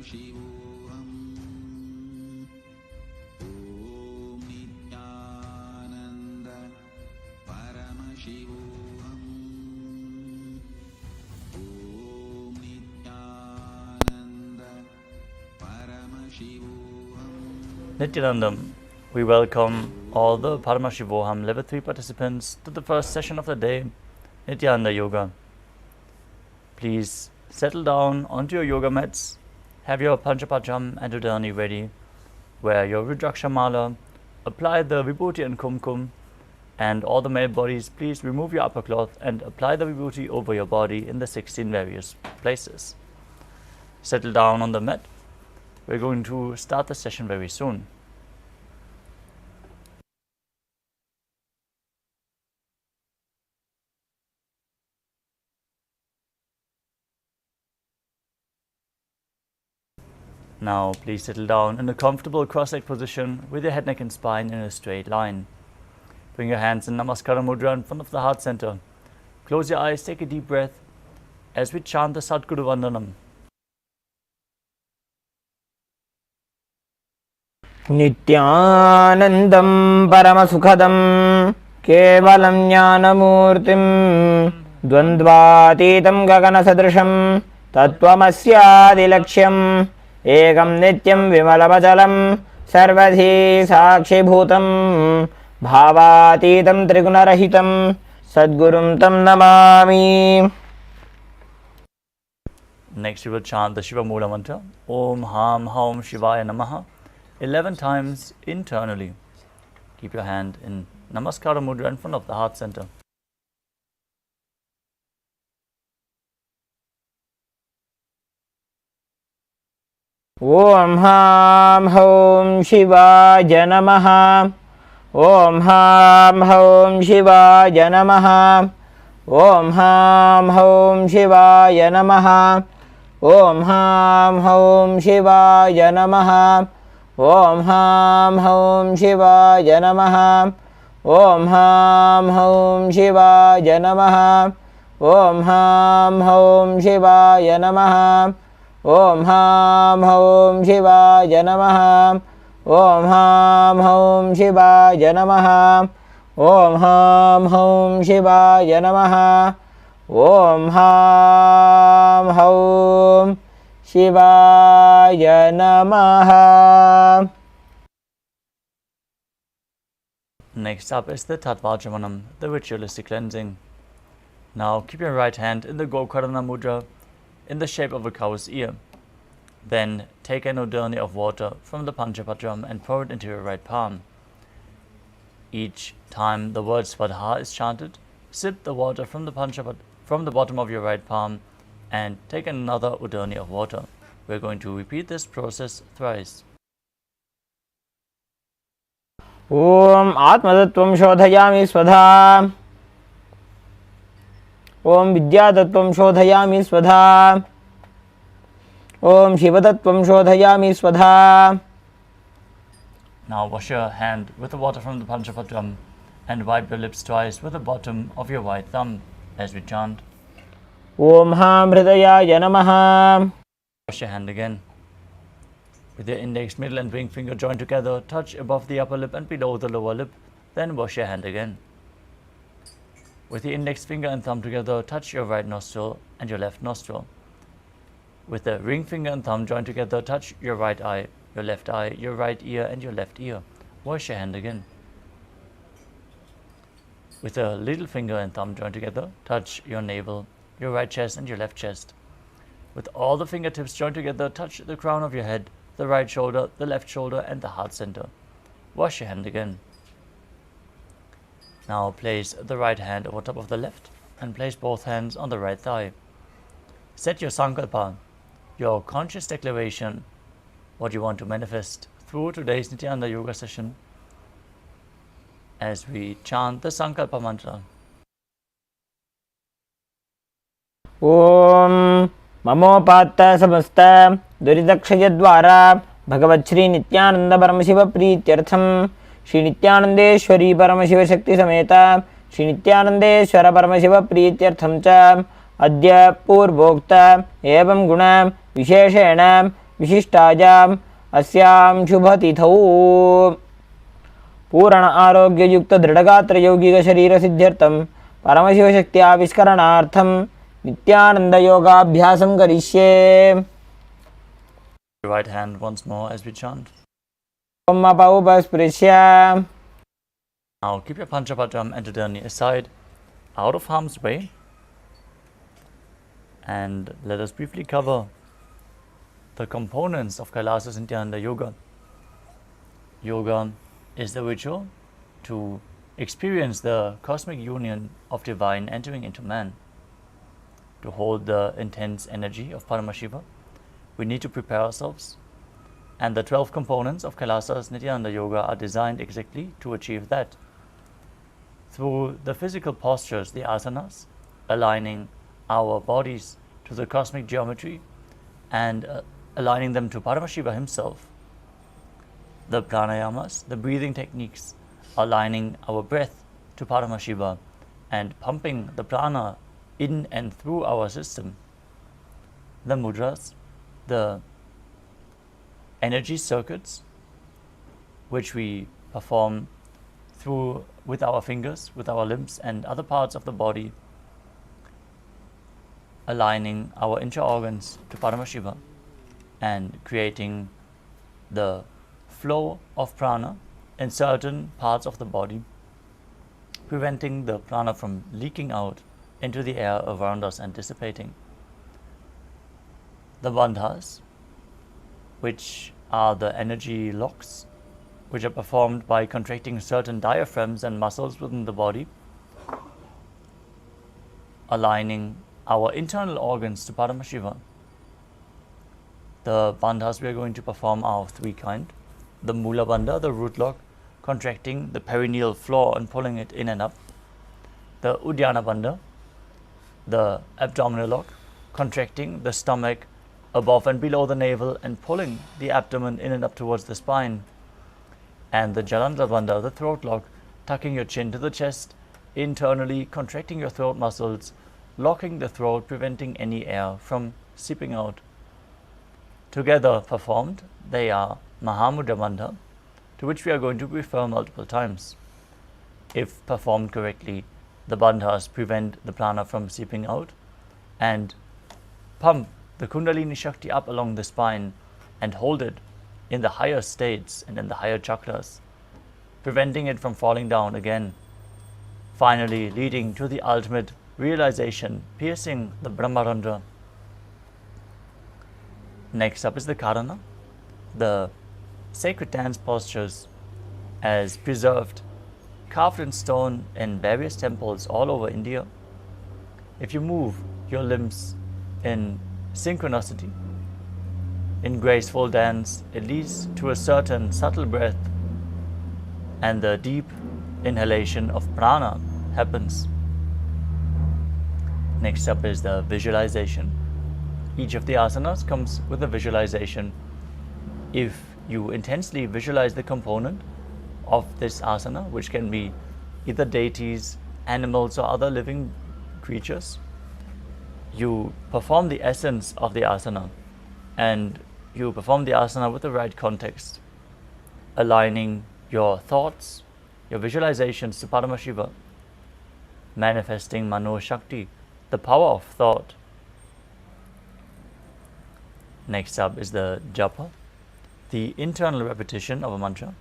Paramashivoham. Om Nithyananda Paramashivoham. Om Nithyananda Paramashivoham. Nithyanandam, we welcome all the Paramashivoham Level 3 participants to the first session of the day, Nityananda Yoga. Please settle down onto your yoga mats, have your Panchapajam and Udani ready, wear your Rudraksha Mala, apply the Vibhuti and Kumkum, and all the male bodies, please remove your upper cloth and apply the Vibhuti over your body in the 16 various places. Settle down on the mat. We're going to start the session very soon. Now please settle down in a comfortable cross-legged position with your head, neck and spine in a straight line. Bring your hands in Namaskara Mudra in front of the heart center. Close your eyes, take a deep breath as we chant the Sadguru Vandanam. Nithyanandam Paramasukhadam Kevalam Jnanamurtim Dvandvatitam Gaganasadrisham Tattvamasyaadilaksham Ekam Nityam Vimalamachalam Sarvadhi Sakshibhutam Bhavatitam Trigunarahitam Sadgurum Tam Namami. Next we will chant the Shiva Mula Mantra, Om Ham Haum Shivaya Namaha, 11 times internally. Keep your hand in Namaskara Mudra in front of the heart center. Om Ham Haum Shivaya Namaha. Om Ham Haum Shivaya Namaha. Om Ham Haum Shivaya Namaha. Om Ham Haum Shivaya Namaha. Om Ham Haum Shivaya Namaha. Om Ham Haum Shivaya Namaha. Om Ham Haum Shivaya Namaha. Om Ham Haum Shivaya Namaha. Om Ham Haum Shivaya Namaha. Om Ham Haum Shivaya Namaha. Om Ham Haum Shivaya Namaha. Next up is the Tattvajamanam, the ritualistic cleansing. Now keep your right hand in the Gokarna Mudra in the shape of a cow's ear. Then take an udani of water from the Panchapatram and pour it into your right palm. Each time the word Svadha is chanted, sip the water from the bottom of your right palm and take another udani of water. We're going to repeat this process thrice. Om Atmatattvam Shodhayami Svadha. Om Vidyatattvam Shodhayami Svadha. Om Shivatattvam Shodhayami Svadha. Now wash your hand with the water from the Panchapatram and wipe your lips twice with the bottom of your right thumb as we chant. Om Ham Hridayaya Namaha. Wash your hand again. With your index, middle and ring finger joined together, touch above the upper lip and below the lower lip. Then wash your hand again. With your index finger and thumb together, touch your right nostril and your left nostril. With the ring finger and thumb joined together, touch your right eye, your left eye, your right ear and your left ear. Wash your hand again. With the little finger and thumb joined together, touch your navel, your right chest and your left chest. With all the fingertips joined together, touch the crown of your head, the right shoulder, the left shoulder and the heart center. Wash your hand again. Now place the right hand over top of the left and place both hands on the right thigh. Set your sankalpa, your conscious declaration, what you want to manifest through today's Nithyananda Yoga session as we chant the Sankalpa mantra. Om Mamopatta Samasta Duridakshayadvara Bhagavat Shri Nithyananda Paramashiva Prityartham Shri Nithyanandeshwari Paramashiva Shakti Sameta Shri Nithyanandeshwara Paramashiva Prityartham Cha Adya Purvokta Evam Guna Visheshena विशिष्टायाम् अस्यां शुभतिथौ पूर्ण आरोग्ययुक्त दृढगात्र यौगिक शरीर सिद्ध्यर्थं परमशिवशक्ति आविष्करणार्थं नित्यानंद योगाभ्यासं करिष्ये. Right hand once more as we chant. Om upasprishya. Now keep your Panchapatam entered on the side, out of harm's way, and let us briefly cover the components of Kailasa Nithyananda Yoga. Yoga is the ritual to experience the cosmic union of divine entering into man. To hold the intense energy of Paramashiva, we need to prepare ourselves, and the 12 components of Kailasa Nithyananda Yoga are designed exactly to achieve that. Through the physical postures, the asanas, aligning our bodies to the cosmic geometry and aligning them to Paramashiva himself. The pranayamas, the breathing techniques, aligning our breath to Paramashiva and pumping the prana in and through our system. The mudras, the energy circuits, which we perform through with our fingers, with our limbs and other parts of the body, aligning our intra-organs to Paramashiva and creating the flow of prana in certain parts of the body, preventing the prana from leaking out into the air around us and dissipating. The bandhas, which are the energy locks, which are performed by contracting certain diaphragms and muscles within the body, aligning our internal organs to Paramashiva. The bandhas we are going to perform are of three kinds. The Mula Bandha, the root lock, contracting the perineal floor and pulling it in and up. The Uddiyana Bandha, the abdominal lock, contracting the stomach above and below the navel and pulling the abdomen in and up towards the spine. And the Jalandhara Bandha, the throat lock, tucking your chin to the chest, internally contracting your throat muscles, locking the throat, preventing any air from seeping out. Together performed, they are Mahamudra Bandha, to which we are going to refer multiple times. If performed correctly, the bandhas prevent the prana from seeping out and pump the Kundalini Shakti up along the spine and hold it in the higher states and in the higher chakras, preventing it from falling down again, finally leading to the ultimate realization, piercing the Brahmarandra. Next up is the Karana, the sacred dance postures as preserved, carved in stone in various temples all over India. If you move your limbs in synchronicity, in graceful dance, it leads to a certain subtle breath, and the deep inhalation of prana happens. Next up is the visualization. Each of the asanas comes with a visualization. If you intensely visualize the component of this asana, which can be either deities, animals, or other living creatures, you perform the essence of the asana, and you perform the asana with the right context, aligning your thoughts, your visualizations to Paramashiva, manifesting Mano Shakti, the power of thought. Next up is the japa, the internal repetition of a mantra.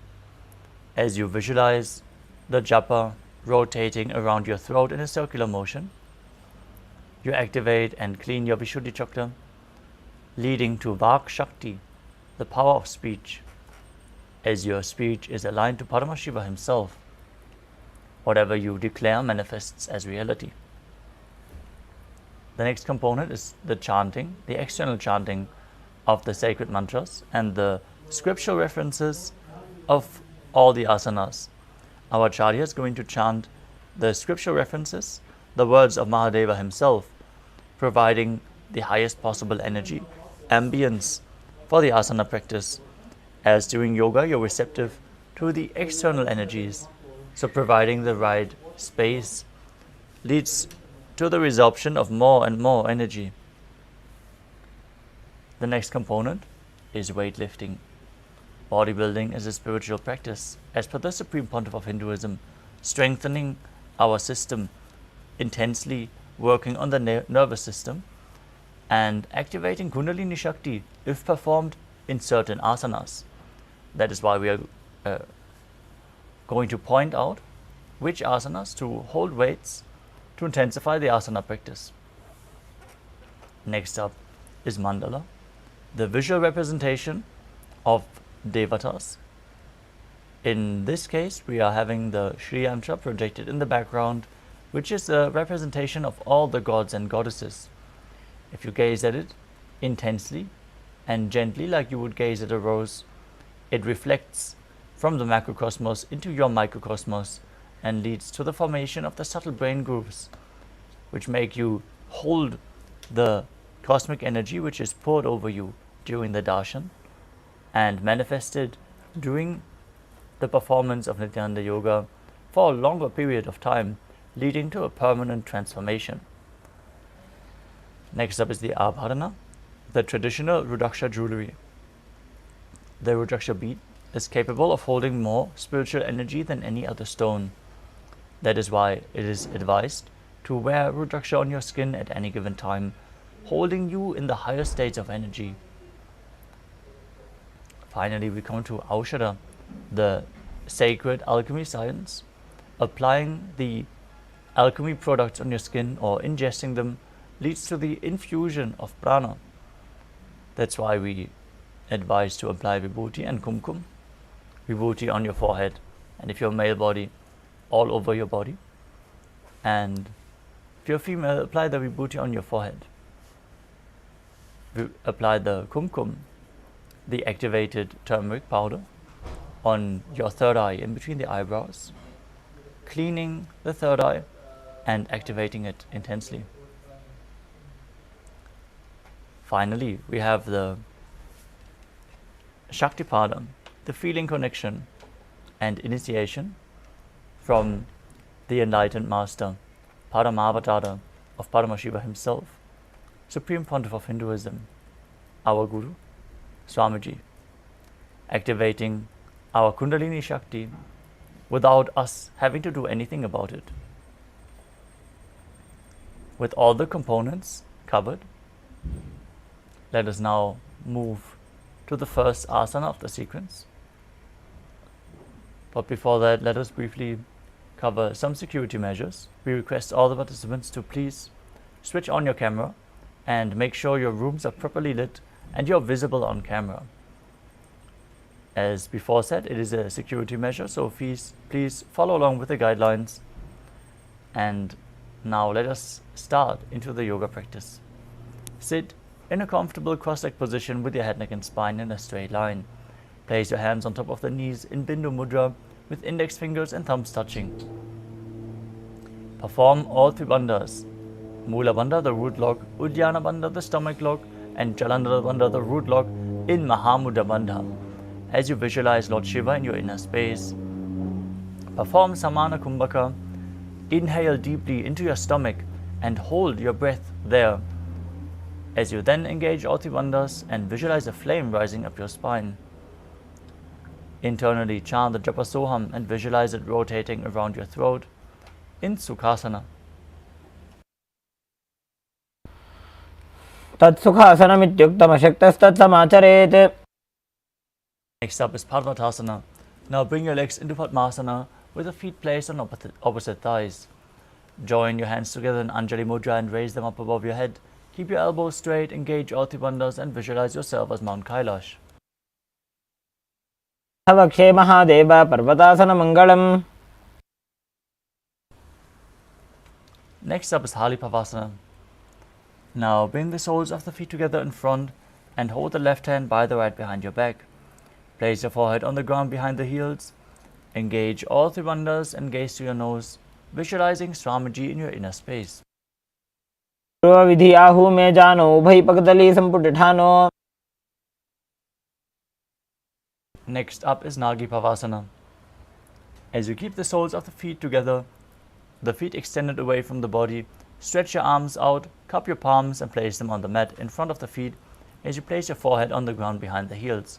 As you visualize the japa rotating around your throat in a circular motion, you activate and clean your Vishuddhi chakra, leading to Vak Shakti, the power of speech. As your speech is aligned to Paramashiva himself, whatever you declare manifests as reality. The next component is the chanting, the external chanting of the sacred mantras and the scriptural references of all the asanas. Our Acharya is going to chant the scriptural references, the words of Mahadeva himself, providing the highest possible energy, ambience for the asana practice. As during yoga, you're receptive to the external energies, so providing the right space leads to the resorption of more and more energy. The next component is weightlifting. Bodybuilding is a spiritual practice, as per the Supreme Pontiff of Hinduism, strengthening our system, intensely working on the nervous system, and activating Kundalini Shakti if performed in certain asanas. That is why we are going to point out which asanas to hold weights to intensify the asana practice. Next up is mandala, the visual representation of devatas. In this case, we are having the Shri Yamcha projected in the background, which is a representation of all the gods and goddesses. If you gaze at it intensely and gently, like you would gaze at a rose, it reflects from the macrocosmos into your microcosmos and leads to the formation of the subtle brain grooves, which make you hold the cosmic energy which is poured over you during the darshan and manifested during the performance of Nithyananda Yoga for a longer period of time, leading to a permanent transformation. Next up is the abharana, the traditional Rudraksha jewelry. The Rudraksha bead is capable of holding more spiritual energy than any other stone. That is why it is advised to wear Rudraksha on your skin at any given time, holding you in the higher states of energy. Finally, we come to Aushadha, the sacred alchemy science. Applying the alchemy products on your skin or ingesting them leads to the infusion of prana. That's why we advise to apply vibhuti and kumkum. Vibhuti on your forehead, and if you're male body, all over your body. And if you're female, apply the vibhuti on your forehead. Apply the kumkum, the activated turmeric powder, on your third eye in between the eyebrows, cleaning the third eye and activating it intensely. Finally, we have the Shaktipada, the feeling connection and initiation from the enlightened master, Paramavatara of Paramashiva himself, Supreme Pontiff of Hinduism, our Guru, Swamiji, activating our Kundalini Shakti without us having to do anything about it. With all the components covered, let us now move to the first asana of the sequence. But before that, let us briefly cover some security measures. We request all the participants to please switch on your camera and make sure your rooms are properly lit and you're visible on camera. As before said, it is a security measure, so please follow along with the guidelines. And now let us start into the yoga practice. Sit in a comfortable cross-legged position with your head, neck and spine in a straight line. Place your hands on top of the knees in Bindu Mudra with index fingers and thumbs touching. Perform all three bandhas: Mula Bandha, the root lock; Uddiyana Bandha, the stomach lock; and Jalandhara Bandha, the root lock, in Mahamudra Bandha. As you visualize Lord Shiva in your inner space, perform Samana Kumbhaka. Inhale deeply into your stomach and hold your breath there. As you then engage all three bandhas and visualize a flame rising up your spine. Internally chant the Japa Soham and visualize it rotating around your throat in Sukhasana. तत्सुखासनमित्युक्तमशक्तस्तत्समाचरेत्. Next up is Padmatasana. Now bring your legs into Padmasana with the feet placed on opposite thighs. Join your hands together in Anjali Mudra and raise them up above your head. Keep your elbows straight, engage all three bandhas and visualize yourself as Mount Kailash. Vkshe Mahadeva Parvatasana Mangalam. Next up is Halipavasana. Now bring the soles of the feet together in front and hold the left hand by the right behind your back. Place your forehead on the ground behind the heels. Engage all three bandhas and gaze to your nose, visualizing Swamiji in your inner space. Vidhi ahu me jano ubhai pakdali samputithano. Next up is Nagi Pavasana. As you keep the soles of the feet together, the feet extended away from the body, stretch your arms out, cup your palms and place them on the mat in front of the feet as you place your forehead on the ground behind the heels.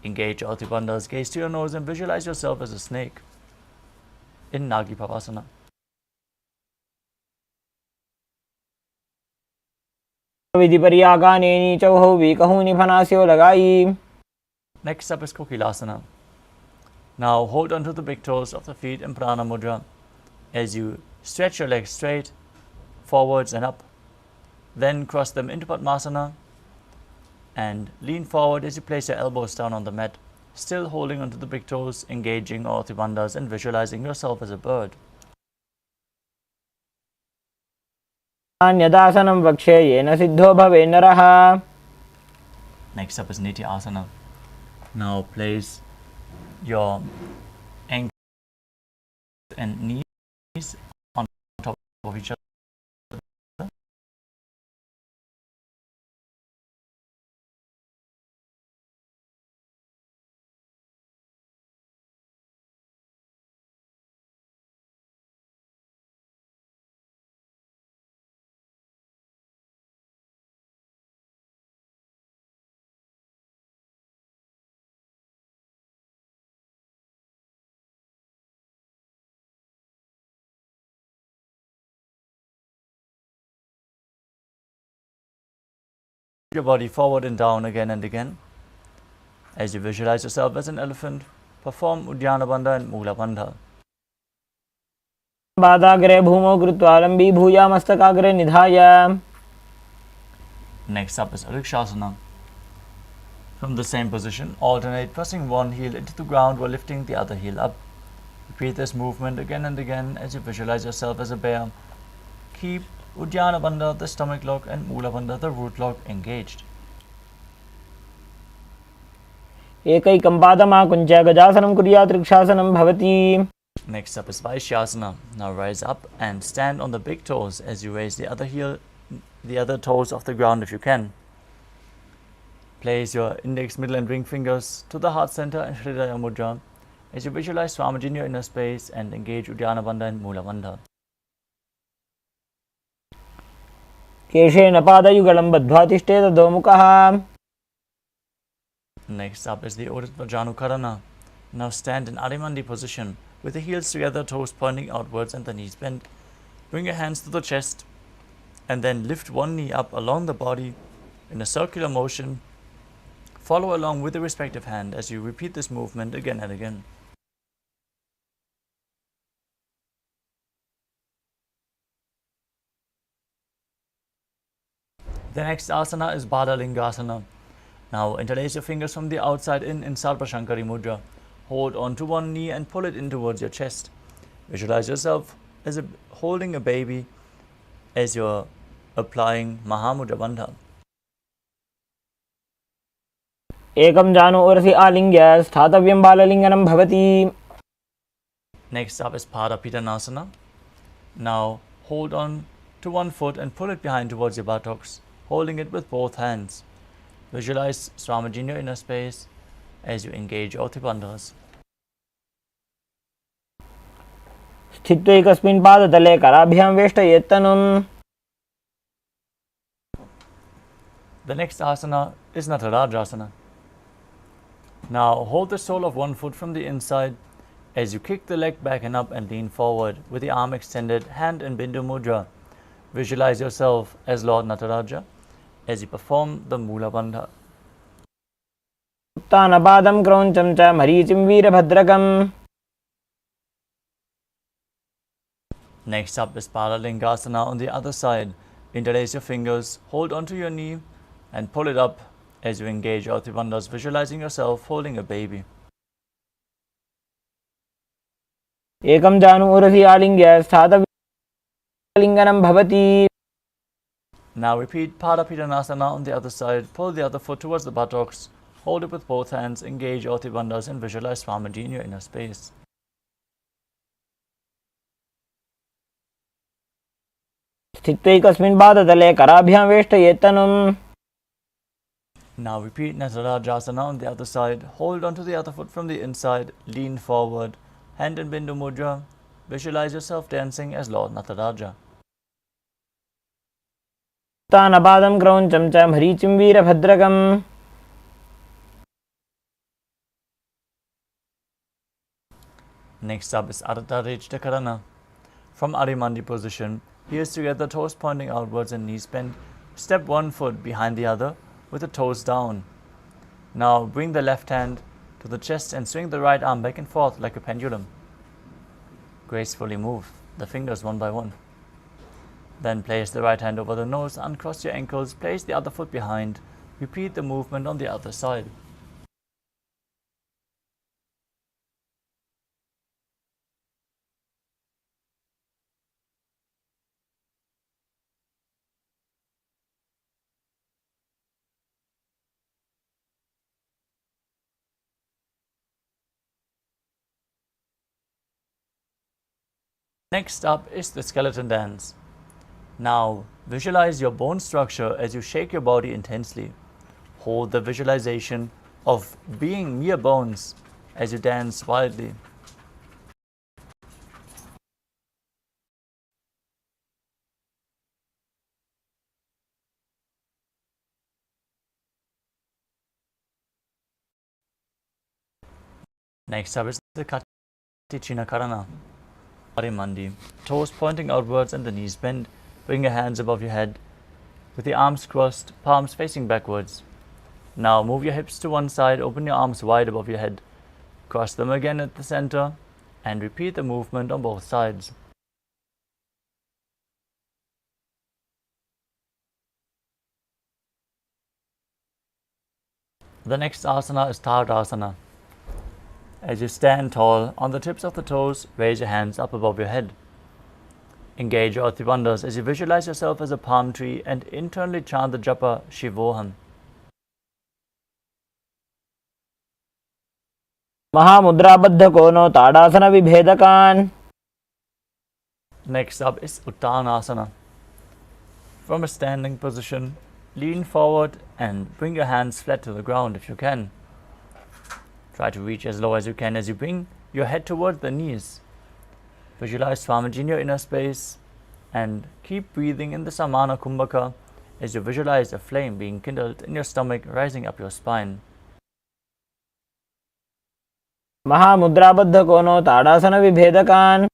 Engage your Uddiyana Bandhas, gaze to your nose and visualize yourself as a snake in Nagi Pavasana. विधि पर्यागाने नीचौ वीकहूनि फनास्यो लगाई. Next up is Kokilasana. Now hold on to the big toes of the feet in Prana Mudra as you stretch your legs straight, forwards and up. Then cross them into Padmasana and lean forward as you place your elbows down on the mat, still holding onto the big toes, engaging all the bandhas and visualizing yourself as a bird. अन्यदासनं वक्षे येन सिद्धो भवे नरः. Next up is Nityananda. Now place your ankles and knees on top of each other. Your body forward and down again and again. As you visualize yourself as an elephant, perform Uddiyana Bandha and Mula Bandha. पादाग्रे भूमौ कृत्वा लम्बी भूया मस्तकाग्रे निधाय. Next up is Vrikshasana. From the same position, alternate pressing one heel into the ground while lifting the other heel up. Repeat this movement again and again as you visualize yourself as a bear. Keep Uddiyana Bandha, the stomach lock, and Mula Bandha, the root lock, engaged. एकैकं पादमाकुञ्च गजासनं कुर्यात् वृक्षासनं भवति. Next up is Vaishyasana. Now rise up and stand on the big toes as you raise the other toes off the ground if you can. Place your index, middle and ring fingers to the heart center and Hridaya Mudra as you visualize Swamiji in your inner space and engage Uddiyana Bandha and Mula Bandha. केशेन पादयुगलं बद्ध्वा तिष्ठेत अधोमुखः. Next up is the Urdhva Janukarana. Now stand in Adimandi position with the heels together, toes pointing outwards and the knees bent. Bring your hands to the chest and then lift one knee up along the body in a circular motion. Follow along with the respective hand as you repeat this movement again and again. The next asana is Badalingasana. Now interlace your fingers from the outside in Sarvashankari Mudra. Hold on to one knee and pull it in towards your chest. Visualize yourself as holding a baby as you're applying Mahamudra Bandha. एकं जानु उरसि आलिङ्ग्य स्थातव्यं बाललिङ्गनं भवति. Next up is Parapitanasana. Now hold on to one foot and pull it behind towards your buttocks, holding it with both hands. Visualize Swamiji in your inner space as you engage all the bandhas. स्थित्वा एकस्मिन् पादतले कराभ्यां वेष्टयेत् तनुम्. The next asana is Natarajasana. Now hold the sole of one foot from the inside as you kick the leg back and up and lean forward with the arm extended, hand in Bindu Mudra. Visualize yourself as Lord Nataraja as you perform the Mula Bandha. उत्तानपादं क्रौञ्चं च मरीचिं वीरभद्रकम्. Next up is Paralingasana on the other side. Interlace your fingers, hold onto your knee and pull it up as you engage all the bandhas, visualizing yourself holding a baby. एकं जानु उरसि आलिङ्ग्य स्थातव्यं लिङ्गनं भवति. Now repeat Parapitanasana on the other side. Pull the other foot towards the buttocks. Hold it with both hands. Engage all the bandhas and visualize Swamiji in your inner space. स्थित्वा एकस्मिन् पादतले कराभ्यां वेष्टयेत् तनुम्. Now repeat Natarajasana on the other side. Hold onto the other foot from the inside. Lean forward. Hand in Bindu Mudra. Visualize yourself dancing as Lord Nataraja. तानपादं क्रौञ्चं च मरीचिं वीरभद्रकम्. Next up is Ardha Rejta Karana. From Arimandi position, heels together, toes pointing outwards and knees bent. Step one foot behind the other with the toes down. Now bring the left hand to the chest and swing the right arm back and forth like a pendulum. Gracefully move the fingers one by one. Then place the right hand over the nose, uncross your ankles, place the other foot behind. Repeat the movement on the other side. Next up is the skeleton dance. Now visualize your bone structure as you shake your body intensely. Hold the visualization of being mere bones as you dance wildly. Next up is the Katichina Karana. Parimandi. Toes pointing outwards and the knees bent. Bring your hands above your head with the arms crossed, palms facing backwards. Now move your hips to one side, open your arms wide above your head. Cross them again at the center and repeat the movement on both sides. The next asana is Tadasana. As you stand tall, on the tips of the toes, raise your hands up above your head. Engage your earthly wonders as you visualize yourself as a palm tree and internally chant the japa Shivoham. महामुद्राबद्ध कोनो ताड़ासन विभेदकान्. Next up is Uttanasana. From a standing position, lean forward and bring your hands flat to the ground if you can. Try to reach as low as you can as you bring your head towards the knees. Visualize Swamiji in your inner space and keep breathing in the Samana Kumbhaka as you visualize a flame being kindled in your stomach rising up your spine. महामुद्राबद्ध कोनो ताड़ासन विभेदकान्.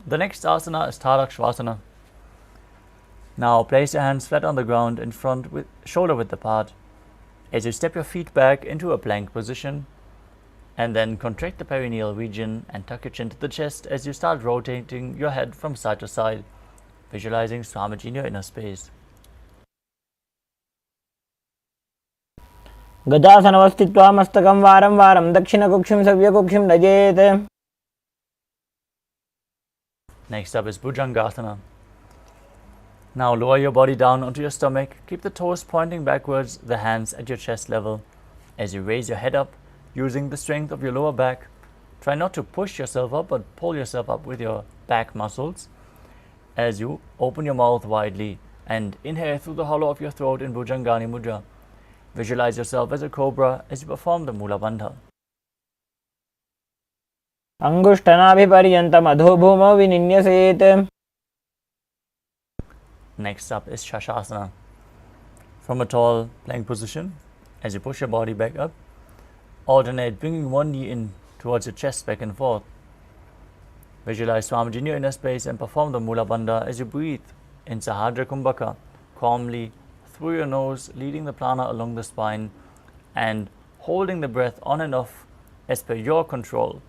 The next asana is Tarakshvasana. Now place your hands flat on the ground in front with shoulder width apart. As you step your feet back into a plank position, and then contract the perineal region and tuck your chin to the chest as you start rotating your head from side to side, visualizing Swamiji in your inner space. गजासनवस्थित्वा मस्तकं वारं वारं दक्षिणकुक्षिं सव्यकुक्षिं नजेत्. Next up is Bhujangasana. Now lower your body down onto your stomach, keep the toes pointing backwards, the hands at your chest level. As you raise your head up, using the strength of your lower back, try not to push yourself up but pull yourself up with your back muscles. As you open your mouth widely and inhale through the hollow of your throat in Bhujangani Mudra. Visualize yourself as a cobra as you perform the Mula Bandha. अंगुष्ठनाभिपर्यन्तम् अधोभूमौ विनिन्यसेत्. Next up is Shashasana. From a tall plank position, as you push your body back up, alternate bringing one knee in towards your chest back and forth. Visualize Swamiji in your inner space and perform the Mula Bandha as you breathe in Sahadra Kumbhaka, calmly through your nose, leading the prana along the spine and holding the breath on and off as per your control.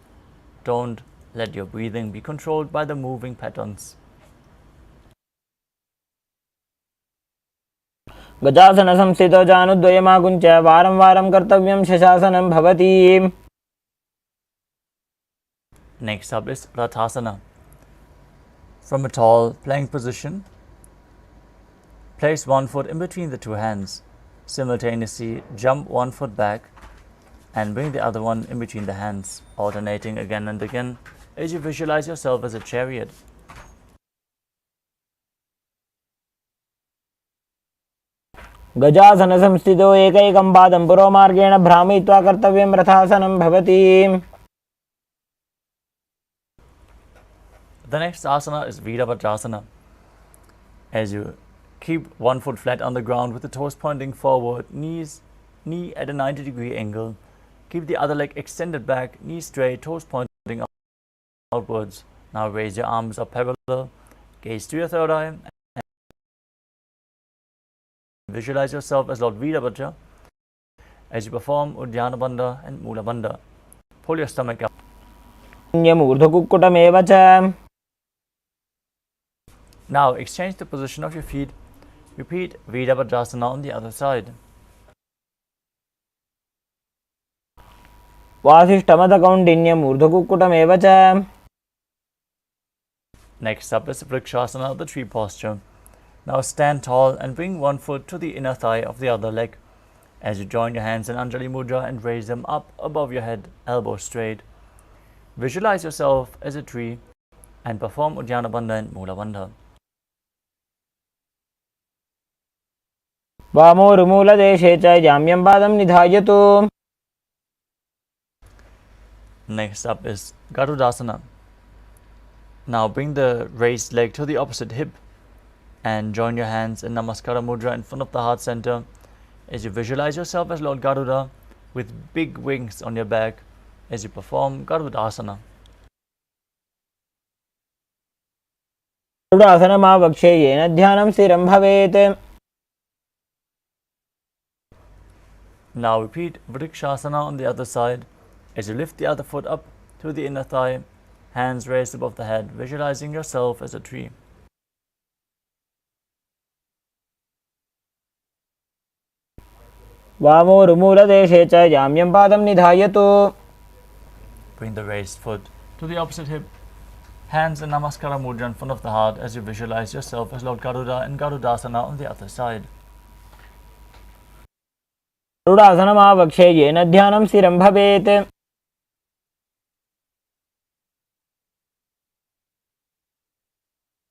Don't let your breathing be controlled by the moving patterns. गजासनसंस्थितौ जानुद्वयमाकुञ्च्य वारं वारं कर्तव्यं शशासनं भवति. Next up is Rathasana. From a tall plank position, place one foot in between the two hands. Simultaneously jump one foot back and bring the other one in between the hands, alternating again and again as you visualize yourself as a chariot. गजासनसंस्थितौ एकैकं पादं पुरोमार्गेण भ्रामयित्वा कर्तव्यं रथासनं भवति. The next asana is Virabhadrasana. as you keep one foot flat on the ground with the toes pointing forward, knee at a 90-degree angle. Keep the other leg extended back, knees straight, toes pointing outwards. Now raise your arms up parallel, gaze to your third eye, and visualize yourself as Lord Veerabhadra as you perform Uddiyana Bandha and Mula Bandha. Pull your stomach up. Now exchange the position of your feet. Repeat Veerabhadrasana on the other side. Next up is Vrikshasana, the tree posture. Now stand tall and bring one foot to the inner thigh of the other leg. As you join your hands in Anjali Mudra and raise them up above your head, elbows straight. Visualize yourself as a tree and perform Uddiyana Bandha and Mula Bandha. Next up is Garudasana. Now bring the raised leg to the opposite hip and join your hands in Namaskara Mudra in front of the heart center as you visualize yourself as Lord Garuda with big wings on your back as you perform Garudasana. Now repeat Vrikshasana on the other side as you lift the other foot up to the inner thigh, hands raised above the head, visualizing yourself as a tree. Bring the raised foot to the opposite hip, hands in Namaskara Mudra in front of the heart as you visualize yourself as Lord Garuda and Garudasana on the other side.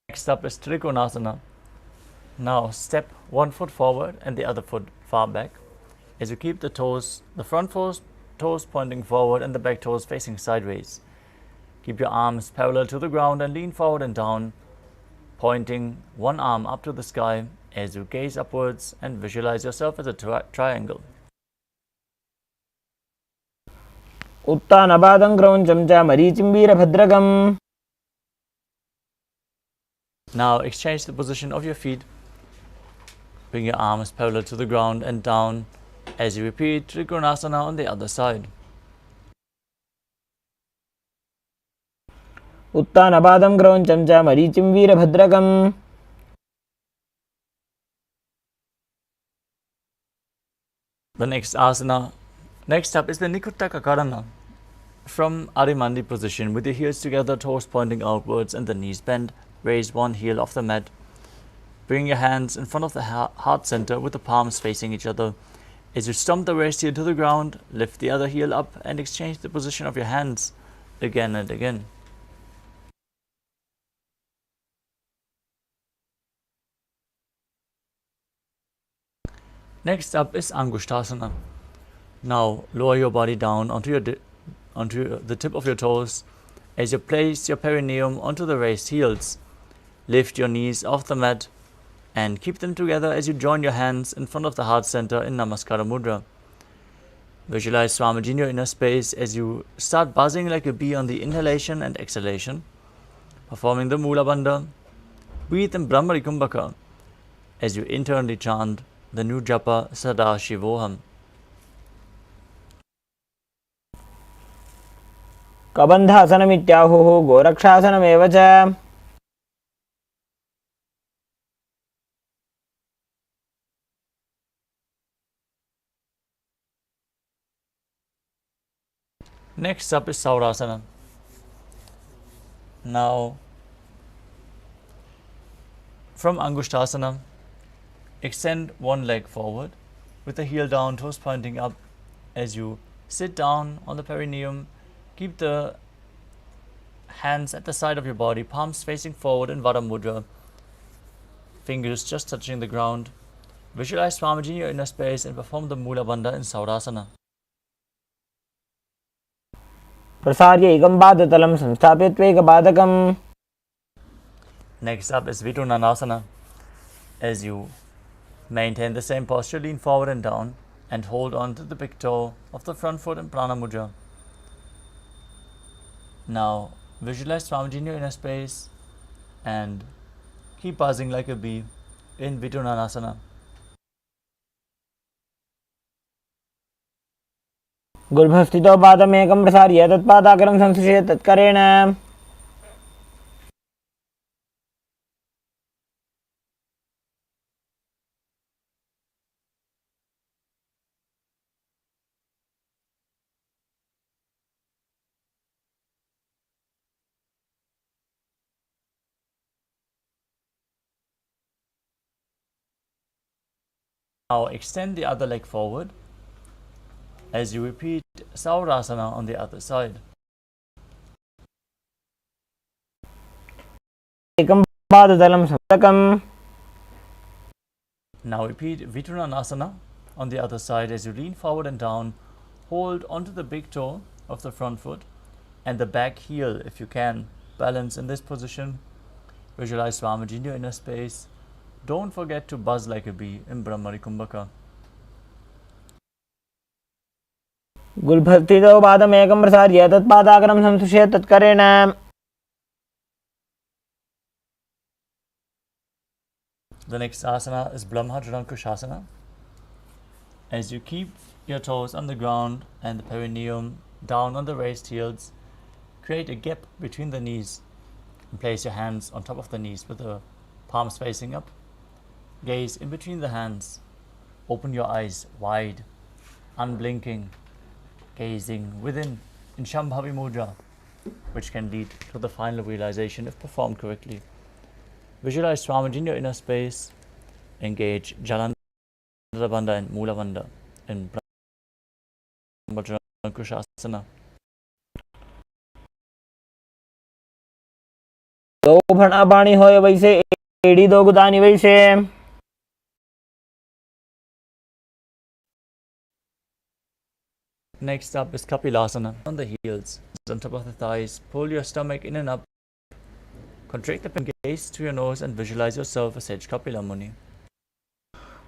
Next up is Trikonasana. Now step one foot forward and the other foot far back as you keep the front toes pointing forward and the back toes facing sideways. Keep your arms parallel to the ground and lean forward and down, pointing one arm up to the sky as you gaze upwards and visualize yourself as a triangle. Now exchange the position of your feet. Bring your arms parallel to the ground and down as you repeat Trikonasana on the other side. The next up is the Nikuttaka Karana. From Arimandi position with your heels together, toes pointing outwards and the knees bent, raise one heel off the mat. Bring your hands in front of the heart center with the palms facing each other. As you stomp the raised heel to the ground, lift the other heel up and exchange the position of your hands again and again. Next up is Angushtasana. Now lower your body down onto the tip of your toes as you place your perineum onto the raised heels. Lift your knees off the mat and keep them together as you join your hands in front of the heart center in Namaskara Mudra. Visualize Swamiji in your inner space as you start buzzing like a bee on the inhalation and exhalation, performing the Mula Bandha. Breathe in Brahmari Kumbhaka as you internally chant the new japa Sadashivoham. Kabandhasanamityāhuः गोरक्षासनमेव च. Next up is Saurasana. Now, from Angushtasana, extend one leg forward with the heel down, toes pointing up as you sit down on the perineum. Keep the hands at the side of your body, palms facing forward in Vara Mudra, fingers just touching the ground. Visualize Swamiji in your inner space and perform the Mula Bandha in Saurasana. प्रसार्य एकं पादतलं संस्थाप्य त्वेकपादकम्. Next up is Vidunanasana. As you maintain the same posture, lean forward and down and hold on to the big toe of the front foot in Prana Mudra. Now visualize Swamiji in your inner space and keep buzzing like a bee in Vitunanasana. गुल्भस्थितो पादमेकं प्रसार्य तत्पादाग्रं संसृज्य तत्करेण Now extend the other leg forward as you repeat Saurasana on the other side. एकं पादतलं सप्तकम्. Now repeat Vitunanasana on the other side as you lean forward and down. Hold onto the big toe of the front foot and the back heel if you can. Balance in this position. Visualize Swamiji in your inner space. Don't forget to buzz like a bee in Brahmari Kumbhaka. गुल्भस्थितो पादमेकं प्रसार्य तत्पादाग्रं संसृज्य तत्करेण The next asana is Brahmajalankushasana. As you keep your toes on the ground and the perineum down on the raised heels, create a gap between the knees and place your hands on top of the knees with the palms facing up. Gaze in between the hands. Open your eyes wide, unblinking, gazing within in Shambhavi Mudra, which can lead to the final realization if performed correctly. Visualize Swamiji in your inner space. Engage Jalandhara Bandha and Mula Bandha in Brahmajalankushasana. दो भणा पाणी होय वैसे एड़ी दो गुदानी वैसे. Next up is Kapilasana on the heels, on top of the thighs. Pull your stomach in and up. Contract the gaze to your nose and visualize yourself as Sage Kapila Muni.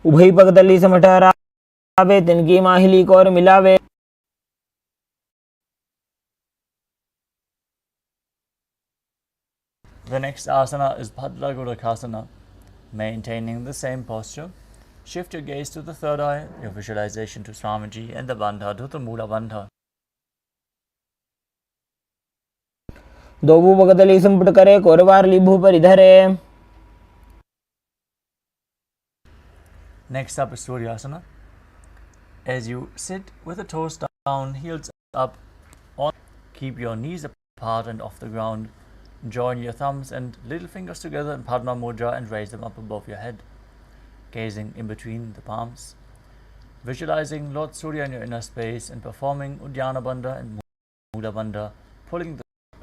उभय पगदली से मठहरावे तिनकी माहिली को और मिलावे. The next asana is Bhadra Gurakasana. Maintaining the same posture, shift your gaze to the third eye, your visualization to Swamiji and the Bandha to the Mula Bandha. दोबू पगदली संपुट करे कोरवार लिभु पर इधरे. Next up is Suryasana. As you sit with the toes down, heels up, keep your knees apart and off the ground. Join your thumbs and little fingers together in Padma Mudra and raise them up above your head, gazing in between the palms. Visualizing Lord Surya in your inner space and performing Uddiyana Bandha and Mula Bandha, pulling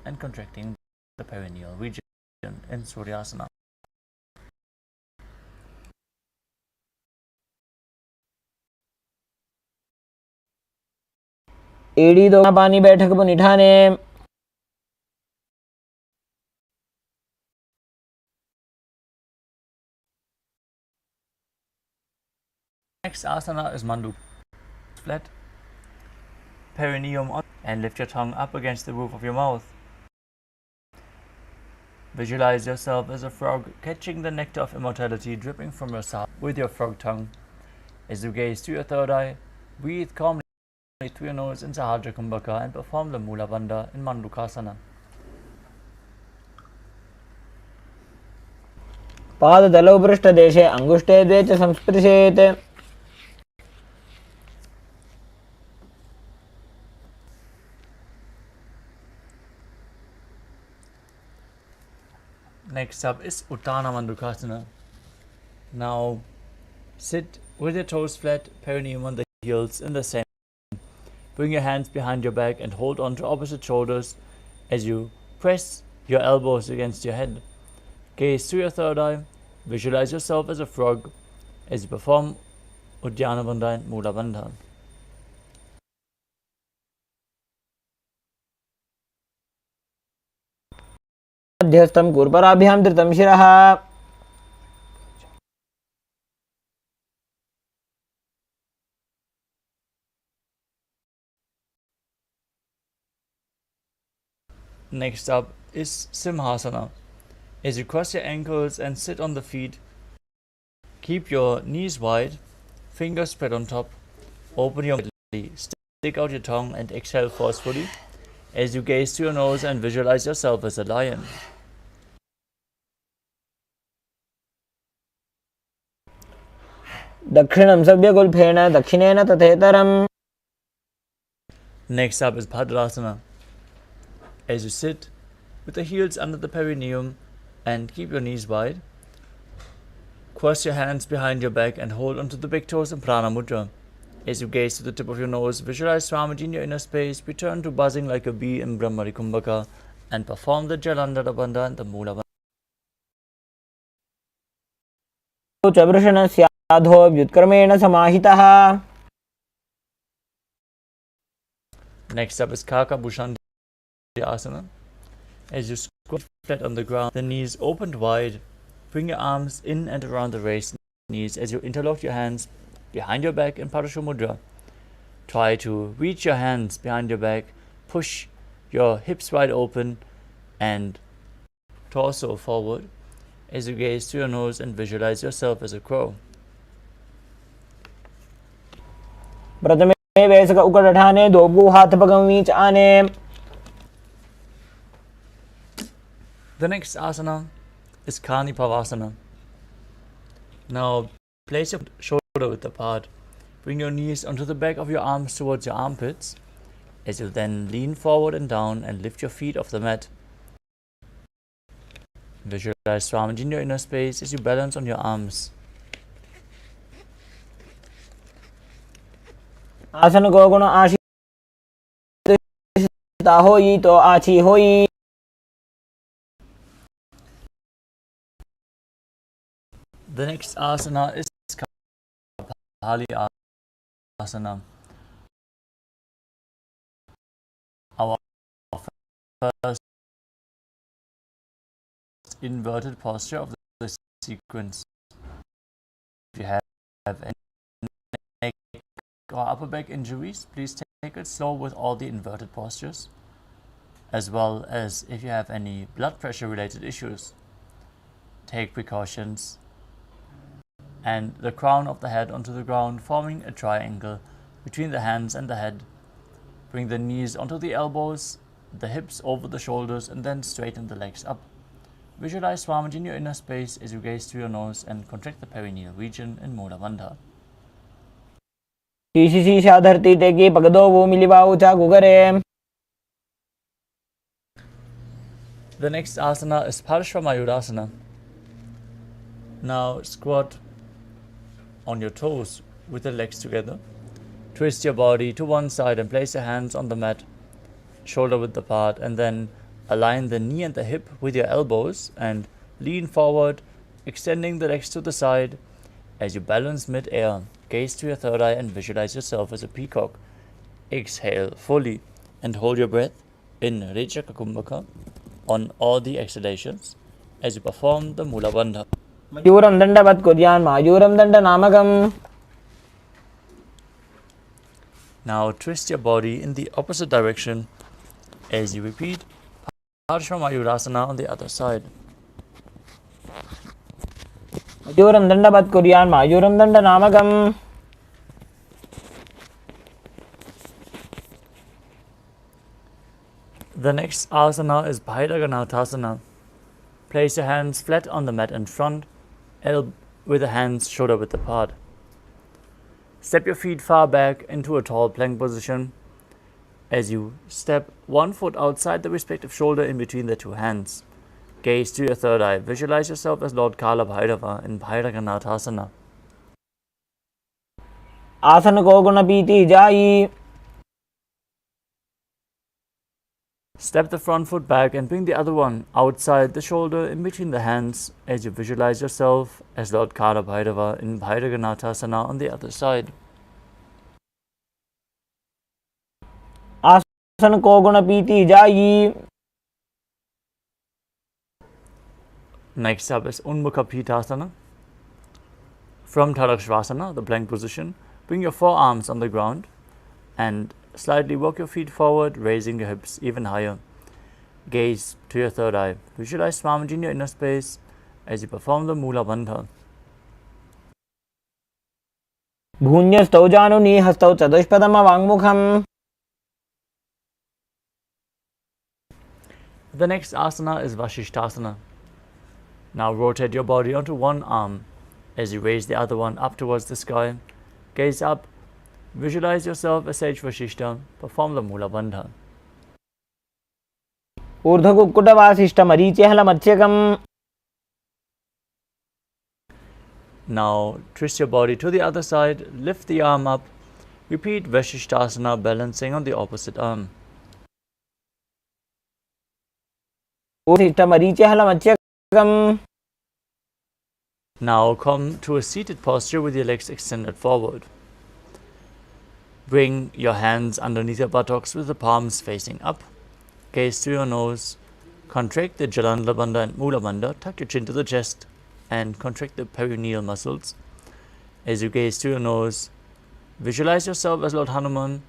and contracting the perineal region in Suryasana. एड़ी दो पानी बैठक पर निठाने. Next asana is Mandu. Flat perineum on and lift your tongue up against the roof of your mouth. Visualize yourself as a frog catching the nectar of immortality dripping from your side with your frog tongue. As you gaze to your third eye, breathe calmly through your nose in Sahajra Kumbhaka and perform the Mula Bandha in Mandukasana. पादतलौ पृष्ठदेशे अंगुष्ठे द्वे च संस्पृशेत्. Next up is Uttana Mandukasana. Now sit with your toes flat, perineum on the heels in the same. Bring your hands behind your back and hold on to opposite shoulders as you press your elbows against your head. Gaze to your third eye. Visualize yourself as a frog as you perform Uddiyana Bandha and Mula Bandha. मध्यस्थं कूर्पराभ्यां धृतं शिरः. Next up is Simhasana. As you cross your ankles and sit on the feet, keep your knees wide, fingers spread on top, open your belly, stick out your tongue and exhale forcefully as you gaze to your nose and visualize yourself as a lion. दक्षिणं सव्यगुल्फेन दक्षिणेन तथेतरम्. Next up is Bhadrasana. As you sit with the heels under the perineum and keep your knees wide, cross your hands behind your back and hold onto the big toes in Prana Mudra. As you gaze to the tip of your nose, visualize Swamiji in your inner space, return to buzzing like a bee in Brahmari Kumbhaka and perform the Jalandhara Bandha and the Mula Bandha. चवृषणस्याधो व्युत्क्रमेण समाहितः. Next up is Kaka Bhushan Asana. As you squat flat on the ground, the knees opened wide, bring your arms in and around the raised knees as you interlock your hands behind your back in Parashu Mudra. Try to reach your hands behind your back, push your hips wide open and torso forward as you gaze to your nose and visualize yourself as a crow. प्रथमे वैसक उकटठाने दोबू हाथ पगमीच आने. The next asana is Kani Pavasana. Now place your shoulder width apart. Bring your knees onto the back of your arms towards your armpits as you then lean forward and down and lift your feet off the mat. Visualize Swamiji in your inner space as you balance on your arms. आसन को गुण आशी होई तो आची होई. The next asana is Kapali Asana. Our first inverted posture of the sequence. If you have any neck or upper back injuries, please take it slow with all the inverted postures, as well as if you have any blood pressure related issues. Take precautions and the crown of the head onto the ground, forming a triangle between the hands and the head. Bring the knees onto the elbows, the hips over the shoulders, and then straighten the legs up. Visualize Swamiji in your inner space as you gaze through your nose and contract the perineal region in Mula Bandha. शीशा धरती टेकी पगदो वो मिलिवा ऊंचा गुगरे. The next asana is Parshvamayurasana. Now squat on your toes with the legs together. Twist your body to one side and place your hands on the mat, shoulder width apart, and then align the knee and the hip with your elbows and lean forward, extending the legs to the side. As you balance mid-air, gaze to your third eye and visualize yourself as a peacock. Exhale fully and hold your breath in Rechaka Kumbhaka on all the exhalations as you perform the Mula Bandha. मयूरं दंडवत् कुर्यान् मायूरं दंड नामकम्. Now twist your body in the opposite direction as you repeat Parshvamayurasana on the other side. मयूरं दंडवत् कुर्यान् मायूरं दंड नामकम्. The next asana is Bhairaganathasana. Place your hands flat on the mat in front, with the hands shoulder width apart. Step your feet far back into a tall plank position. As you step one foot outside the respective shoulder in between the two hands. Gaze to your third eye. Visualize yourself as Lord Kala Bhairava in Bhairaganathasana. आसन को गुण पीति जाई. Step the front foot back and bring the other one outside the shoulder in between the hands as you visualize yourself as Lord Kala Bhairava in Bhairaganathasana on the other side. आसन को गुण पीति जाई. Next up is Unmukha Pitasana. From Tadakshvasana, the plank position, bring your forearms on the ground and slightly walk your feet forward, raising your hips even higher. Gaze to your third eye. Visualize Swamiji in your inner space as you perform the Mula Bandha. भून्यस्तौ जानुनी हस्तौ चतुष्पदम वाङ्मुखम्. The next asana is Vashishthasana. Now rotate your body onto one arm as you raise the other one up towards the sky. Gaze up. Visualize yourself as Sage Vashishta. Perform the Mula Bandha. ऊर्ध्वकुक्कुटवासिष्ठमरीचिहलमत्स्यकम्. Now twist your body to the other side. Lift the arm up. Repeat Vashishthasana, balancing on the opposite arm. Now come to a seated posture with your legs extended forward. Bring your hands underneath your buttocks with the palms facing up. Gaze to your nose. Contract the Jalandhara Bandha and Mula Bandha. Tuck your chin to the chest and contract the perineal muscles. As you gaze to your nose, visualize yourself as Lord Hanuman.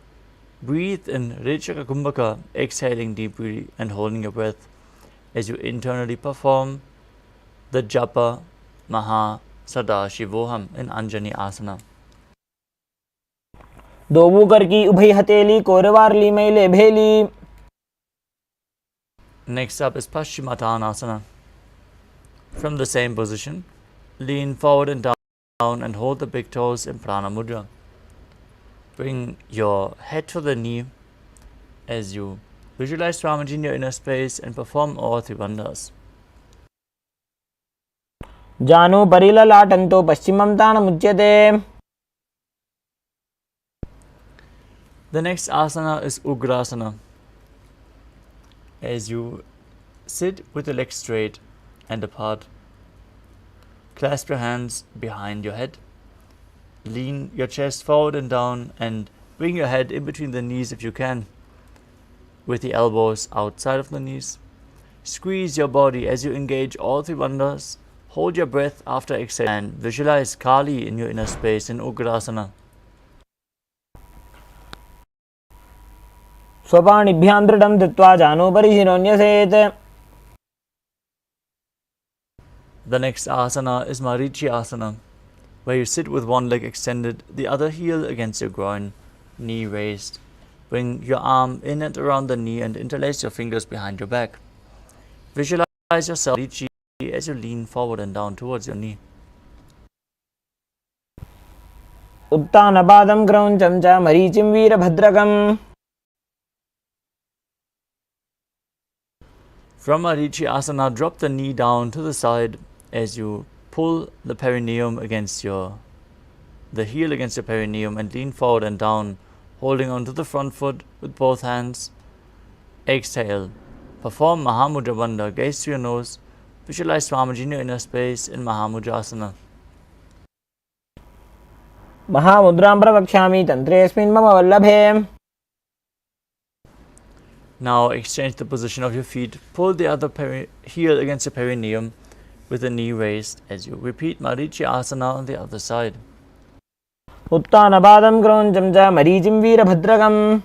Breathe in Rechaka Kumbhaka, exhaling deeply and holding your breath as you internally perform the Japa Maha Sadashivoham in Anjani Asana. दोबू कर की उभय हथेली कोरवारली मैले भेली. Next up is Paschimottanasana. From the same position, lean forward and down and hold the big toes in Prana Mudra. Bring your head to the knee as you visualize Swamiji in your inner space and perform all three bandhas. जानु परिललाटन्तो पश्चिमं तानमुच्यते. The next asana is Ugrasana. As you sit with the legs straight and apart, clasp your hands behind your head, lean your chest forward and down and bring your head in between the knees if you can, with the elbows outside of the knees. Squeeze your body as you engage all three bandhas. Hold your breath after exhale and visualize Kali in your inner space in Ugrasana. स्वपाणिभ्यां दृढं धृत्वा जानुभरि शिरोन्यसेत्. The next asana is Marichi Asana, where you sit with one leg extended, the other heel against your groin, knee raised. Bring your arm in and around the knee and interlace your fingers behind your back. Visualize yourself Marichi as you lean forward and down towards your knee. उत्तानपादं क्रौञ्चं च मरीचिं वीरभद्रकम्. From Marichi Asana, drop the knee down to the side as you pull the perineum against the heel against your perineum and lean forward and down, holding onto the front foot with both hands. Exhale. Perform Mahamudra Bandha. Gaze to your nose. Visualize Swamiji in your inner space in Mahamudra Asana. महामुद्रां प्रवक्ष्यामि तन्त्रेऽस्मिन् मम वल्लभे. Now exchange the position of your feet. Pull the other heel against your perineum with the knee raised as you repeat Marichi Asana on the other side. उत्तानपादं क्रौञ्चं च मरीचिं वीरभद्रकम्.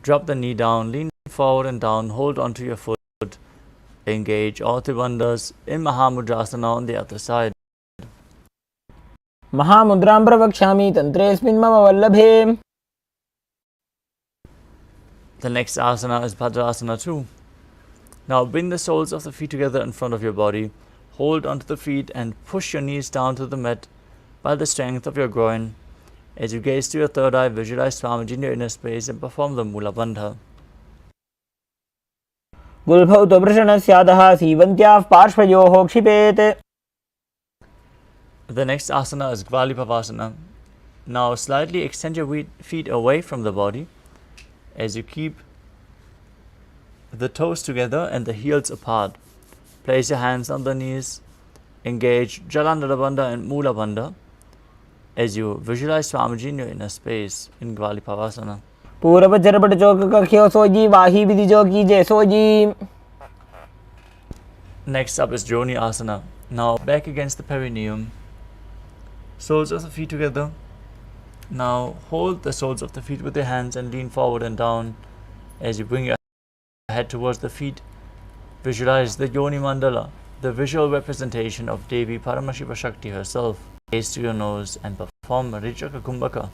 Drop the knee down, lean forward and down, hold onto your foot. Engage all three bandhas in Mahamudrasana on the other side. महामुद्रां प्रवक्ष्यामि तन्त्रेऽस्मिन् मम वल्लभे. The next asana is Bhadrasana too. Now bring the soles of the feet together in front of your body. Hold onto the feet and push your knees down to the mat by the strength of your groin. As you gaze to your third eye, visualize Swamiji in your inner space and perform the Mula Bandha. गुल्फौ त्वपृषणस्यादः सीवन्त्याः पार्श्वयोः क्षिपेत्. The next asana is Gvalipavasana. Now slightly extend your feet away from the body as you keep the toes together and the heels apart. Place your hands on the knees. Engage Jalandhara Bandha and Mula Bandha as you visualize Swamiji in your inner space in Gvalipavasana. पूरब चरपट चौक कख्यो सोजी वाही विधि जो कीजे sooji. Next up is Joni Asana. Now back against the perineum. Soles of the feet together. Now hold the soles of the feet with your hands and lean forward and down as you bring your head towards the feet. Visualize the Yoni Mandala, the visual representation of Devi Paramashiva Shakti herself. Gaze to your nose and perform Rijaka Kumbhaka.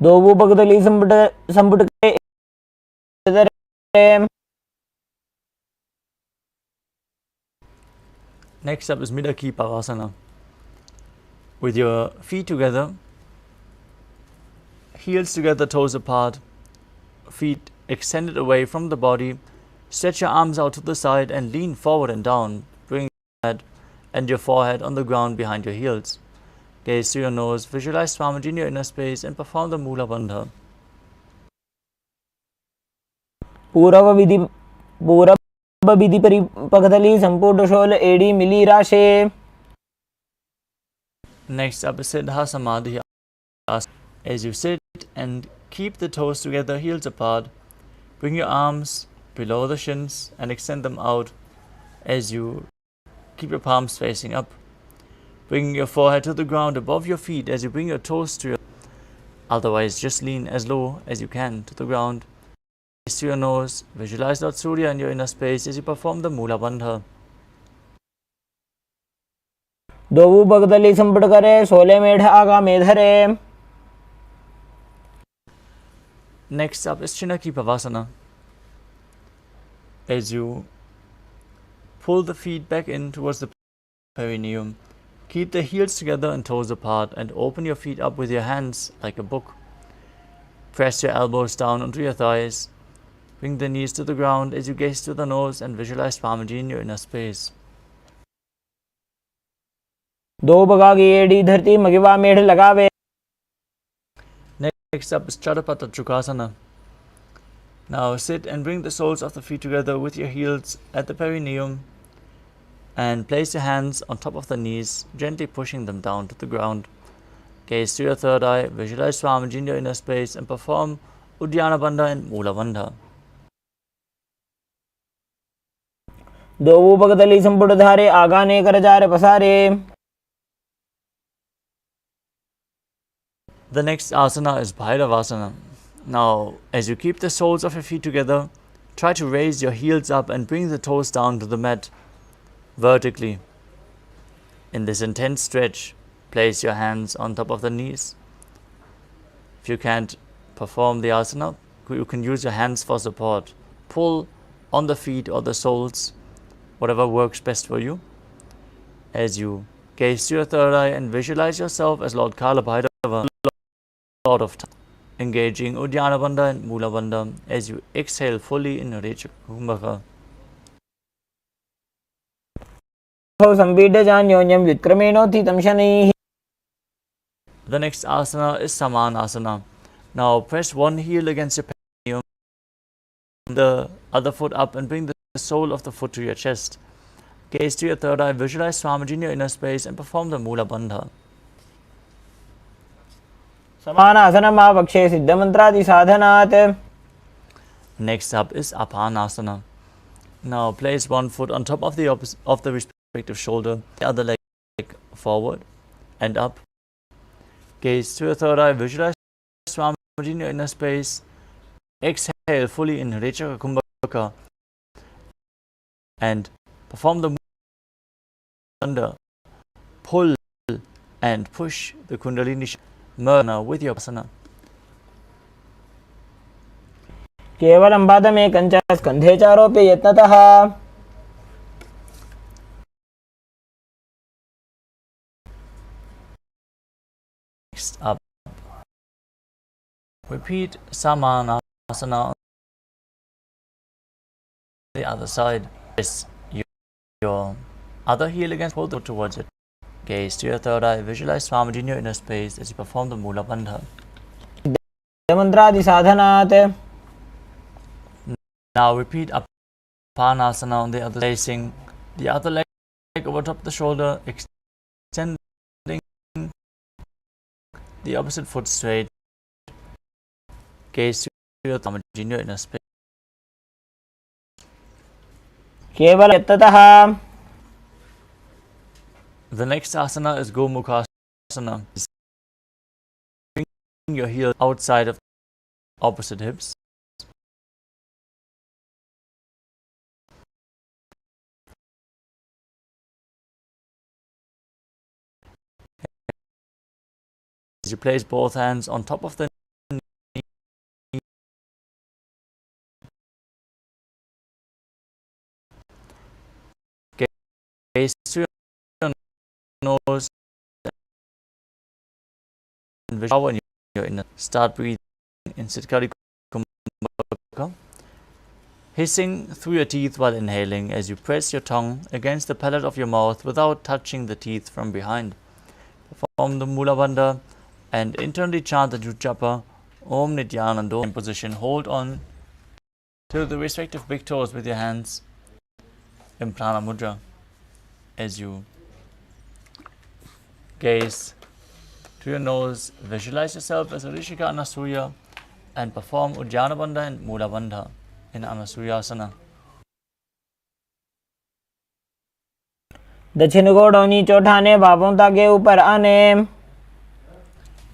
दोवू भगदली संपुट के Next up is Midaki Parasana. With your feet together, heels together, toes apart, feet extended away from the body, stretch your arms out to the side and lean forward and down. Bring your head and your forehead on the ground behind your heels. Gaze to your nose, visualize Swamiji in your inner space and perform the Mula Bandha. पूर्व विधि परिपकदली संपूर्ण शोल एडी मिली राशे. Next up is Siddha Samadhi. As you sit and keep the toes together, heels apart, bring your arms below the shins and extend them out as you keep your palms facing up. Bring your forehead to the ground above your feet as you bring your toes to your... Otherwise, just lean as low as you can to the ground. Gaze to your nose, visualize Lord Surya in your inner space as you perform the Mula Bandha. दोवू भगदली संपुट करे सोले मेढ आगा मेधरे. Next up is Chinaki Pavasana. As you pull the feet back in towards the perineum, keep the heels together and toes apart and open your feet up with your hands like a book. Press your elbows down onto your thighs. Bring the knees to the ground as you gaze to the nose and visualize Swamiji in your inner space. दो बगागी AD धरती मगिवा मेढ लगावे. Next up is Chadapata Chukasana. Now sit and bring the soles of the feet together with your heels at the perineum and place your hands on top of the knees, gently pushing them down to the ground. Gaze to your third eye, visualize Swamiji in your inner space and perform Uddiyana Bandha and Mula Bandha. दोवू भगदली संपुट धारे आगाने कर जारे पसारे. The next asana is Bhairavasana. Now, as you keep the soles of your feet together, try to raise your heels up and bring the toes down to the mat vertically. In this intense stretch, place your hands on top of the knees. If you can't perform the asana, you can use your hands for support. Pull on the feet or the soles, whatever works best for you. As you gaze to your third eye and visualize yourself as Lord Kala Bhairava, Lord of Time, engaging Uddiyana Bandha and Mula Bandha as you exhale fully in Rijaka Kumbhaka. The next asana is Samanasana. Now press one heel against your perineum, the other foot up and bring the sole of the foot to your chest. Gaze to your third eye, visualize Swamiji in your inner space and perform the Mula Bandha. समानासनम् आवक्षे सिद्धमन्त्रादि साधनात्. Next up is Apanasana. Now place one foot on top of the respective shoulder, the other leg forward and up. Gaze to your third eye, visualize Swamiji in your inner space. Exhale fully in Rijaka Kumbhaka and perform the Mula. Pull and push the Kundalini Murna with your asana. केवलं पादमे कञ्च स्कन्धे चारोप्य यत्नतः. Next up, repeat Samanasana on the other side. Place your other heel against both towards it. Gaze to your third eye, visualize Swamiji in your inner space as you perform the Mula Bandha. मंत्रादि साधनात्. Now repeat Apanasana on the other, placing the other leg over top of the shoulder, extending the opposite foot straight. Gaze to your Swamiji in your inner space. केवल यत्नतः. The next asana is Gomukhasana. Bring your heel outside of opposite hips. As you place both hands on top of the knee, gaze to your nose and visualize when you're in. Start breathing in Siddhikari Kumbhaka, hissing through your teeth while inhaling as you press your tongue against the palate of your mouth without touching the teeth from behind. Perform the Mula Bandha and internally chant the Japa Om Nithyananda in position. Hold on to the respective big toes with your hands in Prana Mudra as you gaze to your nose. Visualize yourself as a Rishika Anasuya and perform Ujjana Bandha and Mula Bandha in Anasuyasana. दक्षिण गोड़ नीचे उठाने बाहों ताके ऊपर आने.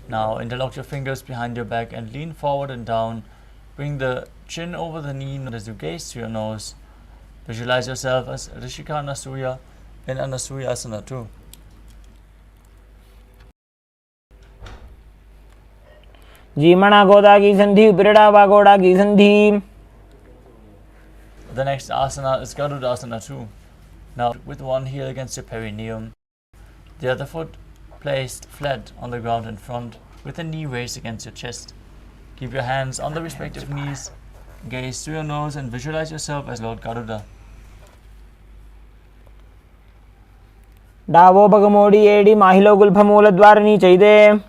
Now interlock your fingers behind your back and lean forward and down. Bring the chin over the knee as you gaze to your nose. Visualize yourself as Rishika Anasuya in Anasuyasana too. जीमणा गोदा की संधि उपरिड़ा वागोड़ा की संधि. The next asana is Garudasana too. Now with one heel against your perineum, the other foot placed flat on the ground in front with the knee raised against your chest. Keep your hands on the respective knees, gaze through your nose and visualize yourself as Lord Garuda. डावो बगमोड़ी एडी माहिलो गुल्फमूल द्वार नीचे दे.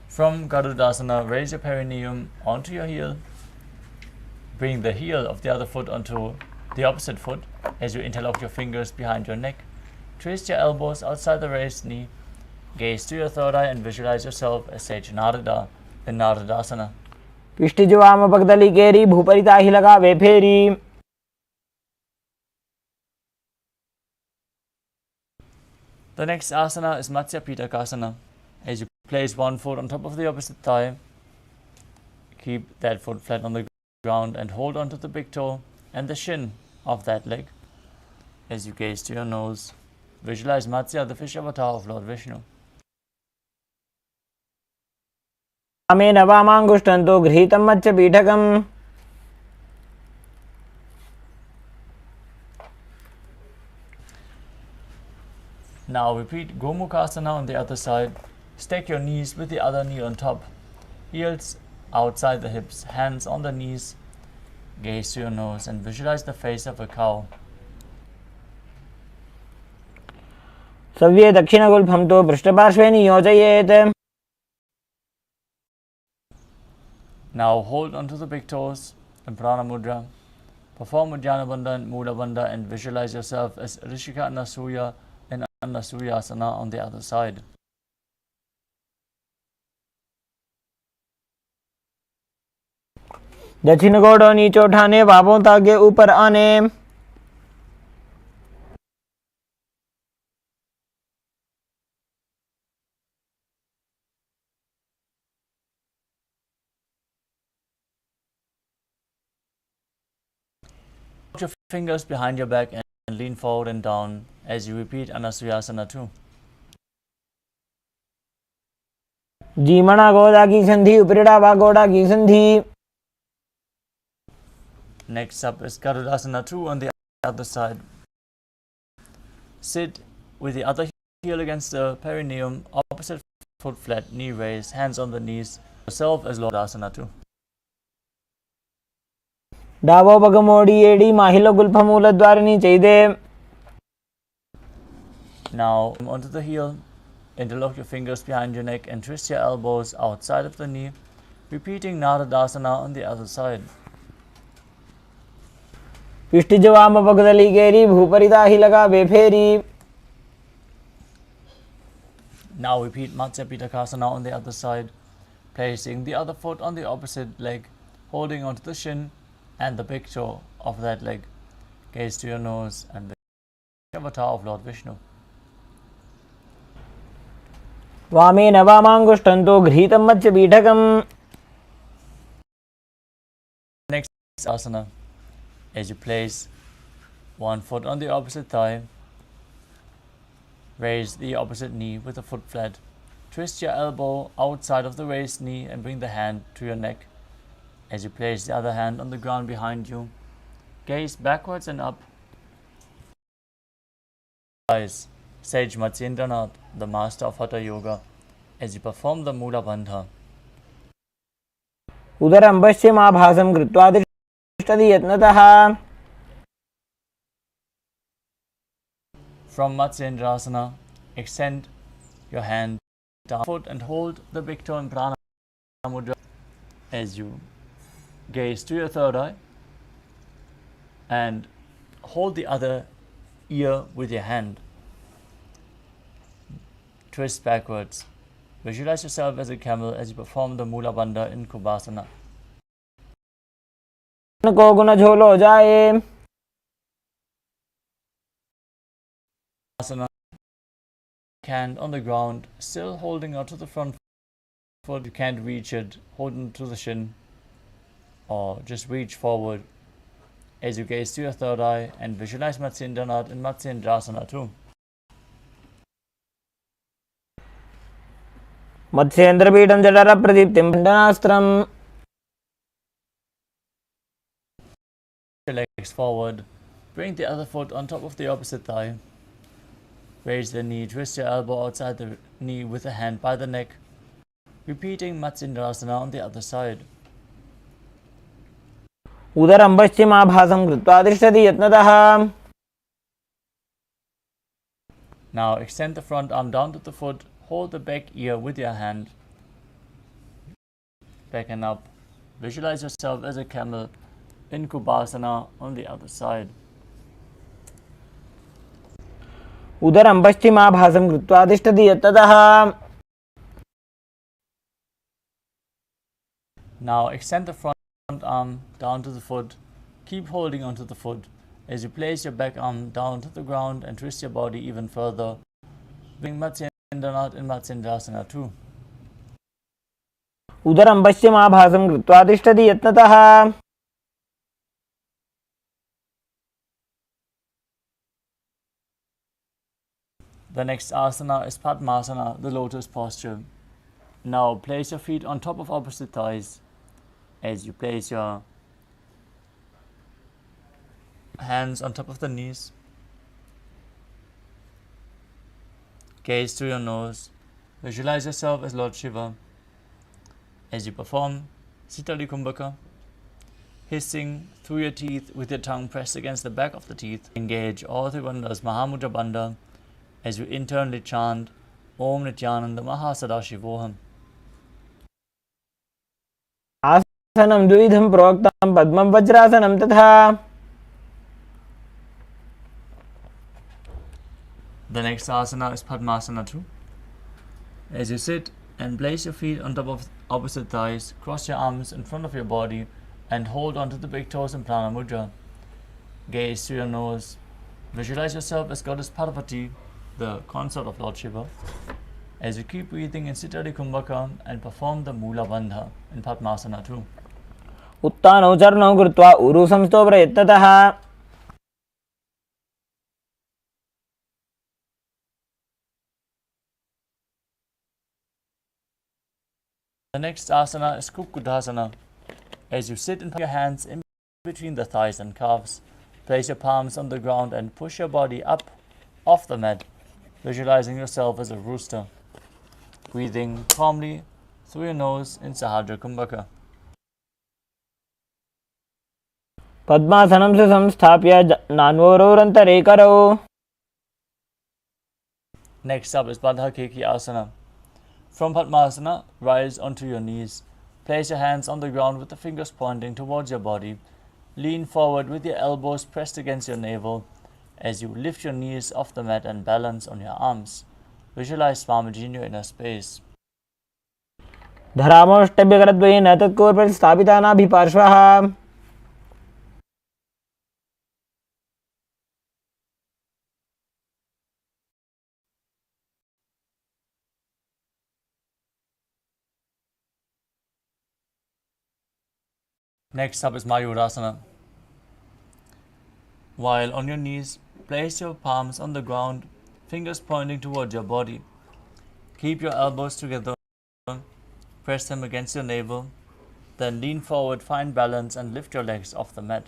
From Garudasana, raise your perineum onto your heel. Bring the heel of the other foot onto the opposite foot as you interlock your fingers behind your neck. Twist your elbows outside the raised knee. Gaze to your third eye and visualize yourself as Sage Narada in Naradasana. पिष्टि जवाम पगदली केरी भूपरिता ही लगा वे फेरी. The next asana is Matsya Pitakasana. As you place one foot on top of the opposite thigh, keep that foot flat on the ground and hold onto the big toe and the shin of that leg. As you gaze to your nose, visualize Matsya, the fish avatar of Lord Vishnu. अमे नवामांगुष्टंतो गृहीतं मत्स्य पीठकम्. Now repeat Gomukhasana on the other side. Stack your knees with the other knee on top. Heels outside the hips, hands on the knees. Gaze to your nose and visualize the face of a cow. सव्ये दक्षिणगुल्फं तो पृष्ठपार्श्वे नियोजयेत्. Now hold onto the big toes in Prana Mudra. Perform Ujjana Bandha and Mula Bandha and visualize yourself as Rishika Anasuya in Anasuyasana on the other side. दक्षिण गोड़ नीचे उठाने बाहों ताके ऊपर आने. Put your fingers behind your back and lean forward and down as you repeat Anasuyasana too. जीमणा गोदा की संधि उपरिड़ा वागोड़ा की संधि. Next up is Garudasana 2 on the other side. Sit with the other heel against the perineum, opposite foot flat, knee raised, hands on the knees. Yourself as Lord Asana 2. डावो बगमोड़ी एडी माहिलो गुल्फमूल द्वार नीचे दे. Now onto the heel. Interlock your fingers behind your neck and twist your elbows outside of the knee, repeating Naradasana on the other side. पिष्टि जवाम पगदली केरी भूपरिता ही लगा वे फेरी. Now repeat Matsya Pitakasana on the other side, placing the other foot on the opposite leg, holding onto the shin and the big toe of that leg. Gaze to your nose and the avatar of Lord Vishnu. वामेन वामाङ्गुष्ठं तु गृहीतं मत्स्यपीठकम्. Next asana, as you place one foot on the opposite thigh, raise the opposite knee with the foot flat. Twist your elbow outside of the raised knee and bring the hand to your neck. As you place the other hand on the ground behind you, gaze backwards and up. Eyes, Sage Matsyendranath, the master of Hatha Yoga, as you perform the Mula Bandha. उदरं पश्चिमाभासं कृत्वा तिष्ठति यत्नतः. From Matsyendrasana, extend your hand down foot and hold the big toe in Prana Mudra as you gaze to your third eye and hold the other ear with your hand. Twist backwards. Visualize yourself as a camel as you perform the Mula Bandha in Kubasana. को गुण झोलो जाए. Asana. Hand on the ground, still holding onto the front foot. You can't reach it, hold onto the shin, or just reach forward as you gaze to your third eye and visualize Matsyendranath in Matsyendrasana too. मत्स्येन्द्रपीठं जठरप्रदीप्तिं खण्डनास्त्रम्. Your legs forward, bring the other foot on top of the opposite thigh. Raise the knee, twist your elbow outside the knee with a hand by the neck, repeating Matsyendrasana on the other side. उदरं पश्चिमाभासं कृत्वा तिष्ठति यत्नतः. Now extend the front arm down to the foot, hold the back ear with your hand. Back and up. Visualize yourself as a camel in Kubasana on the other side. उदरं पश्चिमाभासं कृत्वा तिष्ठति यत्नतः. Now extend the front arm down to the foot. Keep holding onto the foot as you place your back arm down to the ground and twist your body even further. Bring Matsyendranath in Matsyendrasana too. उदरं पश्चिमाभासं कृत्वा तिष्ठति यत्नतः. The next asana is Padmasana, the lotus posture. Now place your feet on top of opposite thighs as you place your hands on top of the knees. Gaze through your nose. Visualize yourself as Lord Shiva as you perform Sitali Kumbhaka, hissing through your teeth with your tongue pressed against the back of the teeth. Engage all three bandhas Mahamudra Bandha as you internally chant Om Nithyananda Paramashivam. आसनं द्विविधं प्रोक्तं पद्मं वज्रासनं तथा. The next asana is Padmasana too. As you sit and place your feet on top of opposite thighs, cross your arms in front of your body and hold onto the big toes in Prana Mudra. Gaze through your nose. Visualize yourself as Goddess Parvati, the consort of Lord Shiva, as you keep breathing in Sitari Kumbhaka and perform the Mula Bandha in Padmasana too. उत्तानौ चरणौ कृत्वा उरु संस्थो प्रयत्नतः. The next asana is Kukudasana. As you sit and put your hands in between the thighs and calves, place your palms on the ground and push your body up off the mat, visualizing yourself as a rooster, breathing calmly through your nose in Sahadra Kumbhaka. पद्मासनं सुसंस्थाप्य नान्वरोरन्तरे करौ. Next up is Bandha Keki Asana. From Padmasana, rise onto your knees. Place your hands on the ground with the fingers pointing towards your body. Lean forward with your elbows pressed against your navel as you lift your knees off the mat and balance on your arms. Visualize Swamiji in your inner space. धरामोष्टभ्यकरद्वयेन तत्कोर्प्रतिस्थापिता नाभिपार्श्वः. Next up is Mayurasana. While on your knees, place your palms on the ground, fingers pointing towards your body. Keep your elbows together, press them against your navel, then lean forward, find balance and lift your legs off the mat.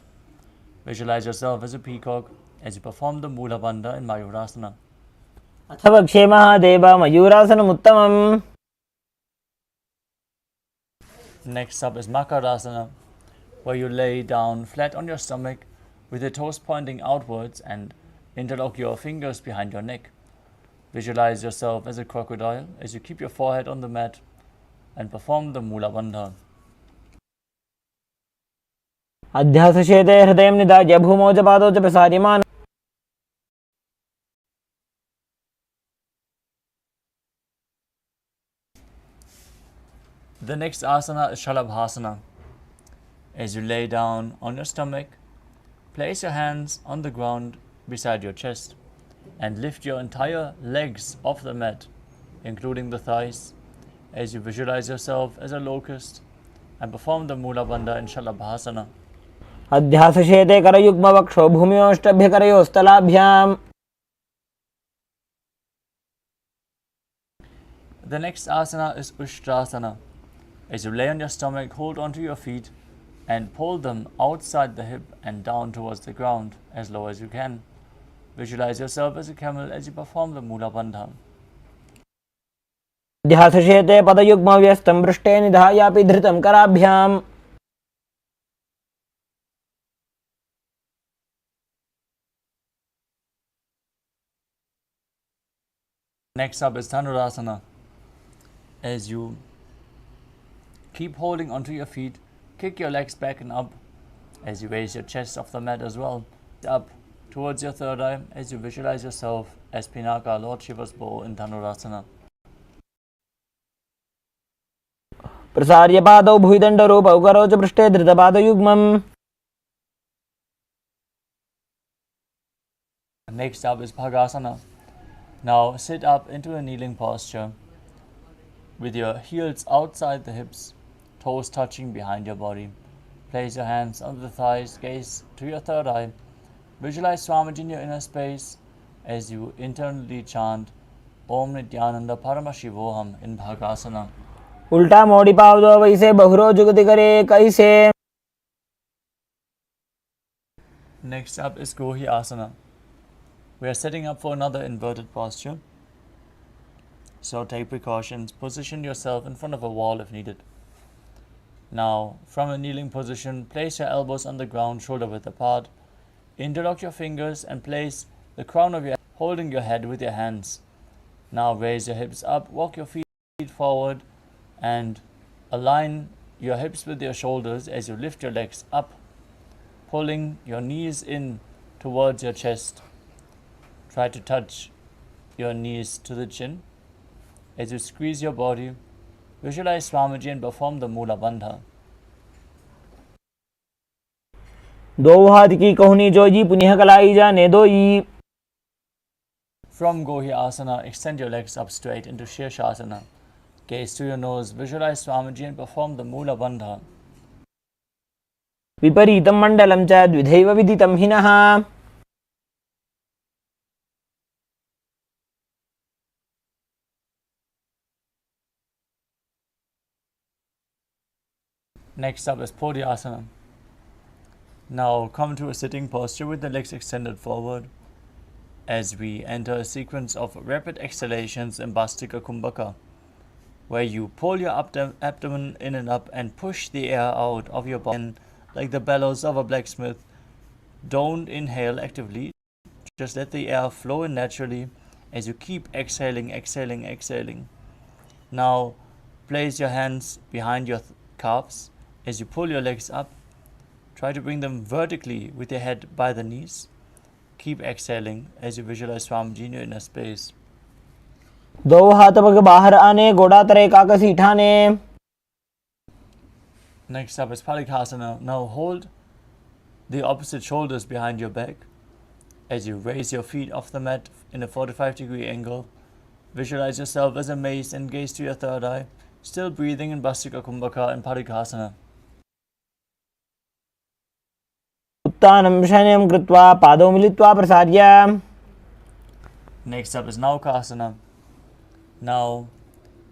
Visualize yourself as a peacock as you perform the Mula Bandha in Mayurasana. अथवा क्षेमः देव मयूरासनमुत्तमम्. Next up is Makarasana, where you lay down flat on your stomach with your toes pointing outwards and interlock your fingers behind your neck. Visualize yourself as a crocodile as you keep your forehead on the mat and perform the Mula Bandha. अध्यासशेते हृदयं निधाय भूमौ च पादौ च प्रसार्यमानः. The next asana is Shalabhasana. As you lay down on your stomach, place your hands on the ground beside your chest and lift your entire legs off the mat, including the thighs, as you visualize yourself as a locust and perform the Mula Bandha in Shalabhasana. अध्यासशेते करयुग्मवक्षो भूम्योष्टभ्यकरयोस्तलाभ्याम्. The next asana is Ushtrasana. As you lay on your stomach, hold onto your feet and pull them outside the hip and down towards the ground as low as you can. Visualize yourself as a camel as you perform the Mula Bandha. अध्यासशेते पदयुग्मव्यस्तं पृष्ठे निधायापि धृतं कराभ्याम्. Next up is Dhanurasana. As you keep holding onto your feet, kick your legs back and up as you raise your chest off the mat as well. Up towards your third eye as you visualize yourself as Pinaka, Lord Shiva's bow in Dhanurasana. प्रसार्य पादौ भुविदण्डरूपौ करौ च पृष्ठे धृतपादयुग्मम्. Next up is Bhagasana. Now sit up into a kneeling posture with your heels outside the hips, toes touching behind your body. Place your hands under the thighs, gaze to your third eye. Visualize Swamiji in your inner space as you internally chant Om Nithyananda Paramashivoham in Bhagasana. उल्टा मोड़ी पावदो वैसे बहुरो जुगति करे कैसे. Next up is Gohi Asana. We are setting up for another inverted posture. So take precautions. Position yourself in front of a wall if needed. Now, from a kneeling position, place your elbows on the ground, shoulder width apart. Interlock your fingers and place the crown of your head, holding your head with your hands. Now raise your hips up, walk your feet forward and align your hips with your shoulders as you lift your legs up, pulling your knees in towards your chest. Try to touch your knees to the chin. As you squeeze your body, visualize Swamiji and perform the Mula Bandha. दो हाथ की कोहनी जोजी पुनः कलाई जाने दोई. From Gohi Asana, extend your legs up straight into Shirshasana. Gaze to your nose, visualize Swamiji and perform the Mula Bandha. विपरीतं मण्डलं च द्विधैव विदितं हिनः. Next up is Podhyasana. Now come to a sitting posture with the legs extended forward as we enter a sequence of rapid exhalations in Bastika Kumbhaka, where you pull your abdomen in and up and push the air out of your body like the bellows of a blacksmith. Don't inhale actively, just let the air flow in naturally as you keep exhaling, exhaling, exhaling. Now place your hands behind your calves as you pull your legs up. Try to bring them vertically with your head by the knees. Keep exhaling as you visualize Swamiji in your inner space. दो हाथ पग बाहर आने गोड़ा तरे काकसी ठाने. Next up is Palikasana. Now hold the opposite shoulders behind your back as you raise your feet off the mat in a 45-degree angle. Visualize yourself as a mace and gaze to your third eye, still breathing in Bastika Kumbhaka and Palikasana. उत्थानं शयनं कृत्वा पादौ मिलित्वा प्रसार्य. Next up is Naukasana. Now,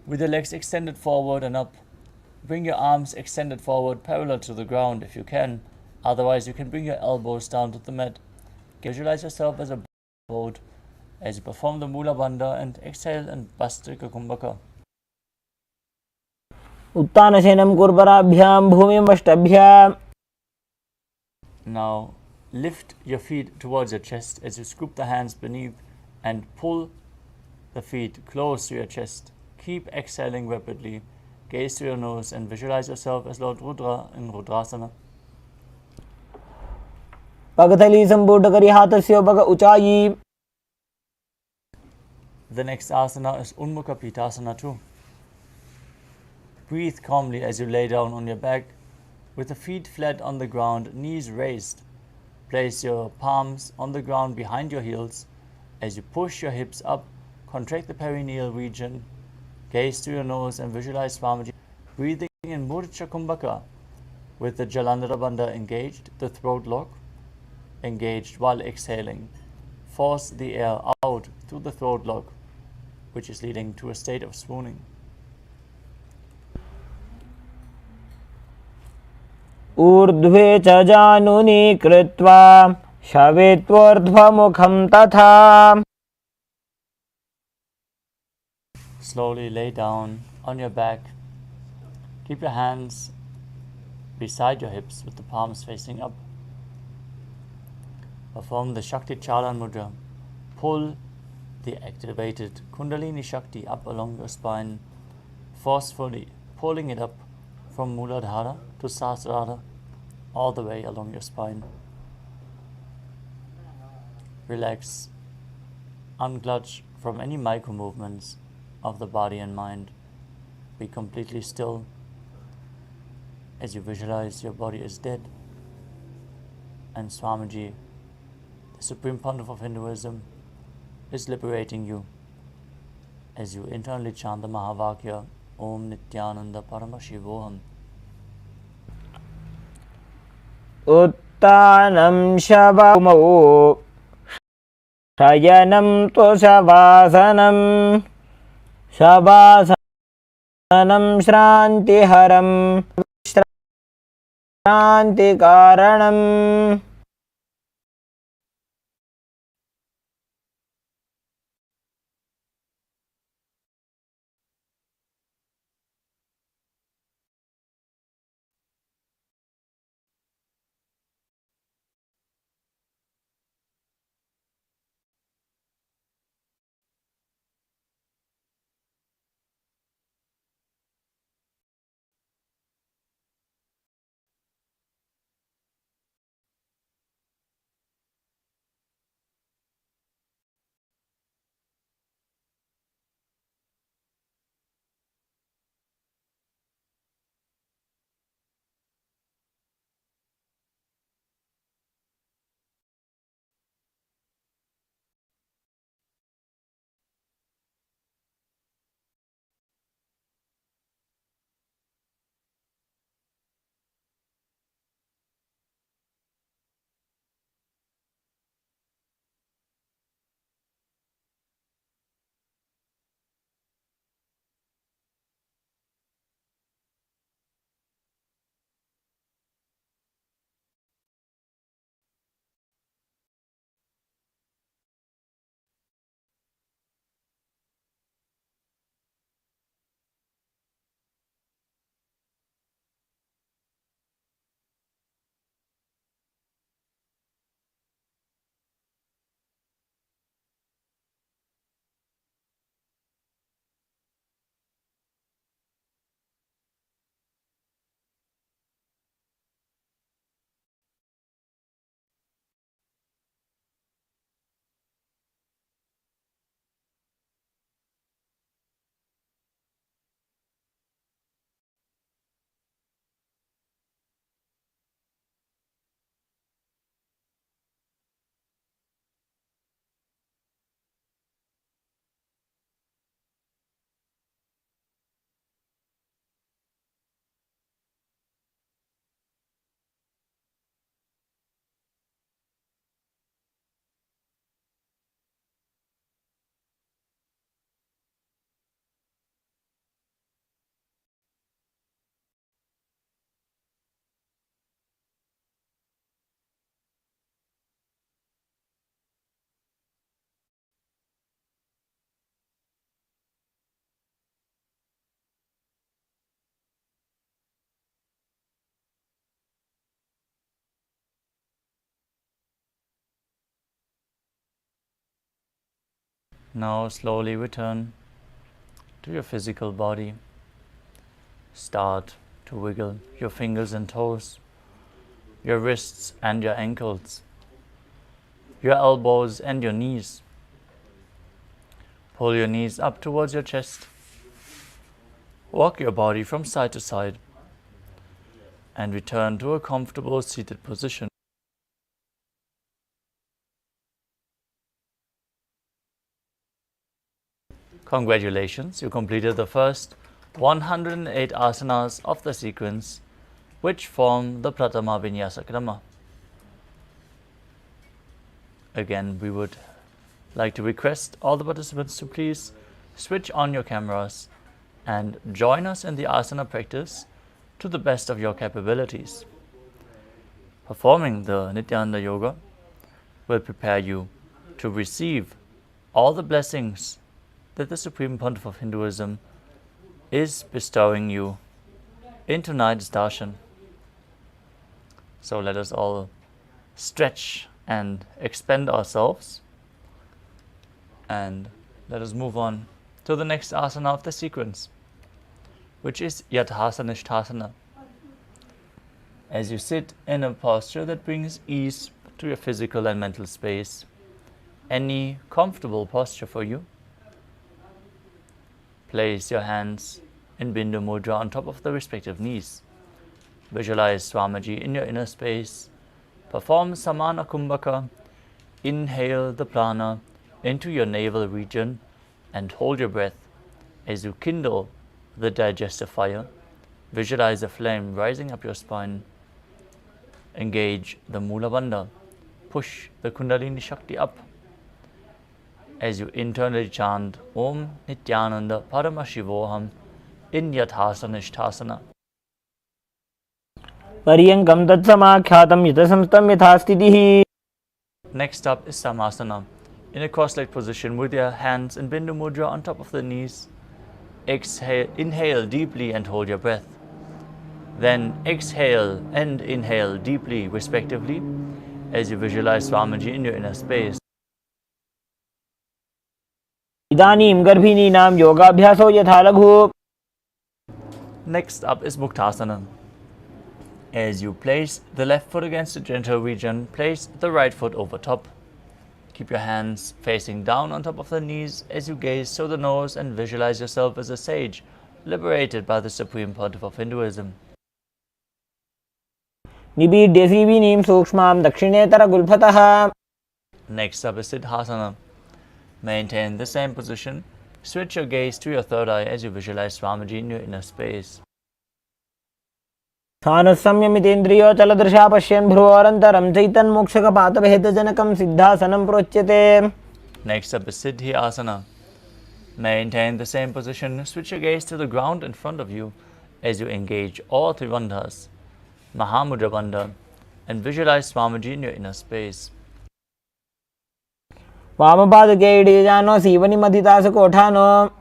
with your legs extended forward and up, bring your arms extended forward parallel to the ground if you can. Otherwise, you can bring your elbows down to the mat. Visualize yourself as a boat as you perform the Mula Bandha and exhale and Bastrika Kumbhaka. उत्थानशयनं कुर्वराभ्यां भूमिं वष्टभ्याम्. Now, lift your feet towards your chest as you scoop the hands beneath and pull the feet close to your chest. Keep exhaling rapidly. Gaze to your nose and visualize yourself as Lord Rudra in Rudrasana. पगथली संपूर्ण करी हाथस्य पग ऊंचाई. The next asana is Unmukha Pitasana too. Breathe calmly as you lay down on your back with the feet flat on the ground, knees raised. Place your palms on the ground behind your heels. As you push your hips up, contract the perineal region. Gaze to your nose and visualize Swamiji breathing in Murcha Kumbhaka with the Jalandhara Bandha engaged, the throat lock engaged while exhaling. Force the air out through the throat lock, which is leading to a state of swooning. ऊर्ध्वे च जानुनी कृत्वा शवेत्वोर्ध्वमुखं तथा. Slowly lay down on your back. Keep your hands beside your hips with the palms facing up. Perform the Shakti Chalan Mudra. Pull the activated Kundalini Shakti up along your spine, forcefully pulling it up from Muladhara to Sahasrara, all the way along your spine. Relax, unclutch from any micro movements of the body and mind. Be completely still as you visualize your body is dead and Swamiji, the Supreme Pontiff of Hinduism, is liberating you as you internally chant the Mahavakya Om Nithyananda Paramashivoham. उत्थानं शवमौ शयनं तु शवासनं शवासनं श्रान्तिहरं श्रान्तिकारणम्. Now slowly return to your physical body. Start to wiggle your fingers and toes, your wrists and your ankles, your elbows and your knees. Pull your knees up towards your chest. Walk your body from side to side and return to a comfortable seated position. Congratulations, you completed the first 108 asanas of the sequence, which form the Pratama Vinyasa Krama. Again, we would like to request all the participants to please switch on your cameras and join us in the asana practice to the best of your capabilities. Performing the Nithyananda Yoga will prepare you to receive all the blessings that the Supreme Pontiff of Hinduism is bestowing you in tonight's darshan. So let us all stretch and expand ourselves, and let us move on to the next asana of the sequence, which is Yathasana. As you sit in a posture that brings ease to your physical and mental space, any comfortable posture for you, place your hands in Bindu Mudra on top of the respective knees. Visualize Swamiji in your inner space. Perform Samana Kumbhaka. Inhale the prana into your navel region and hold your breath as you kindle the digestive fire. Visualize a flame rising up your spine. Engage the Mula Bandha. Push the Kundalini Shakti up as you internally chant Om Nithyananda Paramashivoham in Yathasana. Paryankam tatsamakhyatam yatasamstam yathastitihi. Next up is Samasana, in a cross-legged position with your hands in Bindu Mudra on top of the knees. Inhale deeply and hold your breath. Then exhale and inhale deeply, respectively, as you visualize Swamiji in your inner space. Idanim garbhininam yogabhyaso yatha laghu. Next up is Muktasana. As you place the left foot against the genital region, place the right foot over top. Keep your hands facing down on top of the knees as you gaze through the nose and visualize yourself as a sage, liberated by the Supreme Pontiff of Hinduism. Nibidhyasivinim sukshmam dakshinetara gulphatah. Next up is Siddhasana. Maintain the same position. Switch your gaze to your third eye as you visualize Swamiji in your inner space. Thanassamyamitendriyo chaladrisha pashyan bhruvarantaram chaitan mokshaka patavhedajanakam siddhasanam procyate. Next up is Siddhi Asana. Maintain the same position. Switch your gaze to the ground in front of you as you engage all three bandhas, Mahamudra Bandha, and visualize Swamiji in your inner space. Vamapadake idijano sivani madhitasa kothano.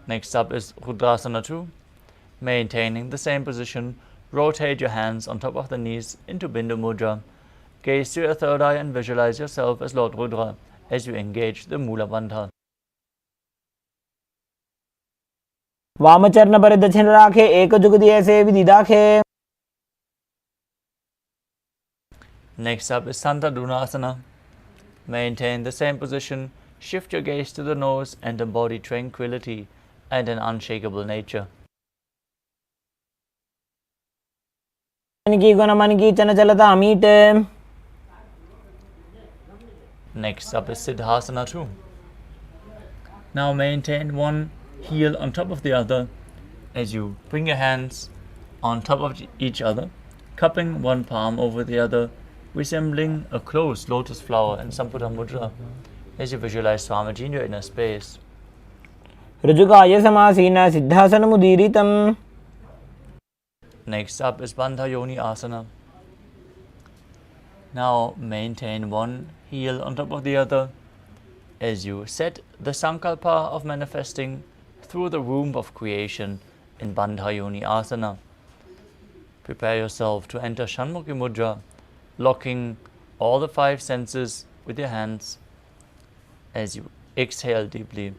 Next up is Rudrasana 2. Maintaining the same position, rotate your hands on top of the knees into Bindu Mudra. Gaze to your third eye and visualize yourself as Lord Rudra as you engage the Mula Bandha. वामचरण पर दक्षिण राखे एक जुगति ऐसे विधि दाखे. Next up is Santadunasana. Maintain the same position, shift your gaze to the nose and embody tranquility and an unshakable nature. Next up is Siddhasana 2. Now maintain one heel on top of the other as you bring your hands on top of each other, cupping one palm over the other, resembling a closed lotus flower in Samputa Mudra as you visualize Swamiji in your inner space. Rajukaya samasina siddhasana mudiritam. Next up is Bandha Yoni Asana. Now maintain one heel on top of the other as you set the Sankalpa of manifesting through the womb of creation in Bandha Yoni Asana. Prepare yourself to enter Shanmukhi Mudra, locking all the five senses with your hands. As you exhale deeply,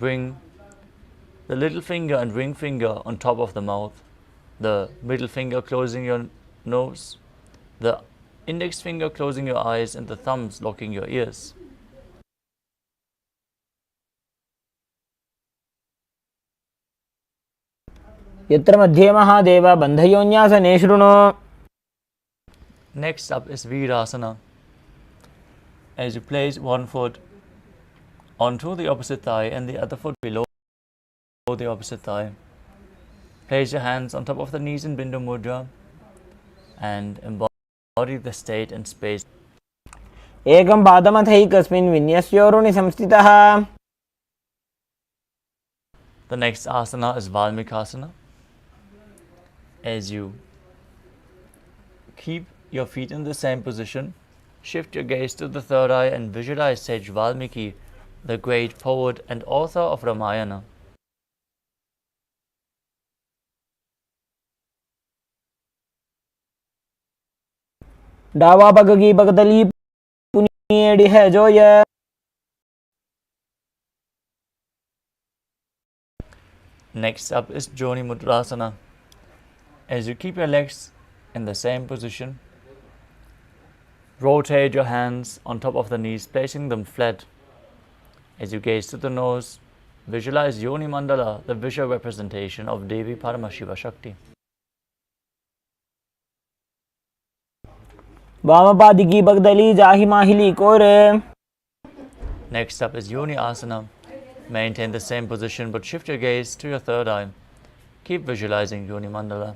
bring the little finger and ring finger on top of the mouth, the middle finger closing your nose, the index finger closing your eyes, and the thumbs locking your ears. यत्र मध्ये महादेव बन्धयोन्यासने शृणु. Next up is Virasana. As you place one foot onto the opposite thigh and the other foot below the opposite thigh. Place your hands on top of the knees in Bindu Mudra and embody the state and space. एकं पादमथैकस्मिन् विन्यस्योरुणि संस्थितः. The next asana is Valmikasana. As you keep your feet in the same position, shift your gaze to the third eye and visualize Sage Valmiki, the great poet and author of Ramayana. डावा पग की पगतली पुनियेड़ी है जो ये. Next up is Joni Mudrasana. As you keep your legs in the same position, rotate your hands on top of the knees, placing them flat. As you gaze to the nose, visualize Yoni Mandala, the visual representation of Devi Paramashiva Shakti. वामपाद की पगतली जाहि माहिली कोरे. Next up is Yoni Asana. Maintain the same position but shift your gaze to your third eye. Keep visualizing Yoni Mandala.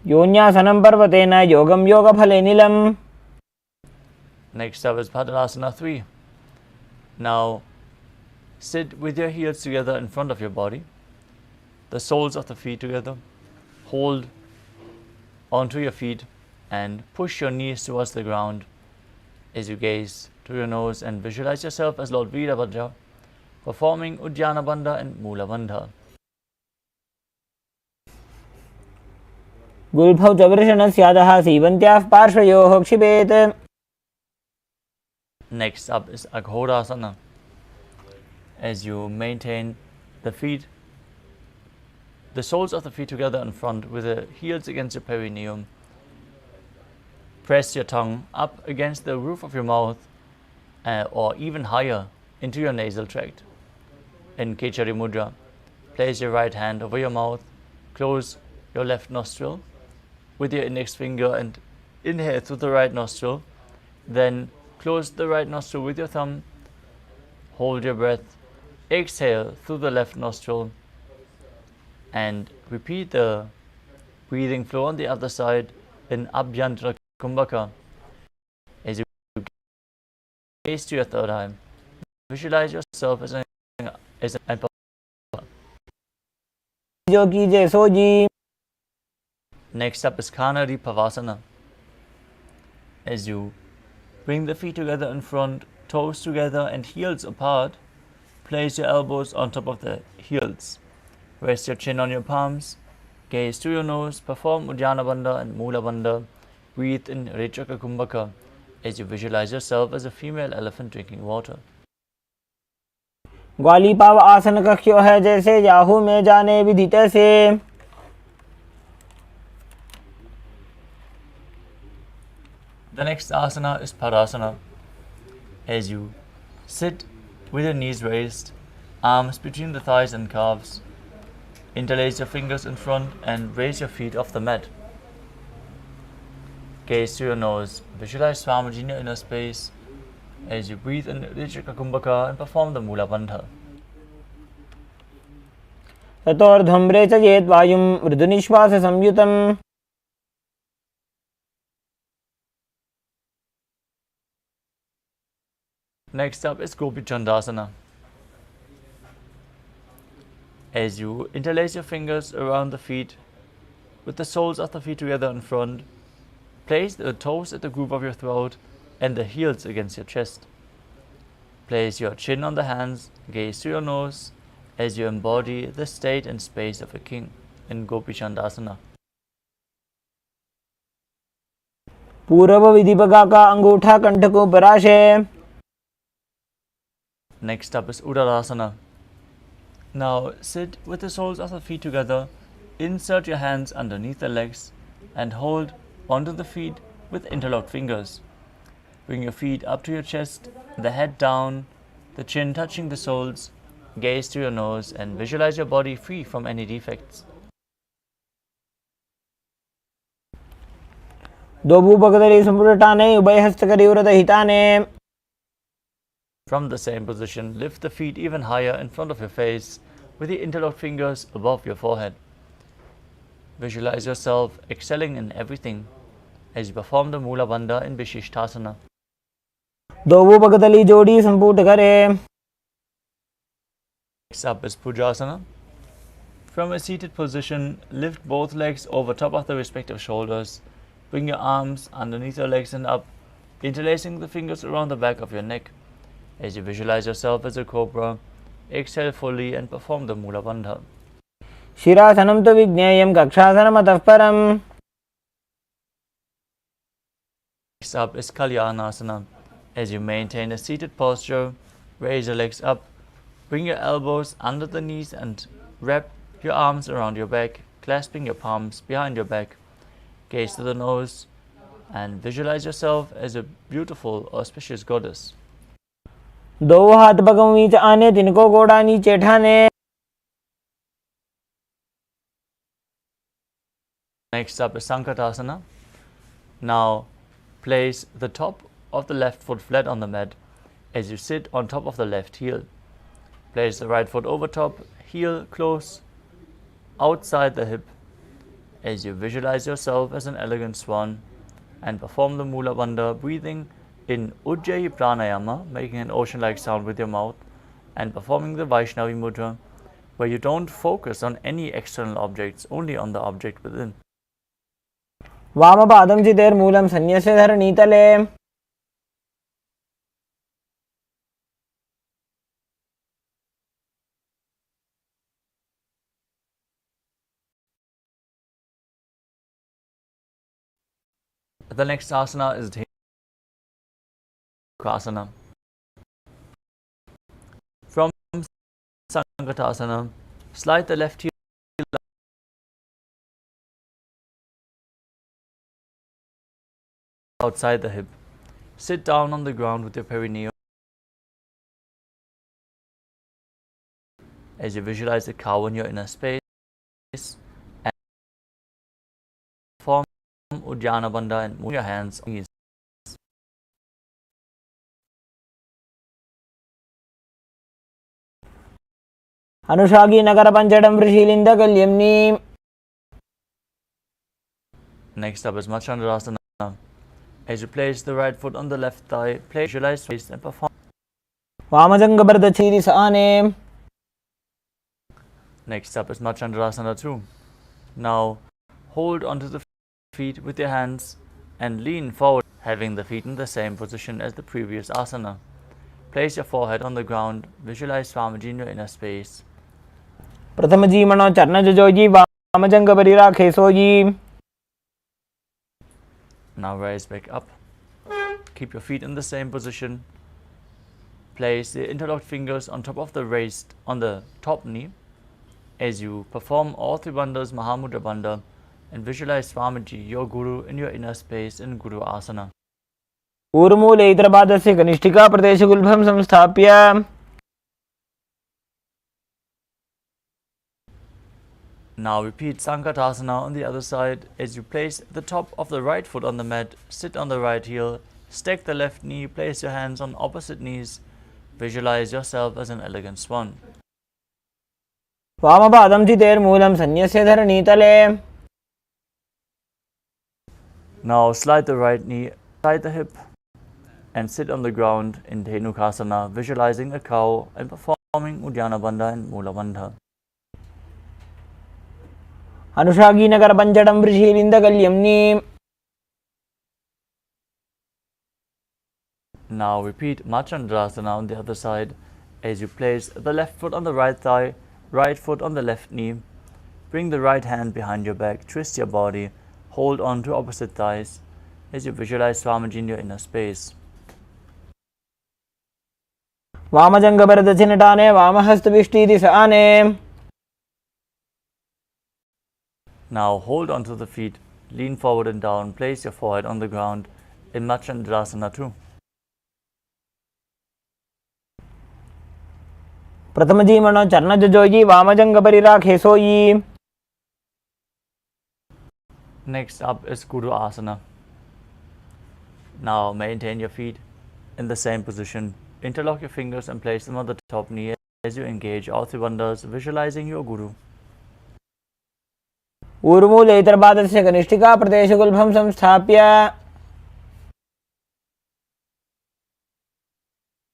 योन्यासनं पर्वतेन योगं योगफले नीलम्. Next up is Padasana 3. Now sit with your heels together in front of your body, the soles of the feet together. Hold onto your feet and push your knees towards the ground as you gaze to your nose and visualize yourself as Lord Veerabhadra performing Uddiyana Bandha and Mula Bandha. गुल्फौ च वृषणस्यादः सीवन्त्याः पार्श्वयोः क्षिपेत्. Next up is Aghorasana. As you maintain the feet, the soles of the feet together in front with the heels against your perineum. Press your tongue up against the roof of your mouth or even higher into your nasal tract. In Kechari Mudra, place your right hand over your mouth, close your left nostril with your index finger and inhale through the right nostril. Then close the right nostril with your thumb, hold your breath, exhale through the left nostril, and repeat the breathing flow on the other side in Abhyantara Kumbhaka. As you gaze to your third eye, visualize yourself as an जो कीजिए सो जी. Next up is Kanari Pavasana. As you bring the feet together in front, toes together and heels apart, place your elbows on top of the heels. Rest your chin on your palms, gaze to your nose, perform Uddiyana Bandha and Mula Bandha. Breathe in Rechaka Kumbhaka as you visualize yourself as a female elephant drinking water. ग्वाली पाव आसन कक्ष्यो है जैसे Yahoo में जाने विधि तैसे. The next asana is Padasana. As you sit with your knees raised, arms between the thighs and calves, interlace your fingers in front and raise your feet off the mat. Gaze to your nose, visualize Swamiji in your inner space as you breathe in Rechaka Kumbhaka and perform the Mula Bandha. ततोर्ध्वं रेचयेत् वायुं मृदुनिश्वास संयुतम्. Next up is Gopi Chandasana. As you interlace your fingers around the feet with the soles of the feet together in front, place the toes at the groove of your throat and the heels against your chest. Place your chin on the hands, gaze to your nose as you embody the state and space of a king in Gopi Chandasana. पूर्व विधिपका का अंगूठा कंठ को पराशे. Next up is Uttarasana. Now sit with the soles of the feet together, insert your hands underneath the legs and hold onto the feet with interlocked fingers. Bring your feet up to your chest, the head down, the chin touching the soles, gaze to your nose and visualize your body free from any defects. दो भूपगदली संपुटाने उभय हस्तकरी व्रत हिताने. From the same position, lift the feet even higher in front of your face with the interlocked fingers above your forehead. Visualize yourself excelling in everything as you perform the Mula Bandha in Vishishthasana. दो भूपगदली जोड़ी संपुट करे. Next up is Pujasana. From a seated position, lift both legs over top of the respective shoulders. Bring your arms underneath your legs and up, interlacing the fingers around the back of your neck. As you visualize yourself as a cobra, exhale fully and perform the Mula Bandha. शिरासनं तु विज्ञेयं कक्षासनमतः परम्. Next up is Kalyanasana. As you maintain a seated posture, raise your legs up, bring your elbows under the knees and wrap your arms around your back, clasping your palms behind your back. Gaze to the nose and visualize yourself as a beautiful, auspicious goddess. दो हाथ भगम नीचे आने, तिनको गोड़ा नीचे ठाने. Next up is Sankatasana. Now place the top of the left foot flat on the mat as you sit on top of the left heel. Place the right foot over top, heel close outside the hip as you visualize yourself as an elegant swan and perform the Mula Bandha, breathing in Ujjayi Pranayama, making an ocean-like sound with your mouth, and performing the Vaishnavi Mudra, where you don't focus on any external objects, only on the object within. वामपादं चितेर्मूलं सन्न्यस्य धरणीतले. The next asana is Dhenukasana. From Sankatasana, slide the left heel outside the hip. Sit down on the ground with your perineum as you visualize the cow in your inner space and form Uddiyana Bandha and move your hands on your knees. अनुषागी Nagar पंचडं वृषीलिंद कल्यम्नी. Next up is Machandasana. As you place the right foot on the left thigh, visualize face and perform. वामजंग बर्दचीरिस आने. Next up is Machandasana 2. Now hold onto the feet with your hands and lean forward, having the feet in the same position as the previous asana. Place your forehead on the ground, visualize Swamiji in your inner space. प्रथम जी मनो चरण Joji वामजंग Barira खेसोजी. Now rise back up. Keep your feet in the same position. Place the interlocked fingers on top of the wrist on the top knee as you perform all three bandhas, Mahamudra Bandha, and visualize Swamiji, your Guru, in your inner space in Guru Asana. ऊर्मूले इतरपादस्य कनिष्ठिका प्रदेशगुल्भं संस्थाप्य. Now repeat Sankatasana on the other side as you place the top of the right foot on the mat, sit on the right heel, stack the left knee, place your hands on opposite knees, visualize yourself as an elegant swan. वामपादं चितेर्मूलं सन्न्यस्य धरणीतले. Now slide the right knee inside the hip and sit on the ground in Dhenukasana, visualizing a cow and performing Uddiyana Bandha and Mula Bandha. अनुषागी Nagar पंचडं वृषीलिंद कल्यम्नी. Now repeat Machandasana on the other side as you place the left foot on the right thigh, right foot on the left knee. Bring the right hand behind your back, twist your body, hold on to opposite thighs. as you visualize Swamiji in your inner space. वामजंगभरदक्षिणटाने वामहस्तविष्टीति Sane. Now hold onto the feet, lean forward and down, place your forehead on the ground in Machandasana 2. प्रथम जीवनो चरणजोजी वामजंगपरिराखे सोयी. Next up is Guru Asana. Now maintain your feet in the same position. Interlock your fingers and place them on the top knee as you engage all three bandhas, visualizing your Guru. ऊर्मूले इतरपादस्य कनिष्ठिका प्रदेशगुल्भं संस्थाप्य.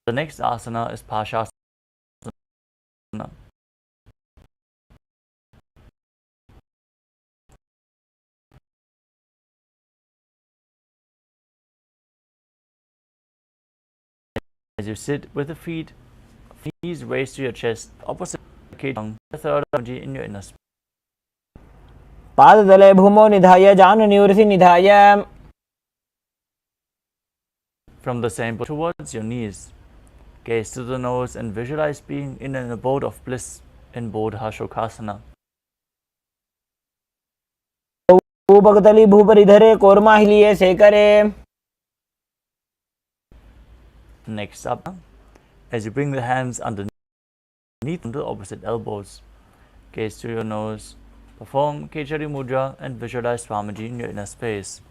The next asana is Pashasana. As you sit with the feet, knees raised to your chest, opposite catering, the third energy in your inner space. पादतले भूमौ निधाय जानुनिवृसि निधाय. From the same position towards your knees, gaze to the nose and visualize being in an abode of bliss in Bodhashokasana. भूपगतली भूपरिधरे कोर्माहिलिये सेकरे. Next up, as you bring the hands underneath the opposite elbows, gaze to your nose, perform Kechari Mudra and visualize Swamiji in your inner space.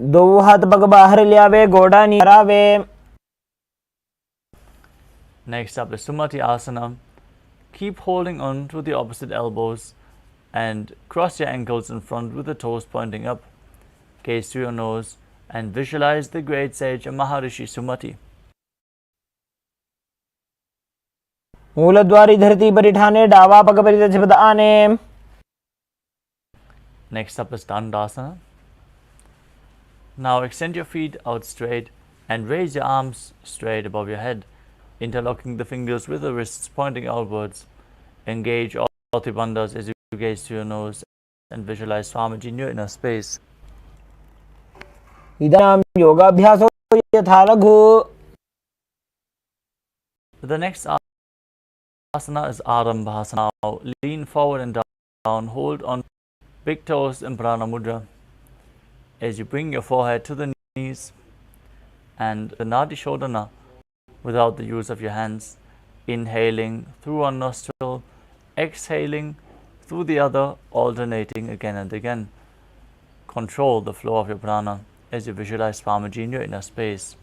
दो हाथ पग बाहर लियावे गोड़ा नी करावे. Next up is Sumati Asana. Keep holding on to the opposite elbows and cross your ankles in front with the toes pointing up. Gaze to your nose and visualize the great sage Maharishi Sumati. मूलद्वारी धरती परिठाने डावा पग परिदक्षिपद आने. Next up is Dandasana. Now extend your feet out straight and raise your arms straight above your head, interlocking the fingers with the wrists pointing outwards. Engage all three bandhas as you gaze to your nose and visualize Swamiji in your inner space. इदानीं योगाभ्यासो यथा लघु. The next asana is Arambhasana. Now lean forward and down, hold on big toes in Prana Mudra. As you bring your forehead to the knees and the Nadi Shodhana without the use of your hands, inhaling through one nostril, exhaling through the other, alternating again and again. Control the flow of your prana as you visualize Swamiji in your inner space.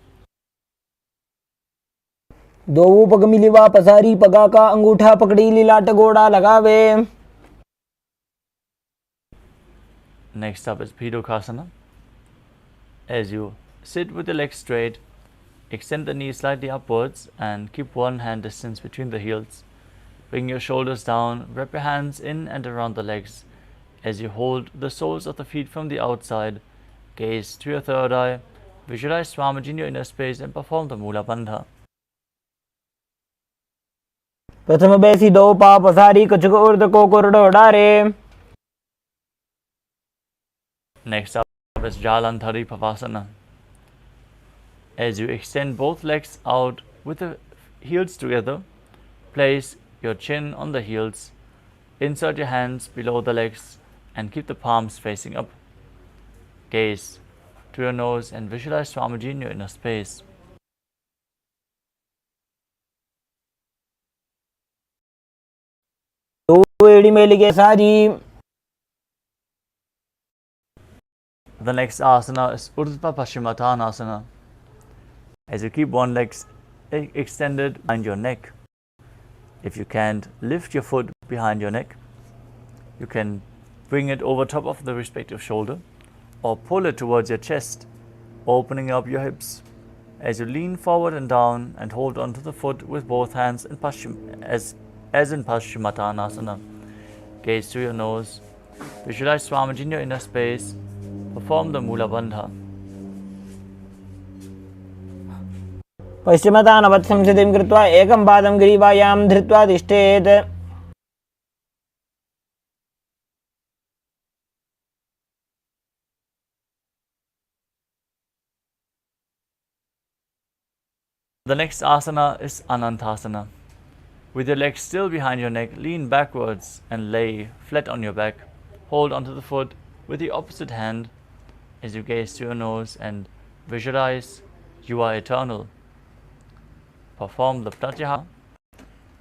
दो पग मिलिवा पसारी पगा का अंगूठा पकड़ी लीलाट गोड़ा लगावे. Next up is Pidokasana. As you sit with the legs straight, extend the knees slightly upwards and keep one hand distance between the heels. Bring your shoulders down, wrap your hands in and around the legs. As you hold the soles of the feet from the outside, gaze to your third eye, visualize Swamiji in your inner space and perform the Mula Bandha. प्रथम बैसी दो पा पसारी कछुक उर्द को कोरडो डारे. Next up is Jalandhari Pavasana. As you extend both legs out with the heels together, place your chin on the heels, insert your hands below the legs and keep the palms facing up. Gaze to your nose and visualize Swamiji in your inner space. The next asana is Urdhva Paschimottanasana. As you keep one leg extended behind your neck, if you can't lift your foot behind your neck, you can bring it over top of the respective shoulder or pull it towards your chest, opening up your hips. As you lean forward and down and hold onto the foot with both hands in as in Paschimottanasana. Gaze to your nose, visualize Swamiji in your inner space, perform the Mula Bandha. पश्चिमतानवत् संसिधिं कृत्वा एकं पादं ग्रीवायां धृत्वा तिष्ठेत्. The next asana is Anantasana. With your legs still behind your neck, lean backwards and lay flat on your back. Hold onto the foot with the opposite hand as you gaze to your nose and visualize you are eternal. Perform the pratyahara,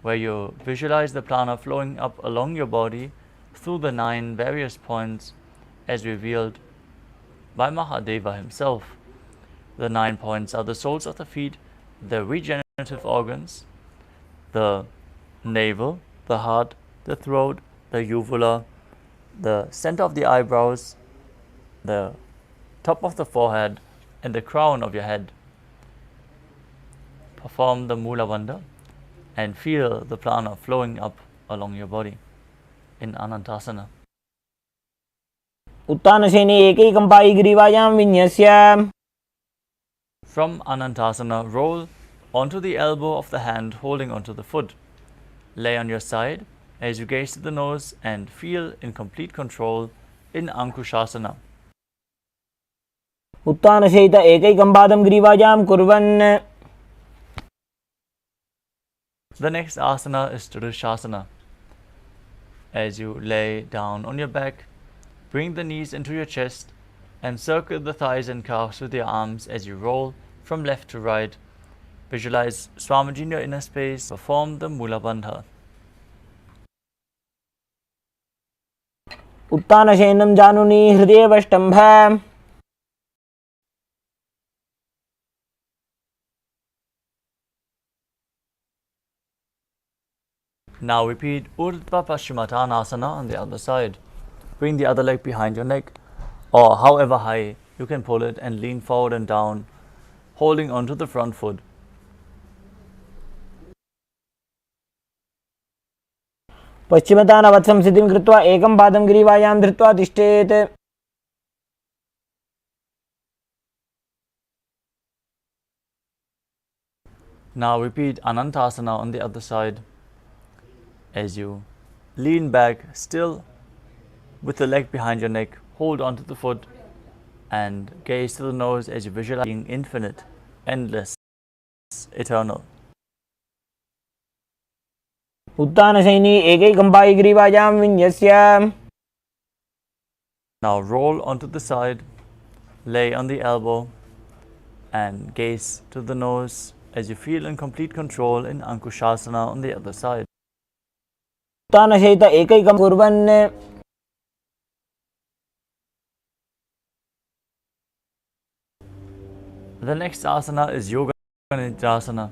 where you visualize the prana flowing up along your body through the 9 various points as revealed by Mahadeva himself. The 9 points are the soles of the feet, the regenerative organs, the navel, the heart, the throat, the uvula, the center of the eyebrows, the top of the forehead, and the crown of your head. Perform the Mula Bandha and feel the prana flowing up along your body in Anantasana. उत्तानशयने एकैकं पायिग्रीवायां विन्यस्य. From Anantasana, roll onto the elbow of the hand holding onto the foot. Lay on your side as you gaze to the nose and feel in complete control in Ankushasana. उत्तानशयित एकैकं पादं ग्रीवायां कुर्वन्. The next asana is Tridushasana. As you lay down on your back, bring the knees into your chest and circle the thighs and calves with your arms as you roll from left to right. Visualize Swamiji in your inner space. Perform the Mula Bandha. उत्तानशयनं जानुनी हृदयेवष्टम्भ. Now repeat Urdhva Paschimottanasana on the other side. Bring the other leg behind your neck, or however high you can pull it, and lean forward and down, holding onto the front foot. पश्चिमतानवत् संस्थितिं कृत्वा एकं पादं ग्रीवायां धृत्वा तिष्ठेत्. Now repeat Anantasana on the other side. As you lean back, still with the leg behind your neck, hold onto the foot and gaze to the nose as you visualize being infinite, endless, eternal. उत्तानशयनी एकैकं पायिग्रीवायां विन्यस्य. Now roll onto the side, lay on the elbow and gaze to the nose as you feel in complete control in Ankushasana on the other side. उत्तानशयित एकैकं कुर्वन्. The next asana is Yoga Nidasana.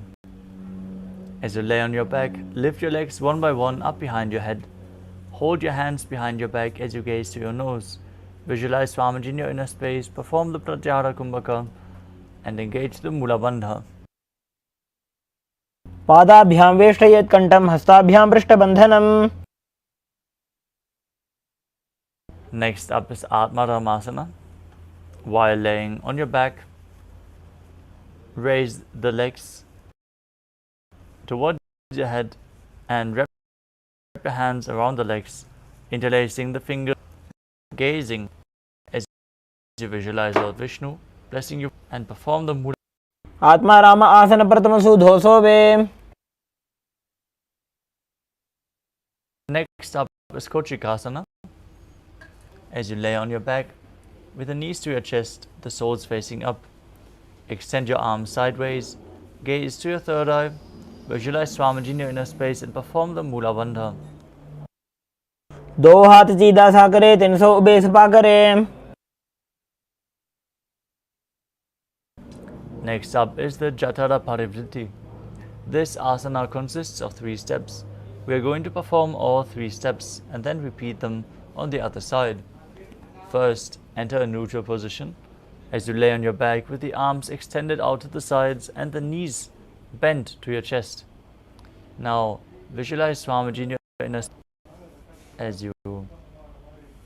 As you lay on your back, lift your legs one by one up behind your head. Hold your hands behind your back as you gaze to your nose. Visualize Swamiji in your inner space. Perform the Pratyahara Kumbhaka and engage the Mula Bandha. पादाभ्यां वेष्टयेत् कण्ठं हस्ताभ्यां पृष्ठबन्धनम्. Next up is Atmaramasana. While laying on your back, raise the legs towards your head and wrap your hands around the legs, interlacing the fingers, gazing as you visualize Lord Vishnu blessing you, and perform the Mula. आत्मा राम आसन प्रथमसु धोसोवे. Next up is Kochikasana. As you lay on your back with the knees to your chest, the soles facing up, extend your arms sideways, gaze to your third eye, visualize Swamiji in your inner space and perform the Mula Bandha. दो हाथ सीधा सा करे 300 उबेस पा करे. Next up is the Jatara Parivritti. This asana consists of 3 steps. We are going to perform all 3 steps and then repeat them on the other side. First, enter a neutral position as you lay on your back with the arms extended out to the sides and the knees bent to your chest. Now, visualize Swamiji in your inner as you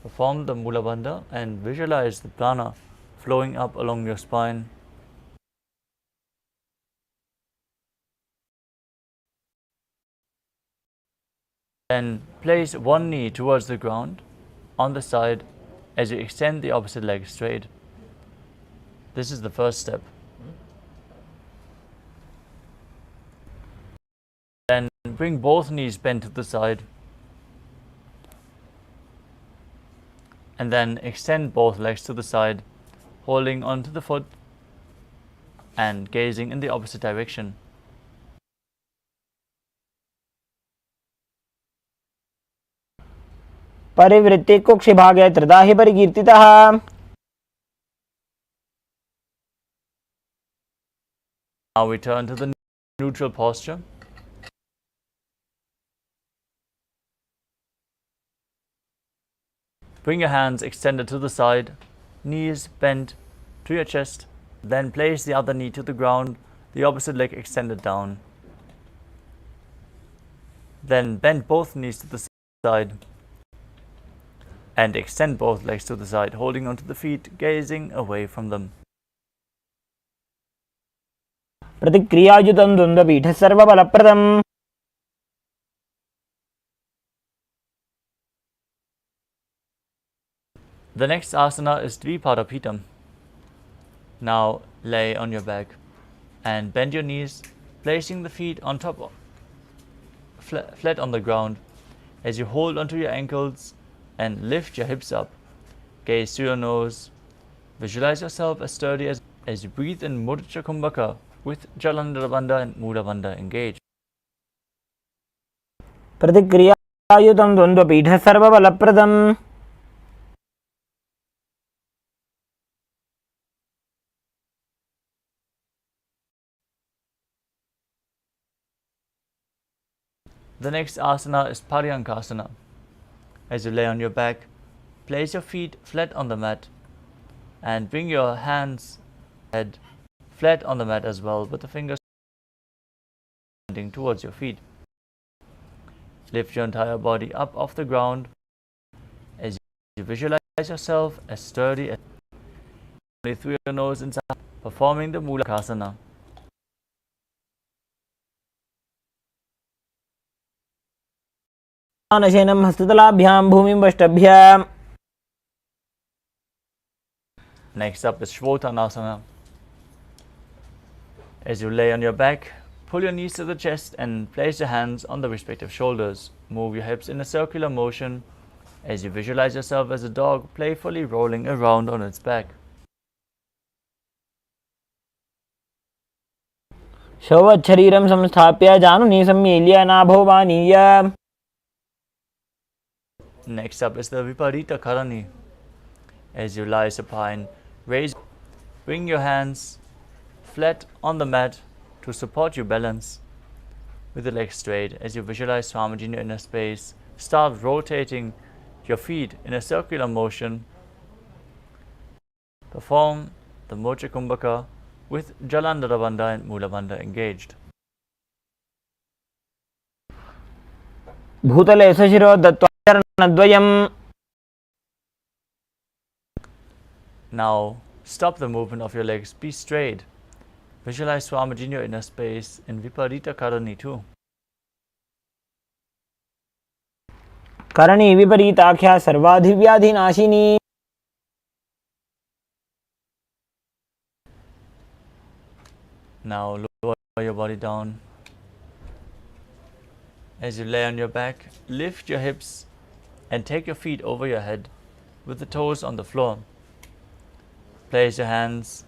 perform the Mula Bandha and visualize the prana flowing up along your spine. Then place one knee towards the ground on the side as you extend the opposite leg straight. This is the first step. bring both knees bent to the side. And then extend both legs to the side, holding onto the foot and gazing in the opposite direction. परिवृत्ति कुक्षिभागे त्रिदाहि परिकीर्तितः. Now we turn to the neutral posture. Bring your hands extended to the side, knees bent to your chest. Then place the other knee to the ground, the opposite leg extended down. Then bend both knees to the side and extend both legs to the side, holding onto the feet, gazing away from them. प्रतिक्रियायुतं द्वन्द्वपीठः सर्वबलप्रदम्. The next asana is Dvipada. Now lay on your back and bend your knees, placing the feet on top of flat on the ground as you hold onto your ankles and lift your hips up. Gaze to your nose. Visualize yourself as sturdy as you breathe in Mudra Kumbhaka with Jalandhara Bandha and Mula Bandha engaged. प्रतिक्रियायुतं द्वन्द्वपीठः सर्वबलप्रदम्. The next asana is Paryankasana. As you lay on your back, place your feet flat on the mat and bring your hands head flat on the mat as well, with the fingers pointing towards your feet. Lift your entire body up off the ground as you visualize yourself as sturdy as through your nose inside, performing the Mulakasana. नशेनं हस्ततलाभ्यां भूमिं वष्टभ्याम्. Next up is Shvotanasana. As you lay on your back, pull your knees to the chest and place your hands on the respective shoulders. Move your hips in a circular motion as you visualize yourself as a dog playfully rolling around on its back. शरीरं संस्थाप्य जानुनी सम्मील्य नाभो वाणीय. Next up is the Viparita Karani. As you lie supine, bring your hands flat on the mat to support your balance. With the legs straight, as you visualize Swamiji in your inner space, start rotating your feet in a circular motion. Perform the Mocha Kumbhaka with Jalandhara Bandha and Mula Bandha engaged. भूतले सशिरो दत्त्वा चरणद्वयम्. Now stop the movement of your legs, be straight. Visualize Swamiji in your inner space in Viparita Karani too. Karni विपरीताख्या सर्वाधिव्याधिनाशिनी. Now lower your body down. As you lay on your back, lift your hips and take your feet over your head with the toes on the floor. Place your hands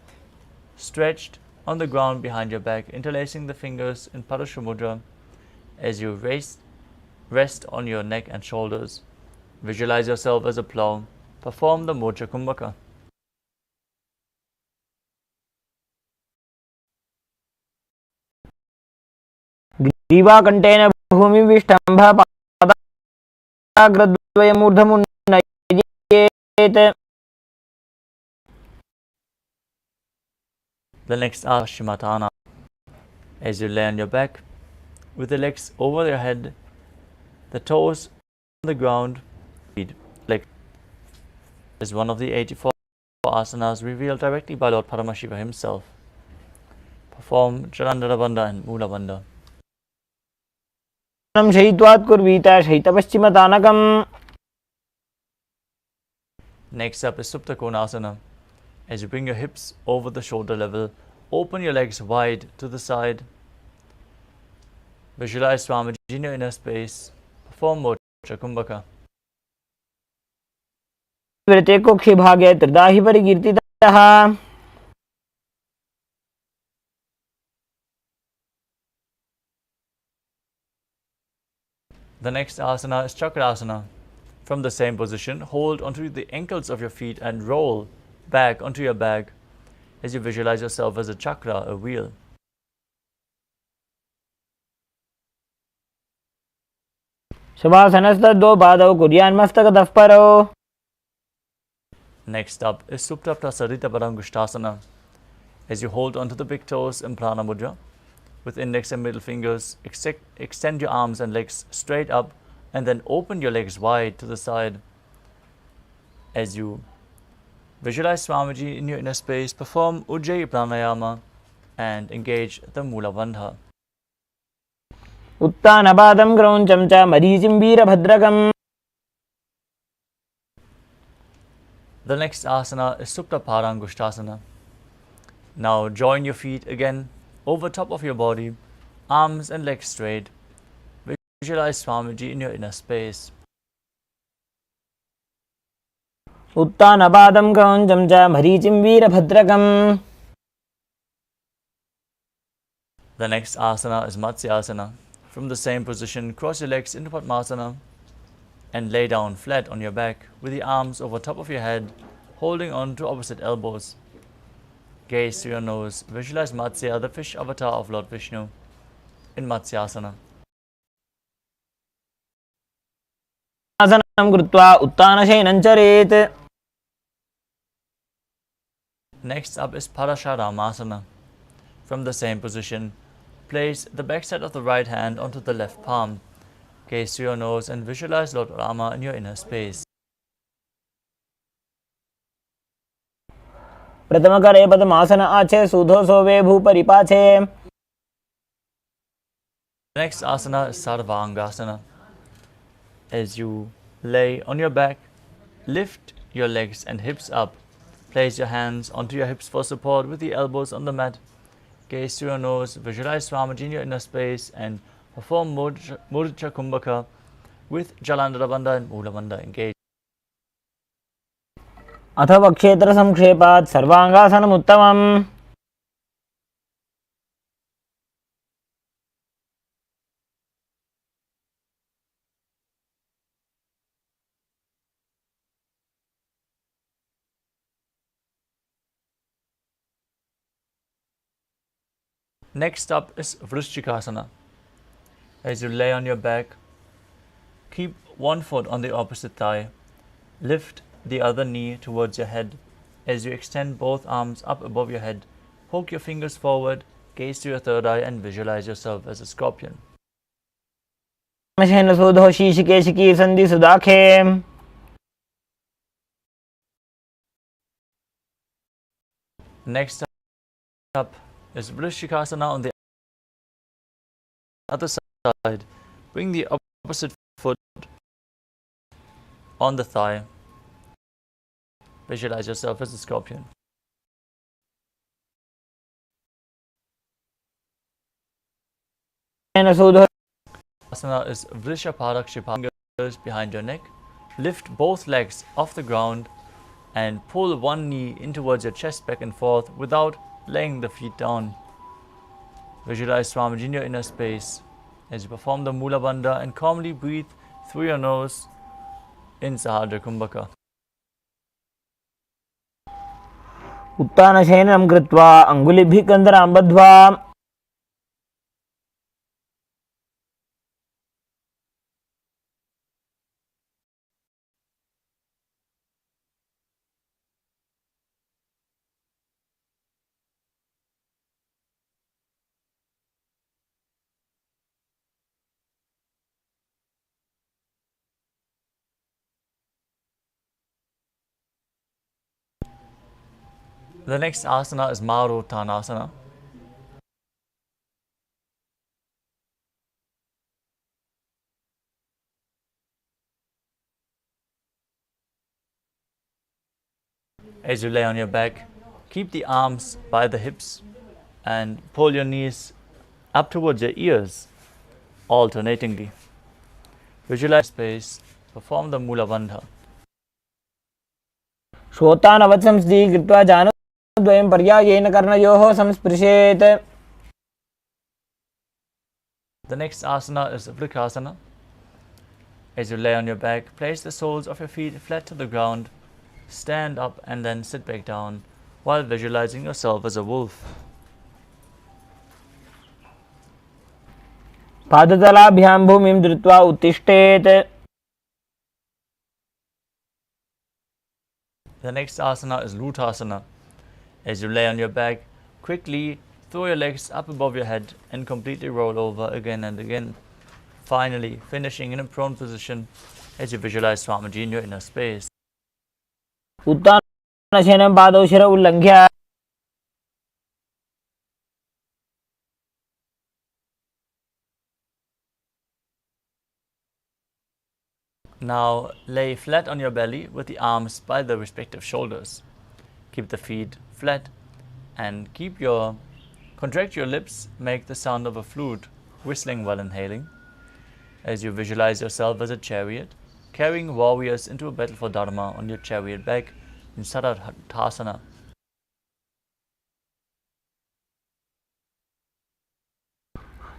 stretched on the ground behind your back, interlacing the fingers in Parashamudra as you rest on your neck and shoulders. Visualize yourself as a plow. Perform the Mocha Kumbhaka. ग्रीवाकण्ठेन भूमिविष्टम्भ पादाग्रद्वयमूर्धमुन्नयेत्. The next Ashimatana. As you lay on your back, with the legs over your head, the toes on the ground, feet like is one of the 84 asanas revealed directly by Lord Paramashiva himself. Perform Jalandhara Bandha and Mula Bandha. शयित्वात् कुर्वीत शयितपश्चिमतानकम्. Next up is Supta Konasana. As you bring your hips over the shoulder level, open your legs wide to the side Visualize Swamiji in your inner space. Perform Moksha Kumbhaka. वृते कुक्षि भागे त्रिदाहि परिकीर्तितः The next asana is Chakrasana. From the same position, hold onto the ankles of your feet and roll back onto your back as you visualize yourself as a chakra, a wheel. शवासनस्तद्वौ पादौ कुर्यान्मस्तकतः परौ. Next up is Suptapta Sarita Parangushtasana. As you hold onto the big toes in Prana Mudra, with index and middle fingers, extend your arms and legs straight up and then open your legs wide to the side. As you visualize Swamiji in your inner space, perform Ujjayi Pranayama and engage the Mula Bandha. उत्तानपादं क्रौञ्चं च मरीचिं वीरभद्रकम्. The next asana is Supta Parangushtasana. Now join your feet again over top of your body, arms and legs straight. Visualize Swamiji in your inner space. उत्तानपादं क्रौञ्चं च मरीचिं वीरभद्रकम्. The next asana is Matsyasana. From the same position, cross your legs into Padmasana and lay down flat on your back with the arms over top of your head, holding on to opposite elbows. Gaze through your nose. Visualize Matsya, the fish avatar of Lord Vishnu, in Matsyasana. आसनं कृत्वा उत्तानशयनं चरेत्. Next up is Parasharamasana. From the same position, place the backside of the right hand onto the left palm. Gaze through your nose and visualize Lord Rama in your inner space. प्रथमकरे पद्मासन आचे सुधो सोवे भूपरिपाचे. Next asana is Sarvangasana. As you lay on your back, lift your legs and hips up. Place your hands onto your hips for support with the elbows on the mat. Gaze through your nose, visualize Swamiji in your inner space and perform Murcha Kumbhaka with Jalandhara Bandha and Mula Bandha engaged. अथवा क्षेत्र संक्षेपात् सर्वांगासनम् उत्तमम्. Next up is Vrishchikasana. As you lay on your back, keep one foot on the opposite thigh. Lift the other knee towards your head. As you extend both arms up above your head, poke your fingers forward, gaze to your third eye and visualize yourself as a scorpion. सुधो शीशिकेशिकी संधि सुदाखे. Next up is Vrishchikasana on the other side. Bring the opposite foot on the thigh. Visualize yourself as a scorpion. सुधो Asana is Vrishaparakshipanga, fingers behind your neck. Lift both legs off the ground and pull one knee in towards your chest back and forth without laying the feet down. Visualize Swamiji in your inner space as you perform the Mula Bandha and calmly breathe through your nose in Sahadra Kumbhaka. उत्तानशयनं कृत्वा अङ्गुलिभिः कन्दरां बद्ध्वा. The next asana is Maruttanasana. As you lay on your back, keep the arms by the hips and pull your knees up towards your ears. alternatingly. Visualize space, perform the Mula Bandha. श्रोतानवत्संस्थि कृत्वा जानद्वयं पर्यायेन कर्णयोः संस्पृशेत्. The next asana is Vriksasana. As you lay on your back, place the soles of your feet flat to the ground, stand up and then sit back down while visualizing yourself as a wolf. पादतलाभ्यां भूमिं धृत्वा उत्तिष्ठेत्. The next asana is Lutasana. As you lay on your back, quickly throw your legs up above your head and completely roll over again and again. Finally, finishing in a prone position as you visualize Swamiji in your inner space. उत्तानशयनं पादौ शिर उल्लङ्घ्य. Now lay flat on your belly with the arms by the respective shoulders. Keep the feet flat and contract your lips, make the sound of a flute, whistling while inhaling. As you visualize yourself as a chariot, carrying warriors into a battle for Dharma on your chariot back in Saradhatasana.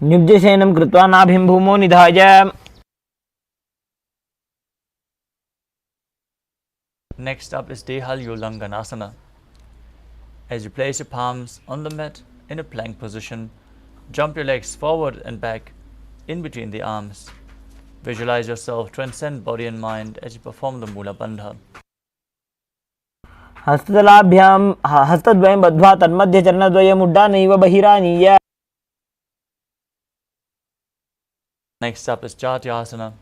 निब्जशयनं कृत्वा नाभिं भूमौ निधाय. Next up is Dehalyulanganasana. As you place your palms on the mat in a plank position, jump your legs forward and back in between the arms. Visualize yourself transcend body and mind as you perform the Mula Bandha. हस्ततलाभ्यां हस्तद्वयं बद्ध्वा तन्मध्ये चरणद्वयम् उड्डानैव बहिरानीय. Next up is Jatyasana.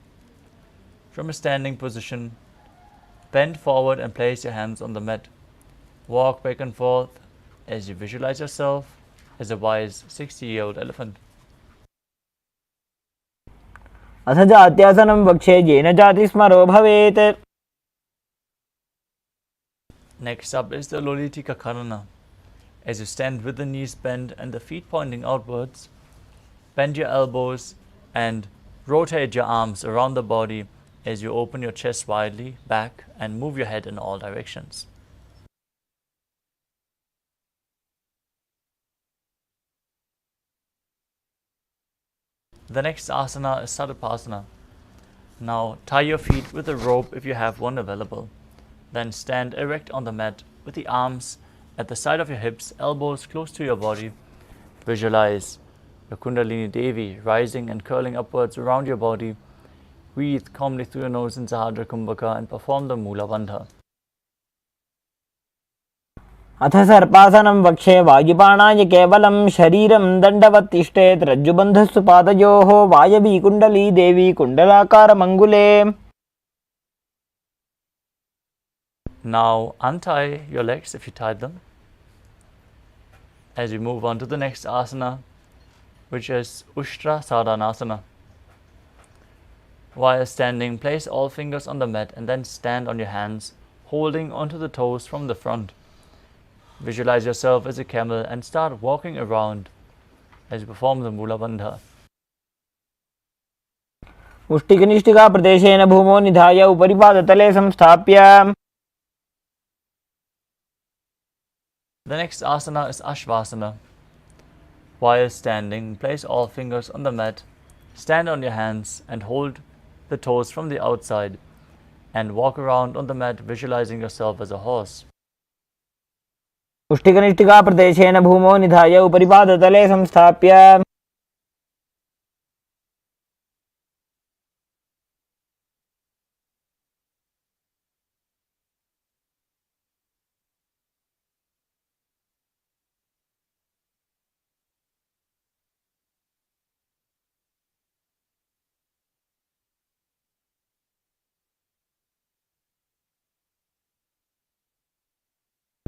From a standing position, bend forward and place your hands on the mat. Walk back and forth as you visualize yourself as a wise 60-year-old elephant. अथ जात्यासनं वक्षे येन जातिस्मरो भवेत्. Next up is the Lolitika Karana. As you stand with the knees bent and the feet pointing outwards, bend your elbows and rotate your arms around the body as you open your chest widely back and move your head in all directions. The next asana is Sadapasana. Now tie your feet with a rope if you have one available. Then stand erect on the mat with the arms at the side of your hips, elbows close to your body. Visualize your Kundalini Devi rising and curling upwards around your body. Breathe calmly through your nose in Sahadra Kumbhaka and perform the Mula Bandha. अथ सर्पासनं वक्षे वायुपाणाय केवलं शरीरं दण्डवत् तिष्ठेत्. रज्जुबन्धस्तु पादयोः वायवी कुण्डली देवी कुण्डलाकारमङ्गुले. Now untie your legs if you tied them. As we move on to the next asana, which is Ushtra Sadhanasana. While standing, place all fingers on the mat and then stand on your hands, holding onto the toes from the front. Visualize yourself as a camel and start walking around as you perform the Mula Bandha. मुष्टिकनिष्ठिका प्रदेशेन भूमौ निधाय उपरि पादतले संस्थाप्य. The next asana is Ashvasana. While standing, place all fingers on the mat, stand on your hands and hold the toes from the outside and walk around on the mat visualizing yourself as a horse. मुष्टिकनिष्ठिका प्रदेशेन भूमौ निधाय उपरि पादतले संस्थाप्य.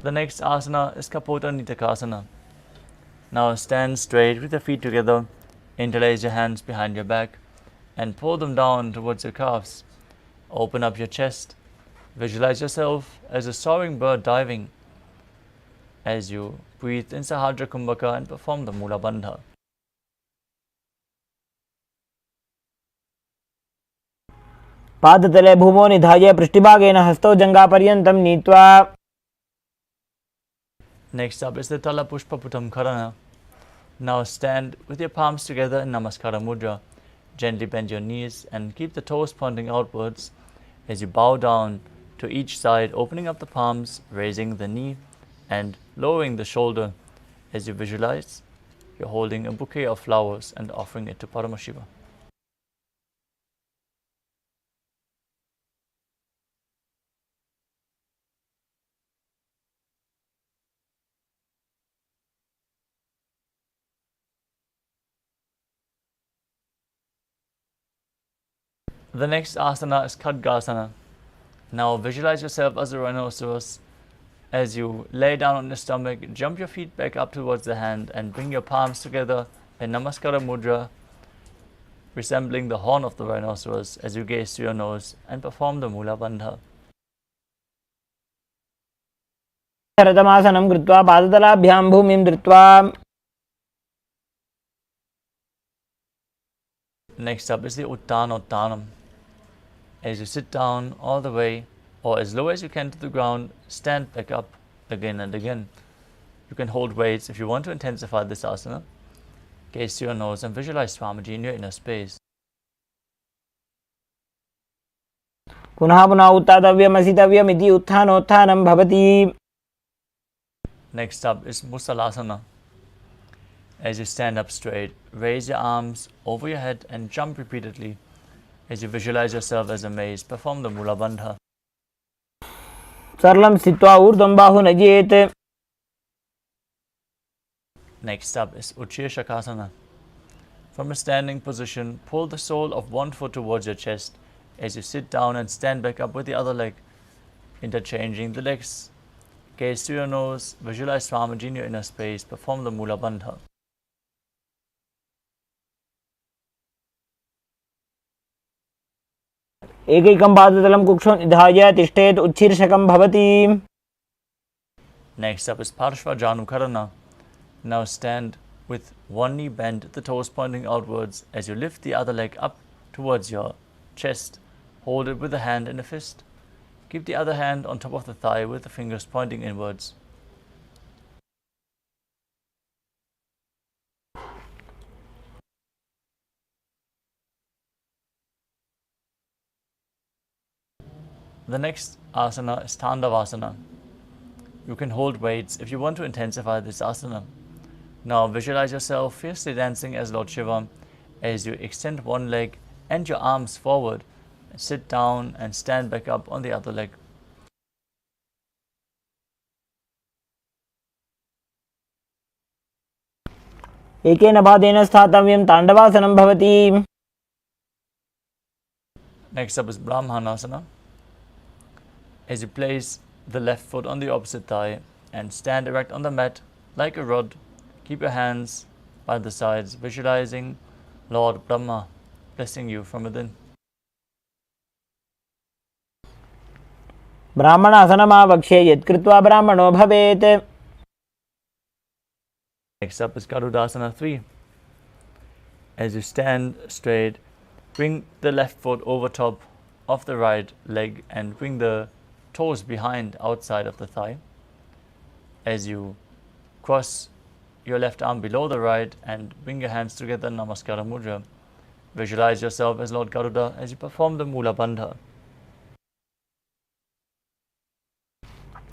The next asana is Kapota Nitakasana. Now stand straight with your feet together, interlace your hands behind your back and pull them down towards your calves. Open up your chest. Visualize yourself as a soaring bird diving as you breathe in Sahadra Kumbhaka and perform the Mula Bandha. पादतले भूमौ निधाय पृष्ठभागेन हस्तौ जङ्घापर्यन्तं नीत्वा. Next up is the Tala Pushpa Putam Karana. Now stand with your palms together in Namaskara Mudra. Gently bend your knees and keep the toes pointing outwards as you bow down to each side, opening up the palms, raising the knee and lowering the shoulder as you visualize you're holding a bouquet of flowers and offering it to Paramashiva. The next asana is Khadgasana. Now visualize yourself as a rhinoceros. As you lay down on your stomach, jump your feet back up towards the hand and bring your palms together in Namaskara Mudra, resembling the horn of the rhinoceros as you gaze to your nose and perform the Mula Bandha. रतमासनं कृत्वा पादतलाभ्यां भूमिं धृत्वा. Next up is the Uttanottanam. As you sit down all the way or as low as you can to the ground, stand back up again and again. You can hold weights if you want to intensify this asana. Gaze to your nose and visualize Swamiji in your inner space. पुनः पुनः उत्थातव्यम् असितव्यम् इति उत्थानोत्थानं भवति. Next up is Musalasana. As you stand up straight, raise your arms over your head and jump repeatedly. As you visualize yourself as a maze, perform the Mula Bandha. सरलं स्थित्वा ऊर्ध्वं बाहु नयेत्. Next up is Utshirshakasana. From a standing position, pull the sole of one foot towards your chest as you sit down and stand back up with the other leg, interchanging the legs. Gaze to your nose, visualize Swamiji in your inner space, perform the Mula Bandha. एकैकं पादतलं कुक्षौ निधाय तिष्ठेत् उच्छीर्षकं भवति. Next up is Parshvajanukarana. Now stand with one knee bent, the toes pointing outwards as you lift the other leg up towards your chest. Hold it with a hand in a fist. Keep the other hand on top of the thigh with the fingers pointing inwards. The next asana is Tandavasana. You can hold weights if you want to intensify this asana. Now visualize yourself fiercely dancing as Lord Shiva as you extend one leg and your arms forward. Sit down and stand back up on the other leg. एकेन पादेन स्थातव्यं ताण्डवासनं भवति. Next up is Brahmanasana. As you place the left foot on the opposite thigh and stand erect on the mat like a rod, keep your hands by the sides, visualizing Lord Brahma blessing you from within. ब्राह्मणासनमावक्ष्ये यत्कृत्वा ब्राह्मणो भवेत्. Next up is Garudasana 3. As you stand straight, bring the left foot over top of the right leg and bring the toes behind outside of the thigh. As you cross your left arm below the right and bring your hands together in Namaskara Mudra. Visualize yourself as Lord Garuda as you perform the Mula Bandha.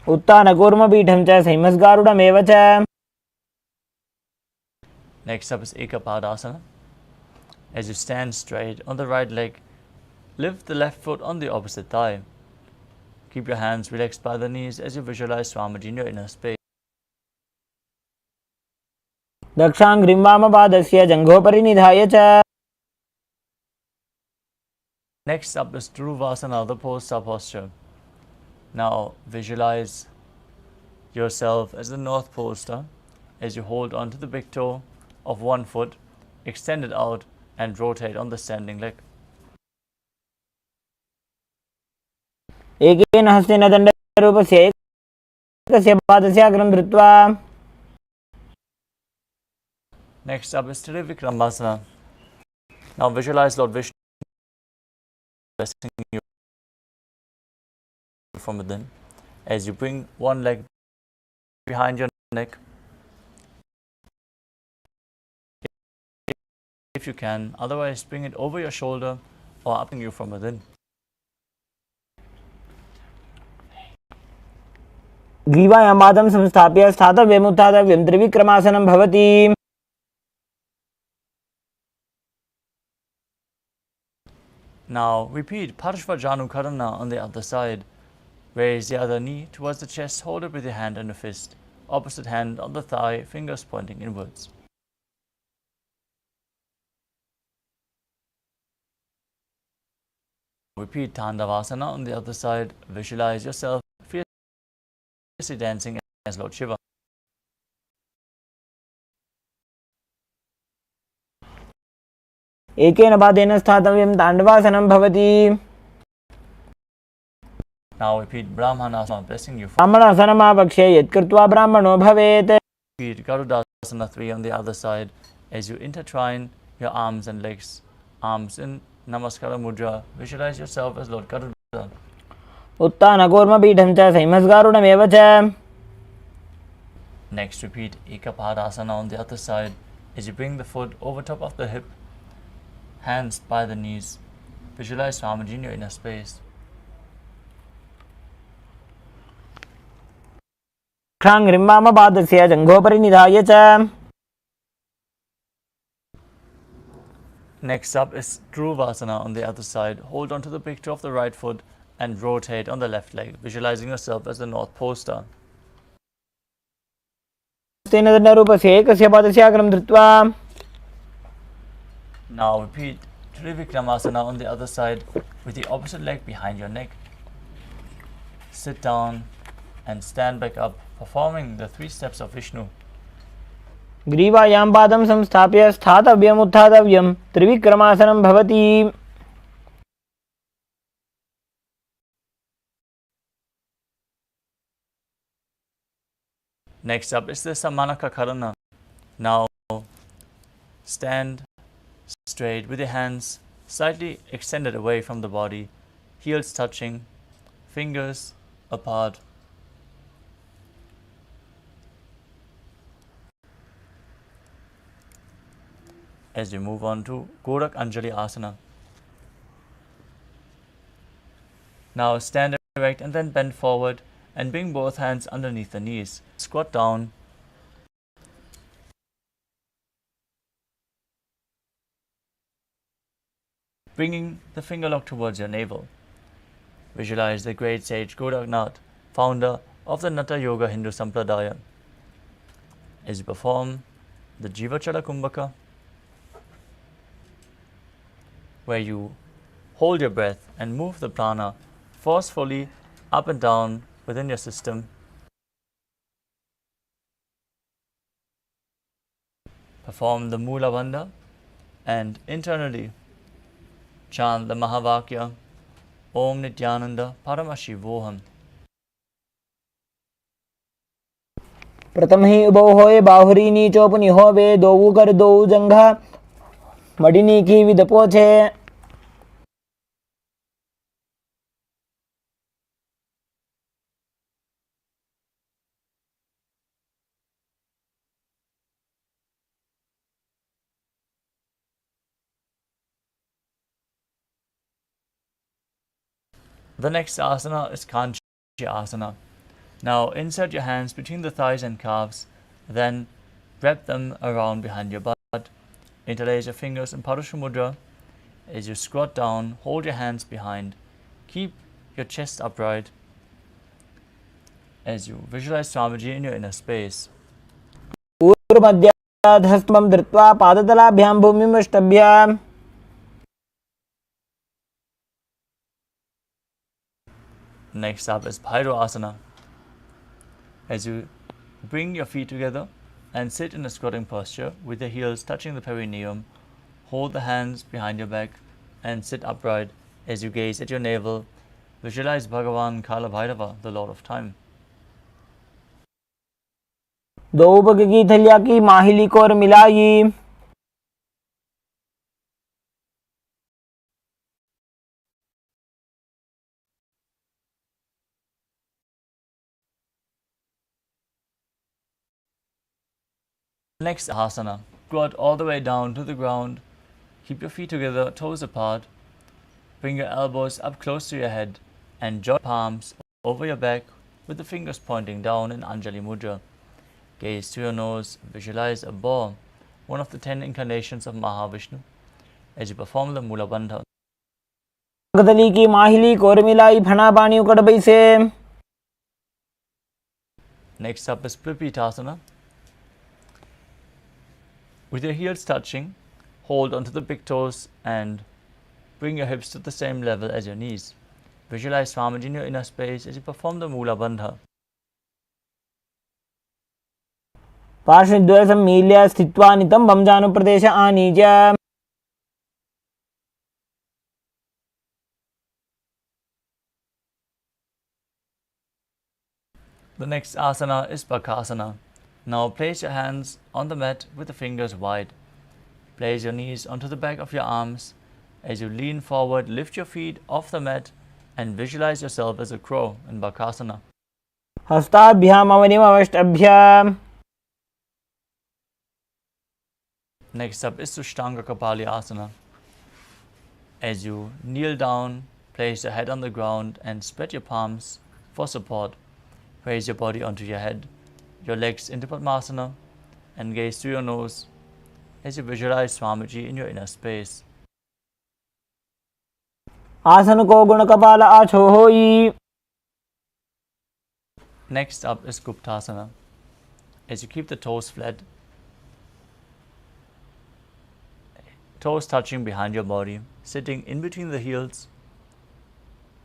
उत्तानकूर्मपीठं च संहिमस्गारुडमेव च. Next up is Ekapadasana. As you stand straight on the right leg, lift the left foot on the opposite thigh. Keep your hands relaxed by the knees as you visualize Swamiji in your inner space. दक्षाङ्घ्रिं वामपादस्य जङ्घोपरि निधाय च. Next up is Dhuruvasana, the post-up posture. Now visualize yourself as the north poster as you hold onto the big toe of one foot, extend it out and rotate on the standing leg. एकेन हस्तेन दण्डरूपस्य एकस्य पादस्य अग्रं धृत्वा. Next up is Trivikramasana. Now visualize Lord Vishnu blessing you from within. As you bring one leg behind your neck, if you can, otherwise bring it over your shoulder or up you from within. ग्रीवायां पादं संस्थाप्य स्थातव्यम् उत्थातव्यं त्रिविक्रमासनं भवति. Now repeat Parshvajanukarana on the other side. Raise the other knee towards the chest, hold it with your hand and a fist. Opposite hand on the thigh, fingers pointing inwards. Repeat Tandavasana on the other side. Visualize yourself fiercely dancing as Lord Shiva. एकेन पादेन स्थातव्यं ताण्डवासनं भवति. Now repeat Brahmanasana, blessing you. ब्राह्मणासनमावक्ष्य यत्कृत्वा ब्राह्मणो भवेत्. Repeat Garudasana 3 on the other side as you intertwine your arms and legs. Arms in Namaskara Mudra. Visualize yourself as Lord Garuda. उत्तानकूर्मपीठं च संहिमस्गारुडमेव च. Next repeat Ekapadasana on the other side as you bring the foot over top of the hip, hands by the knees. Visualize Swamiji in your inner space. क्षाङ्घ्रिं वामपादस्य जङ्घोपरि निधाय च. Next up is Dhruvasana on the other side. Hold on to the picture of the right foot and rotate on the left leg, visualizing yourself as the North Pole star. तेन दण्डरूपस्य एकस्य पादस्य अग्रं धृत्वा. Now repeat Trivikramasana on the other side with the opposite leg behind your neck. Sit down and stand back up, performing the 3 steps of Vishnu. ग्रीवायां पादं संस्थाप्य स्थातव्यम् उत्थातव्यं त्रिविक्रमासनं भवति. Next up is the Samanaka Karana. Now stand straight with your hands slightly extended away from the body, heels touching, fingers apart. As we move on to Gorak Anjali Asana. Now stand erect and then bend forward and bring both hands underneath the knees. Squat down. Bringing the finger lock towards your navel. Visualize the great sage Goraknath, founder of the Natha Yoga Hindu Sampradaya. As you perform the Jivachala Kumbhaka, where you hold your breath and move the prana forcefully up and down within your system. Perform the Mula Bandha and internally chant the Mahavakya Om Nithyananda Paramashivoham. प्रथम ही उभो होए बाहुरी नीचोपनि होवे दोऊ कर दोऊ जंघा मडिनी की with पोछे. The next asana is Kanchi asana. Now insert your hands between the thighs and calves, then wrap them around behind your butt. Interlace your fingers in Parusha Mudra. As you squat down, hold your hands behind. Keep your chest upright as you visualize Swamiji in your inner space. ऊर्ध्वमध्याधस्तमं धृत्वा पादतलाभ्यां भूमिमष्टभ्य. Next up is Bhairo asana. As you bring your feet together and sit in a squatting posture with your heels touching the perineum, hold the hands behind your back and sit upright. As you gaze at your navel, visualize Bhagavan Kalabhairava, the Lord of Time. दो पग की थलिया की माहिली core मिलाई. Next asana, squat all the way down to the ground. Keep your feet together, toes apart. Bring your elbows up close to your head and join palms over your back with the fingers pointing down in Anjali Mudra. Gaze to your nose, visualize a boar, one of the 10 incarnations of Mahavishnu, as you perform the Mula Bandha. Gadli की माहिली कोरमिलाई फना पानी उकड़ बैसे. Next up is Pripitasana. With your heels touching, hold onto the big toes and bring your hips to the same level as your knees. Visualize Swamiji in your inner space as you perform the Mula Bandha. पार्श्वद्वय सम्मील्य स्थित्वा नितंबं जानुप्रदेश आनीय. The next asana is Bakasana. Now place your hands on the mat with the fingers wide. Place your knees onto the back of your arms. As you lean forward, lift your feet off the mat and visualize yourself as a crow in Bakasana. हस्ताभ्याम अवनिमवष्टभ्याम. Next up is Sushtanga Kapali Asana. As you kneel down, place your head on the ground and spread your palms for support. Raise your body onto your head, your legs into Padmasana, and gaze through your nose as you visualize Swamiji in your inner space. आसन को गुण कपाल आछो होई. Next up is Guptasana. As you keep the toes flat, toes touching behind your body, sitting in between the heels.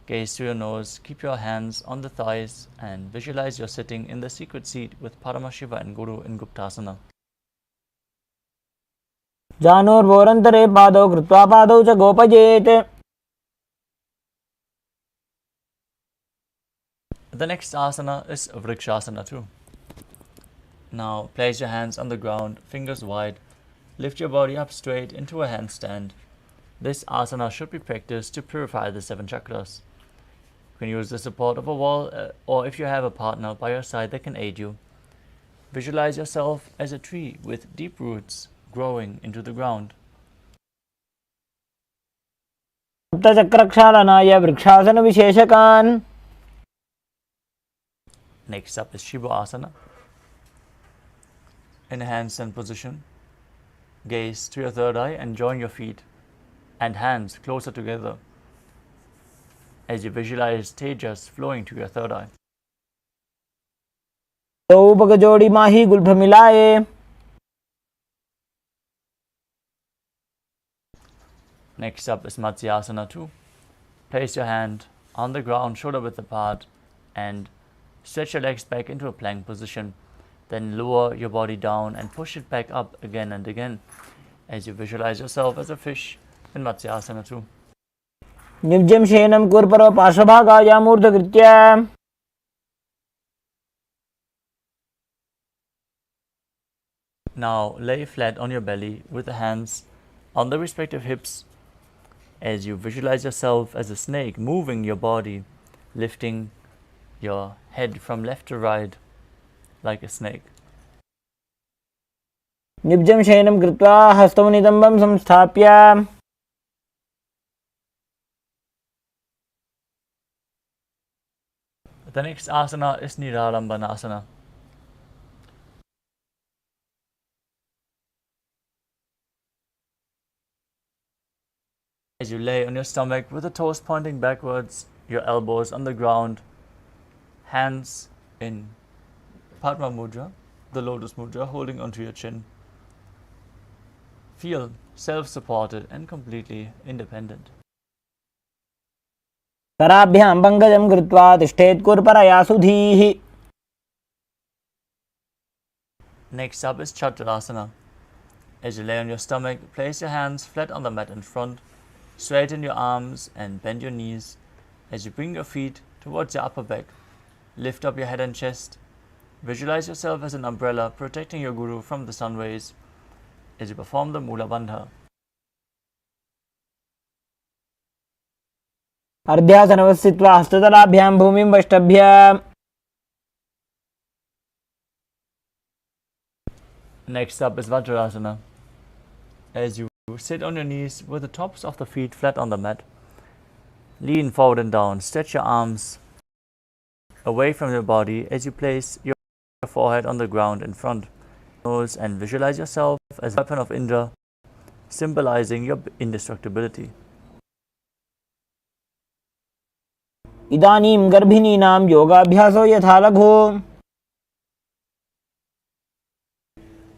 Gaze through your nose, keep your hands on the thighs and visualize you're sitting in the secret seat with Paramashiva and Guru in Guptasana. जानोर्वोरन्तरे पादौ कृत्वा पादौ च गोपजेत. The next asana is Vrikshasana too. Now place your hands on the ground, fingers wide. Lift your body up straight into a handstand. This asana should be practiced to purify the 7 chakras. You can use the support of a wall or if you have a partner by your side that can aid you. Visualize yourself as a tree with deep roots growing into the ground. सप्तचक्रक्षालनाय vrikshasana विशेषकान्. Next up is Shiva Asana. In a handstand position, gaze to your third eye and join your feet and hands closer together as you visualize tejas flowing to your third eye. दो पग जोड़ी माही Gulf मिलाए. Next up is Matsyasana 2. Place your hand on the ground, shoulder width apart, and stretch your legs back into a plank position. Then lower your body down and push it back up again and again as you visualize yourself as a fish in Matsyasana 2. निव्जं शयनं कुर्परो पार्श्वभागाय मूर्धकृत्य. Now lay flat on your belly with the hands on the respective hips as you visualize yourself as a snake moving your body, lifting your head from left to right like a snake. निव्जं शयनं कृत्वा हस्तौ नितम्बं संस्थाप्य. The next asana is Niralambanasana. As you lay on your stomach with the toes pointing backwards, your elbows on the ground, hands in Padma Mudra, the lotus mudra, holding onto your chin. Feel self-supported and completely independent. कराभ्यां पङ्कजं कृत्वा तिष्ठेत् कुर्परया सुधीः. Next up is Chaturasana. As you lay on your stomach, place your hands flat on the mat in front, straighten your arms and bend your knees as you bring your feet towards your upper back. Lift up your head and chest. Visualize yourself as an umbrella protecting your Guru from the sun rays as you perform the Mula Bandha. अर्ध्यासनवस्थित्वा हस्ततलाभ्यां भूमिं वष्टभ्य. Next up is Vajrasana. As you sit on your knees with the tops of the feet flat on the mat, lean forward and down. Stretch your arms away from your body as you place your forehead on the ground in front. Nose and visualize yourself as a weapon of Indra, symbolizing your indestructibility. इदानीं गर्भिणीनां योगाभ्यासो यथा लघु.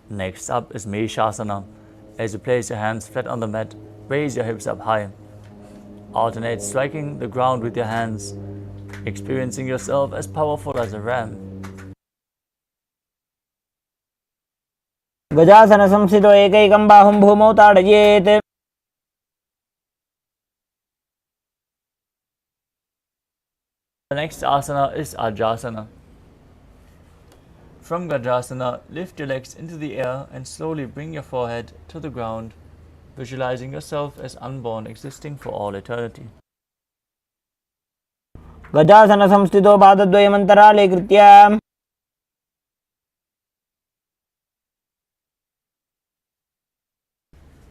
Next up is Meshasana. As you place your hands flat on the mat, raise your hips up high. Alternate striking the ground with your hands, experiencing yourself as powerful as a ram. गजासन संस्थितो एकैकं बाहुं भूमौ ताडयेत्. The next asana is Ajasana. From Gajasana, lift your legs into the air and slowly bring your forehead to the ground, visualizing yourself as unborn, existing for all eternity. गजासन संस्थितो पादद्वयमन्तराले कृत्य.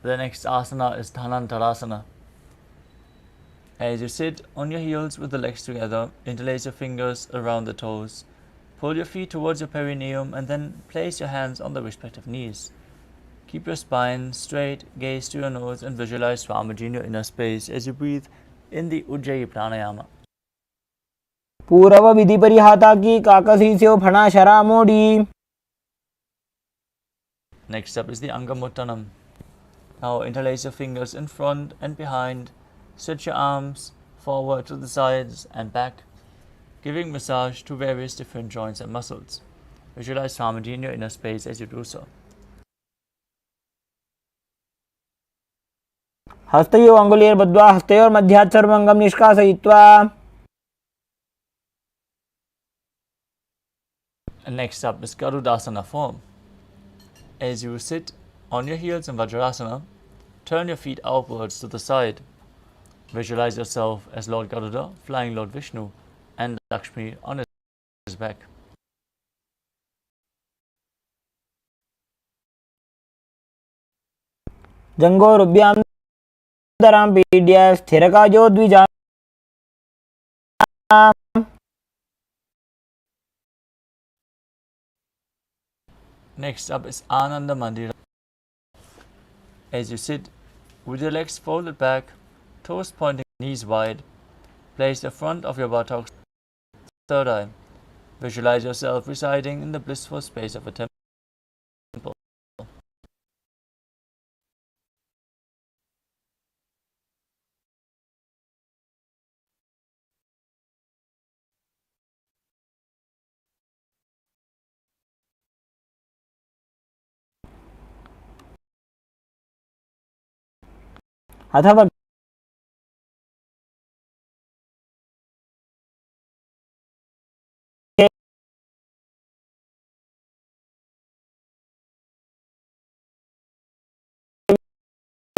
The next asana is Dhanantarasana. As you sit on your heels with the legs together, interlace your fingers around the toes. Pull your feet towards your perineum and then place your hands on the respective knees. Keep your spine straight, gaze to your nose and visualize Swamiji in your inner space as you breathe in the Ujjayi Pranayama. पूरव विधि परिहाता की काकसीस्यो फणा शरा मोड़ी. Next up is the Angamuttanam. Now interlace your fingers in front and behind. Stretch your arms forward to the sides and back, giving massage to various different joints and muscles. Visualize Swamiji in your inner space as you do so. हस्तयोः अङ्गुलीर्बद्ध्वा हस्तयोर्मध्यात् सर्वङ्गं निष्कासयित्वा. And next up is Garudasana form. As you sit on your heels in Vajrasana, turn your feet outwards to the side. Visualize yourself as Lord Garuda flying Lord Vishnu and Lakshmi on his back. जङ्घोरुभ्यां दरां पीड्य स्थिरकायो Dwija. Next up is Ananda Mandira. As you sit with your legs folded back, toes pointing, knees wide, place the front of your buttocks, third eye. Visualize yourself residing in the blissful space of a temple. अथवा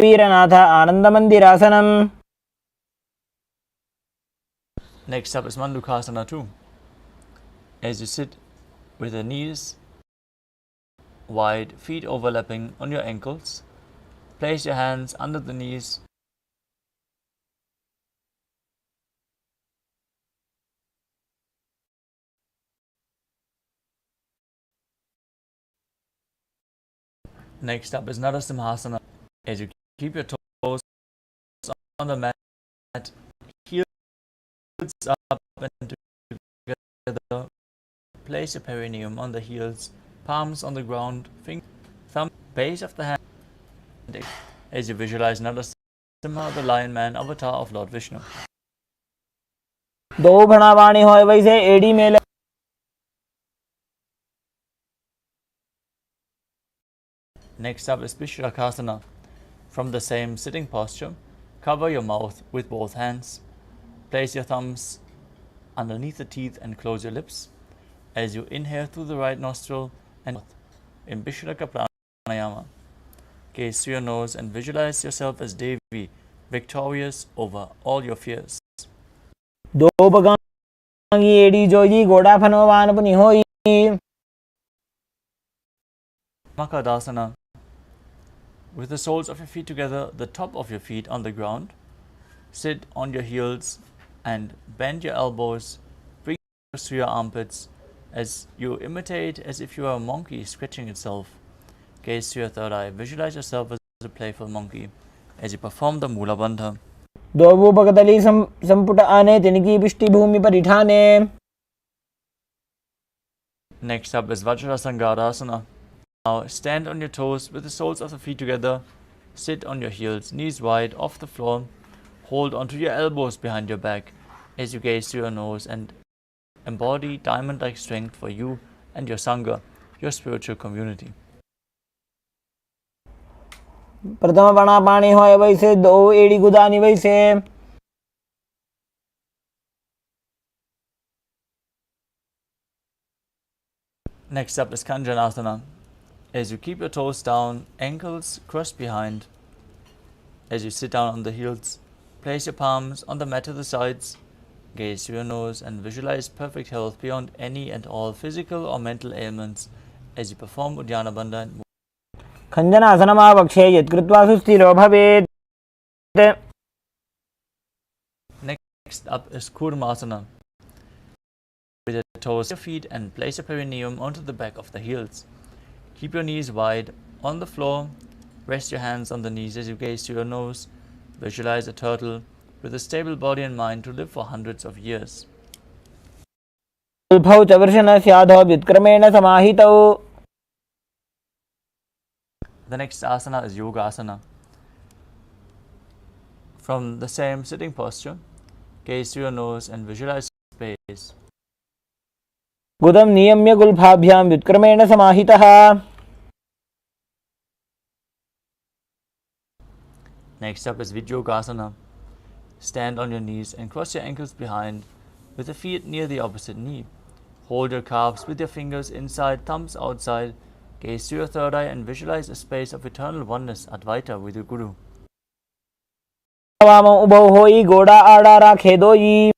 वीरनाथ आनंदमंदिरासनम. Next up is Mandukasana 2. As you sit with the knees wide, feet overlapping on your ankles, place your hands under the knees. Next up is Narasimhasana. As you keep your toes on the mat, heels up and together, place your perineum on the heels, palms on the ground, thumb, base of the hand. As you visualize Narasimha, the lion man avatar of Lord Vishnu. दो भणावाणी होय वैसे एड़ी में. Next up is Vishrakasana. From the same sitting posture, cover your mouth with both hands. Place your thumbs underneath the teeth and close your lips. As you inhale through the right nostril and in Vishraka Pranayama, gaze through your nose and visualize yourself as Devi, victorious over all your fears. दो भगांगी एड़ी जोई घोड़ा फनोवान पुनि होई. Makadasana. With the soles of your feet together, the top of your feet on the ground. Sit on your heels and bend your elbows. Bring your toes to your armpits as you imitate as if you are a monkey stretching itself. Gaze to your third eye. Visualize yourself as a playful monkey as you perform the Mula Bandha. द्वौपकतली संपुट आने तिनकी पिष्टि भूमि परिठाने. Next up is Vajrasangadasana. Now stand on your toes with the soles of the feet together. Sit on your heels, knees wide off the floor. Hold onto your elbows behind your back as you gaze to your nose and embody diamond-like strength for you and your Sangha, your spiritual community. प्रथम पणा पाणी होय वैसे दो एड़ी गुदानी वैसे. Next up is Kanjanasana. As you keep your toes down, ankles crossed behind. As you sit down on the heels, place your palms on the mat to the sides. Gaze to your nose and visualize perfect health beyond any and all physical or mental ailments as you perform Uddiyana Bandha and खञ्जनासनमावक्षे यत्कृत्वा सुस्थिरो भवेत्. Next up is Kurmasana. With your toes, your feet, and place your perineum onto the back of the heels. Keep your knees wide on the floor. Rest your hands on the knees as you gaze to your nose. Visualize a turtle with a stable body and mind to live for hundreds of years. अल्पौ च वर्षणस्याधौ व्युत्क्रमेण समाहितौ. The next asana is Yoga Asana. From the same sitting posture, gaze to your nose and visualize space. गुदं नियम्य गुल्फाभ्यां व्युत्क्रमेण समाहितः. Next up is Vidyogasana. Stand on your knees and cross your ankles behind with the feet near the opposite knee. Hold your calves with your fingers inside, thumbs outside. Gaze to your third eye and visualize a space of eternal oneness, Advaita, with your Guru. वामौ उभौ होई गोड़ा आड़ा राखे दोई.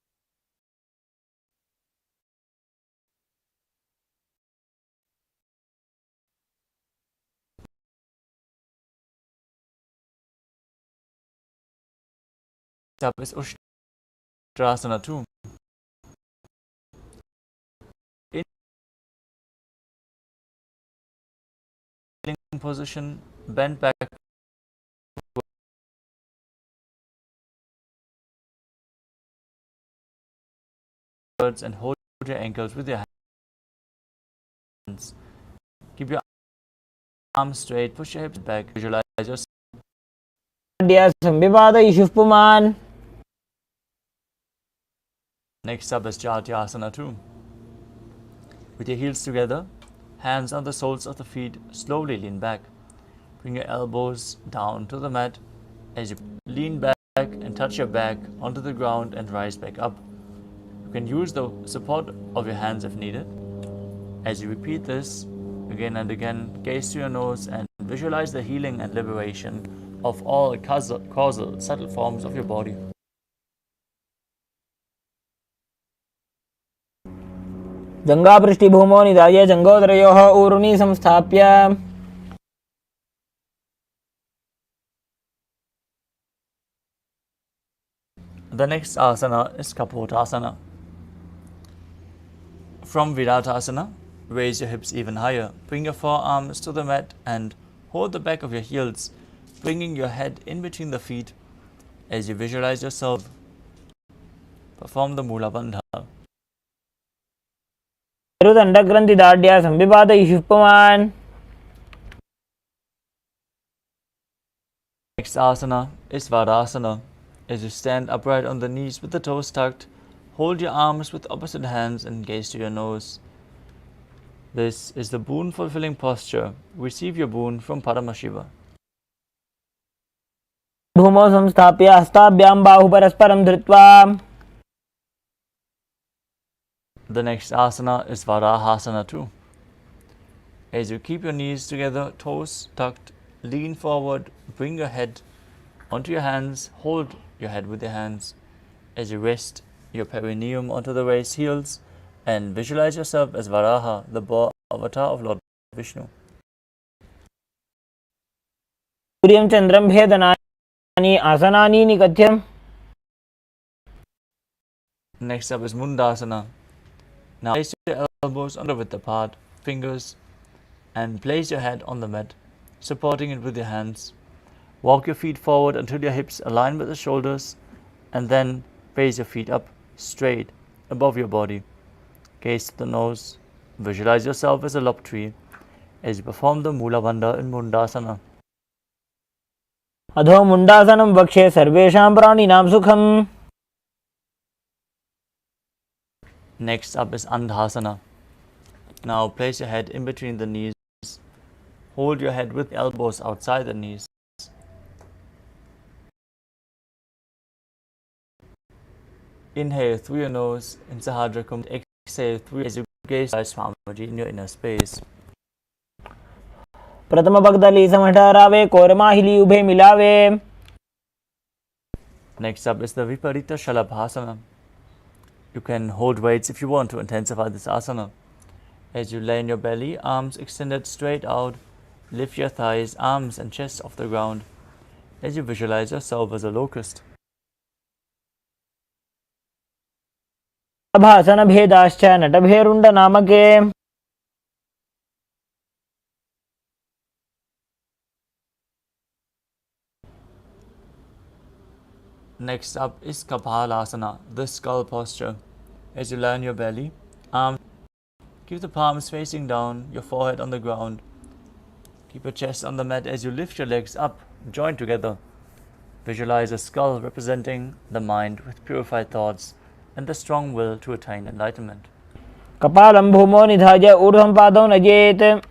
Next up is Ushtrasana 2. In position, bend back and hold your ankles with your hands. Keep your arms straight, push your hips back, visualize yourself. Next up is Jatyasana 2. With your heels together, hands on the soles of the feet, slowly lean back. Bring your elbows down to the mat as you lean back and touch your back onto the ground and rise back up. You can use the support of your hands if needed. As you repeat this again and again, gaze to your nose and visualize the healing and liberation of all causal subtle forms of your body. जङ्घापृष्ठिभूमौ निधाय जङ्घोदरयोः ऊरुनी संस्थाप्य. The next asana is Kapotasana. From Viratasana, raise your hips even higher. Bring your forearms to the mat and hold the back of your heels, bringing your head in between the feet as you visualize yourself. Perform the Mula Bandha. रुदण्डग्रन्थिदाढ्या संविपातयिषुः पुमान्. Next asana is Svadasana. As you stand upright on the knees with the toes tucked, hold your arms with opposite hands and gaze to your nose. This is the boon-fulfilling posture. Receive your boon from Paramashiva. भूमौ संस्थाप्य हस्ताभ्यां बाहुपरस्परं धृत्वा. The next asana is Varahasana 2. As you keep your knees together, toes tucked, lean forward, bring your head onto your hands, hold your head with your hands as you rest your perineum onto the raised heels and visualize yourself as Varaha, the boar avatar of Lord Vishnu. सूर्यं चन्द्रं भेदनानि आसनानि निकथ्यम्. Next up is Mundasana. Now place your elbows under width apart, fingers, and place your head on the mat, supporting it with your hands. Walk your feet forward until your hips align with the shoulders, and then raise your feet up straight above your body. Gaze to the nose. Visualize yourself as a lop tree as you perform the Mula Bandha in Mundasana. अधो मुण्डासनं वक्षे सर्वेषां प्राणिनां सुखम्. Next up is Andhasana. Now place your head in between the knees. Hold your head with elbows outside the knees. Inhale through your nose in Sahadra Kumbh. Exhale through as you gaze by Swamiji in your inner space. प्रथम भगदली समहरावे कोरमाहिली उभे मिलावे. Next up is the Viparita Shalabhasana. You can hold weights if you want to intensify this asana. As you lay in your belly, arms extended straight out, lift your thighs, arms and chest off the ground as you visualize yourself as a locust. भासन भेदाश्च नटभेरुण्ड नामके. Next up is Kapalasana, the skull posture. As you lie on your belly, arms, keep the palms facing down, your forehead on the ground. Keep your chest on the mat as you lift your legs up, joined together. Visualize a skull representing the mind with purified thoughts and the strong will to attain enlightenment. कपालं भूमौ निधाय ऊर्ध्वं पादौ नजेत्.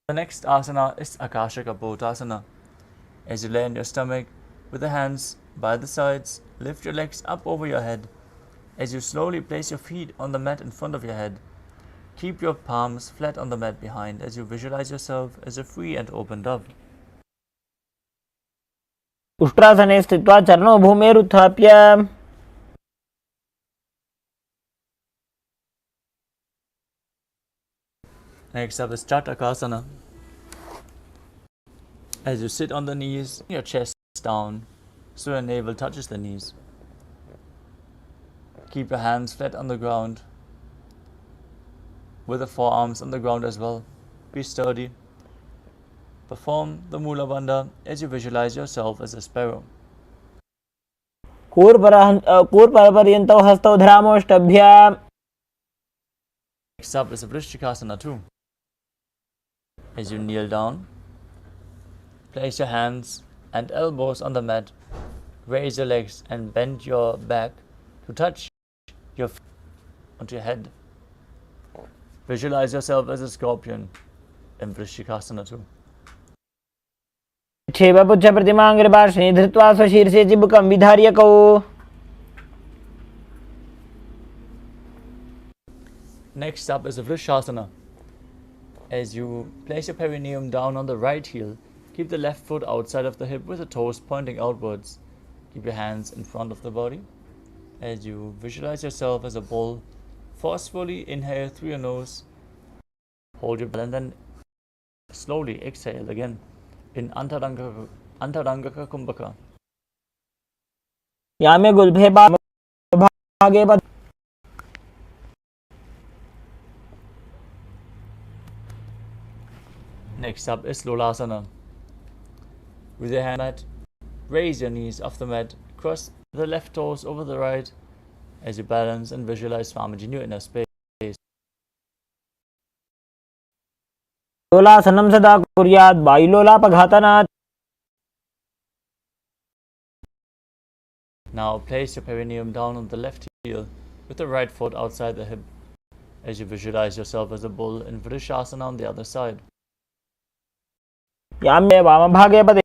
The next asana is Akashaka Bhotasana. As you lay on your stomach with the hands by the sides, lift your legs up over your head. As you slowly place your feet on the mat in front of your head, keep your palms flat on the mat behind as you visualize yourself as a free and open dove. उष्ट्रासने स्थित्वा चरणौ भूमेरुत्थाप्य. Next up is Chatakasana. As you sit on the knees, your chest down so your navel touches the knees. Keep your hands flat on the ground with the forearms on the ground as well. Be sturdy. Perform the Mula Bandha as you visualize yourself as a sparrow. कूर्परपर्यन्तौ हस्तौ धरामोष्टभ्य. Next up is Vrishchikasana too. As you kneel down, place your hands and elbows on the mat, raise your legs and bend your back to touch your feet onto your head. Visualize yourself as a scorpion in Vrishchikasana too. क्षेपपुच्छ प्रतिमाङ्ग्रिपार्श्वनि धृत्वा स्वशीर्षे चिबुकं विधार्यकौ. Next up is a Vrishasana. As you place your perineum down on the right heel, keep the left foot outside of the hip with the toes pointing outwards. Keep your hands in front of the body. As you visualize yourself as a bull, forcefully inhale through your nose, hold your breath and then slowly exhale again in Antarangaka Kumbhaka. यामे गुल्फे भागे बद. Next up is Lolasana. With your hand mat, raise your knees off the mat, cross the left toes over the right as you balance and visualize Swamiji in your inner space. लोलासनं सदा कुर्यात् वायुलोलापघातनात्. Now place your perineum down on the left heel with the right foot outside the hip as you visualize yourself as a bull in Vrishasana on the other side. यामे वामभागे पदे.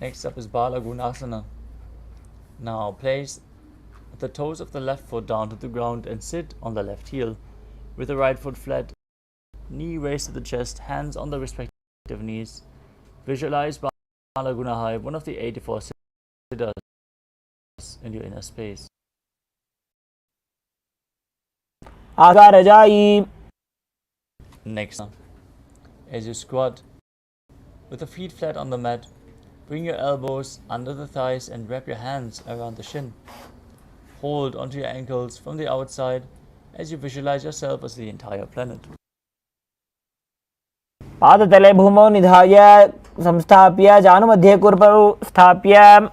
Next up is Balagunasana. Now place the toes of the left foot down to the ground and sit on the left heel with the right foot flat, knee raised to the chest, hands on the respective knees. Visualize Balagunahai, one of the 84 siddhas in your inner space. आकार जाई. Next, as you squat with the feet flat on the mat, bring your elbows under the thighs and wrap your hands around the shin. Hold onto your ankles from the outside as you visualize yourself as the entire planet. पादतले भूमौ निधाय संस्थाप्य जानुमध्ये कुर्पौ स्थाप्य.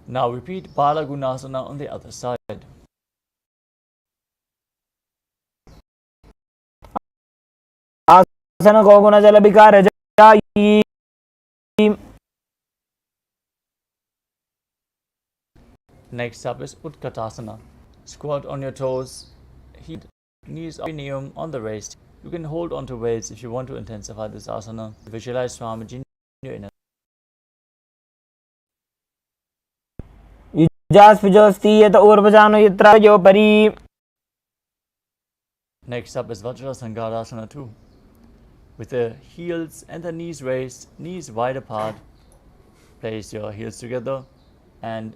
Now repeat Bala Gunasana on the other side. आसन गोगुण जल विकार जाई. Next up is Utkatasana. Squat on your toes, heat knees perineum on the waist. You can hold onto weights if you want to intensify this asana. Visualize Swamiji in your inner. युजास्पिजोस्तीयत ऊर्वजानो यत्र योपरि. Next up is Vajrasangarasana 2. With the heels and the knees raised, knees wide apart, place your heels together and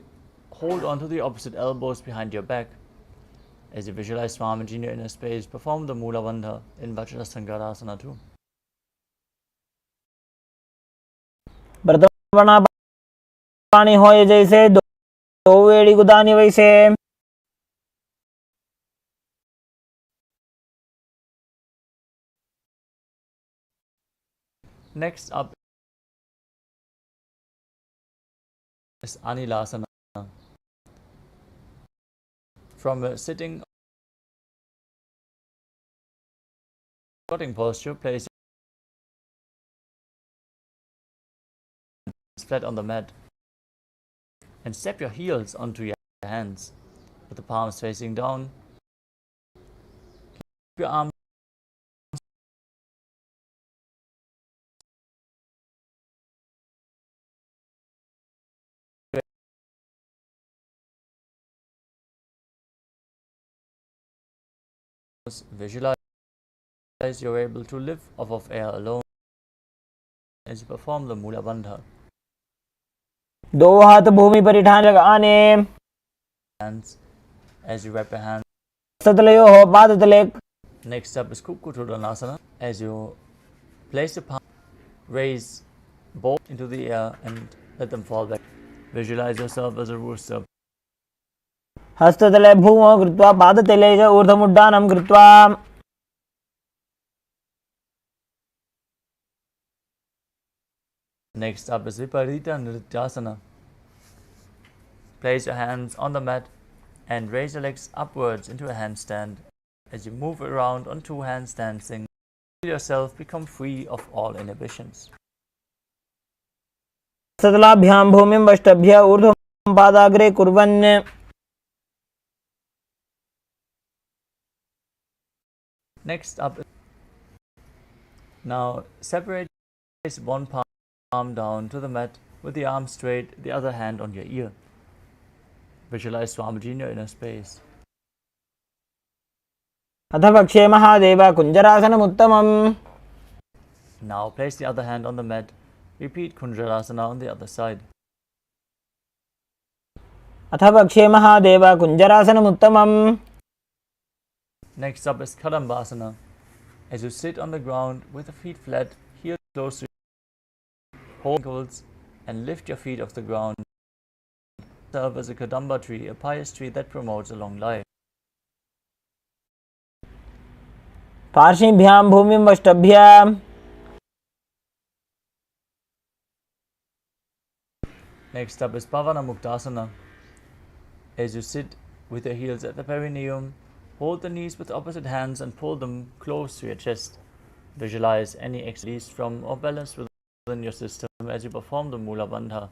hold onto the opposite elbows behind your back. As you visualize Swamiji in your inner space, perform the Mula Bandha in Vajrasangarasana 2. व्रतवना पानी होए जैसे दो वेड़ी गुदानी वैसे. Next up is Anilasana. From a sitting squatting posture, place flat on the mat and step your heels onto your hands with the palms facing down. Keep your arms visualize you're able to live off of air alone as you perform the Mula Bandha. दो हाथ भूमि पर ठान लगाने. Hands as you wrap your hands. सतलयो हो पादतले. Next up is Kukkutuddanasana. As you place your palm, raise both into the air and let them fall back. Visualize yourself as a rooster. हस्ततले भूमौ कृत्वा पादतले च ऊर्ध्वमुड्डानं कृत्वा. Next up is Viparita Nrityasana. Place your hands on the mat and raise your legs upwards into a handstand. As you move around on two handstands, feel yourself become free of all inhibitions. सतलाभ्यां भूमिं वष्टभ्य ऊर्ध्वं पादाग्रे कुर्वन्. Next up, now separate, place one palm down to the mat with the arm straight, the other hand on your ear. Visualize Swamiji in your inner space. अथ वक्षे Mahadev कुञ्जरासनमुत्तमम्. Now place the other hand on the mat. Repeat Kunjarasana on the other side. अथ वक्षे Mahadev कुञ्जरासनमुत्तमम्. Next up is Kadambasana. As you sit on the ground with the feet flat, heels close to your ankles, and lift your feet off the ground. Serve as a Kadamba tree, a pious tree that promotes a long life. पार्श्वीभ्यां भूमिं वष्टभ्य. Next up is Pavana Muktasana. As you sit with your heels at the perineum, hold the knees with opposite hands and pull them close to your chest. Visualize any release from or balance within your system as you perform the Mula Bandha.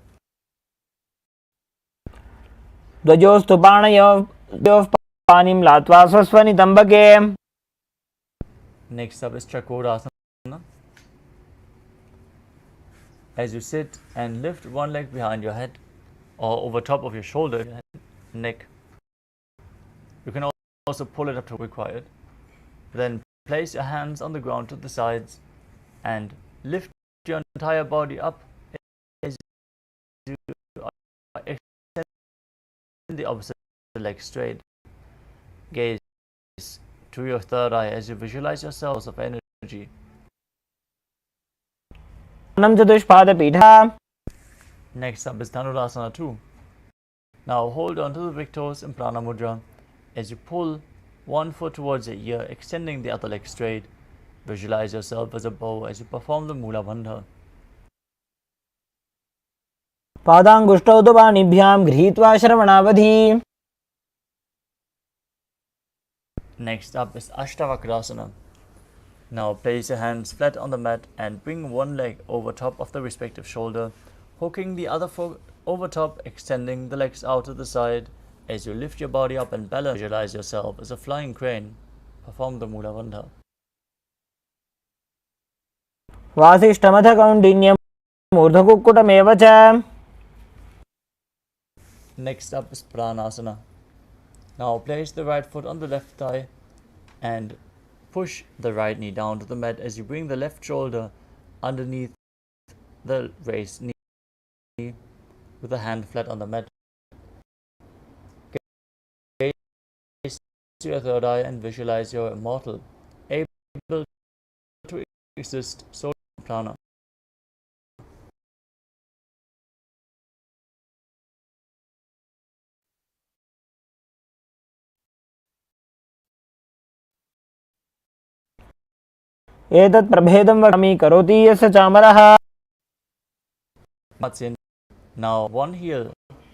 ध्वजोस्तु पाणयोः पाणिं लात्वा स्वस्वनितम्बके. Next up is Chakodasana. As you sit and lift one leg behind your head or over top of your shoulder, neck. You can also pull it up to required. Then place your hands on the ground to the sides and lift your entire body up as you are the opposite leg straight. Gaze to your third eye as you visualize yourselves of energy. Next up is Dhanurasana 2. Now hold on to the big toes in Prana Mudra as you pull one foot towards the ear, extending the other leg straight. Visualize yourself as a bow as you perform the Mula Bandha. पादांगुष्टौ तु पाणिभ्यां गृहीत्वा श्रवणावधि. Next up is Ashtavakrasana. Now place your hands flat on the mat and bring one leg over top of the respective shoulder, hooking the other foot over top, extending the legs out to the side. As you lift your body up and balance, visualize yourself as a flying crane. Perform the Mula Bandha. वासिष्ठमथ कौण्डिन्यम् ऊर्ध्वकुक्कुटमेव च. Next up is Pranasana. Now place the right foot on the left thigh and push the right knee down to the mat as you bring the left shoulder underneath the raised knee with the hand flat on the mat. Gaze to your third eye and visualize you're immortal, able to exist solely in prana. एतत् प्रभेदं वक्मि करोति यस्य चामरः. Now one heel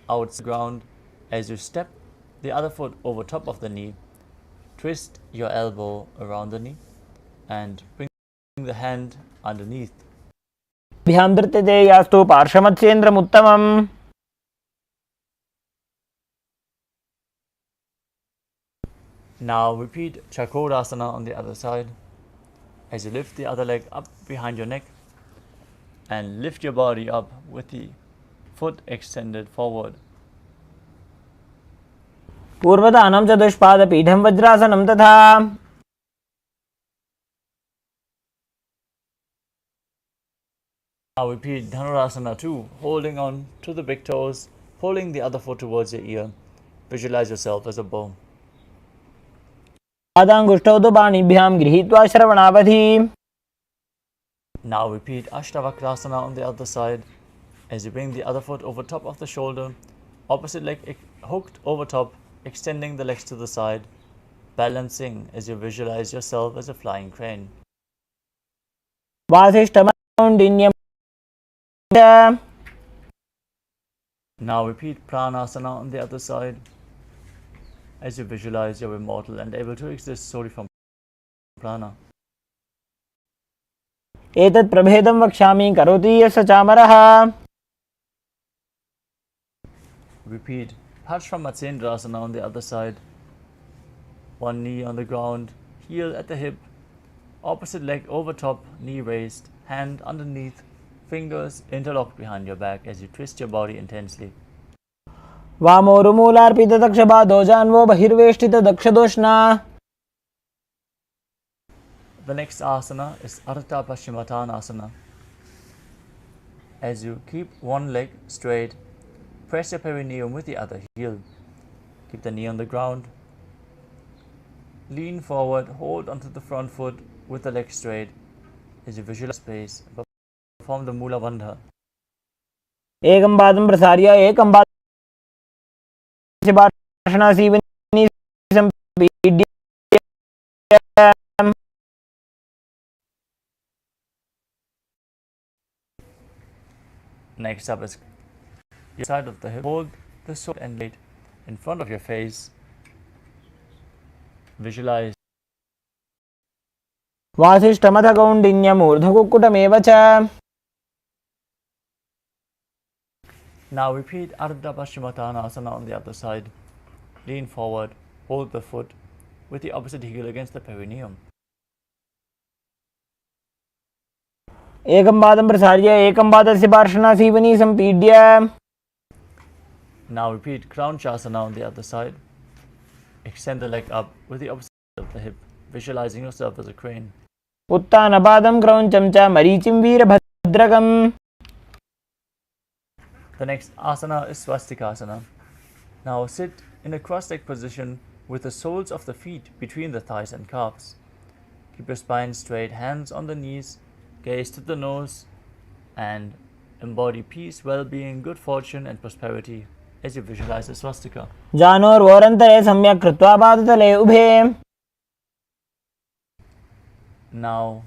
out the ground as you step the other foot over top of the knee. Twist your elbow around the knee and bring the hand underneath. भ्यां धृत्यते यास्तु पार्श्वमत्स्येन्द्रमुत्तमम्. Now repeat Chakrasana on the other side as you lift the other leg up behind your neck and lift your body up with the foot extended forward. पूर्वदानं चतुष्पादपीठं वज्रासनं तथा. Now repeat Dhanurasana 2, holding on to the big toes, pulling the other foot towards your ear. Visualize yourself as a bow. पादांगुष्टौ तु पाणिभ्यां गृहीत्वा श्रवणावधि. Now repeat Ashtavakrasana on the other side as you bring the other foot over top of the shoulder, opposite leg hooked over top, extending the legs to the side, balancing as you visualize yourself as a flying crane. वासिष्ठमौण्डिन्यम्. Now repeat Pranasana on the other side as you visualize you're immortal and able to exist solely from prana. एतत् प्रभेदं वक्ष्यामि करोति यस्य चामरः. Repeat Parshvamatsendrasana on the other side. One knee on the ground, heel at the hip, opposite leg over top, knee raised, hand underneath, fingers interlocked behind your back as you twist your body intensely. वामोरुमूलार्पितदक्षपादो जान्वो बहिर्वेष्टितदक्षदोष्णा. The next asana is Ardha Paschimottanasana. As you keep one leg straight, press your perineum with the other heel. Keep the knee on the ground. Lean forward, hold onto the front foot with the leg straight as you visualize space. Perform the Mula Bandha. एकं पादं प्रसार्य एकं पादं पार्श्वनासीवनी सम्पीड्य. Next up is your side of the hip. Hold the sword and blade in front of your face. Visualize. वासिष्ठमथ कौण्डिन्यम् ऊर्ध्वकुक्कुटमेव च. Now repeat Ardha Paschimottanasana on the other side. Lean forward, hold the foot with the opposite heel against the perineum. एकं पादं प्रसार्य एकं पादस्य पार्श्वनासीवनी सम्पीड्य. Now repeat Kraunchasana on the other side. Extend the leg up with the opposite of the hip, visualizing yourself as a crane. उत्तानपादं क्रौञ्चं च मरीचिं वीरभद्रकम्. The next asana is Swastikasana. Now sit in a cross-legged position with the soles of the feet between the thighs and calves. Keep your spine straight, hands on the knees, gaze to the nose, and embody peace, well-being, good fortune, and prosperity as you visualize the swastika. जानोर्वोरन्तरे सम्यक् कृत्वा पादतले उभे. Now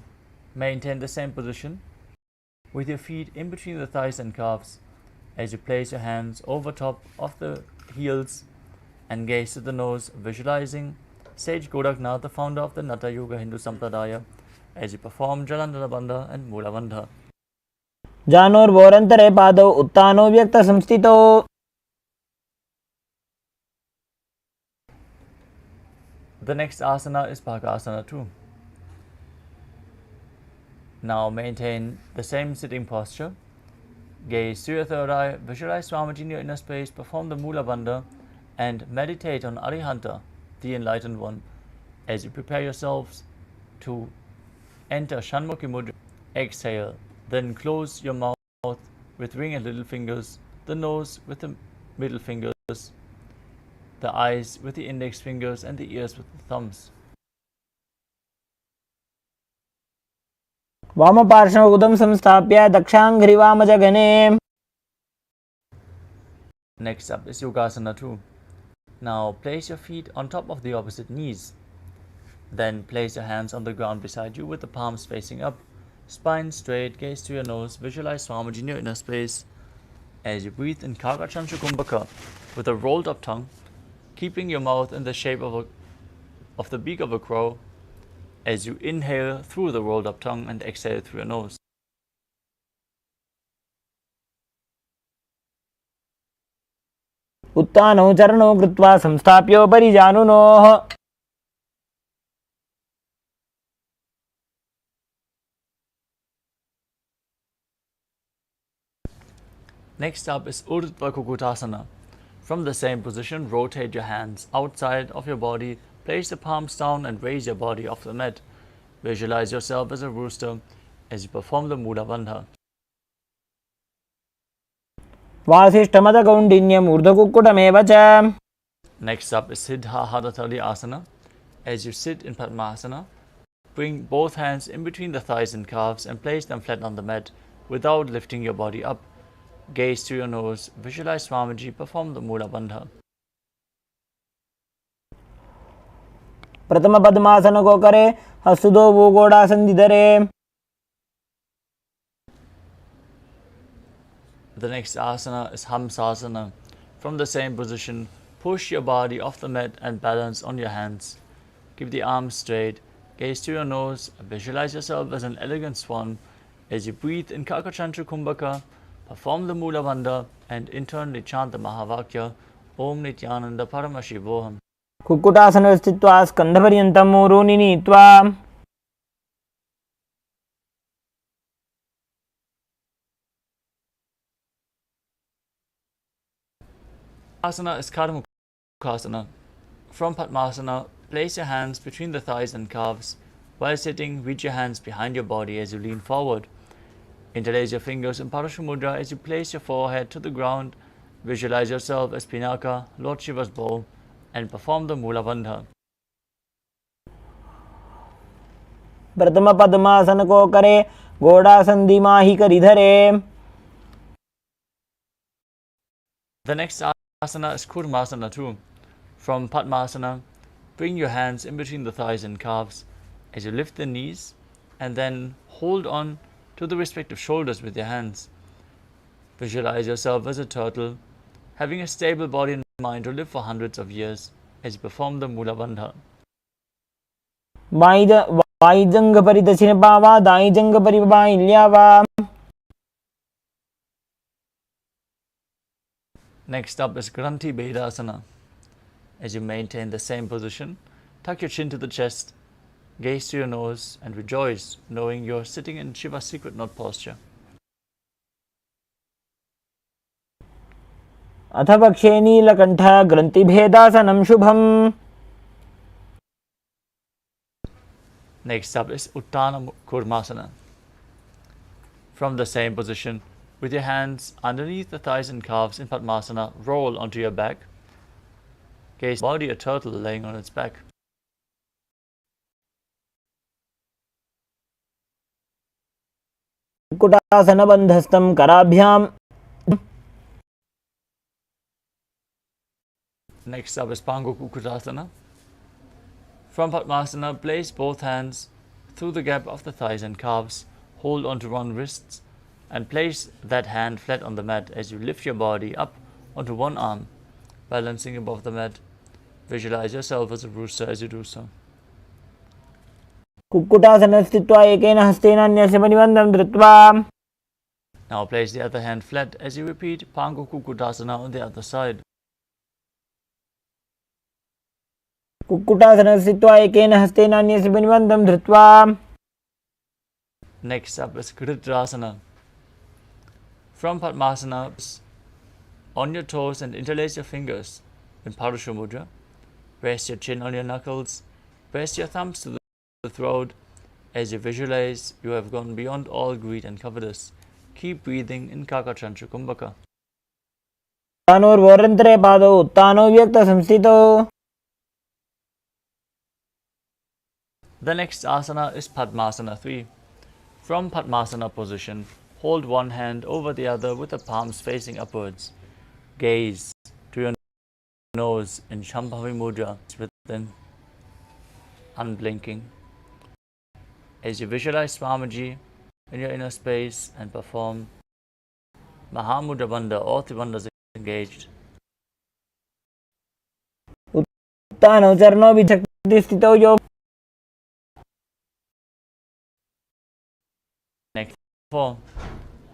maintain the same position with your feet in between the thighs and calves as you place your hands over top of the heels and gaze to the nose, visualizing Sage Goraknath, the founder of the Natha Yoga Hindu Sampradaya, as you perform Jalandhara Bandha and Mula Bandha. जानोर्वोरन्तरे पादौ उत्तानो व्यक्तसंस्थितौ. The next asana is Bhagasana too. Now maintain the same sitting posture. Gaze to your third eye, visualize Swamiji in your inner space, perform the Mula Bandha, and meditate on Arihanta, the enlightened one, as you prepare yourselves to enter Shanmukhi Mudra. Exhale, then close your mouth with ring and little fingers, the nose with the middle fingers, the eyes with the index fingers, and the ears with the thumbs. वामपार्श्वं उदं संस्थाप्य दक्षाङ्घ्रिवामजगने. Next up is Yogasana 2. Now place your feet on top of the opposite knees. Then place your hands on the ground beside you with the palms facing up. Spine straight, gaze to your nose, visualize Swamiji in your inner space. As you breathe in Kakachantra Kumbhaka with a rolled up tongue, keeping your mouth in the shape of the beak of a crow, as you inhale through the rolled up tongue and exhale through your nose. उत्तानौ चरणौ कृत्वा संस्थाप्योपरि जानुनोः. Next up is Urdhva Kukutasana. From the same position, rotate your hands outside of your body, place the palms down and raise your body off the mat. Visualize yourself as a rooster as you perform the Mula Bandha. वासिष्ठमदकौण्डिन्यम् ऊर्ध्वकुक्कुटमेव च. Next up is Siddha Hadatali Asana. As you sit in Padmasana, bring both hands in between the thighs and calves and place them flat on the mat without lifting your body up. Gaze to your nose, visualize Swamiji, perform the Mula Bandha. प्रथम पद्मासन को करे हस्तुदो वो गोड़ासन धरे. The next asana is Hamsasana. From the same position, push your body off the mat and balance on your hands. Keep the arms straight, gaze to your nose, visualize yourself as an elegant swan as you breathe in Kakachantra Kumbhaka, perform the Mula Bandha, and internally chant the Mahavakya, Om Nithyananda Paramashivoham. Kukkutasana स्थित्वा स्कन्धपर्यन्तं ऊरूनि नीत्वा. Asana is Kardha Mukhasana. From Padmasana, place your hands between the thighs and calves. While sitting, reach your hands behind your body as you lean forward. Interlace your fingers in Parashva Mudra as you place your forehead to the ground. Visualize yourself as Pinaka, Lord Shiva's bow, and perform the Mula Bandha. प्रथम पद्मासन को करे घोड़ासन दिमाही करी धरे. The next asana is Kurmasana too. From Padmasana, bring your hands in between the thighs and calves as you lift the knees and then hold on to the respective shoulders with your hands. Visualize yourself as a turtle, having a stable body and mind to live for hundreds of years as you perform the Mula Bandha. By जंग परि दक्षिण पावा दाई जंग परि by ल्यावा. Next up is Granthi Bedasana. As you maintain the same position, tuck your chin to the chest, gaze to your nose, and rejoice, knowing you're sitting in Shiva's secret knot posture. अथ पक्षे नीलकण्ठ ग्रन्थिभेदासनं शुभम्. Next up is Uttana Kurmasana. From the same position, with your hands underneath the thighs and calves in Padmasana, roll onto your back. Gaze body a turtle laying on its back. कुटासनबन्धस्थं कराभ्याम. Next up is Pango Kukutasana. From Padmasana, place both hands through the gap of the thighs and calves. Hold onto one wrist and place that hand flat on the mat as you lift your body up onto one arm, balancing above the mat. Visualize yourself as a rooster as you do so. कुक्कुटासने स्थित्वा एकेन हस्तेन अन्यस्य परिबन्धं धृत्वा. Now place the other hand flat as you repeat Pango Kukutasana on the other side. कुक्कुटासने स्थित्वा एकेन हस्तेन अन्यस्य परिबन्धं धृत्वा. Next up is Kritrasana. From Padmasana, on your toes and interlace your fingers in Parusha Mudra. Rest your chin on your knuckles. Press your thumbs to the throat as you visualize you have gone beyond all greed and covetous. Keep breathing in Kakachantra Kumbhaka. तानोर्वोरन्तरे पादौ उत्तानो व्यक्तसंस्थितौ. The next asana is Padmasana 3. From Padmasana position, hold one hand over the other with the palms facing upwards. Gaze to your nose in Shambhavi Mudra within unblinking. As you visualize Swamiji in your inner space and perform Mahamudra Bandha, all three bandhas engaged. उत्तानौ चरणौ विचक्तिस्थितौ योग. Next 4.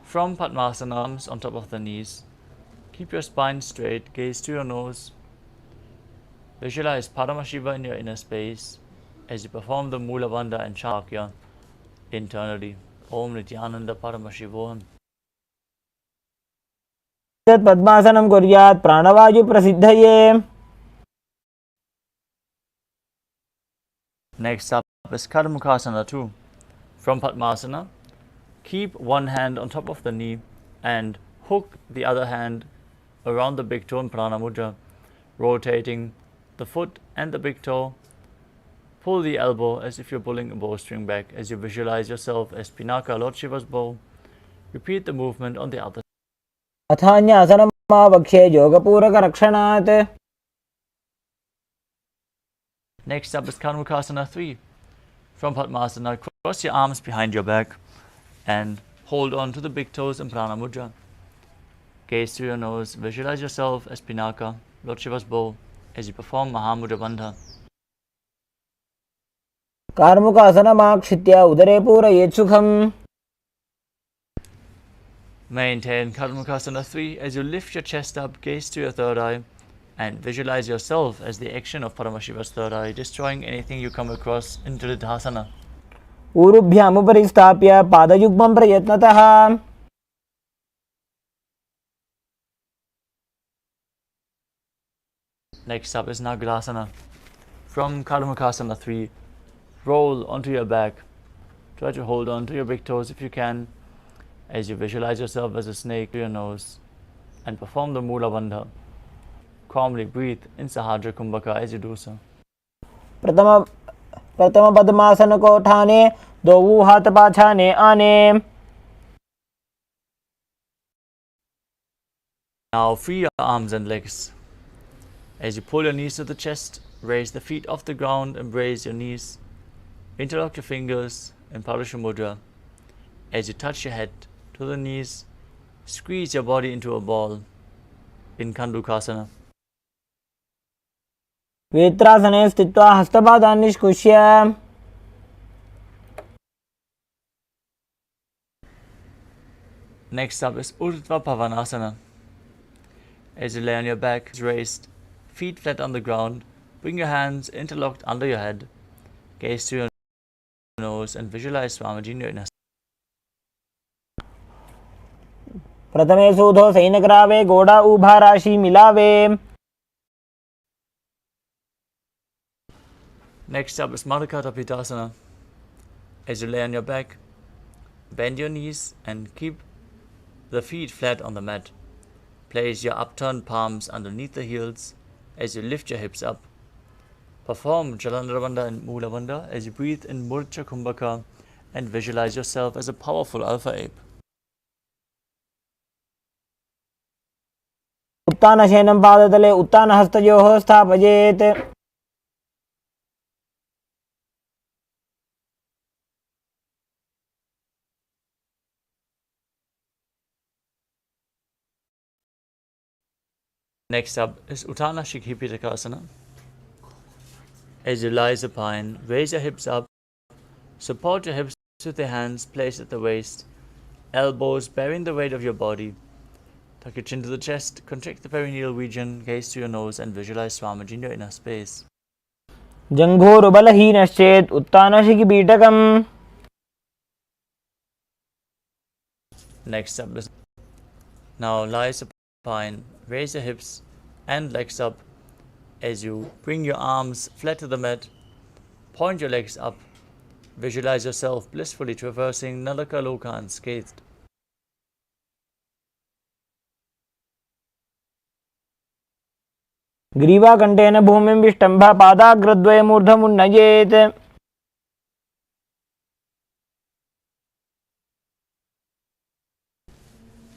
From Padmasana, arms on top of the knees. Keep your spine straight, gaze to your nose. Visualize Paramashiva in your inner space as you perform the Mula Bandha and Shakya internally. Om Nithyananda Paramashivoham. पद्मासनं कुर्यात् प्राणवायु प्रसिद्धये. Next up is Karmukasana 2. From Padmasana, keep one hand on top of the knee and hook the other hand around the big toe in Prana Mudra, rotating the foot and the big toe. Pull the elbow as if you're pulling a bowstring back as you visualize yourself as Pinaka, Lord Shiva's bow. Repeat the movement on the other. अथान्यासनं वक्ष्ये योगपूरकरक्षणात्. Next up is Karmukasana 3. From Padmasana, cross your arms behind your back and hold on to the big toes in Prana Mudra. Gaze through your nose, visualize yourself as Pinaka, Lord Shiva's bow, as you perform Mahamudra Bandha. कार्मुकासनमाक्षित्य उदरे पूरयेत् सुखम्. Maintain Karmukasana 3 as you lift your chest up, gaze to your third eye, and visualize yourself as the action of Paramashiva's third eye, destroying anything you come across in Tridhasana. ऊरुभ्यामुपरि स्थाप्य पादयुग्मं प्रयत्नतः. Next up is Nagarasana. From Karmukasana 3, roll onto your back. Try to hold on to your big toes if you can, as you visualize yourself as a snake to your nose, and perform the Mula Bandha. Calmly breathe in Sahadra Kumbhaka as you do so. प्रथम पद्मासन को ठाने दो हाथ पाछाने आने. Now free your arms and legs. As you pull your knees to the chest, raise the feet off the ground, embrace your knees. Interlock your fingers in Parusha Mudra. As you touch your head to the knees, squeeze your body into a ball in Kandukasana. वेत्रासने स्थित्वा हस्तपादान् निष्कुष्य. Next up is Urdhva Pavanasana. As you lay on your back, raised, feet flat on the ground, bring your hands interlocked under your head, gaze through your nose and visualize Swamiji in your inner. प्रथमे सूधो सैनग्रावे गोड़ा उभा राशि मिलावे. Next up is Madhukata Pitasana. As you lay on your back, bend your knees and keep the feet flat on the mat. Place your upturned palms underneath the heels. as you lift your hips up. Perform Jalandhara and Mula Bandha as you breathe in Murcha Kumbhaka and visualize yourself as a powerful alpha ape. उत्तानशयनं पादतले उत्तानहस्तयोः स्थापयेत्. Next up is Uttana Shikhipitakasana. As you lie supine, raise your hips up, support your hips with your hands placed at the waist, elbows bearing the weight of your body. Tuck your chin to the chest, contract the perineal region, gaze to your nose and visualize Swamiji in your inner space. जङ्घोरुबलहीनश्चेत् उत्तानशिखिपीठकम्. Next up is now lie supine, raise your hips and legs up as you bring your arms flat to the mat, point your legs up, visualize yourself blissfully traversing Nalaka Loka unscathed. ग्रीवाकण्ठेन भूमिं विष्टम्भ पादाग्रद्वयमूर्धमुन्नयेत्.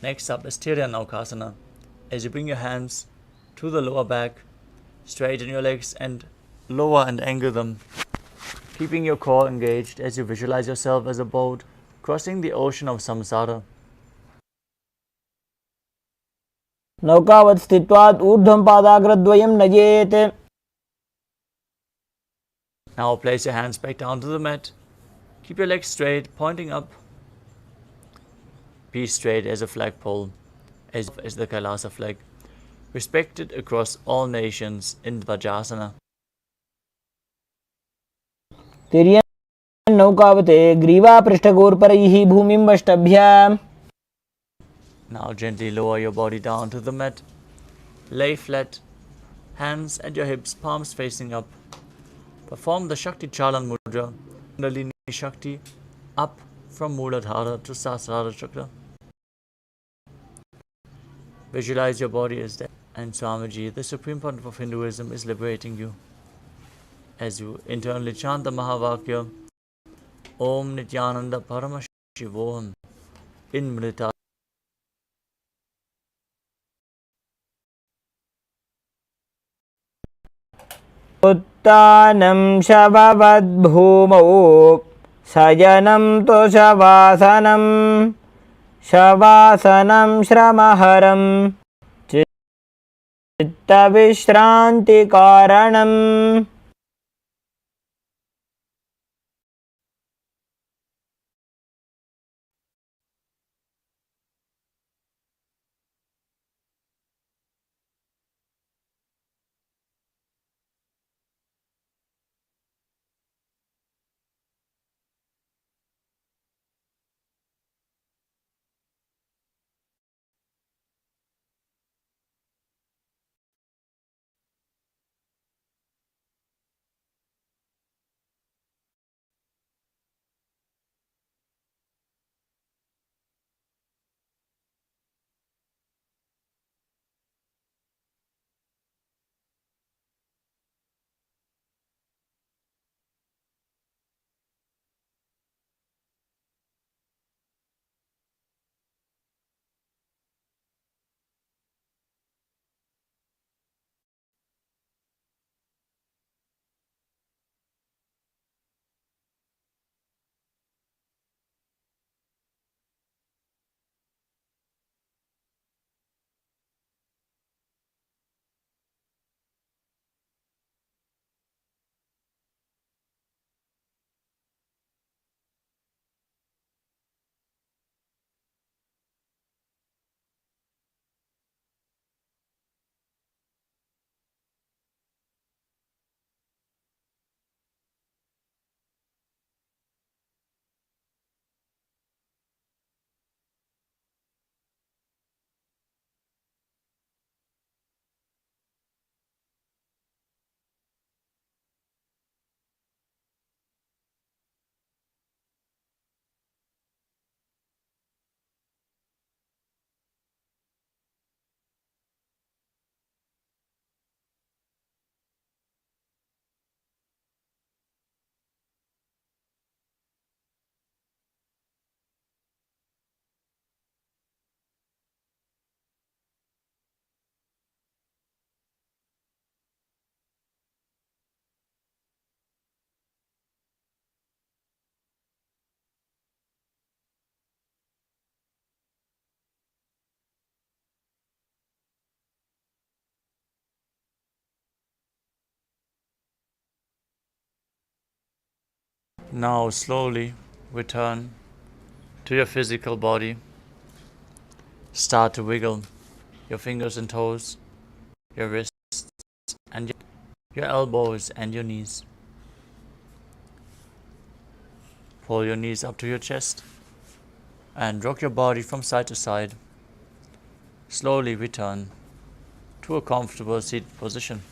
Next up is Tiryanaukhasana. As you bring your hands to the lower back, straighten your legs and lower and angle them, keeping your core engaged as you visualize yourself as a boat crossing the ocean of samsara. नौकावत् स्थित्वात् ऊर्ध्वं पादाग्रद्वयं नयेत्. Now place your hands back down to the mat. Keep your legs straight, pointing up. Be straight as a flagpole, as the Kailasa flag, respected across all nations in Vajrasana. तिर्यन् नौकावते ग्रीवापृष्ठगोर्परैः भूमिं वष्टभ्य. Now gently lower your body down to the mat. Lay flat, hands at your hips, palms facing up. Perform the Shakti Chalan Mudra, Kundalini Shakti, up from Muladhara to Sahasrara Chakra. Visualize your body as dead, and Swamiji, the Supreme Pontiff of Hinduism, is liberating you. As you internally chant the Mahavakya, Om Nithyananda Paramashivoham, in Mrita. उत्तानं शववद्भूमौ शयनं तु शवासनं. शवासनं श्रमहरं चित्तविश्रान्तिकारणम्. Now slowly return to your physical body. Start to wiggle your fingers and toes, your wrists and your elbows and your knees. Pull your knees up to your chest and rock your body from side to side. Slowly return to a comfortable seated position.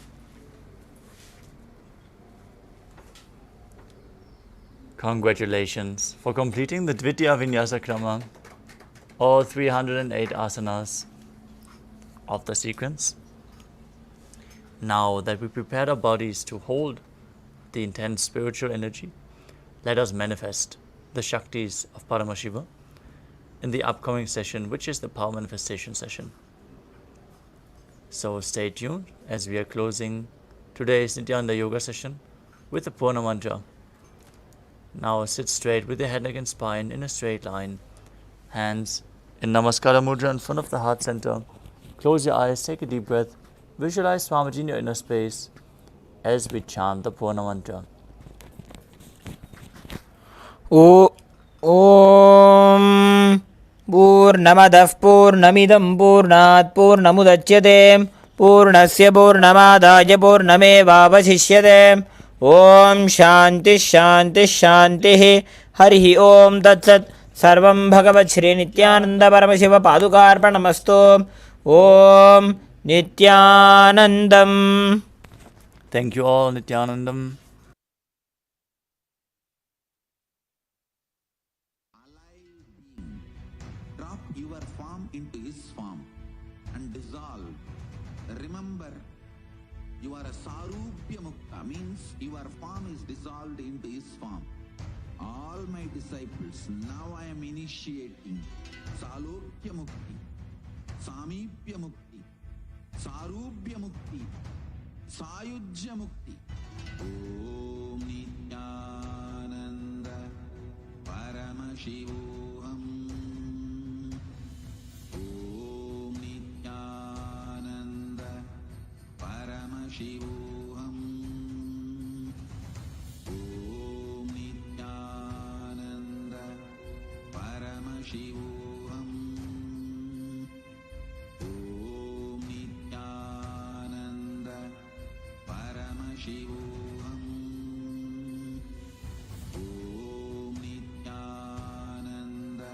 Congratulations for completing the Dvitiya Vinyasa Krama, all 308 asanas of the sequence. Now that we prepared our bodies to hold the intense spiritual energy, let us manifest the Shaktis of Paramashiva in the upcoming session, which is the Power Manifestation session. So stay tuned as we are closing today's Nithyananda Yoga session with the Purna Mantra. Now sit straight with your head, neck and spine in a straight line. Hands in Namaskara Mudra in front of the heart center. Close your eyes, take a deep breath. Visualize Swamiji in your inner space as we chant the Purna Mantra. ॐ पूर्णमदः पूर्णमिदं पूर्णात् पूर्णमुदच्यते पूर्णस्य पूर्णमादाय पूर्णमेवावशिष्यते ॐ शान्तिः शान्तिः शान्तिः हरिः ॐ तत्सत् सर्वं भगवत् श्री नित्यानंद परमशिव पादुकार्पणमस्तु ॐ नित्यानन्दम्. Thank you all, Nithyanandam. Drop your form into his form and dissolve. Remember, you are a Sarupya Mukta, means your form is dissolved into his form. All my disciples, now I am initiating Salokya Mukti, Samipya Mukti, Sarupya Mukti, Sayujya Mukti. Om Nithyananda Paramashivoham. Om Nithyananda Paramashivoham. Om Nithyananda Paramashivoham. Om Nithyananda Paramashivoham. Om Nithyananda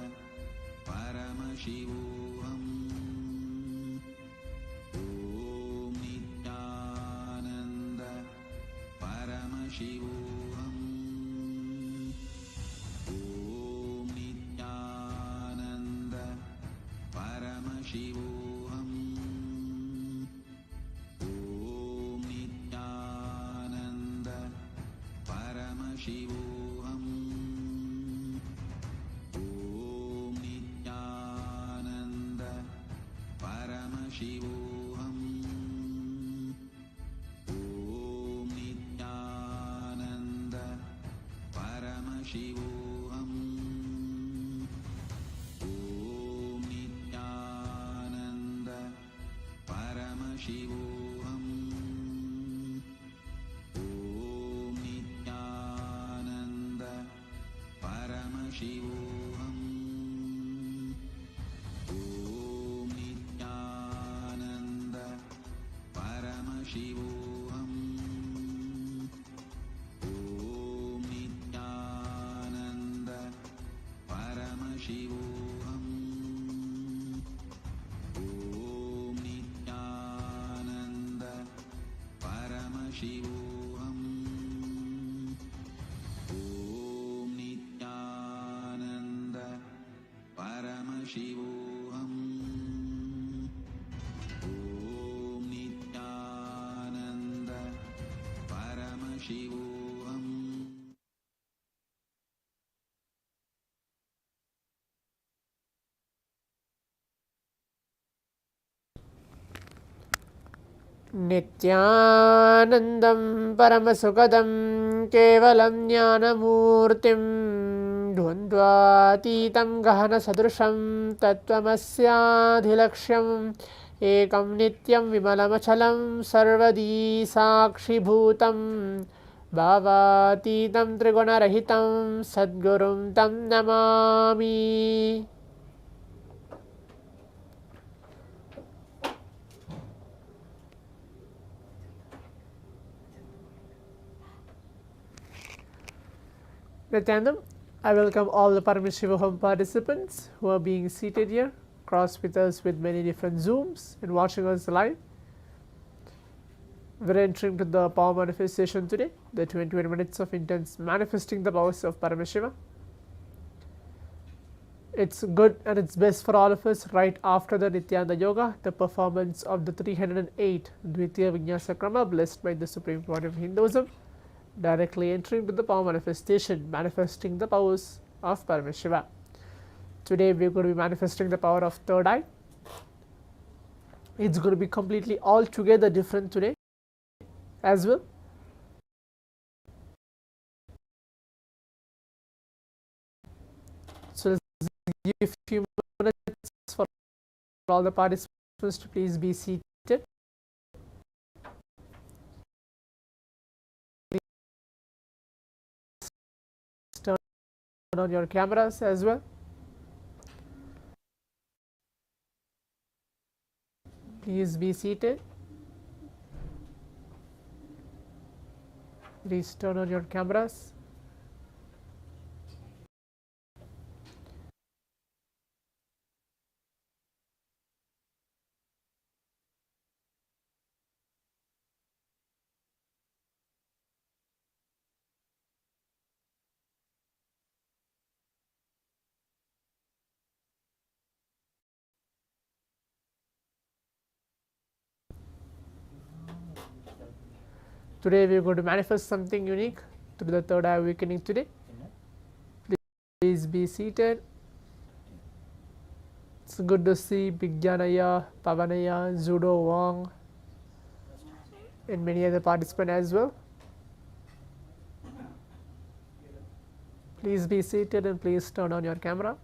Paramashivoham. Om Nithyananda Paramashivoham. Om Nithyananda Paramashivoham. Om Nithyananda Paramashivoham. Om Nithyananda Paramashivoham. Om Nithyananda Paramashivoham. Om Nithyananda Paramashivoham. Om Nithyananda Paramashivoham. Om Nithyananda Paramashivoham. Om Nithyananda Paramashivoham. Om Nithyananda Paramashivoham. Om Nithyananda Paramashivoham. Om Nithyananda Paramashivoham. नित्यानन्दं परमसुखदं केवलं ज्ञानमूर्तिं द्वन्द्वातीतं गहनसदृशं तत्त्वमस्याधिलक्ष्यम् एकं नित्यं विमलमचलं सर्वदी साक्षिभूतं भावातीतं त्रिगुणरहितं सद्गुरुं तं Namami. Nithyanandam, I welcome all the Paramashivoham participants who are being seated here, cross with us with many different Zooms and watching us live. We're entering to the power manifestation today, the 21 minutes of intense manifesting the powers of Paramashiva. It's good and it's best for all of us right after the Nithyananda Yoga, the performance of the 308 Dvitiya Vinyasa Krama blessed by the Supreme Pontiff of Hinduism, directly entering to the power manifestation, manifesting the powers of Paramashiva. Today we're going to be manifesting the power of third eye. It's going to be completely altogether different today as well. So let's give a few minutes for all the participants to please be seated. Turn on your cameras as well. Please be seated. Please turn on your cameras. Today we are going to manifest something unique through the third eye awakening today. Please be seated. It's good to see Bigyanaya, Pavanaya, Zudo Wong and many other participants as well. Please be seated and please turn on your camera.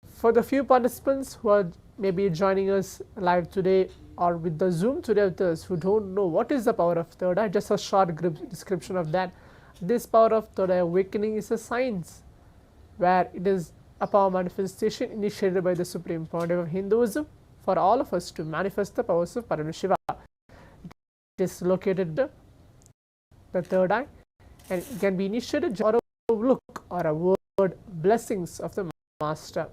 For the few participants who are maybe joining us live today or with the Zoom today with us who don't know what is the power of third eye, just a short description of that. This power of third eye awakening is a science where it is a power manifestation initiated by the Supreme Pontiff of Hinduism for all of us to manifest the powers of Paramashiva. It is located in the third eye and it can be initiated or a look or a word blessings of the Master.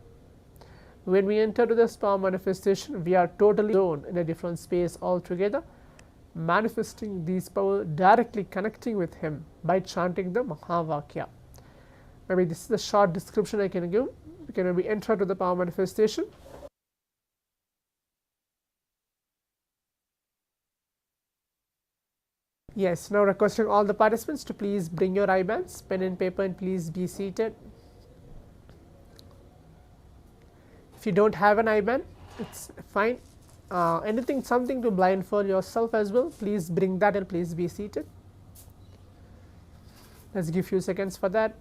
When we enter to this power manifestation, we are totally zoned in a different space altogether, manifesting these powers, directly connecting with Him by chanting the Mahavakya. Maybe this is the short description I can give. We can maybe enter to the power manifestation. Yes, now requesting all the participants to please bring your IBANs, pen and paper, and please be seated. If you don't have an IBAN, it's fine. Something to blindfold yourself as well, please bring that and please be seated. Let's give few seconds for that.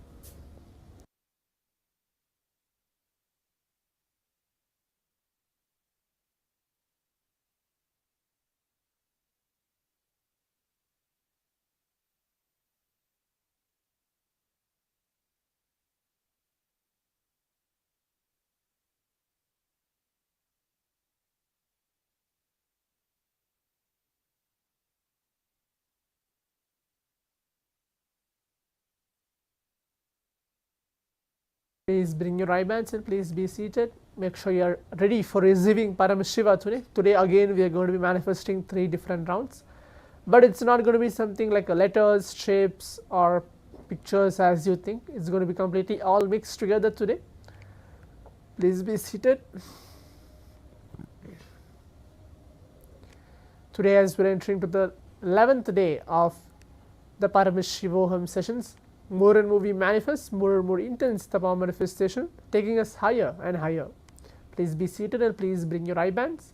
Please bring your IBANs and please be seated. Make sure you are ready for receiving Paramashiva today. Today again we are going to be manifesting 3 different rounds. But it's not going to be something like letters, shapes or pictures as you think. It's going to be completely all mixed together today. Please be seated. Today as we are entering to the 11th day of the Paramashivoham sessions, more and more we manifest, more and more intense the power manifestation, taking us higher and higher. Please be seated and please bring your IBANs.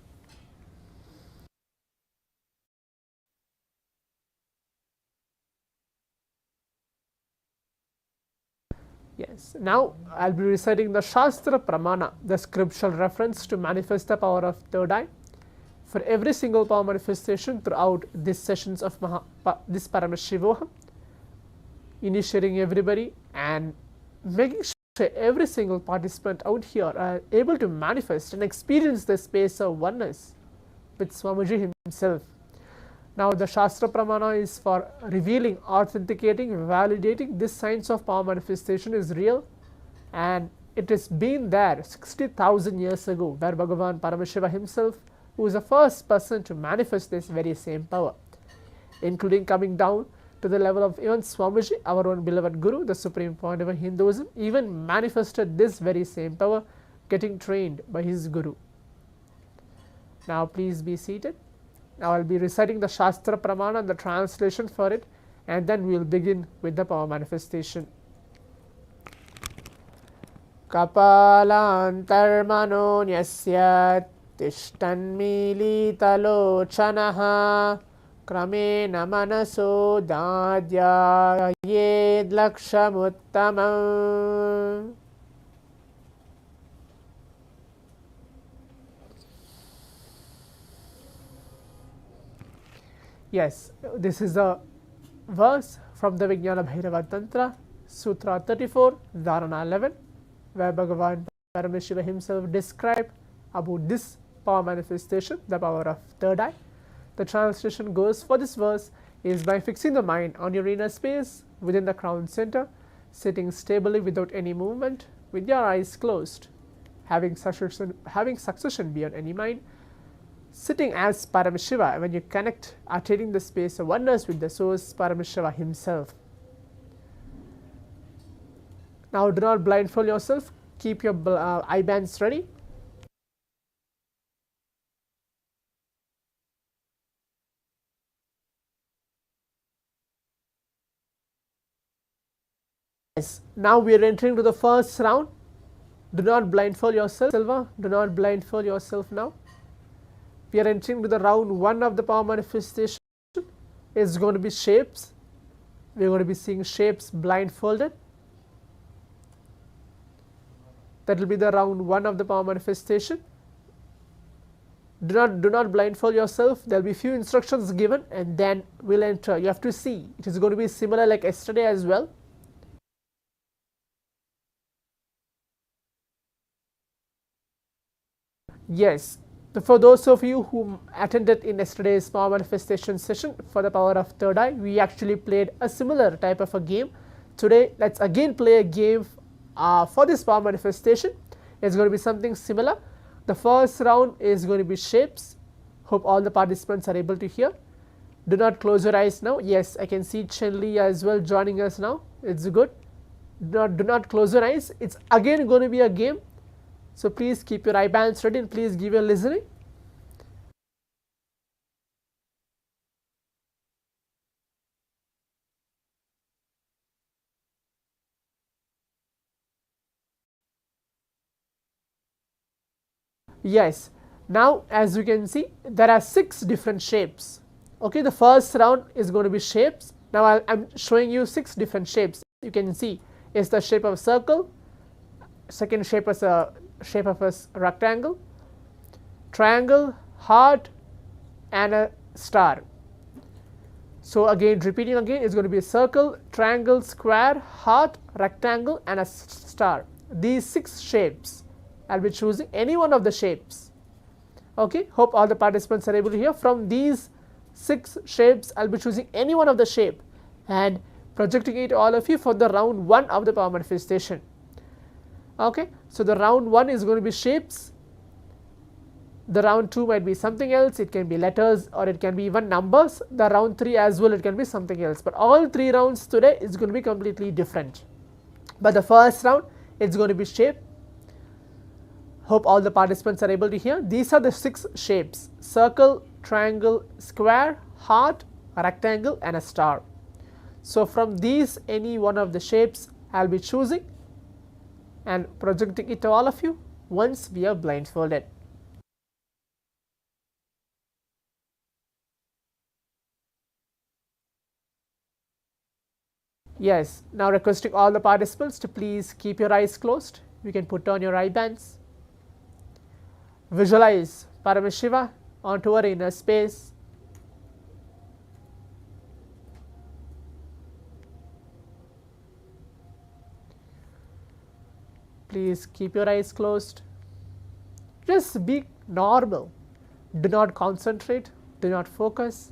Yes, now I'll be reciting the Shastra Pramana, the scriptural reference to manifest the power of third eye. for every single power manifestation throughout these sessions of this Paramashivoham, initiating everybody and making sure every single participant out here are able to manifest and experience the space of oneness with Swamiji himself. Now the Shastra Pramana is for revealing, authenticating, validating this science of power manifestation is real, and it has been there 60,000 years ago, where Bhagavan Paramashivam himself, who is the first person to manifest this very same power, including coming down to the level of even Swamiji, our own beloved Guru, the Supreme Pontiff of Hinduism, even manifested this very same power, getting trained by his Guru. Now please be seated. Now I will be reciting the Shastra Pramana and the translation for it, and then we will begin with the power manifestation. Kapalantarmano nyasya tishtanmilitalochanaha kramena manaso dadyayed lakshamuttamam. Yes, this is a verse from the Vijnana Bhairava Tantra, Sutra 34, Dharana 11, where Bhagavan Paramashivam himself described about this power manifestation, the power of third eye. The translation goes for this verse is by fixing the mind on your inner space within the crown center, sitting stably without any movement, with your eyes closed, having succession beyond any mind, sitting as Paramashiva when you connect, attaining the space of oneness with the source Paramashiva himself. Now do not blindfold yourself, keep your eye bands ready. Yes, now we are entering to the first round. Do not blindfold yourself, Silva, do not blindfold yourself now. We are entering to the round 1 of the power manifestation. It's going to be shapes. We are going to be seeing shapes blindfolded. That will be the round 1 of the power manifestation. Do not blindfold yourself. There will be few instructions given, and then we'll enter. You have to see. It is going to be similar like yesterday as well. Yes. For those of you who attended in yesterday's power manifestation session for the power of third eye, we actually played a similar type of a game. Today, let's again play a game for this power manifestation. It's going to be something similar. The first round is going to be shapes. Hope all the participants are able to hear. Do not close your eyes now. Yes, I can see Chen Li as well joining us now. It's good. Do not close your eyes. It's again going to be a game. So please keep your eye bands ready and please give your listening. Yes, now as you can see, there are 6 different shapes. Okay, the first round is going to be shapes. Now I'm showing you 6 different shapes. You can see it's the shape of a circle, second shape is a shape of a rectangle, triangle, heart, and a star. So again, repeating again, it's going to be a circle, triangle, square, heart, rectangle, and a star. These 6 shapes, I'll be choosing any one of the shapes. Okay, hope all the participants are able to hear. From these 6 shapes, I'll be choosing any one of the shape and projecting it to all of you for the round 1 of the power manifestation. Okay, so the round 1 is going to be shapes. The round 2 might be something else. It can be letters or it can be even numbers. The round 3 as well, it can be something else. But all 3 rounds today is going to be completely different. But the first round, it's going to be shape. Hope all the participants are able to hear. These are the 6 shapes: circle, triangle, square, heart, rectangle, and a star. So from these, any one of the shapes I'll be choosing and projecting it to all of you once we are blindfolded. Yes, now requesting all the participants to please keep your eyes closed. You can put on your eye bands. Visualize Paramashiva onto our inner space. Please keep your eyes closed. Just be normal. Do not concentrate. Do not focus.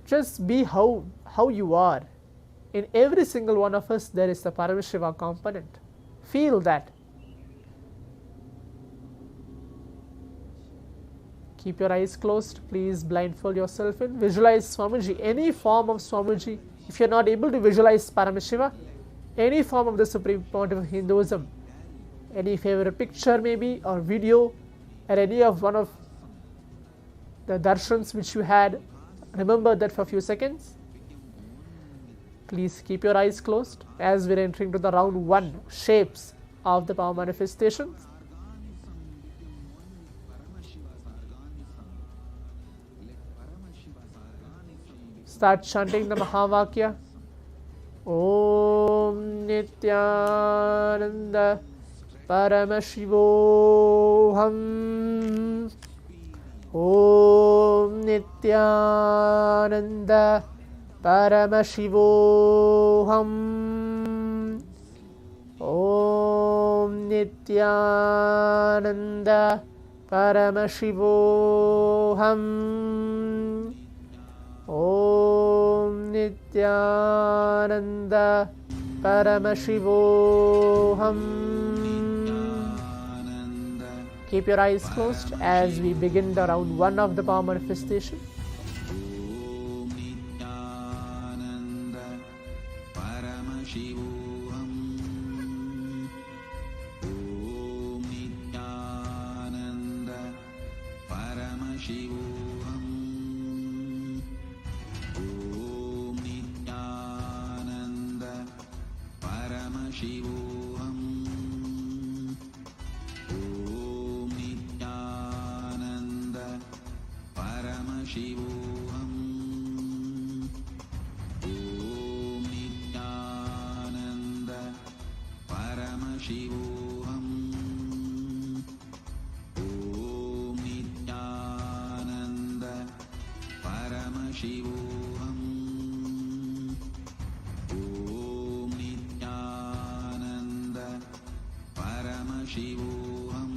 Just be how you are. In every single one of us, there is the Paramashiva component. Feel that. Keep your eyes closed. Please blindfold yourself in. Visualize Swamiji, any form of Swamiji. If you are not able to visualize Paramashiva, any form of the Supreme Pontiff of Hinduism, any favorite picture maybe or video, or any of one of the darshans which you had, remember that for a few seconds. Please keep your eyes closed as we're entering to the round 1 shapes of the power manifestations. Start chanting the Mahavakya. Om Nithyananda Paramashivoham. Om Nithyananda Paramashivoham. Om Nithyananda Paramashivoham. Om Nithyananda Paramashivoham. Keep your eyes closed as we begin the round 1 of the power manifestation. Om Nithyananda Paramashivoham. Om Nithyananda Paramashivoham. Om Nithyananda Paramashivoham. Om Nithyananda Paramashivoham. Om Nithyananda Paramashivoham. Om Nithyananda Paramashivoham. Om Nithyananda Paramashivoham.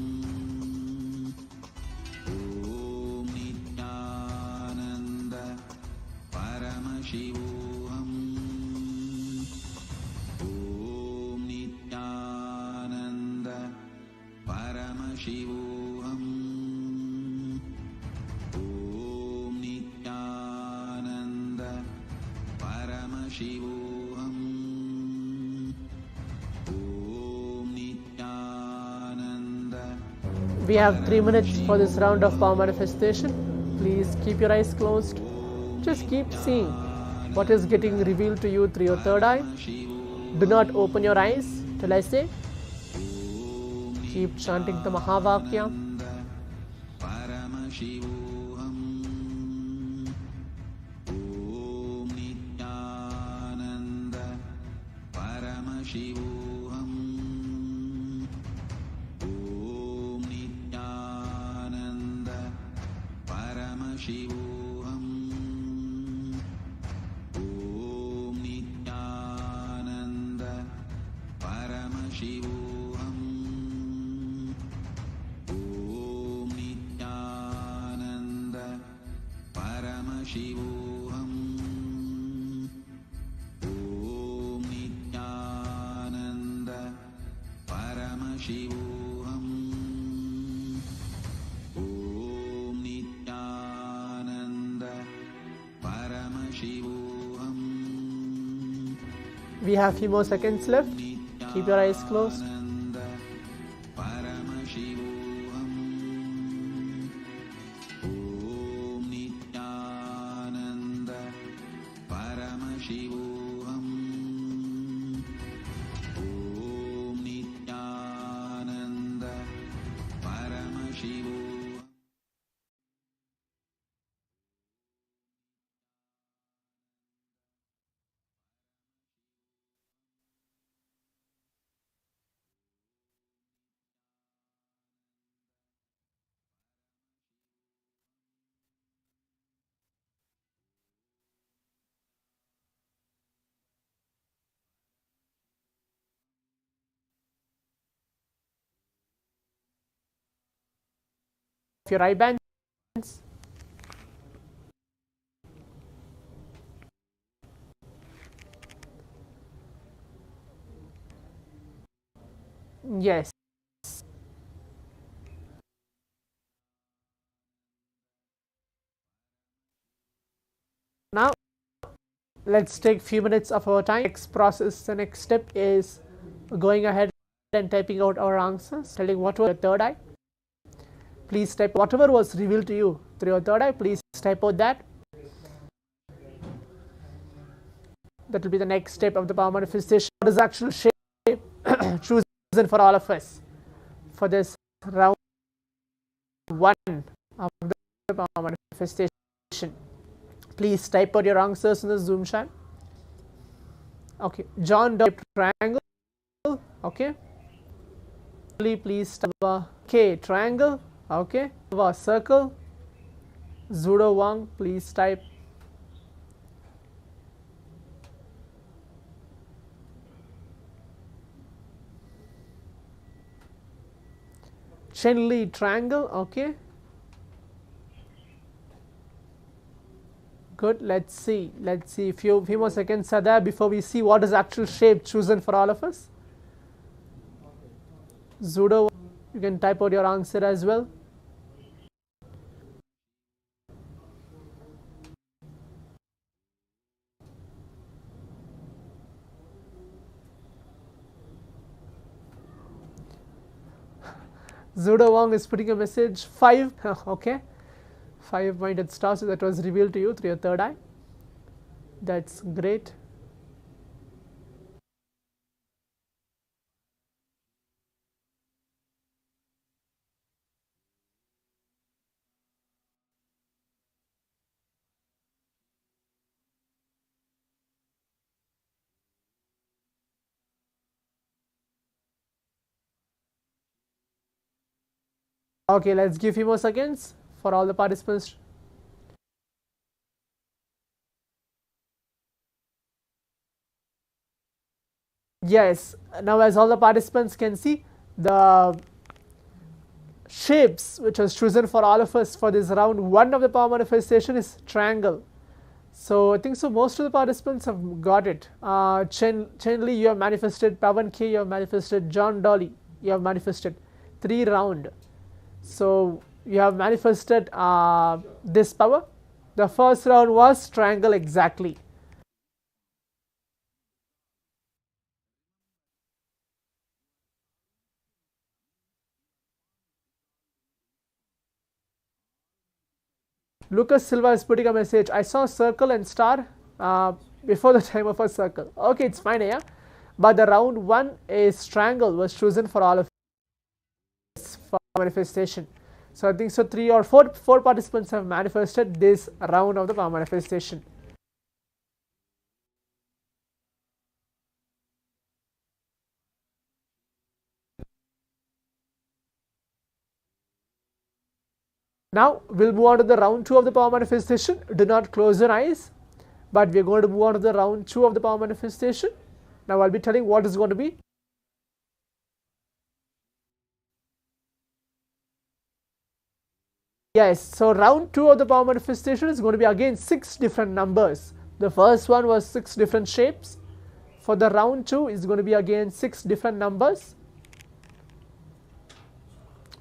Om Nithyananda Paramashivoham. Om Nithyananda Paramashivoham. Om Nithyananda Paramashivoham. Om Nithyananda. We have 3 minutes for this round of power manifestation. Please keep your eyes closed. Just keep seeing what is getting revealed to you through your third eye. Do not open your eyes till I say. Keep chanting the Mahavakya. Paramashivoham. Om Nithyananda Paramashivoham. Om Nithyananda Paramashivoham. Om Nithyananda Paramashivoham. Om Nithyananda Paramashivoham. Om Nithyananda Paramashivoham. Om Nithyananda Paramashivoham. We have few more seconds left. Keep your eyes closed. Nithyananda Paramashivoham. Om Nithyananda Paramashivoham. Om Nithyananda Paramashivoham. your eye bands. Yes. Now let's take few minutes of our time. Next process, the next step is going ahead and typing out our answers, telling what was your third eye. Please type whatever was revealed to you through your third eye. Please type out that. That will be the next step of the power manifestation. What is the actual shape chosen for all of us for this round 1 of the power manifestation? Please type out your answers in the Zoom chat. Okay, John type triangle. Okay, please type K triangle. Okay, circle. Zudo Wang, please type Chen Li triangle. Okay, good. Let's see few more seconds are there before we see what is actual shape chosen for all of us. Zudo, you can type out your answer as well. Zudo Wang is putting a message 5. Okay, 5-pointed star, so that was revealed to you through your third eye. That's great. Okay, let's give few more seconds for all the participants. Yes, now as all the participants can see, the shapes which was chosen for all of us for this round 1 of the power manifestation is triangle. So I think so most of the participants have got it. Chen Li, you have manifested. Pavan K, you have manifested. John Dolly, you have manifested 3 round. So you have manifested this power. The first round was triangle exactly. Lucas Silva is putting a message. I saw circle and star before the time of a circle. Okay, it's fine, yeah. But the round 1 is triangle was chosen for all of us for manifestation. So I think so 3 or 4 participants have manifested this round of the power manifestation. Now we'll move on to the round 2 of the power manifestation. Do not close your eyes, but we're going to move on to the round 2 of the power manifestation. Now I'll be telling what is going to be. Yes, so round 2 of the power manifestation is going to be again 6 different numbers. The first one was 6 different shapes. For the round 2 is going to be again 6 different numbers.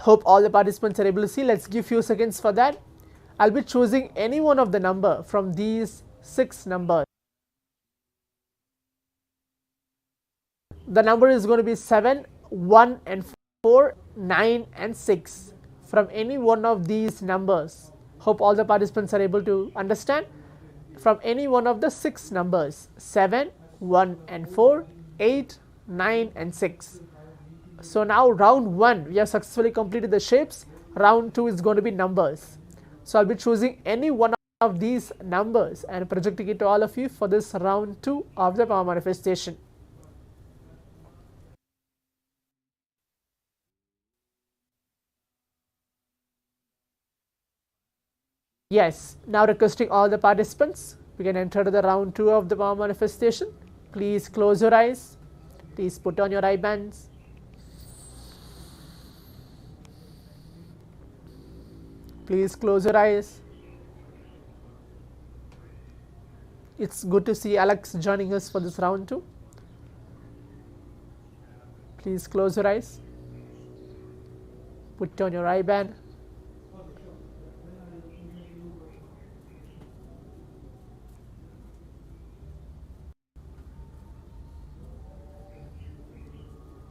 Hope all the participants are able to see. Let's give few seconds for that. I'll be choosing any one of the number from these 6 numbers. The number is going to be 7, 1 and 4, 9 and 6 from any one of these numbers. Hope all the participants are able to understand. From any one of the 6 numbers, 7, 1 and 4, 8, 9 and 6. So now round 1 we have successfully completed the shapes. Round 2 is going to be numbers. So I'll be choosing any one of these numbers and projecting it to all of you for this round 2 of the power manifestation. Yes, now requesting all the participants, we can enter to the round 2 of the power manifestation. Please close your eyes. Please put on your eye bands. Please close your eyes. It's good to see Alex joining us for this round 2. Please close your eyes. Put down your eye band.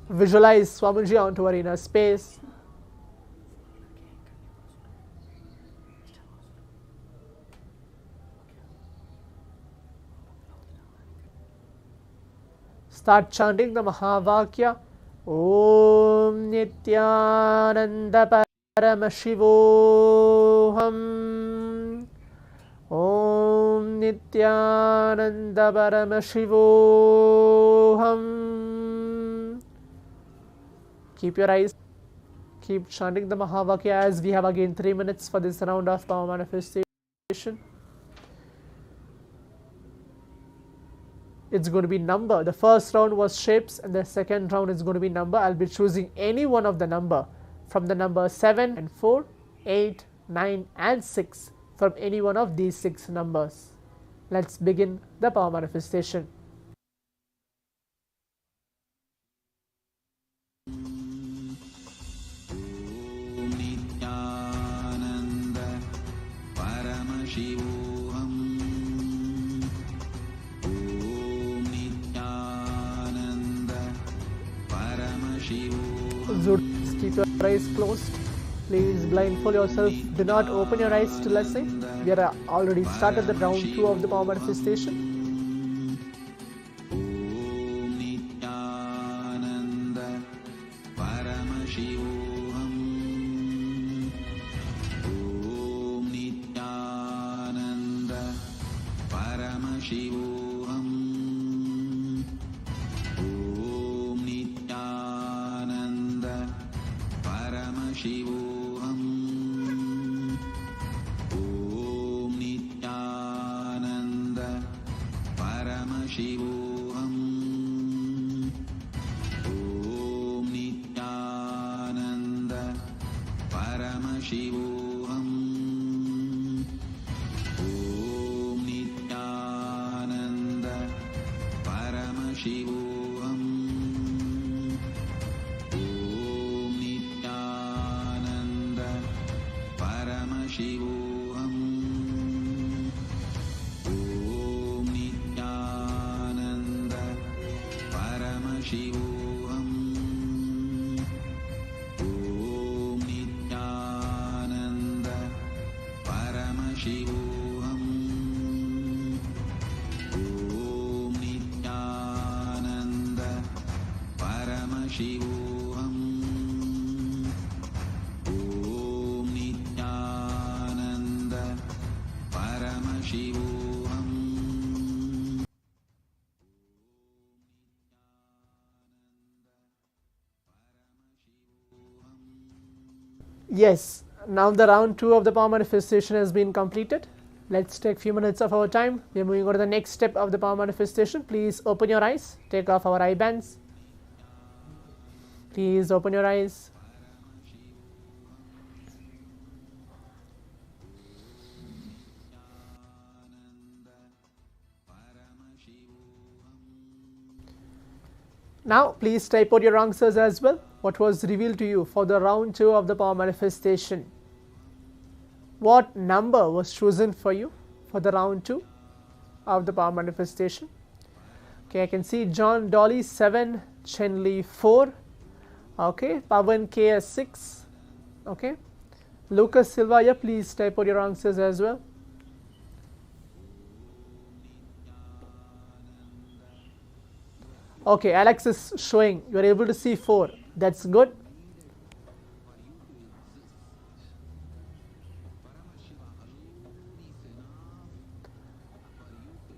Visualize Swamiji onto our inner space. Start chanting the Mahavakya. Om Nithyananda Paramashivoham. Om Nithyananda Paramashivoham. Keep your eyes. Keep chanting the Mahavakya as we have again 3 minutes for this round of power manifestation. It's going to be number. The first round was shapes and the second round is going to be number. I'll be choosing any one of the number from the number 7 and 4, 8, 9 and 6 from any one of these 6 numbers. Let's begin the power manifestation. Nithyananda Paramashivoham. Keep your eyes closed. Please blindfold yourself. Do not open your eyes till I say. We are already started the round 2 of the power manifestation. Nithyananda Paramashivoham. Om Nithyananda Paramashivoham. Om Nithyananda Paramashivoham. Om Nithyananda Paramashivoham. Om Nithyananda Paramashivoham. Om Nithyananda Paramashivoham. Om Nithyananda Paramashivoham. Om Nithyananda Paramashivoham. Om Nithyananda Paramashivoham. Om Nithyananda Paramashivoham. Om Nithyananda Paramashivoham. Yes, now the round 2 of the power manifestation has been completed. Let's take few minutes of our time. We are moving on to the next step of the power manifestation. Please open your eyes. Take off our eye bands. Please open your eyes. Now please type out your answers as well. What was revealed to you for the round 2 of the power manifestation? What number was chosen for you for the round 2 of the power manifestation? Okay, I can see John Dolly 7, Chenli 4, okay, Pavan KS 6, okay, Lucas Silva, yeah, please type out your answers as well. Okay, Alex is showing you are able to see 4. That's good.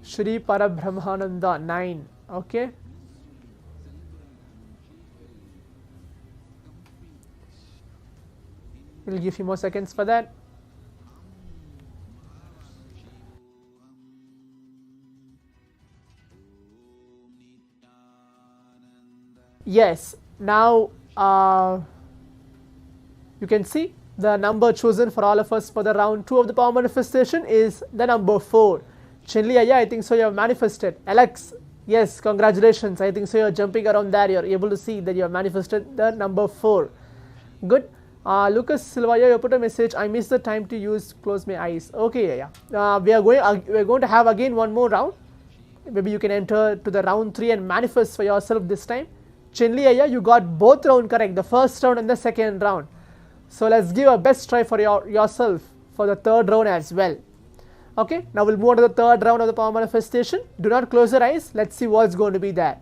Shri Parabrahmananda 9. Okay. We'll give you more seconds for that. Yes, now you can see the number chosen for all of us for the round 2 of the power manifestation is the number 4. Chinli Aya, I think so you have manifested. Alex, yes, congratulations. I think so you're jumping around there. You're able to see that you have manifested the number 4. Good. Lucas Silva, you put a message. I missed the time to close my eyes. Okay, yeah. We are going to have again one more round. Maybe you can enter to the round 3 and manifest for yourself this time. Chinli Aya, you got both round correct, the first round and the second round. So let's give a best try for yourself for the third round as well. Okay, now we'll move on to the third round of the power manifestation. Do not close your eyes. Let's see what's going to be there.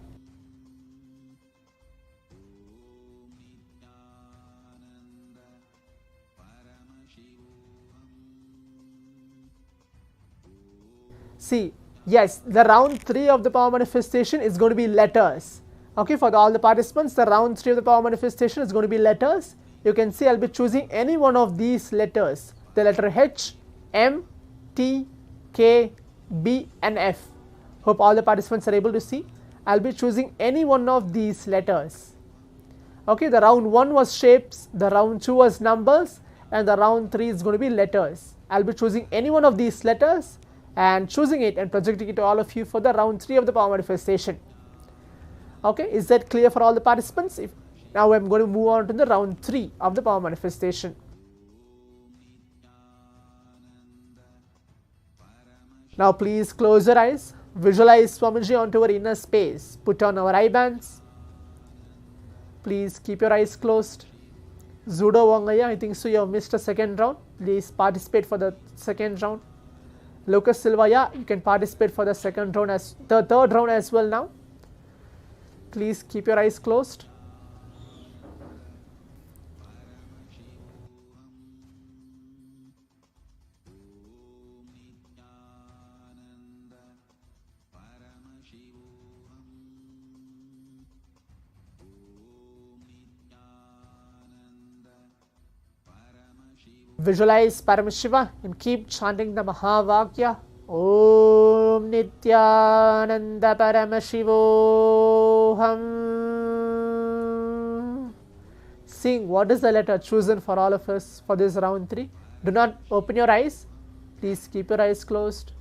See, yes, the round 3 of the power manifestation is going to be letters. Okay, for all the participants, the round 3 of the power manifestation is going to be letters. You can see I'll be choosing any one of these letters. The letter H, M, T, K, B and F. Hope all the participants are able to see. I'll be choosing any one of these letters. Okay, the round 1 was shapes, the round 2 was numbers, and the round 3 is going to be letters. I'll be choosing any one of these letters and choosing it and projecting it to all of you for the round 3 of the power manifestation. Okay, is that clear for all the participants? Now I'm going to move on to the round 3 of the power manifestation. Now please close your eyes, visualize Swamiji onto our inner space, put on our eye bands. Please keep your eyes closed. Zudo Wangaya, I think so you have missed a second round. Please participate for the second round. Lucas Silvaya, you can participate for the second round the third round as well now. Please keep your eyes closed. Visualize Paramashiva and keep chanting the Mahavakya. Om Nithyananda Paramashivoham. Sing what is the letter chosen for all of us for this round 3. Do not open your eyes. Please keep your eyes closed.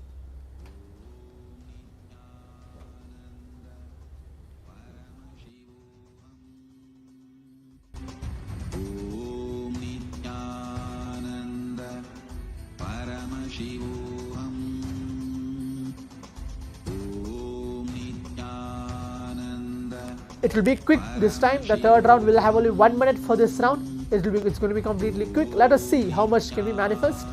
It will be quick this time. The third round will have only 1 minute for this round. It's going to be completely quick. Let us see how much can we manifest.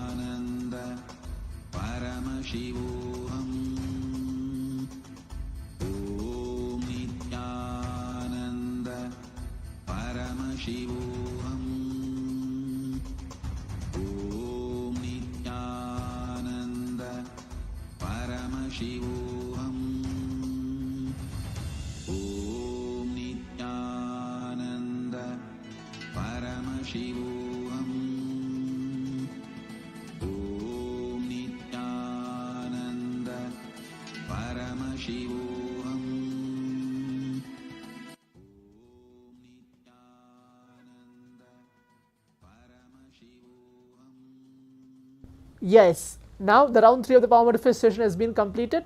Yes, now the round 3 of the power manifestation has been completed.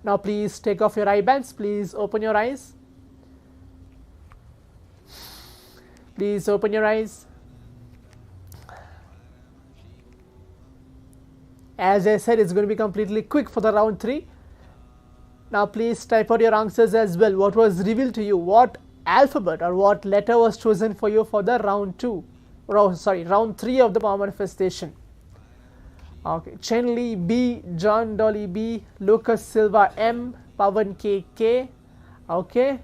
Now please take off your eye bands. Please open your eyes. Please open your eyes. As I said, it's going to be completely quick for the round 3. Now please type out your answers as well. What was revealed to you? What alphabet or what letter was chosen for you for the round 3 of the power manifestation? Okay, Chen Lee B, John Dolly B, Lucas Silva M, Pavan K. Okay.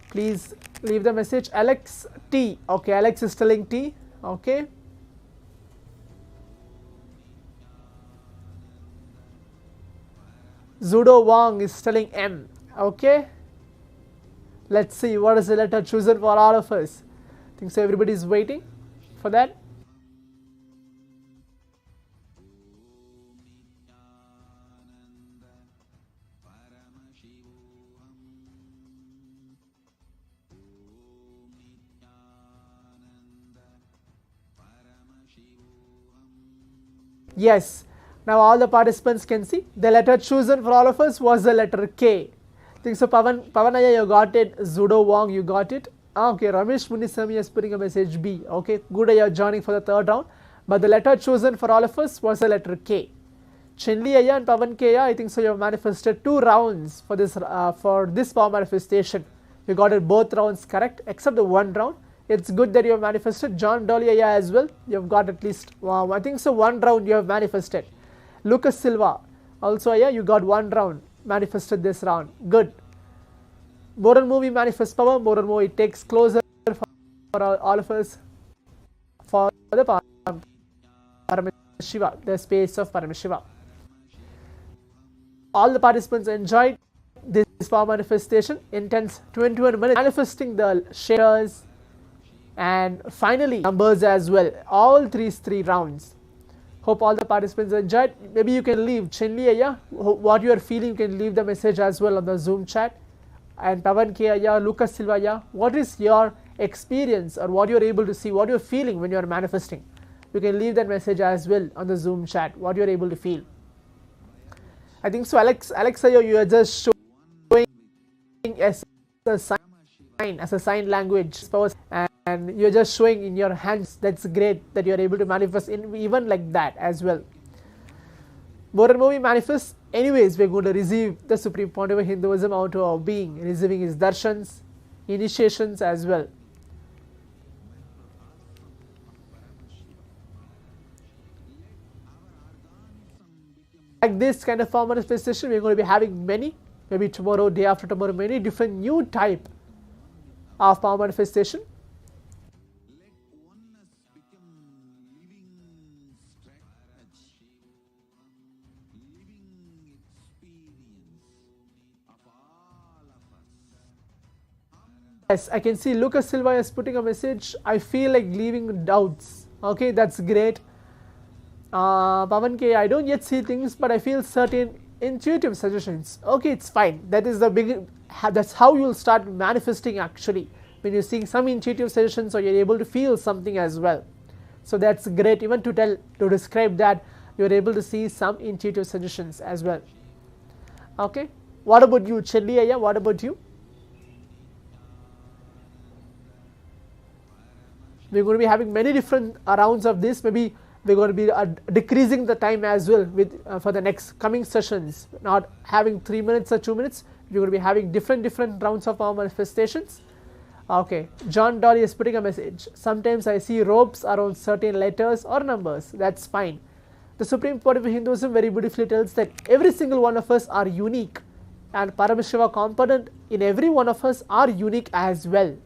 Please leave the message. Alex T. Okay, Alex is telling T. Okay. Zudo Wang is telling M. Okay. Let's see what is the letter chosen for all of us. I think so everybody is waiting for that. Yes. Now all the participants can see the letter chosen for all of us was the letter K. I think so. Pavanaya, you got it. Zudo Wong, you got it. Okay, Ramesh Munisami is putting a message B. Okay, good, you are joining for the third round. But the letter chosen for all of us was the letter K. Chinli Aya and Pavan K, I think so. You have manifested 2 rounds for this power manifestation. You got it both rounds correct except the 1 round. It's good that you have manifested. John Dolly Aya as well. You have got at least I think so 1 round you have manifested. Lucas Silva also, yeah, you got 1 round manifested this round. Good. Moral movie manifest power. Moral movie takes closer for all of us for the Paramashiva, the space of Paramashiva. All the participants enjoyed this power manifestation. Intense 21 minutes manifesting the shares and finally numbers as well. All 3 rounds. Hope all the participants enjoyed. Maybe you can leave Chinli Aya, what you are feeling, you can leave the message as well on the Zoom chat. And Pavan K Aya, Lucas Silva Aya, what is your experience or what you are able to see, what you are feeling when you are manifesting? You can leave that message as well on the Zoom chat, what you are able to feel. I think so. Alex Aya, you are just showing as a sign language, and you're just showing in your hands. That's great that you're able to manifest in even like that as well. More and more we manifest. Anyways, we're going to receive the Supreme Pontiff of Hinduism out of our being, receiving his darshans, initiations as well. Like this kind of form manifestation, we're going to be having many, maybe tomorrow, day after tomorrow, many different new type of power manifestation. Yes, I can see Lucas Silva is putting a message. I feel like leaving doubts. Okay, that's great. Pavan K, I don't yet see things, but I feel certain intuitive suggestions. Okay, it's fine. That is the big. That's how you will start manifesting actually. When you're seeing some intuitive suggestions, or you're able to feel something as well. So that's great. Even to describe that, you're able to see some intuitive suggestions as well. Okay. What about you, Chelli Aya? What about you? We're going to be having many different rounds of this. Maybe we're going to be decreasing the time as well with for the next coming sessions. Not having 3 minutes or 2 minutes. We're going to be having different rounds of power manifestations. Okay, John Dolly is putting a message. Sometimes I see ropes around certain letters or numbers. That's fine. The Supreme Pontiff of Hinduism very beautifully tells that every single one of us are unique, and Paramashiva component in every one of us are unique as well.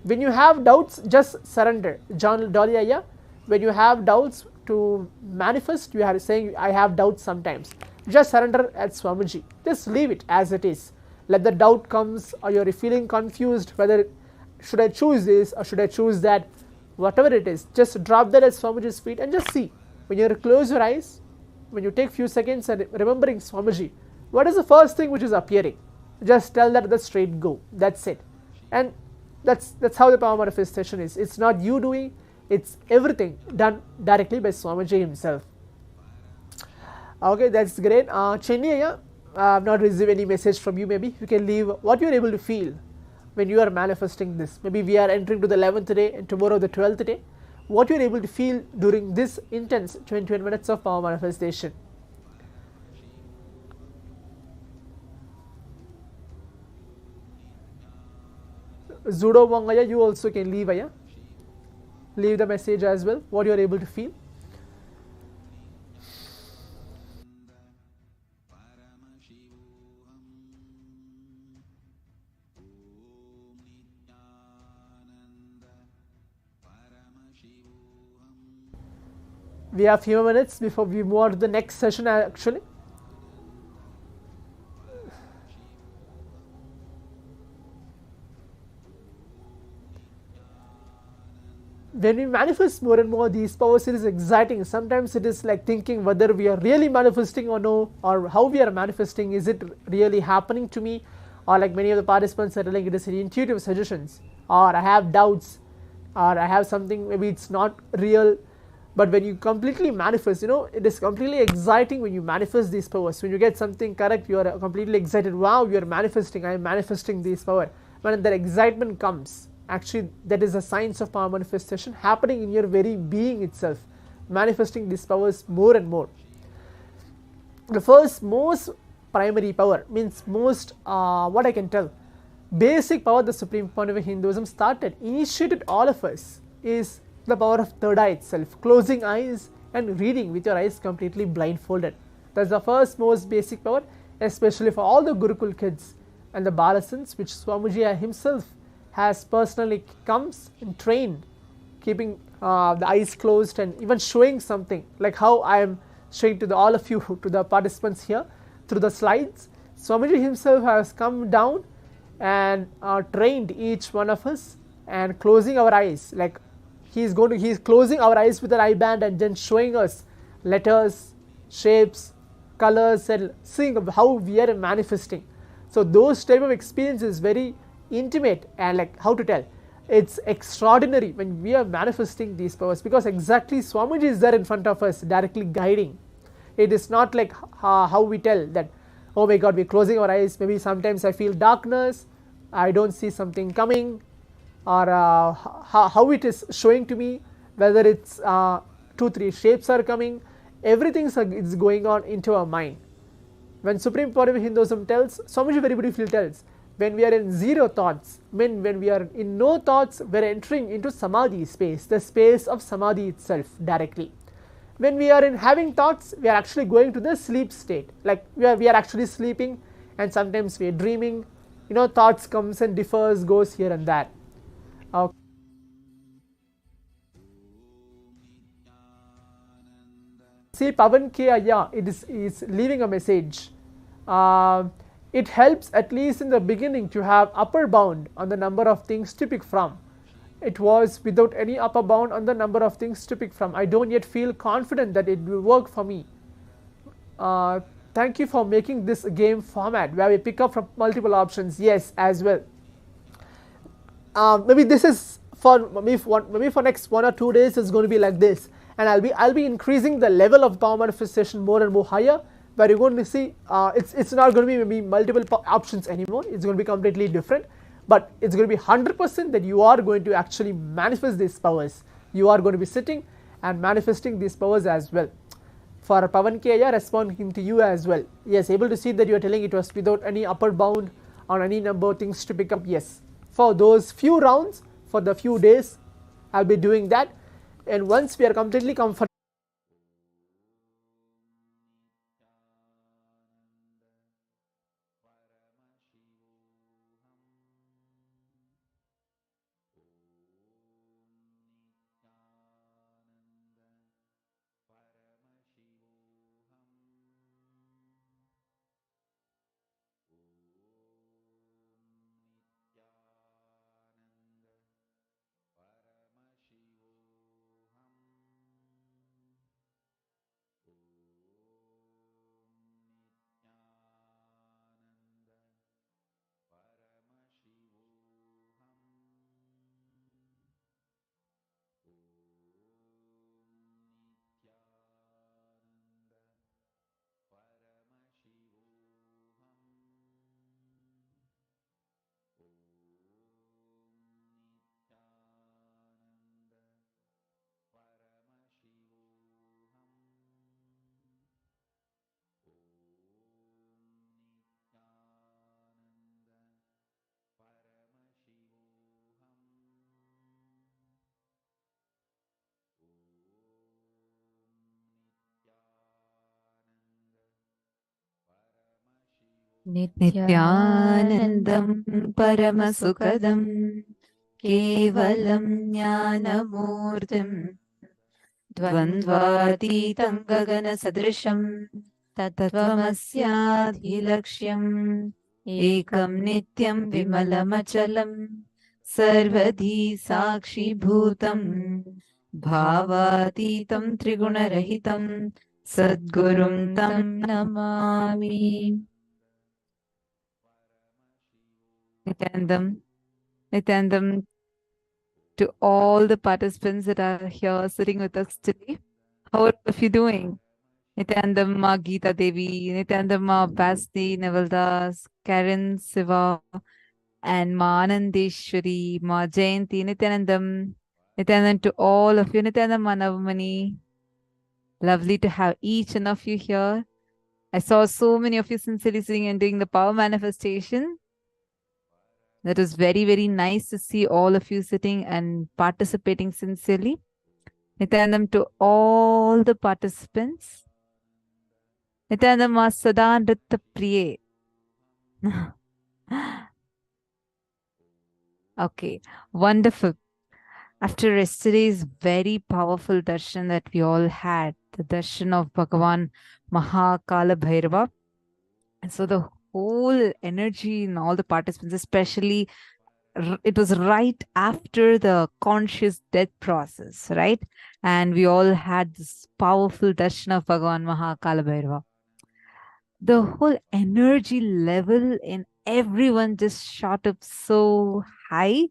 When you have doubts, just surrender. John Dolly Aya, when you have doubts to manifest, you are saying, I have doubts sometimes. Just surrender at Swamiji. Just leave it as it is. Let the doubt comes, or you're feeling confused whether should I choose this or should I choose that, whatever it is, just drop that at Swamiji's feet and just see. When you close your eyes, when you take few seconds and remembering Swamiji, what is the first thing which is appearing? Just tell that the straight go. That's it. And that's how the power manifestation is. It's not you doing, it's everything done directly by Swamiji himself. Okay, that's great. Chennai, I have not received any message from you. Maybe you can leave what you are able to feel when you are manifesting this. Maybe we are entering to the 11th day and tomorrow the 12th day. What you are able to feel during this intense 21 minutes of power manifestation. Zudo Wangaya, you also can leave Aya. Leave the message as well, what you are able to feel. We have few minutes before we move on to the next session actually. When we manifest more and more, these powers, it is exciting. Sometimes it is like thinking whether we are really manifesting or no, or how we are manifesting. Is it really happening to me? Or like many of the participants are telling, it is intuitive suggestions, or I have doubts, or I have something, maybe it's not real. But when you completely manifest, it is completely exciting when you manifest these powers. When you get something correct, you are completely excited. Wow, you are manifesting, I am manifesting this power. When that excitement comes, actually that is a signs of power manifestation happening in your very being itself, manifesting these powers more and more. The first most primary power, means most what I can tell, basic power the Supreme Pontiff of Hinduism initiated all of us, is the power of third eye itself, closing eyes and reading with your eyes completely blindfolded. That's the first most basic power, especially for all the Gurukul kids and the Balasans, which Swamiji himself has personally comes and trained, keeping the eyes closed and even showing something, like how I am showing to all of you, to the participants here through the slides. Swamiji himself has come down and trained each one of us and closing our eyes, like he is closing our eyes with an eye band and then showing us letters, shapes, colors, and seeing how we are manifesting. So those type of experience is very intimate, and like how to tell, it's extraordinary when we are manifesting these powers, because exactly Swamiji is there in front of us directly guiding. It is not like how we tell that, oh my god, we're closing our eyes, maybe sometimes I feel darkness, I don't see something coming, or how it is showing to me, whether it's 2-3 shapes are coming, everything is going on into our mind. When Supreme Pontiff of Hinduism tells, Swamiji very briefly tells, when we are in zero thoughts, when we are in no thoughts, we are entering into samadhi space, the space of samadhi itself directly. When we are in having thoughts, we are actually going to the sleep state, like we are actually sleeping, and sometimes we are dreaming, thoughts comes and differs, goes here and there. See, Pavan K, it is leaving a message. It helps at least in the beginning to have upper bound on the number of things to pick from. It was without any upper bound on the number of things to pick from. I don't yet feel confident that it will work for me. Thank you for making this game format where we pick up from multiple options. Yes, as well. Maybe this is for maybe for next 1 or 2 days is going to be like this, and I'll be increasing the level of power manifestation more and more higher, where you're going to see it's not going to be maybe multiple options anymore. It's going to be completely different, but it's going to be 100% that you are going to actually manifest these powers. You are going to be sitting and manifesting these powers as well. For Pavan K, responding to you as well. Yes, able to see that you are telling it was without any upper bound on any number of things to pick up. Yes, for those few rounds, for the few days, I'll be doing that, and once we are completely comfortable. नित्यानन्दं परमसुखदं केवलं ज्ञानमूर्तिं द्वन्द्वातीतं गगनसदृशं तत्त्वमस्याधिलक्ष्यम् एकं नित्यं विमलमचलं सर्वधी साक्षिभूतं भावातीतं त्रिगुणरहितं सद्गुरुं तं Namami. Nithyanandam to all the participants that are here sitting with us today. How are you doing? Nityanandamma Geeta Devi, Nityanandamma Basti Nevaldas, Karen Siva, and Ma Anandeshwari, Ma Jayanti, Nityanandam, Nityanandam to all of you, Nityanandam Manavamani. Lovely to have each one of you here. I saw so many of you sincerely sitting and doing the power manifestation. That is very, very nice to see all of you sitting and participating sincerely. Nityanandam to all the participants. Nityanandam Sada Nritta Priye. Okay, wonderful. After yesterday's very powerful darshan that we all had, the darshan of Bhagavan Mahakala Bhairava, and so the whole energy in all the participants, especially it was right after the conscious death process, right? And we all had this powerful darshan of Bhagavan Mahakala Bhairava. The whole energy level in everyone just shot up so high,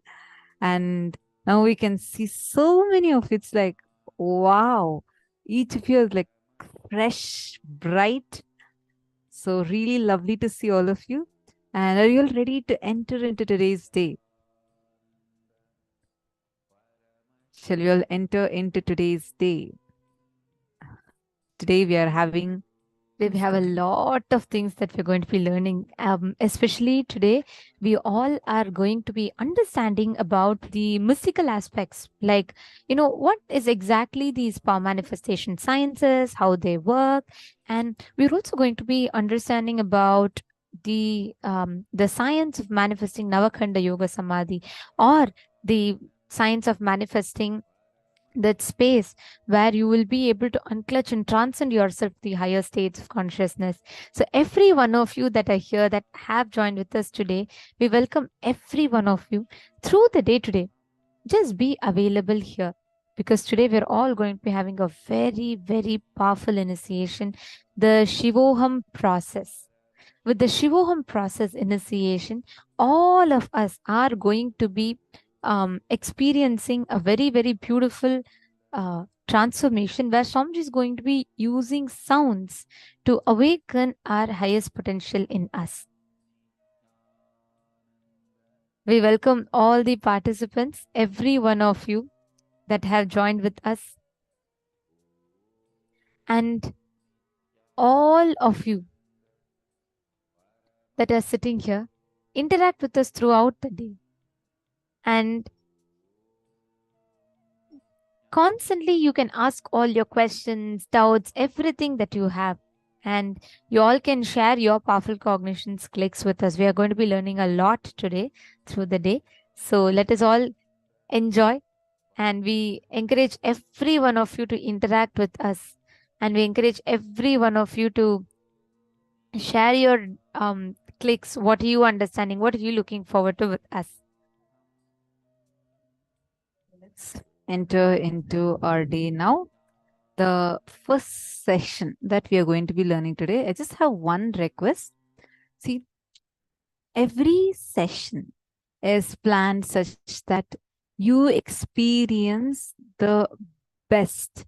and now we can see so many of it's like, wow, each of you is like fresh, bright. So really lovely to see all of you. And are you all ready to enter into today's day? Shall we all enter into today's day? Today we have a lot of things that we're going to be learning. Especially today, we all are going to be understanding about the mystical aspects, like, what is exactly these power manifestation sciences, how they work. And we're also going to be understanding about the science of manifesting Navakhanda Yoga Samadhi, or the science of manifesting that space where you will be able to unclutch and transcend yourself to the higher states of consciousness. So every one of you that are here that have joined with us today, we welcome every one of you through the day today. Just be available here, because today we're all going to be having a very, very powerful initiation, the Shivoham process. With the Shivoham process initiation, all of us are going to be experiencing a very, very beautiful transformation, where Swamiji is going to be using sounds to awaken our highest potential in us. We welcome all the participants, every one of you that have joined with us, and all of you that are sitting here. Interact with us throughout the day. And constantly you can ask all your questions, doubts, everything that you have. And you all can share your powerful cognitions clicks with us. We are going to be learning a lot today through the day. So let us all enjoy. And we encourage every one of you to interact with us. And we encourage every one of you to share your clicks. What are you understanding? What are you looking forward to with us? Let's enter into our day now. The first session that we are going to be learning today, I just have one request. See, every session is planned such that you experience the best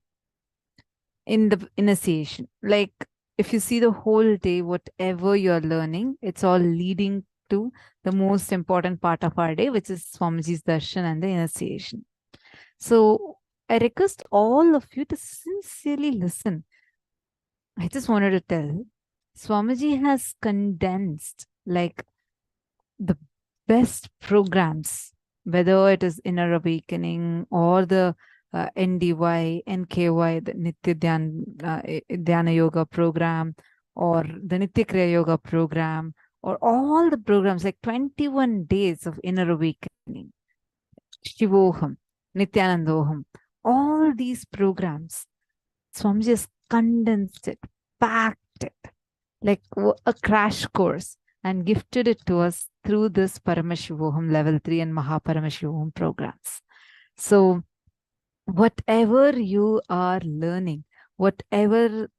in the initiation. Like, if you see the whole day, whatever you're learning, it's all leading to the most important part of our day, which is Swamiji's darshan and the initiation. So I request all of you to sincerely listen. I just wanted to tell, Swamiji has condensed like the best programs, whether it is Inner Awakening or the NDY, NKY, the Nitya Dhyana Yoga program, or the Nitya Kriya Yoga program, or all the programs, like 21 days of Inner Awakening, Shivoham, Nithyanandoham, all these programs, Swamiji has condensed it, packed it, like a crash course, and gifted it to us through this Paramashivoham Level 3 and Paramashivoham programs. So whatever you are learning, whatever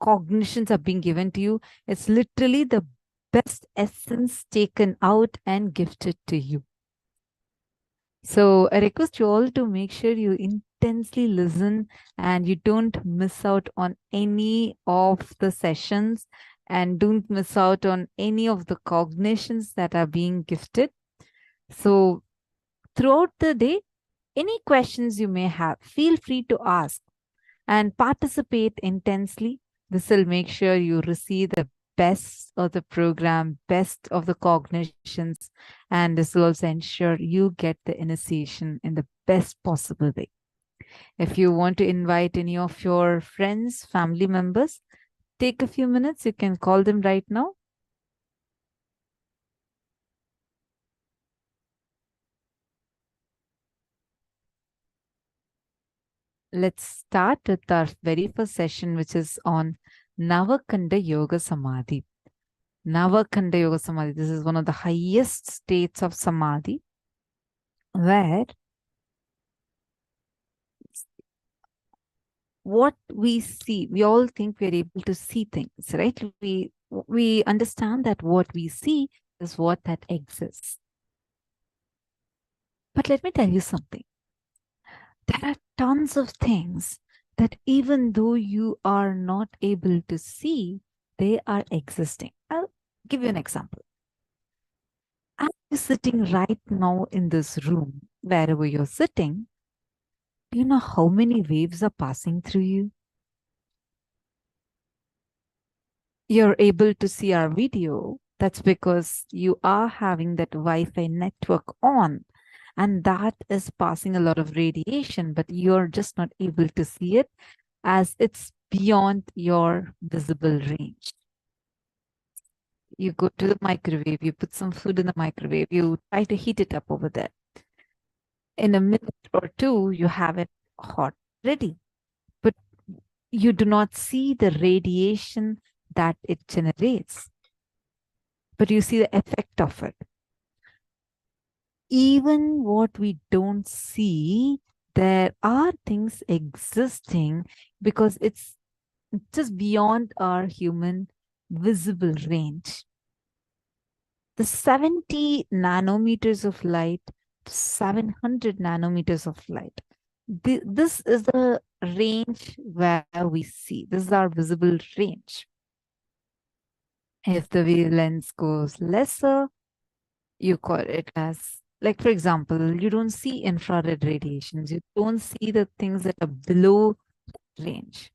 cognitions are being given to you, it's literally the best essence taken out and gifted to you. So I request you all to make sure you intensely listen and you don't miss out on any of the sessions and don't miss out on any of the cognitions that are being gifted. So throughout the day, any questions you may have, feel free to ask and participate intensely. This will make sure you receive the best of the program, best of the cognitions, and this will also ensure you get the initiation in the best possible way. If you want to invite any of your friends, family members, take a few minutes. You can call them right now. Let's start with our very first session, which is on Navakanda Yoga Samadhi. Navakanda Yoga Samadhi. This is one of the highest states of Samadhi, where what we see, we all think we're able to see things, right? We understand that what we see is what that exists. But let me tell you something. There are tons of things that even though you are not able to see, they are existing. I'll give you an example. As you're sitting right now in this room, wherever you're sitting, do you know how many waves are passing through you? You're able to see our video. That's because you are having that Wi-Fi network on, and that is passing a lot of radiation, but you're just not able to see it as it's beyond your visible range. You go to the microwave, you put some food in the microwave, you try to heat it up over there. In a minute or two, you have it hot, ready. But you do not see the radiation that it generates, but you see the effect of it. Even what we don't see, there are things existing because it's just beyond our human visible range. The 70 nanometers of light to 700 nanometers of light. This is the range where we see. This is our visible range. If the wavelength goes lesser, you call it as, like, for example, you don't see infrared radiations. You don't see the things that are below range.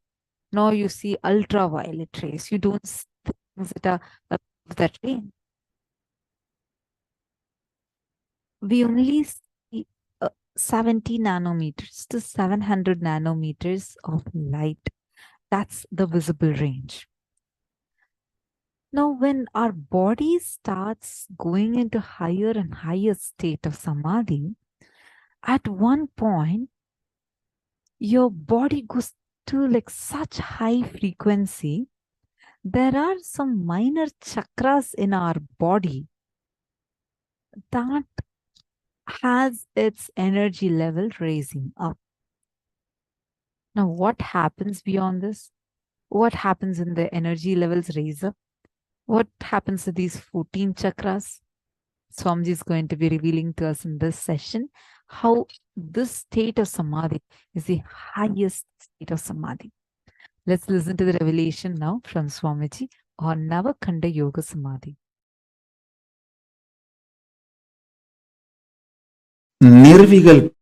Nor you see ultraviolet rays. You don't see the things that are above that range. We only see 70 nanometers to 700 nanometers of light. That's the visible range. Now, when our body starts going into higher and higher state of samadhi, at one point, your body goes to like such high frequency. There are some minor chakras in our body that has its energy level raising up. Now, what happens beyond this? What happens in the energy levels raise up? What happens to these 14 chakras? Swamiji is going to be revealing to us in this session how this state of samadhi is the highest state of samadhi. Let's listen to the revelation now from Swamiji on Navakanda Yoga Samadhi. निर्विकल्प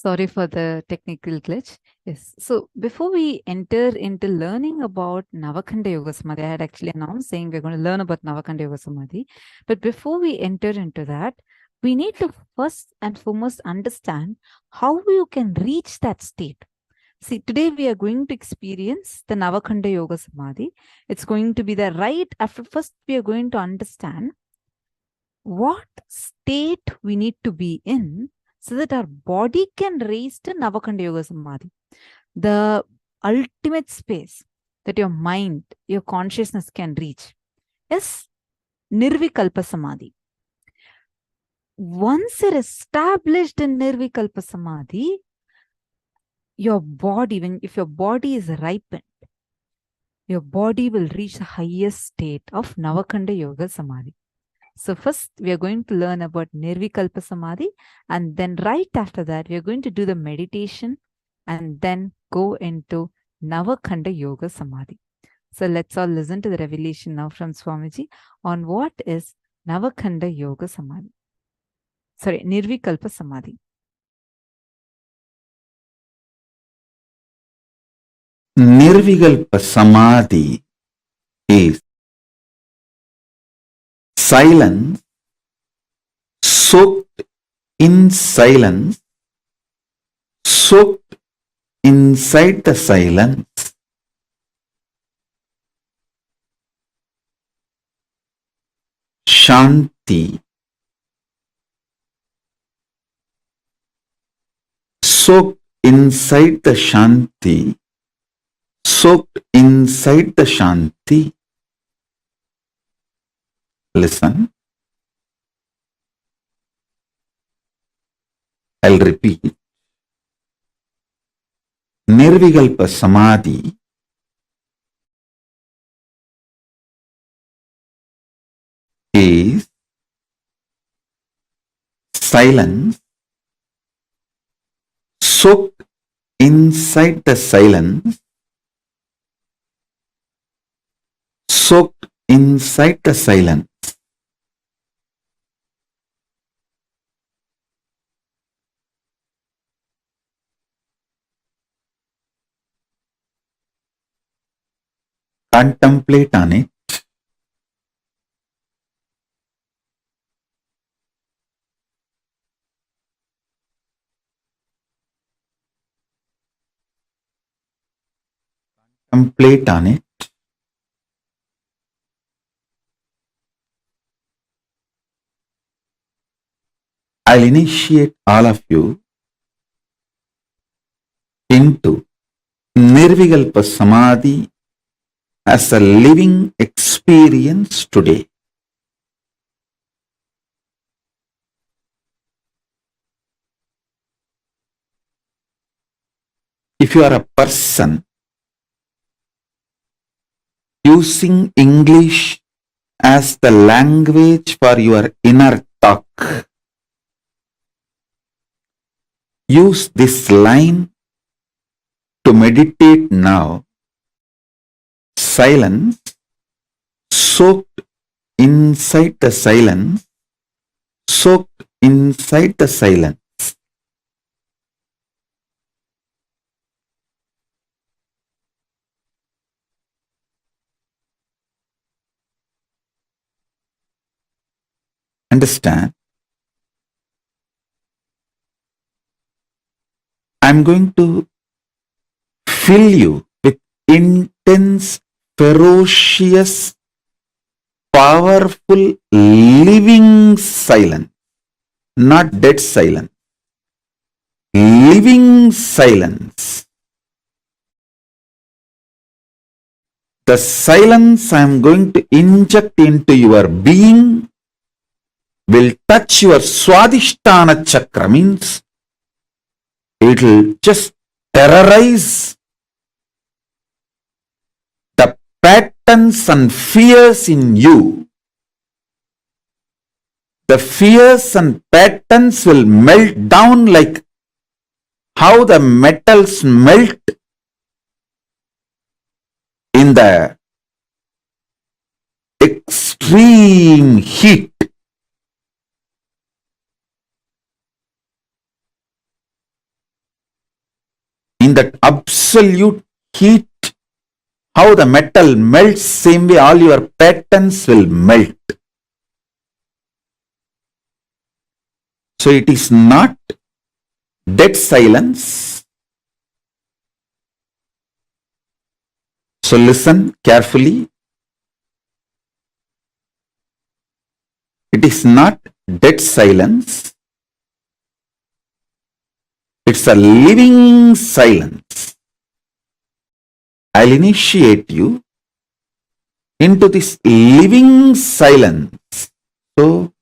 Sorry for the technical glitch. Yes. So before we enter into learning about Navakanda Yoga Samadhi, I had actually announced saying we're going to learn about Navakanda Yoga Samadhi. But before we enter into that, we need to first and foremost understand how you can reach that state. See, today we are going to experience the Navakanda Yoga Samadhi. It's going to be the right after first we are going to understand what state we need to be in so that our body can raise to Navakanda Yoga Samadhi. The ultimate space that your mind, your consciousness can reach is Nirvikalpa Samadhi. Once you're established in Nirvikalpa Samadhi, your body, if your body is ripened, your body will reach the highest state of Navakanda Yoga Samadhi. So first, we are going to learn about Nirvikalpa Samadhi, and then right after that, we are going to do the meditation and then go into Navakanda Yoga Samadhi. So let's all listen to the revelation now from Swamiji on what is Navakanda Yoga Samadhi. Sorry, Nirvikalpa Samadhi. Nirvikalpa Samadhi is silence, soaked in silence, soaked inside the silence. Shanti, soaked inside the Shanti, soaked inside the Shanti. Listen. I'll repeat. Nirvikalpa Samadhi is silence, soaked inside the silence, soaked inside the silence. Contemplate on it. Contemplate on it. I'll initiate all of you into Nirvikalpa Samadhi as a living experience today. If you are a person using English as the language for your inner talk, use this line to meditate now. Silence, soaked inside the silence, soaked inside the silence. Understand? I'm going to fill you with intense, ferocious, powerful, living silence, not dead silence. Living silence. The silence I am going to inject into your being will touch your Swadhisthana chakra, means it will just terrorize the patterns and fears in you. The fears and patterns will melt down like how the metals melt in the extreme heat. in that absolute heat, how the metal melts, same way all your patterns will melt. So it is not dead silence. So listen carefully. It is not dead silence. It's a living silence. I'll initiate you into this living silence. So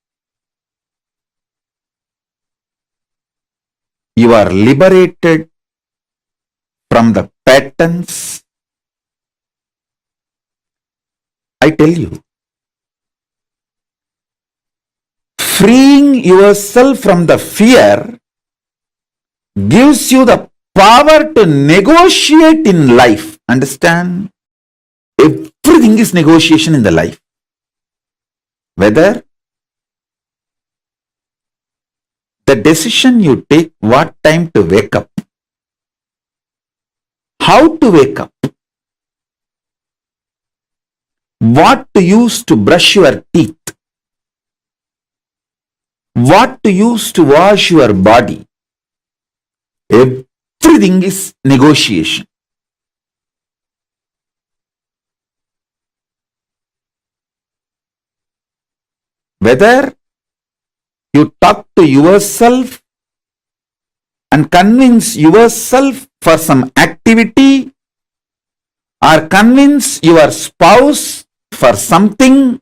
you are liberated from the patterns. I tell you, freeing yourself from the fear gives you the power to negotiate in life. Understand? Everything is negotiation in the life. Whether the decision you take, what time to wake up, how to wake up, what to use to brush your teeth, what to use to wash your body, everything is negotiation. Whether you talk to yourself and convince yourself for some activity, or convince your spouse for something,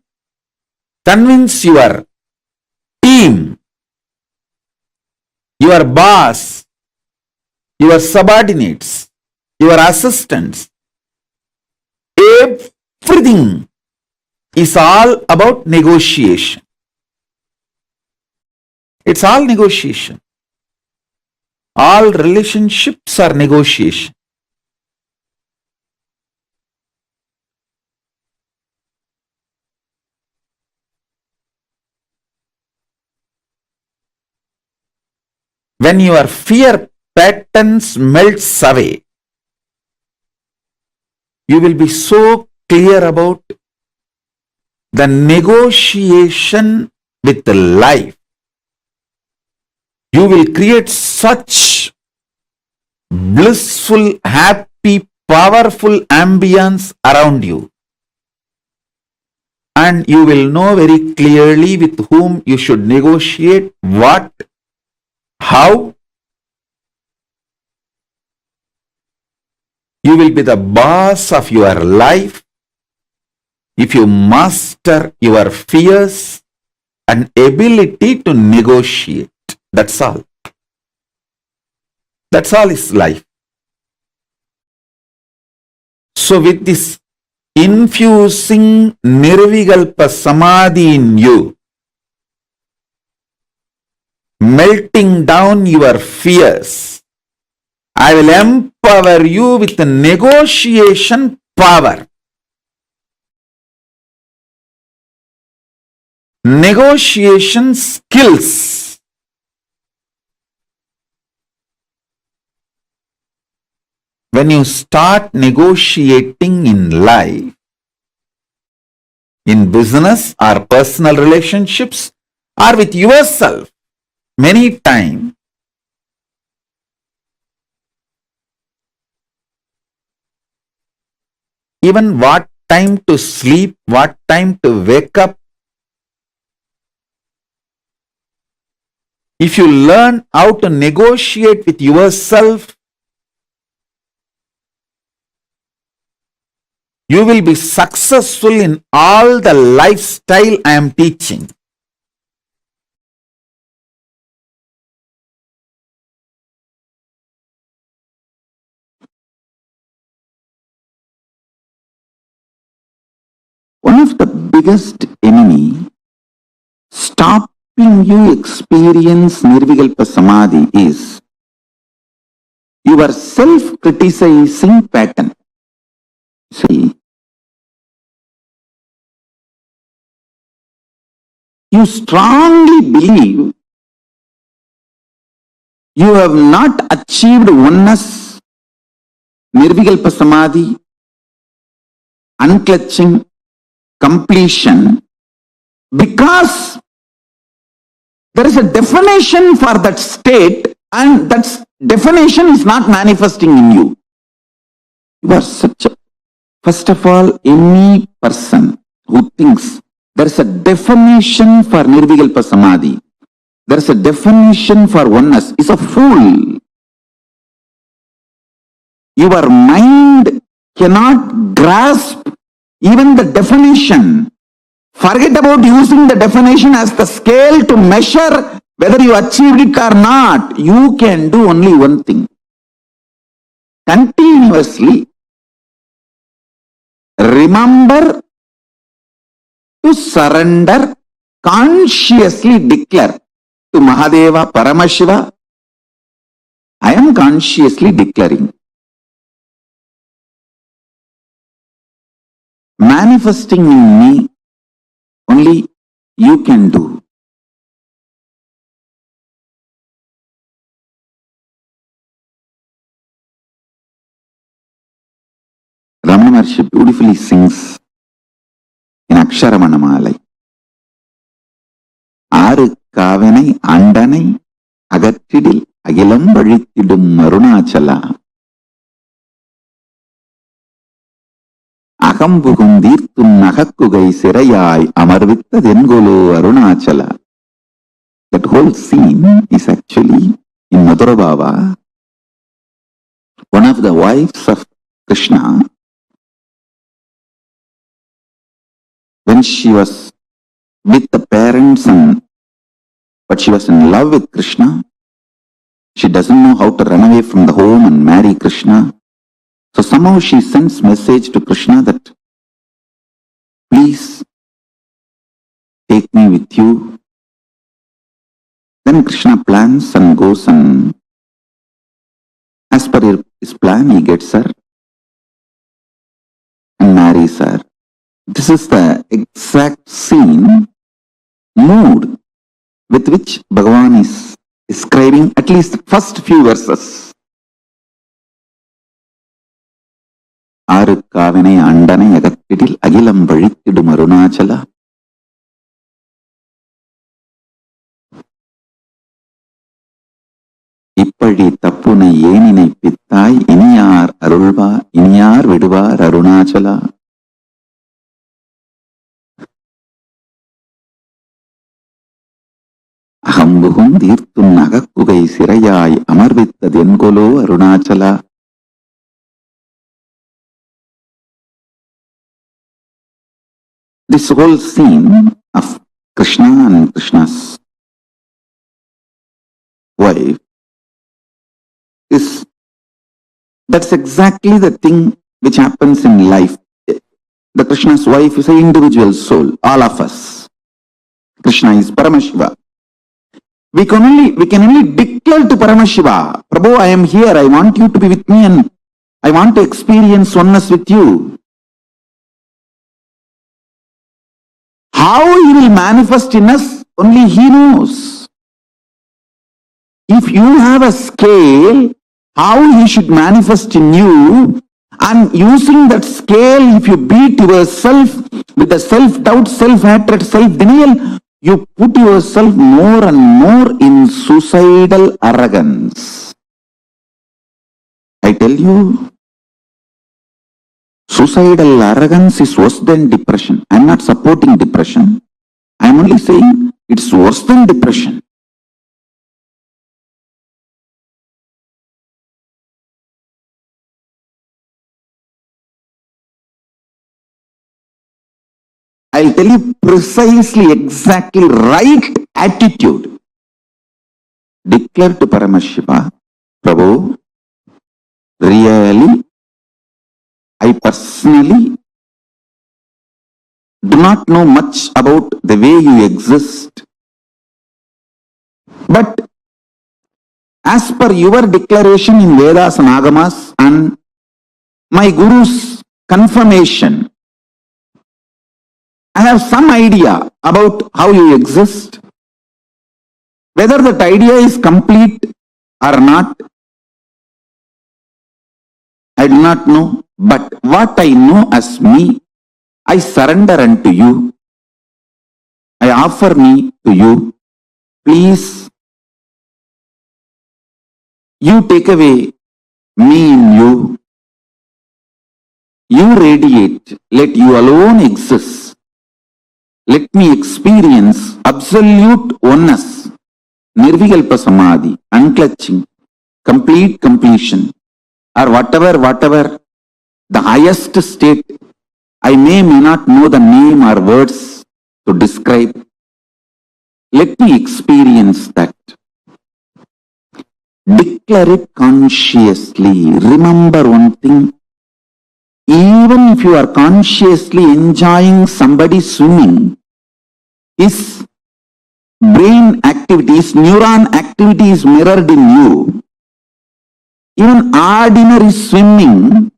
convince your team, your boss, your subordinates, your assistants, everything is all about negotiation. It's all negotiation. All relationships are negotiation. When your fear patterns melts away, you will be so clear about the negotiation with the life. You will create such blissful, happy, powerful ambience around you. And you will know very clearly with whom you should negotiate, what, how. You will be the boss of your life if you master your fears and ability to negotiate. That's all. That's all is life. So with this infusing Nirvikalpa Samadhi in you, melting down your fears, I will empower you with the negotiation power. Negotiation skills. When you start negotiating in life, in business or personal relationships or with yourself, many times, even what time to sleep, what time to wake up, if you learn how to negotiate with yourself, you will be successful in all the lifestyle I am teaching. One of the biggest enemy stopping you experience Nirvikalpa Samadhi is your self-criticizing pattern. See, you strongly believe you have not achieved oneness Nirvikalpa Samadhi, unclutching, completion, because there is a definition for that state and that definition is not manifesting in you. You are such a, first of all, any person who thinks there is a definition for Nirvikalpa Samadhi, there is a definition for oneness, is a fool. Your mind cannot grasp even the definition. Forget about using the definition as the scale to measure whether you achieved it or not. You can do only one thing. Continuously remember to surrender, consciously declare to Mahadeva, Paramashiva, I am consciously declaring. Manifesting in me, only you can do. Ramana Maharshi beautifully sings in Aksharamanamala. Aru kavenai andanai agattidil agilam vazhittidum Arunachala. Ahambuhum dirthum nagakkugai sirayai amarvitta dengolo Arunachala. That whole scene is actually in Madhurabhava. One of the wives of Krishna, when she was with the parents but she was in love with Krishna, she doesn't know how to run away from the home and marry Krishna. So somehow she sends message to Krishna that, please take me with you. Then Krishna plans and goes, and as per his plan, he gets her and marries her. This is the exact scene, mood with which Bhagavan is describing at least the first few verses. Aru kavenai andanai agattidil agilam vazhittidum Arunachala. Ippadi tappunai yeninai pittai iniyar arulva iniyar viduvar Arunachala. Ahambuhum dirthum nagakkugai sirayai amarvitta dengolo Arunachala. This whole scene of Krishna and Krishna's wife that's exactly the thing which happens in life. The Krishna's wife is an individual soul, all of us. Krishna is Paramashiva. We can only declare to Paramashiva, Prabhu, I am here, I want you to be with me and I want to experience oneness with you. How he will manifest in us, only he knows. If you have a scale, how he should manifest in you, and using that scale, if you beat yourself with the self-doubt, self-hatred, self-denial, you put yourself more and more in suicidal arrogance. I tell you, suicidal arrogance is worse than depression. I am not supporting depression. I am only saying it's worse than depression. I'll tell you precisely, exactly right attitude. Declare to Paramashiva, Prabhu, really, I personally do not know much about the way you exist. But as per your declaration in Vedas and Agamas and my Guru's confirmation, I have some idea about how you exist. Whether that idea is complete or not, I do not know, but what I know as me, I surrender unto you. I offer me to you. Please, you take away me in you. You radiate. Let you alone exist. Let me experience absolute oneness, nirvikalpa samadhi, unclutching, complete completion, or whatever, the highest state. I may not know the name or words to describe. Let me experience that. Declare it consciously. Remember one thing. Even if you are consciously enjoying somebody swimming, his brain activities, neuron activity is mirrored in you. Even ordinary swimming,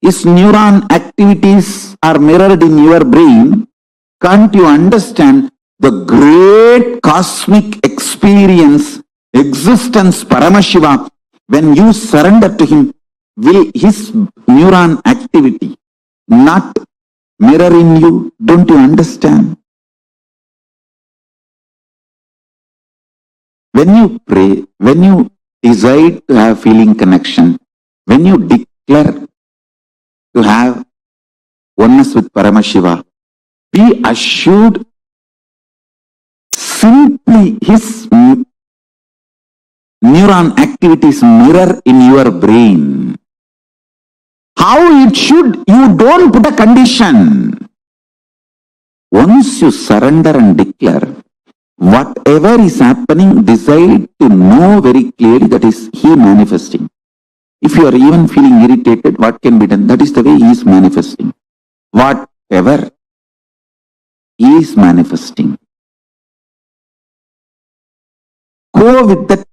his neuron activities are mirrored in your brain. Can't you understand the great cosmic experience, existence, Paramashiva, when you surrender to him? Will his neuron activity not mirror in you? Don't you understand? When you pray, when you decide to have feeling connection, when you declare to have oneness with Paramashiva, be assured simply his neuron activities mirror in your brain. How it should, you don't put a condition. Once you surrender and declare, whatever is happening, decide to know very clearly that is he manifesting. If you are even feeling irritated, what can be done? That is the way he is manifesting. Whatever he is manifesting. Go with that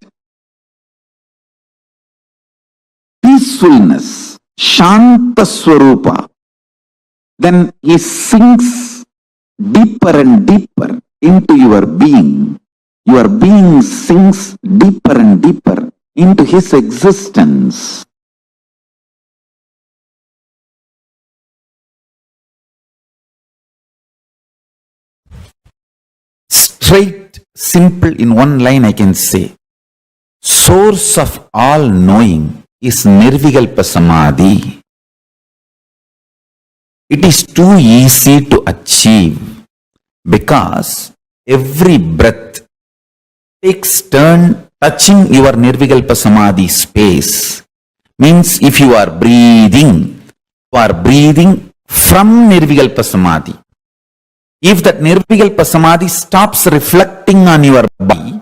peacefulness, Shanta Swarupa. Then he sinks deeper and deeper into your being. Your being sinks deeper and deeper into his existence. Straight, simple, in one line I can say, source of all knowing is Nirvikalpa Samadhi. It is too easy to achieve because every breath takes turn touching your Nirvikalpa Samadhi space. Means if you are breathing from Nirvikalpa Samadhi. If that Nirvikalpa Samadhi stops reflecting on your body,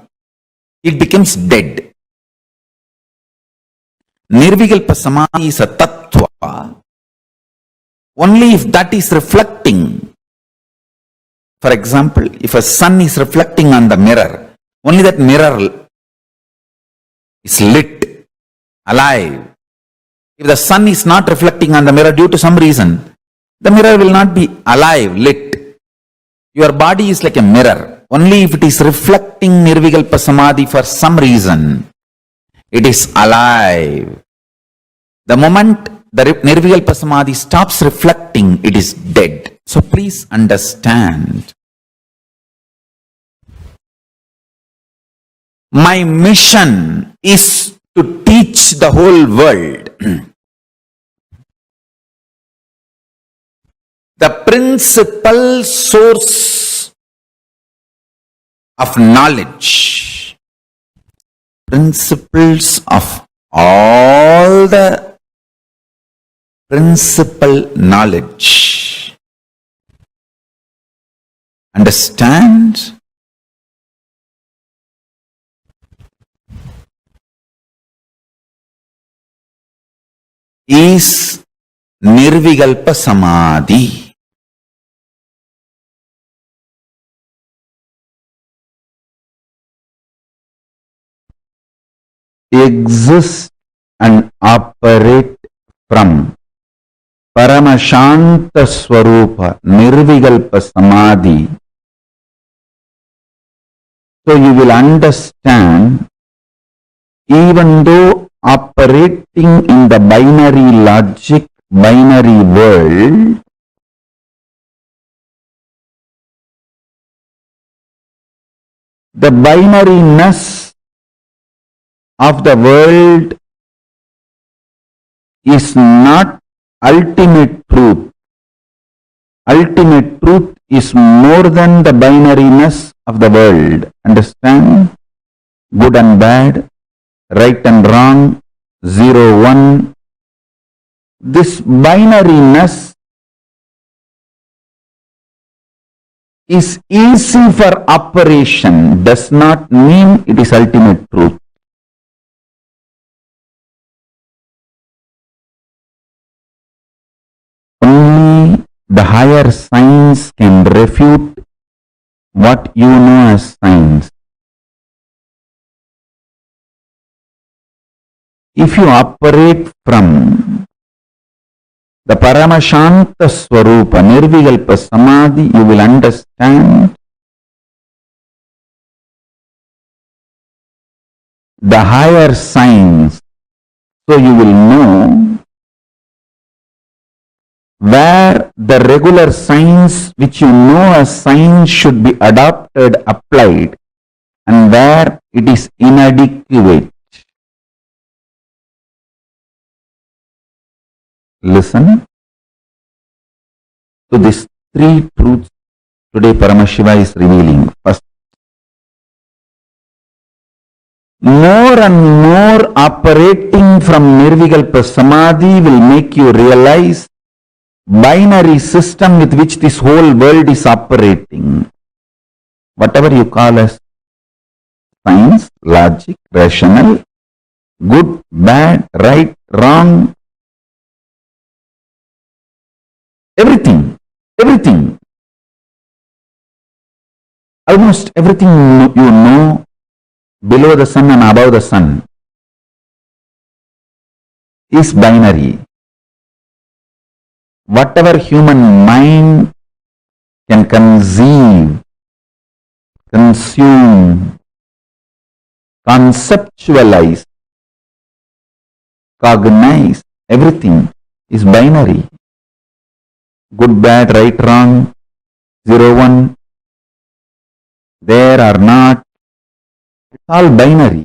it becomes dead. Nirvikalpa Samadhi is a tattva. Only if that is reflecting. For example, if a sun is reflecting on the mirror, only that mirror is lit, alive. If the sun is not reflecting on the mirror due to some reason, the mirror will not be alive, lit. Your body is like a mirror. Only if it is reflecting Nirvikalpa Samadhi for some reason, it is alive. The moment the Nirvikalpa Samadhi stops reflecting, it is dead. So please understand. My mission is to teach the whole world the principal source of knowledge, principles of all the principal knowledge. Understand? Is Nirvikalpa Samadhi. Exist and operate from Paramashanta Swarupa, Nirvikalpa Samadhi. So you will understand, even though operating in the binary logic, binary world, the binariness of the world is not ultimate truth. Ultimate truth is more than the binariness of the world. Understand? Good and bad, right and wrong, 0, 1. This binariness is easy for operation, does not mean it is ultimate truth. Only the higher science can refute what you know as science. If you operate from the Paramashanta Swarupa, Nirvikalpa Samadhi, you will understand the higher science. So you will know where the regular science which you know as science should be adopted, applied, and where it is inadequate. Listen to these three truths today Paramashiva is revealing. First, more and more operating from Nirvikalpa Samadhi will make you realize binary system with which this whole world is operating. Whatever you call as science, logic, rational, good, bad, right, wrong, everything, almost everything you know below the sun and above the sun is binary. Whatever human mind can conceive, consume, conceptualize, cognize, everything is binary. Good, bad, right, wrong, 0, 1, there or not, it's all binary.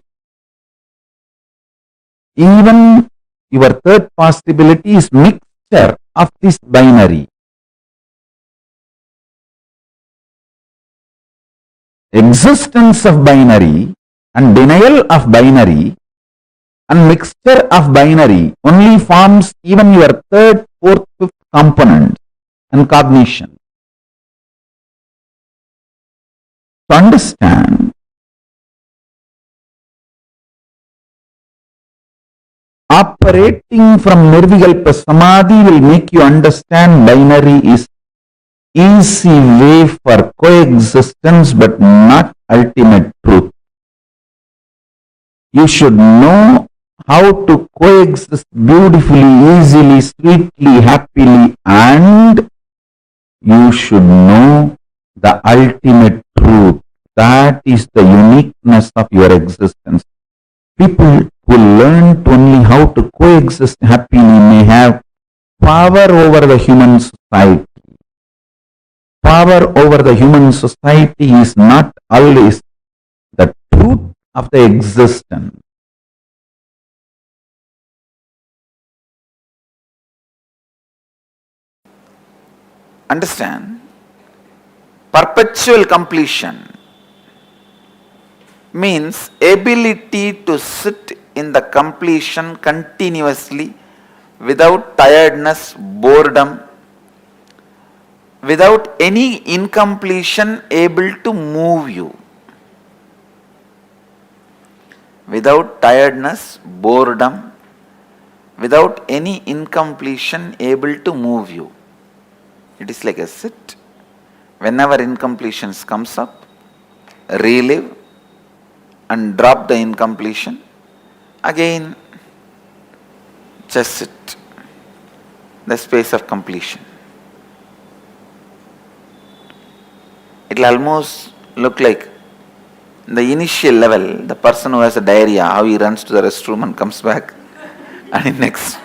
Even your third possibility is mixture of this binary. Existence of binary and denial of binary and mixture of binary only forms even your third, fourth, fifth component and cognition. To understand, operating from Nirvikalpa Samadhi will make you understand binary is easy way for coexistence but not ultimate truth. You should know how to coexist beautifully, easily, sweetly, happily, and you should know the ultimate truth. That is the uniqueness of your existence. People who learn only how to coexist happily may have power over the human society. Power over the human society is not always the truth of the existence. Understand? Perpetual completion means ability to sit in the completion continuously without tiredness, boredom, without any incompletion able to move you. Without tiredness, boredom, without any incompletion able to move you. It is like a sit. Whenever incompletions comes up, relive and drop the incompletion. Again, just sit. The space of completion. It will almost look like In the initial level, the person who has a diarrhea, how he runs to the restroom and comes back, and in next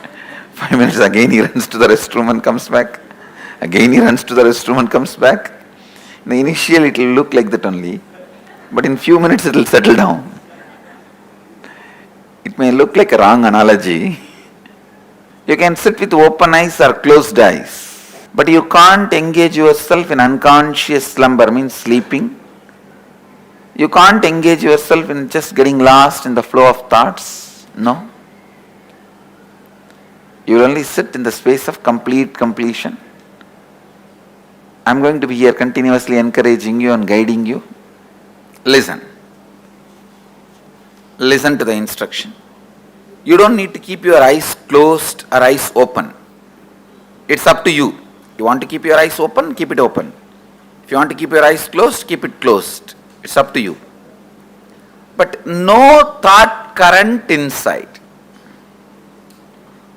5 minutes again he runs to the restroom and comes back, again he runs to the restroom and comes back. In the initial it will look like that only, but in few minutes it will settle down. It may look like a wrong analogy. You can sit with open eyes or closed eyes, but you can't engage yourself in unconscious slumber, means sleeping. You can't engage yourself in just getting lost in the flow of thoughts. No. You will only sit in the space of complete completion. I am going to be here continuously encouraging you and guiding you. Listen. Listen to the instruction. You don't need to keep your eyes closed or eyes open. It's up to you. You want to keep your eyes open, keep it open. If you want to keep your eyes closed, keep it closed. It's up to you. But no thought current inside.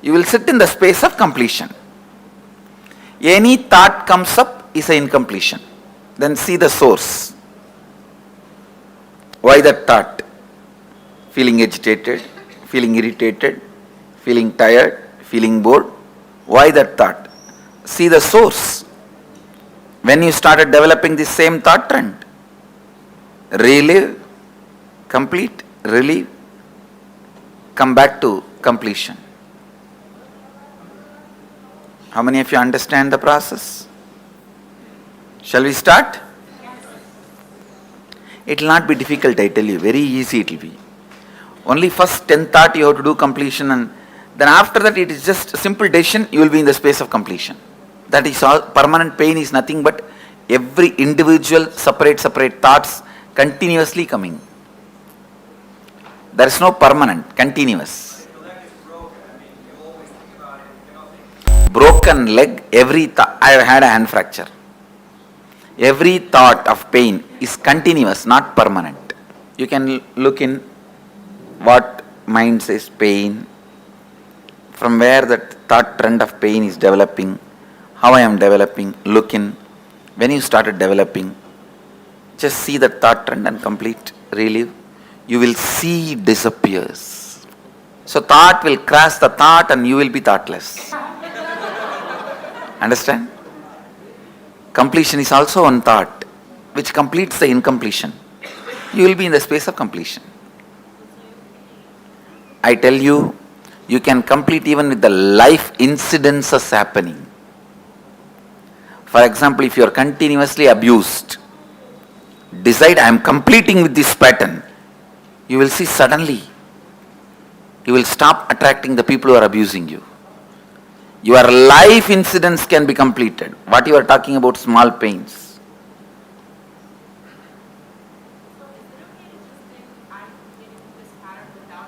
You will sit in the space of completion. Any thought comes up is an incompletion. Then see the source. Why that thought? Feeling agitated, feeling irritated, feeling tired, feeling bored. Why that thought? See the source. When you started developing the same thought trend, relive, complete, relieve, come back to completion. How many of you understand the process? Shall we start? It will not be difficult, I tell you. Very easy it will be. Only first 10 thought you have to do completion, and then after that it is just a simple decision, you will be in the space of completion. That is all. Permanent pain is nothing but every individual separate thoughts continuously coming. There is no permanent, continuous. Broken leg, every thought. I have had a hand fracture. Every thought of pain is continuous, not permanent. You can look in what mind says pain, from where that thought trend of pain is developing, how I am developing, look in. When you started developing, just see that thought trend and complete, relive. You will see it disappears. So thought will crash the thought and you will be thoughtless. Understand? Completion is also one thought which completes the incompletion. You will be in the space of completion. I tell you, you can complete even with the life incidences happening. For example, if you are continuously abused, decide I am completing with this pattern. You will see suddenly, you will stop attracting the people who are abusing you. Your life incidents can be completed. What you are talking about, small pains.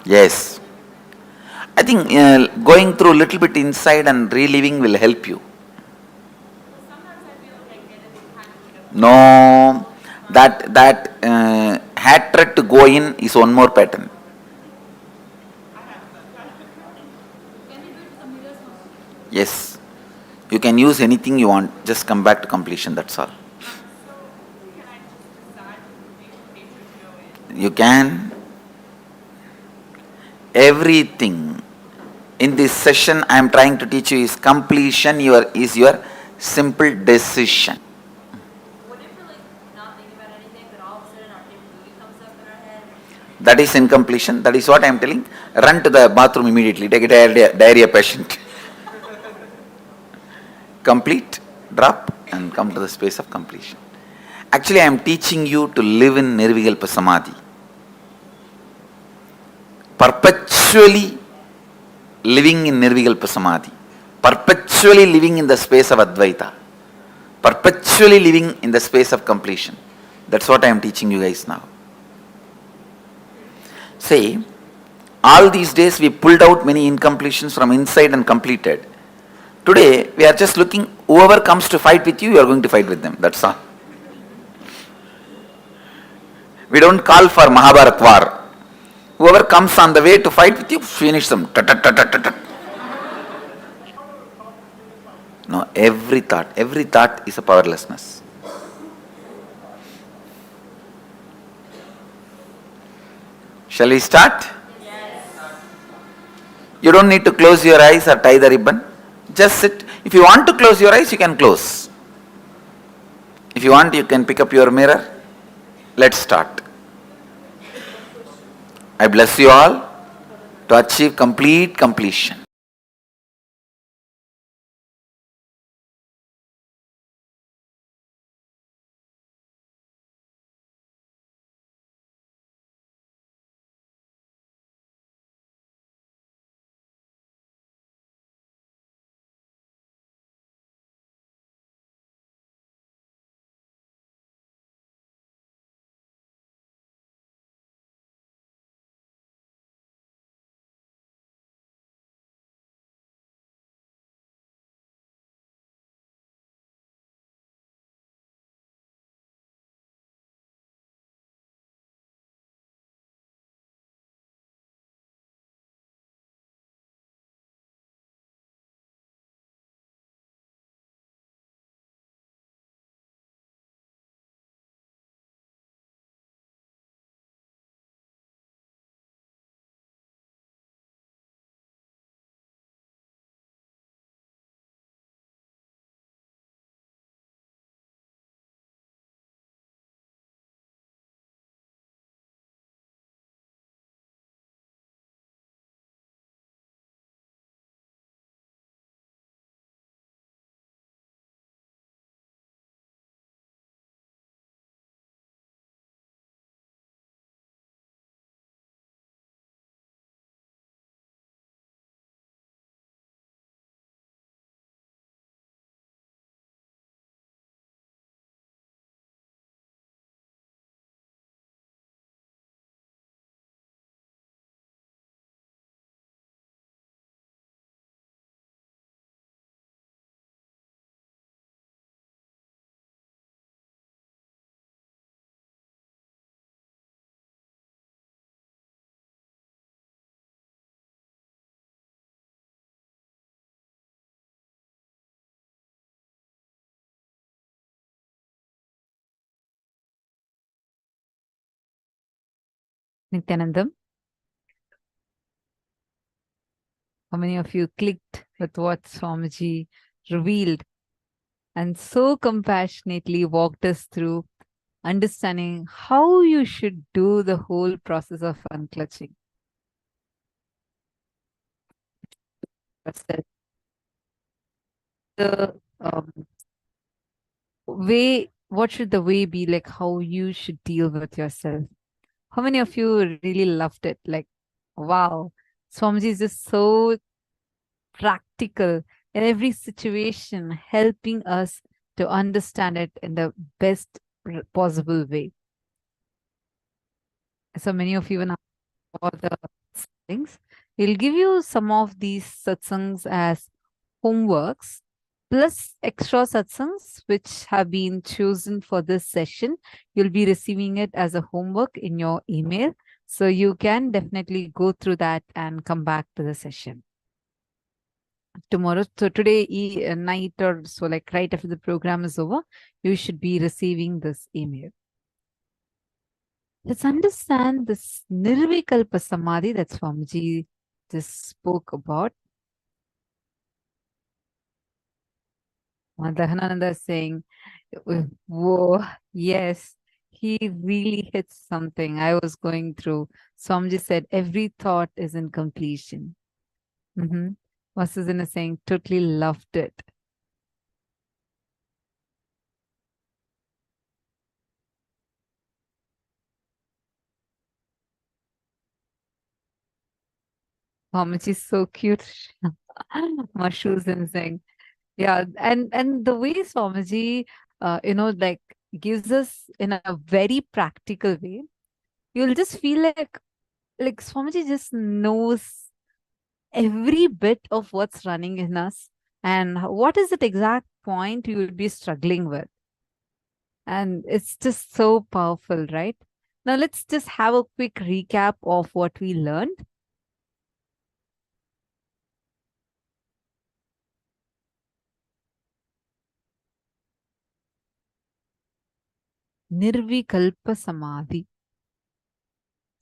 Yes. I think going through a little bit inside and reliving will help you. No, that hatred to go in is one more pattern. Yes, you can use anything you want, just come back to completion, that's all. You can. Everything in this session I am trying to teach you is completion is your simple decision. That is incompletion. That is what I am telling. Run to the bathroom immediately. Take a diarrhea patient. Complete, drop, and come to the space of completion. Actually, I am teaching you to live in Nirvikalpa Samadhi. Perpetually living in Nirvikalpa Samadhi. Perpetually living in the space of Advaita. Perpetually living in the space of completion. That's what I am teaching you guys now. Say, all these days we pulled out many incompletions from inside and completed. Today, we are just looking, whoever comes to fight with you, you are going to fight with them. That's all. We don't call for Mahabharat war. Whoever comes on the way to fight with you, finish them. No, every thought is a powerlessness. Shall we start? You don't need to close your eyes or tie the ribbon. Just sit. If you want to close your eyes, you can close. If you want, you can pick up your mirror. Let's start. I bless you all to achieve complete completion. Nithyanandam, how many of you clicked with what Swamiji revealed and so compassionately walked us through understanding how you should do the whole process of unclutching? The way, what should the way be, like how you should deal with yourself? How many of you really loved it? Like, wow, Swamiji is just so practical in every situation, helping us to understand it in the best possible way. So many of you will all the things. We'll give you some of these satsangs as homeworks plus extra satsangs which have been chosen for this session. You'll be receiving it as a homework in your email. So you can definitely go through that and come back to the session tomorrow. So today night or so, like right after the program is over, you should be receiving this email. Let's understand this Nirvikalpa Samadhi that Swamiji just spoke about. Dahanananda is saying, whoa, yes, he really hits something I was going through. Swamiji said, every thought is in completion. Vasudhan is saying, totally loved it. Swamiji is so cute. Mashu's saying, yeah, and the way Swamiji, like gives us in a very practical way, you'll just feel like Swamiji just knows every bit of what's running in us and what is that exact point you would be struggling with. And it's just so powerful, right? Now let's just have a quick recap of what we learned. Nirvikalpa Samadhi.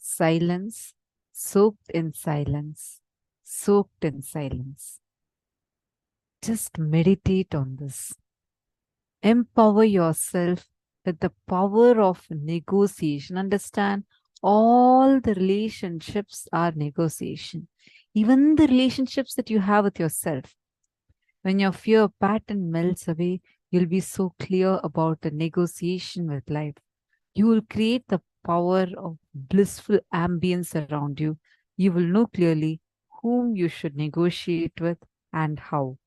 silence, soaked in silence, soaked in silence. Just meditate on this. Empower yourself with the power of negotiation. Understand, all the relationships are negotiation. Even the relationships that you have with yourself. When your fear pattern melts away, you'll be so clear about the negotiation with life. You will create the power of blissful ambience around you. You will know clearly whom you should negotiate with and how.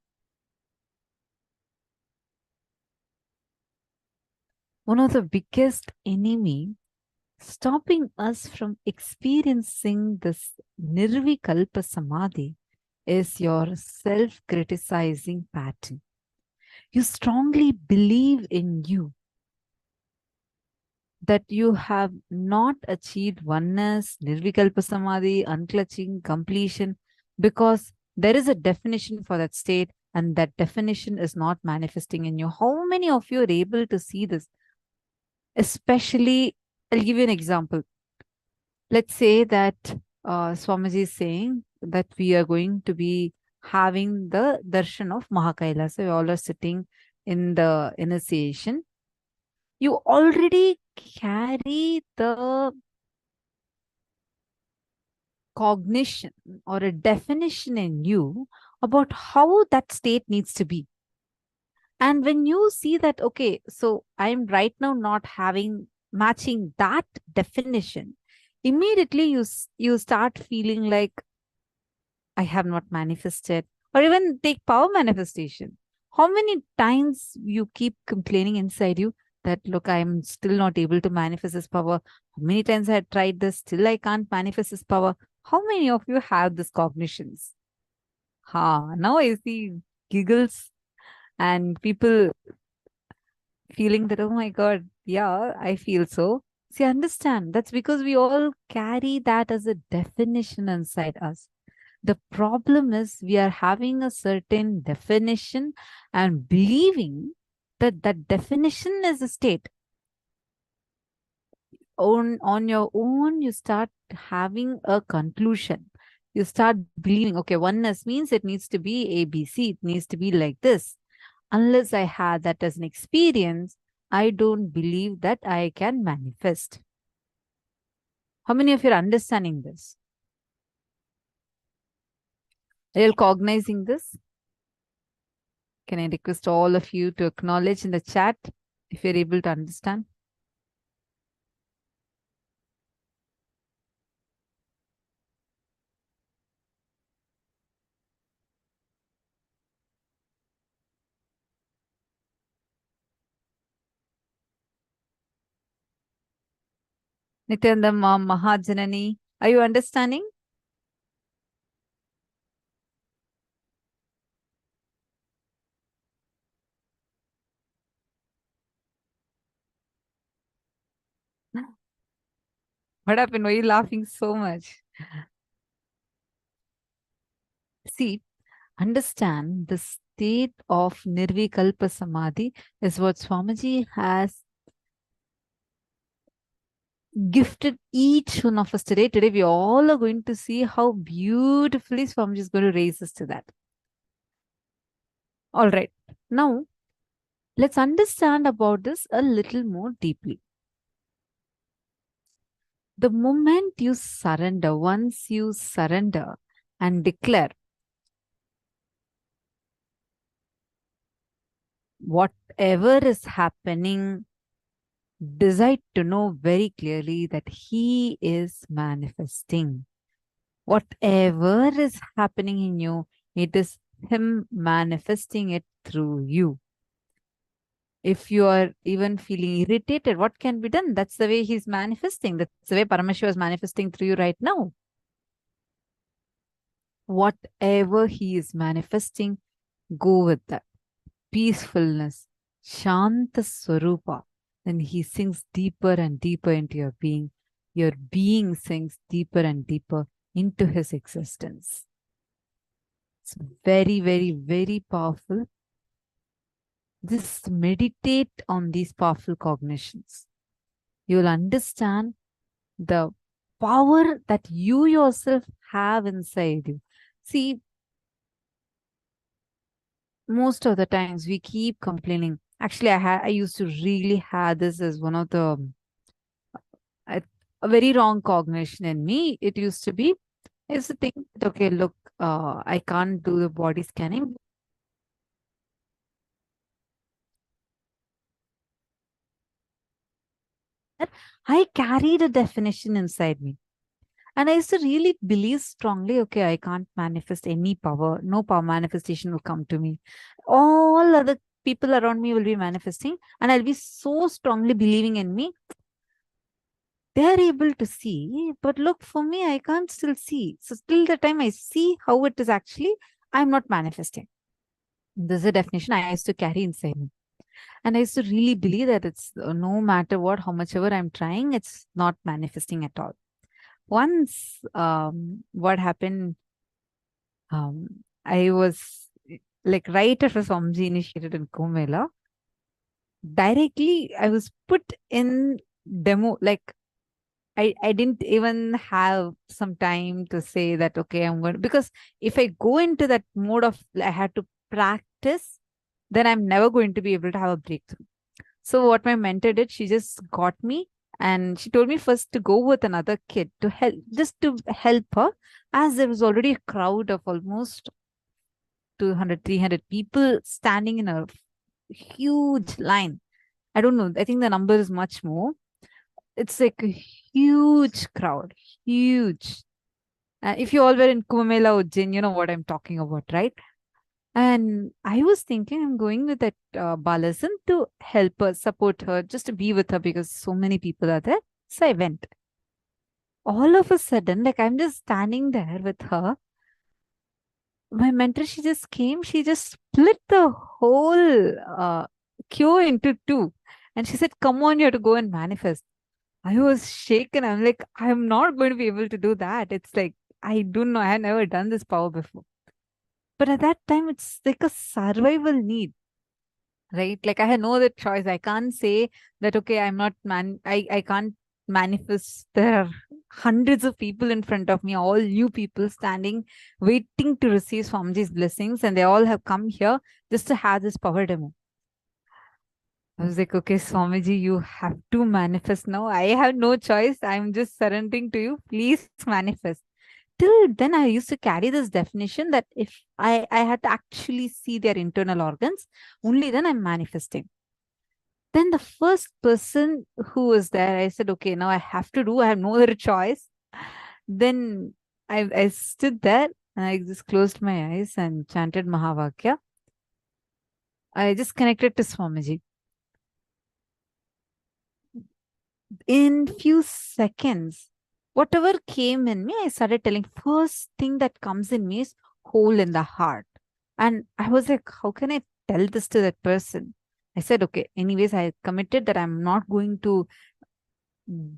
One of the biggest enemy stopping us from experiencing this nirvikalpa samadhi is your self-criticizing pattern. You strongly believe in you that you have not achieved oneness, nirvikalpa samadhi, unclutching, completion, because there is a definition for that state and that definition is not manifesting in you. How many of you are able to see this? Especially, I'll give you an example. Let's say that Swamiji is saying that we are going to be having the darshan of Mahakailasa. We all are sitting in the initiation. You already carry the cognition or a definition in you about how that state needs to be. And when you see that, okay, so I'm right now not matching that definition, immediately you start feeling like I have not manifested. Or even take power manifestation. How many times you keep complaining inside you that, look, I'm still not able to manifest this power. How many times I had tried this, still I can't manifest this power. How many of you have this cognitions? Now I see giggles and people feeling that, oh my God, yeah, I feel so. See, understand, that's because we all carry that as a definition inside us. The problem is we are having a certain definition and believing that that definition is a state. On your own, you start having a conclusion. You start believing, okay, oneness means it needs to be ABC. It needs to be like this. Unless I had that as an experience, I don't believe that I can manifest. How many of you are understanding this? Are you cognizing this? Can I request all of you to acknowledge in the chat if you're able to understand? Nityananda Mom, Mahajanani, are you understanding? What happened? Why are you laughing so much? See, understand the state of Nirvikalpa Samadhi is what Swamiji has gifted each one of us today. Today, we all are going to see how beautifully Swamiji is going to raise us to that. All right. Now, let's understand about this a little more deeply. The moment you surrender, once you surrender and declare, whatever is happening, decide to know very clearly that He is manifesting. Whatever is happening in you, it is Him manifesting it through you. If you are even feeling irritated, what can be done? That's the way He's manifesting. That's the way Paramashiva is manifesting through you right now. Whatever He is manifesting, go with that. Peacefulness, Shanta Swarupa. Then He sinks deeper and deeper into your being. Your being sinks deeper and deeper into His existence. It's very, very, very powerful. Just meditate on these powerful cognitions. You will understand the power that you yourself have inside you. See, most of the times we keep complaining. Actually, I used to really have this as one of the a very wrong cognition in me. It used to be, is to think that, okay, look, I can't do the body scanning. I carried a definition inside me. And I used to really believe strongly, okay, I can't manifest any power. No power manifestation will come to me. All other people around me will be manifesting, and I'll be so strongly believing in me. They're able to see, but look, for me, I can't still see. So till the time I see how it is actually, I'm not manifesting. This is a definition I used to carry inside me. And I used to really believe that it's no matter what, how much ever I'm trying, it's not manifesting at all. Once, what happened, I was like right after Swamiji initiated in Kumbh, directly I was put in demo. Like I didn't even have some time to say that, okay, I'm going to, because if I go into that mode of I had to practice, then I'm never going to be able to have a breakthrough. So what my mentor did, she just got me and she told me first to go with another kid to help, just to help her, as there was already a crowd of almost 200, 300 people standing in a huge line. I don't know. I think the number is much more. It's like a huge crowd, huge. If you all were in Kumbh Mela Ujjain, you know what I'm talking about, right? And I was thinking I'm going with that Balasan to help her, support her, just to be with her because so many people are there. So I went. All of a sudden, like I'm just standing there with her. My mentor, she just came, she just split the whole queue into two. And she said, come on, you have to go and manifest. I was shaken. I'm like, I'm not going to be able to do that. It's like, I don't know. I had never done this power before. But at that time, it's like a survival need, right? Like I had no other choice. I can't say that, okay, I'm not I can't manifest. There are hundreds of people in front of me, all new people standing, waiting to receive Swamiji's blessings. And they all have come here just to have this power demo. I was like, okay, Swamiji, you have to manifest now. I have no choice. I'm just surrendering to you. Please manifest. Till then, I used to carry this definition that if I had to actually see their internal organs, only then I'm manifesting. Then the first person who was there, I said, okay, now I have to do, I have no other choice. Then I stood there and I just closed my eyes and chanted Mahavakya. I just connected to Swamiji. In few seconds, whatever came in me, I started telling, first thing that comes in me is hole in the heart. And I was like, how can I tell this to that person? I said, okay, anyways, I committed that I'm not going to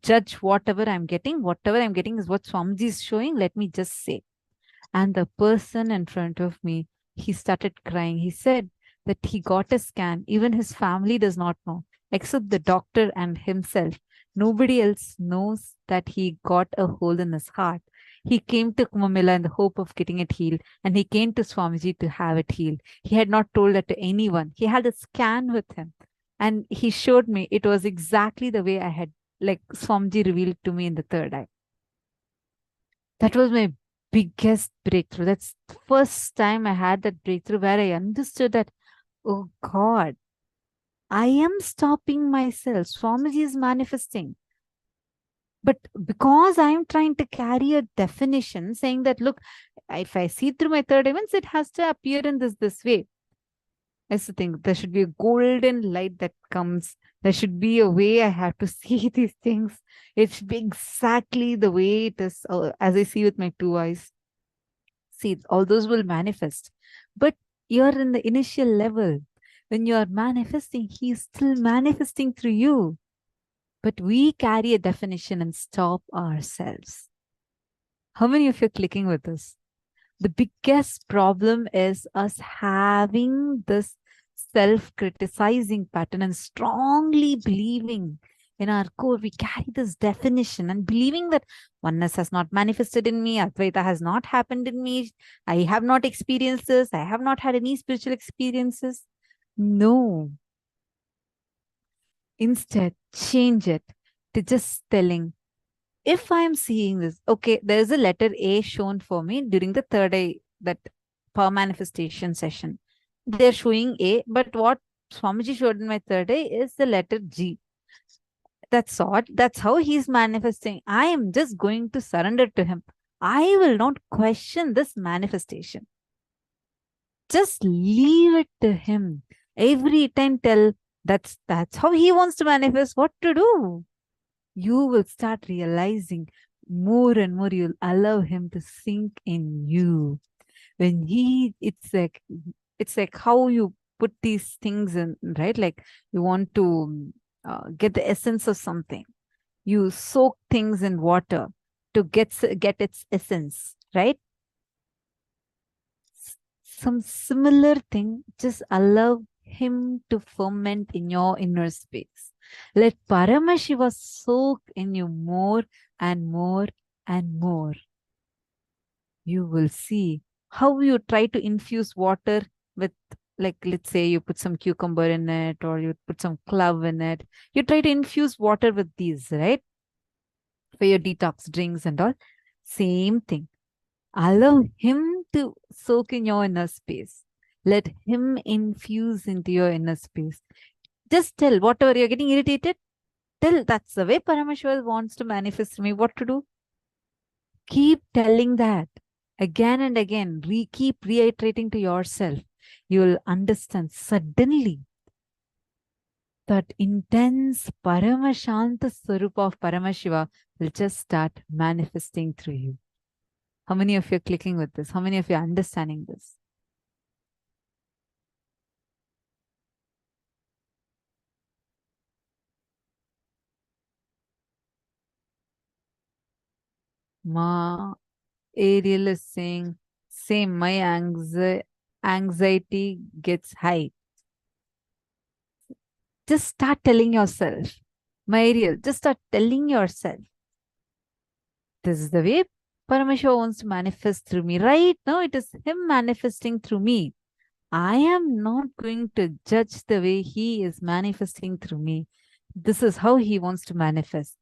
judge whatever I'm getting. Whatever I'm getting is what Swamiji is showing. Let me just say. And the person in front of me, he started crying. He said that he got a scan. Even his family does not know, except the doctor and himself. Nobody else knows that he got a hole in his heart. He came to Kumbh Mela in the hope of getting it healed, and he came to Swamiji to have it healed. He had not told that to anyone. He had a scan with him, and he showed me it was exactly the way I had, like Swamiji revealed to me in the third eye. That was my biggest breakthrough. That's the first time I had that breakthrough where I understood that, oh God, I am stopping myself. Swamiji is manifesting. But because I'm trying to carry a definition saying that, look, if I see through my third events, it has to appear in this way. I used to think there should be a golden light that comes. There should be a way I have to see these things. It should be exactly the way it is, as I see with my two eyes. See, all those will manifest. But you're in the initial level. When you are manifesting, he is still manifesting through you. But we carry a definition and stop ourselves. How many of you are clicking with this? The biggest problem is us having this self-criticizing pattern and strongly believing In our core, we carry this definition and believing that oneness has not manifested in me, Advaita has not happened in me, I have not experienced this, I have not had any spiritual experiences. No. Instead, change it to just telling, if I'm seeing this, okay, there's a letter A shown for me during the third eye, that power manifestation session. They're showing A, but what Swamiji showed in my third eye is the letter G. That's odd. That's how he's manifesting. I am just going to surrender to him. I will not question this manifestation. Just leave it to him. Every time tell, that's how he wants to manifest. What to do? You will start realizing more and more. You'll allow him to sink in you. When it's like how you put these things in, right? Like you want to get the essence of something. You soak things in water to get its essence, right? Some similar thing, just allow him to ferment in your inner space. Let Paramashiva soak in you more and more and more. You will see how you try to infuse water with, like, let's say you put some cucumber in it or you put some clove in it. You try to infuse water with these, right? For your detox drinks and all. Same thing. Allow him to soak in your inner space. Let him infuse into your inner space. Just tell whatever you're getting irritated. Tell that's the way Paramashiva wants to manifest me. What to do? Keep telling that again and again. Keep reiterating to yourself. You'll understand suddenly that intense Paramashanta Swarupa of Paramashiva will just start manifesting through you. How many of you are clicking with this? How many of you are understanding this? Ma Ariel is saying, same, my anxiety gets high. Just start telling yourself. My Ariel, just start telling yourself. This is the way Paramashiva wants to manifest through me. Right now, it is him manifesting through me. I am not going to judge the way he is manifesting through me. This is how he wants to manifest.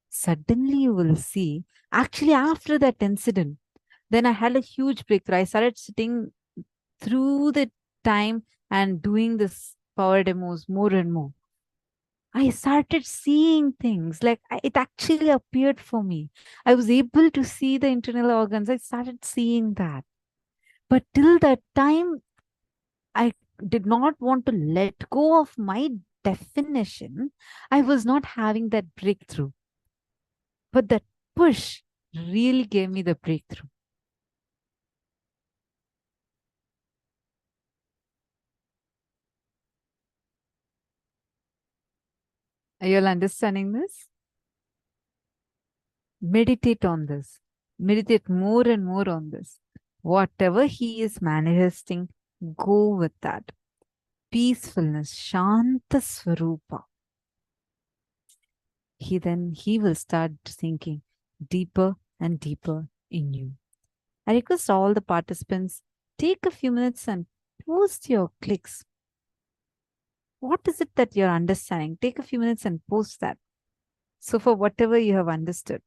Suddenly you will see, actually after that incident, then I had a huge breakthrough. I started sitting through the time and doing this power demos more and more. I started seeing things like it actually appeared for me. I was able to see the internal organs. I started seeing that. But till that time, I did not want to let go of my definition. I was not having that breakthrough. But that push really gave me the breakthrough. Are you all understanding this? Meditate on this. Meditate more and more on this. Whatever he is manifesting, go with that. Peacefulness, Shanta Swarupa. He will start sinking deeper and deeper in you. I request all the participants, take a few minutes and post your clicks. What is it that you're understanding? Take a few minutes and post that. So for whatever you have understood.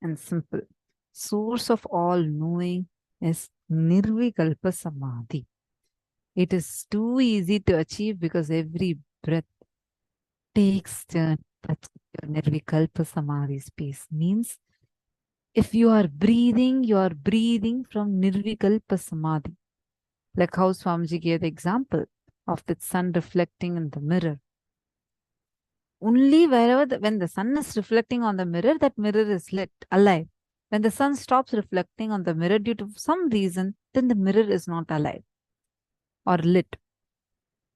And simple. Source of all knowing is Nirvikalpa Samadhi. It is too easy to achieve because every breath takes turn touching your nirvikalpa samadhi space. Means if you are breathing from nirvikalpa samadhi. Like how Swamiji gave the example of the sun reflecting in the mirror. Only wherever when the sun is reflecting on the mirror, that mirror is lit, alive. When the sun stops reflecting on the mirror due to some reason, then the mirror is not alive or lit.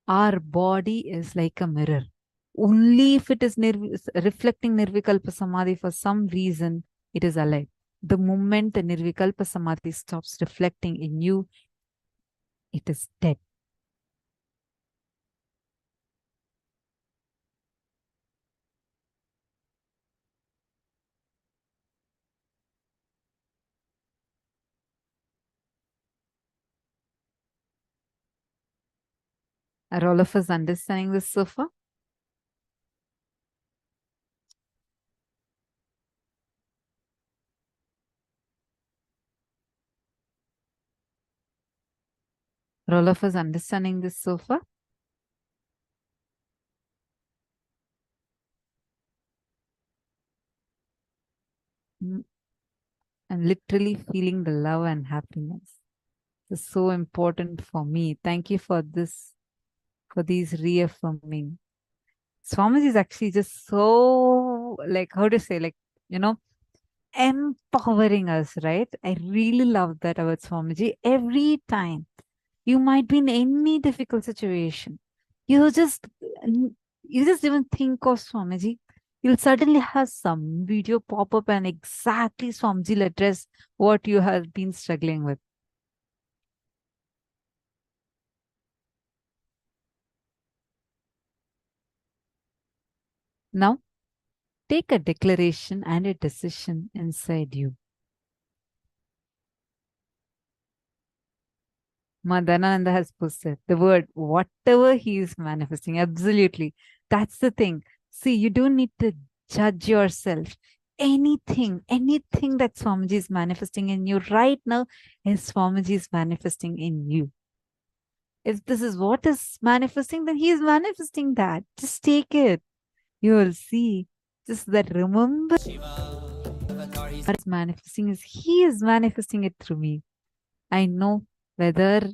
Our body is like a mirror. Only if it is reflecting Nirvikalpa Samadhi for some reason, it is alive. The moment the Nirvikalpa Samadhi stops reflecting in you, it is dead. Are all of us understanding this so far? Are all of us understanding this so far? I'm literally feeling the love and happiness. This is so important for me. Thank you for this, for these reaffirming. Swamiji is actually just so, like, how to say, like, you know, empowering us, right? I really love that about Swamiji. Every time you might be in any difficult situation, you just even think of Swamiji. You'll suddenly have some video pop up and exactly Swamiji will address what you have been struggling with. Now, take a declaration and a decision inside you. Madhanananda has posted the word, whatever he is manifesting. Absolutely. That's the thing. See, you don't need to judge yourself. Anything that Swamiji is manifesting in you right now is Swamiji is manifesting in you. If this is what is manifesting, then he is manifesting that. Just take it. You will see. Just that remember what is manifesting is he is manifesting it through me. I know whether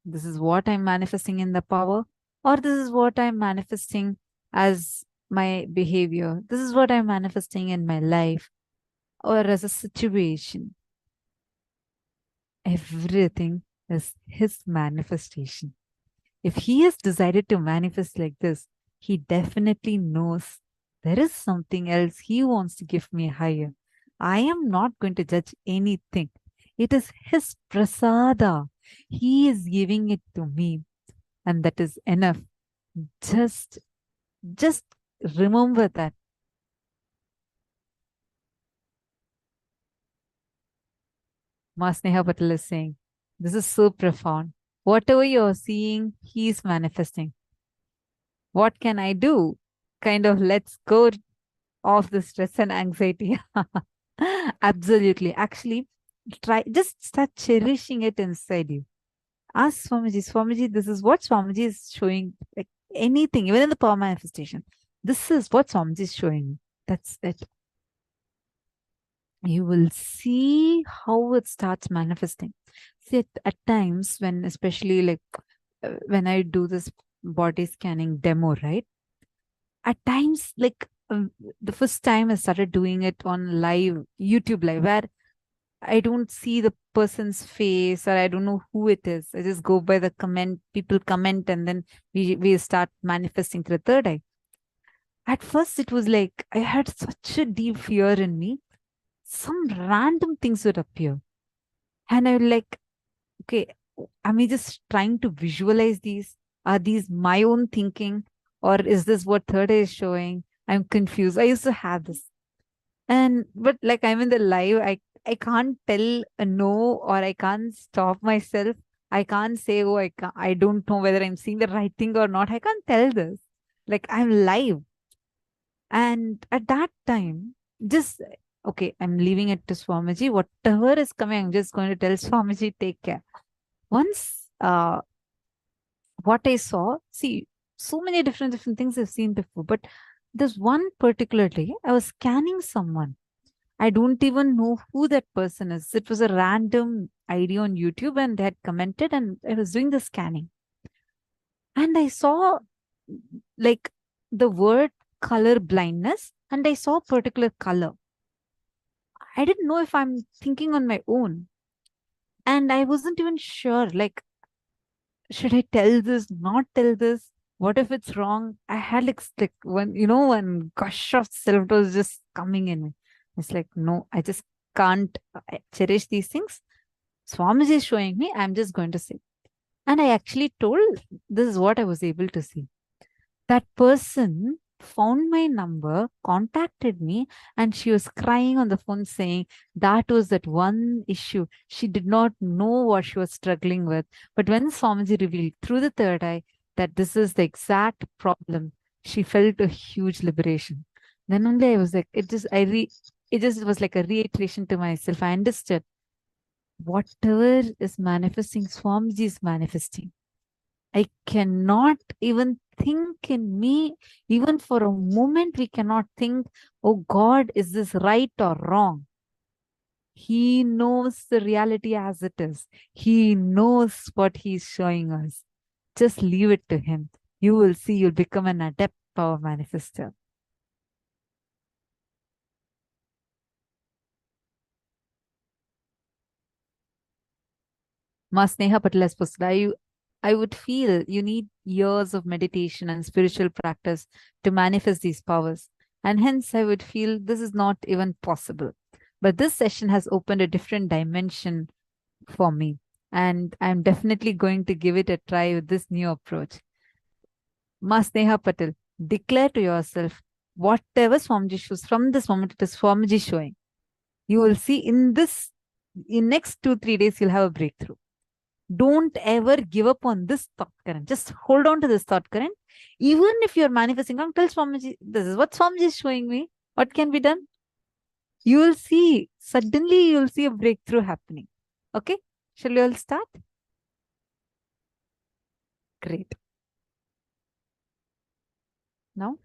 this is what I'm manifesting in the power or this is what I'm manifesting as my behavior. This is what I'm manifesting in my life or as a situation. Everything is his manifestation. If he has decided to manifest like this, he definitely knows there is something else he wants to give me higher. I am not going to judge anything. It is his prasada. He is giving it to me. And that is enough. Just remember that. Ma Sneha Patel is saying, this is so profound. Whatever you're seeing, he is manifesting. What can I do? Kind of let's go off the stress and anxiety. Absolutely. Actually, just start cherishing it inside you. Ask Swamiji, this is what Swamiji is showing, like anything, even in the power manifestation. This is what Swamiji is showing. That's it. You will see how it starts manifesting. See, at times when, especially like when I do this body scanning demo, right? At times, like the first time I started doing it on live, YouTube live, where I don't see the person's face or I don't know who it is. I just go by the comment, people comment, and then we start manifesting through the third eye. At first, it was like I had such a deep fear in me. Some random things would appear. And I was like, okay, am I just trying to visualize these? Are these my own thinking? Or is this what third eye is showing? I'm confused. I used to have this. But like I'm in the live, I can't tell a no, or I can't stop myself. I can't say, oh, I don't know whether I'm seeing the right thing or not. I can't tell this. Like I'm live. And at that time, just, okay, I'm leaving it to Swamiji. Whatever is coming, I'm just going to tell Swamiji, take care. Once what I saw, see, so many different things I've seen before, but this one particular day, I was scanning someone. I don't even know who that person is. It was a random ID on YouTube and they had commented and I was doing the scanning. And I saw like the word color blindness and I saw a particular color. I didn't know if I'm thinking on my own. And I wasn't even sure, like, should I tell this, not tell this? What if it's wrong? I had like one gush of self was just coming in me. It's like, no, I just can't cherish these things. Swamiji is showing me, I'm just going to say. And I actually told, this is what I was able to see. That person found my number, contacted me, and she was crying on the phone saying that was that one issue. She did not know what she was struggling with. But when Swamiji revealed through the third eye that this is the exact problem, she felt a huge liberation. Then only I was like, it just was like a reiteration to myself. I understood whatever is manifesting, Swamiji is manifesting. I cannot even think in me, even for a moment, we cannot think, oh God, is this right or wrong? He knows the reality as it is. He knows what he's showing us. Just leave it to him. You will see you'll become an adept power manifester. Ma Sneha Patel has posted, I would feel you need years of meditation and spiritual practice to manifest these powers. And hence, I would feel this is not even possible. But this session has opened a different dimension for me. And I'm definitely going to give it a try with this new approach. Ma Sneha Patel, declare to yourself, whatever Swamiji shows, from this moment it is Swamiji showing. You will see in next 2-3 days, you'll have a breakthrough. Don't ever give up on this thought current. Just hold on to this thought current. Even if you're manifesting, tell Swamiji, this is what Swamiji is showing me. What can be done? You will see, suddenly you'll see a breakthrough happening. Okay? Shall we all start? Great. Now,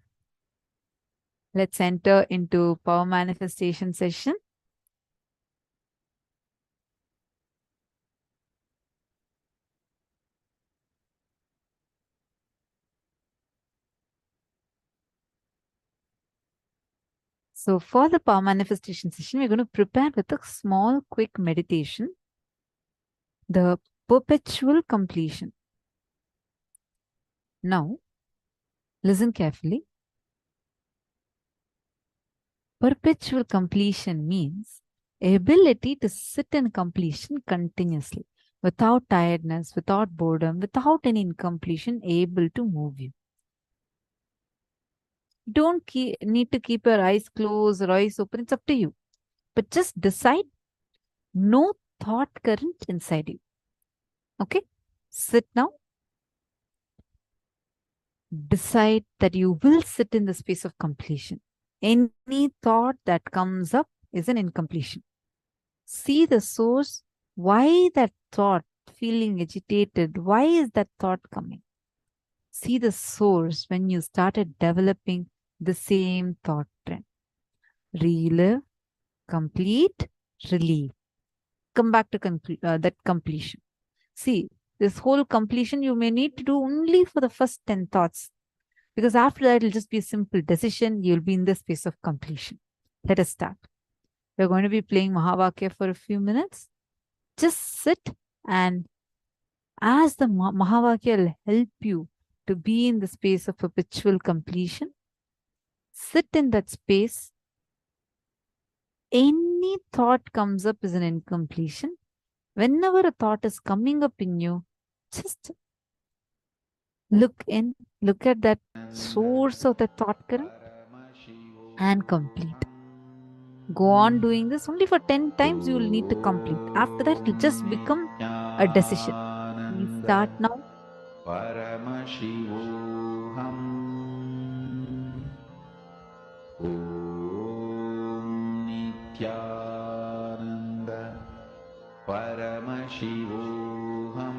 let's enter into power manifestation session. So for the power manifestation session, we're going to prepare with a small, quick meditation. The perpetual completion. Now, listen carefully. Perpetual completion means ability to sit in completion continuously, without tiredness, without boredom, without any incompletion, able to move you. Don't need to keep your eyes closed or eyes open. It's up to you. But just decide no thought current inside you. Okay? Sit now. Decide that you will sit in the space of completion. Any thought that comes up is an incompletion. See the source. Why that thought feeling agitated? Why is that thought coming? See the source when you started developing the same thought trend. Relive, complete, relieve. Come back to that completion. See, this whole completion you may need to do only for the first 10 thoughts. Because after that, it'll just be a simple decision. You'll be in the space of completion. Let us start. We're going to be playing Mahavakya for a few minutes. Just sit and as the Mahavakya will help you to be in the space of perpetual completion. Sit in that space. Any thought comes up is an incompletion. Whenever a thought is coming up in you, just look at that source of the thought current and complete. Go on doing this only for 10 times. You will need to complete. After that, it will just become a decision. We start now. Paramashivoham. Om Nithyananda Paramashivoham.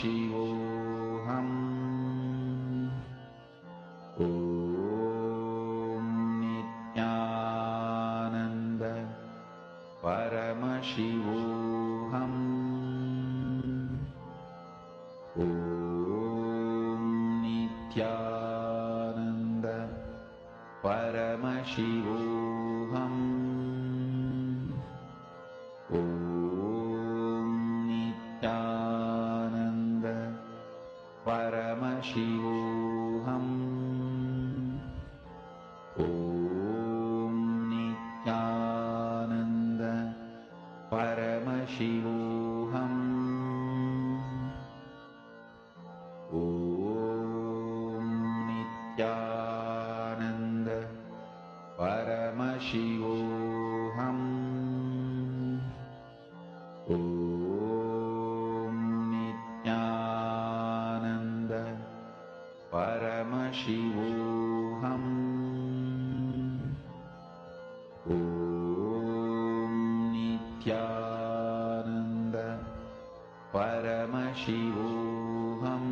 Paramashivoham. Om Nithyananda Paramashivoham. Om Nithyananda Paramashivoham. Om Nithyananda Paramashivoham. Om Nithyananda Paramashivoham. Om Nithyananda Paramashivoham. Om Nithyananda Paramashivoham. Om Nithyananda Paramashivoham.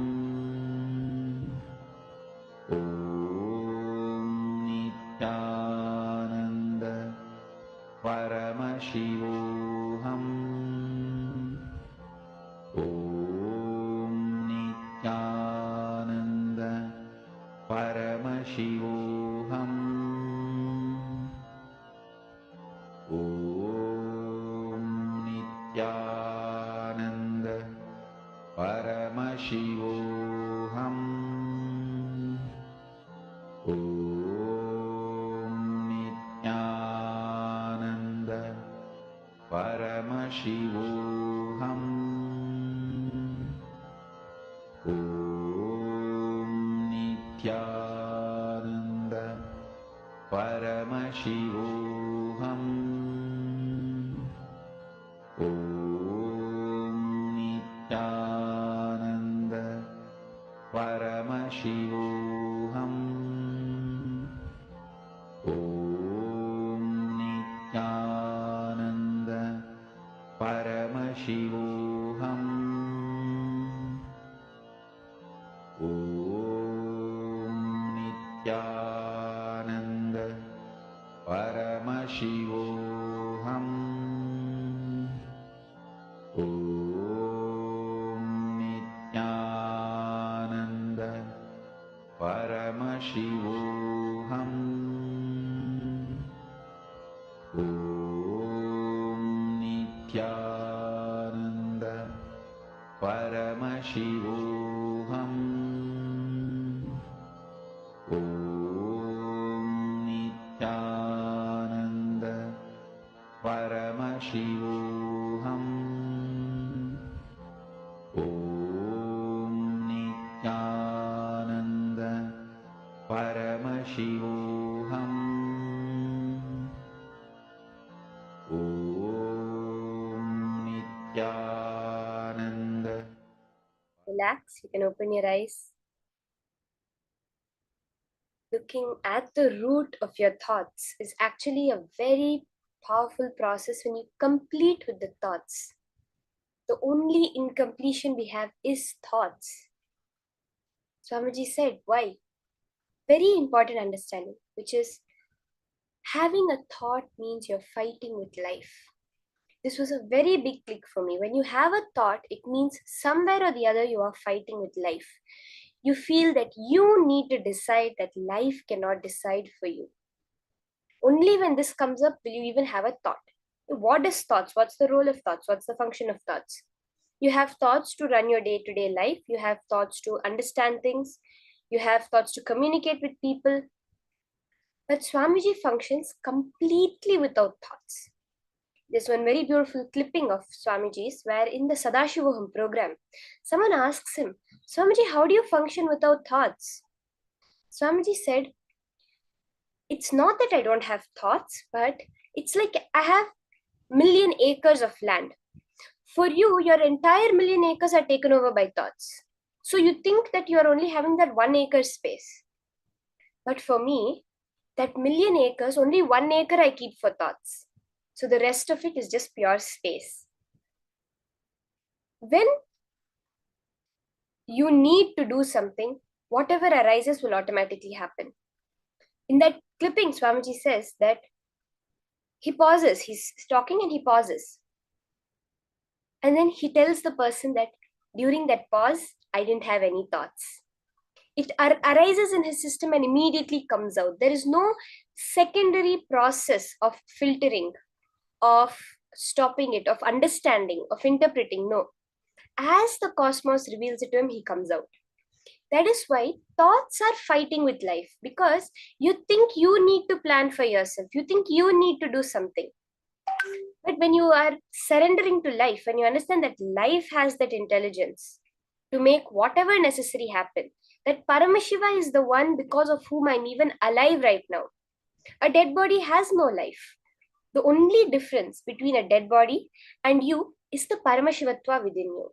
Om Nithyananda Paramashivoham. Om Nithyananda Paramashivoham. Om Nithyananda Paramashivoham. Om Nithyananda Paramashivoham. Om Nithyananda Paramashivoham. Om Nithyananda Paramashivoham. Om Nithyananda Paramashivoham. Om Nithyananda Paramashivoham. Om Nithyananda Paramashivoham. Om Nithyananda Paramashivoham. Om Nithyananda Paramashivoham. Om Nithyananda Paramashivoham. Om Nithyananda. Relax, you can open your eyes. Looking at the root of your thoughts is actually a very powerful process when you complete with the thoughts. The only incompletion we have is thoughts. Swamiji said, why? Very important understanding, which is having a thought means you're fighting with life. This was a very big click for me. When you have a thought, it means somewhere or the other you are fighting with life. You feel that you need to decide that life cannot decide for you. Only when this comes up will you even have a thought. What is thoughts? What's the role of thoughts? What's the function of thoughts? You have thoughts to run your day-to-day life. You have thoughts to understand things. You have thoughts to communicate with people. But Swamiji functions completely without thoughts. There's one very beautiful clipping of Swamiji's where in the Sadashivoham program, someone asks him, Swamiji, how do you function without thoughts? Swamiji said, it's not that I don't have thoughts, but it's like I have 1,000,000 acres of land. For you, your entire 1,000,000 acres are taken over by thoughts. So you think that you're only having that 1 acre space. But for me, that 1,000,000 acres, only 1 acre I keep for thoughts. So the rest of it is just pure space. When you need to do something, whatever arises will automatically happen. In that clipping, Swamiji says that he pauses, he's talking and he pauses. And then he tells the person that during that pause, I didn't have any thoughts. It arises in his system and immediately comes out. There is no secondary process of filtering, of stopping it, of understanding, of interpreting. No. As the cosmos reveals it to him, he comes out. That is why thoughts are fighting with life, because you think you need to plan for yourself. You think you need to do something. But when you are surrendering to life, when you understand that life has that intelligence to make whatever necessary happen, that Paramashiva is the one because of whom I'm even alive right now. A dead body has no life. The only difference between a dead body and you is the Paramashivatva within you.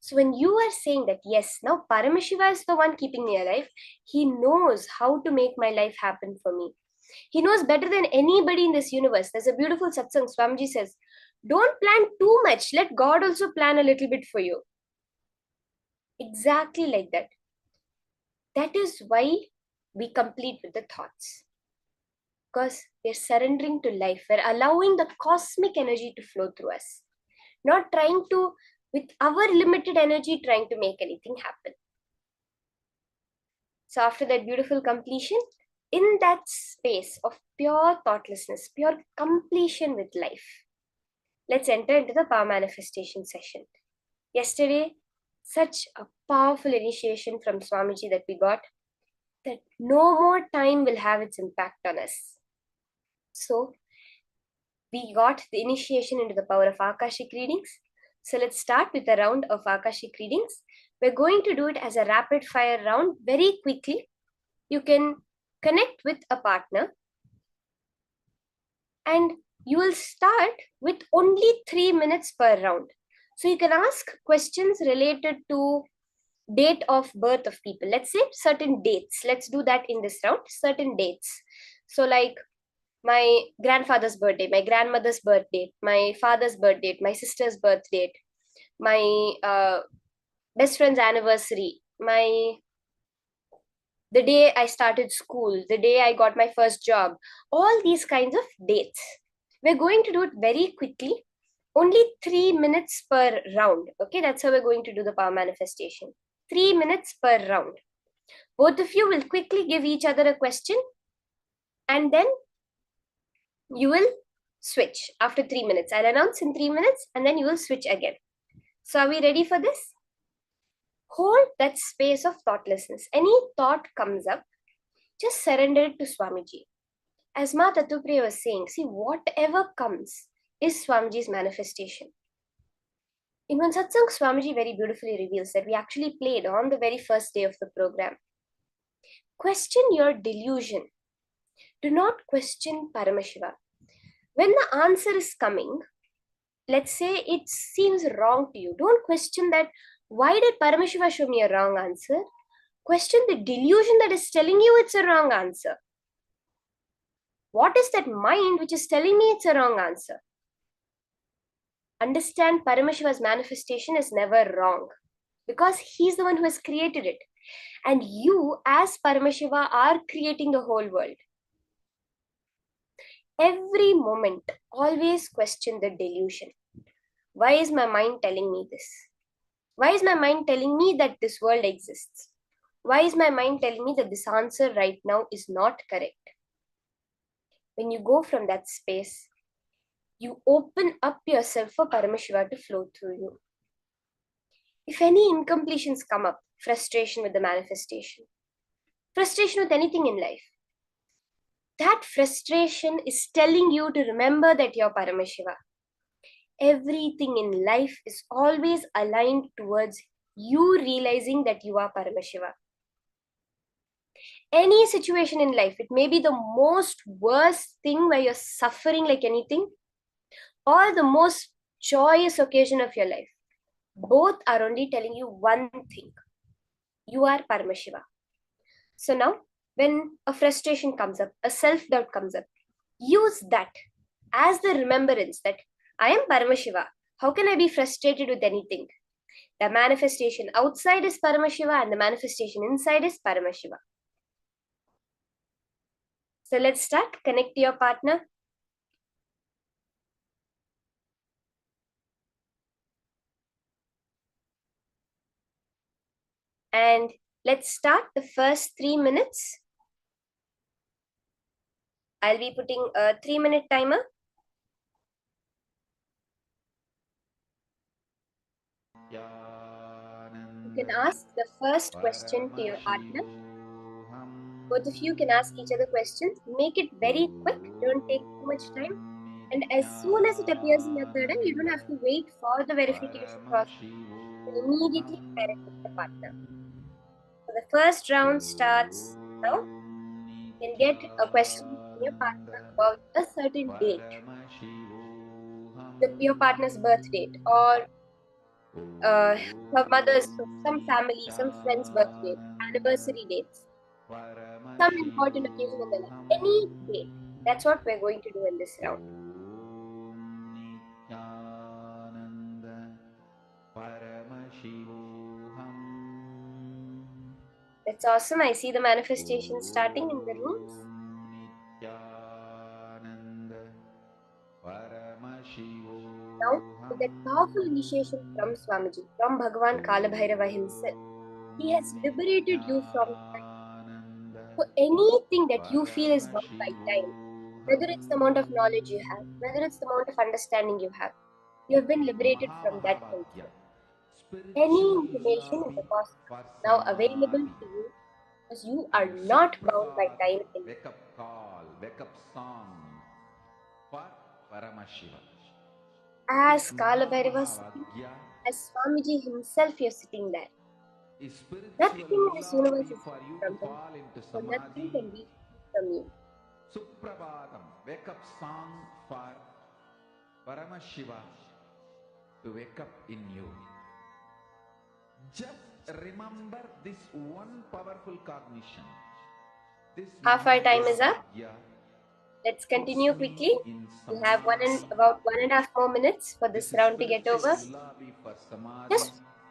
So when you are saying that, yes, now Paramashiva is the one keeping me alive, he knows how to make my life happen for me. He knows better than anybody in this universe. There's a beautiful satsang, Swamiji says, don't plan too much. Let God also plan a little bit for you. Exactly like that. That is why we complete with the thoughts. Because we're surrendering to life. We're allowing the cosmic energy to flow through us. Not trying to, with our limited energy, trying to make anything happen. So after that beautiful completion, in that space of pure thoughtlessness, pure completion with life, let's enter into the power manifestation session. Yesterday, such a powerful initiation from Swamiji that we got, that no more time will have its impact on us. So we got the initiation into the power of Akashic readings. So let's start with a round of Akashic readings. We're going to do it as a rapid fire round very quickly. You can connect with a partner and you will start with only 3 minutes per round. So you can ask questions related to date of birth of people. Let's say certain dates. Let's do that in this round, certain dates. So like my grandfather's birthday, my grandmother's birth date, my father's birth date, my sister's birth date, my best friend's anniversary, the day I started school, the day I got my first job, all these kinds of dates. We're going to do it very quickly, only 3 minutes per round. Okay, that's how we're going to do the power manifestation. 3 minutes per round. Both of you will quickly give each other a question and then you will switch after 3 minutes. I'll announce in 3 minutes and then you will switch again. So are we ready for this? Hold that space of thoughtlessness. Any thought comes up, just surrender it to Swamiji. As Ma Tattvapriya was saying, see, whatever comes is Swamiji's manifestation. In one satsang, Swamiji very beautifully reveals that we actually played on the very first day of the program. Question your delusion. Do not question Paramashiva. When the answer is coming, let's say it seems wrong to you, don't question that. Why did Paramashiva show me a wrong answer? Question the delusion that is telling you it's a wrong answer. What is that mind which is telling me it's a wrong answer? Understand Paramashiva's manifestation is never wrong because he's the one who has created it. And you as Paramashiva are creating the whole world. Every moment, always question the delusion. Why is my mind telling me this? Why is my mind telling me that this world exists? Why is my mind telling me that this answer right now is not correct? When you go from that space, you open up yourself for Paramashiva to flow through you. If any incompletions come up, frustration with the manifestation, frustration with anything in life, that frustration is telling you to remember that you're Paramashiva. Everything in life is always aligned towards you realizing that you are Paramashiva. Any situation in life, it may be the most worst thing where you're suffering like anything, or the most joyous occasion of your life. Both are only telling you one thing. You are Paramashiva. So now, when a frustration comes up, a self-doubt comes up, use that as the remembrance that I am Paramashiva. How can I be frustrated with anything? The manifestation outside is Paramashiva and the manifestation inside is Paramashiva. So let's start. Connect to your partner. And let's start the first 3 minutes. I'll be putting a 3-minute timer. You can ask the first question to your partner. Both of you can ask each other questions. Make it very quick. Don't take too much time. And as soon as it appears in your third eye, you don't have to wait for the verification process. You immediately share it with the partner. So the first round starts now. You can get a question from your partner about a certain date, your partner's birth date, or her mother's, some family, some friend's birth date, anniversary dates, some important occasion in their life, any date. That's what we're going to do in this round. That's awesome. I see the manifestation starting in the rooms. Now, with that powerful initiation from Swamiji, from Bhagavan Kalabhairava himself, he has liberated you from time. So anything that you feel is bound by time, whether it's the amount of knowledge you have, whether it's the amount of understanding you have been liberated from that concept. Any information in the cosmos now available to you because you are not bound by time. Wake up call, wake up song for Paramashiva. As Kalabhairava was sitting, as Swamiji himself is sitting there. Nothing in this universe is from him, so nothing can be from you. Suprabhatam, wake up song for Paramashiva to wake up in you. Just remember this one powerful cognition. Half our time is up. Let's continue quickly. We have about 1.5 more minutes for this round to get over.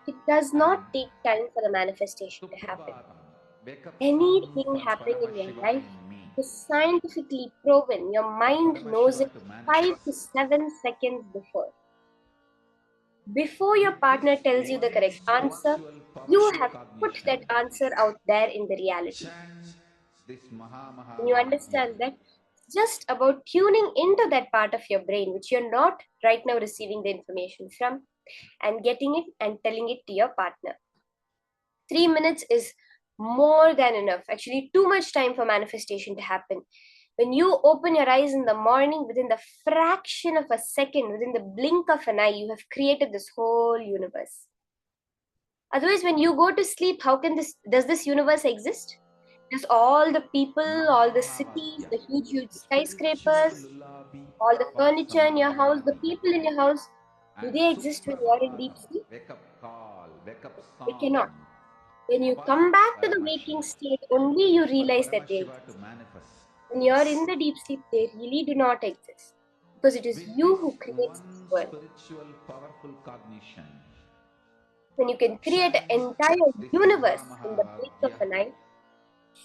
It does not take time for the manifestation to happen. Anything happening in your life is scientifically proven. Your mind knows it 5 to 7 seconds before. Before your partner tells you the correct answer, you have put that answer out there in the reality. And you understand that it's just about tuning into that part of your brain which you're not right now receiving the information from, and getting it and telling it to your partner. 3 minutes is more than enough, actually too much time for manifestation to happen. When you open your eyes in the morning, within the fraction of a second, within the blink of an eye, you have created this whole universe. Otherwise, when you go to sleep, does this universe exist? Does all the people, all the cities, the huge skyscrapers, all the furniture in your house, the people in your house, do they exist when you are in deep sleep? They cannot. When you come back to the waking state, only you realize that they exist. When you are in the deep sleep, they really do not exist. Because it is you who creates this world. When you can create an entire universe in the blink of an eye,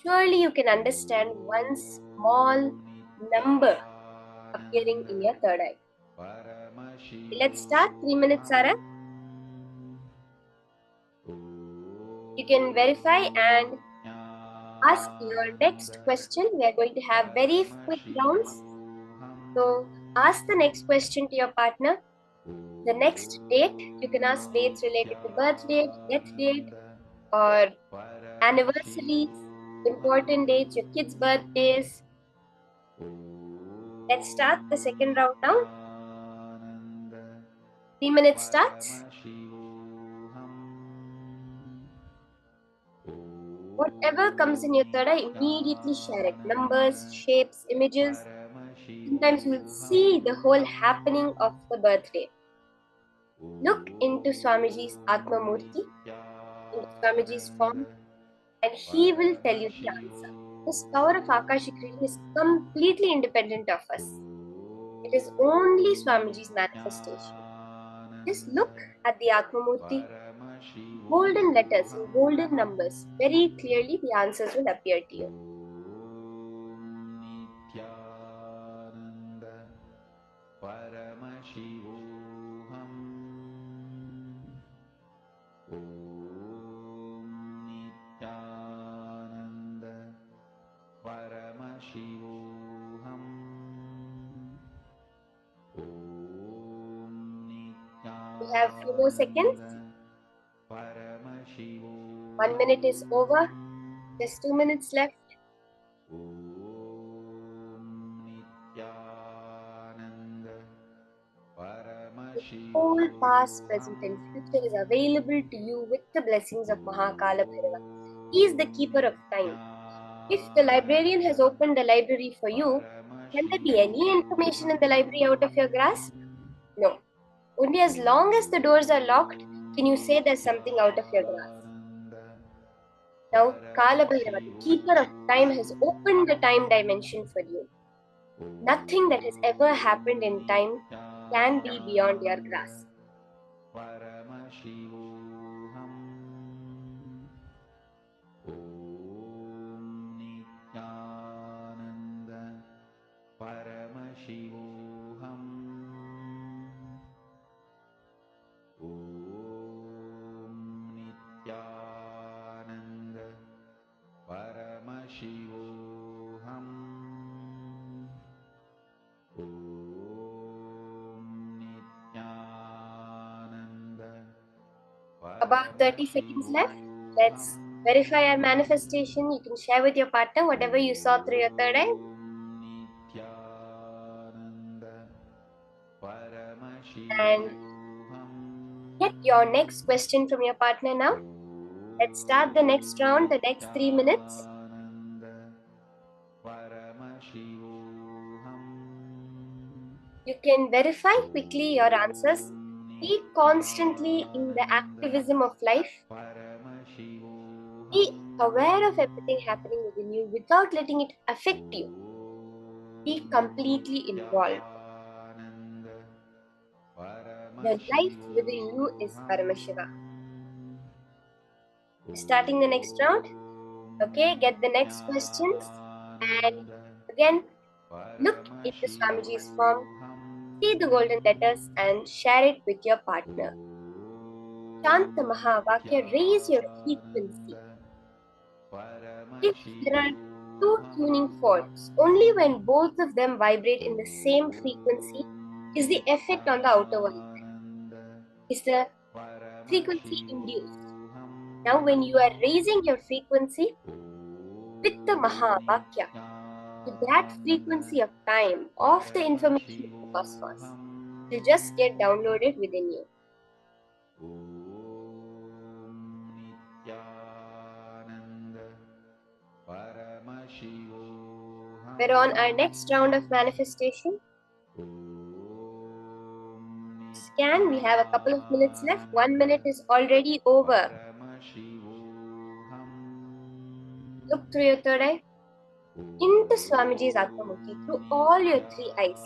surely you can understand one small number appearing in your third eye. Let's start. 3 minutes, Sarah. You can verify and ask your next question. We are going to have very quick rounds. So ask the next question to your partner. The next date, you can ask dates related to birth date, death date, or anniversaries, important dates, your kids' birthdays. Let's start the second round now. 3 minutes starts. Whatever comes in your third eye, immediately share it. Numbers, shapes, images. Sometimes you will see the whole happening of the birthday. Look into Swamiji's Atma Murti, into Swamiji's form, and he will tell you the answer. This power of Akashic reading is completely independent of us. It is only Swamiji's manifestation. Just look at the Atma Murti golden letters and golden numbers, very clearly the answers will appear to you. Nithyananda Paramashivoham. Om Nithyananda Paramashivoham. Om We have few more seconds. Paramashivoham. 1 minute is over. Just 2 minutes left. The whole past, present and future is available to you with the blessings of Mahakala Bhairava. He is the keeper of time. If the librarian has opened the library for you, can there be any information in the library out of your grasp? No. Only as long as the doors are locked, can you say there's something out of your grasp. Now, Kala Bhairava, the keeper of time, has opened the time dimension for you. Nothing that has ever happened in time can be beyond your grasp. Paramashivoham. Om Nithyananda Paramashivoham. Om Nithyananda Paramashivoham. About 30 seconds left. Let's verify our manifestation. You can share with your partner whatever you saw through your third eye. And get your next question from your partner now. Let's start the next round, the next 3 minutes. You can verify quickly your answers. Be constantly in the activism of life. Be aware of everything happening within you without letting it affect you. Be completely involved. The life within you is Paramashiva. Starting the next round. Okay, get the next questions. And again, look into Swamiji's form. See the golden letters and share it with your partner. Chant the Mahavakya, raise your frequency. If there are two tuning forks, only when both of them vibrate in the same frequency is the effect on the outer world. Is the frequency induced. Now when you are raising your frequency with the Mahavakya, to that frequency of time, of the information of the cosmos, will just get downloaded within you. We're on our next round of manifestation. Scan, we have a couple of minutes left. 1 minute is already over. Look through your third eye. Into Swamiji's Atmamukhi, through all your three eyes.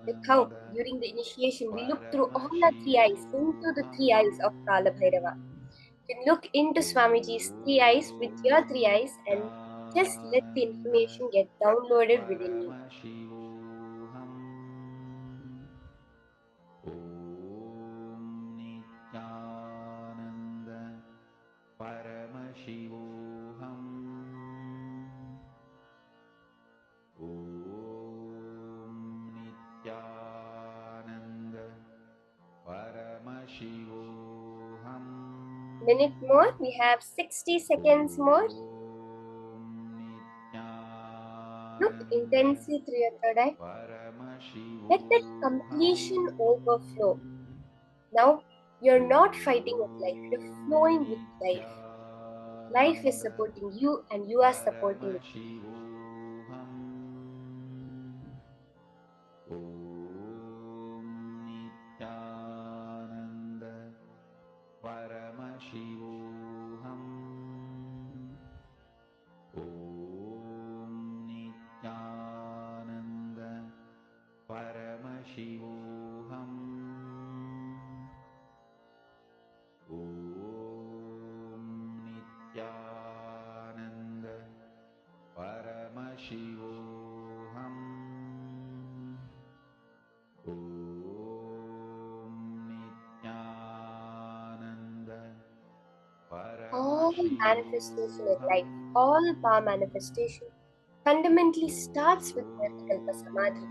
Like how during the initiation we look through all our three eyes, into the three eyes of Kala Bhairava. You can look into Swamiji's three eyes with your three eyes and just let the information get downloaded within you. Paramashivoham. Om Nithyananda Paramashivoham. Minute more, we have 60 seconds more. Look intensely through your third eye. Let that completion overflow. Now, you're not fighting with life, you're flowing with life. Life is supporting you and you are supporting it. Om Nithyananda Paramashivoham. Om Nithyananda Paramashivoham. Om manifestation in life, all power manifestation fundamentally starts with Nirvikalpa Samadhi.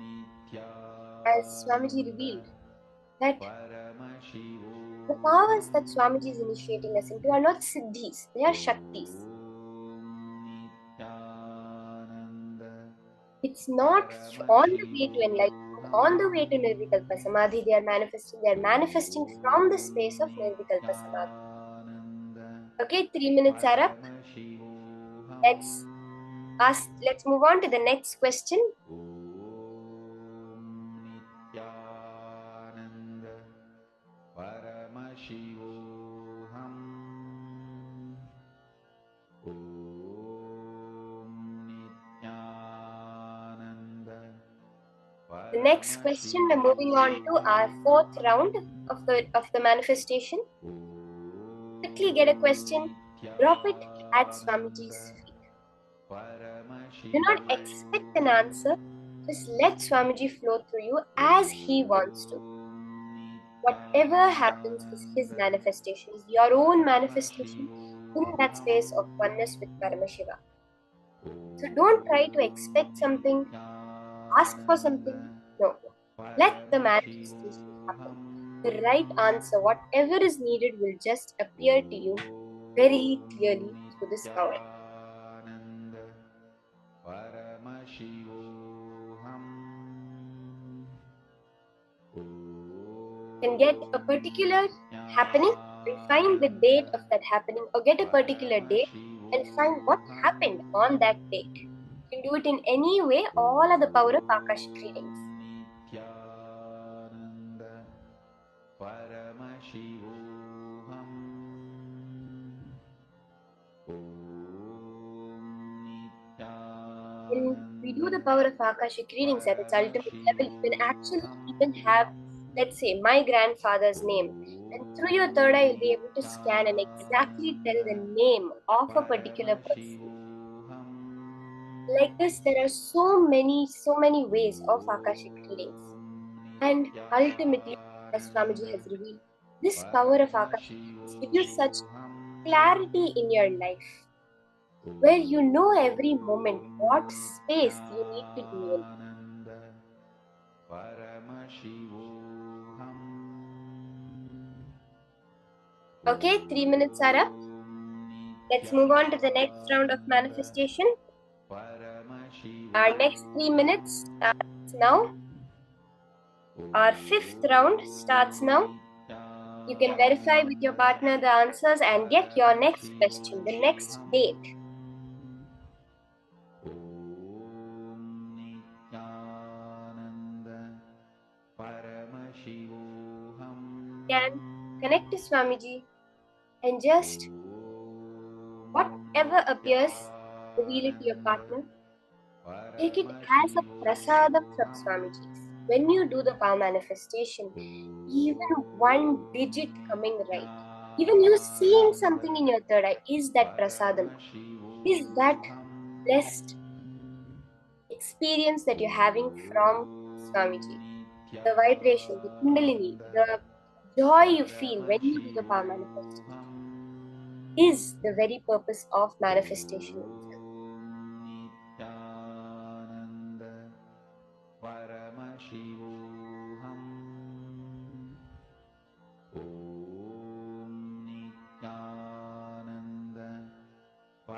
As Swamiji revealed, that the powers that Swamiji is initiating us into are not siddhis, they are shaktis. It's not on the way to enlightenment, on the way to Nirvikalpa Samadhi, they are manifesting from the space of Nirvikalpa Samadhi. Okay, 3 minutes are up. Let's move on to the next question. The next question, we're moving on to our fourth round of the manifestation. Quickly get a question, drop it at Swamiji's feet. Do not expect an answer, just let Swamiji flow through you as he wants to. Whatever happens is his manifestation, is your own manifestation in that space of oneness with Paramashiva. So don't try to expect something, ask for something. No. Let the manifestation happen. The right answer, whatever is needed, will just appear to you very clearly through this power. Can get a particular happening and find the date of that happening, or get a particular date and find what happened on that date. You can do it in any way. All are the power of Akashic readings. When we do the power of Akashic readings at its ultimate level, you can actually even have, let's say, my grandfather's name. And through your third eye, you'll be able to scan and exactly tell the name of a particular person. Like this, there are so many ways of Akashic readings. And ultimately, as Swamiji has revealed, this power of Akashic readings gives you such clarity in your life, where you know every moment what space you need to be in. Okay, 3 minutes are up. Let's move on to the next round of manifestation. Our next 3 minutes starts now. Our fifth round starts now. You can verify with your partner the answers and get your next question, the next date. Can connect to Swamiji and just whatever appears, reveal it to your partner. Take it as a prasadam from Swamiji. When you do the power manifestation, even one digit coming right, even you seeing something in your third eye, is that prasadam, is that blessed experience that you're having from Swamiji. The vibration, the kundalini, the joy you feel when you do the power manifestation is the very purpose of manifestation itself.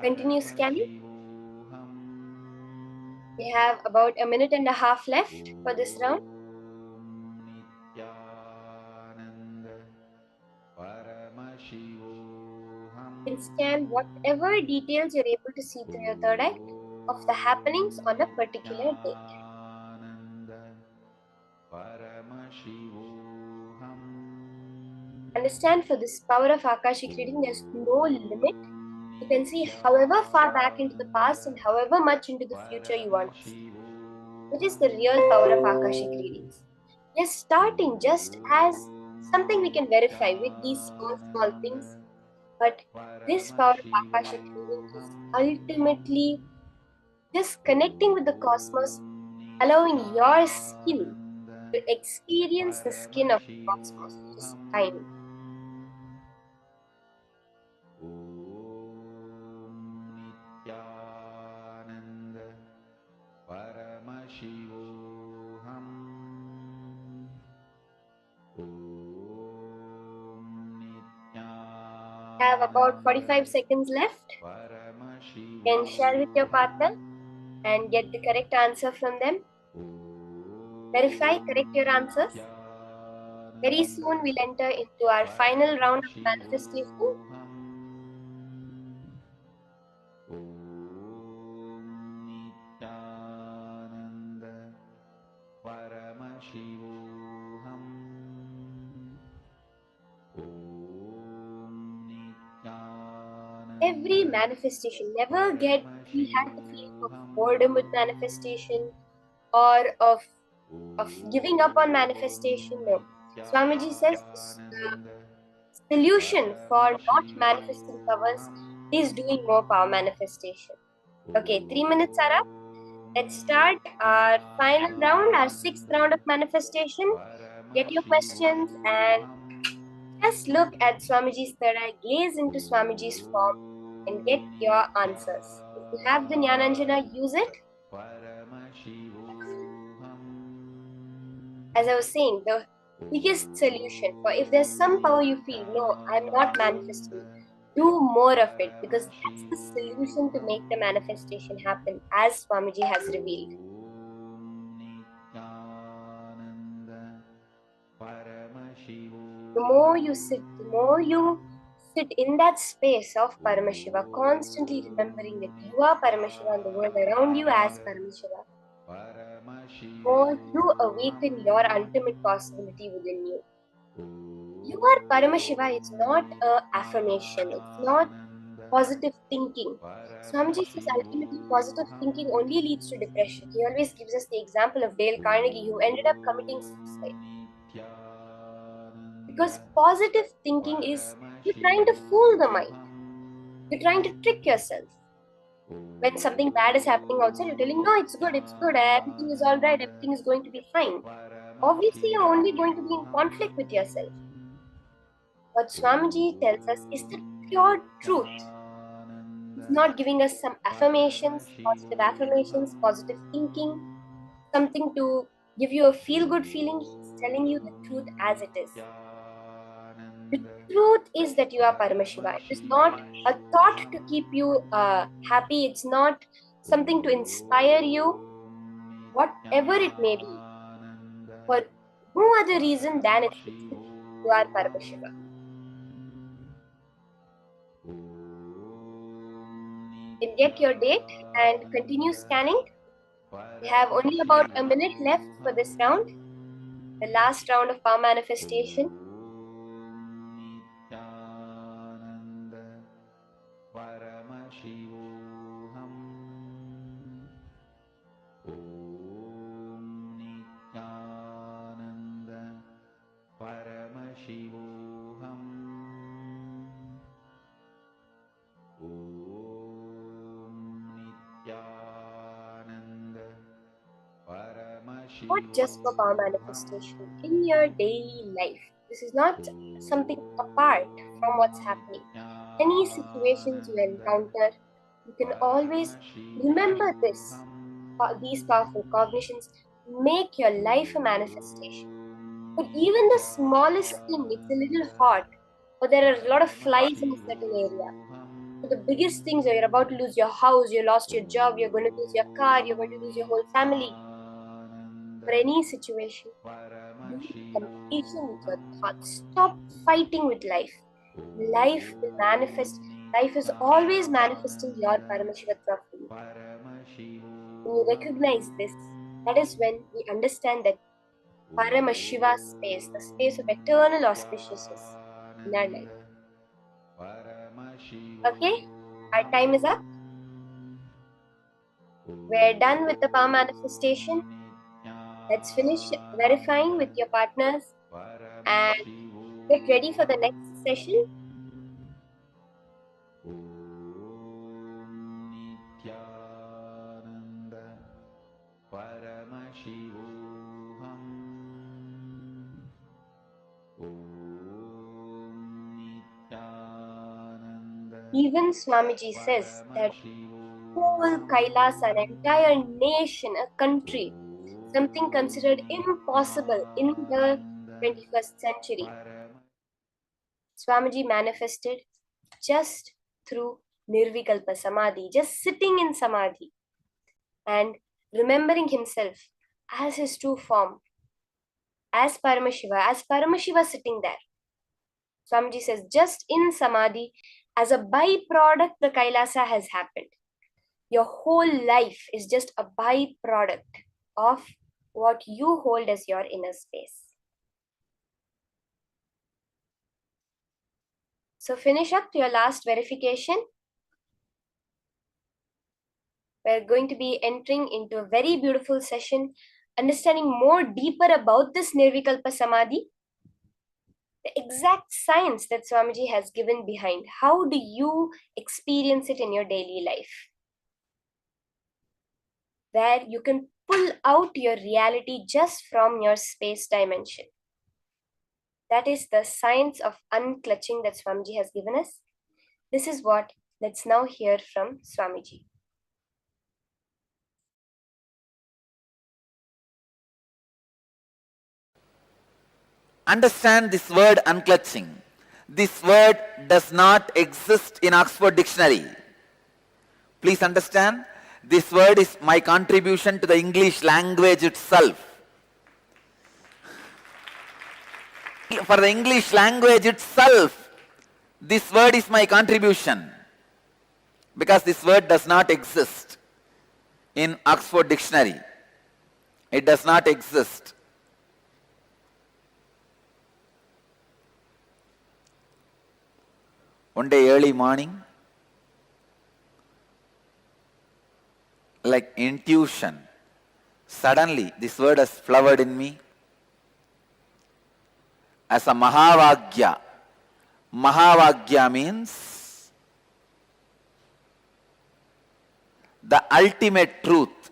Continue scanning. We have about a minute and a half left for this round. You can scan whatever details you're able to see through your third eye of the happenings on a particular date. Understand, for this power of Akashic reading, there's no limit. You can see however far back into the past and however much into the future you want to see, which is the real power of Akashic readings. We are starting just as something we can verify with these small things, but this power of Akashic readings is ultimately just connecting with the cosmos, allowing your skin to experience the skin of the cosmos, which is time. Have about 45 seconds left. You can share with your partner and get the correct answer from them. Verify, correct your answers. Very soon we'll enter into our final round of manifestation. Nithyananda Paramashivoham. Every manifestation, never get we had the feeling of boredom with manifestation or of giving up on manifestation. No. Swamiji says the solution for not manifesting powers is doing more power manifestation. Okay, 3 minutes are up. Let's start our final round, our 6th round of manifestation. Get your questions and just look at Swamiji's third eye, gaze into Swamiji's form and get your answers. If you have the Jnananjana, use it. As I was saying, the biggest solution for if there's some power you feel, no, I'm not manifesting, do more of it, because that's the solution to make the manifestation happen, as Swamiji has revealed. The more you sit in that space of Paramashiva, constantly remembering that you are Paramashiva and the world around you as Paramashiva, more you awaken your ultimate possibility within you. You are Paramashiva is not an affirmation, it's not positive thinking. Swamiji says ultimately positive thinking only leads to depression. He always gives us the example of Dale Carnegie, who ended up committing suicide. Because positive thinking is you're trying to fool the mind. You're trying to trick yourself. When something bad is happening outside, you're telling, no, it's good, everything is all right, everything is going to be fine. Obviously, you're only going to be in conflict with yourself. What Swamiji tells us is the pure truth. He's not giving us some affirmations, positive thinking, something to give you a feel-good feeling. He's telling you the truth as it is. The truth is that you are Paramashiva. It is not a thought to keep you happy. It's not something to inspire you. Whatever it may be, for no other reason than it's the truth. You are Paramashiva. Then get your date and continue scanning. We have only about a minute left for this round, the last round of power manifestation. Paramashivoham. Nithyananda Paramashivoham. Nithyananda Paramashivoham. Not just for power manifestation, in your daily life. This is not something apart from what's happening. Any situations you encounter, you can always remember these powerful cognitions, make your life a manifestation. But even the smallest thing, it's a little hot, or there are a lot of flies in a certain area. So the biggest things are you're about to lose your house, you lost your job, you're going to lose your car, you're going to lose your whole family. For any situation, do completion with your thoughts. Stop fighting with life. Life will manifest. Life is always manifesting your Paramashivatva for you. When you recognize this, that is when we understand that Paramashiva space, the space of eternal auspiciousness in our life. Okay, our time is up. We're done with the power manifestation. Let's finish verifying with your partners and get ready for the next session. Nithyananda Paramashivoham. Nithyananda. Even Swamiji says that whole Kailasa, an entire nation, a country, something considered impossible in the 21st century, Swamiji manifested just through Nirvikalpa Samadhi, just sitting in Samadhi and remembering himself as his true form, as Paramashiva sitting there. Swamiji says, just in Samadhi, as a byproduct, the Kailasa has happened. Your whole life is just a byproduct of what you hold as your inner space. So finish up your last verification. We're going to be entering into a very beautiful session, understanding more deeper about this Nirvikalpa Samadhi, the exact science that Swamiji has given behind. How do you experience it in your daily life? Where you can pull out your reality just from your space dimension. That is the science of unclutching that Swamiji has given us. This is what let's now hear from Swamiji. Understand this word unclutching. This word does not exist in Oxford Dictionary. Please understand, this word is my contribution to the English language itself. For the English language itself, this word is my contribution, because this word does not exist in Oxford Dictionary. It does not exist. One day early morning, like intuition, suddenly this word has flowered in me as a Mahavagya. Mahavagya means the ultimate truth,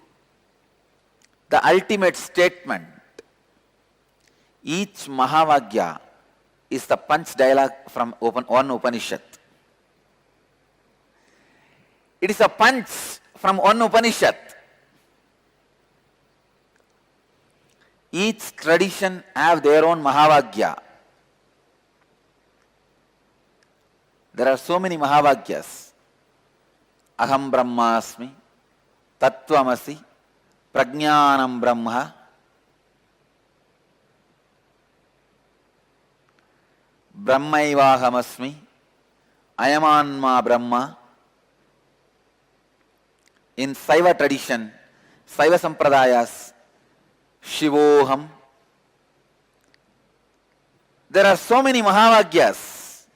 the ultimate statement. Each Mahavagya is the punch dialogue from one Upanishad. It is a punch from one Upanishad. Each tradition have their own Mahavagya. There are so many Mahavagyas. Aham Brahmasmi, Tattvamasi, Prajnanam Brahma, Brahmaivahamasmi, Ayamanma Brahma. In Shiva tradition, Shiva Sampradayas, Shivoham, there are so many Mahavagyas.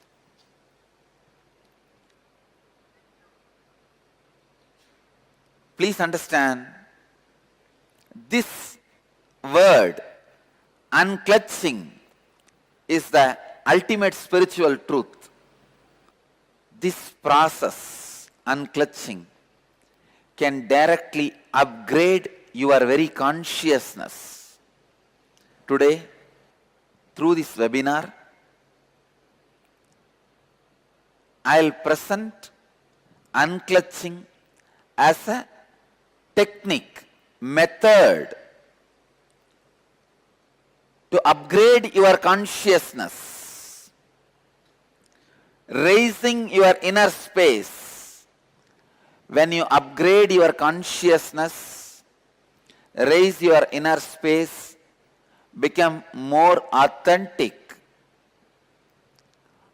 Please understand, this word, unclutching, is the ultimate spiritual truth. This process, unclutching, can directly upgrade your very consciousness. Today, through this webinar, I'll present unclutching as a technique, method to upgrade your consciousness, raising your inner space. When you upgrade your consciousness, raise your inner space, become more authentic,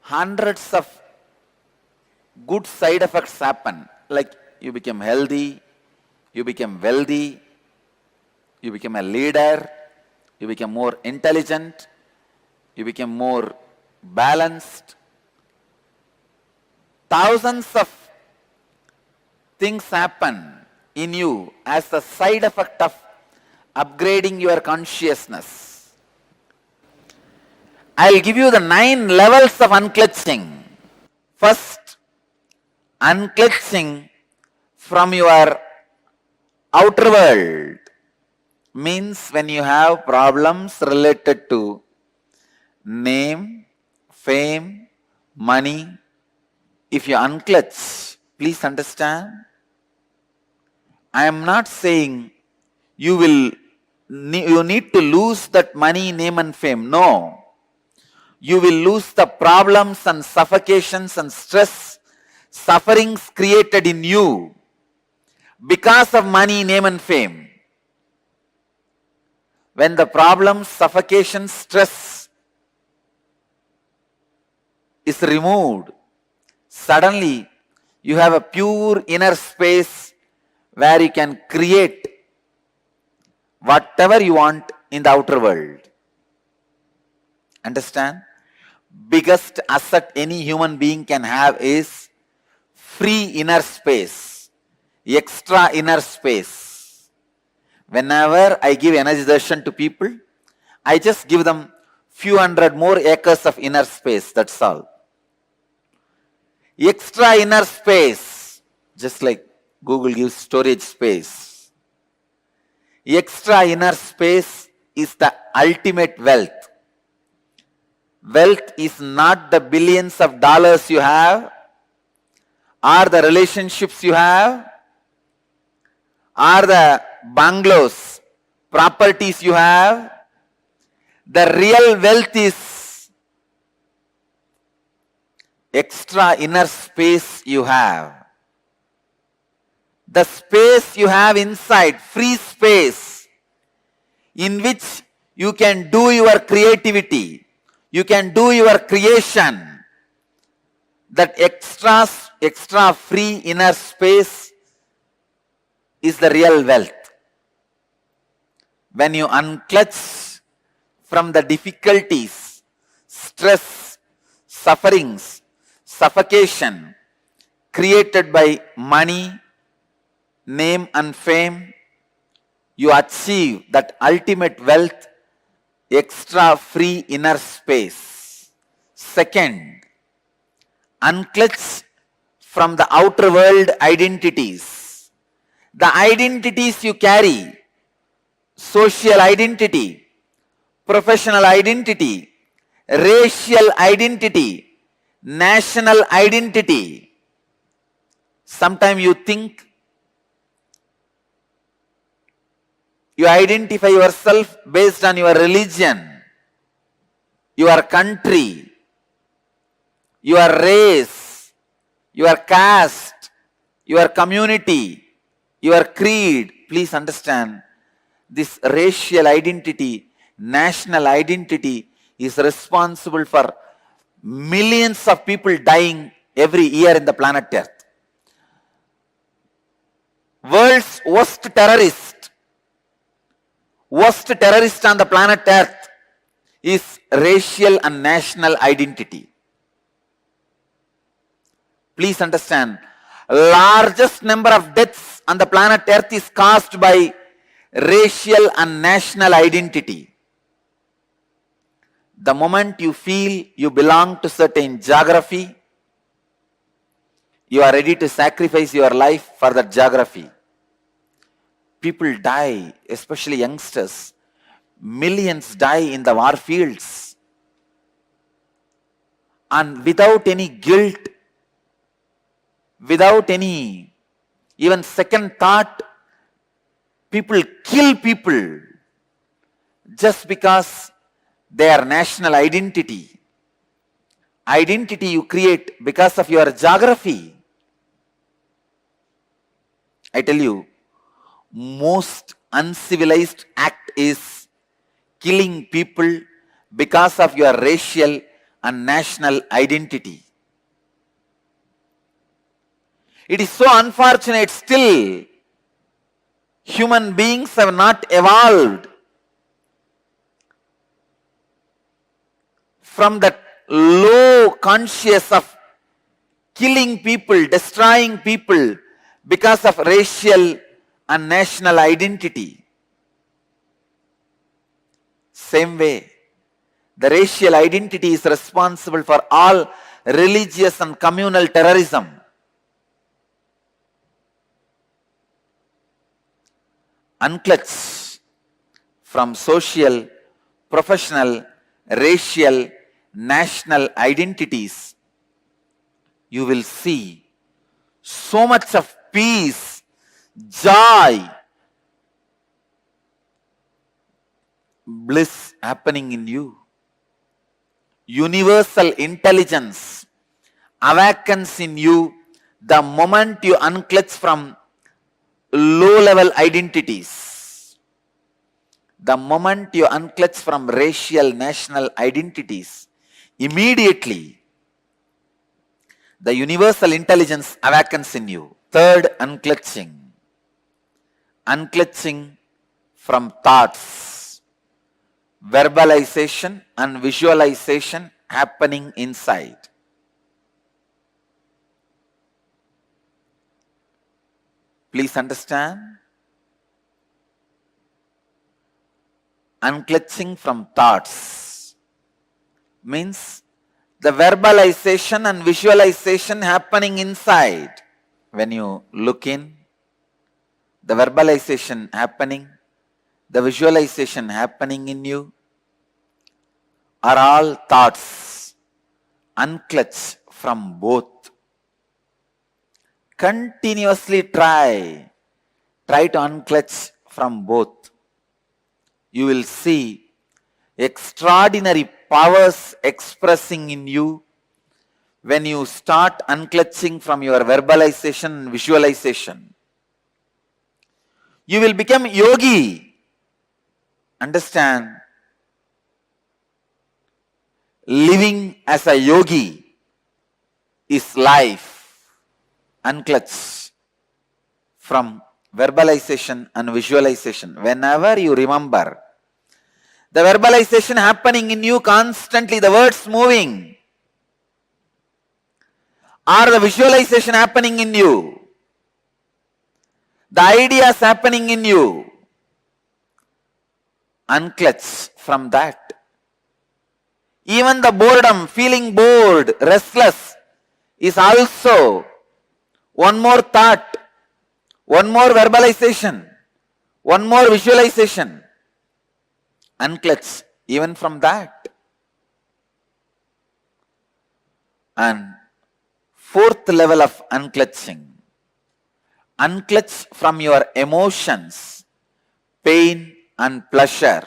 hundreds of good side effects happen. Like you become healthy, you become wealthy, you become a leader, you become more intelligent, you become more balanced. Thousands of things happen in you as the side effect of upgrading your consciousness. I'll give you the 9 levels of unclutching. First, unclutching from your outer world means when you have problems related to name, fame, money. If you unclutch, please understand, I am not saying you will you need to lose that money, name and fame. No. You will lose the problems and suffocations and stress, sufferings created in you because of money, name and fame. When the problems, suffocation, stress is removed, suddenly you have a pure inner space where you can create whatever you want in the outer world. Understand? Biggest asset any human being can have is free inner space, extra inner space. Whenever I give energy darshan to people, I just give them few hundred more acres of inner space, that's all. Extra inner space, just like Google gives storage space. Extra inner space is the ultimate wealth. Wealth is not the billions of dollars you have, or the relationships you have, or the bungalows, properties you have. The real wealth is extra inner space you have. The space you have inside, free space, in which you can do your creativity, you can do your creation. That extra free inner space is the real wealth. When you unclutch from the difficulties, stress, sufferings, suffocation created by money, name and fame, you achieve that ultimate wealth, extra free inner space. Second, unclutch from the outer world identities. The identities you carry, social identity, professional identity, racial identity, national identity. Sometimes you think you identify yourself based on your religion, your country, your race, your caste, your community, your creed. Please understand, this racial identity, national identity is responsible for millions of people dying every year in the planet Earth. World's worst terrorist on the planet Earth is racial and national identity. Please understand, largest number of deaths on the planet Earth is caused by racial and national identity. The moment you feel you belong to certain geography, you are ready to sacrifice your life for that geography. People die, especially youngsters. Millions die in the war fields. And without any guilt, without any even second thought, people kill people just because their national identity. Identity you create because of your geography. I tell you, most uncivilized act is killing people because of your racial and national identity. It is so unfortunate still human beings have not evolved from that low conscious of killing people, destroying people because of racial and national identity. Same way, the racial identity is responsible for all religious and communal terrorism. Unclutch from social, professional, racial, national identities, you will see so much of peace, joy, bliss happening in you. Universal intelligence awakens in you the moment you unclutch from low-level identities. The moment you unclutch from racial, national identities, immediately the universal intelligence awakens in you. Third, unclutching. Unclutching from thoughts, verbalization and visualization happening inside. Please understand. Unclutching from thoughts means the verbalization and visualization happening inside. When you look in, the verbalization happening, the visualization happening in you are all thoughts. Unclutch from both. Continuously try to unclutch from both. You will see extraordinary powers expressing in you when you start unclutching from your verbalization and visualization. You will become yogi. Understand? Living as a yogi is life. Unclutch from verbalization and visualization. Whenever you remember the verbalization happening in you constantly, the words moving, or the visualization happening in you, the ideas happening in you, unclutch from that. Even the boredom, feeling bored, restless, is also one more thought, one more verbalization, one more visualization. Unclutch even from that. And fourth level of unclutching. Unclutch from your emotions, pain and pleasure.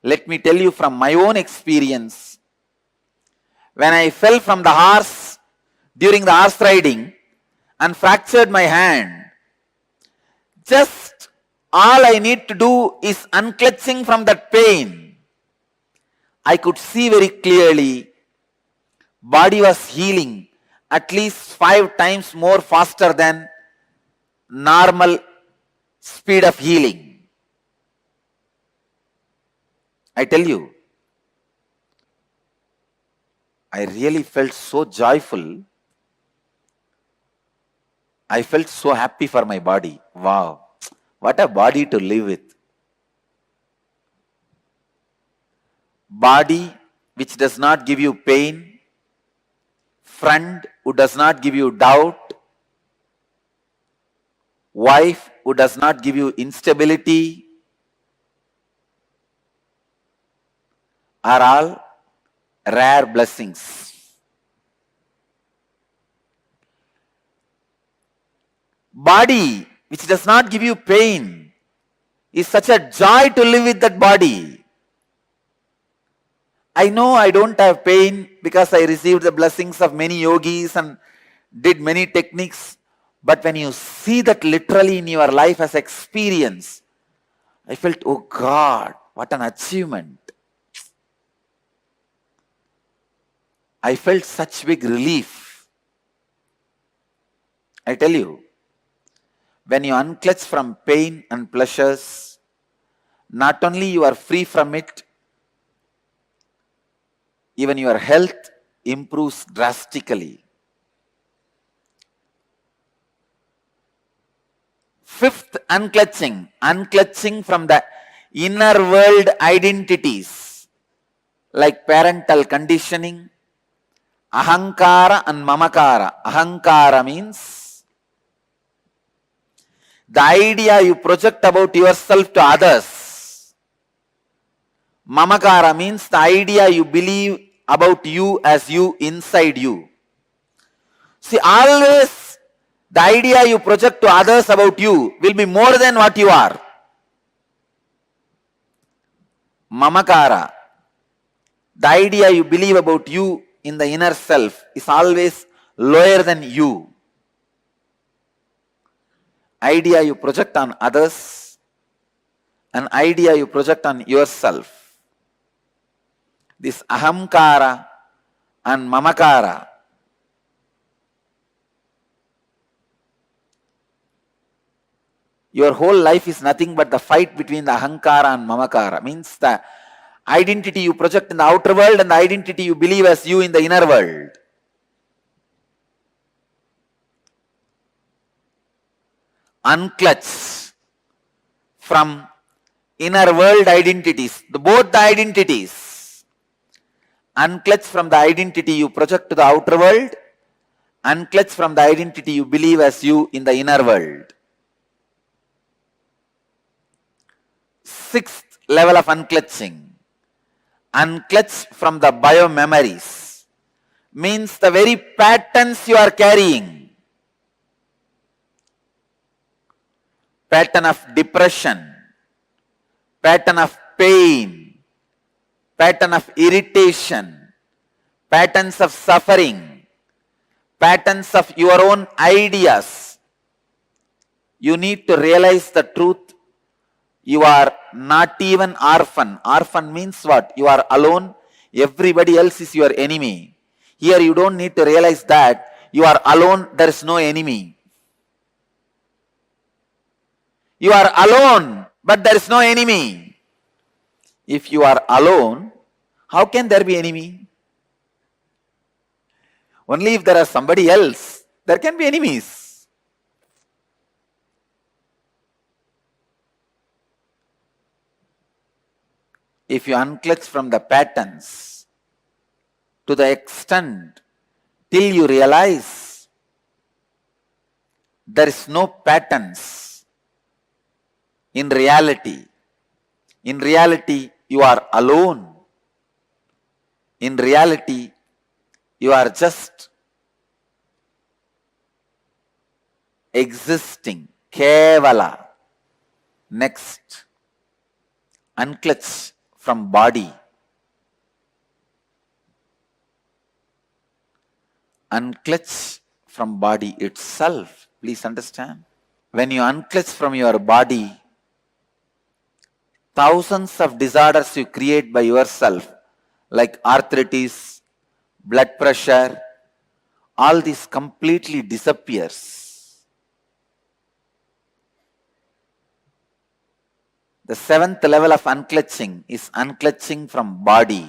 Let me tell you from my own experience. When I fell from the horse during the horse riding and fractured my hand, just all I need to do is unclutching from that pain. I could see very clearly body was healing at least 5 times more faster than normal speed of healing. I tell you, I really felt so joyful. I felt so happy for my body. Wow, what a body to live with. Body which does not give you pain, friend who does not give you doubt, wife who does not give you instability, are all rare blessings. Body which does not give you pain is such a joy to live with that body. I know I don't have pain because I received the blessings of many yogis and did many techniques. But when you see that literally in your life as experience, I felt, oh God, what an achievement. I felt such big relief. I tell you, when you unclutch from pain and pleasures, not only you are free from it, even your health improves drastically. Fifth, unclutching. Unclutching from the inner world identities like parental conditioning, ahankara and mamakara. Ahankara means the idea you project about yourself to others. Mamakara means the idea you believe about you as you inside you. See, always the idea you project to others about you will be more than what you are. mamakara, the idea you believe about you in the inner self, is always lower than you. Idea you project on others, an idea you project on yourself. This ahamkara and mamakara, your whole life is nothing but the fight between the ahankara and mamakara. Means the identity you project in the outer world and the identity you believe as you in the inner world. Unclutch from inner world identities, both the identities. Unclutch from the identity you project to the outer world, unclutch from the identity you believe as you in the inner world. Sixth level of unclutching. Unclutch from the bio-memories. Means the very patterns you are carrying. Pattern of depression, pattern of pain, pattern of irritation, patterns of suffering, patterns of your own ideas. You need to realize the truth. You are not even orphan. Orphan means what? You are alone. Everybody else is your enemy. Here you don't need to realize that you are alone. There is no enemy. You are alone, but there is no enemy. If you are alone, how can there be enemy? Only if there is somebody else, there can be enemies. If you unclutch from the patterns to the extent till you realize there is no patterns in reality. In reality, you are alone. In reality, you are just existing. Kevala. Next, unclutch from body. Unclutch from body itself. Please understand. When you unclutch from your body, thousands of disorders you create by yourself, like arthritis, blood pressure, all this completely disappears. The seventh level of unclutching is unclutching from body.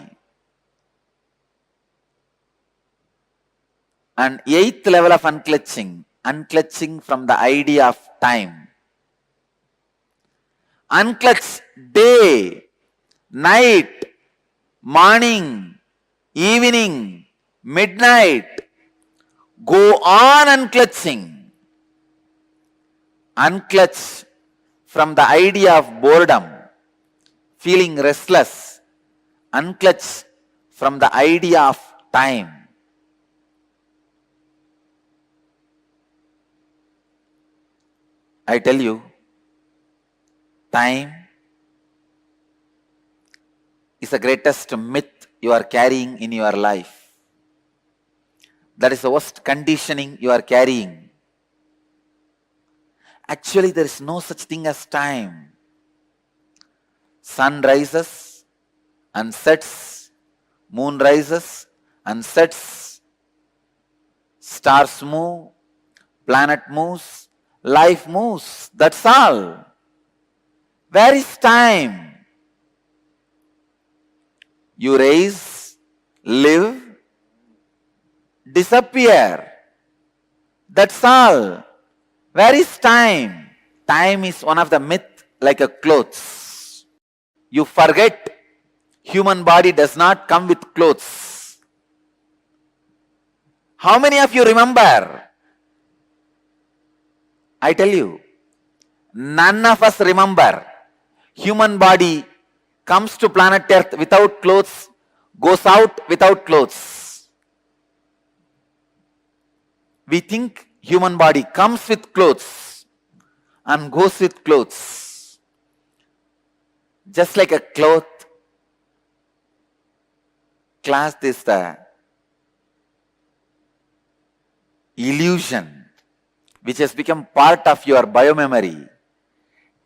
And eighth level of unclutching, unclutching from the idea of time. Unclutch day, night, morning, evening, midnight. Go on unclutching. Unclutch from the idea of boredom, feeling restless. Unclutch from the idea of time. I tell you, time is the greatest myth you are carrying in your life. That is the worst conditioning you are carrying. Actually, there is no such thing as time. Sun rises and sets, moon rises and sets, stars move, planet moves, life moves. That's all. Where is time? You rise, live, disappear. That's all. Where is time? Time is one of the myths like a clothes. You forget human body does not come with clothes. How many of you remember? I tell you, none of us remember. Human body comes to planet Earth without clothes, goes out without clothes. We think human body comes with clothes and goes with clothes. Just like a cloth class this the illusion which has become part of your biomemory.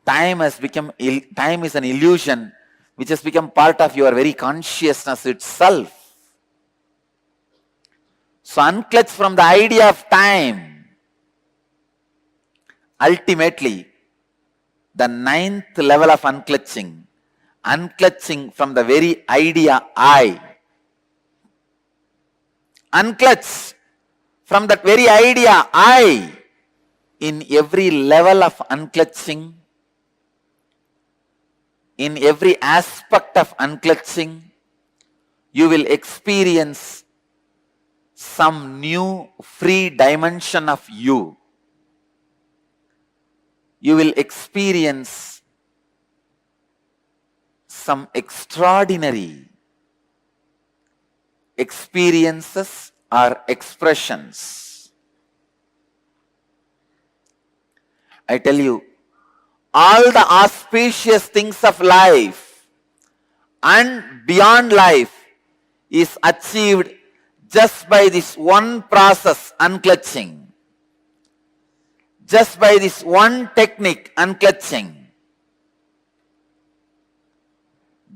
Time is an illusion which has become part of your very consciousness itself. So unclutch from the idea of time. Ultimately, the 9th level of unclutching, unclutching from the very idea I. Unclutch from that very idea I. In every level of unclutching, in every aspect of unclutching, you will experience some new free dimension of you. You will experience some extraordinary experiences or expressions. I tell you, all the auspicious things of life and beyond life is achieved just by this one process, unclutching. Just by this one technique, unclutching.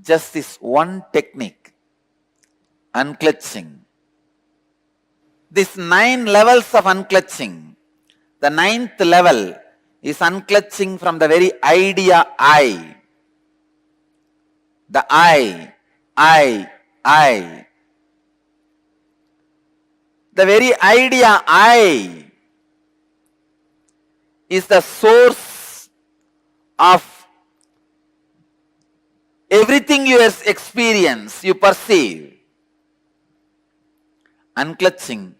Just this one technique, unclutching. These 9 levels of unclutching. The 9th level is unclutching from the very idea I. The I. The very idea I is the source of everything you experience, you perceive. Unclutching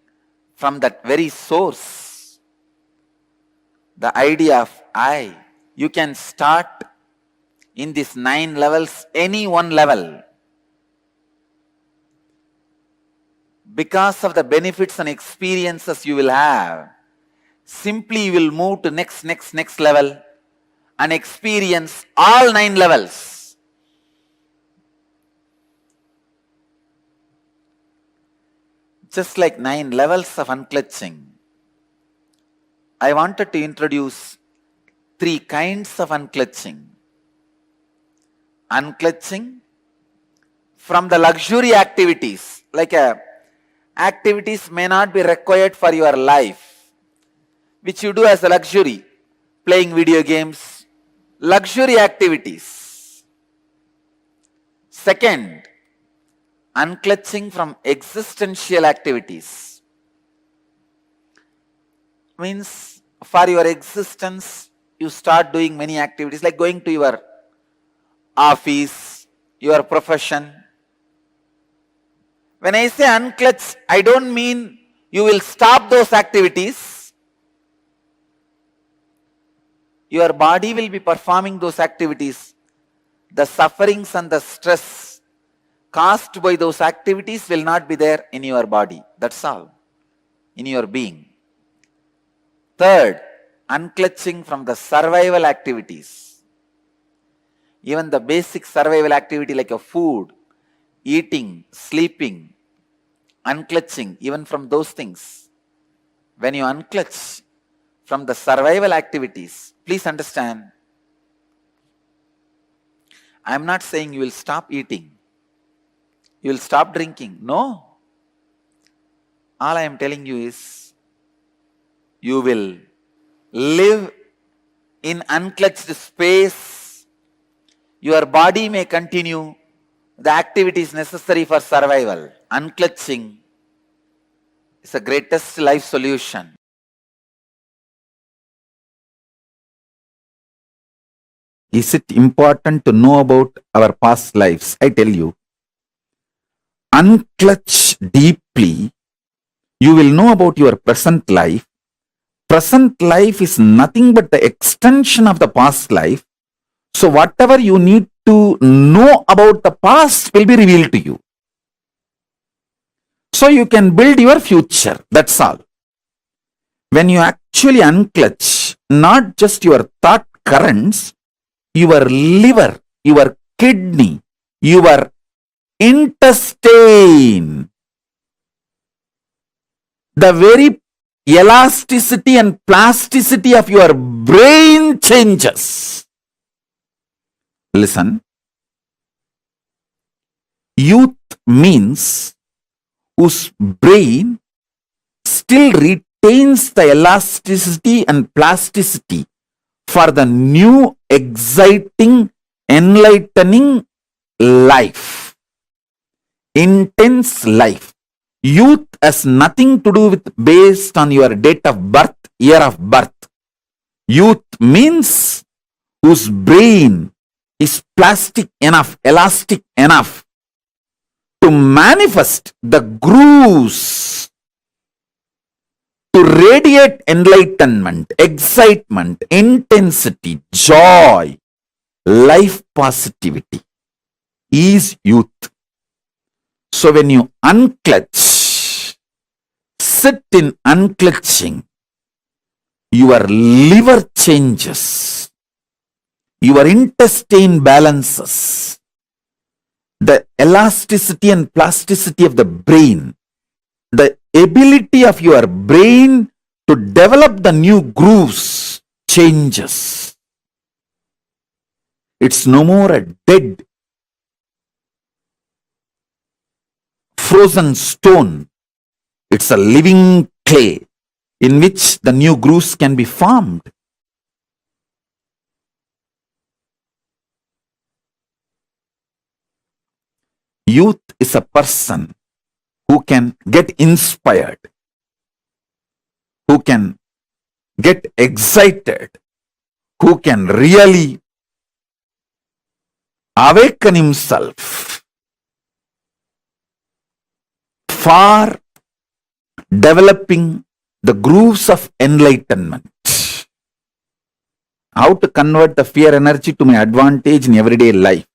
from that very source, the idea of I. You can start in these 9 levels, any one level. Because of the benefits and experiences you will have, simply you will move to next level and experience all 9 levels. Just like 9 levels of unclutching, I wanted to introduce 3 kinds of unclutching. Unclutching from the luxury activities, like activities may not be required for your life, which you do as a luxury, playing video games, luxury activities. Second, unclutching from existential activities. Means for your existence, you start doing many activities like going to your office, your profession. When I say unclutch, I don't mean you will stop those activities. Your body will be performing those activities. The sufferings and the stress caused by those activities will not be there in your body. That's all. In your being. Third, unclutching from the survival activities. Even the basic survival activity like a food, eating, sleeping, unclutching, even from those things. When you unclutch from the survival activities, please understand, I am not saying you will stop eating, you will stop drinking. No. All I am telling you is, you will live in unclutched space. Your body may continue the activities necessary for survival. Unclutching is the greatest life solution. Is it important to know about our past lives? I tell you, unclutch deeply, you will know about your present life. Present life is nothing but the extension of the past life. So whatever you need to know about the past will be revealed to you. So you can build your future. That's all. When you actually unclutch, not just your thought currents, your liver, your kidney, your intestine. The very elasticity and plasticity of your brain changes. Listen. Youth means whose brain still retains the elasticity and plasticity for the new, exciting, enlightening life, intense life. Youth has nothing to do with based on your date of birth, year of birth. Youth means whose brain is plastic enough, elastic enough to manifest the grooves, to radiate enlightenment, excitement, intensity, joy, life positivity is youth. So when you unclutch, sit in unclutching, your liver changes, your intestine balances, the elasticity and plasticity of the brain, the ability of your brain to develop the new grooves changes. It's no more a dead, frozen stone. It's a living clay in which the new grooves can be formed. Youth is a person who can get inspired, who can get excited, who can really awaken himself for developing the grooves of enlightenment. How to convert the fear energy to my advantage in everyday life?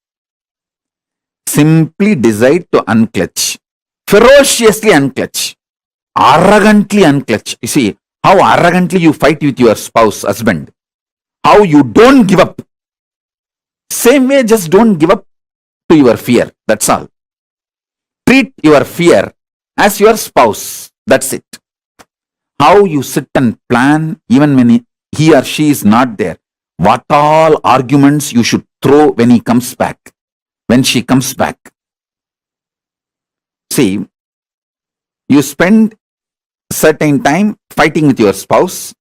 Simply decide to unclutch. Ferociously unclutch. Arrogantly unclutch. You see how arrogantly you fight with your spouse, husband. How you don't give up. Same way, just don't give up to your fear. That's all. Treat your fear as your spouse. That's it. How you sit and plan even when he or she is not there. What all arguments you should throw when he comes back, when she comes back. See, you spend certain time fighting with your spouse.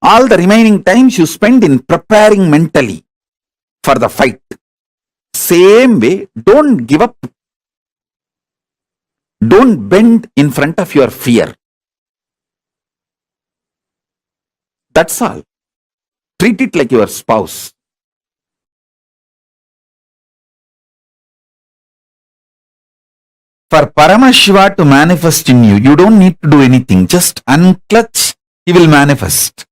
All the remaining times you spend in preparing mentally for the fight. Same way, don't give up. Don't bend in front of your fear. That's all. Treat it like your spouse. For Paramashiva to manifest in you, you don't need to do anything. Just unclutch, he will manifest.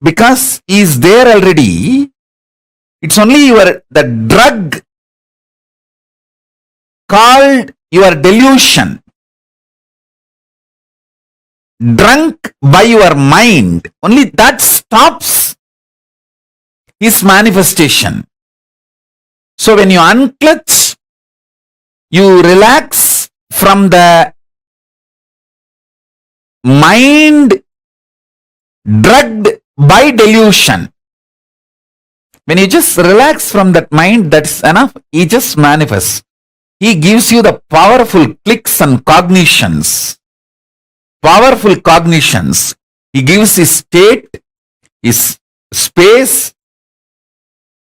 Because he is there already, it's only the drug called your delusion, drunk by your mind, only that stops his manifestation. So when you unclutch, you relax from the mind drugged by delusion. When you just relax from that mind, that's enough. He just manifests. He gives you the powerful clicks and cognitions. Powerful cognitions. He gives his state, his space,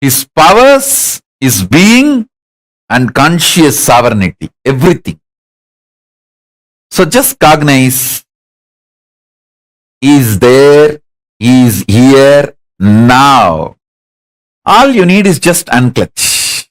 his powers, his being, and conscious sovereignty. Everything. So just cognize. He is there. He is here now. All you need is just unclutch.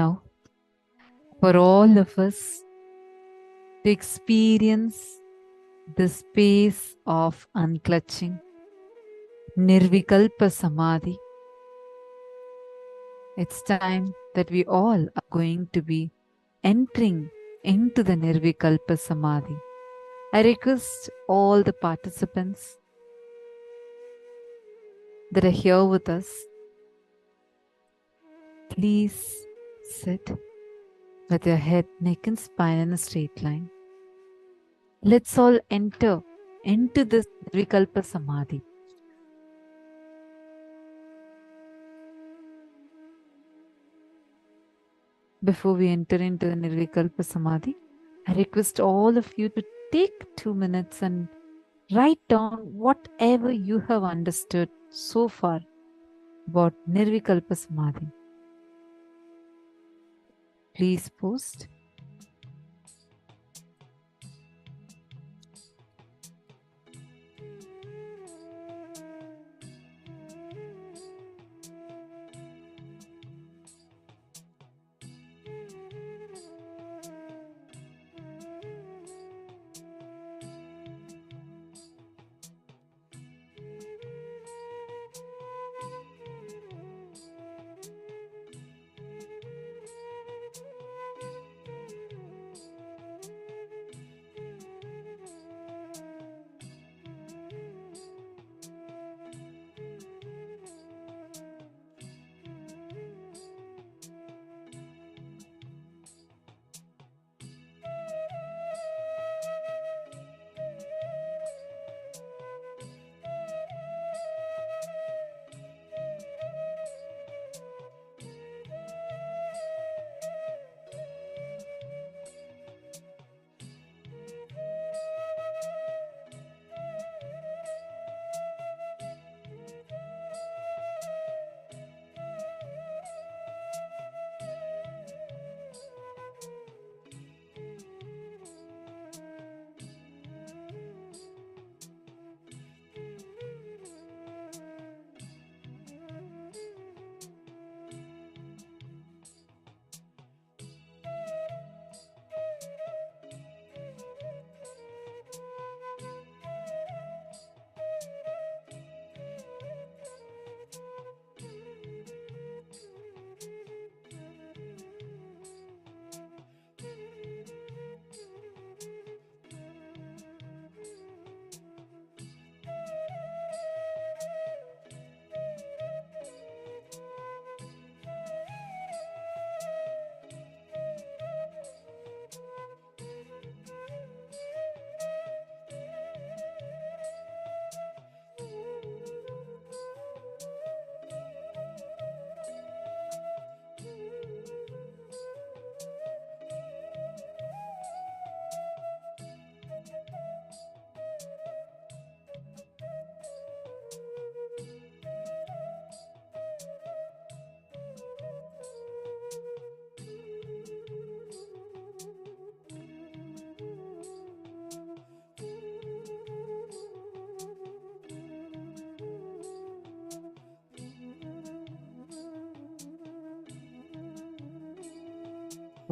Now, for all of us to experience the space of unclutching, Nirvikalpa Samadhi, it's time that we all are going to be entering into the Nirvikalpa Samadhi. I request all the participants that are here with us, please sit with your head, neck and spine in a straight line. Let's all enter into this Nirvikalpa Samadhi. Before we enter into the Nirvikalpa Samadhi, I request all of you to take 2 minutes and write down whatever you have understood so far about Nirvikalpa Samadhi. Please post.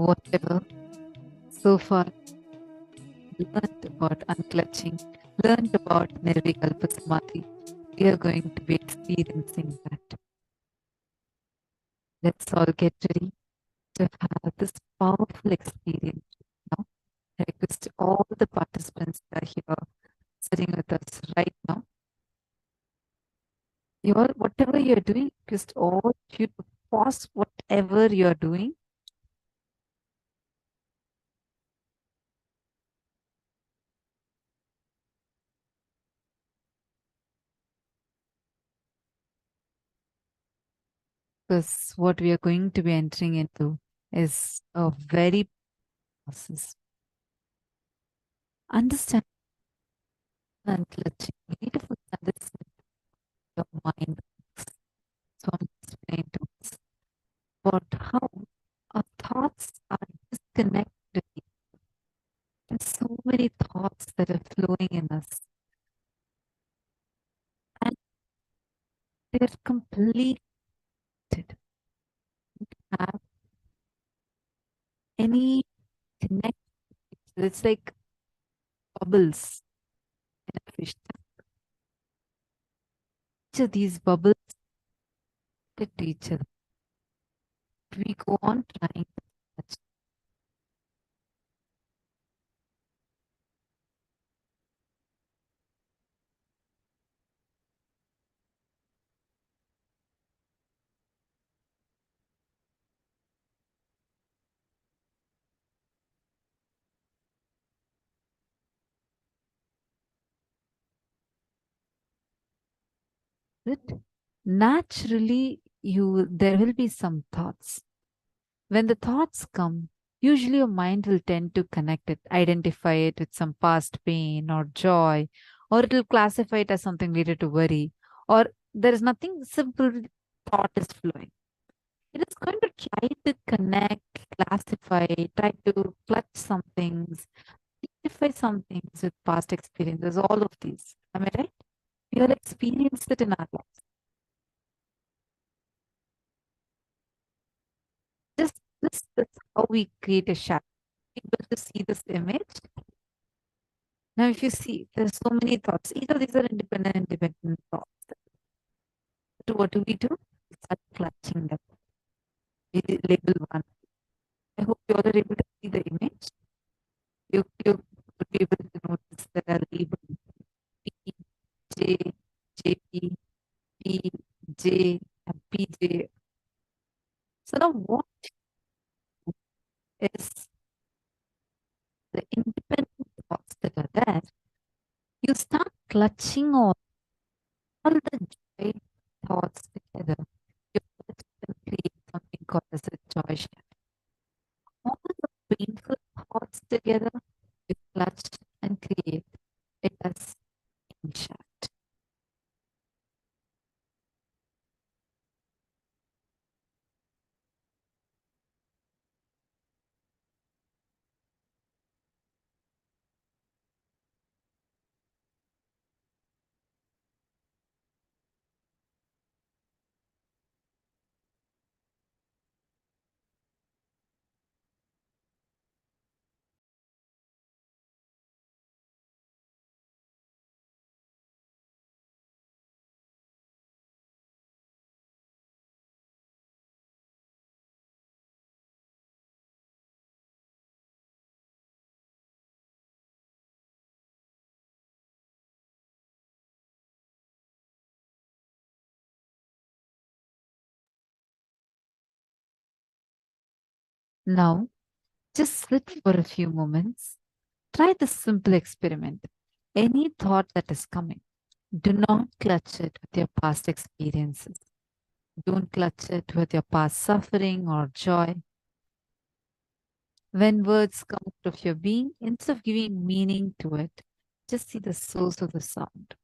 Whatever so far learned about unclutching, learned about Nirvikalpa Samadhi, we are going to be experiencing that. Let's all get ready to have this powerful experience now. I request all the participants that are here sitting with us right now. You all, whatever you're doing, just all of you to pause whatever you're doing. Because what we are going to be entering into is a very process. Understand and letting you need to understand your mind works. So I'm explaining to us about how our thoughts are disconnected. There's so many thoughts that are flowing in us. And they're completed. We have any connect. It's like bubbles in a fish tank. Each of these bubbles fit each other. We go on trying to touch. It naturally there will be some thoughts. When the thoughts come, usually your mind will tend to connect it, identify it with some past pain or joy, or it will classify it as something related to worry, or there is nothing simple thought is flowing. It is going to try to connect, classify, try to clutch some things, identify some things with past experiences, all of these. Am I right? We all experienced it in our lives. Just this is how we create a shadow. Able to see this image. Now, if you see, there's so many thoughts. Each of these are independent thoughts. So what do? We start clutching them. We label one. I hope you all are able to see the image. You would be able to notice that are labeled P, J, JP, P, J, and PJ. So now what is the independent thoughts that are there? You start clutching all the joy thoughts together. You create something called as a joy shadow. All the painful thoughts together, you clutch and create it as shadow. Now, just sit for a few moments. Try this simple experiment. Any thought that is coming, do not clutch it with your past experiences. Don't clutch it with your past suffering or joy. When words come out of your being, instead of giving meaning to it, just see the source of the sound.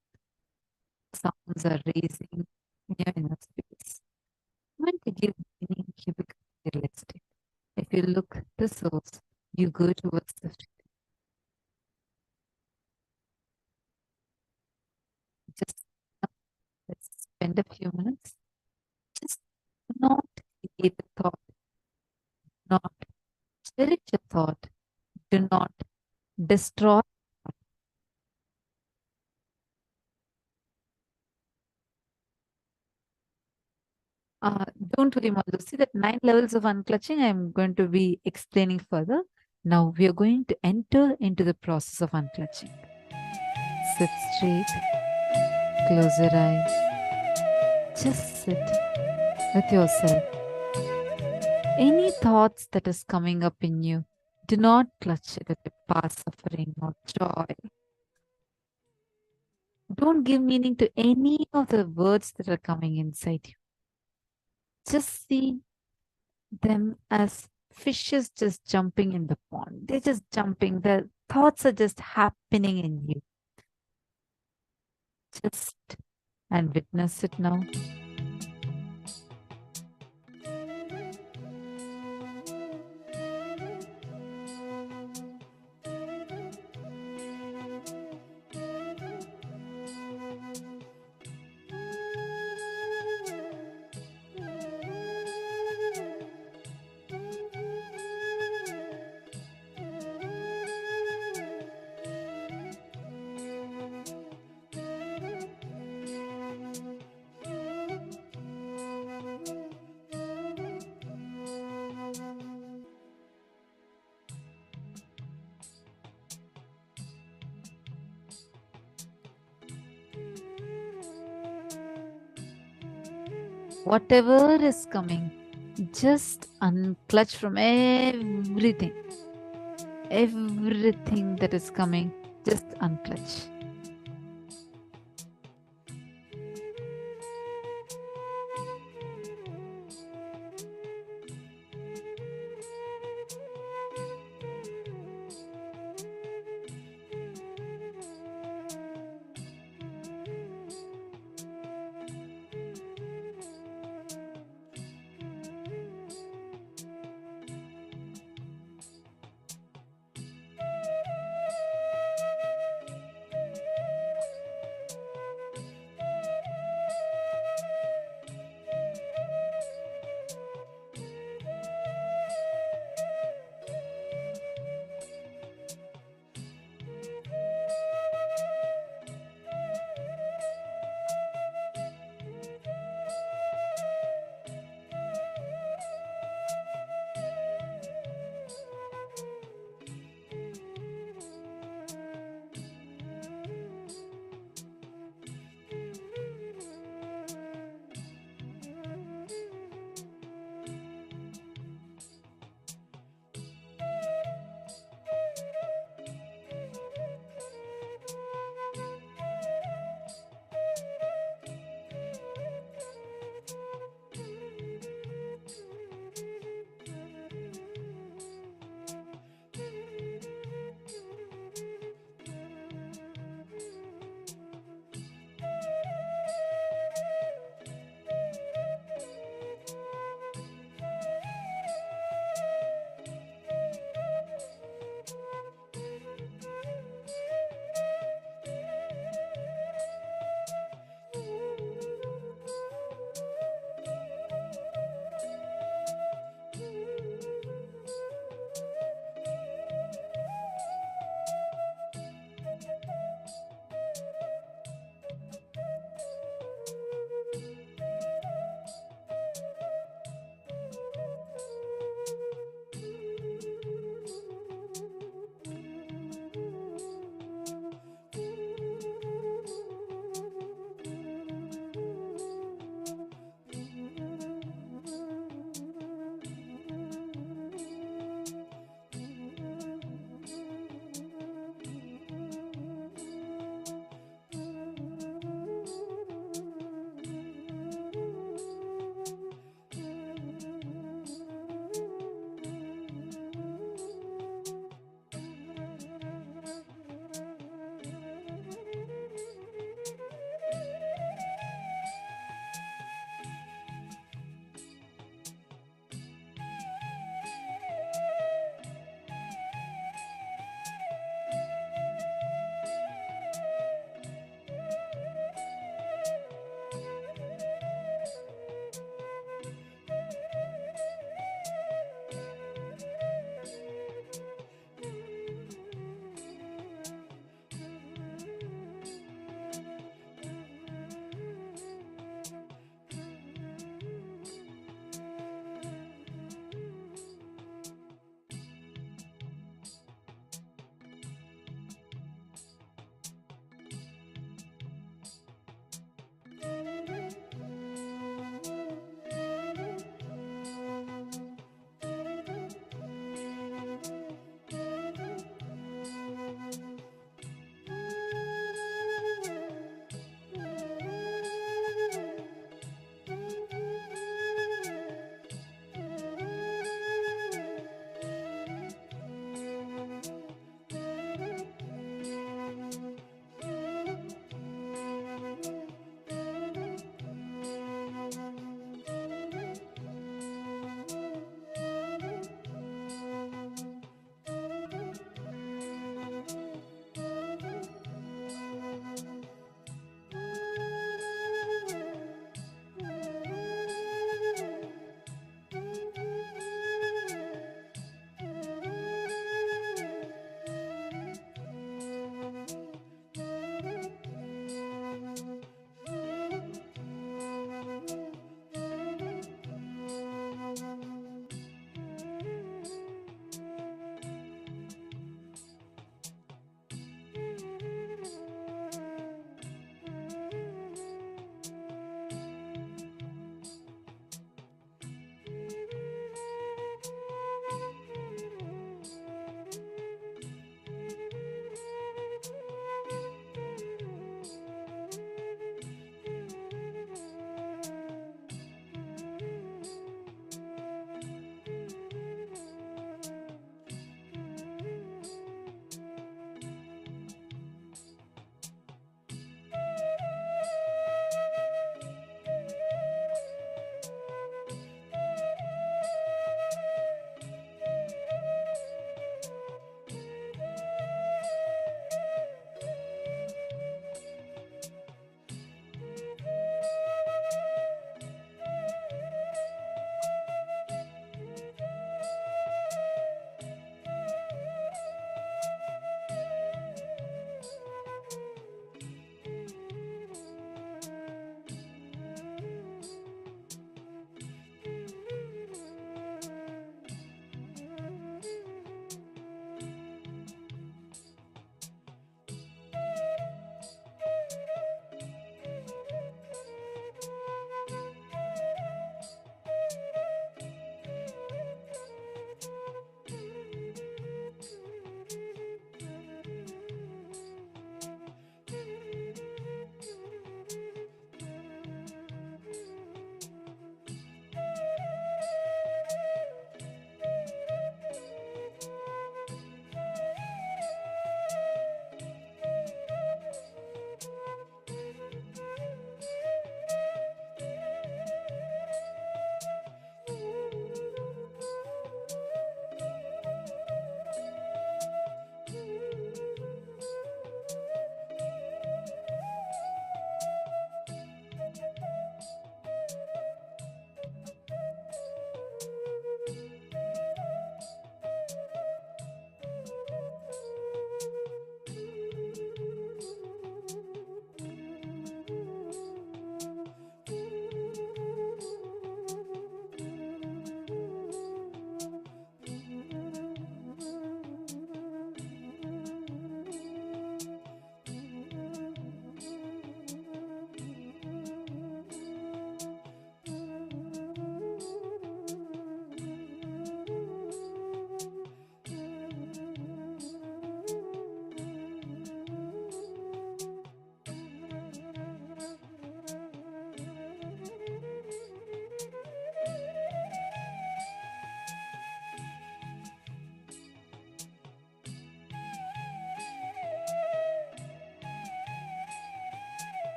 Sounds are raising in your inner space. When to give meaning, you become realistic. If you look at the source, you go towards the freedom. Just let's spend a few minutes. Just not create a thought, not cherish a thought, do not destroy. Don't worry, Madhu. See that 9 levels of unclutching I am going to be explaining further. Now we are going to enter into the process of unclutching. Sit straight, close your eyes, just sit with yourself. Any thoughts that is coming up in you, do not clutch it with the past suffering or joy. Don't give meaning to any of the words that are coming inside you. Just see them as fishes just jumping in the pond. They're just jumping. The thoughts are just happening in you. Just and witness it now. Whatever is coming, just unclutch from everything. Everything that is coming, just unclutch.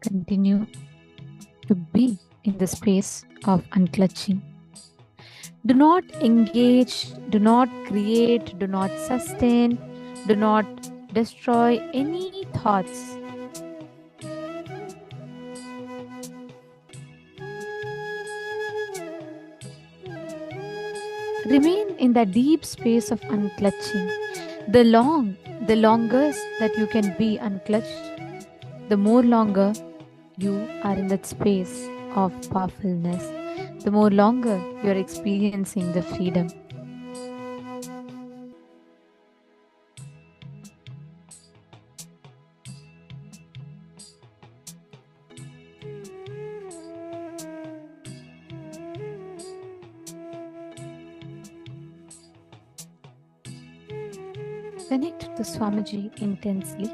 Continue to be in the space of unclutching. Do not engage, do not create, do not sustain, do not destroy any thoughts. Remain in that deep space of unclutching. The longest that you can be unclutched, the more longer you are in that space of powerfulness, the more longer you are experiencing the freedom. Connect to Swamiji intensely.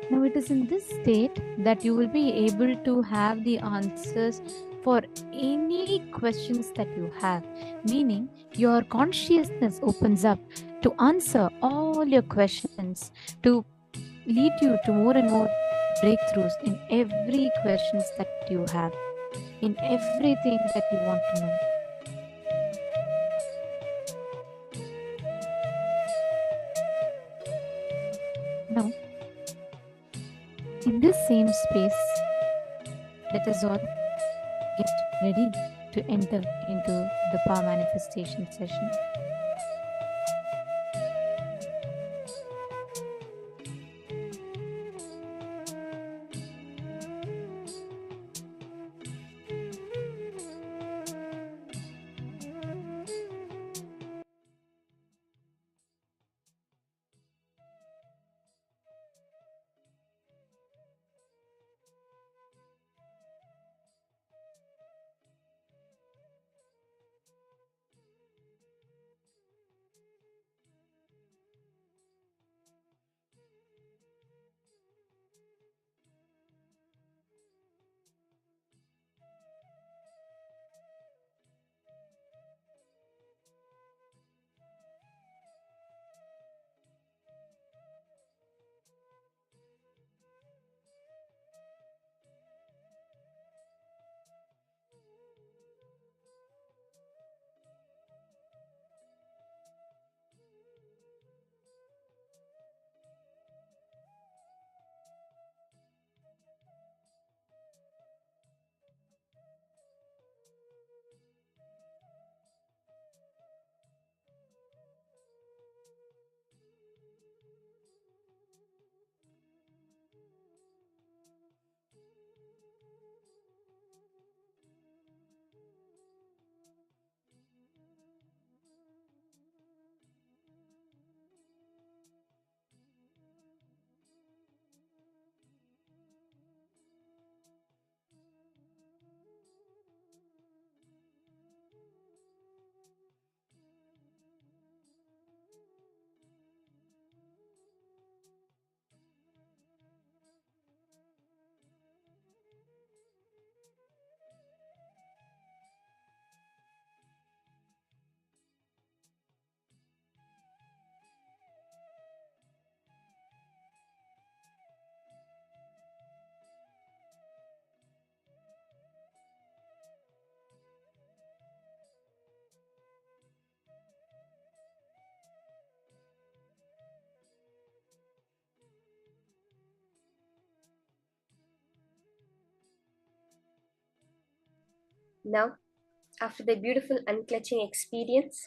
Now it is in this state that you will be able to have the answers for any questions that you have, meaning your consciousness opens up to answer all your questions, to lead you to more and more breakthroughs in every questions that you have, in everything that you want to know. Now, in this same space, let us all get ready to enter into the power manifestation session. Now, after the beautiful unclutching experience,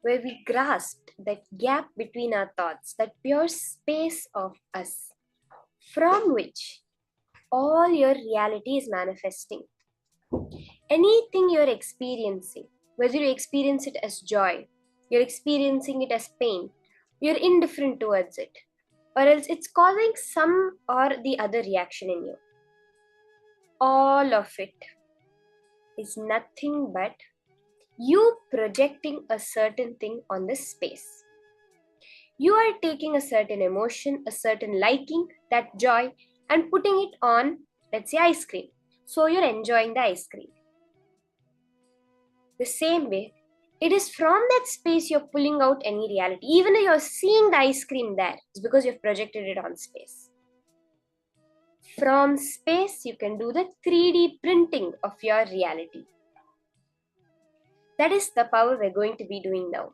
where we grasped that gap between our thoughts, that pure space of us, from which all your reality is manifesting. Anything you're experiencing, whether you experience it as joy, you're experiencing it as pain, you're indifferent towards it, or else it's causing some or the other reaction in you. All of it is nothing but you projecting a certain thing on this space. You are taking a certain emotion, a certain liking, that joy, and putting it on let's say ice cream. So you're enjoying the ice cream. The same way, it is from that space you're pulling out any reality. Even though you're seeing the ice cream there, it's because you've projected it on space. From space, you can do the 3D printing of your reality. That is the power we're going to be doing now.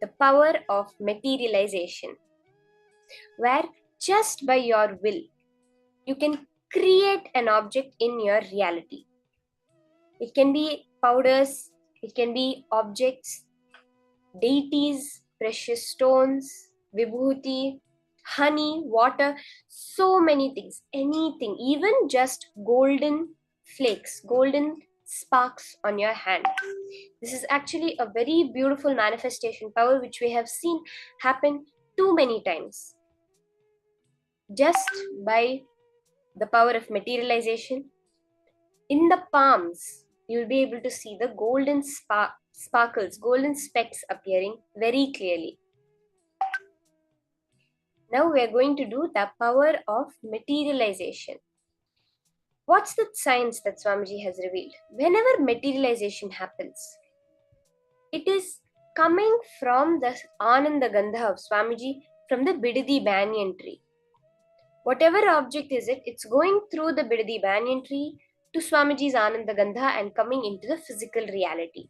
The power of materialization, where just by your will, you can create an object in your reality. It can be powders, it can be objects, deities, precious stones, vibhuti, honey, water, so many things, anything, even just golden flakes, golden sparks on your hand. This is actually a very beautiful manifestation power which we have seen happen too many times. Just by the power of materialization, in the palms, you'll be able to see the golden sparkles, golden specks appearing very clearly. Now we are going to do the power of materialization. What's the science that Swamiji has revealed? Whenever materialization happens, it is coming from the Ananda Gandha of Swamiji, from the Bidadi banyan tree. Whatever object is it, it's going through the Bidadi banyan tree to Swamiji's Ananda Gandha and coming into the physical reality.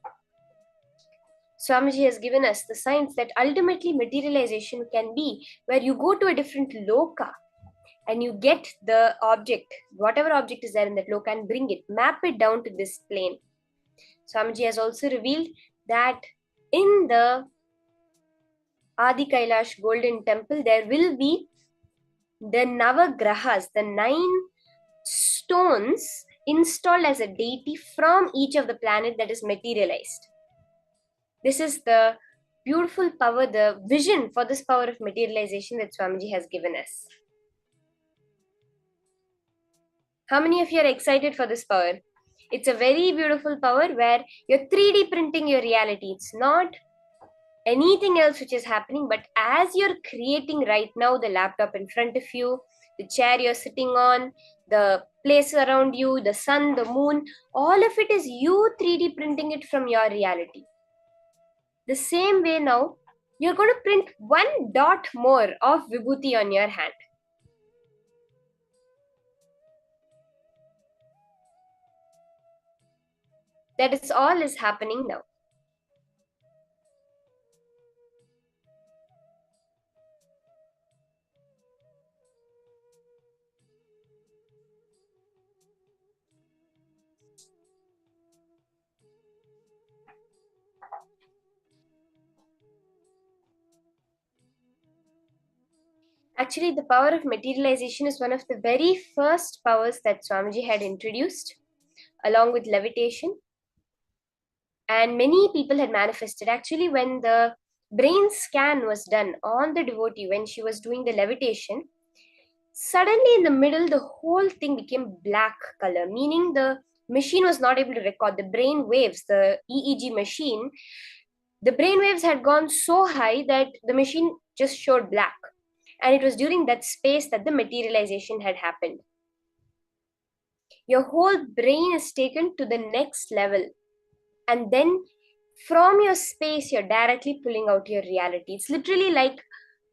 Swamiji has given us the science that ultimately materialization can be where you go to a different loka and you get the object, whatever object is there in that loka, and bring it, map it down to this plane. Swamiji has also revealed that in the Adi Kailash Golden Temple, there will be the Navagrahas, the 9 stones installed as a deity from each of the planet that is materialized. This is the beautiful power, the vision for this power of materialization that Swamiji has given us. How many of you are excited for this power? It's a very beautiful power where you're 3D printing your reality. It's not anything else which is happening, but as you're creating right now, the laptop in front of you, the chair you're sitting on, the place around you, the sun, the moon, all of it is you 3D printing it from your reality. The same way now, you're going to print 1 dot more of vibhuti on your hand. That is all is happening now. Actually, the power of materialization is one of the very first powers that Swamiji had introduced, along with levitation. And many people had manifested. Actually, when the brain scan was done on the devotee, when she was doing the levitation, suddenly in the middle, the whole thing became black color, meaning the machine was not able to record the brain waves, the EEG machine. The brain waves had gone so high that the machine just showed black. And it was during that space that the materialization had happened. Your whole brain is taken to the next level. And then from your space, you're directly pulling out your reality. It's literally like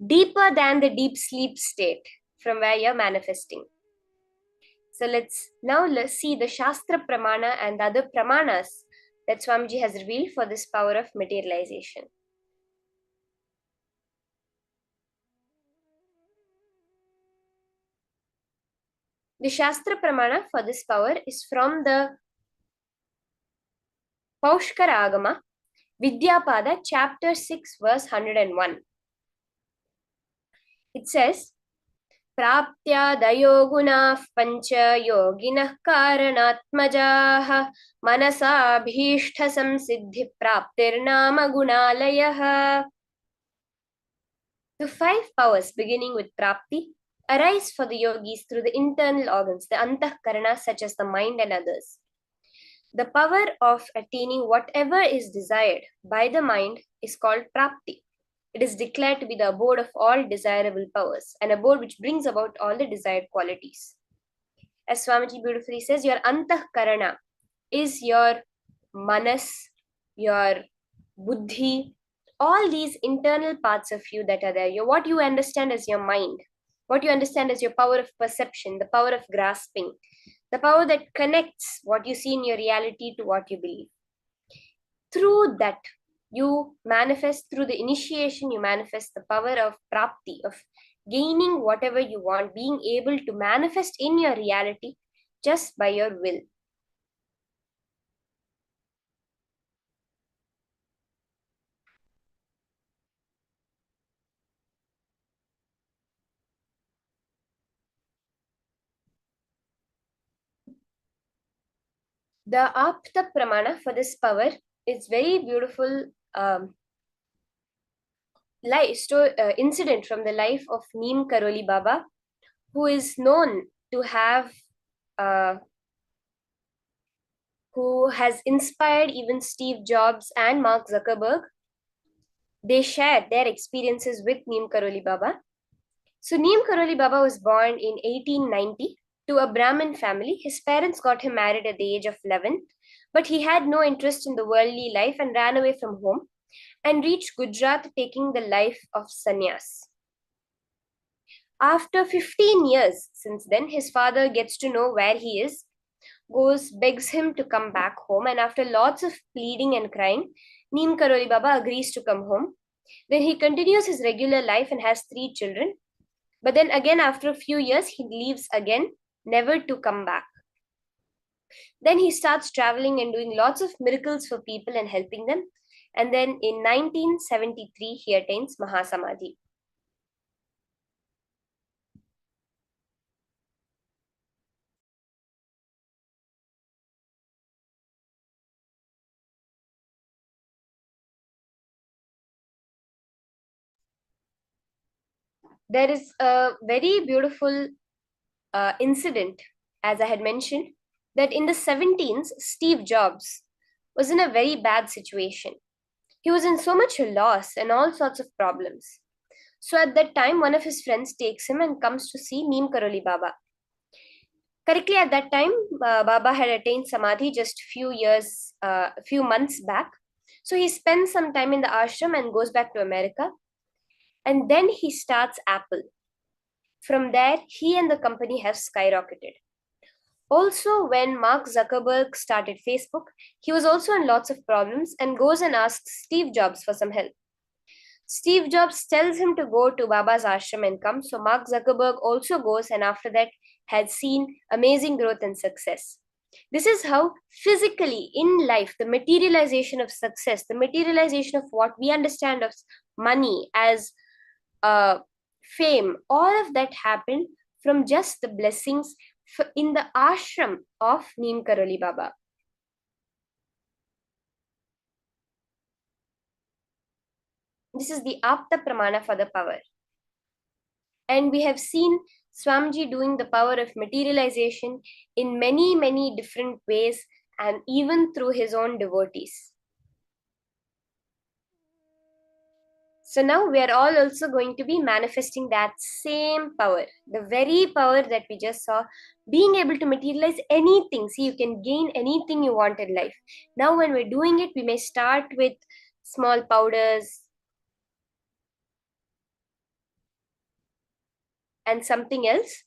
deeper than the deep sleep state from where you're manifesting. So let's see the Shastra Pramana and the other Pramanas that Swamiji has revealed for this power of materialization. The Shastra Pramana for this power is from the Paushkara Agama, Vidyapada, chapter 6, verse 101. It says, Praptya dayo gunah pancha yoginah karanatmajaha manasa bhishtha samsiddhi praptirnama gunalayah. The 5 powers beginning with Prapti arise for the yogis through the internal organs, the antahkarana, such as the mind and others. The power of attaining whatever is desired by the mind is called Prapti. It is declared to be the abode of all desirable powers, an abode which brings about all the desired qualities. As Swamiji beautifully says, your antahkarana is your manas, your buddhi, all these internal parts of you that are there. What you understand as your mind, what you understand as your power of perception, the power of grasping, the power that connects what you see in your reality to what you believe. Through that, you manifest, through the initiation, you manifest the power of prapti, of gaining whatever you want, being able to manifest in your reality just by your will. The apta pramana for this power is very beautiful incident from the life of Neem Karoli Baba, who is known to have who has inspired even Steve Jobs and Mark Zuckerberg. They shared their experiences with Neem Karoli Baba. So Neem Karoli Baba was born in 1890 to a Brahmin family. His parents got him married at the age of 11, but he had no interest in the worldly life and ran away from home and reached Gujarat, taking the life of sannyas. After 15 years since then, his father gets to know where he is, begs him to come back home, and after lots of pleading and crying, Neem Karoli Baba agrees to come home. Then he continues his regular life and has 3 children. But then again, after a few years, he leaves again, never to come back. Then he starts traveling and doing lots of miracles for people and helping them. And then in 1973, he attains Mahasamadhi. There is a very beautiful incident, as I had mentioned, that in the 17s, Steve Jobs was in a very bad situation. He was in so much loss and all sorts of problems. So at that time, one of his friends takes him and comes to see Neem Karoli Baba. Correctly, at that time, Baba had attained Samadhi just few months back. So he spends some time in the ashram and goes back to America. And then he starts Apple. From there, he and the company have skyrocketed. Also, when Mark Zuckerberg started Facebook, he was also in lots of problems and goes and asks Steve Jobs for some help. Steve Jobs tells him to go to Baba's ashram and come. So Mark Zuckerberg also goes, and after that had seen amazing growth and success. This is how physically in life, the materialization of success, the materialization of what we understand of money as fame, all of that happened from just the blessings in the ashram of Neem Karoli Baba. This is the Apta Pramana for the power. And we have seen Swamiji doing the power of materialization in many, many different ways, and even through his own devotees. So now we are all also going to be manifesting that same power, the very power that we just saw, being able to materialize anything. See, you can gain anything you want in life. Now when we're doing it, we may start with small powders and something else.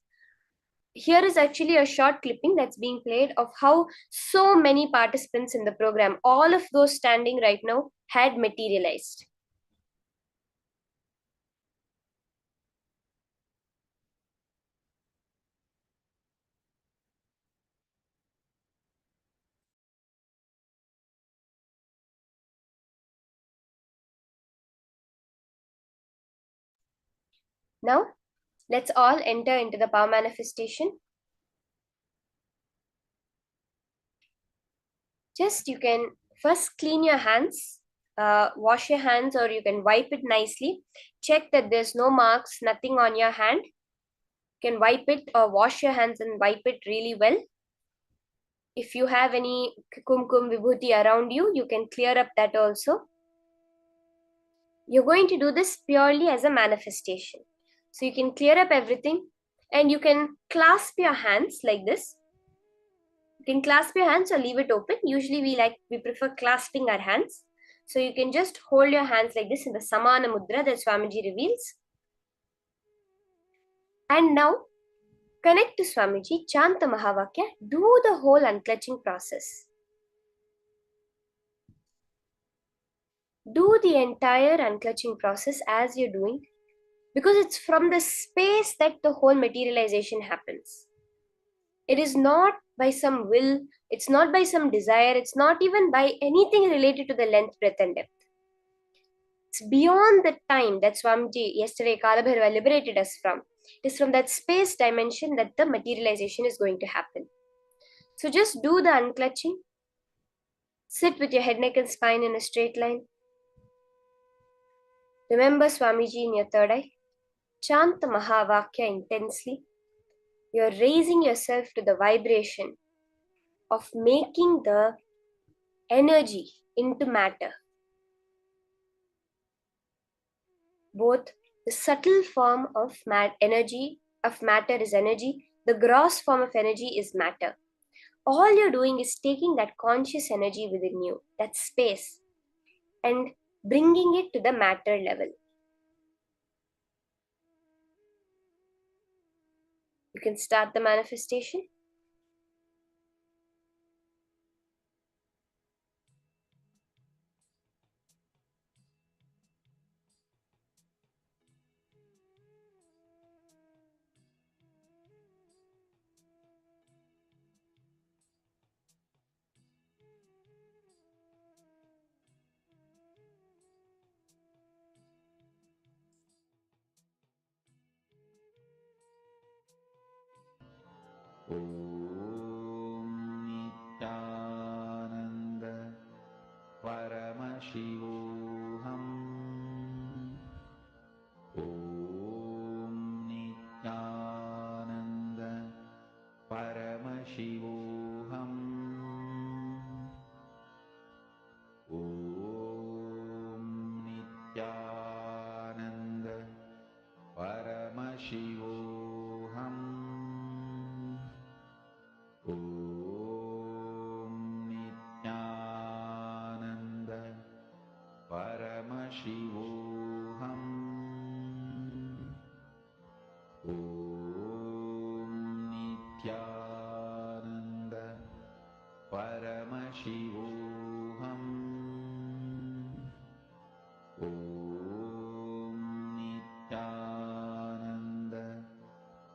Here is actually a short clipping that's being played of how so many participants in the program, all of those standing right now, had materialized. Now, let's all enter into the power manifestation. Just you can first clean your hands, wash your hands, or you can wipe it nicely. Check that there's no marks, nothing on your hand. You can wipe it or wash your hands and wipe it really well. If you have any kumkum vibhuti around you, you can clear up that also. You're going to do this purely as a manifestation. So you can clear up everything And you can clasp your hands like this. You can clasp your hands or leave it open. Usually we prefer clasping our hands. So you can just hold your hands like this in the Samana Mudra that Swamiji reveals. And now connect to Swamiji, chant the Mahavakya, do the whole unclutching process. Do the entire unclutching process as you're doing, because it's from the space that the whole materialization happens. It is not by some will, it's not by some desire, it's not even by anything related to the length, breadth, and depth. It's beyond the time that Swamiji yesterday Kalabhairava liberated us from. It is from that space dimension that the materialization is going to happen. So just do the unclutching. Sit with your head, neck, and spine in a straight line. Remember Swamiji in your third eye. Chant the Mahavakya intensely. You're raising yourself to the vibration of making the energy into matter. Both the subtle form of energy, of matter is energy, the gross form of energy is matter. All you're doing is taking that conscious energy within you, that space, and bringing it to the matter level. You can start the manifestation. Nithyananda Paramashivoham. Om Nithyananda Paramashivoham. Om Nithyananda Paramashivoham. Om Nithyananda Paramashivoham. Om Nithyananda Paramashivoham. Om Nithyananda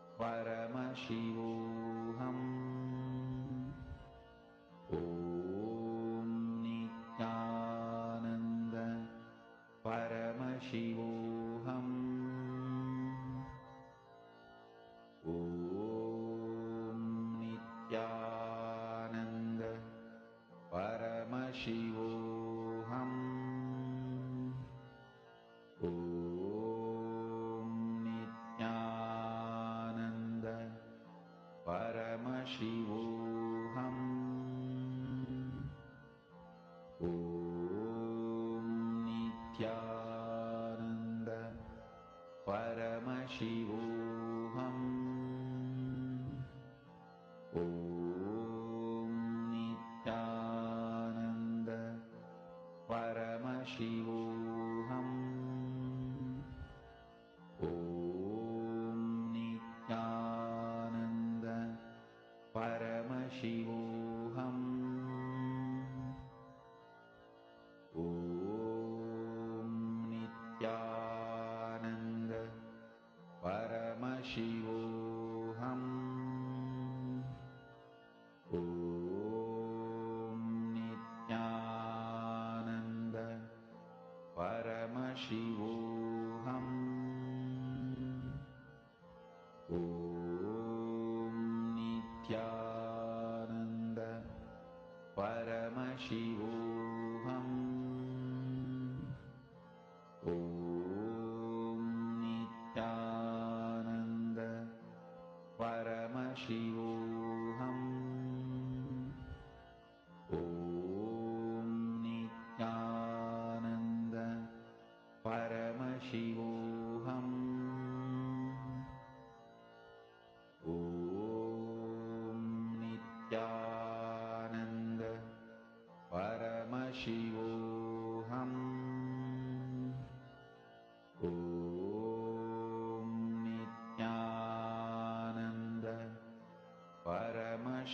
Paramashivoham. Om Nithyananda Paramashivoham. Om Nithyananda Paramashivoham. Om Nithyananda Paramashivoham. Om Nithyananda Paramashivoham. Om Nithyananda Paramashivoham. Om Nithyananda Paramashivoham. Om Nithyananda Paramashivoham. Om Nithyananda Paramashivoham. Om Nithyananda Paramashivoham. Om Nithyananda Paramashivoham. Om Nithyananda Paramashivoham.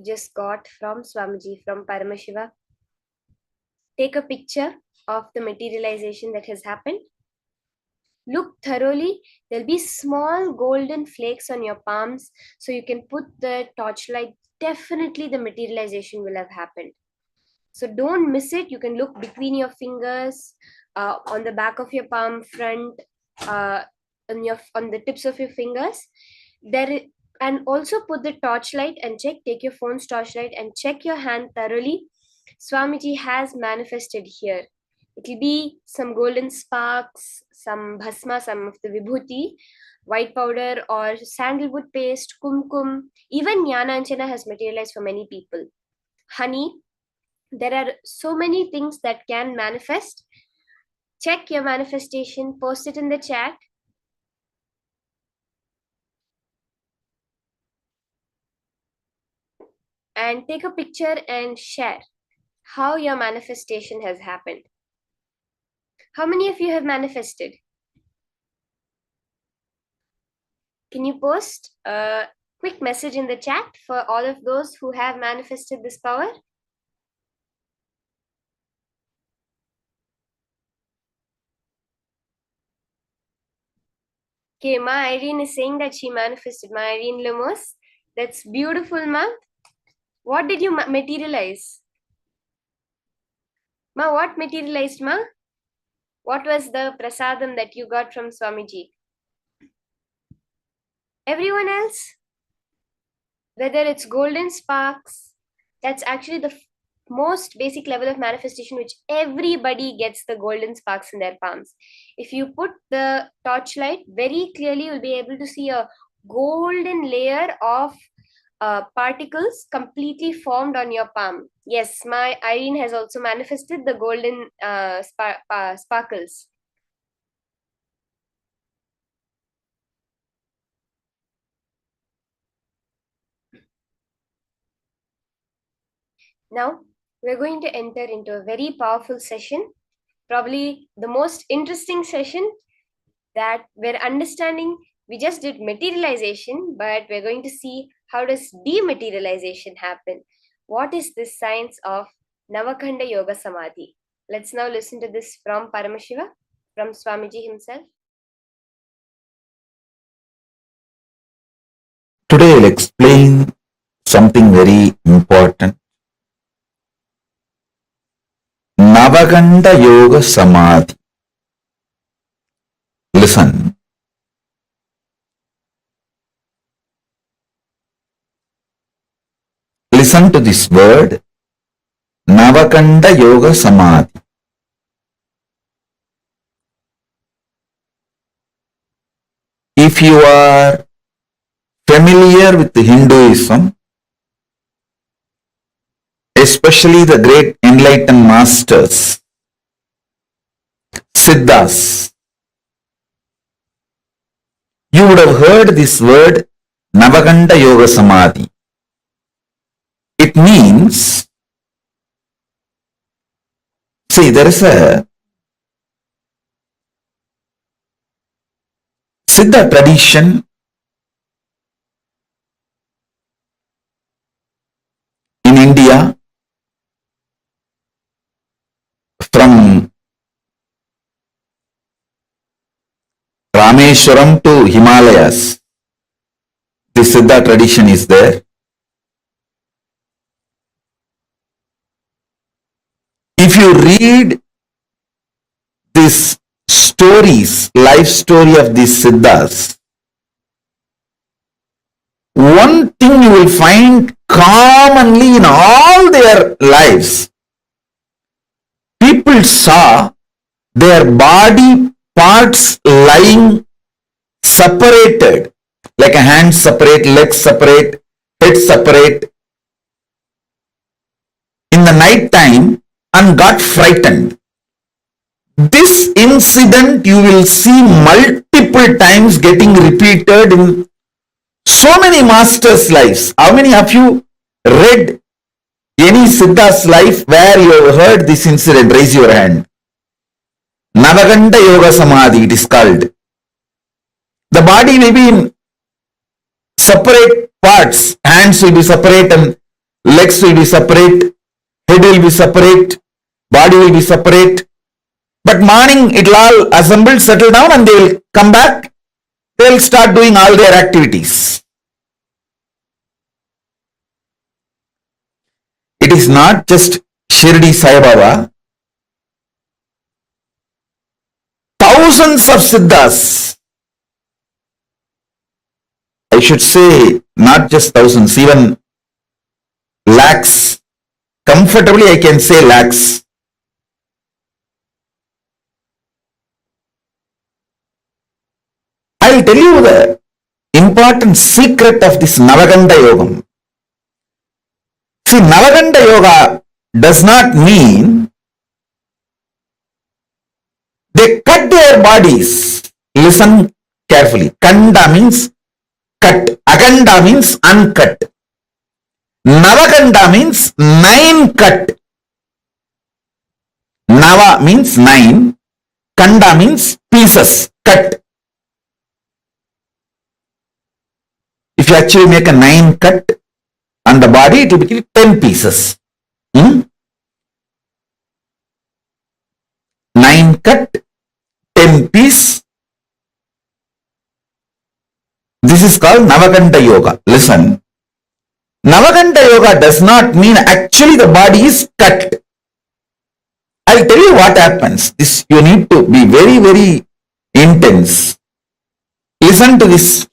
you just got from Swamiji, from Paramashiva. Take a picture of the materialization that has happened. Look thoroughly. There'll be small golden flakes on your palms, so you can put the torchlight. Definitely the materialization will have happened. So don't miss it. You can look between your fingers, on the back of your palm, front, on the tips of your fingers. And also put the torchlight and check. Take your phone's torchlight and check your hand thoroughly. Swamiji has manifested here. It will be some golden sparks, some bhasma, some of the vibhuti, white powder or sandalwood paste, kumkum. Even jnana anjana has materialized for many people. Honey. There are so many things that can manifest. Check your manifestation, post it in the chat. And take a picture and share how your manifestation has happened. How many of you have manifested? Can you post a quick message in the chat for all of those who have manifested this power? Okay, Ma Irene is saying that she manifested. Ma Irene Lemos. That's beautiful, Ma. What did you materialize? Ma, what materialized, Ma? What was the prasadam that you got from Swamiji? Everyone else? Whether it's golden sparks, that's actually the most basic level of manifestation, which everybody gets the golden sparks in their palms. If you put the torchlight, very clearly you'll be able to see a golden layer of particles completely formed on your palm. Yes, my Irene has also manifested the golden sparkles. Now, we're going to enter into a very powerful session, probably the most interesting session that we're understanding. We just did materialization, but we're going to see how does dematerialization happen. What is this science of Navakhanda Yoga Samadhi? Let's now listen to this from Paramashiva, from Swamiji himself. Today I'll explain something very important. Navakhanda Yoga Samadhi. Listen. Listen to this word, Navakhanda Yoga Samadhi. If you are familiar with Hinduism, especially the great enlightened masters, Siddhas, you would have heard this word Navakhanda Yoga Samadhi. It means, see, there is a Siddha tradition in India from Rameshwaram to Himalayas. The Siddha tradition is there. If you read these stories, life story of these Siddhas, one thing you will find commonly in all their lives, people saw their body parts lying separated, like a hand separate, legs separate, head separate, in the night time, and got frightened. This incident you will see multiple times getting repeated in so many masters' lives. How many of you read any Siddha's life where you have heard this incident? Raise your hand. Navakhanda Yoga Samadhi, it is called. The body may be in separate parts. Hands will be separate and legs will be separate, head will be separate, body will be separate. But morning it will all assemble, settle down, and they will come back. They will start doing all their activities. It is not just Shirdi Sai Baba. Thousands of Siddhas, I should say not just thousands, even lakhs, comfortably I can say lakhs. I will tell you the important secret of this Navaganda Yogam. See, Navaganda Yoga does not mean they cut their bodies. Listen carefully. Kanda means cut. Aganda means uncut. Navaganda means 9 cut. Nava means 9. Kanda means pieces, cut. If you actually make a 9 cut on the body, it will be 10 pieces. 9 cut, 10 piece. This is called Navaganda Yoga. Listen. Navaganda Yoga does not mean actually the body is cut. I'll tell you what happens. This you need to be very, very intense. Listen to this.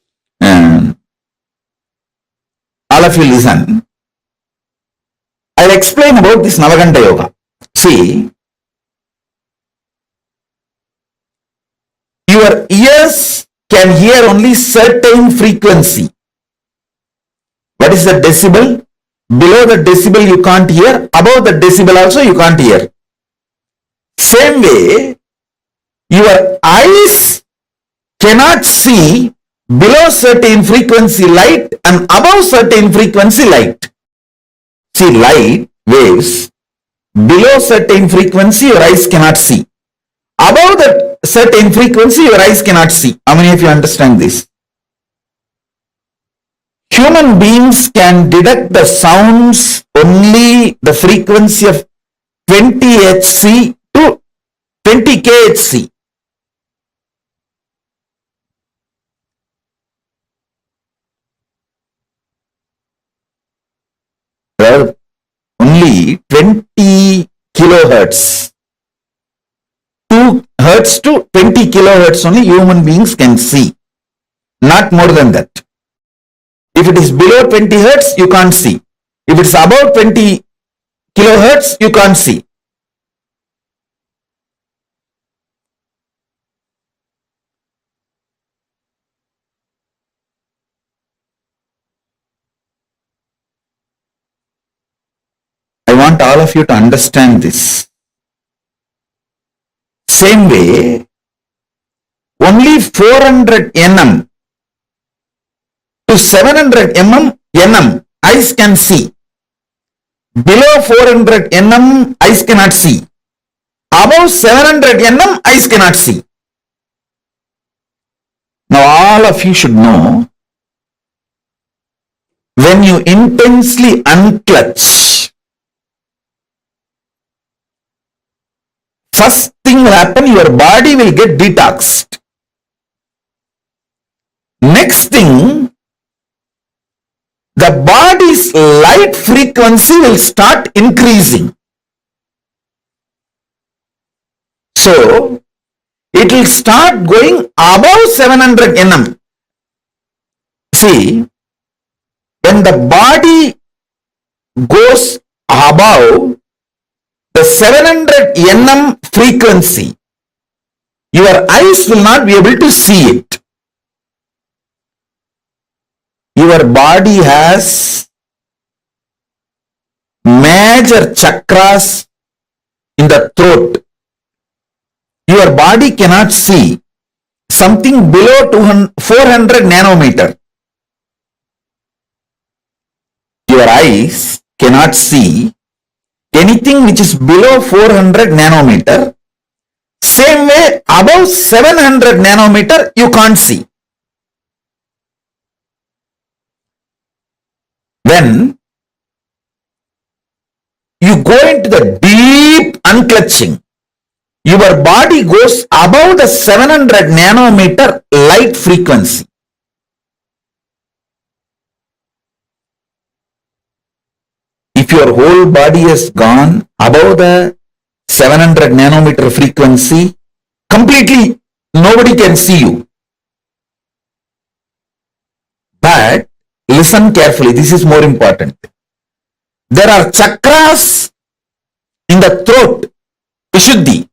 All of you listen. I'll explain about this Navaganda Yoga. See, your ears can hear only certain frequency. What is the decibel? Below the decibel you can't hear. Above the decibel also you can't hear. Same way, your eyes cannot see below certain frequency light and above certain frequency light. See, light waves below certain frequency your eyes cannot see. Above that certain frequency your eyes cannot see. How many of you understand this? Human beings can detect the sounds only the frequency of 20 Hz to 20 kHz. There are only 20 kilohertz. 2 hertz to 20 kilohertz only human beings can see. Not more than that. If it is below 20 hertz, you can't see. If it's above 20 kilohertz, you can't see. I want all of you to understand this. Same way, only 400 nm to 700 nm eyes can see. Below 400 nm eyes cannot see. Above 700 nm eyes cannot see. Now all of you should know, when you intensely unclutch, first thing will happen, your body will get detoxed. Next thing, the body's light frequency will start increasing. So, it will start going above 700 nm. See, when the body goes above the 700 nm frequency, your eyes will not be able to see it. Your body has major chakras in the throat. Your body cannot see something below 400 nanometer. Your eyes cannot see anything which is below 400 nanometer. Same way, above 700 nanometer, you can't see. When you go into the deep unclutching. Your body goes above the 700 nanometer light frequency. If your whole body has gone above the 700 nanometer frequency, completely nobody can see you. But listen carefully, this is more important. There are chakras in the throat, Vishuddhi.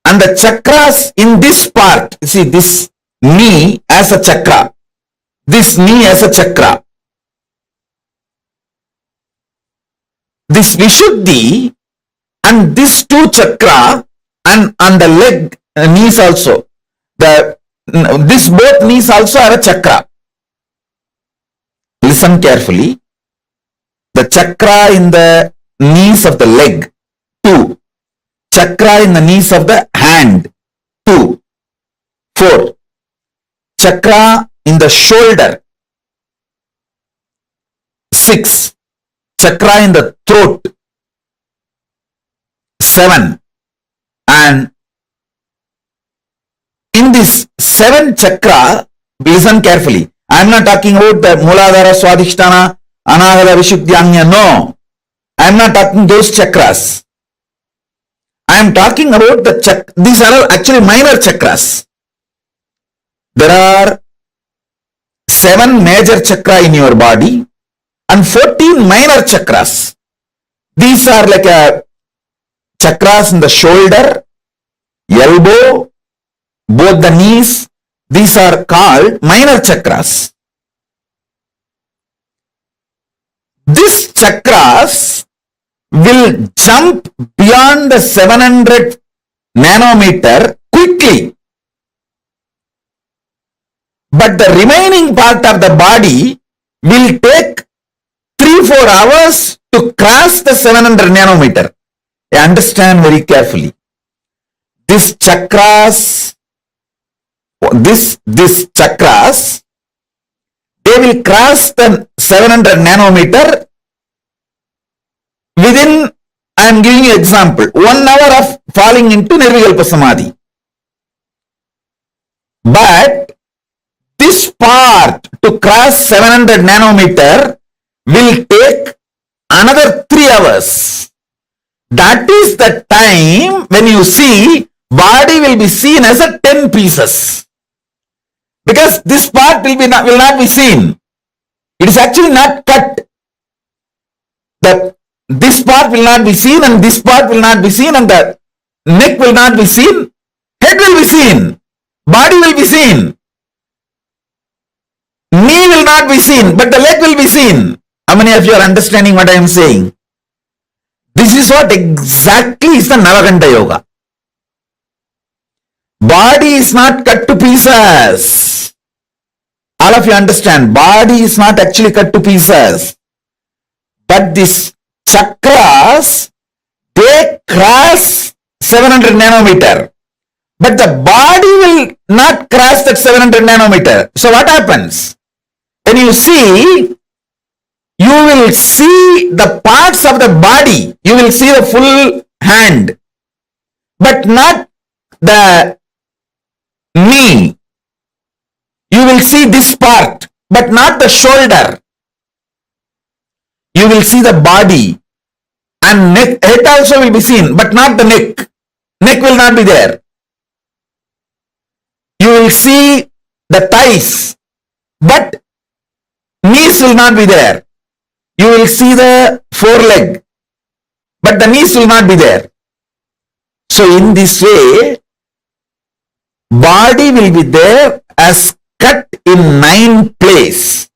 And the chakras in this part, see this knee as a chakra, this knee as a chakra. This Vishuddhi and this two chakra and on the leg knees also, this both knees also have a chakra. Listen carefully. The chakra in the knees of the leg, 2. Chakra in the knees of the hand, 2. 4. Chakra in the shoulder, 6. Chakra in the throat, 7. And in this 7 chakra, listen carefully. I am not talking about the Muladhara, Swadhisthana, Anahata, Vishuddhyanya. No. I am not talking those chakras. I am talking about the these are actually minor chakras. There are 7 major chakra in your body and 14 minor chakras. These are like chakras in the shoulder, elbow, both the knees. These are called minor chakras. These chakras will jump beyond the 700 nanometer quickly. But the remaining part of the body will take 3-4 hours to cross the 700 nanometer. Understand very carefully. These chakras, these chakras, they will cross the 700 nanometer within, I am giving you example, 1 hour of falling into Nirvikalpa Samadhi. But this part to cross 700 nanometer will take another 3 hours. That is the time when you see body will be seen as a 10 pieces. Because this part will not be seen. It is actually not cut. This part will not be seen and this part will not be seen and the neck will not be seen. Head will be seen. Body will be seen. Knee will not be seen, but the leg will be seen. How many of you are understanding what I am saying? This is what exactly is the Navakanta Yoga. Body is not cut to pieces. All of you understand, body is not actually cut to pieces. But these chakras, they cross 700 nanometer. But the body will not cross that 700 nanometer. So what happens? When you see, you will see the parts of the body. You will see the full hand, but not the knee. You will see this part, but not the shoulder. You will see the body and neck, head also will be seen, but not the neck. Neck will not be there. You will see the thighs, but knees will not be there. You will see the foreleg, but the knees will not be there. So in this way, body will be there as cut in 9 places,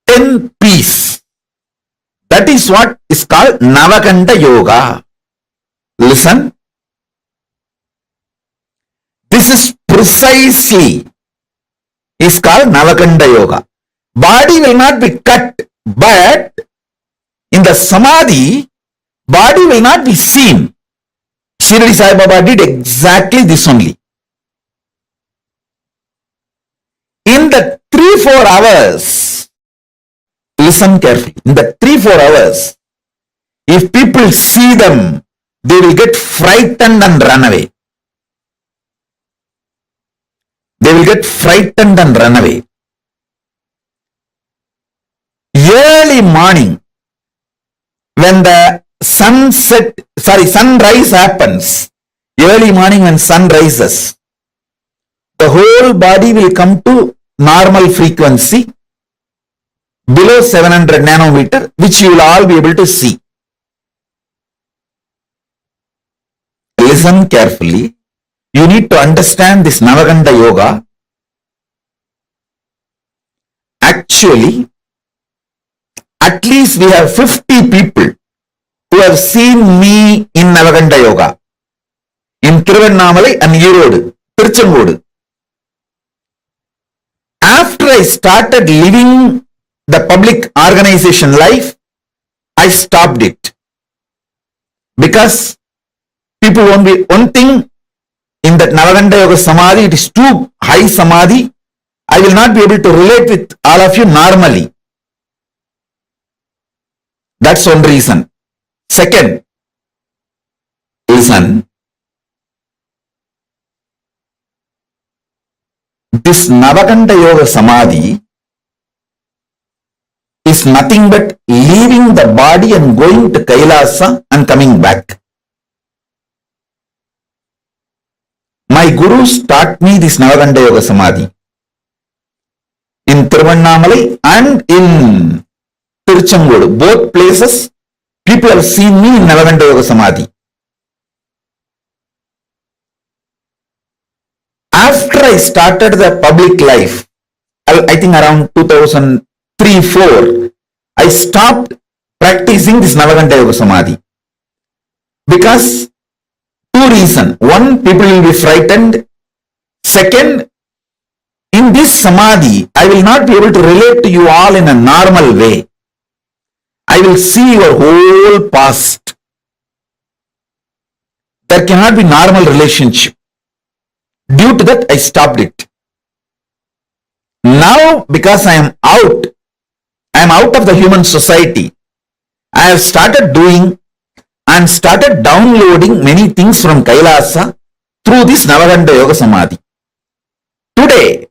10 piece. That is what is called Navakanta Yoga. Listen. This is precisely is called Navakanta Yoga. Body will not be cut, but in the Samadhi, body will not be seen. Shirdi Sai Baba did exactly this only. In the 3-4 hours, listen carefully, in the 3-4 hours, If people see them, they will get frightened and run away. They will get frightened and run away. Early morning, when the sunrise happens, early morning when sun rises, the whole body will come to normal frequency below 700 nanometer, which you will all be able to see. Listen carefully. You need to understand this Navaganda Yoga. Actually, at least we have 50 people who have seen me in Navaganda Yoga, in Thiruvannamalai and Erode, Tiruchengodu. After I started living the public organization life, I stopped it. Because people won't be, one thing in that Navaganda Yoga Samadhi, it is too high Samadhi. I will not be able to relate with all of you normally. That's one reason. Second, listen. This Navaganda Yoga Samadhi is nothing but leaving the body and going to Kailasa and coming back. My gurus taught me this Navaganda Yoga Samadhi in Thiruvannamalai and in Tiruchengodu. Both places, people have seen me in Navaganda Yoga Samadhi. After I started the public life, I think around 2003-04, I stopped practicing this Navaganda Yoga Samadhi. Because two reasons. One, people will be frightened. Second, in this Samadhi, I will not be able to relate to you all in a normal way. I will see your whole past. There cannot be normal relationship. Due to that, I stopped it. Now, because I am out of the human society, I have started doing and started downloading many things from Kailasa through this Navaganda Yoga Samadhi. Today,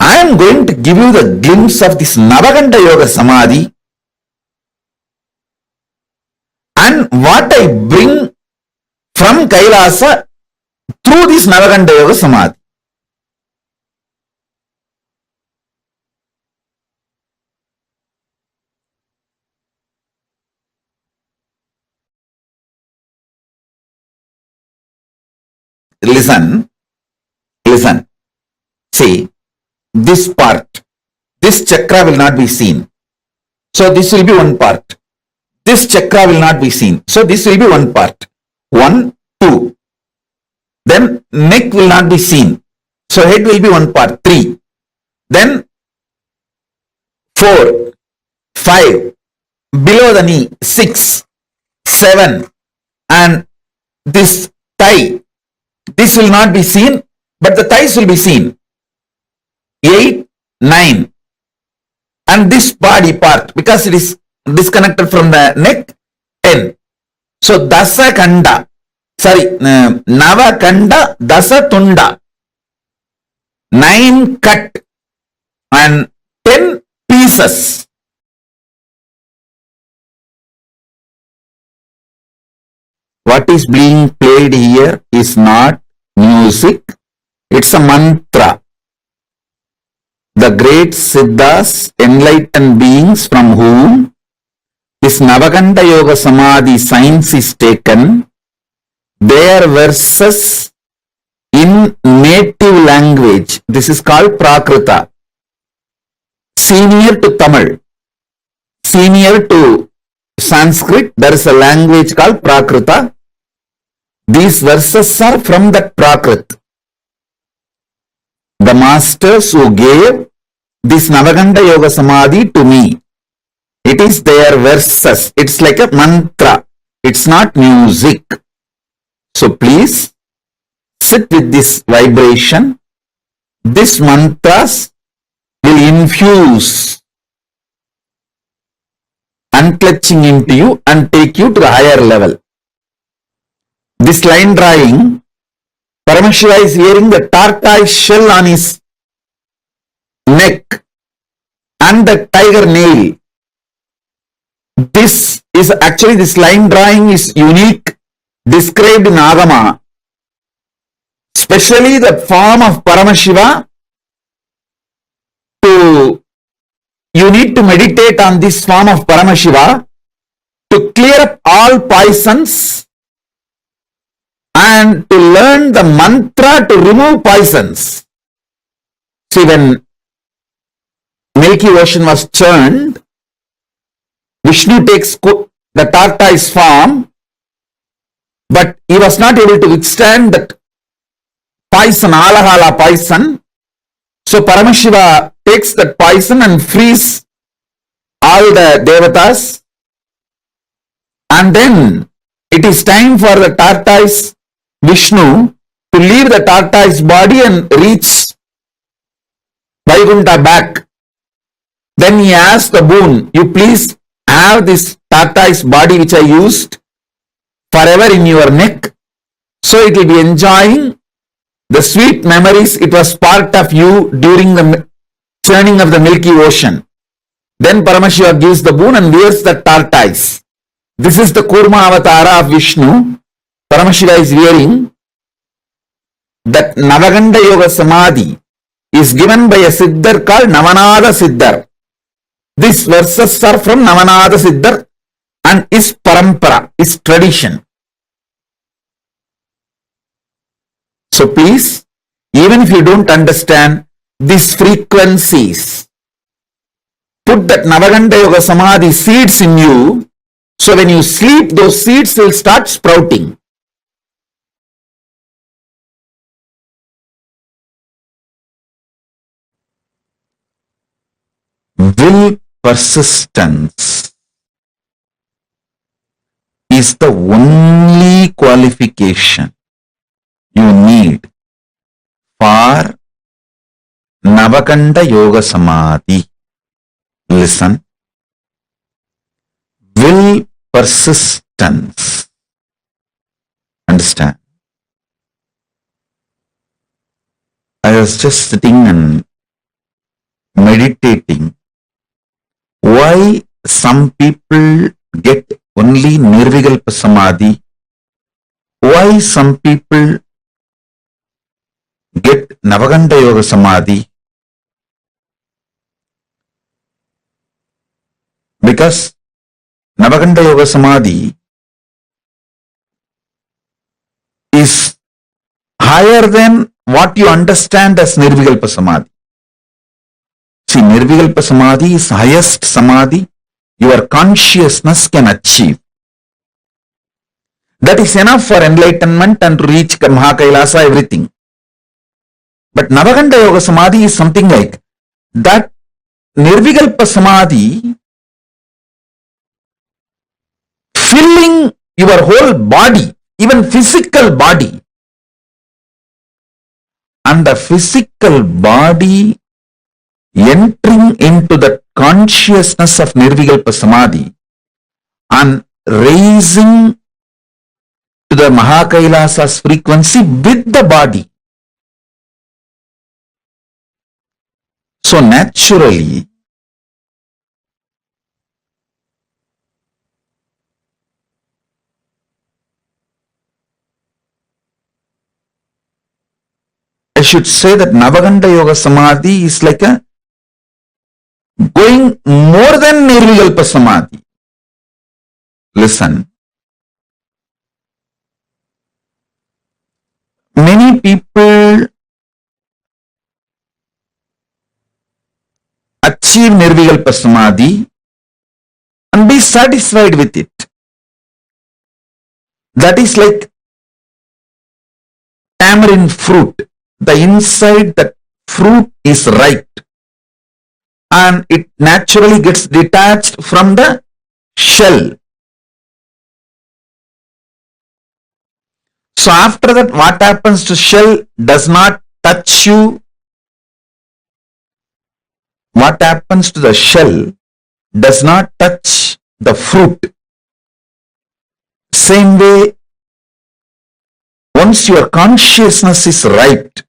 I am going to give you the glimpse of this Navaganda Yoga Samadhi and what I bring from Kailasa through this Navaganda Yoga Samadhi. Listen. See, this part, this chakra will not be seen. So this will be one part. This chakra will not be seen. So this will be one part. 1, 2. Then neck will not be seen. So head will be one part. 3. Then 4, 5. Below the knee, 6, 7. And this thigh, this will not be seen, but the thighs will be seen. 8, 9. And this body part, because it is disconnected from the neck, 10. So Dasa Kanda, Nava Kanda, Dasa Tunda, 9 cut and 10 pieces. What is being played here is not music, it's a mantra. The great Siddhas, enlightened beings from whom this Navaganda Yoga Samadhi science is taken, their verses in native language, this is called Prakrita, senior to Tamil, senior to Sanskrit, there is a language called Prakrita. These verses are from that Prakrit. The masters who gave this Navaganda Yoga Samadhi to me, it is their verses. It's like a mantra. It's not music. So please sit with this vibration. This mantras will infuse unclutching into you and take you to the higher level. This line drawing, Paramashiva is wearing the tortoise shell on his neck and the tiger nail. This line drawing is unique, described in Agama, especially the form of Paramashiva. You need to meditate on this form of Paramashiva to clear up all poisons and to learn the mantra to remove poisons. See, when Milky Ocean was churned, Vishnu takes the tortoise form, but he was not able to withstand that poison, alahala poison. So Paramashiva takes that poison and frees all the devatas, and then it is time for the tortoise Vishnu to leave the tortoise body and reach Vaikuntha back. Then he asks the boon, you please have this tortoise body which I used forever in your neck, so it will be enjoying the sweet memories. It was part of you during the churning of the Milky Ocean. Then Paramashiva gives the boon and wears the tortoise. This is the Kurma Avatara of Vishnu. Paramashiva is wearing that. Navaganda Yoga Samadhi is given by a Siddhar called Navanada Siddhar. These verses are from Navanada Siddhar and is parampara, is tradition. So please, even if you don't understand these frequencies, put that Navaganda Yoga Samadhi seeds in you, so when you sleep, those seeds will start sprouting. Will persistence is the only qualification you need for Navaganda Yoga Samadhi. Listen. Will persistence. Understand? I was just sitting and meditating. Why some people get only Nirvikalpa Samadhi? Why some people get Navaganda Yoga Samadhi? Because Navaganda Yoga Samadhi is higher than what you understand as Nirvikalpa Samadhi. See, Nirvikalpa Samadhi is highest Samadhi your consciousness can achieve. That is enough for enlightenment and to reach Kailasa, everything. But Navaganda Yoga Samadhi is something like that. Nirvikalpa Samadhi filling your whole body, even physical body. And the physical body entering into the consciousness of Nirvikalpa Samadhi and raising to the Mahakailasa's frequency with the body. So naturally, I should say that Navaganda Yoga Samadhi is like a going more than Nirvikalpa Samadhi. Listen. Many people achieve Nirvikalpa Samadhi and be satisfied with it. That is like tamarind fruit. The inside the fruit is ripe and it naturally gets detached from the shell. So after that, what happens to shell does not touch you. What happens to the shell does not touch the fruit. Same way, once your consciousness is right,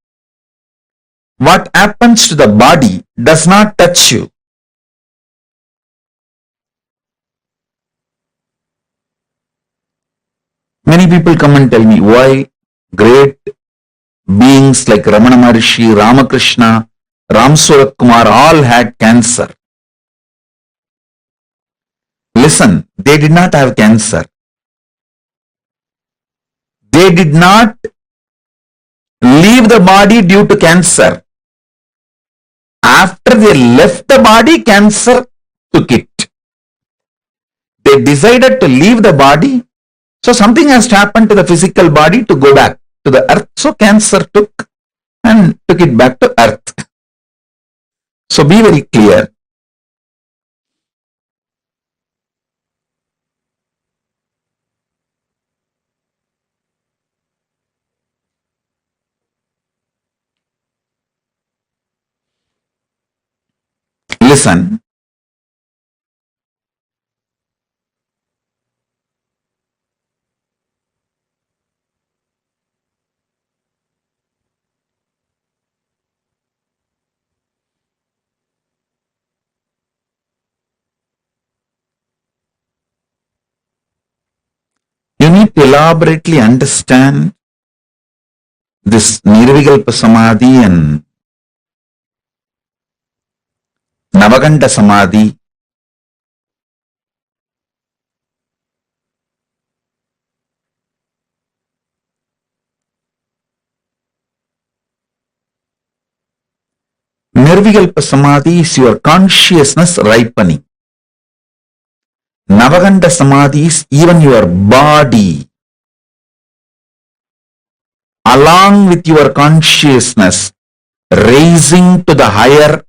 what happens to the body does not touch you. Many people come and tell me why great beings like Ramana Maharishi, Ramakrishna, Ram Surat Kumar all had cancer. Listen, they did not have cancer. They did not leave the body due to cancer. After they left the body, cancer took it. They decided to leave the body, so something has happened to the physical body to go back to the earth. So cancer took it back to earth. So be very clear. Listen. You need to elaborately understand this Nirvikalpa Samadhi and Navaganda Samadhi. Nirvikalpa Samadhi is your consciousness ripening. Navaganda Samadhi is even your body, along with your consciousness, raising to the higher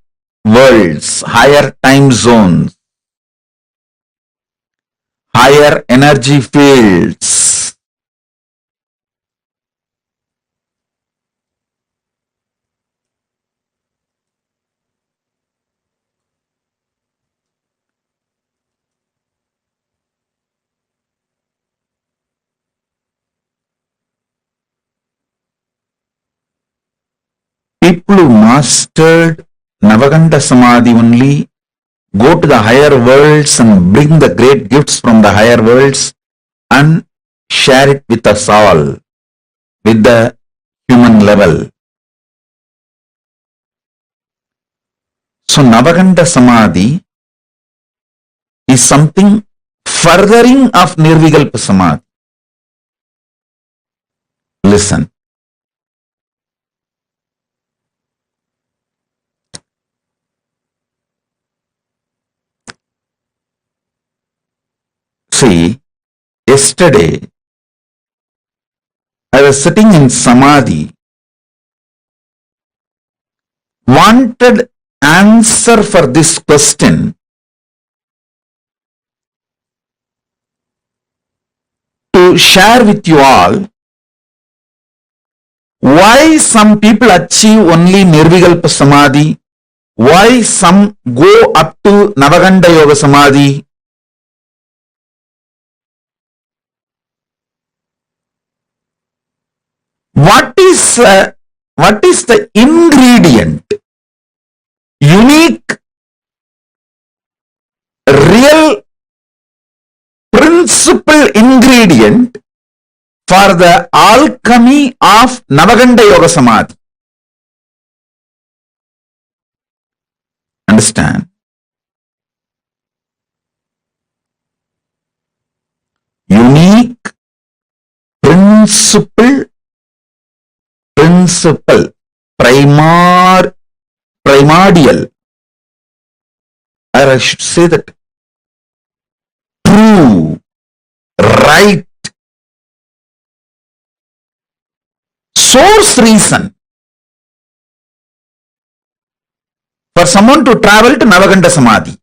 worlds, higher time zones, higher energy fields. People who mastered Navaganda Samadhi only go to the higher worlds and bring the great gifts from the higher worlds and share it with us all, with the human level. So Navaganda Samadhi is something furthering of Nirvikalpa Samadhi. Listen. See, yesterday I was sitting in Samadhi, wanted answer for this question. To share with you all why some people achieve only Nirvikalpa Samadhi, why some go up to Navaganda Yoga Samadhi. What is the ingredient, unique, real principal ingredient for the alchemy of Navaganda Yoga Samadhi? Understand? Unique, primordial, or I should say that true, right, source reason for someone to travel to Navaganda Samadhi.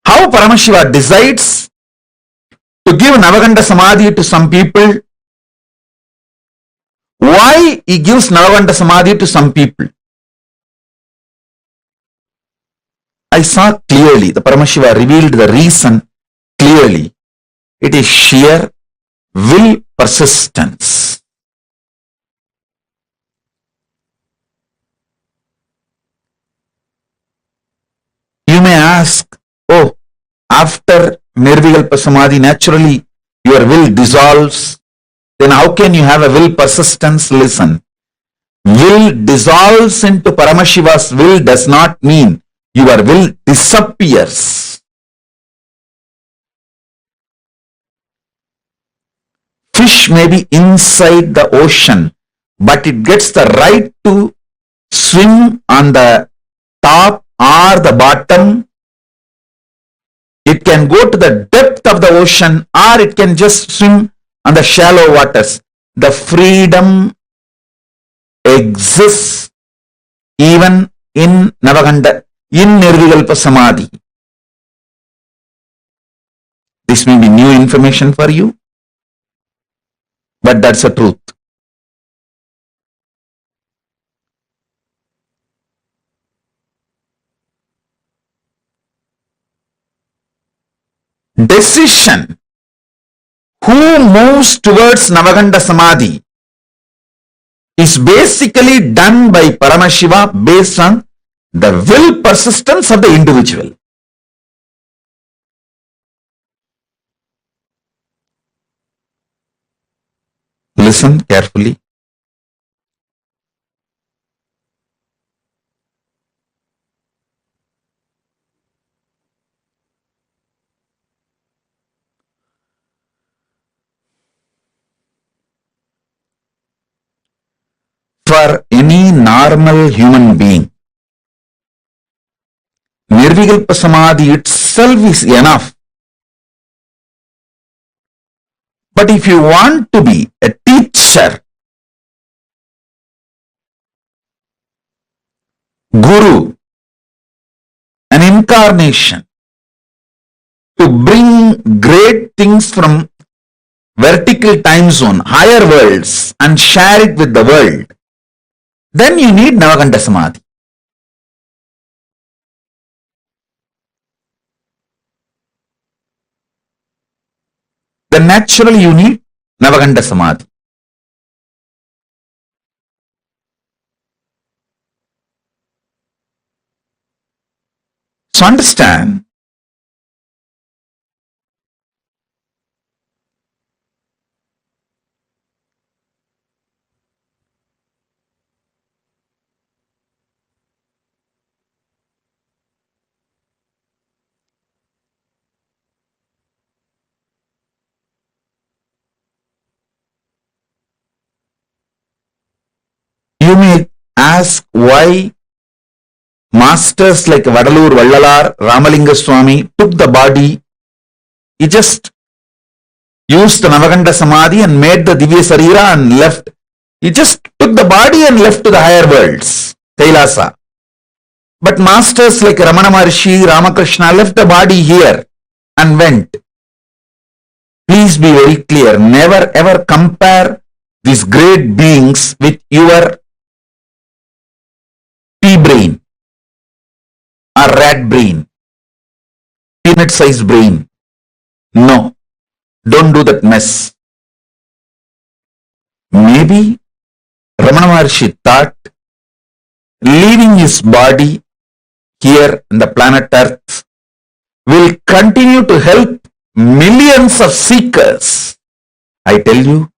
How Paramashiva decides to give Navaganda Samadhi to some people, why he gives Navaganda Samadhi to some people. I saw clearly, the Paramashiva revealed the reason clearly. It is sheer will persistence. You may ask, oh, after Nirvikalpa Samadhi, naturally your will dissolves. Then how can you have a will persistence? Listen. Will dissolves into Paramashiva's will does not mean your will disappears. Fish may be inside the ocean, but it gets the right to swim on the top or the bottom. It can go to the depth of the ocean, or it can just swim on the shallow waters. The freedom exists even in Navaganda, in Nirvikalpa Samadhi. This may be new information for you, but that's the truth. Decision. Who moves towards Navaganda Samadhi is basically done by Paramashiva based on the will persistence of the individual. Listen carefully. For any normal human being, Nirvikalpa Samadhi itself is enough. But if you want to be a teacher, guru, an incarnation, to bring great things from vertical time zone, higher worlds, and share it with the world, then you need Navaganda Samadhi. Then naturally you need Navaganda Samadhi. So understand, you may ask why masters like Vadalur Vallalar, Ramalinga Swami took the body. He just used the Navaganda Samadhi and made the Divya Sarira and left. He just took the body and left to the higher worlds, Kailasa. But masters like Ramana Maharshi, Ramakrishna left the body here and went. Please be very clear. Never ever compare these great beings with your pea brain or rat brain, peanut sized brain. No, don't do that mess. Maybe Ramana Maharshi thought leaving his body here in the planet Earth will continue to help millions of seekers. I tell you,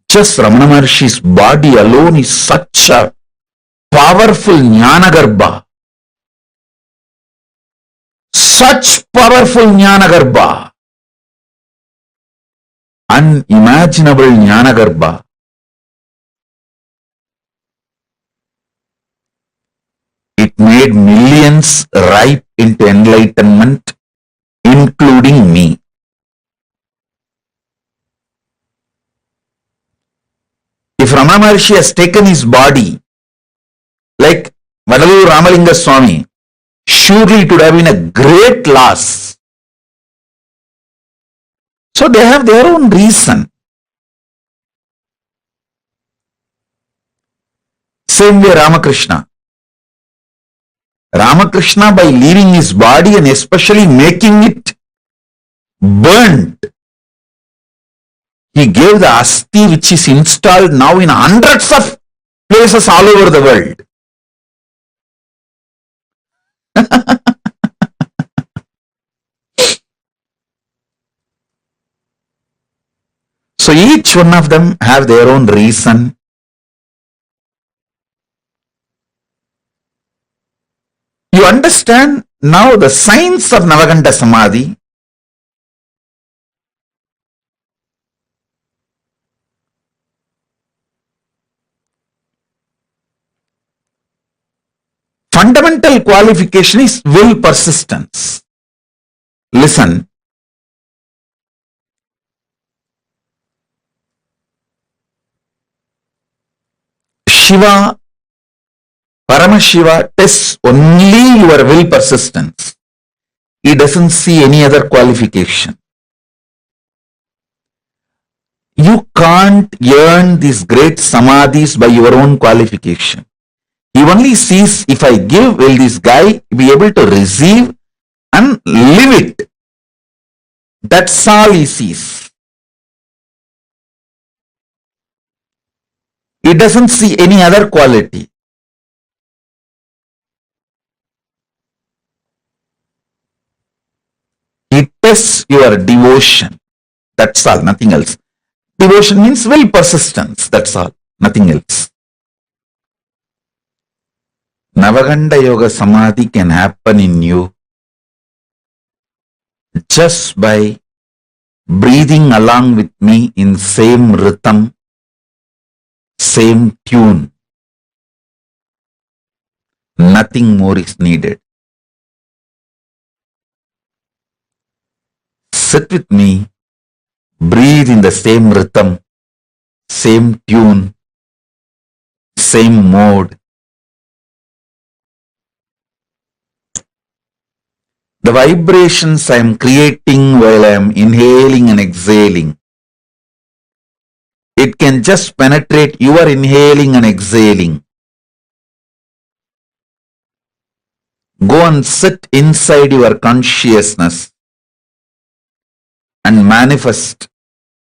just Ramana Maharshi's body alone is such a powerful Jnanagarbha. Such powerful Jnanagarbha. Unimaginable Jnanagarbha. It made millions ripe into enlightenment, including me. If Ramana Maharshi has taken his body, like Vadalur Ramalinga Swami, surely it would have been a great loss. So they have their own reason. Same way Ramakrishna. Ramakrishna, by leaving his body and especially making it burnt, he gave the asti which is installed now in hundreds of places all over the world. So each one of them have their own reason. You understand now the science of Navaganda Samadhi. Fundamental qualification is will persistence. Listen. Shiva, Paramashiva tests only your will persistence. He doesn't see any other qualification. You can't earn these great samadhis by your own qualification. He only sees, if I give, will this guy be able to receive and live it? That's all he sees. He doesn't see any other quality. He tests your devotion. That's all, nothing else. Devotion means will persistence. That's all, nothing else. Navaganda Yoga Samadhi can happen in you just by breathing along with me in same rhythm, same tune. Nothing more is needed. Sit with me, breathe in the same rhythm, same tune, same mode. The vibrations I am creating while I am inhaling and exhaling, it can just penetrate your inhaling and exhaling. Go and sit inside your consciousness and manifest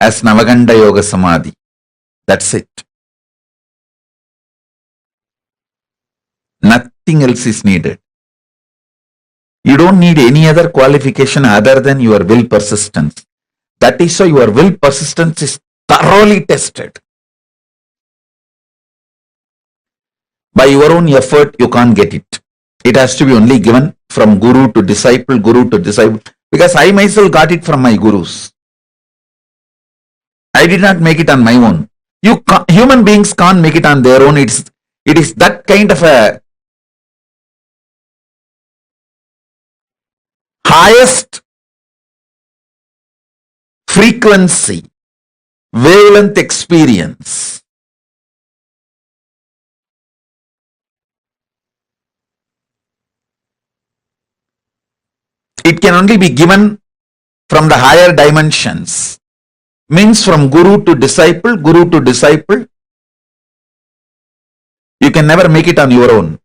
as Navaganda Yoga Samadhi. That's it. Nothing else is needed. You don't need any other qualification other than your will persistence. That is why your will persistence is thoroughly tested. By your own effort, you can't get it. It has to be only given from guru to disciple, because I myself got it from my gurus. I did not make it on my own. Human beings can't make it on their own. It is that kind of a highest frequency, wavelength experience. It can only be given from the higher dimensions. Means from guru to disciple, you can never make it on your own.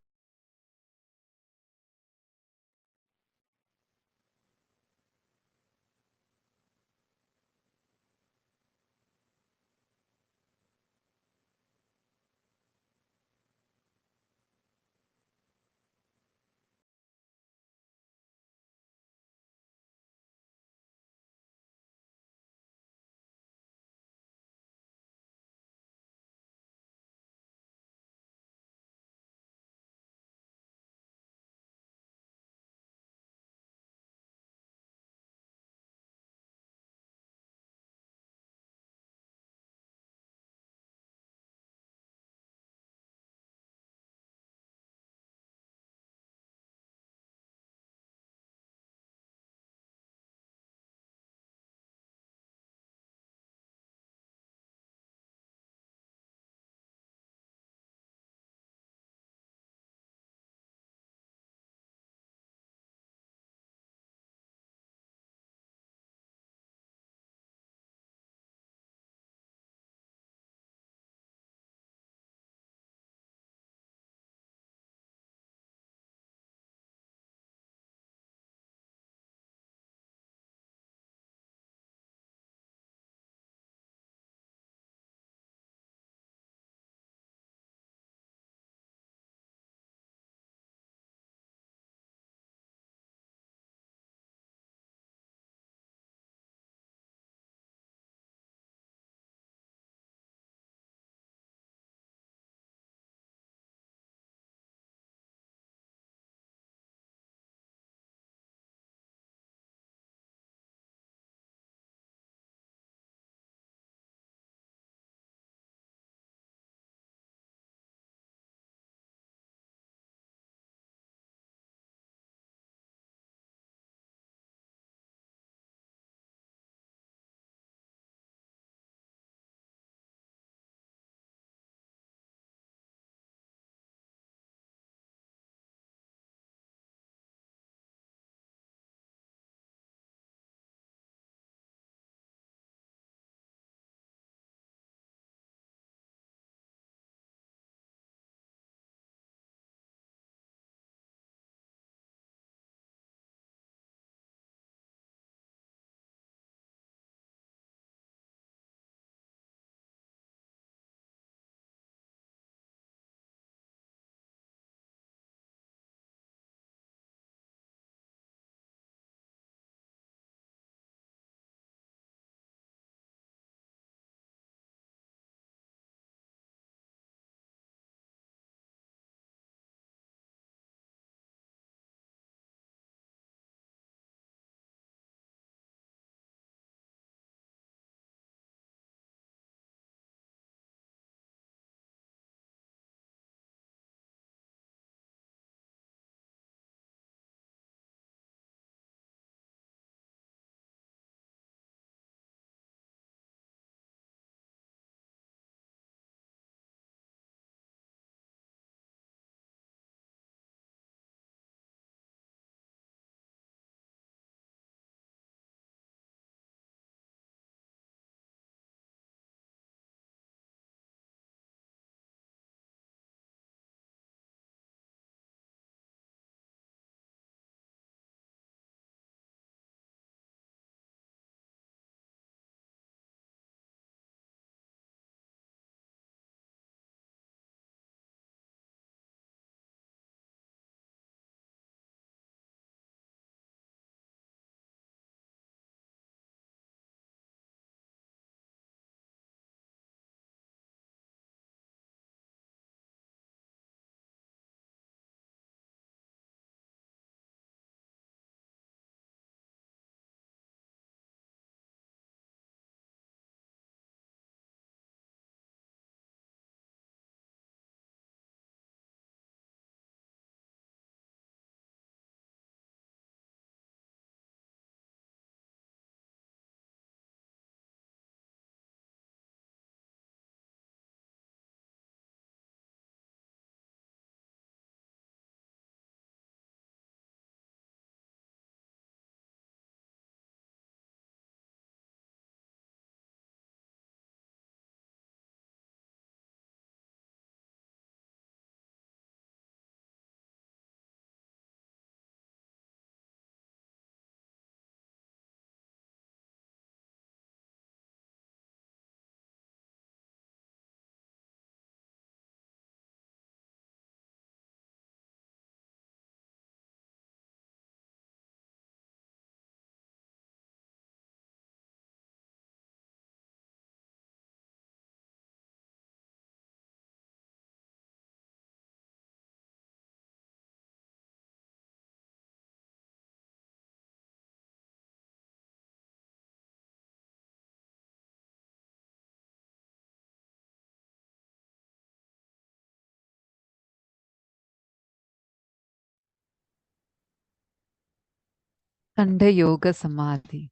Navakanda Yoga Samadhi.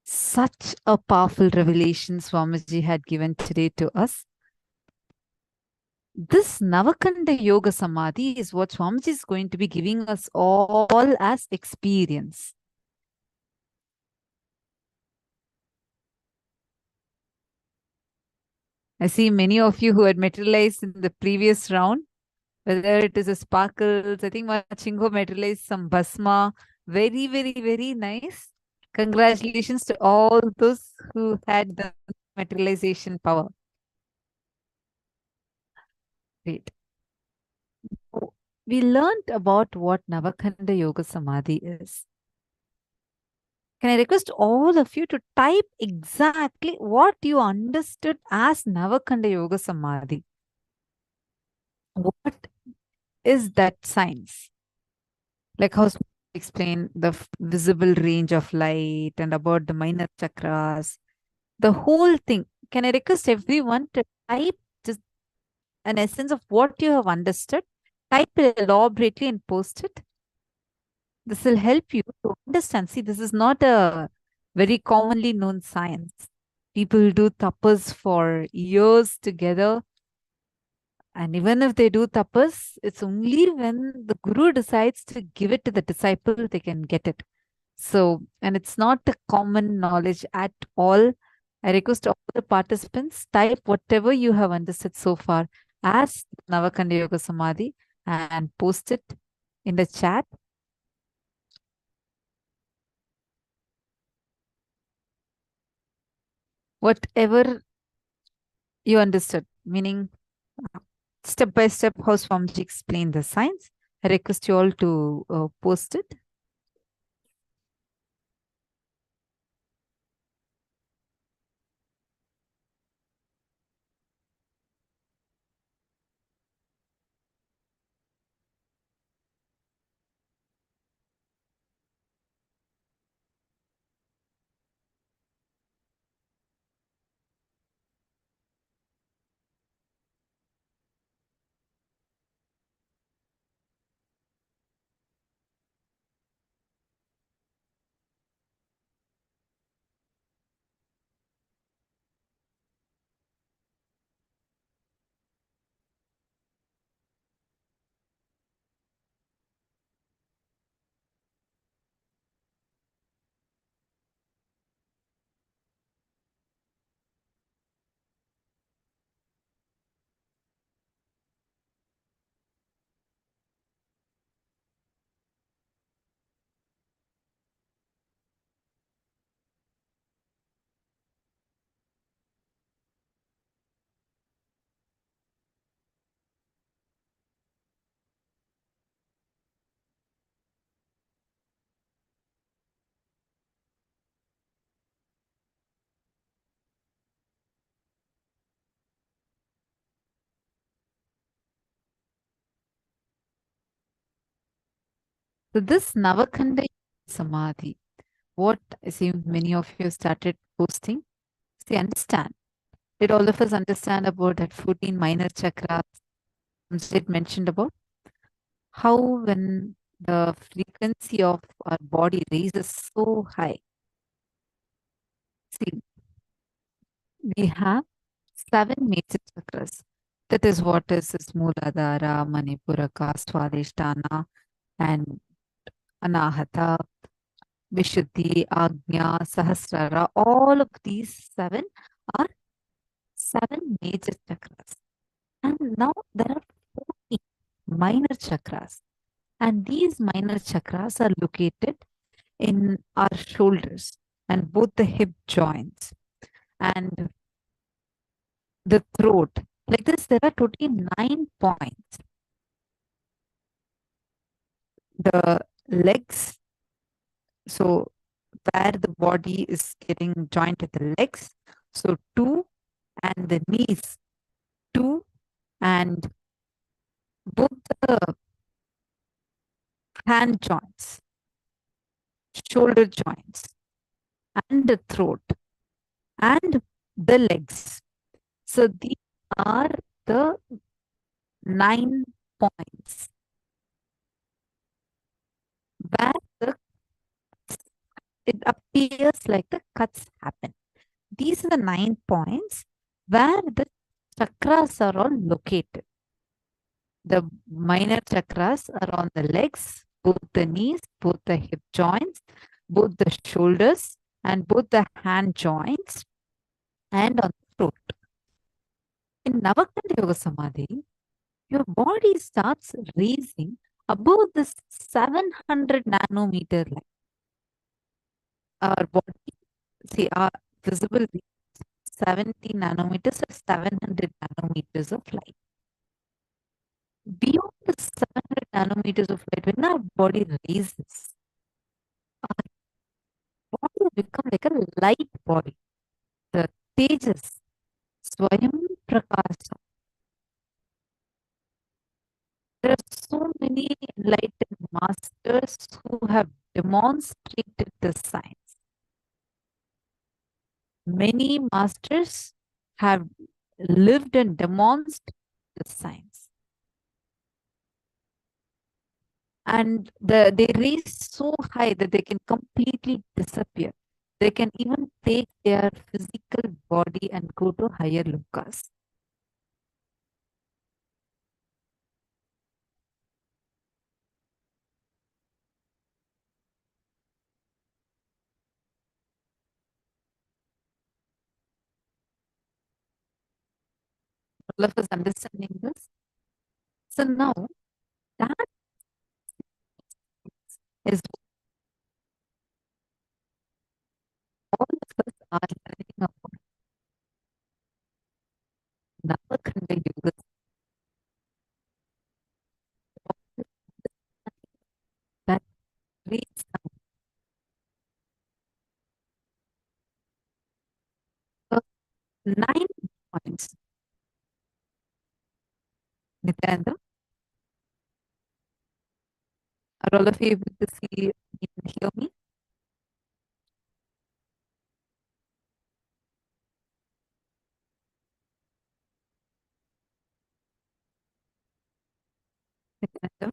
Such a powerful revelation Swamiji had given today to us. This Navakanda Yoga Samadhi is what Swamiji is going to be giving us all as experience. I see many of you who had materialized in the previous round, whether it is a sparkles, I think Machingo materialized some Basma. Very, very, very nice. Congratulations to all those who had the materialization power. Great. We learned about what Navakanda Yoga Samadhi is. Can I request all of you to type exactly what you understood as Navakanda Yoga Samadhi? What is that science? Like how explain the visible range of light and about the minor chakras, the whole thing. Can I request everyone to type just an essence of what you have understood? Type it elaborately and post it. This will help you to understand. See, this is not a very commonly known science. People do tapas for years together. And even if they do tapas, it's only when the guru decides to give it to the disciple, they can get it. So, and it's not a common knowledge at all. I request all the participants, type whatever you have understood so far as Navakanda Yoga Samadhi and post it in the chat. Whatever you understood, meaning step by step how Swamiji explained the science. I request you all to post it. So this Navakanda Samadhi, what I see many of you started posting, see, understand. Did all of us understand about that 14 minor chakras it mentioned about? How when the frequency of our body raises so high. See, we have 7 major chakras. That is what is Mooladhara, Manipuraka, Swadhisthana, and Anahata, Vishuddhi, Agnya, Sahasrara. All of these 7 are 7 major chakras. And now there are 14 minor chakras. And these minor chakras are located in our shoulders and both the hip joints and the throat. Like this, there are totally 9 points. The legs, so where the body is getting joined at the legs, so 2, and the knees, 2, and both the hand joints, shoulder joints, and the throat, and the legs. So these are the 9 points where the it appears like the cuts happen. These are the 9 points where the chakras are all located. The minor chakras are on the legs, both the knees, both the hip joints, both the shoulders, and both the hand joints, and on the throat. In Navakanda Yoga Samadhi, your body starts raising above the 700 nanometer line. Our body, see, our visible 70 nanometers or 700 nanometers of light. Beyond the 700 nanometers of light, when our body raises, our body will become like a light body. The Tejas, Swayam Prakasha. There are so many enlightened masters who have demonstrated the science. Many masters have lived and demonstrated the science. And they raise so high that they can completely disappear. They can even take their physical body and go to higher lokas. All of us understanding this. So now that is all of us are learning about Navakanda Yoga. That reads down 9 points. Nityananda, are all of you able to see and hear me? Nityananda?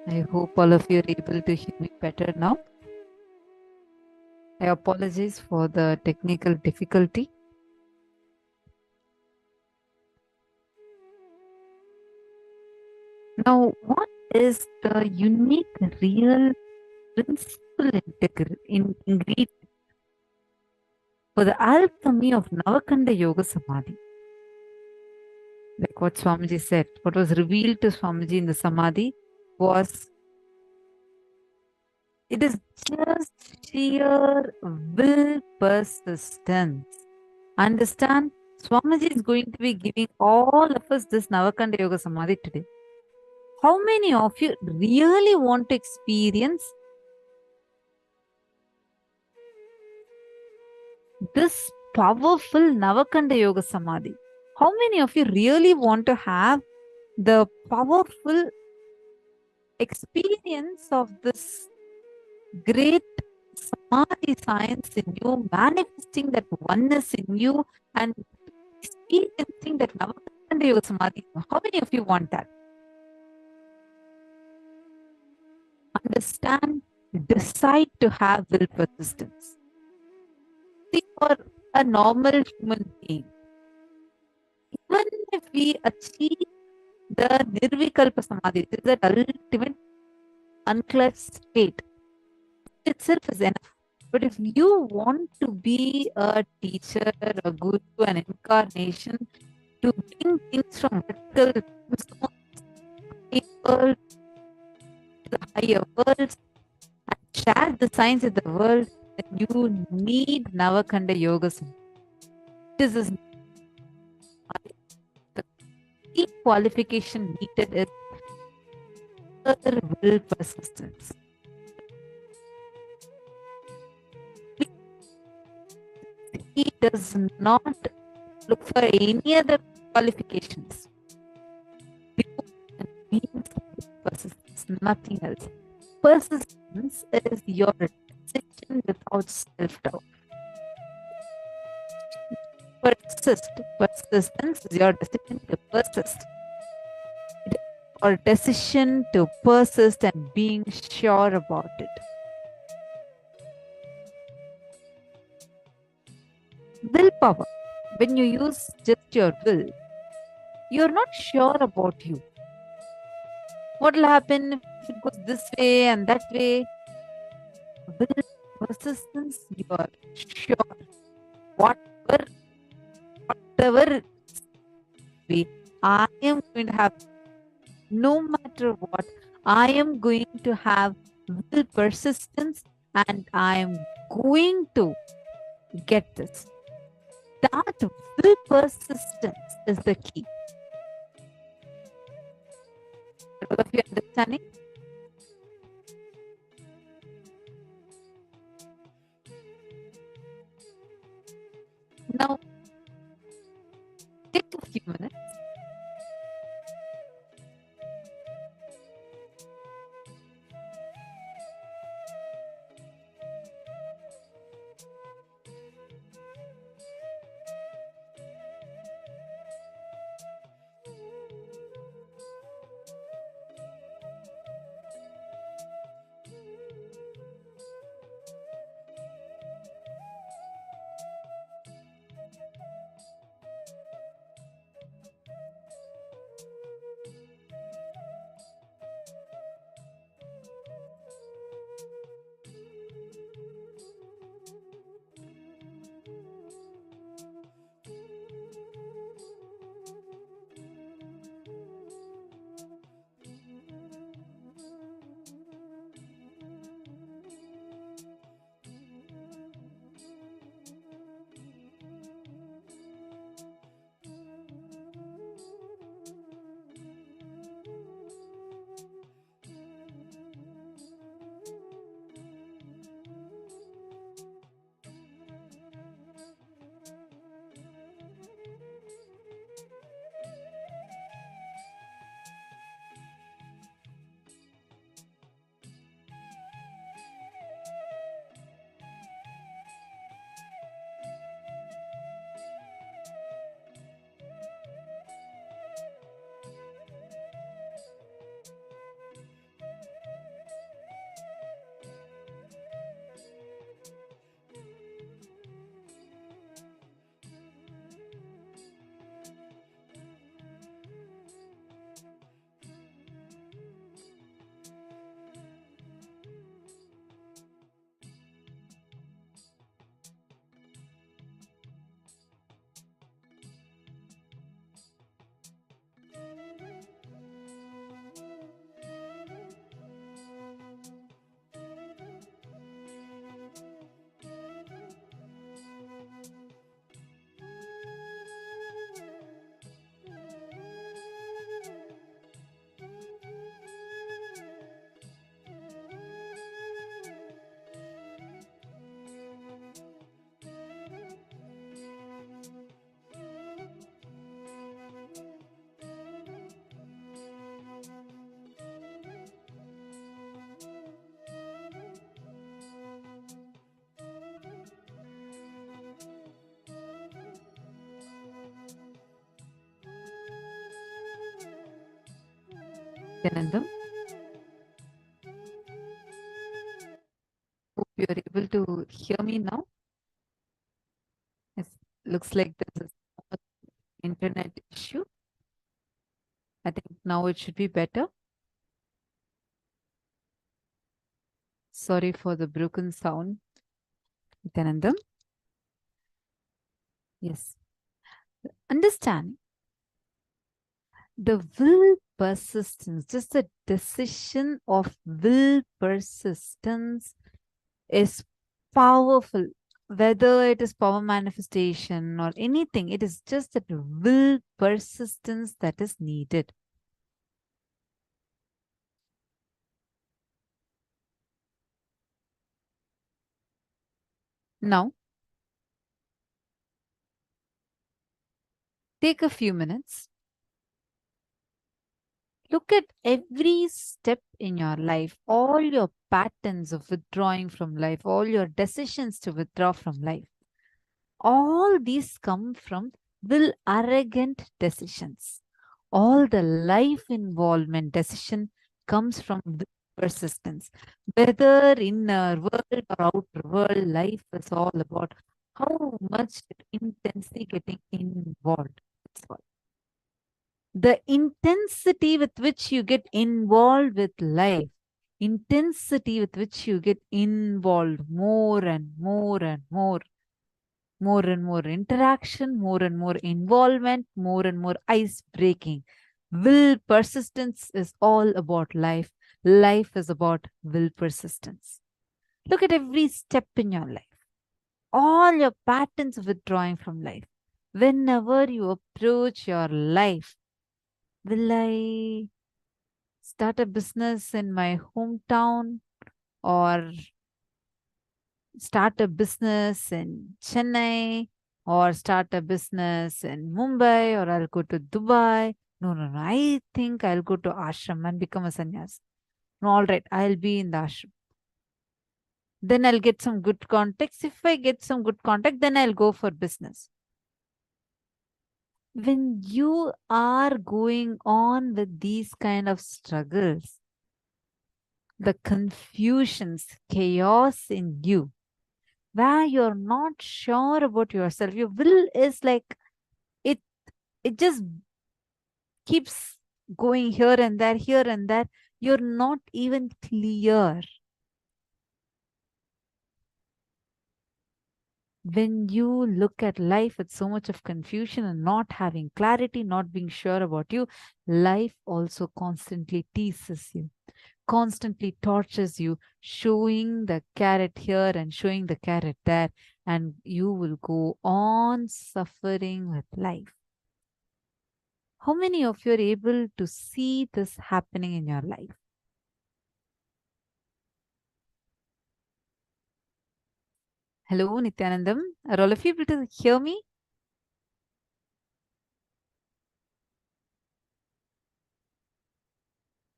I hope all of you are able to hear me better now. I apologize for the technical difficulty. Now, what is the unique, real, principal ingredient for the alchemy of Navakanda Yoga Samadhi? Like what Swamiji said, what was revealed to Swamiji in the Samadhi was, it is just sheer will persistence. Understand? Swamiji is going to be giving all of us this Navakanda Yoga Samadhi today. How many of you really want to experience this powerful Navakanda Yoga Samadhi? How many of you really want to have the powerful experience of this great Samadhi science in you, manifesting that oneness in you and experiencing that Navakanda Yoga Samadhi? How many of you want that? Understand, decide to have will persistence. See, for a normal human being, even if we achieve the Nirvikalpa Samadhi, it is that ultimate unclutched state, itself is enough. But if you want to be a teacher, a guru, an incarnation, to bring things from vertical world to the higher worlds and share the science with the world, then you need Navakanda Yoga Samadhi. This is the key qualification needed is further will persistence. He does not look for any other qualifications. Persistence, nothing else. Persistence is your decision without self-doubt. Persistence is your decision to persist. It is your decision to persist and being sure about it. Willpower. When you use just your will, you're not sure about you. What will happen if it goes this way and that way? Will persistence, you are sure. Whatever way, I am going to have, no matter what, I am going to have will persistence and I am going to get this. That will persistence is the key. All of you understanding? Now, take a few minutes. Nityanandam, hope you are able to hear me now. It looks like there's an internet issue. I think now it should be better. Sorry for the broken sound. Nityanandam. Yes. Understand the will persistence, just the decision of will persistence is powerful. Whether it is power manifestation or anything, it is just that will persistence that is needed. Now, take a few minutes. Look at every step in your life, all your patterns of withdrawing from life, all your decisions to withdraw from life. All these come from will arrogant decisions. All the life involvement decision comes from will persistence. Whether inner world or outer world, life is all about how much intensely getting involved. That's all. The intensity with which you get involved with life, intensity with which you get involved more and more and more and more interaction, more and more involvement, more and more ice breaking. Will persistence is all about life. Life is about will persistence. Look at every step in your life, all your patterns of withdrawing from life. Whenever you approach your life, will I start a business in my hometown or start a business in Chennai or start a business in Mumbai or I'll go to Dubai? No. I think I'll go to ashram and become a sannyas. No, all right, I'll be in the ashram. Then I'll get some good contacts. If I get some good contact, then I'll go for business. When you are going on with these kind of struggles, the confusions, chaos in you, where you're not sure about yourself, your will is like, it just keeps going here and there. You're not even clear. When you look at life with so much of confusion and not having clarity, not being sure about you, life also constantly teases you, constantly tortures you, showing the carrot here and showing the carrot there, and you will go on suffering with life. How many of you are able to see this happening in your life? Hello, Nithyanandam. Are all of you able to hear me?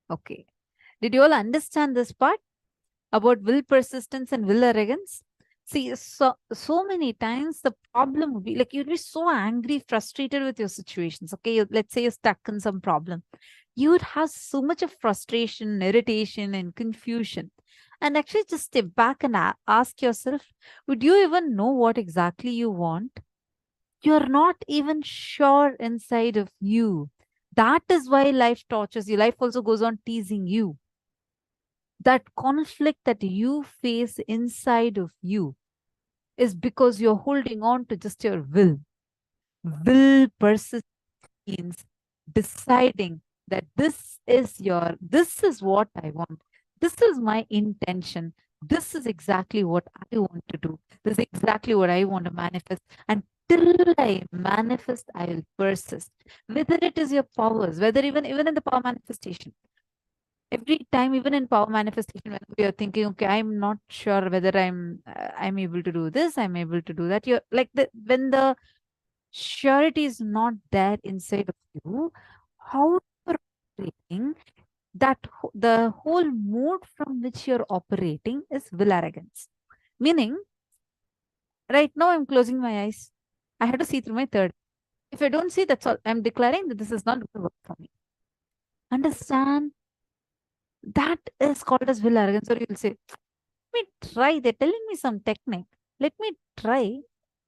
Okay. Did you all understand this part about will persistence and will arrogance? See, so many times the problem would be like you'd be so angry, frustrated with your situations. Okay, let's say you're stuck in some problem. You would have so much of frustration, irritation, and confusion. And actually just step back and ask yourself, would you even know what exactly you want? You're not even sure inside of you. That is why life tortures you. Life also goes on teasing you. That conflict that you face inside of you is because you're holding on to just your will. Will persist means deciding that this is what I want. This is my intention. This is exactly what I want to do. This is exactly what I want to manifest. And till I manifest, I will persist. Whether it is your powers, whether even in the power manifestation. Every time, even in power manifestation, when we are thinking, okay, I'm not sure whether I'm able to do this, I'm able to do that. You're like when the surety is not there inside of you, how you're operating, that the whole mode from which you're operating is will arrogance. Meaning, right now I'm closing my eyes. I have to see through my third. If I don't see, that's all. I'm declaring that this is not going to work for me. Understand That is called as will arrogance. Or you'll say, let me try. They're telling me some technique. Let me try.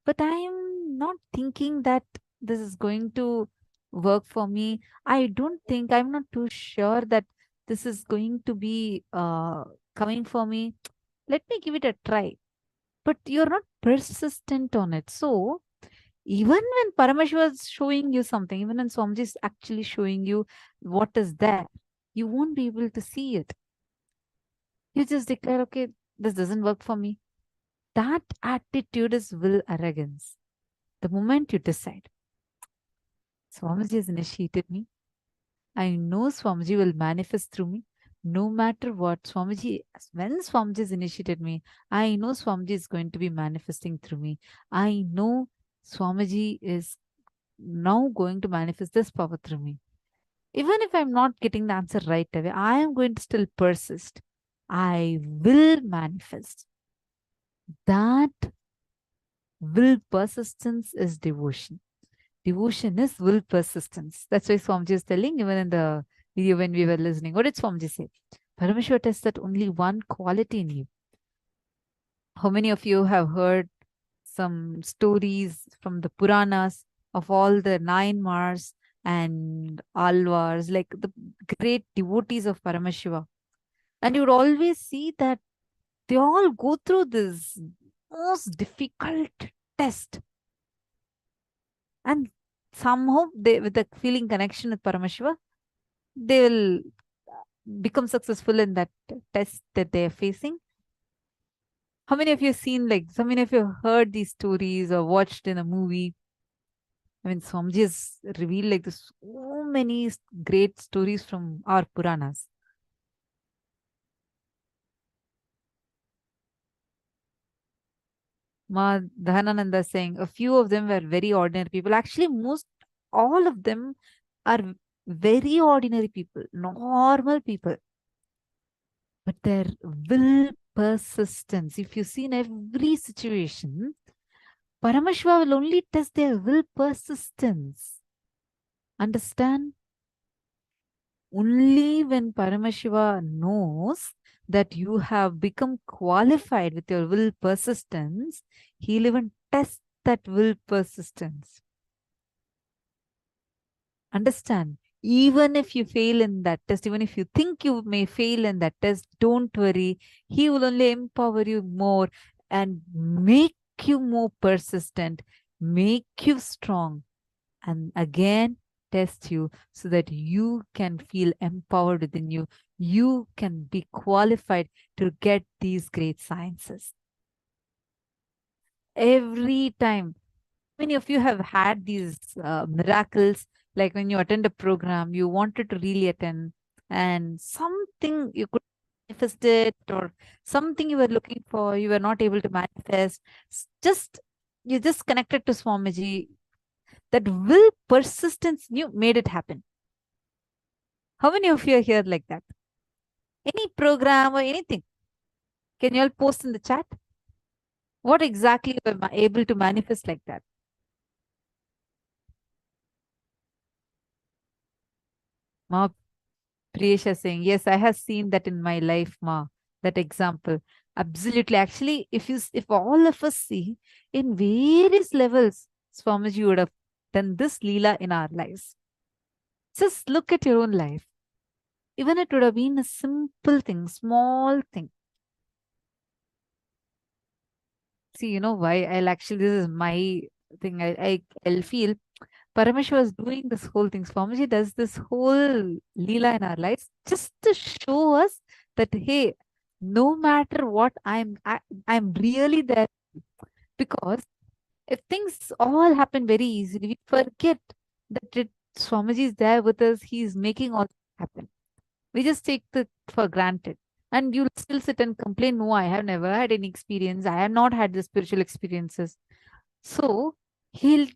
But I'm not thinking that this is going to work for me. I'm not too sure that this is going to be coming for me. Let me give it a try. But you're not persistent on it. So even when Paramashiva is showing you something, even when Swamiji is actually showing you what is there, you won't be able to see it. You just declare, okay, this doesn't work for me. That attitude is will arrogance. The moment you decide, Swamiji has initiated me, I know Swamiji will manifest through me. No matter what, when Swamiji has initiated me, I know Swamiji is going to be manifesting through me. I know Swamiji is now going to manifest this power through me. Even if I'm not getting the answer right away, I am going to still persist. I will manifest. That will persistence is devotion. Devotion is will persistence. That's why Swamiji is telling, even in the video when we were listening. What did Swamiji say? Paramashiva tested only one quality in you. How many of you have heard some stories from the Puranas of all the 9 Mars and Alvars, like the great devotees of Paramashiva? And you would always see that they all go through this most difficult test. And somehow, with the feeling connection with Paramashiva, they will become successful in that test that they are facing. How many of you have seen, so many of you have heard these stories or watched in a movie? I mean, Swamiji has revealed so many great stories from our Puranas. Ma Dharananda saying a few of them were very ordinary people. Actually, all of them are very ordinary people, normal people. But their will persistence, if you see in every situation, Paramashiva will only test their will persistence. Understand? Only when Paramashiva knows that you have become qualified with your will persistence, he'll even test that will persistence. Understand? Even if you fail in that test, even if you think you may fail in that test, don't worry. He will only empower you more and make you more persistent, make you strong, and again test you so that you can feel empowered within you. You can be qualified to get these great sciences. Every time, many of you have had these miracles, like when you attend a program, you wanted to really attend, and something you could manifest it, or something you were looking for, you were not able to manifest. You just connected to Swamiji. That will persistence you made it happen. How many of you are here like that? Any program or anything? Can you all post in the chat? What exactly you were able to manifest like that? Ma Priyesha saying, yes, I have seen that in my life, Ma. That example. Absolutely. Actually, if all of us see in various levels, Swamiji would have done this Leela in our lives. Just look at your own life. Even it would have been a simple thing, small thing. See, you know why? this is my thing. I'll feel Paramashiva is doing this whole thing. Swamiji does this whole Leela in our lives just to show us that, hey, no matter what, I'm really there. Because if things all happen very easily, we forget that Swamiji is there with us. He's making all happen. We just take it for granted. And you'll still sit and complain, no, I have never had any experience. I have not had the spiritual experiences. So he'll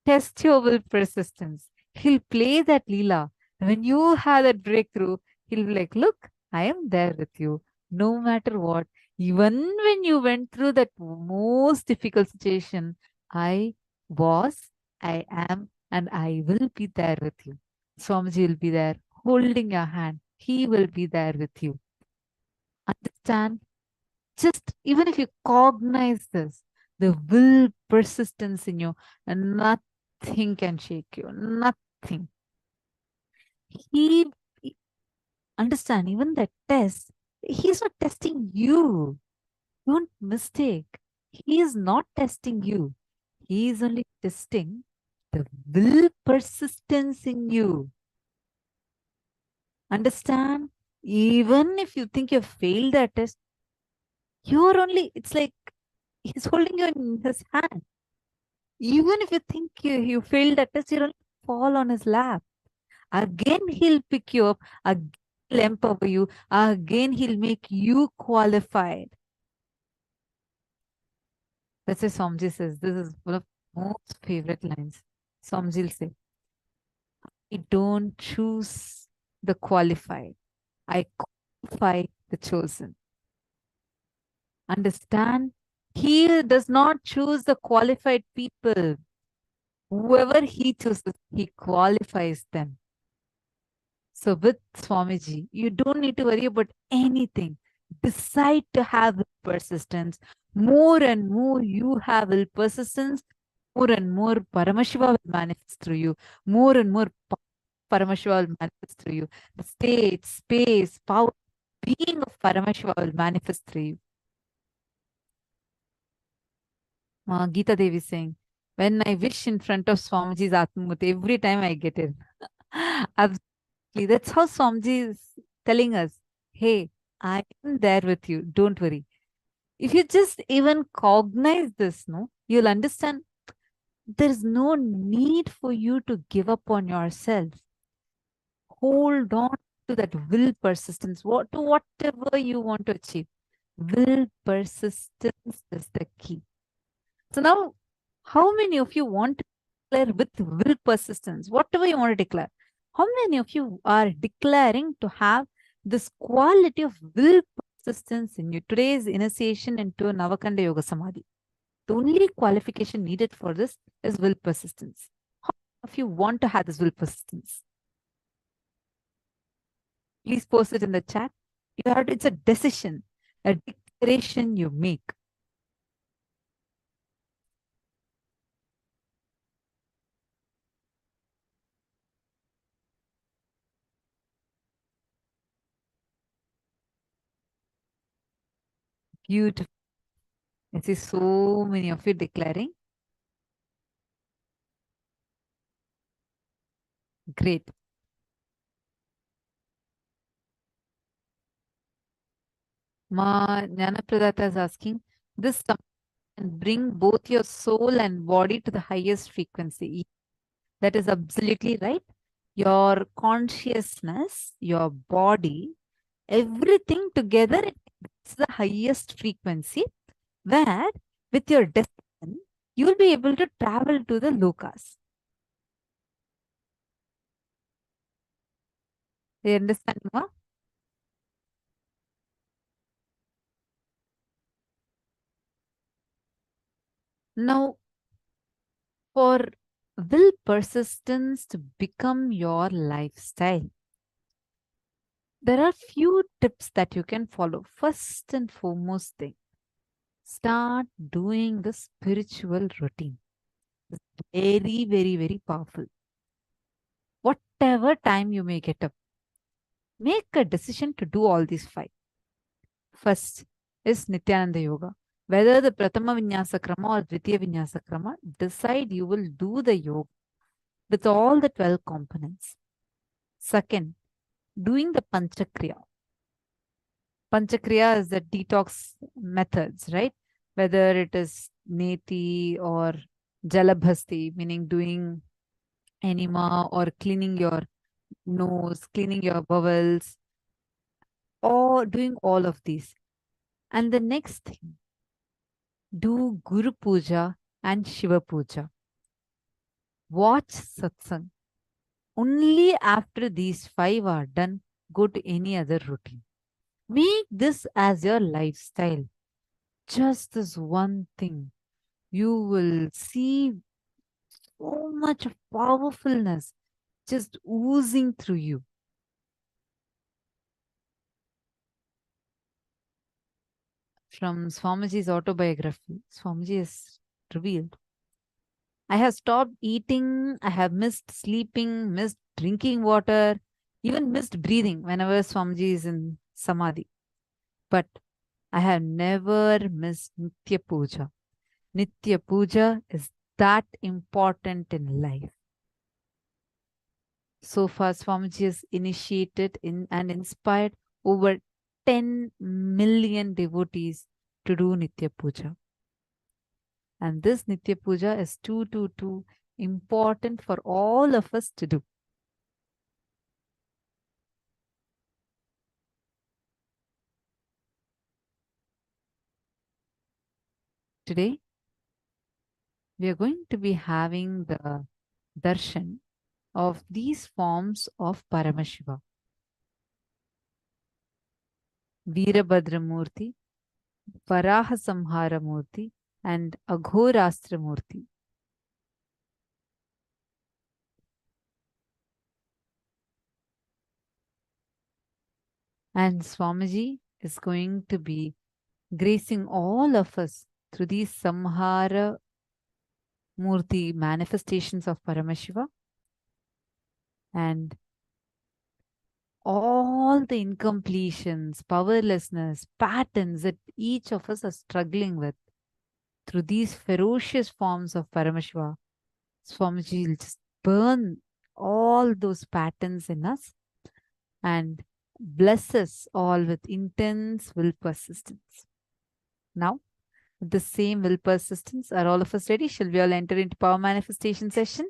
test your will persistence. He'll play that Leela. When you have that breakthrough, he'll be like, look, I am there with you. No matter what. Even when you went through that most difficult situation, I am, and I will be there with you. Swamiji will be there holding your hand. He will be there with you. Understand? Just even if you cognize this, the will persistence in you, and nothing can shake you. Nothing. He understand, even the test, he's not testing you. Don't mistake. He is not testing you. He is only testing the will persistence in you. Understand? Even if you think you failed that test, you're only, it's like he's holding you in his hand. Even if you think you failed that test, you'll fall on his lap. Again, he'll pick you up. Again, he'll empower you. Again, he'll make you qualified. That's why Swamiji says, this is one of most favorite lines. Swamiji will say, I don't choose the qualified. I qualify the chosen. Understand? He does not choose the qualified people. Whoever he chooses, he qualifies them. So with Swamiji, you don't need to worry about anything. Decide to have persistence. More and more you have will persistence, more and more Paramashiva will manifest through you. More and more Paramashiva will manifest through you. The state, space, power, being of Paramashiva will manifest through you. Geeta Devi saying, when I wish in front of Swamiji's Atmamurti, every time I get in. Absolutely. That's how Swamiji is telling us, hey, I am there with you. Don't worry. If you just even cognize this, no, you'll understand there's no need for you to give up on yourself. Hold on to that will persistence, to whatever you want to achieve. Will persistence is the key. So now, how many of you want to declare with will persistence, whatever you want to declare? How many of you are declaring to have this quality of will persistence in you? Today's initiation into Navakanda Yoga Samadhi. The only qualification needed for this is will persistence. How many of you want to have this will persistence? Please post it in the chat. It's a decision, a declaration you make. Beautiful. I see so many of you declaring. Great. Ma Jnanapradata is asking, this can bring both your soul and body to the highest frequency. That is absolutely right. Your consciousness, your body, everything together, it's the highest frequency, where with your decision, you will be able to travel to the lokas. You understand, Ma? Now, for will persistence to become your lifestyle, there are few tips that you can follow. First and foremost thing, start doing the spiritual routine. It's very, very, very powerful. Whatever time you may get up, make a decision to do all these 5. First is Nithyananda Yoga. Whether the Pratama Vinyasa Krama or Dvitiya Vinyasa Krama, decide you will do the yoga with all the 12 components. Second, doing the Panchakriya. Panchakriya is the detox methods, right? Whether it is Neti or Jalabhasti, meaning doing enema or cleaning your nose, cleaning your bowels, or doing all of these. And the next thing, do Guru Puja and Shiva Puja. Watch satsang. Only after these 5 are done, go to any other routine. Make this as your lifestyle. Just this one thing. You will see so much powerfulness just oozing through you. from Swamiji's autobiography. Swamiji has revealed, I have stopped eating, I have missed sleeping, missed drinking water, even missed breathing whenever Swamiji is in Samadhi. But I have never missed Nitya Puja. Nitya Puja is that important in life. So far, Swamiji has initiated and inspired over 10 million devotees to do Nitya Puja. And this Nitya Puja is too important for all of us to do. Today, we are going to be having the darshan of these forms of Paramashiva. Veerabhadramurti, Varaha Samhara Murti, and Aghorastra Murti. And Swamiji is going to be gracing all of us through these Samhara Murti manifestations of Paramashiva and all the incompletions, powerlessness, patterns that each of us are struggling with through these ferocious forms of Paramashiva. Swamiji will just burn all those patterns in us and bless us all with intense will persistence. Now, with the same will persistence, are all of us ready? Shall we all enter into power manifestation session?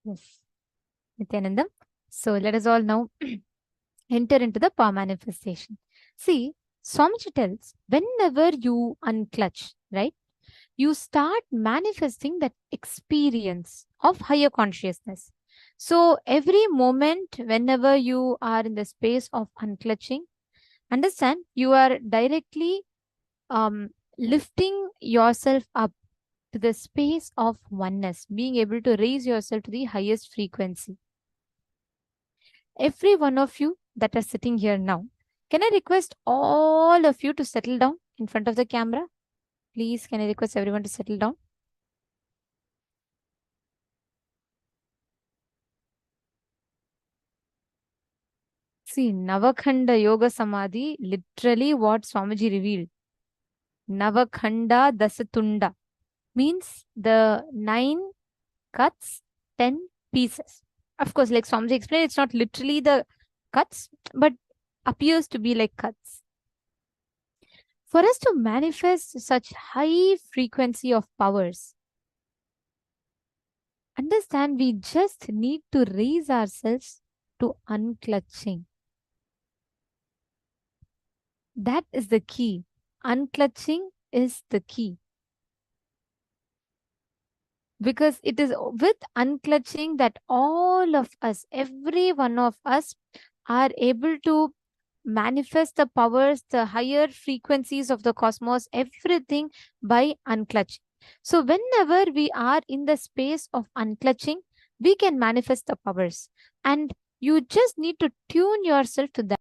Yes, Nithyanandam. So let us all now enter into the power manifestation. See, Swamiji tells, whenever you unclutch, right, you start manifesting that experience of higher consciousness. So every moment, whenever you are in the space of unclutching, understand you are directly lifting yourself up to the space of oneness, being able to raise yourself to the highest frequency. Every one of you that are sitting here now, can I request all of you to settle down in front of the camera? Please, can I request everyone to settle down? See, Navakhanda Yoga Samadhi, literally what Swamiji revealed. Navakhanda Dasatunda means the 9 cuts, 10 pieces. Of course, like Swamiji explained, it's not literally the cuts, but appears to be like cuts. For us to manifest such high frequency of powers, understand we just need to raise ourselves to unclutching. That is the key. Unclutching is the key. Because it is with unclutching that all of us, every one of us, are able to manifest the powers, the higher frequencies of the cosmos, everything by unclutching. So whenever we are in the space of unclutching, we can manifest the powers. And you just need to tune yourself to that.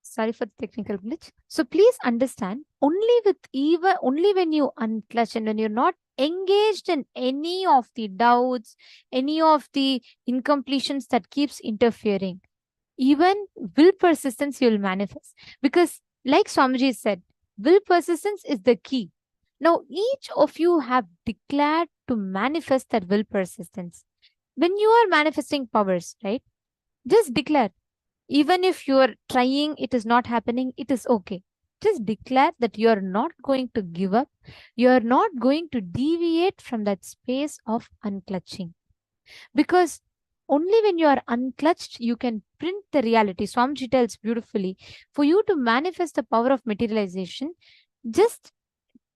Sorry for the technical glitch. So please understand, only when you unclutch and when you're not engaged in any of the doubts, any of the incompletions that keeps interfering, even will persistence you'll manifest. Because like Swamiji said, will persistence is the key. Now, each of you have declared to manifest that will persistence. When you are manifesting powers, right? Just declare. Even if you are trying, it is not happening, it is okay. Just declare that you are not going to give up. You are not going to deviate from that space of unclutching. Because only when you are unclutched, you can print the reality. Swamiji tells beautifully, for you to manifest the power of materialization, just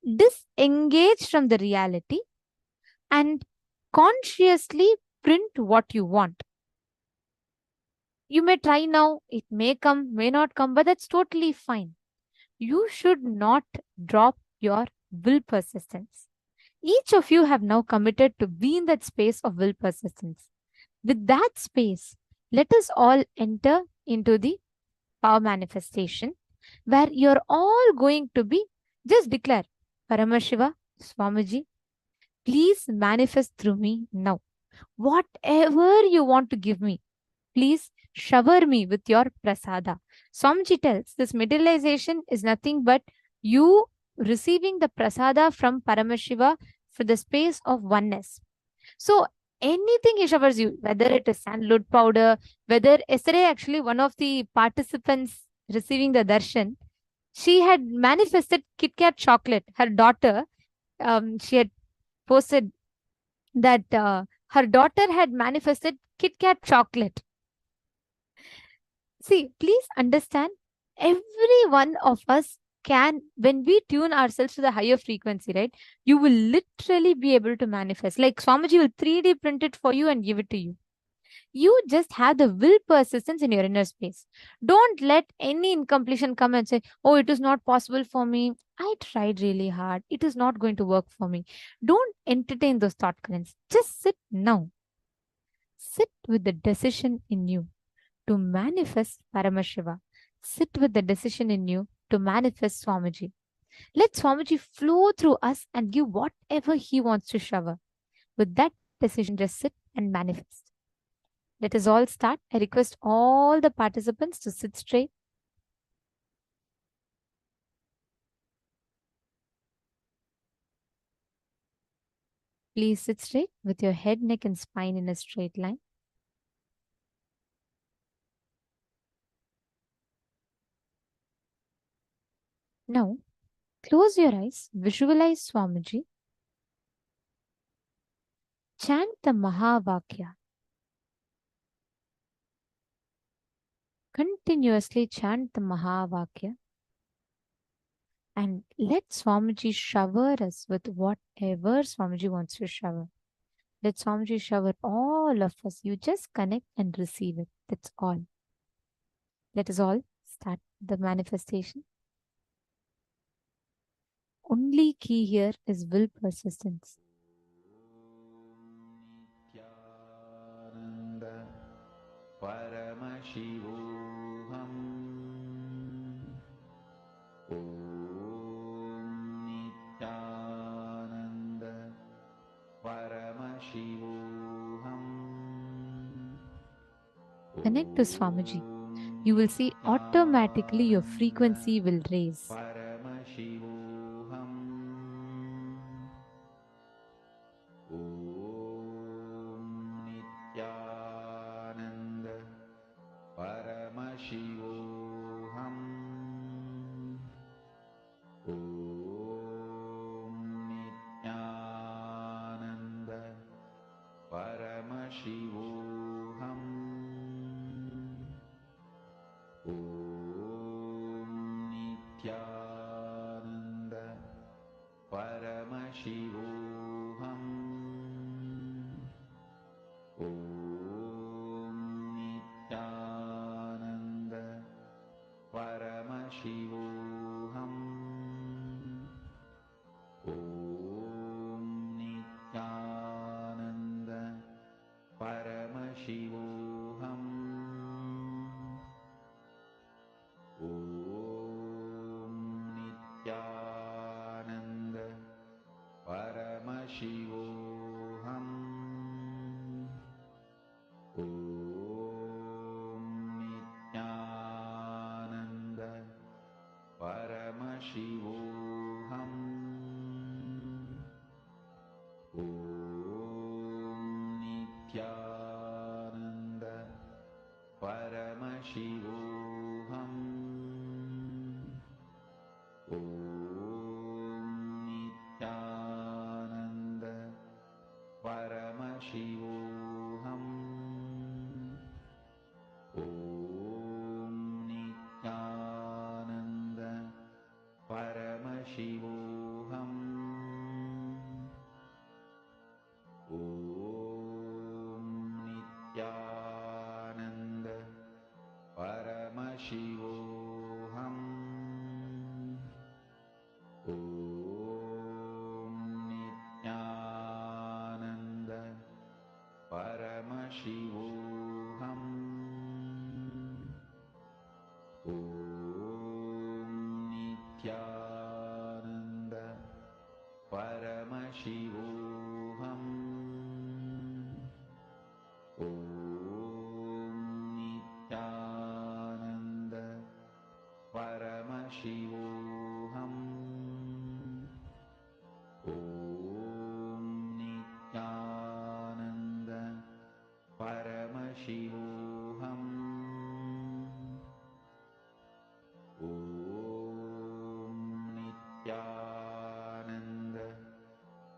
disengage from the reality and consciously print what you want. You may try now, it may come, may not come, but that's totally fine. You should not drop your will persistence. Each of you have now committed to be in that space of will persistence. With that space, let us all enter into the power manifestation where you're all going to be, just declare, Paramashiva, Swamiji, please manifest through me now. Whatever you want to give me, please shower me with your prasada. Swamiji tells this materialization is nothing but you receiving the prasada from Paramashiva for the space of oneness. So anything he showers you, whether it is sandalwood powder, whether yesterday actually one of the participants receiving the darshan, she had manifested Kit Kat chocolate. Her daughter, she had posted that her daughter had manifested Kit Kat chocolate. See, please understand, every one of us can, when we tune ourselves to the higher frequency, right, you will literally be able to manifest. Like Swamiji will 3D print it for you and give it to you. You just have the will persistence in your inner space. Don't let any incompletion come and say, oh, it is not possible for me. I tried really hard. It is not going to work for me. Don't entertain those thought currents. Just sit now. Sit with the decision in you to manifest Paramashiva. Sit with the decision in you to manifest Swamiji. Let Swamiji flow through us and give whatever he wants to shower. With that decision, just sit and manifest. Let us all start. I request all the participants to sit straight. Please sit straight with your head, neck, and spine in a straight line. Now, close your eyes, visualize Swamiji. Chant the Mahavakya. Continuously chant the Mahavakya. And let Swamiji shower us with whatever Swamiji wants to shower. Let Swamiji shower all of us. You just connect and receive it. That's all. Let us all start the manifestation. Only key here is will persistence. Nithyananda Paramashivoham. Om Nithyananda Paramashivoham. Connect to Swamiji. You will see automatically your frequency will raise. Paramashivoham. Om Nithyananda Paramashivoham. Om Nithyananda Paramashivoham. Om Nithyananda Paramashivoham. Om Nithyananda Paramashivoham. Om Nithyananda Paramashivoham. Om Nithyananda Paramashivoham. Om Nithyananda Paramashivoham. Om Nithyananda Paramashivoham. Om Nithyananda Paramashivoham. Om Nithyananda Paramashivoham. Om Nithyananda Paramashivoham. Om Nithyananda Paramashivoham. Om Nithyananda Paramashivoham. Om Nithyananda Paramashivoham. Om Nithyananda Paramashivoham. Om Nithyananda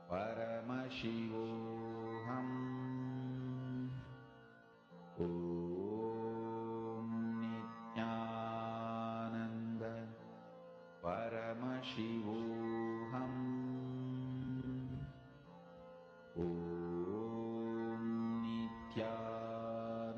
Paramashivoham. Om Nithyananda Paramashivoham. Om Nithyananda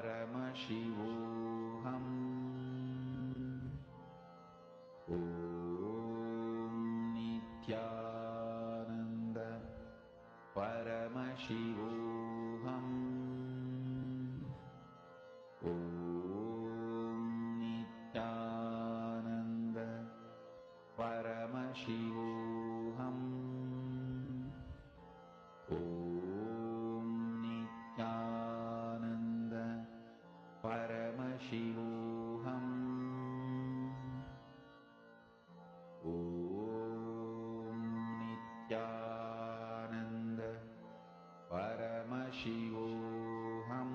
Paramashivoham. Om Nithyananda Paramashivoham. Om Nithyananda Paramashivoham. Om Nithyananda Paramashivoham. Om Nithyananda Paramashivoham.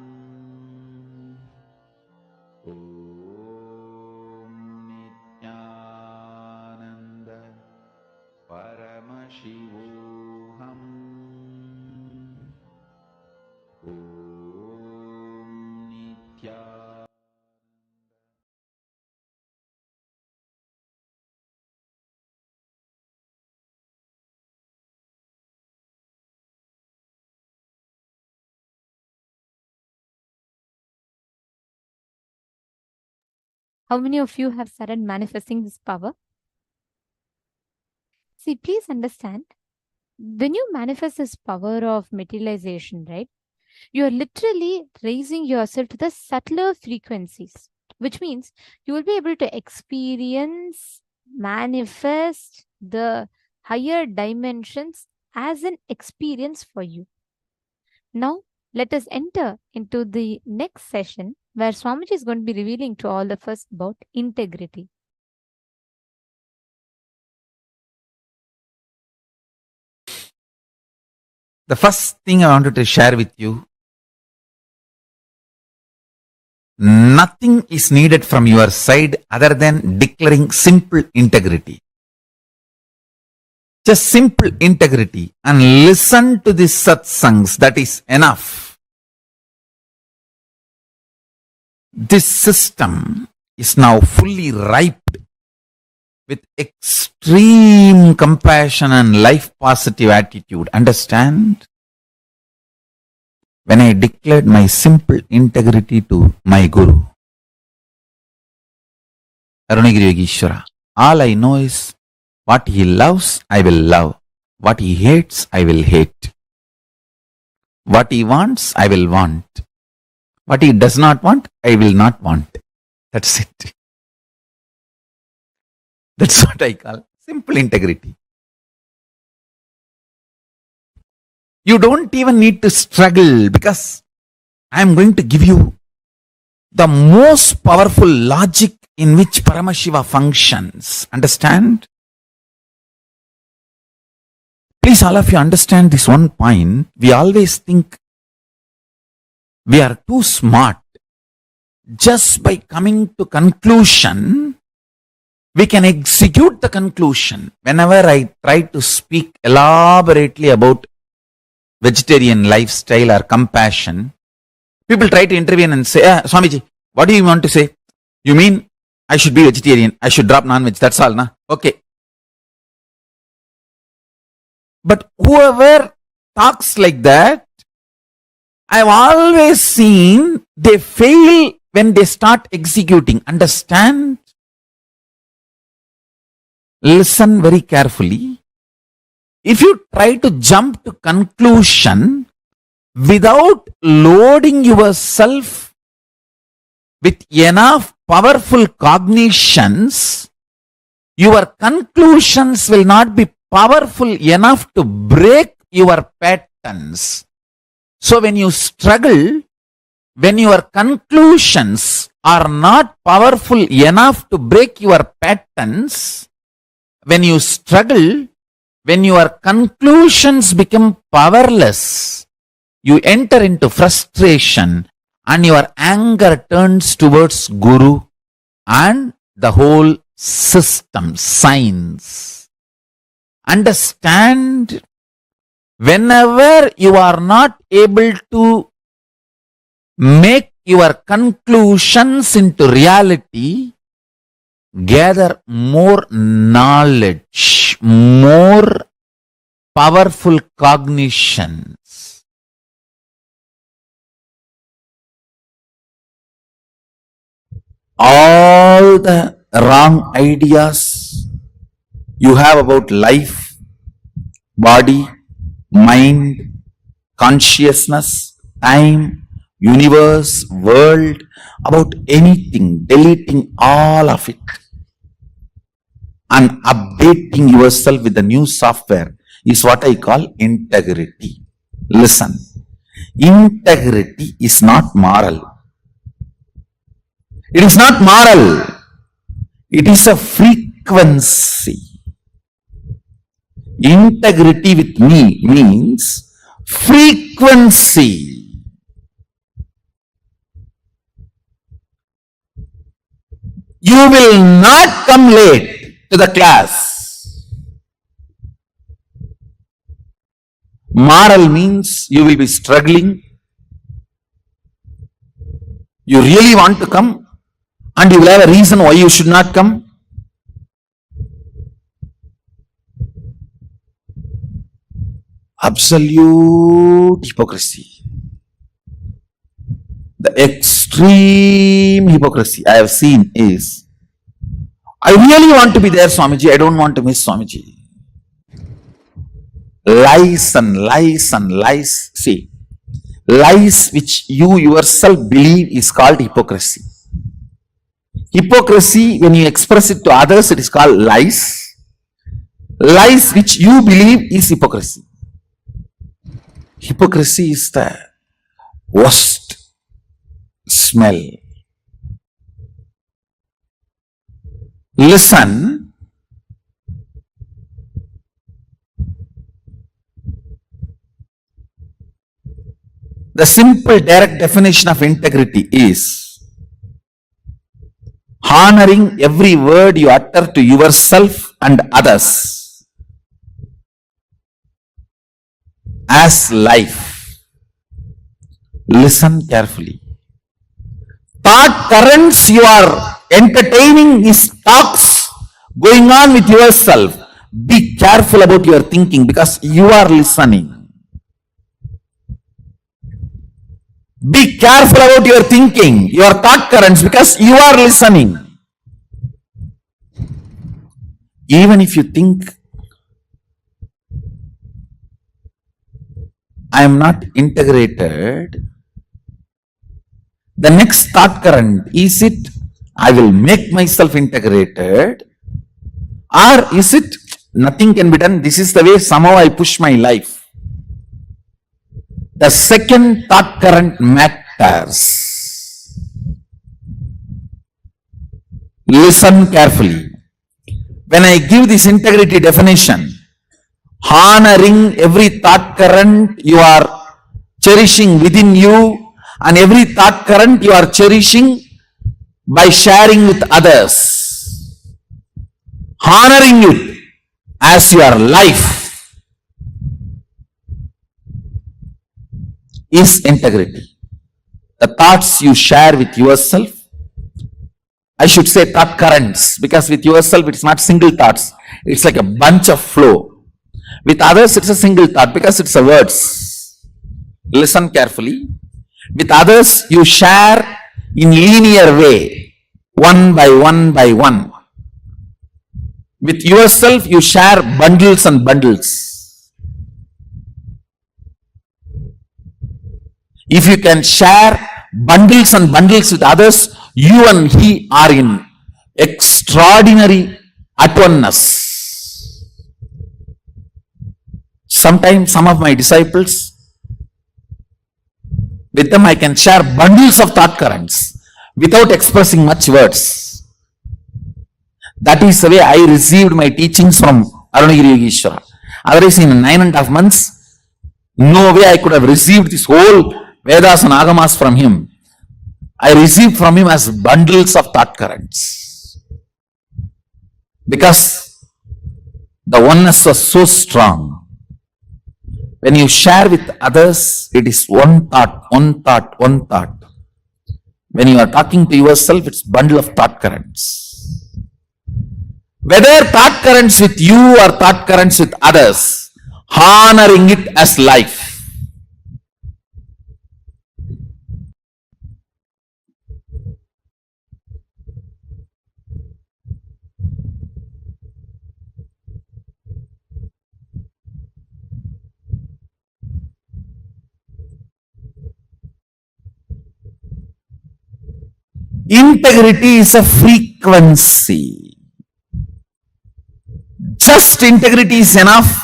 Om Nithyananda Paramashivoham. Om Nithyananda. How many of you have started manifesting this power? See, please understand, when you manifest this power of materialization, right, you are literally raising yourself to the subtler frequencies, which means you will be able to experience, manifest the higher dimensions as an experience for you. Now, let us enter into the next session where Swamiji is going to be revealing to all of us about integrity. The first thing I wanted to share with you, nothing is needed from your side other than declaring simple integrity. Just simple integrity and listen to the satsangs, that is enough. This system is now fully ripe with extreme compassion and life positive attitude. Understand? When I declared my simple integrity to my Guru, Arunagiri Yogeshwara, all I know is what he loves, I will love. What he hates, I will hate. What he wants, I will want. What he does not want, I will not want. That's it. That's what I call simple integrity. You don't even need to struggle, because I am going to give you the most powerful logic in which Paramashiva functions. Understand? Please, all of you understand this one point. We always think we are too smart. Just by coming to conclusion, we can execute the conclusion. Whenever I try to speak elaborately about vegetarian lifestyle or compassion, people try to intervene and say, Swamiji, what do you want to say? You mean I should be vegetarian, I should drop non-veg, that's all, na? Okay. But whoever talks like that, I've always seen they fail when they start executing. Understand? Listen very carefully. If you try to jump to conclusion without loading yourself with enough powerful cognitions, your conclusions will not be powerful enough to break your patterns. So when you struggle, when your conclusions are not powerful enough to break your patterns, when you struggle, when your conclusions become powerless, you enter into frustration and your anger turns towards Guru and the whole system, science. Understand, whenever you are not able to make your conclusions into reality, gather more knowledge, more powerful cognitions. all the wrong ideas you have about life, body, mind, consciousness, time, universe, world, about anything, deleting all of it and updating yourself with the new software is what I call integrity. Listen, integrity is not moral. It is not moral. It is a frequency. Integrity with me means frequency. You will not come late to the class. Moral means you will be struggling. You really want to come and you will have a reason why you should not come. Absolute hypocrisy. The extreme hypocrisy I have seen is, I really want to be there, Swamiji, I don't want to miss Swamiji. Lies and lies and lies. See, lies which you yourself believe is called hypocrisy. Hypocrisy, when you express it to others, it is called lies. Lies which you believe is hypocrisy. Hypocrisy is the worst smell. Listen, the simple direct definition of integrity is honoring every word you utter to yourself and others as life. Listen carefully. Thought currents you are entertaining is talks going on with yourself. Be careful about your thinking because you are listening. Be careful about your thinking, your thought currents, because you are listening. Even if you think, I am not integrated, the next thought current, is it, I will make myself integrated, or is it, nothing can be done, this is the way somehow I push my life. The second thought current matters. Listen carefully. When I give this integrity definition, honoring every thought current you are cherishing within you and every thought current you are cherishing by sharing with others, honoring it as your life, is integrity. The thoughts you share with yourself, I should say thought currents, because with yourself it's not single thoughts, it's like a bunch of flow. With others it's a single thought because it's a words. Listen carefully. With others you share in linear way, one by one by one. With yourself you share bundles and bundles. If you can share bundles and bundles with others, you and he are in extraordinary at oneness. Sometimes some of my disciples, with them I can share bundles of thought currents without expressing much words. That is the way I received my teachings from Arunagiri Yogeshwara. Otherwise, in 9.5 months, no way I could have received this whole Vedas and Agamas from him. I received from him as bundles of thought currents. Because the oneness was so strong. When you share with others, it is one thought, one thought, one thought. When you are talking to yourself, it's bundle of thought currents. Whether thought currents with you or thought currents with others, honoring it as life. Integrity is a frequency. Just integrity is enough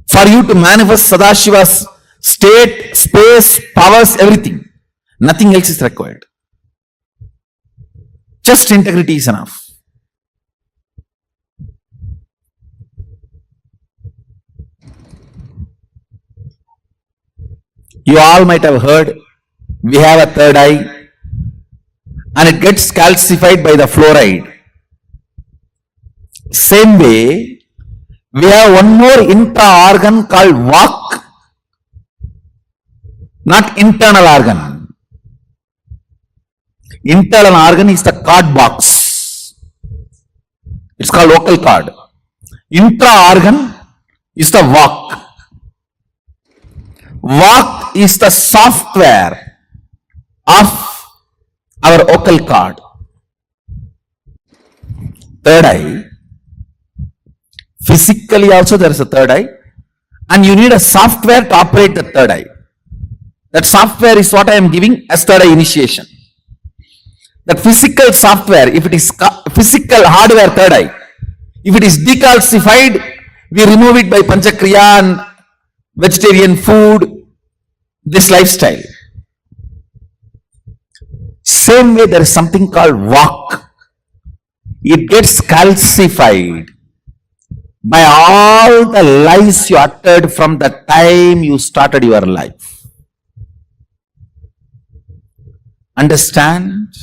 for you to manifest Sadashiva's state, space, powers, everything. Nothing else is required. Just integrity is enough. You all might have heard, we have a third eye and it gets calcified by the fluoride. Same way, we have one more intra-organ called Vak, not internal organ. Internal organ is the card box. It's called vocal cord. Intra-organ is the Vak. Vak is the software of our vocal cord. Third eye. Physically also there is a third eye, and you need a software to operate the third eye. That software is what I am giving as third eye initiation. That physical software, if it is physical hardware third eye, if it is decalcified, we remove it by Panchakriya and vegetarian food, this lifestyle. Same way there is something called Vak. It gets calcified by all the lies you uttered from the time you started your life. Understand?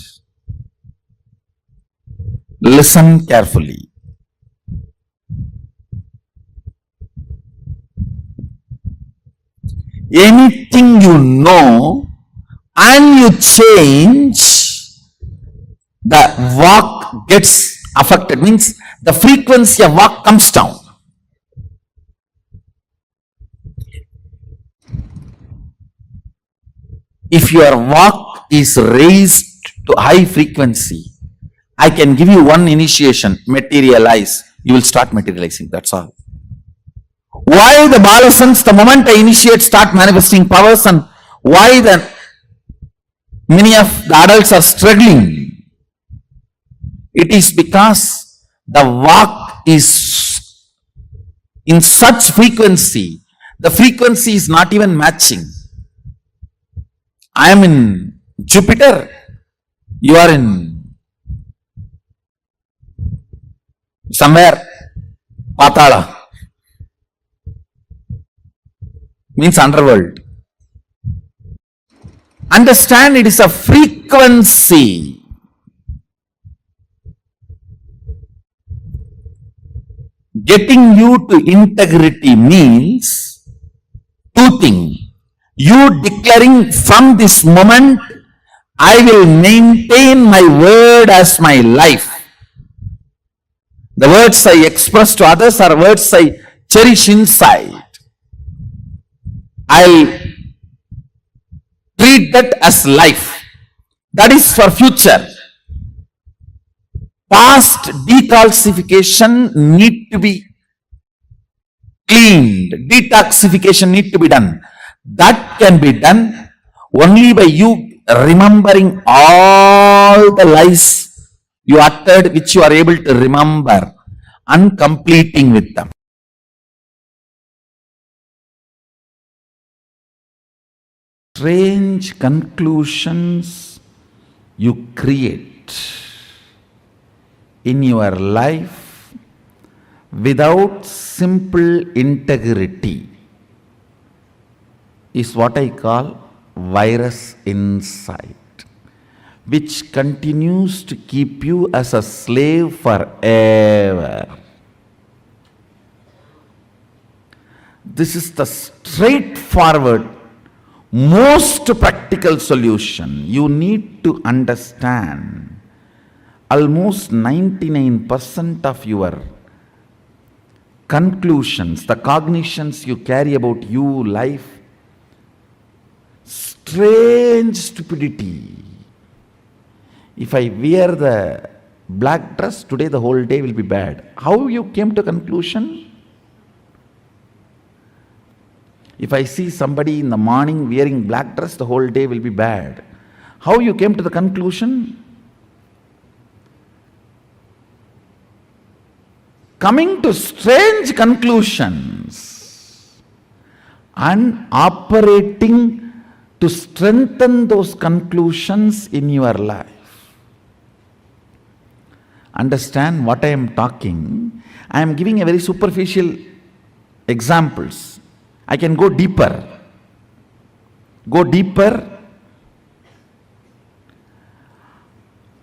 Listen carefully. Anything you know and you change, the Vak gets affected, means the frequency of Vak comes down. If your Vak is raised to high frequency, I can give you one initiation, materialize. You will start materializing, that's all. Why the Balasans, the moment I initiate, start manifesting powers, and why many of the adults are struggling? It is because the Vak is in such frequency, the frequency is not even matching. I am in Jupiter, you are in somewhere, Patala, means underworld. Understand, it is a frequency. Getting you to integrity means two things. You declaring from this moment, I will maintain my word as my life. The words I express to others are words I cherish inside. I'll treat that as life. That is for future. Past decalcification need to be cleaned. Detoxification need to be done. That can be done only by you remembering all the lies you uttered, which you are able to remember, and completing with them. Strange conclusions you create in your life without simple integrity is what I call virus inside, which continues to keep you as a slave forever. This is the straightforward, most practical solution. You need to understand almost 99% of your conclusions, the cognitions you carry about you, life, strange stupidity. If I wear the black dress, today the whole day will be bad. How you came to conclusion? If I see somebody in the morning wearing black dress, the whole day will be bad. How you came to the conclusion? Coming to strange conclusions and operating to strengthen those conclusions in your life. Understand what I am talking? I am giving a very superficial examples. I can go deeper. Go deeper.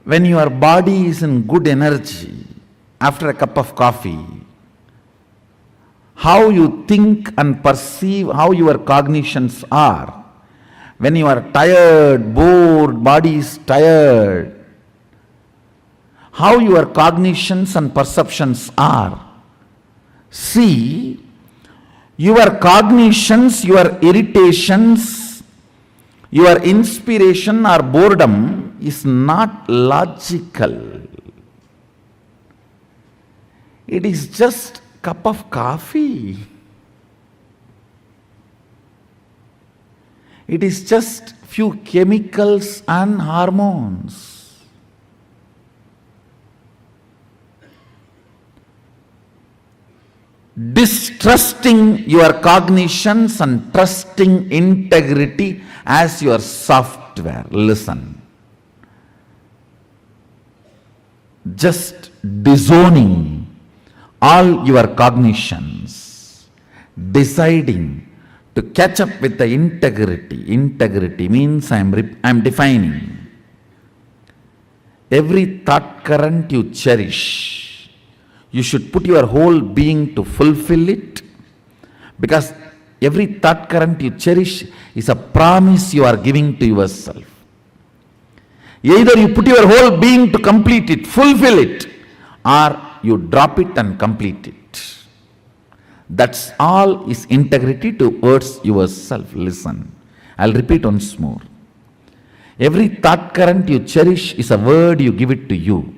When your body is in good energy, after a cup of coffee, how you think and perceive, how your cognitions are. When you are tired, bored, body is tired, how your cognitions and perceptions are. See, your cognitions, your irritations, your inspiration or boredom is not logical. It is just cup of coffee. It is just few chemicals and hormones. Distrusting your cognitions and trusting integrity as your software. Listen. Just disowning all your cognitions, deciding to catch up with the integrity. Integrity means I am defining. Every thought current you cherish, you should put your whole being to fulfill it, because every thought current you cherish is a promise you are giving to yourself. Either you put your whole being to complete it, fulfill it, or you drop it and complete it. That's all is integrity towards yourself. Listen, I'll repeat once more. Every thought current you cherish is a word you give it to you.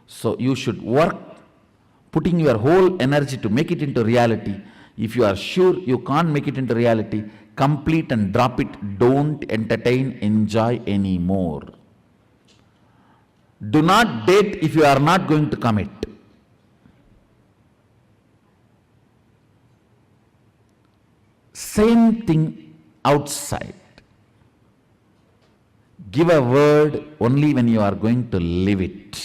So you should work, putting your whole energy to make it into reality. If you are sure you can't make it into reality, complete and drop it. Don't entertain, enjoy anymore. Do not date if you are not going to commit. Same thing outside. Give a word only when you are going to live it.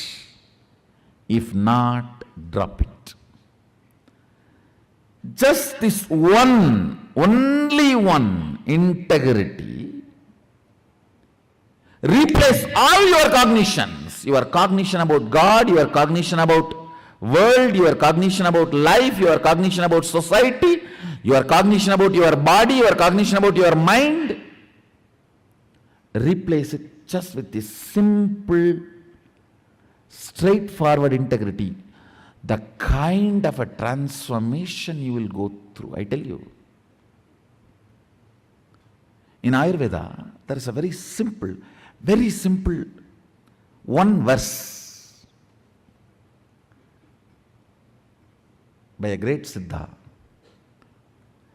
If not, drop it. Just this one, only one, integrity, replace all your cognitions. Your cognition about God, your cognition about world, your cognition about life, your cognition about society, your cognition about your body, your cognition about your mind. Replace it just with this simple, straightforward integrity. The kind of a transformation you will go through, I tell you. In Ayurveda, there is a very simple one verse by a great Siddha.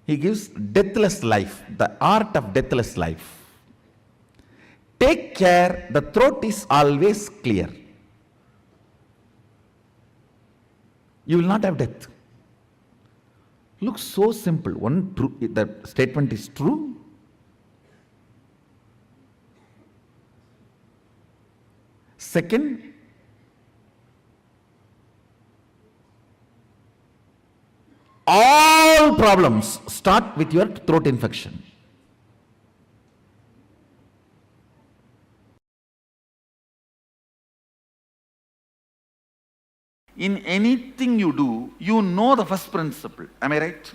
He gives deathless life, the art of deathless life. Take care, the throat is always clear. You will not have death. Looks so simple. One, true, the statement is true. Second, all problems start with your throat infection. In anything you do, you know the first principle. Am I right?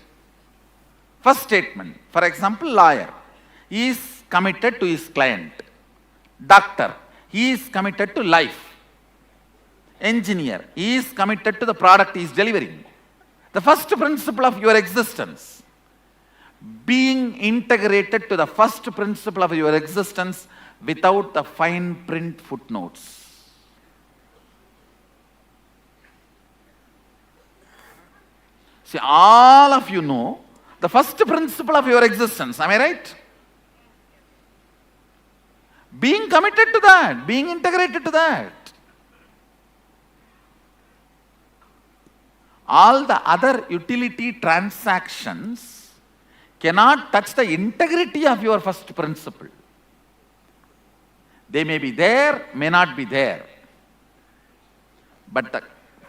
First statement. For example, lawyer. He is committed to his client. Doctor. He is committed to life. Engineer. He is committed to the product he is delivering. The first principle of your existence. Being integrated to the first principle of your existence without the fine print footnotes. See, all of you know the first principle of your existence. Am I right? Being committed to that, being integrated to that. All the other utility transactions cannot touch the integrity of your first principle. They may be there, may not be there. But the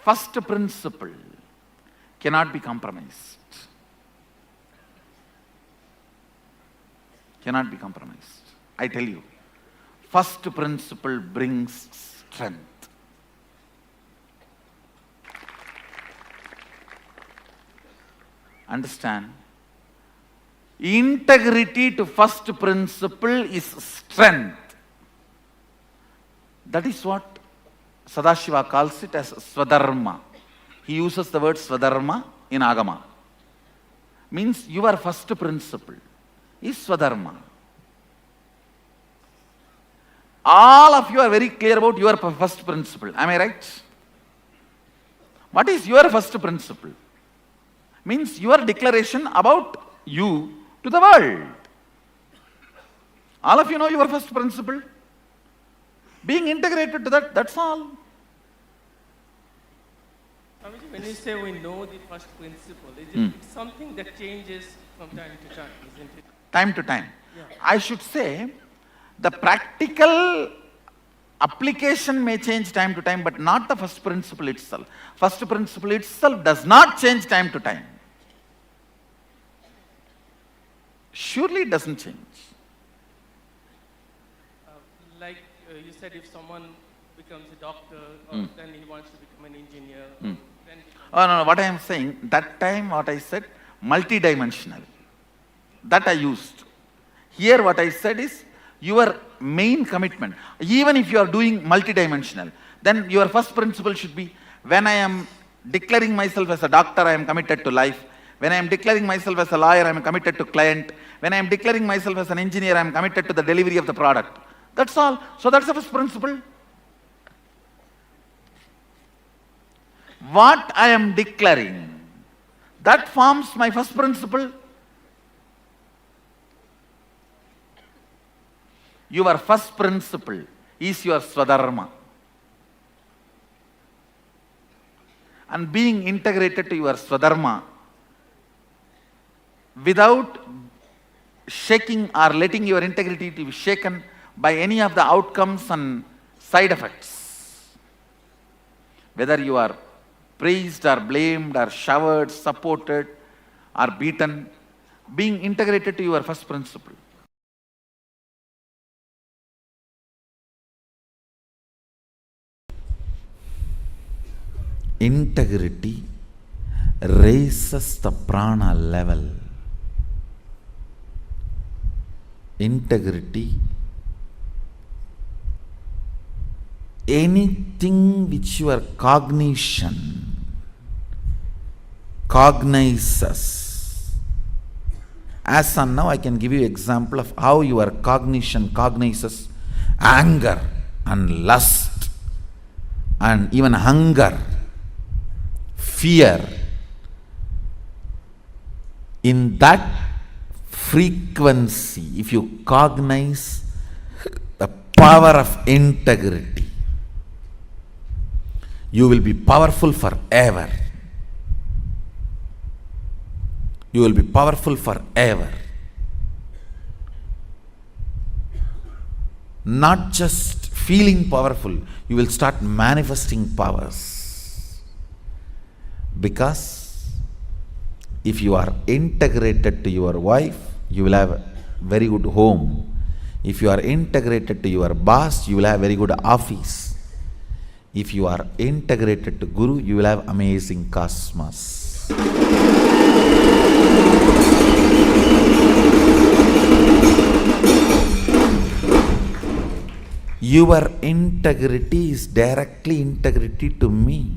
first principle cannot be compromised. Cannot be compromised. I tell you, first principle brings strength. Understand? Integrity to first principle is strength. That is what Sadashiva calls it as Swadharma. He uses the word Swadharma in Agama. Means your first principle is Swadharma. All of you are very clear about your first principle. Am I right? What is your first principle? Means your declaration about you to the world. All of you know your first principle. Being integrated to that, that's all. Swamiji, when you say we know the first principle, is it something that changes from time to time, isn't it? Time to time. Yeah. I should say, the practical application may change time to time, but not the first principle itself. First principle itself does not change time to time. Surely it doesn't change. Like you said, if someone becomes a doctor, or then he wants to become an engineer, then Oh, no, what I am saying, that time what I said, multidimensional. That I used. Here what I said is, your main commitment. Even if you are doing multidimensional, then your first principle should be, when I am declaring myself as a doctor, I am committed to life. When I am declaring myself as a lawyer, I am committed to client. When I am declaring myself as an engineer, I am committed to the delivery of the product. That's all. So that's the first principle. What I am declaring, that forms my first principle. Your first principle is your Swadharma. And being integrated to your Swadharma without shaking or letting your integrity to be shaken by any of the outcomes and side effects. Whether you are praised or blamed or showered, supported or beaten, being integrated to your first principle. Integrity raises the prana level. Integrity, anything which your cognition cognizes. As on now, I can give you example of how your cognition cognizes anger and lust and even hunger, fear. In that frequency, if you cognize the power of integrity, you will be powerful forever. You will be powerful forever. Not just feeling powerful, you will start manifesting powers. Because if you are integrated to your wife, you will have a very good home. If you are integrated to your boss, you will have very good office. If you are integrated to Guru, you will have amazing cosmos. Your integrity is directly integrity to me.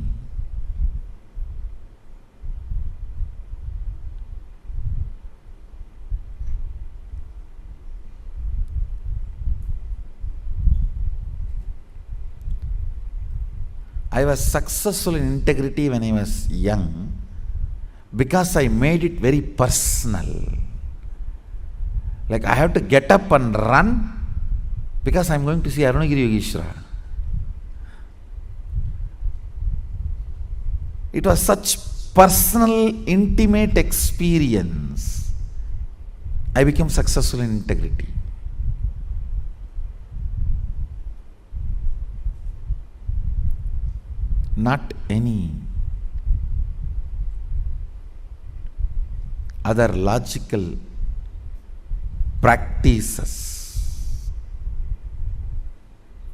I was successful in integrity when I was young because I made it very personal. Like I have to get up and run because I'm going to see Arunagiri Yogeshwara. It was such personal, intimate experience. I became successful in integrity. Not any other logical practices.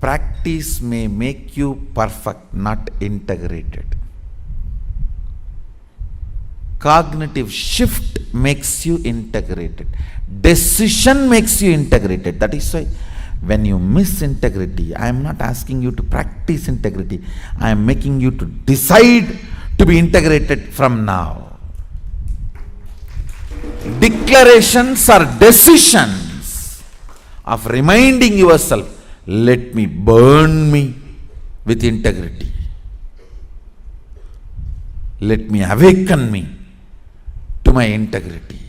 Practice may make you perfect, not integrated. Cognitive shift makes you integrated. Decision makes you integrated. That is why when you miss integrity, I am not asking you to practice integrity. I am making you to decide to be integrated from now. Declarations are decisions of reminding yourself, let me burn me with integrity. Let me awaken me to my integrity.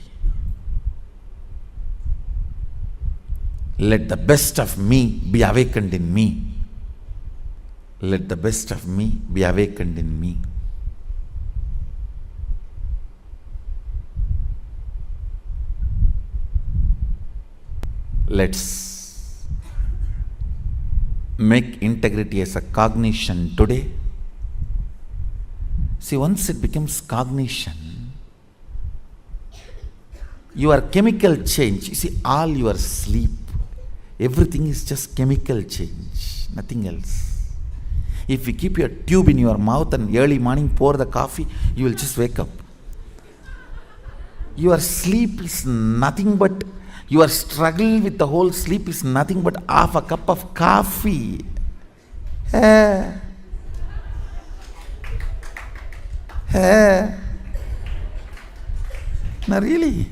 Let the best of me be awakened in me. Let the best of me be awakened in me. Let's make integrity as a cognition today. See, once it becomes cognition, your chemical change, you see, all your sleep, everything is just chemical change, nothing else. If you keep your tube in your mouth and early morning pour the coffee, you will just wake up. Your sleep is nothing but, your struggle with the whole sleep is nothing but half a cup of coffee. No, really.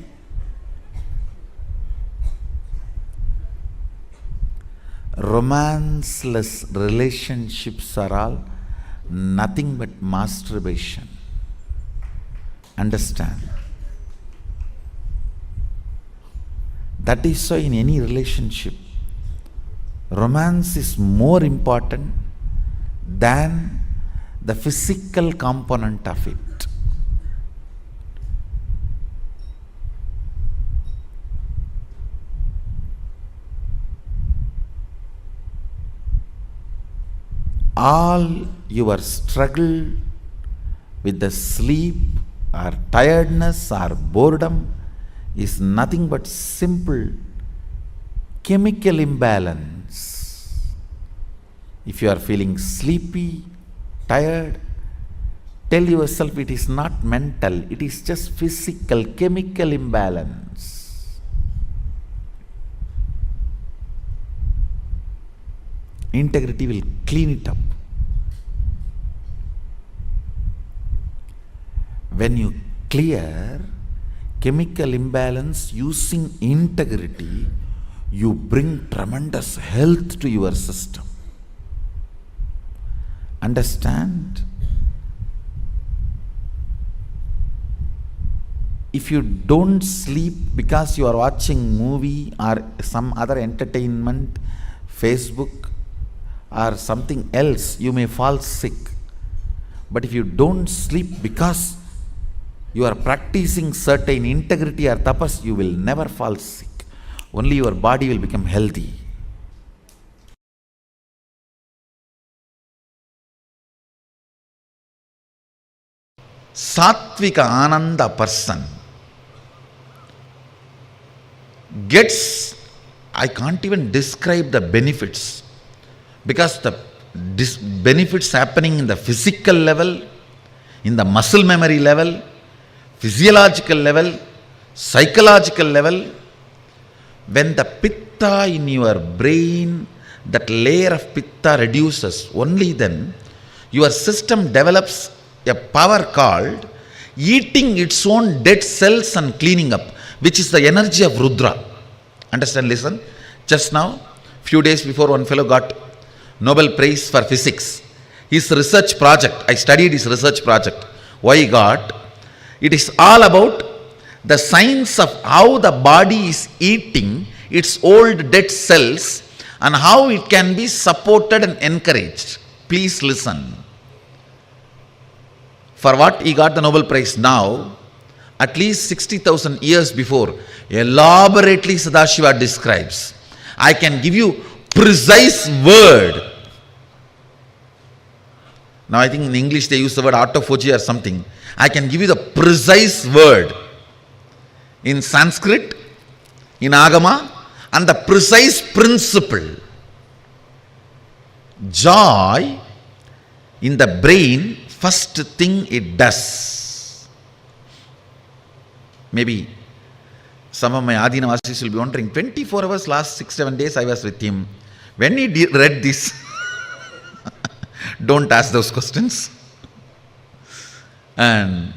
Romanceless relationships are all nothing but masturbation. Understand? That is why in any relationship, romance is more important than the physical component of it. All your struggle with the sleep or tiredness or boredom is nothing but simple chemical imbalance. If you are feeling sleepy, tired, tell yourself it is not mental, it is just physical, chemical imbalance. Integrity will clean it up. When you clear chemical imbalance using integrity, you bring tremendous health to your system. Understand? If you don't sleep because you are watching movie or some other entertainment, Facebook or something else, you may fall sick. But if you don't sleep because you are practicing certain integrity or tapas, you will never fall sick. Only your body will become healthy. Sattvika Ananda person gets, I can't even describe the benefits, because the benefits happening in the physical level, in the muscle memory level, physiological level, psychological level. When the pitta in your brain, that layer of pitta reduces, only then your system develops a power called eating its own dead cells and cleaning up, which is the energy of Rudra. Understand? Listen. Just now, few days before, one fellow got Nobel Prize for Physics. His research project, I studied his research project. Why he got? It is all about the science of how the body is eating its old dead cells and how it can be supported and encouraged. Please listen. For what he got the Nobel Prize now, at least 60,000 years before, elaborately Sadashiva describes. I can give you precise word. Now I think in English they use the word autophagy or something. I can give you the precise word in Sanskrit, in Agama, and the precise principle. Joy in the brain, first thing it does. Maybe some of my Adinavasis will be wondering, 24 hours last 6-7 days I was with him. When he read this, don't ask those questions. And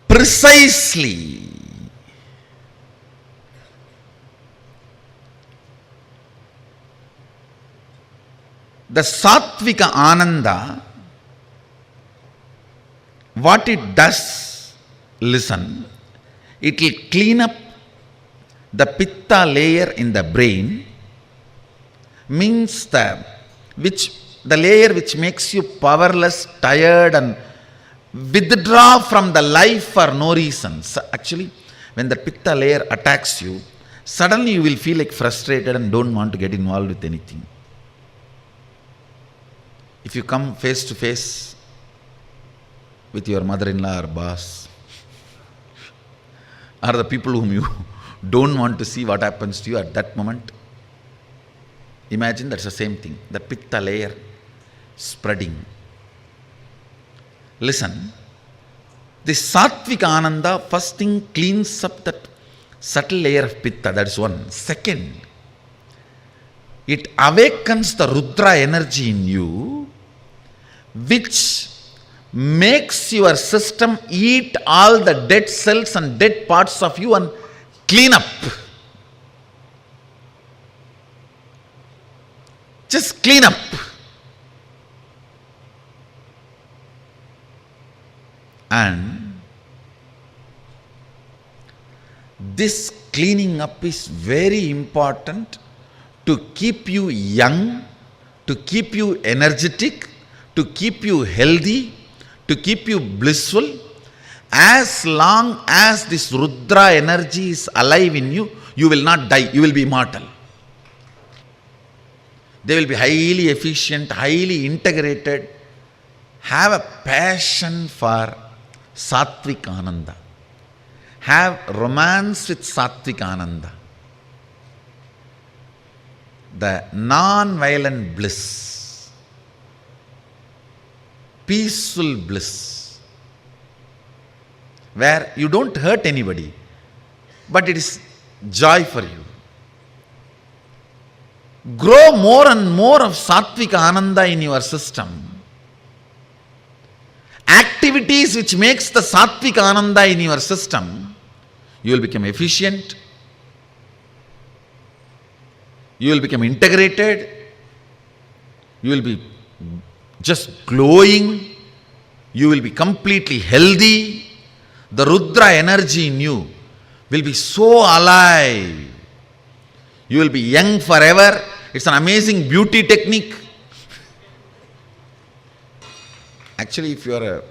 precisely the Sattvika Ananda, what it does, listen, it will clean up the Pitta layer in the brain, means the layer which makes you powerless, tired, and withdraw from the life for no reason. So actually, when the Pitta layer attacks you, suddenly you will feel like frustrated and don't want to get involved with anything. If you come face to face with your mother-in-law or boss, or the people whom you don't want to see what happens to you at that moment, imagine that's the same thing, the Pitta layer spreading. Listen, this Sattvika Ananda first thing cleans up that subtle layer of Pitta, that is one. Second, it awakens the Rudra energy in you, which makes your system eat all the dead cells and dead parts of you and clean up. Just clean up. And this cleaning up is very important to keep you young, to keep you energetic, to keep you healthy, to keep you blissful. As long as this Rudra energy is alive in you, you will not die, you will be immortal. They will be highly efficient, highly integrated. Have a passion for Sattvik Ananda. Have romance with Sattvik Ananda. The non-violent bliss, peaceful bliss, where you don't hurt anybody, but it is joy for you. Grow more and more of Sattvika Ananda in your system. Activities which makes the Sattvika Ananda in your system, you will become efficient, you will become integrated, you will be just glowing, you will be completely healthy. The Rudra energy in you will be so alive. You will be young forever. It's an amazing beauty technique. Actually, if you are a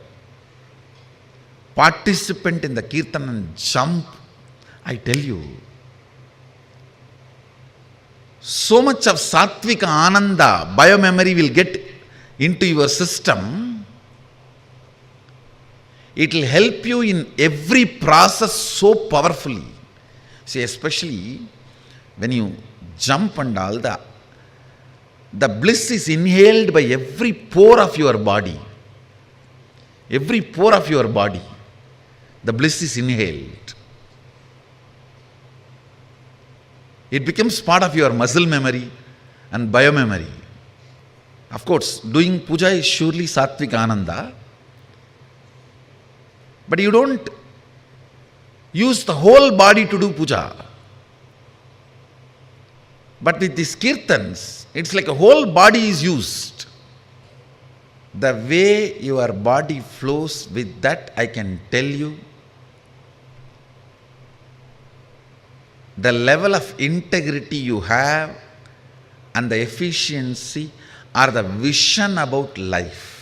participant in the Kirtan and jump, I tell you, so much of Sattvika Ananda, biomemory will get into your system. It will help you in every process so powerfully. See, especially when you jump and all, the bliss is inhaled by every pore of your body. Every pore of your body, the bliss is inhaled. It becomes part of your muscle memory and biomemory. Of course, doing puja is surely Sattvik Ananda, but you don't use the whole body to do puja. But with these kirtans, it's like a whole body is used. The way your body flows with that, I can tell you, the level of integrity you have and the efficiency or the vision about life.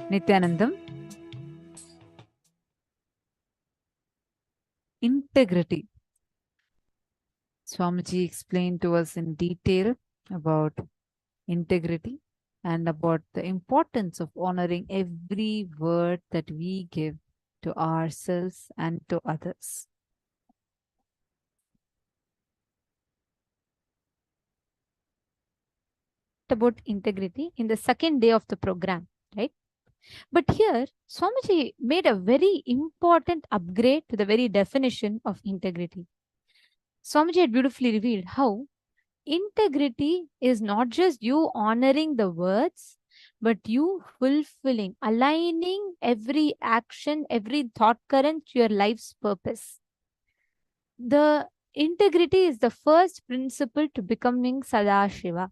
Nithyanandam. integrity. Swamiji explained to us in detail about integrity and about the importance of honoring every word that we give to ourselves and to others. About integrity in the second day of the program, right? But here, Swamiji made a very important upgrade to the very definition of integrity. Swamiji had beautifully revealed how integrity is not just you honoring the words, but you fulfilling, aligning every action, every thought current to your life's purpose. The integrity is the first principle to becoming Sadashiva.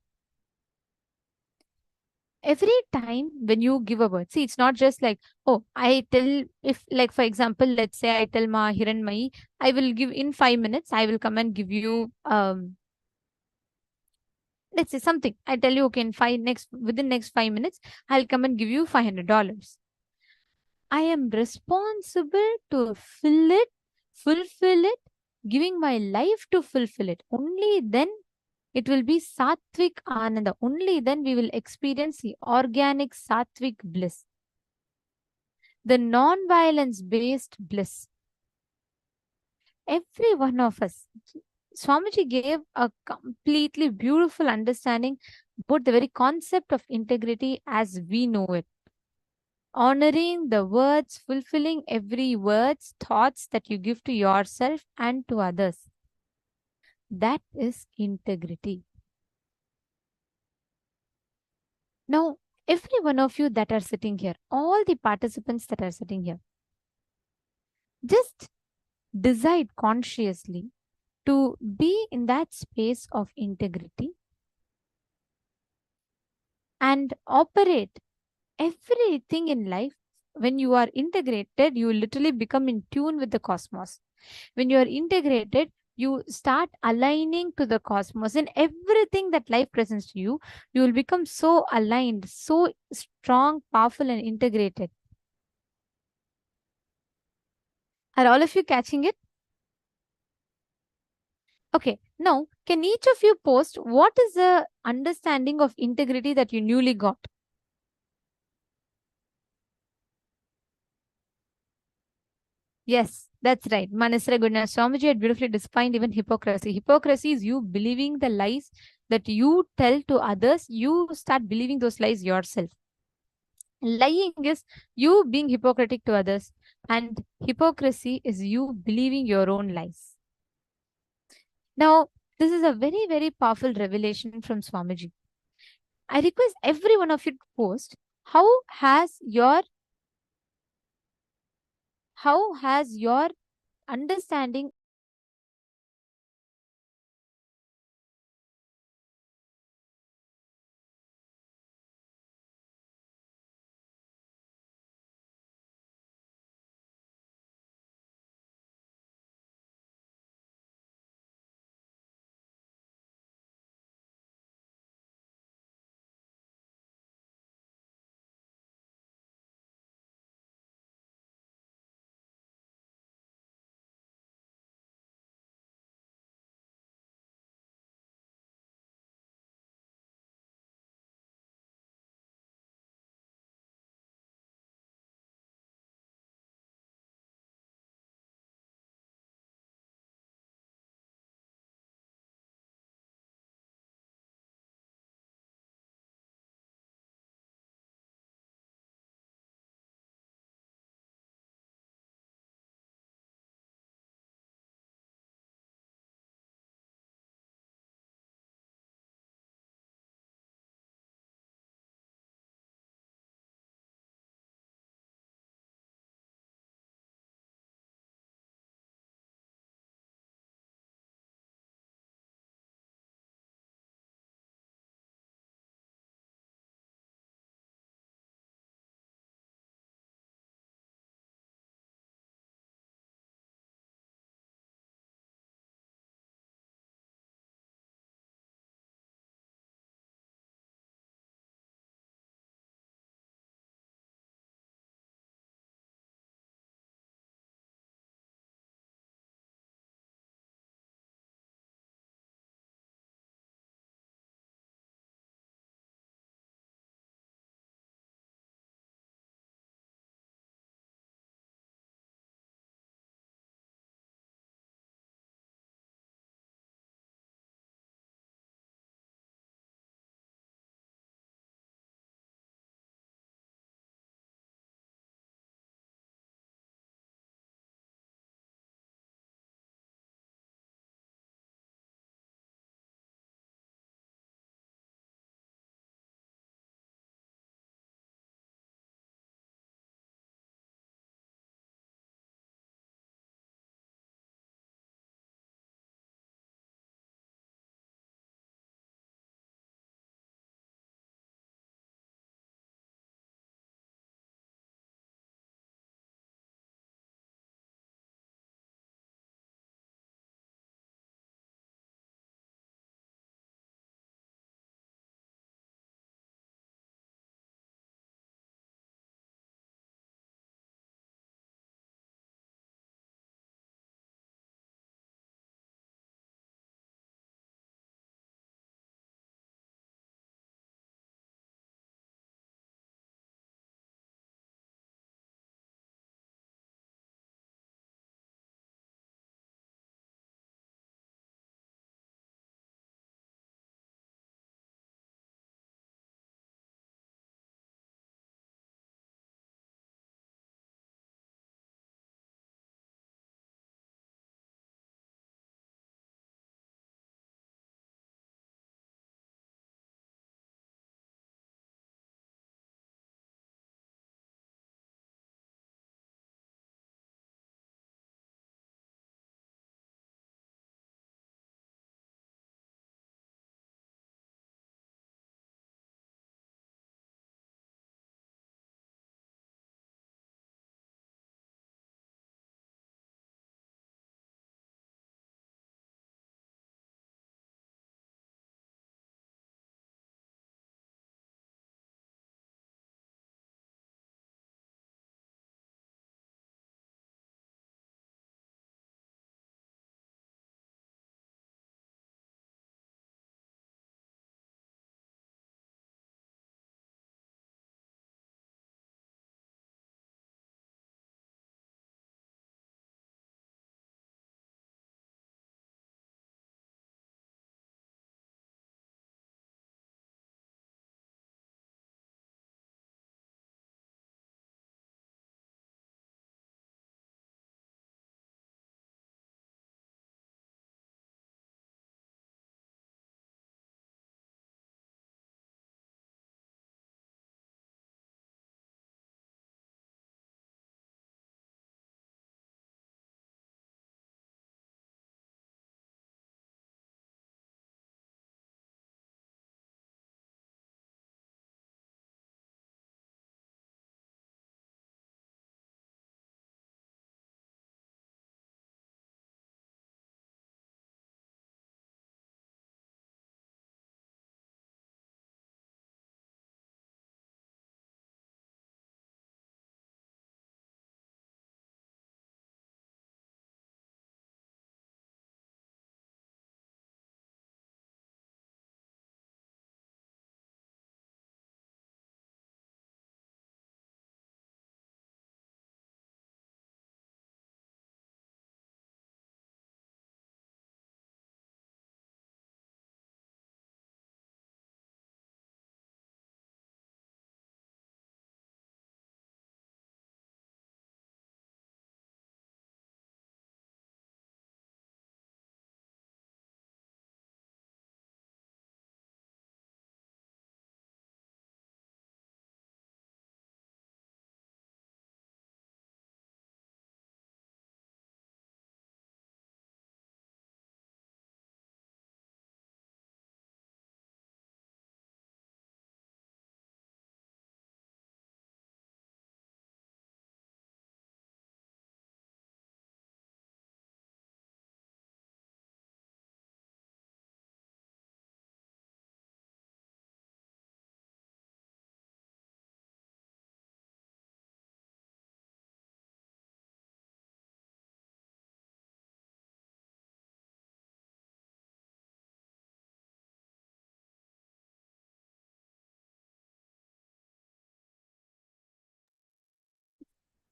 Every time when you give a word, see, it's not just like, oh, I tell, if like, for example, let's say I tell Ma Hiranmayi, I will give in 5 minutes, I will come and give you, let's say something. I tell you, okay, within next 5 minutes, I'll come and give you $500. I am responsible to fulfill it, giving my life to fulfill it. Only then it will be Sattvic Ananda. Only then we will experience the organic Sattvic bliss, the non-violence based bliss. Every one of us, Swamiji gave a completely beautiful understanding about the very concept of integrity as we know it. Honoring the words, fulfilling every words, thoughts that you give to yourself and to others. That is integrity. Now, every one of you that are sitting here, all the participants that are sitting here, just decide consciously to be in that space of integrity and operate everything in life. When you are integrated, you literally become in tune with the cosmos. When you are integrated, you start aligning to the cosmos, and everything that life presents to you, you will become so aligned, so strong, powerful, and integrated. Are all of you catching it? Okay, now can each of you post what is the understanding of integrity that you newly got? Yes, that's right. Manasra Goodness Swamiji had beautifully defined even hypocrisy. Hypocrisy is you believing the lies that you tell to others. You start believing those lies yourself. Lying is you being hypocritic to others, and hypocrisy is you believing your own lies. Now, this is a very, very powerful revelation from Swamiji. I request every one of you to post how has your understanding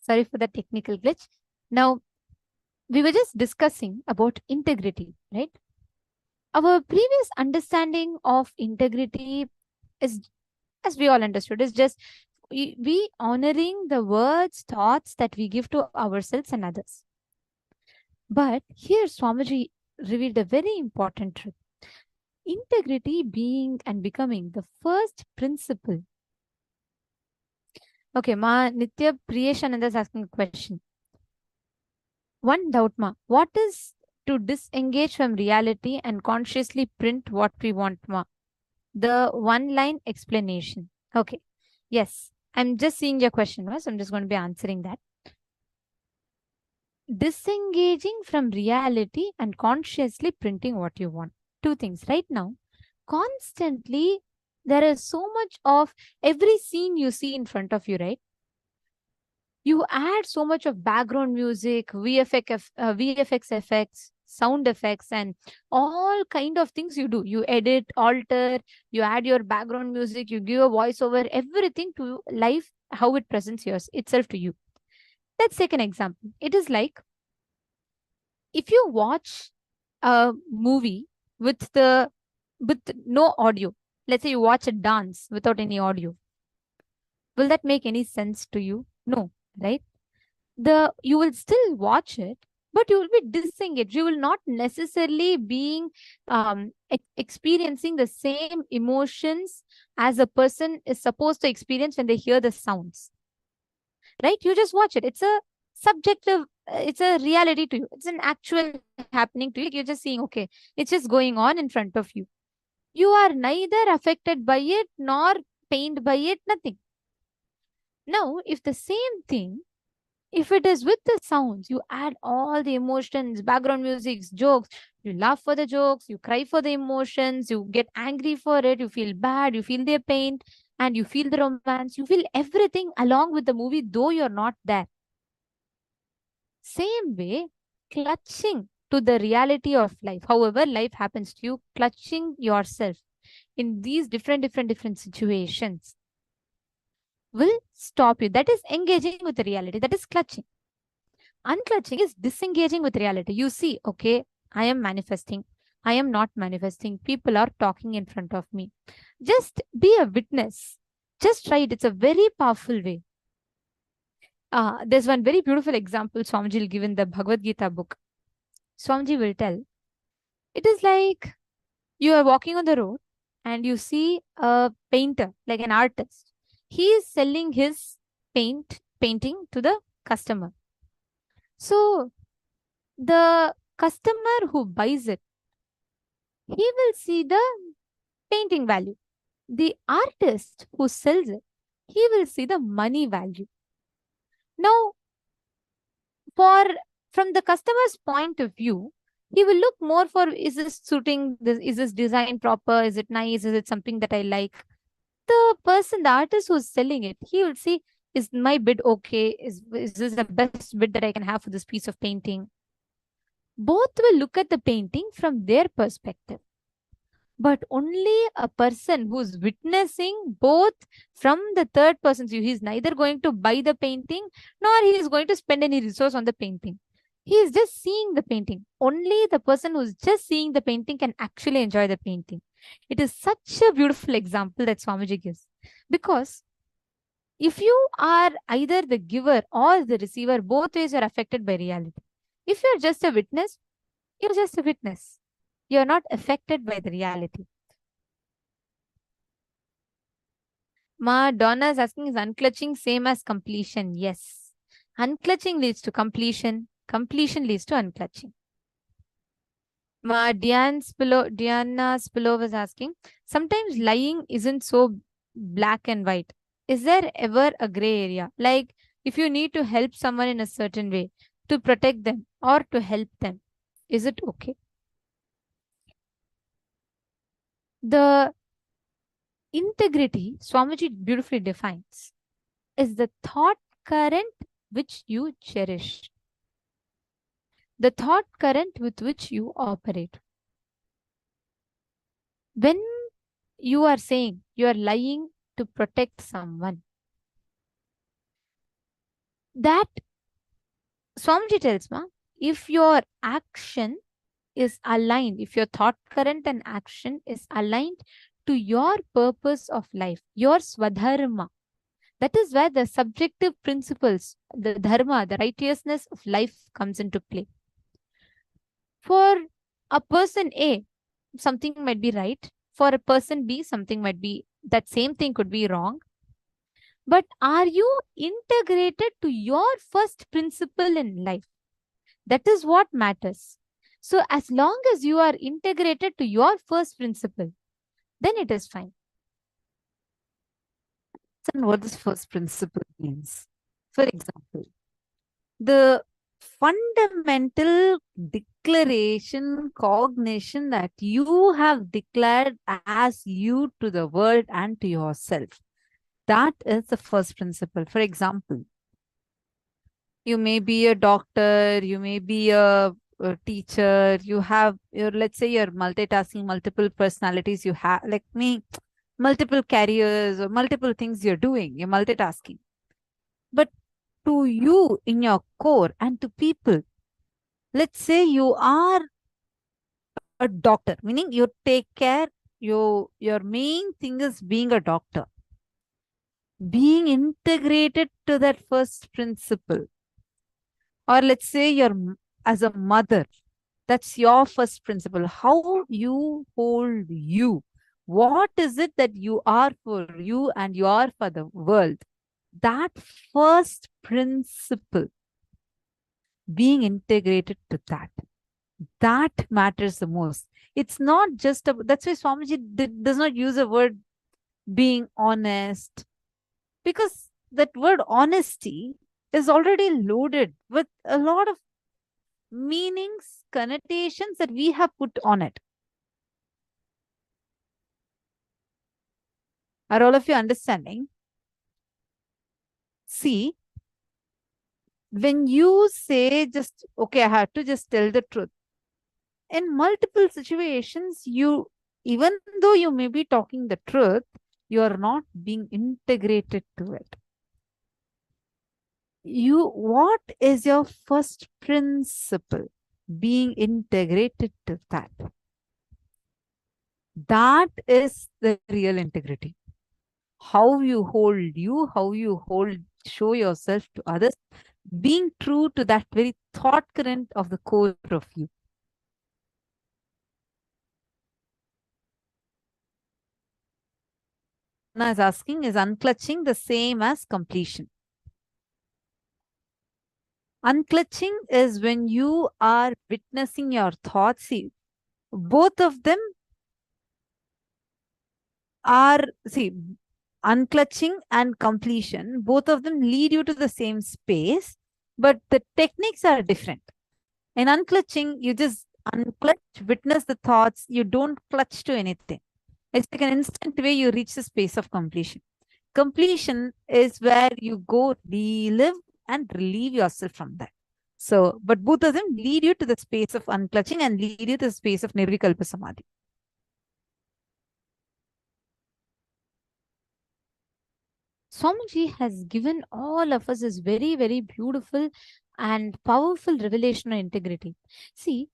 Sorry for the technical glitch. Now, we were just discussing about integrity, right? Our previous understanding of integrity is, as we all understood, is just we honoring the words, thoughts that we give to ourselves and others. But here Swamiji revealed a very important truth. Integrity being and becoming the first principle. Okay, Ma Nitya Priyeshananda is asking a question. One doubt, Ma. What is to disengage from reality and consciously print what we want, Ma? The one-line explanation. Okay. Yes. I'm just seeing your question, Ma, so I'm just going to be answering that. Disengaging from reality and consciously printing what you want. Two things. Right now, constantly, there is so much of every scene you see in front of you, right? You add so much of background music, VFX effects, sound effects, and all kind of things you do. You edit, alter, you add your background music, you give a voiceover, everything to life, how it presents itself to you. Let's take an example. It is like if you watch a movie with no audio. Let's say you watch a dance without any audio. Will that make any sense to you? No, right? You will still watch it, but you will be disengaged. You will not necessarily being experiencing the same emotions as a person is supposed to experience when they hear the sounds. Right? You just watch it. It's a subjective, it's a reality to you. It's an actual happening to you. You're just seeing, okay, it's just going on in front of you. You are neither affected by it nor pained by it, nothing. Now, if the same thing, if it is with the sounds, you add all the emotions, background music, jokes, you laugh for the jokes, you cry for the emotions, you get angry for it, you feel bad, you feel their pain, and you feel the romance, you feel everything along with the movie, though you're not there. Same way, clutching to the reality of life, however life happens to you, clutching yourself in these different situations will stop you. That is engaging with the reality. That is clutching. Unclutching is disengaging with reality. You see, okay, I am manifesting. I am not manifesting. People are talking in front of me. Just be a witness. Just try it. It's a very powerful way. There's one very beautiful example Swamiji will give in the Bhagavad Gita book. Swamiji will tell, it is like you are walking on the road and you see a painter, like an artist. He is selling his painting to the customer. So the customer who buys it, he will see the painting value. The artist who sells it, he will see the money value. Now, from the customer's point of view, he will look more for, is this suiting, is this design proper, is it nice, is it something that I like? The artist who's selling it, he will see, is my bid okay? Is this the best bid that I can have for this piece of painting? Both will look at the painting from their perspective. But only a person who's witnessing both from the third person's view, he's neither going to buy the painting nor he is going to spend any resource on the painting. He is just seeing the painting. Only the person who's just seeing the painting can actually enjoy the painting. It is such a beautiful example that Swamiji gives. Because if you are either the giver or the receiver, both ways are affected by reality. If you're just a witness, you're just a witness. You're not affected by the reality. Ma Donna is asking, is unclutching same as completion? Yes. Unclutching leads to completion. Completion leads to unclutching. Ma Diana Spilov is asking, sometimes lying isn't so black and white. Is there ever a gray area? Like if you need to help someone in a certain way, to protect them or to help them, is it okay? The integrity, Swamiji beautifully defines, is the thought current which you cherish. The thought current with which you operate. When you are saying you are lying to protect someone, that Swamiji tells, ma, if your action is aligned, if your thought current and action is aligned to your purpose of life, your swadharma, that is where the subjective principles, the dharma, the righteousness of life comes into play. For a person A, something might be right. For a person B, something might be, that same thing could be wrong. But are you integrated to your first principle in life? That is what matters. So as long as you are integrated to your first principle, then it is fine. And what this first principle means. For example, the fundamental declaration, cognition that you have declared as you to the world and to yourself. That is the first principle. For example, you may be a doctor, you may be a teacher, you have, let's say you're multitasking, multiple personalities, you have, like me, multiple careers or multiple things you're doing, you're multitasking. But to you in your core and to people, let's say you are a doctor, meaning you take care, your main thing is being a doctor. Being integrated to that first principle. Or let's say you're as a mother, that's your first principle. How you hold you. What is it that you are for you and you are for the world? That first principle, being integrated to that matters the most. It's not just that's why Swamiji does not use a word being honest, because that word honesty is already loaded with a lot of meanings, connotations that we have put on it. Are all of you understanding? See, when you say just, okay, I have to just tell the truth. In multiple situations, you, even though you may be talking the truth, you are not being integrated to it. What is your first principle? Being integrated to that. That is the real integrity. How you hold you, how you show yourself to others, being true to that very thought current of the core of you. Anna is asking, is unclutching the same as completion? Unclutching is when you are witnessing your thoughts. See, both of them are, unclutching and completion, both of them lead you to the same space, but the techniques are different. In unclutching, you just unclutch, witness the thoughts, you don't clutch to anything. It's like an instant way you reach the space of completion. Completion is where you go relive and relieve yourself from that. So, but both of them lead you to the space of unclutching and lead you to the space of Nirvikalpa Samadhi. Swamiji has given all of us this very, very beautiful and powerful revelation on integrity. See,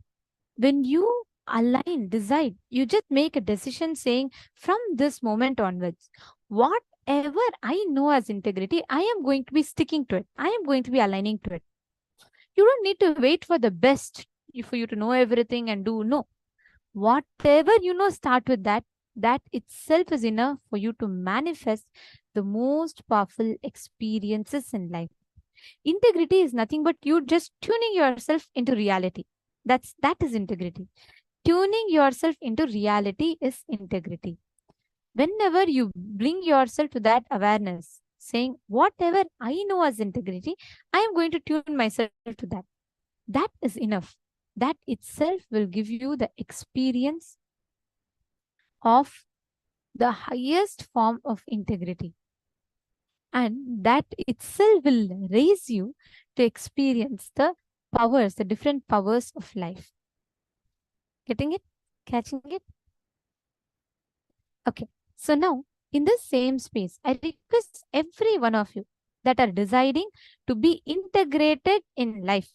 when you align, decide, you just make a decision saying, from this moment onwards, whatever I know as integrity, I am going to be sticking to it. I am going to be aligning to it. You don't need to wait for the best for you to know everything and do. No. Whatever you know, start with that. That itself is enough for you to manifest the most powerful experiences in life. Integrity is nothing but you just tuning yourself into reality. That is integrity. Tuning yourself into reality is integrity. Whenever you bring yourself to that awareness, saying, whatever I know as integrity, I am going to tune myself to that. That is enough. That itself will give you the experience of the highest form of integrity. And that itself will raise you to experience the powers, the different powers of life. Getting it? Catching it? Okay. So now, in the same space, I request every one of you, that are deciding to be integrated in life.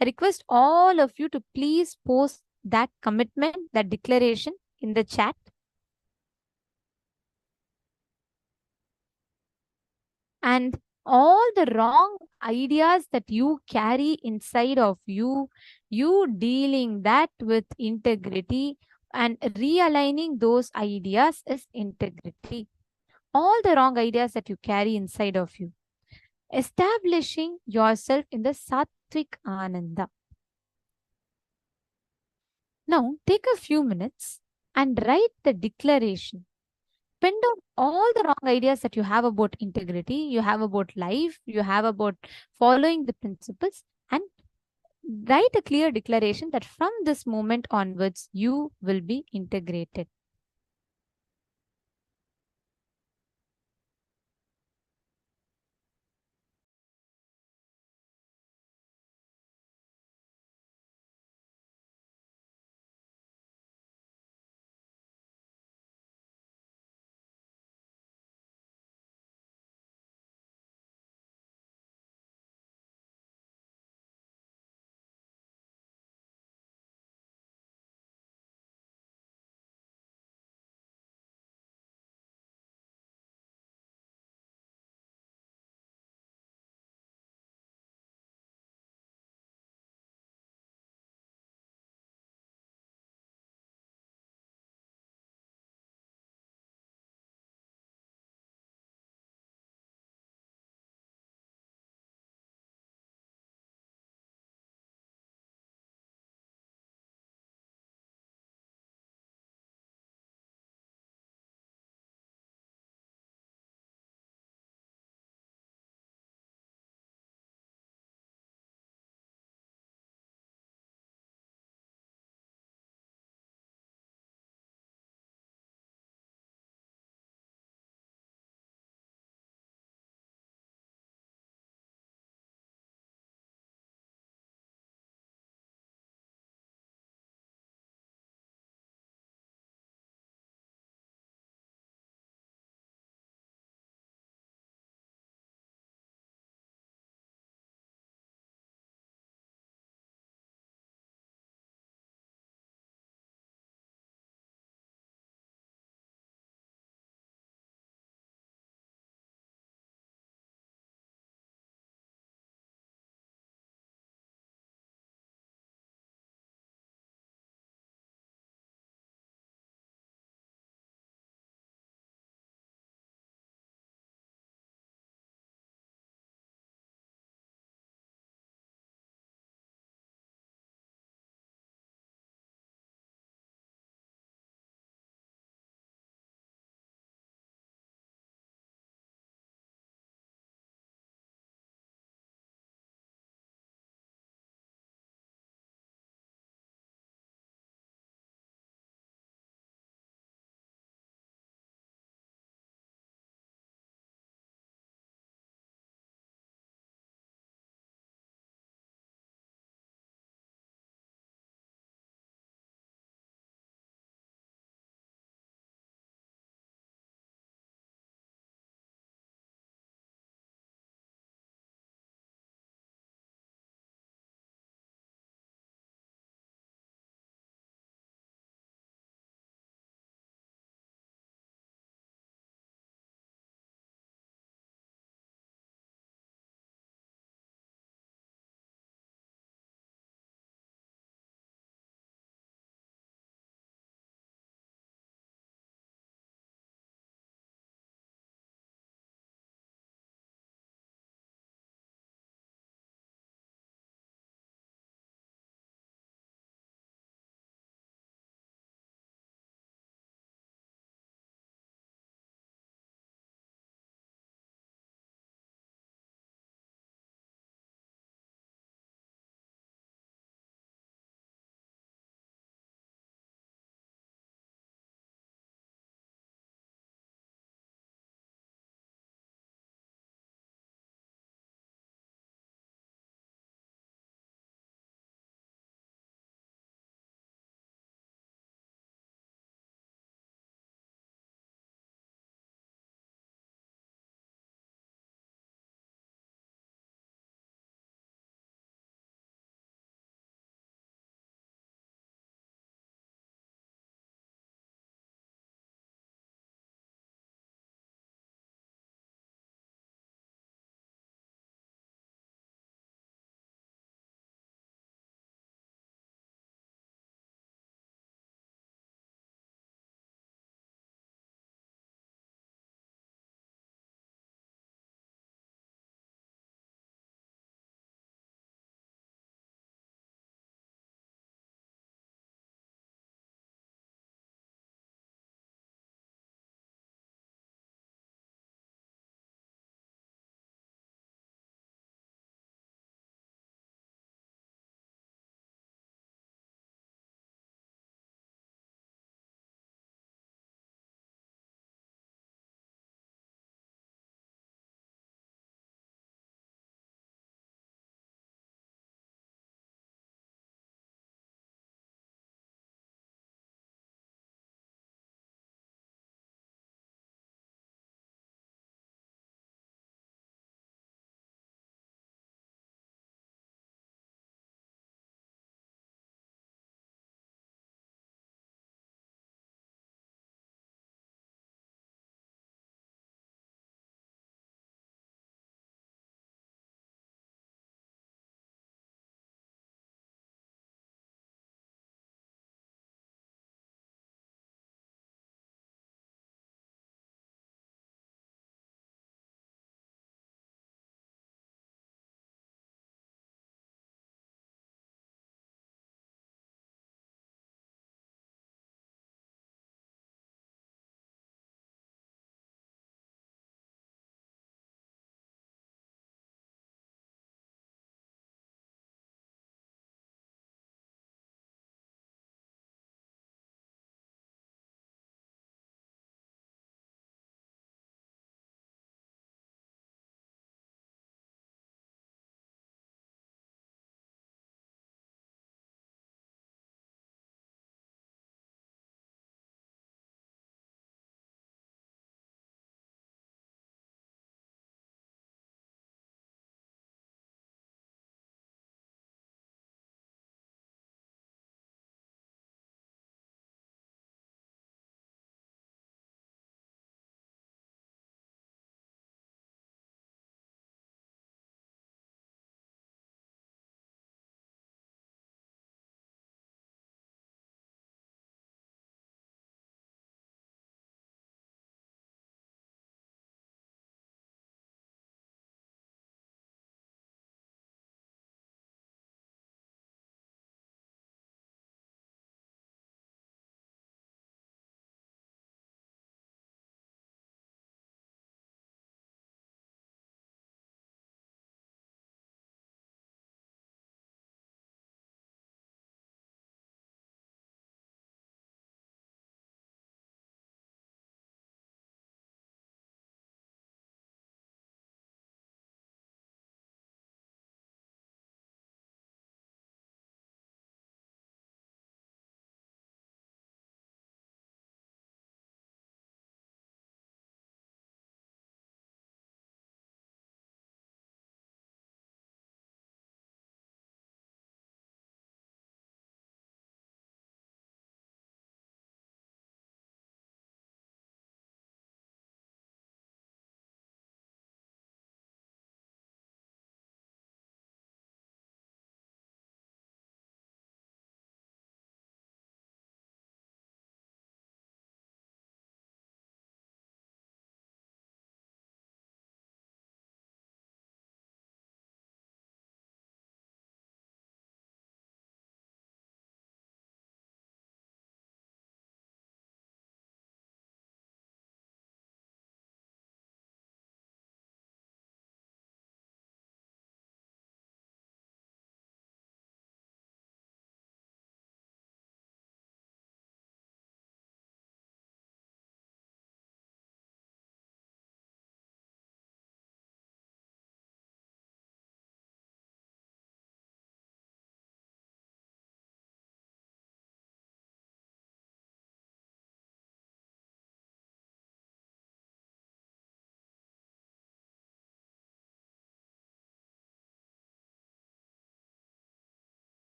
I request all of you to please post that commitment, that declaration in the chat. And all the wrong ideas that you carry inside of you, you dealing that with integrity and realigning those ideas is integrity. All the wrong ideas that you carry inside of you, establishing yourself in the sattvic ananda. Now, take a few minutes and write the declaration. Pen down all the wrong ideas that you have about integrity, you have about life, you have about following the principles, and write a clear declaration that from this moment onwards, you will be integrated.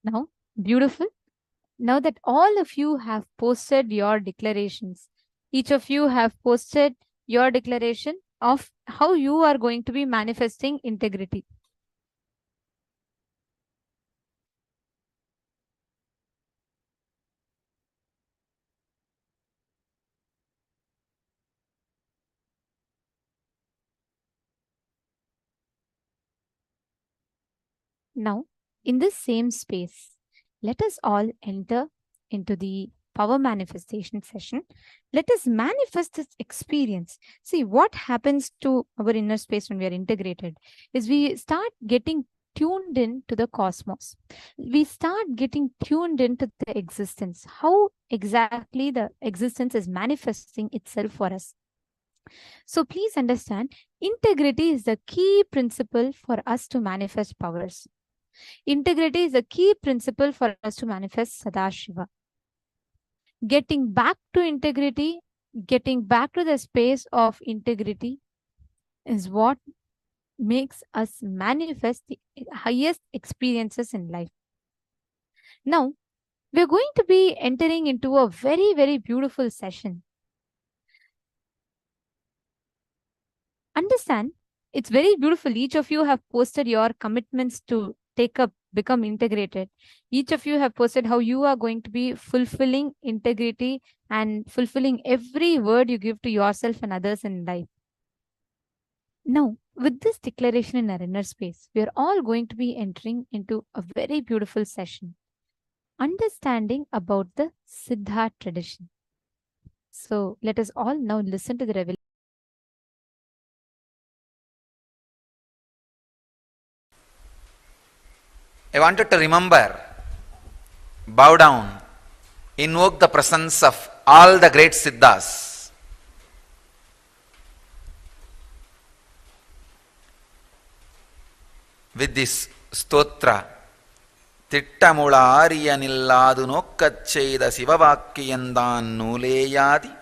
Now, beautiful. Now that all of you have posted your declarations, each of you have posted your declaration of how you are going to be manifesting integrity. Now, in this same space, let us all enter into the power manifestation session. Let us manifest this experience. See, what happens to our inner space when we are integrated is we start getting tuned in to the cosmos. We start getting tuned into the existence, how exactly the existence is manifesting itself for us. So please understand, integrity is the key principle for us to manifest powers. Integrity is a key principle for us to manifest Sadashiva. Getting back to integrity, getting back to the space of integrity is what makes us manifest the highest experiences in life. Now, we're going to be entering into a very, very beautiful session. Understand, it's very beautiful. Each of you have posted your commitments to take up, become integrated. Each of you have posted how you are going to be fulfilling integrity and fulfilling every word you give to yourself and others in life. Now, with this declaration in our inner space, we are all going to be entering into a very beautiful session, understanding about the Siddha tradition. So let us all now listen to the revelation. I wanted to remember, bow down, invoke the presence of all the great Siddhas. With this stotra, திட்டமுள ஆரியனில்லாது நோக்கச் செய்த சிவவாக்கியந்தான் நூலேயாதி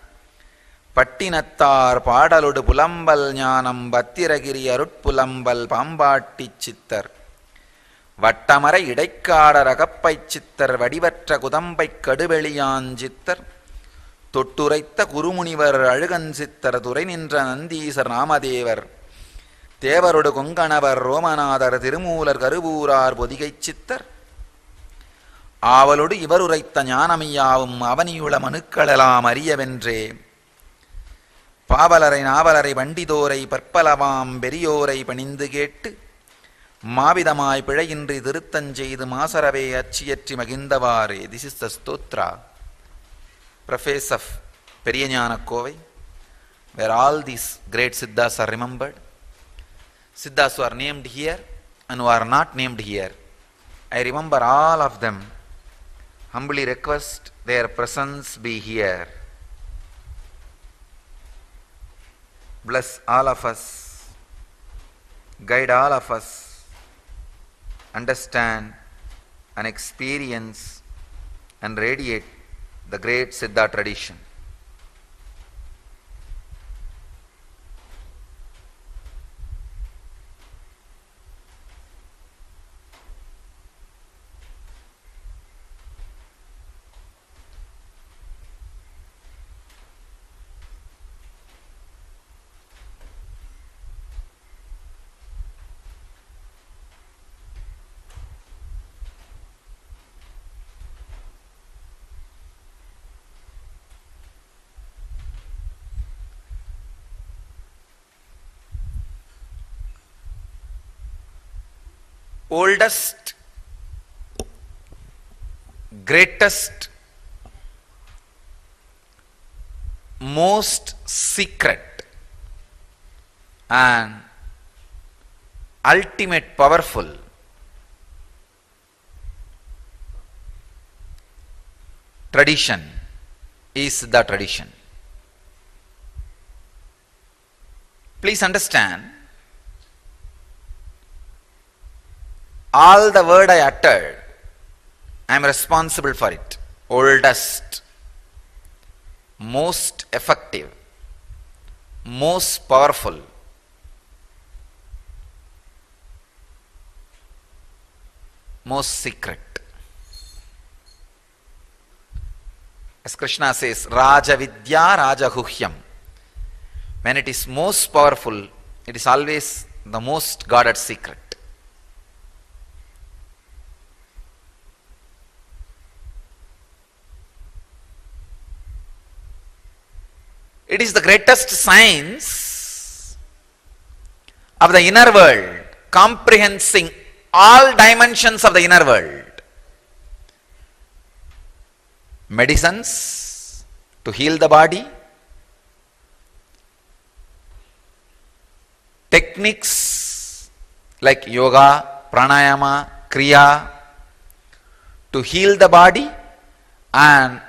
பட்டினத்தார் பாடலொடு புலம்பல் ஞானம் பத்திரகிரி அருட்புலம்பல் பாம்பாட்டிச் சித்தர் வட்டமர இடைக்காடர் அகப்பைச் சித்தர் வடிவற்ற குதம்பைக் கடுவெளியாஞ்சித்தர் தொட்டுரைத்த குருமுனிவர் அழுகன் சித்தர் துறை நின்ற நந்தீசர் நாமதேவர் தேவரொடு கொங்கணவர் ரோமநாதர் திருமூலர் கருவூரார் பொதிகைச் சித்தர் ஆவலொடு இவருரைத்த ஞானமியாவும் அவனியுள மனுக்களெல்லாம் அறியவென்றே பாவலரை நாவலரை வண்டிதோரை பற்பலவாம் பெரியோரை பணிந்து கேட்டு மாவிதமாய் பிழையின்றி திருத்தஞ்செய்து மாசரவே அச்சியற்றி மகிழ்ந்தவாறே. This is the stotra, preface of Periyanyana Kovai, where all these great Siddhas are remembered. Siddhas who are named here and who are not named here. I remember all of them. Humbly request their presence be here. Bless all of us. Guide all of us. Understand and experience and radiate the great Siddha tradition. Oldest, greatest, most secret and ultimate powerful tradition is the tradition. Please understand, all the word I uttered, I am responsible for it. Oldest, most effective, most powerful, most secret. As Krishna says, Raja Vidya Raja Huhyam. When it is most powerful, it is always the most guarded secret. It is the greatest science of the inner world, comprehending all dimensions of the inner world. Medicines to heal the body, techniques like yoga, pranayama, kriya to heal the body and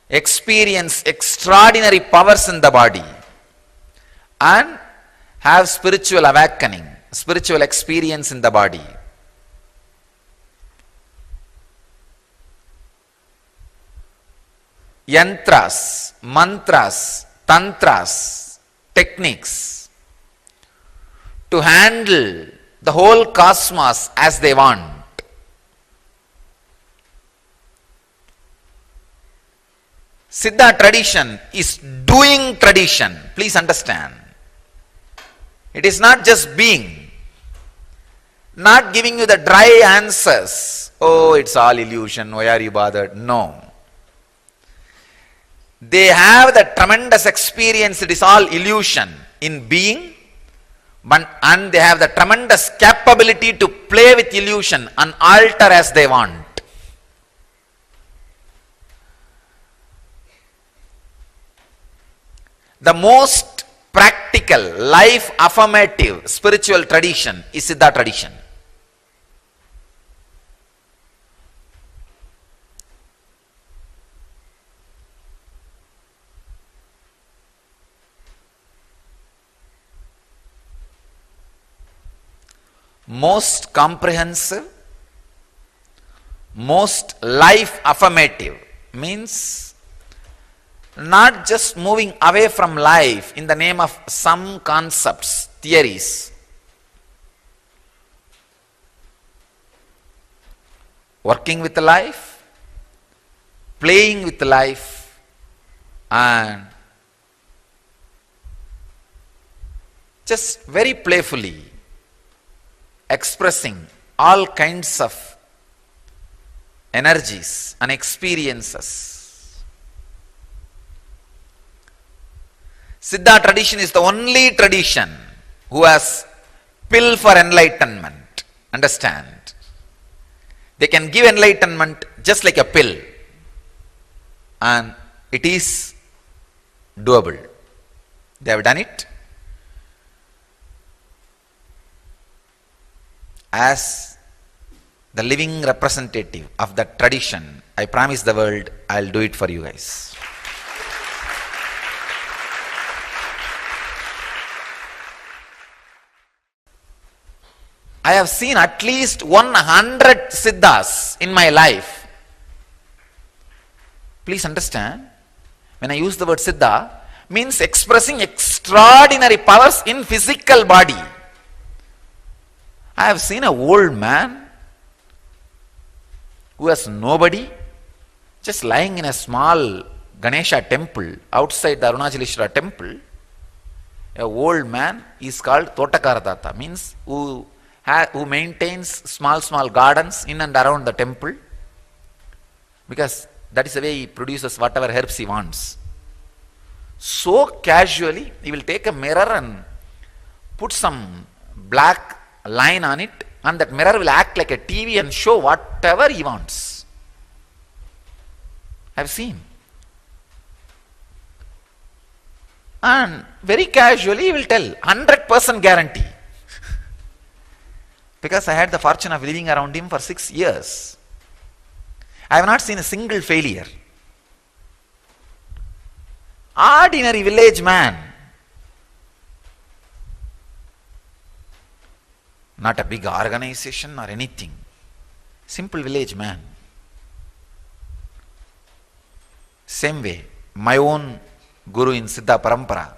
experience extraordinary powers in the body and have spiritual awakening, spiritual experience in the body. Yantras, mantras, tantras, techniques to handle the whole cosmos as they want. Siddha tradition is doing tradition. Please understand. It is not just being, not giving you the dry answers. Oh, it's all illusion. Why are you bothered? No. They have the tremendous experience. It is all illusion in being, and they have the tremendous capability to play with illusion and alter as they want. The most practical, life affirmative spiritual tradition is Siddha tradition. Most comprehensive, most life affirmative means not just moving away from life in the name of some concepts, theories. Working with life, playing with life, and just very playfully expressing all kinds of energies and experiences. Siddha tradition is the only tradition who has pill for enlightenment. Understand? They can give enlightenment just like a pill, and it is doable. They have done it. As the living representative of that tradition, I promise the world I'll do it for you guys. I have seen at least 100 siddhas in my life. Please understand, when I use the word siddha, means expressing extraordinary powers in physical body. I have seen an old man who has nobody, just lying in a small Ganesha temple outside the Arunachaleshwara temple. An old man is called Totakaradata, means who maintains small gardens in and around the temple, because that is the way he produces whatever herbs he wants. So casually, he will take a mirror and put some black line on it, and that mirror will act like a TV and show whatever he wants. I have seen. And very casually he will tell, 100% guarantee. Because I had the fortune of living around him for 6 years. I have not seen a single failure. Ordinary village man. Not a big organization or anything. Simple village man. Same way, my own guru in Siddha Parampara,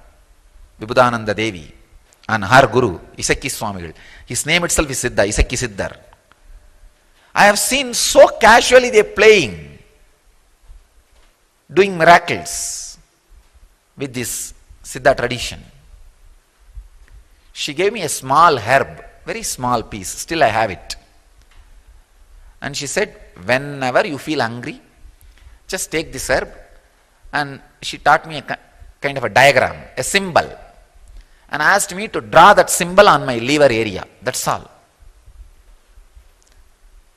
Vibhudananda Devi, and her guru, Isakki Swamigal. His name itself is Siddha, Isakki Siddhar. I have seen so casually they playing. doing miracles with this Siddha tradition. She gave me a small herb, very small piece, still I have it. And she said, whenever you feel hungry, just take this herb. And she taught me a kind of a diagram, a symbol, and asked me to draw that symbol on my liver area. That's all.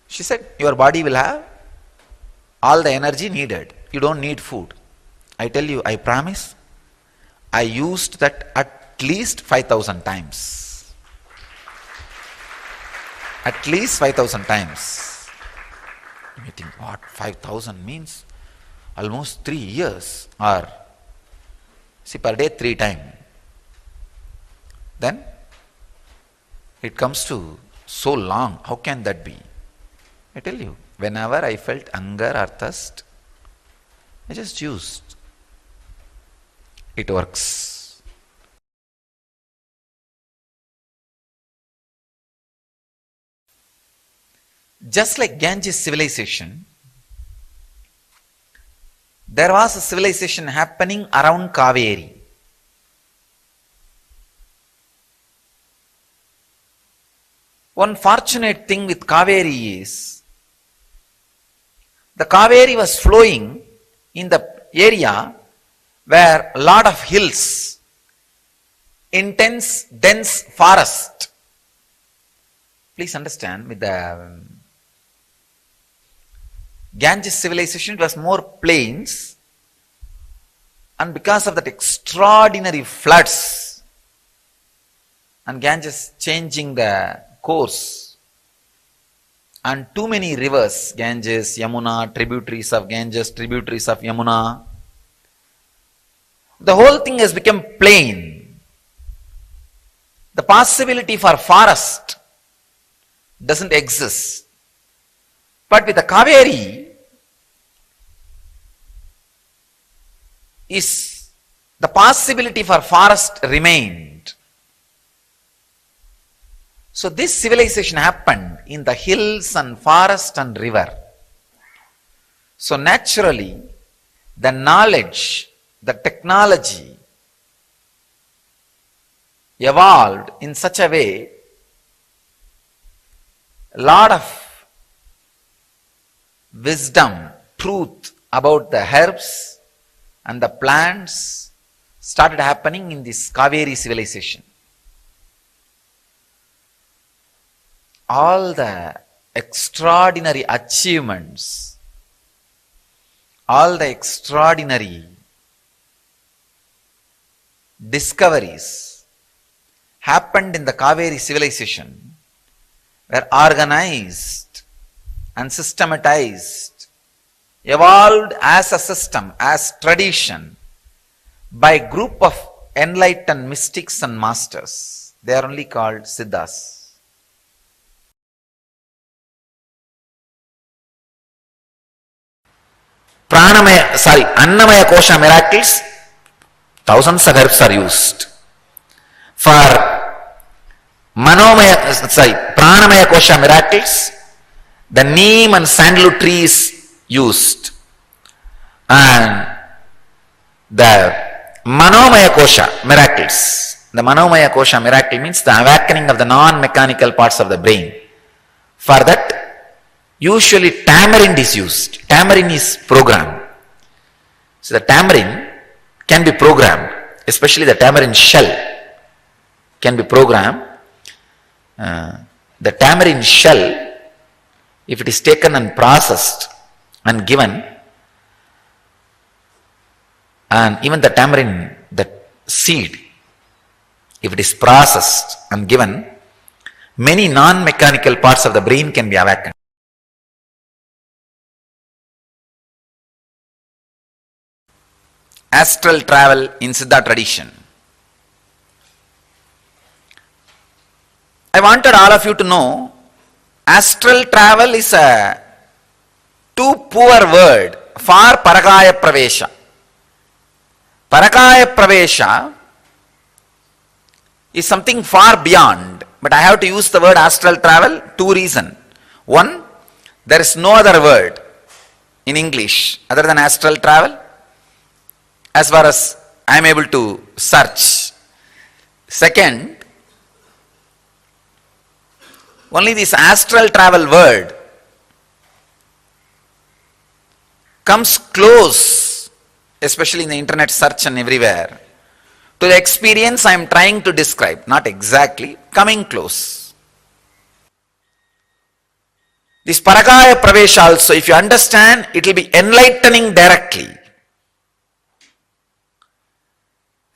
She said, your body will have all the energy needed. You don't need food. I tell you, I promise, I used that at least 5,000 times. At least 5,000 times. You think, what? 5,000 means almost 3 years, or see, per day 3 times. Then it comes to so long. How can that be? I tell you, whenever I felt hunger or thirst, I just used. It works. Just like Ganges civilization, there was a civilization happening around Kaveri. One fortunate thing with Kaveri is, the Kaveri was flowing in the area where a lot of hills, intense, dense forest. Please understand, with the Ganges civilization, it was more plains, and because of that extraordinary floods, and Ganges changing the course, and too many rivers, Ganges, Yamuna, tributaries of Ganges, tributaries of Yamuna, the whole thing has become plain. The possibility for forest doesn't exist. But with the Kaveri, the possibility for forest remained. So this civilization happened in the hills and forest and river. So naturally, the knowledge, the technology evolved in such a way, a lot of wisdom, truth about the herbs and the plants started happening in this Kaveri civilization. All the extraordinary achievements, all the extraordinary discoveries happened in the Kaveri civilization were organized and systematized, evolved as a system, as tradition, by a group of enlightened mystics and masters. They are only called Siddhas. Annamaya Kosha miracles, thousands of herbs are used. For Pranamaya Kosha miracles, the neem and sandalwood tree is used. And the Manomaya Kosha miracles, the Manomaya Kosha miracle means the awakening of the non-mechanical parts of the brain. For that, usually tamarind is used. Tamarind is programmed. So the tamarind can be programmed, especially the tamarind shell can be programmed. The tamarind shell, if it is taken and processed and given, and even the tamarind, the seed, if it is processed and given, many non-mechanical parts of the brain can be awakened. Astral travel in Siddha tradition. I wanted all of you to know, astral travel is a too poor word for Parakaya Pravesha. Parakaya Pravesha is something far beyond, but I have to use the word astral travel, two reasons. One, there is no other word in English other than astral travel. as far as I am able to search. Second, only this astral travel word comes close, especially in the internet search and everywhere, to the experience I am trying to describe. Not exactly, coming close. This Parakaya Pravesh also, if you understand, it will be enlightening directly.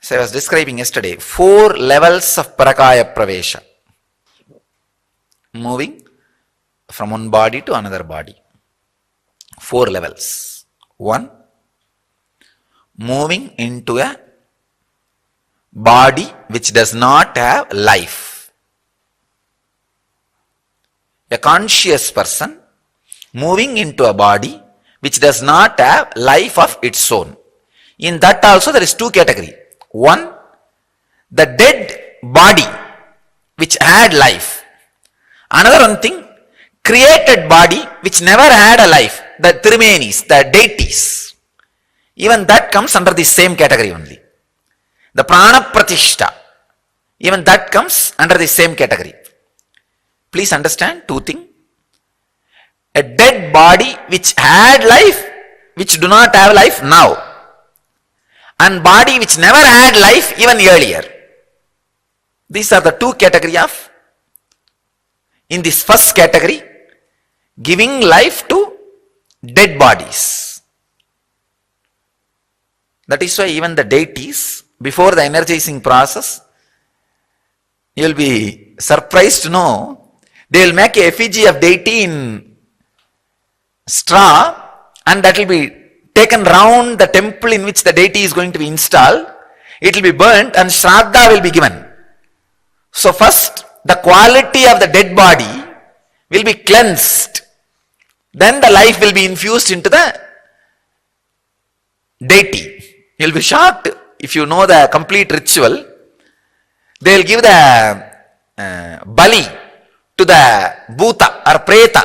So I was describing yesterday, 4 levels of Parakaya Pravesha. Moving from one body to another body. 4 levels. 1, moving into a body which does not have life. A conscious person moving into a body which does not have life of its own. In that also there is 2 categories. 1, the dead body which had life. Another one thing, created body which never had a life, the Trimenis, the deities. Even that comes under the same category only. The Prana Pratishta, even that comes under the same category. Please understand 2 things. A dead body which had life, which do not have life now. And body which never had life even earlier. These are the 2 categories of, in this first category, giving life to dead bodies. That is why even the deities, before the energizing process, you will be surprised to know, they will make a effigy of deity in straw, and that will be taken round the temple in which the deity is going to be installed. It will be burnt and Shraddha will be given. So first, the quality of the dead body will be cleansed. Then the life will be infused into the deity. You will be shocked if you know the complete ritual. They will give the bali to the bhuta or preta.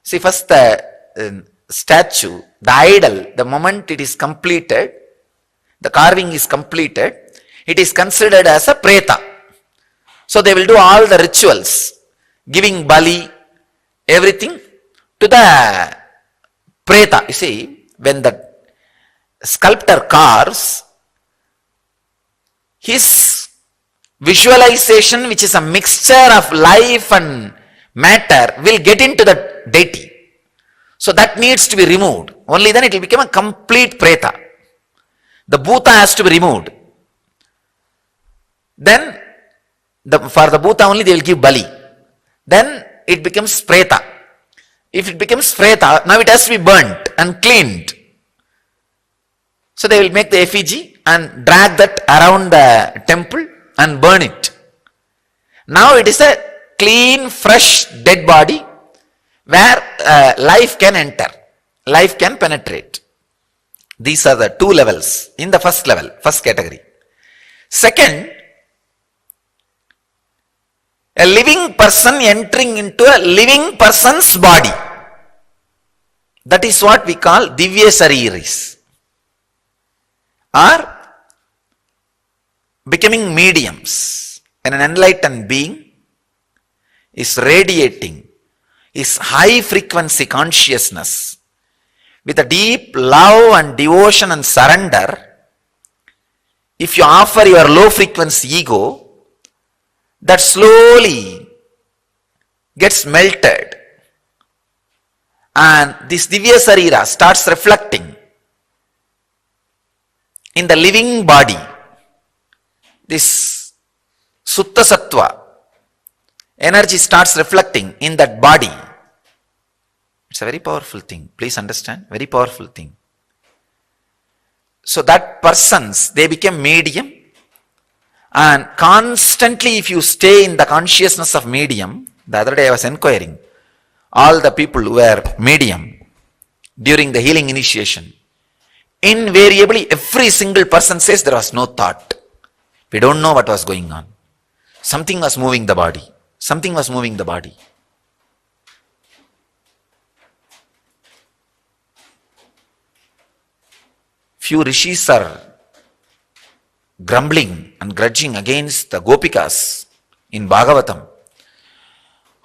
See, first the statue, the idol, the moment it is completed, the carving is completed, it is considered as a preta. So they will do all the rituals, giving bali, everything to the preta. You see, when the sculptor carves, his visualization, which is a mixture of life and matter, will get into the deity. So that needs to be removed. Only then it will become a complete preta. The bhuta has to be removed. Then, for the bhuta only they will give bali. Then it becomes preta. If it becomes preta, now it has to be burnt and cleaned. So they will make the effigy and drag that around the temple and burn it. Now it is a clean, fresh, dead body where life can enter, life can penetrate. These are the 2 levels in the first level, first category. Second, a living person entering into a living person's body. That is what we call Divya Sariris, or becoming mediums. When an enlightened being is radiating his high frequency consciousness with a deep love and devotion and surrender, if you offer your low frequency ego, that slowly gets melted and this Divya Sarira starts reflecting in the living body. This Sutta Sattva energy starts reflecting in that body. It's a very powerful thing. Please understand, very powerful thing. So that persons, they become medium, and constantly if you stay in the consciousness of medium, the other day I was inquiring, all the people who were medium during the healing initiation, invariably every single person says there was no thought. We don't know what was going on. Something was moving the body. Something was moving the body. few rishis are grumbling and grudging against the Gopikas in Bhagavatam.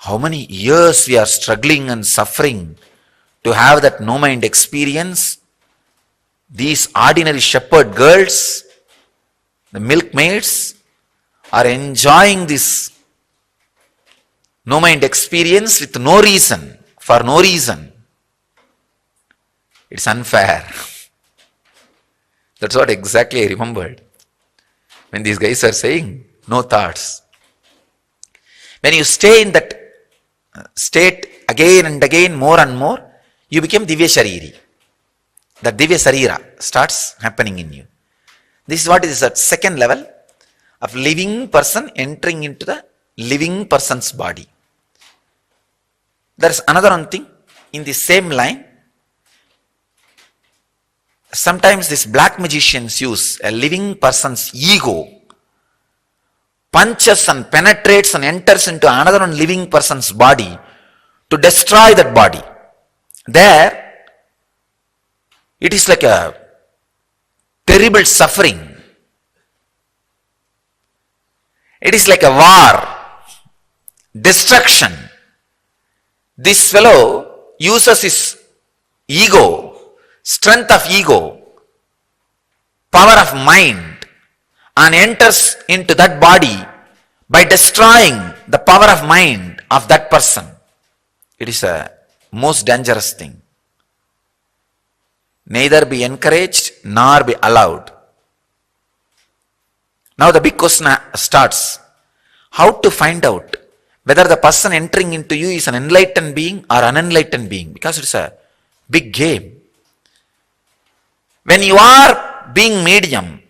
How many years we are struggling and suffering to have that no-mind experience. These ordinary shepherd girls, the milkmaids, are enjoying this no-mind experience with no reason, for no reason. It's unfair. That's what exactly I remembered when these guys are saying, no thoughts. When you stay in that state again and again, more and more, you become Divya Shariri. The Divya Sarira starts happening in you. This is what is the second level of living person entering into the living person's body. There is another one thing in the same line. Sometimes these black magicians use a living person's ego, punches and penetrates and enters into another living person's body to destroy that body. There, it is like a terrible suffering. It is like a war, destruction. This fellow uses his ego, strength of ego, power of mind, and enters into that body by destroying the power of mind of that person. It is a most dangerous thing. Neither be encouraged nor be allowed. Now the big question starts. How to find out whether the person entering into you is an enlightened being or unenlightened being? Because it's a big game. When you are being medium,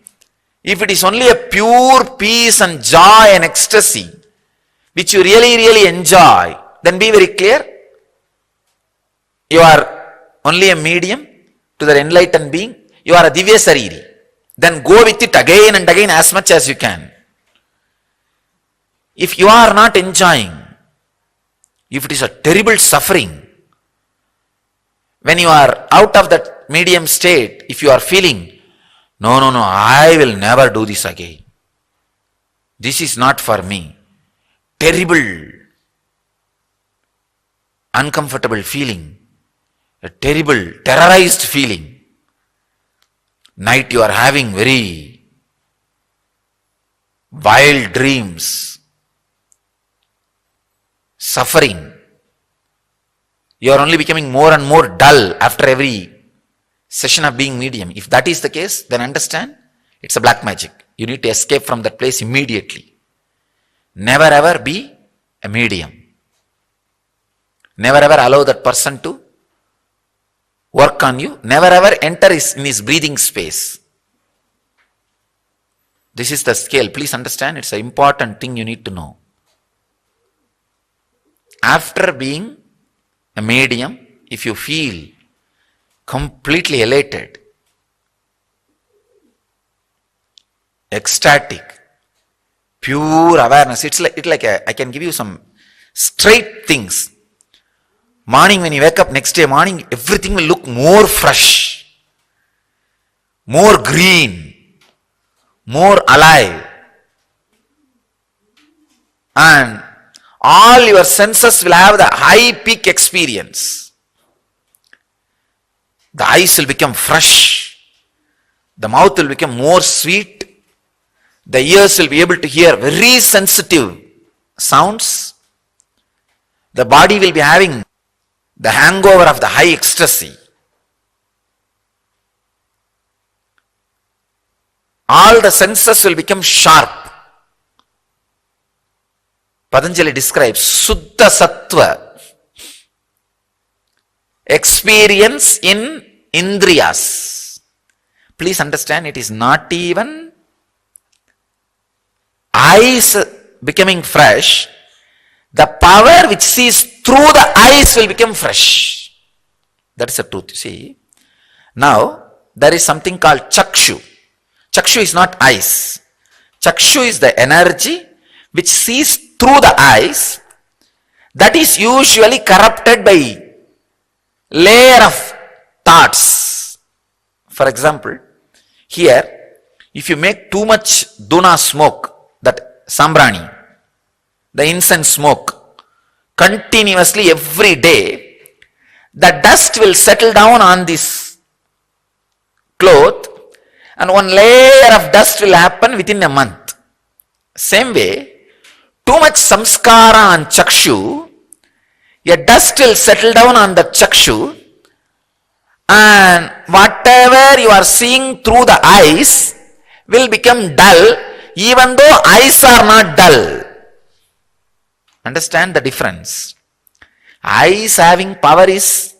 if it is only a pure peace and joy and ecstasy, which you really enjoy, then be very clear. You are only a medium to the enlightened being. You are a Divya Sariri. Then go with it again and again as much as you can. If you are not enjoying, if it is a terrible suffering, when you are out of that medium state, if you are feeling, no, I will never do this again. This is not for me. Terrible, uncomfortable feeling, a terrible, terrorized feeling. Night you are having very wild dreams, suffering. You are only becoming more and more dull after every session of being medium. If that is the case, then understand it's a black magic. You need to escape from that place immediately. Never ever be a medium. Never ever allow that person to work on you. Never ever enter in his breathing space. This is the scale. Please understand, it's an important thing you need to know. After being a medium, if you feel completely elated, ecstatic, pure awareness, I can give you some straight things. Morning when you wake up, next day morning, everything will look more fresh, more green, more alive. And all your senses will have the high peak experience. The eyes will become fresh. The mouth will become more sweet. The ears will be able to hear very sensitive sounds. The body will be having the hangover of the high ecstasy. All the senses will become sharp. Patanjali describes Suddha Sattva, experience in Indriyas. Please understand, it is not even eyes becoming fresh. The power which sees through the eyes will become fresh. That's the truth, you see. Now, there is something called Chakshu. Chakshu is not eyes. Chakshu is the energy which sees through the eyes. That is usually corrupted by layer of thoughts. For example, Here, if you make too much duna smoke, that sambrani, the incense smoke, continuously every day, the dust will settle down on this cloth and one layer of dust will happen within a month. Same way, too much samskara on chakshu, a dust will settle down on the chakshu, and whatever you are seeing through the eyes will become dull, even though eyes are not dull. Understand the difference? Eyes having power is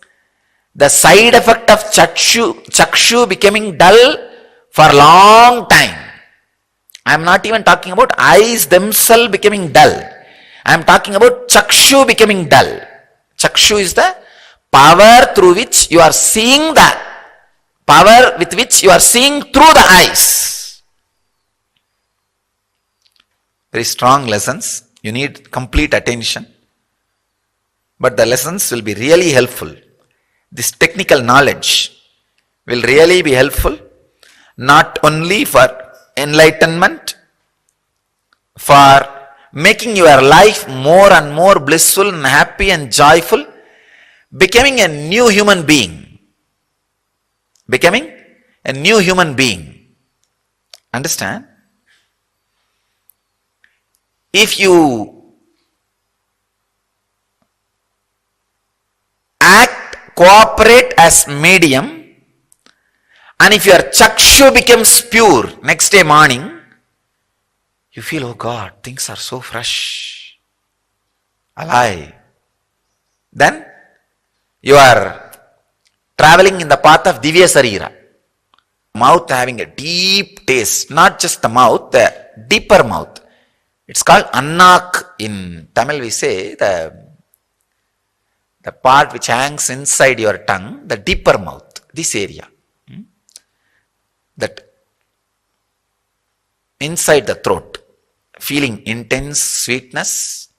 the side effect of chakshu becoming dull for a long time. I am not even talking about eyes themselves becoming dull. I am talking about chakshu becoming dull. Chakshu is the power through which you are seeing the power with which you are seeing through the eyes. Very strong lessons. You need complete attention. But the lessons will be really helpful. This technical knowledge will really be helpful, not only for enlightenment, for making your life more and more blissful and happy and joyful, becoming a new human being. Becoming a new human being. Understand? If you cooperate as medium, and if your chakshu becomes pure next day morning, you feel, oh God, things are so fresh, alive. Then you are traveling in the path of Divya Sarira. Mouth having a deep taste, not just the mouth, the deeper mouth. It's called annak. In Tamil we say the part which hangs inside your tongue, the deeper mouth, this area. That inside the throat, feeling intense sweetness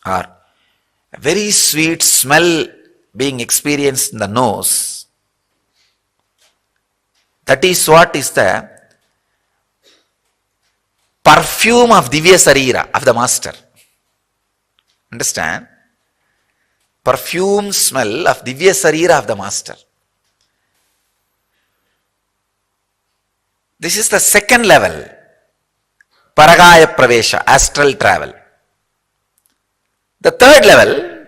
or a very sweet smell being experienced in the nose. That is what is the perfume of Divya Sarira, of the Master. Understand? Perfume smell of Divya Sarira of the Master. This is the second level, Paragaya Pravesha, astral travel. The third level,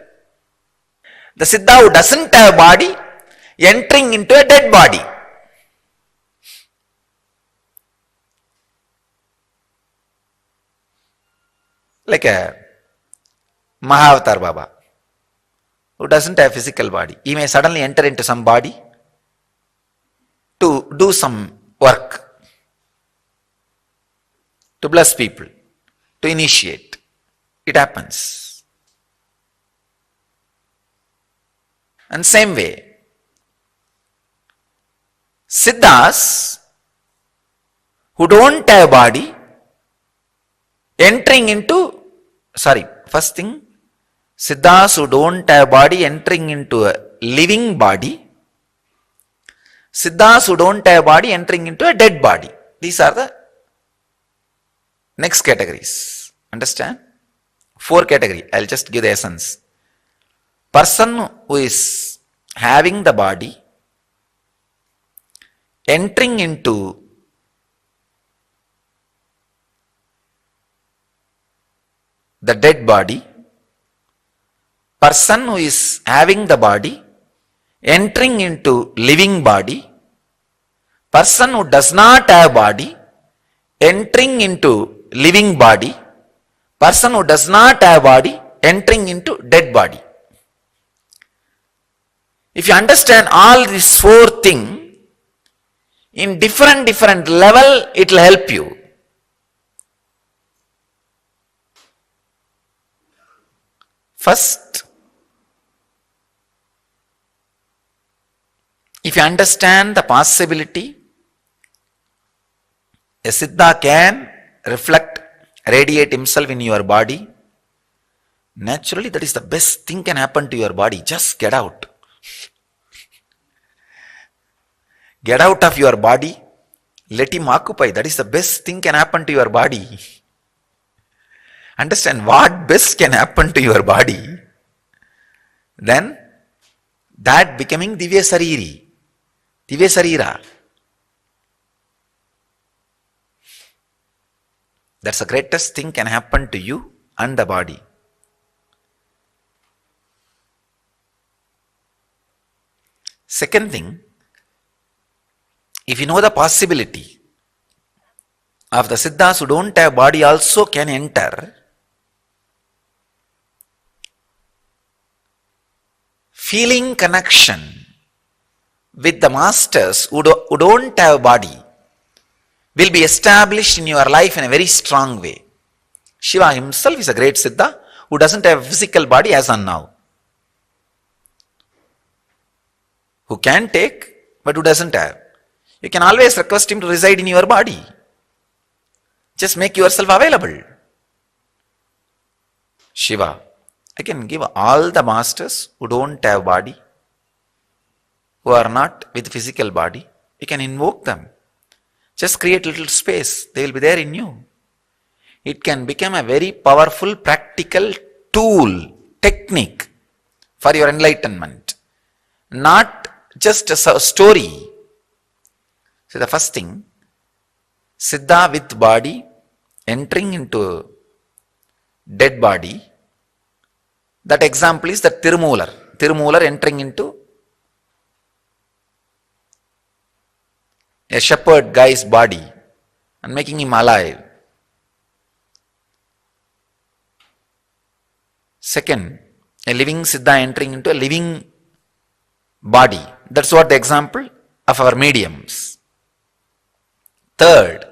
the Siddha who doesn't have body entering into a dead body. Like a Mahavatar Baba who doesn't have physical body. He may suddenly enter into some body to do some work, to bless people, to initiate. It happens. And same way, Siddhas who don't have body entering into, first thing, Siddhas who don't have body entering into a living body, Siddhas who don't have body entering into a dead body. These are the next categories. Understand? 4 categories. I'll just give the essence. Person who is having the body entering into the dead body, person who is having the body entering into living body, person who does not have body entering into living body, person who does not have body entering into dead body. If you understand all these 4 things in different level, it will help you. First, if you understand the possibility, a Siddha can reflect, radiate himself in your body, naturally that is the best thing can happen to your body. Just get out. Get out of your body. Let him occupy. That is the best thing can happen to your body. Understand what best can happen to your body. Then that becoming Divya Sarira. That's the greatest thing can happen to you and the body. Second thing, if you know the possibility of the Siddhas who don't have body also can enter, feeling connection with the masters who don't have body will be established in your life in a very strong way. Shiva himself is a great Siddha who doesn't have a physical body as on now. Who can take, but who doesn't have. You can always request him to reside in your body. Just make yourself available. Shiva, I can give all the masters who don't have body, who are not with physical body, you can invoke them. Just create little space, they will be there in you. It can become a very powerful practical tool, technique for your enlightenment. Not just a story. So the first thing, Siddha with body entering into dead body. That example is the Tirumular entering into a shepherd guy's body and making him alive. Second, a living Siddha entering into a living body. That's what the example of our mediums. Third,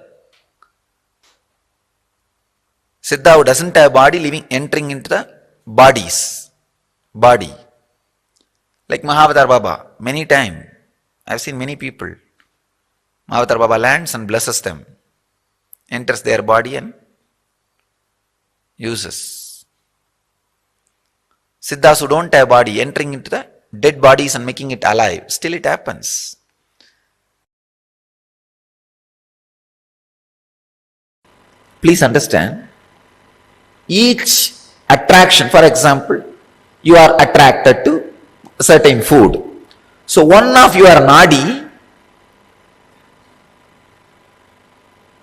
Siddha who doesn't have body entering into the body. Like Mahavatar Baba, many times I've seen many people. Mahavatar Baba lands and blesses them, enters their body and uses. Siddhas who don't have body entering into the dead bodies and making it alive. Still it happens. Please understand, each attraction, for example, you are attracted to certain food. So one of your nadi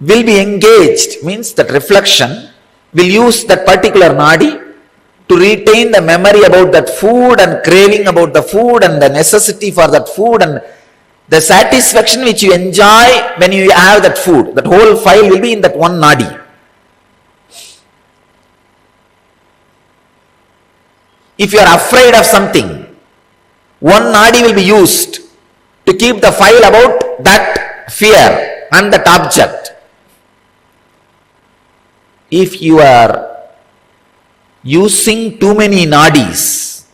will be engaged, means that reflection will use that particular nadi to retain the memory about that food and craving about the food and the necessity for that food and the satisfaction which you enjoy when you have that food. That whole file will be in that one nadi. If you are afraid of something, one nadi will be used to keep the file about that fear and that object. If you are using too many nadis,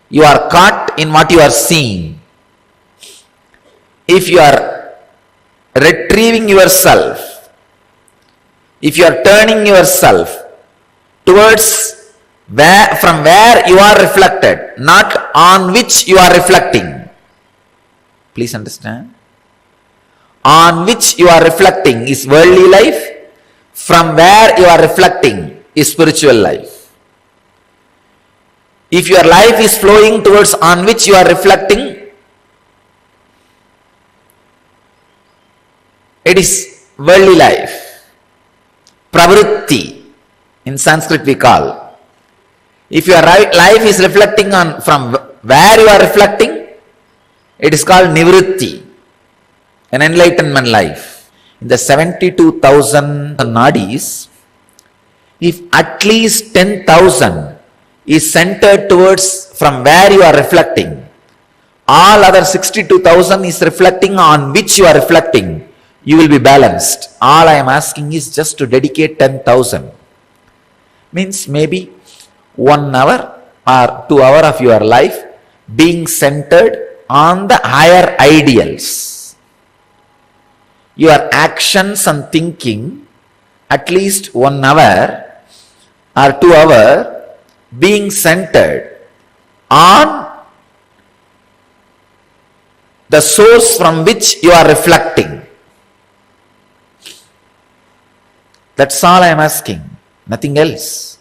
you are caught in what you are seeing. If you are retrieving yourself, if you are turning yourself towards from where you are reflected, not on which you are reflecting. Please understand. On which you are reflecting is worldly life, from where you are reflecting is spiritual life. If your life is flowing towards on which you are reflecting, it is worldly life. Pravritti, in Sanskrit we call. If your life is reflecting on from where you are reflecting, it is called nivritti, an enlightenment life. In the 72,000 nadis, if at least 10,000 is centered towards from where you are reflecting, all other 62,000 is reflecting on which you are reflecting, you will be balanced. All I am asking is just to dedicate 10,000. Means maybe 1 hour or 2 hours of your life being centered on the higher ideals. Your actions and thinking at least 1 hour or 2 hours being centered on the source from which you are reflecting. That's all I am asking, nothing else.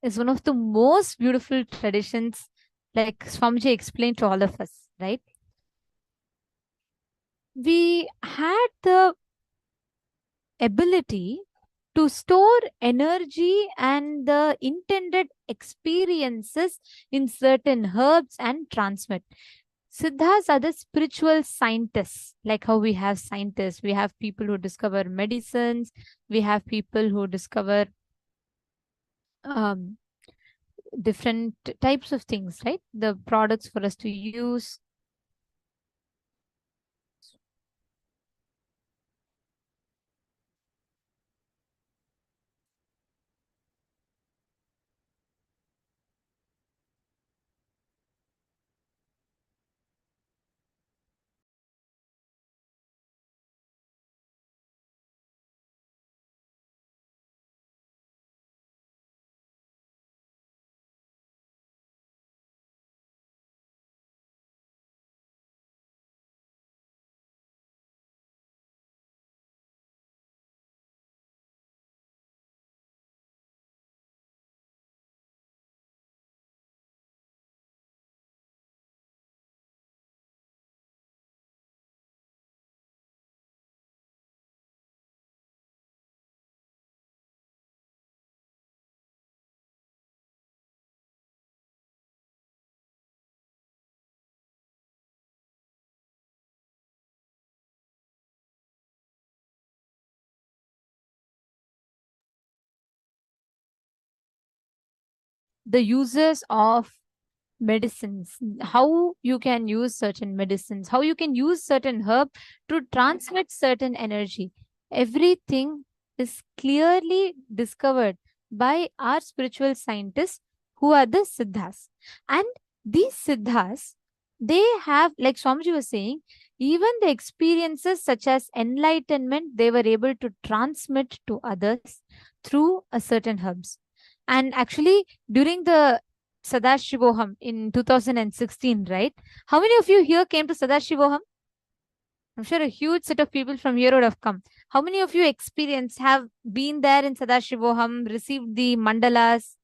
Is one of the most beautiful traditions, like Swamiji explained to all of us, right? We had the ability to store energy and the intended experiences in certain herbs and transmit. Siddhas are the spiritual scientists, like how we have scientists, we have people who discover medicines, we have people who discover um, different types of things, right? The products for us to use. the uses of medicines, how you can use certain medicines, how you can use certain herb to transmit certain energy. Everything is clearly discovered by our spiritual scientists who are the Siddhas. And these Siddhas, they have, like Swamiji was saying, even the experiences such as enlightenment, they were able to transmit to others through a certain herbs. And actually, during the Sadashivoham in 2016, right? How many of you here came to Sadashivoham? I'm sure a huge set of people from here would have come. How many of you have been there in Sadashivoham, received the mandalas?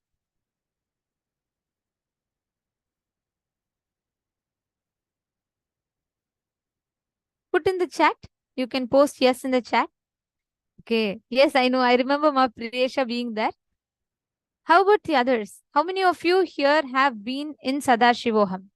Put in the chat. You can post yes in the chat. Okay. Yes, I know. I remember Ma Priyesha being there. How about the others? How many of you here have been in Sadashivoham?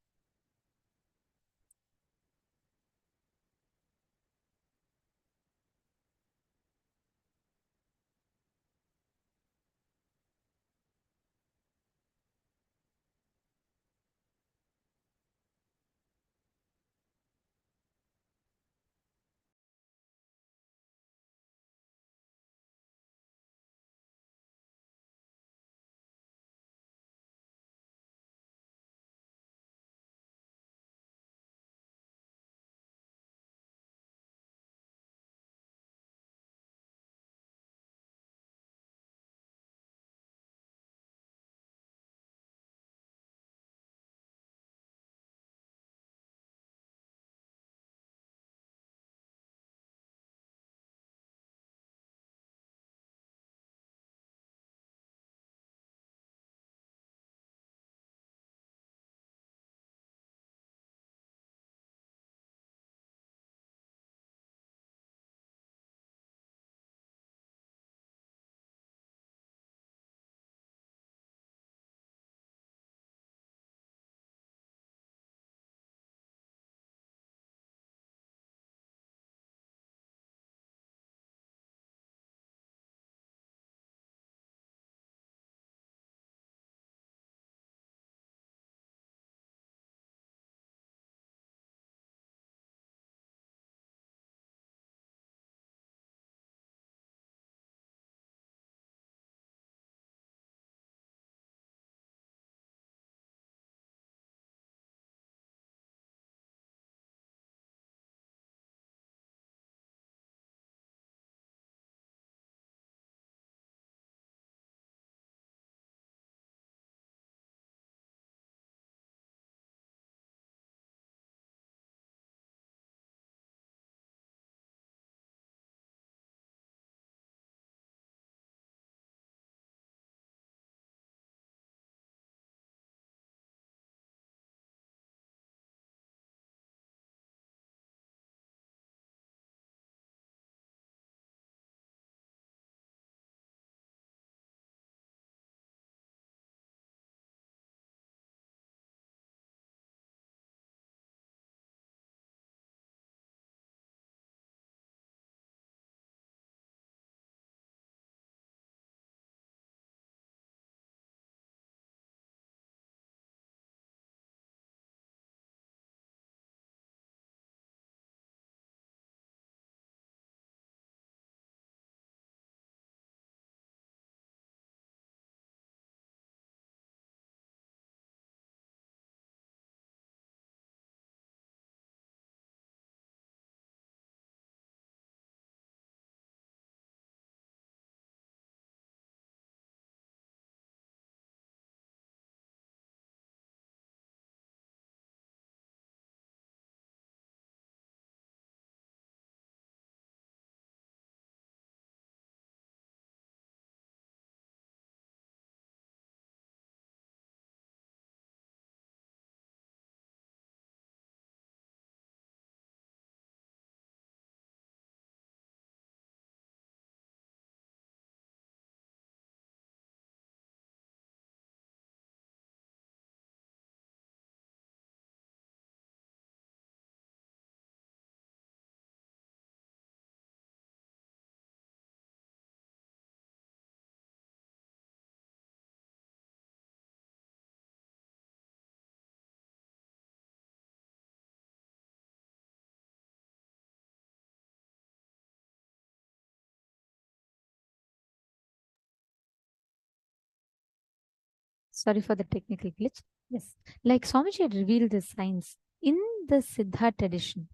Sorry for the technical glitch. Yes, like Swamiji had revealed the signs in the Siddha tradition.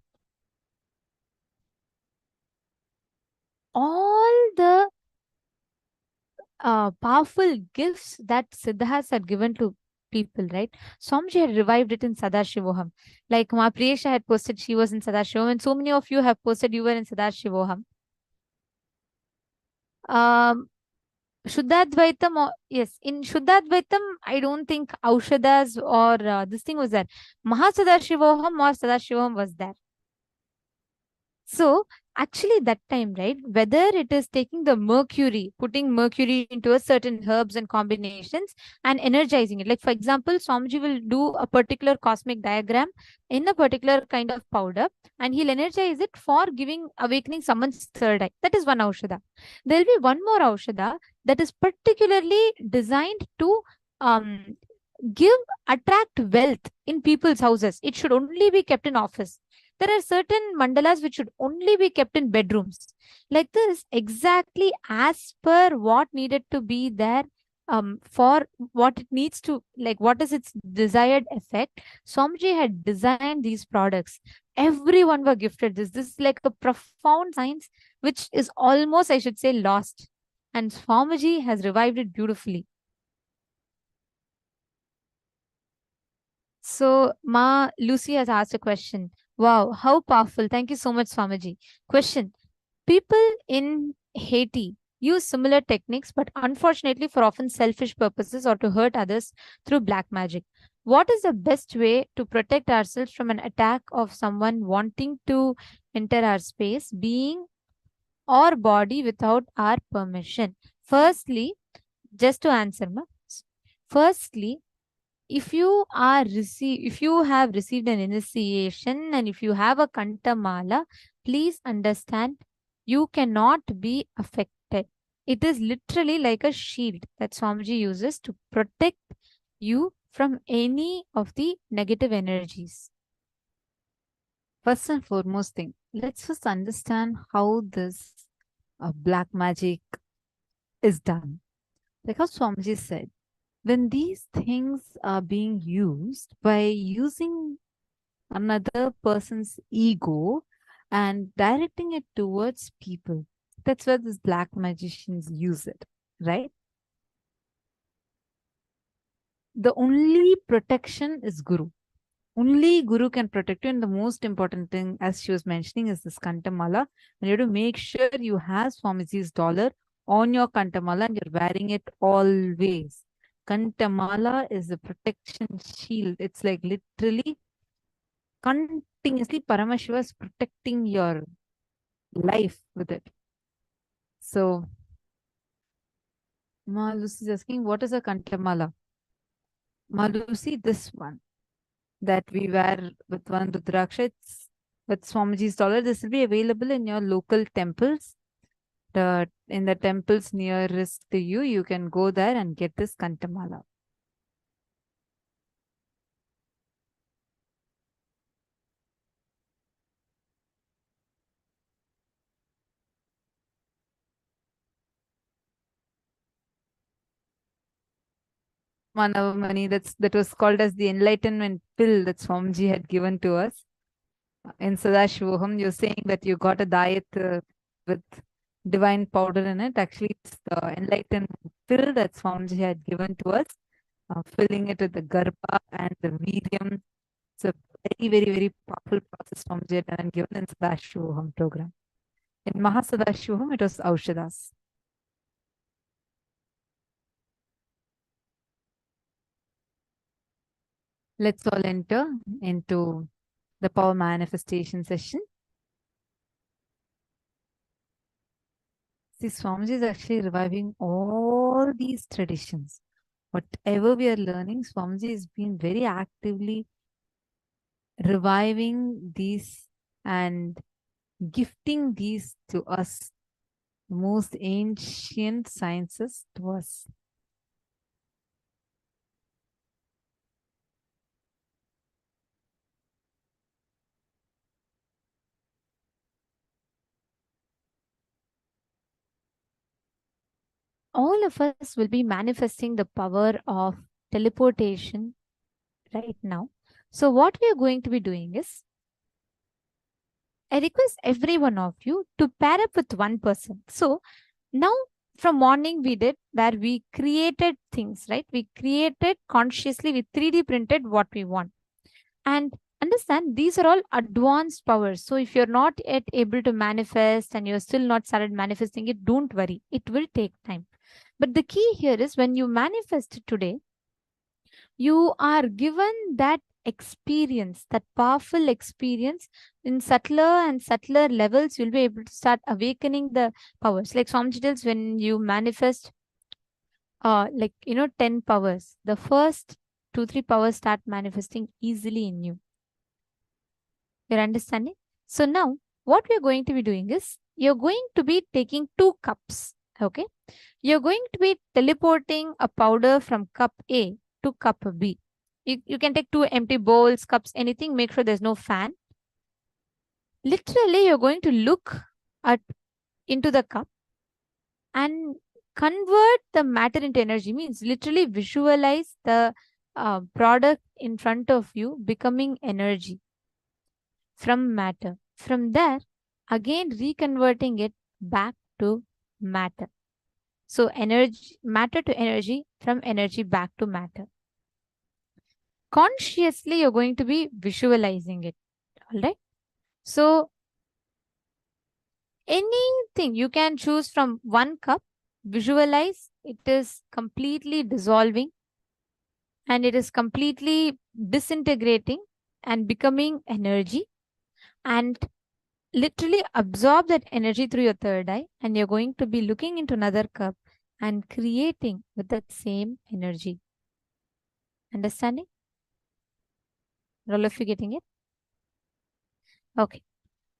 All the powerful gifts that Siddhas had given to people, right? Swamiji had revived it in Sadashivoham. Like Priyesha had posted she was in Sadashivoham, and so many of you have posted you were in Sadashivoham. Shuddhadvaitam, yes, in Shuddhadvaitam, I don't think Aushadas or this thing was there. Mahasadashivoham or Sadashivoham was there. So actually that time, right, whether it is taking the mercury, putting mercury into a certain herbs and combinations and energizing it. Like for example, Swamiji will do a particular cosmic diagram in a particular kind of powder and he'll energize it for awakening someone's third eye. That is one Aushada. There'll be one more Aushada that is particularly designed to attract wealth in people's houses. It should only be kept in office. There are certain mandalas which should only be kept in bedrooms. Like this, exactly as per what needed to be there for what it needs to, like what is its desired effect. Swamiji had designed these products. Everyone were gifted this. This is like a profound science which is almost, I should say, lost. And Swamiji has revived it beautifully. So, Ma Lucy has asked a question. Wow, how powerful. Thank you so much, Swamiji. Question. People in Haiti use similar techniques, but unfortunately for often selfish purposes or to hurt others through black magic. What is the best way to protect ourselves from an attack of someone wanting to enter our space, being or body without our permission? Firstly, just to answer, ma. Firstly, if you have received an initiation and if you have a kantamala, please understand you cannot be affected. It is literally like a shield that Swamiji uses to protect you from any of the negative energies. First and foremost thing, let's first understand how this black magic is done. Like how Swamiji said, when these things are being used by using another person's ego and directing it towards people, that's where these black magicians use it, right? The only protection is Guru. Only Guru can protect you, and the most important thing, as she was mentioning, is this Kantamala. And you have to make sure you have Swamiji's dollar on your Kantamala and you're wearing it always. Kantamala is a protection shield. It's like literally continuously Paramashiva is protecting your life with it. So, Ma Lucy is asking, what is a Kantamala? Ma Lucy, this one that we wear with one Rudraksha, it's with Swamiji's dollar. This will be available in your local temples. In the temples nearest to you, you can go there and get this Kantamala. Manavamani, that was called as the enlightenment pill that Swamiji had given to us. In Sadashivoham, you're saying that you got a diet with divine powder in it. Actually, it's the enlightenment pill that Swamiji had given to us, filling it with the garba and the Viryam. It's a very, very, very powerful process Swamiji had done and given in Sadashivoham program. In Mahasadashivoham, it was Aushadas. Let's all enter into the power manifestation session. See, Swamiji is actually reviving all these traditions. Whatever we are learning, Swamiji has been very actively reviving these and gifting these to us, the most ancient sciences to us. All of us will be manifesting the power of teleportation right now. So what we are going to be doing is, I request every one of you to pair up with one person. So now from morning we did where we created things, right? We created consciously, we 3D printed what we want. And understand these are all advanced powers. So if you're not yet able to manifest and you're still not started manifesting it, don't worry. It will take time. But the key here is when you manifest today, you are given that experience, that powerful experience in subtler and subtler levels. You'll be able to start awakening the powers. Like Swamiji tells, when you manifest, 10 powers, the first 2-3 powers start manifesting easily in you. You're understanding? So now what we're going to be doing is, you're going to be taking 2 cups. Okay. You're going to be teleporting a powder from cup A to cup B. You can take 2 empty bowls, cups, anything. Make sure there's no fan. Literally, you're going to look into the cup and convert the matter into energy. Means literally visualize the product in front of you becoming energy from matter. From there, again reconverting it back to matter. So energy, matter to energy, from energy back to matter. Consciously, you're going to be visualizing it. All right. So anything you can choose from 1 cup, visualize it is completely dissolving and it is completely disintegrating and becoming energy, and literally absorb that energy through your third eye, and you're going to be looking into another cup and creating with that same energy. Understanding? All of you getting it? Okay.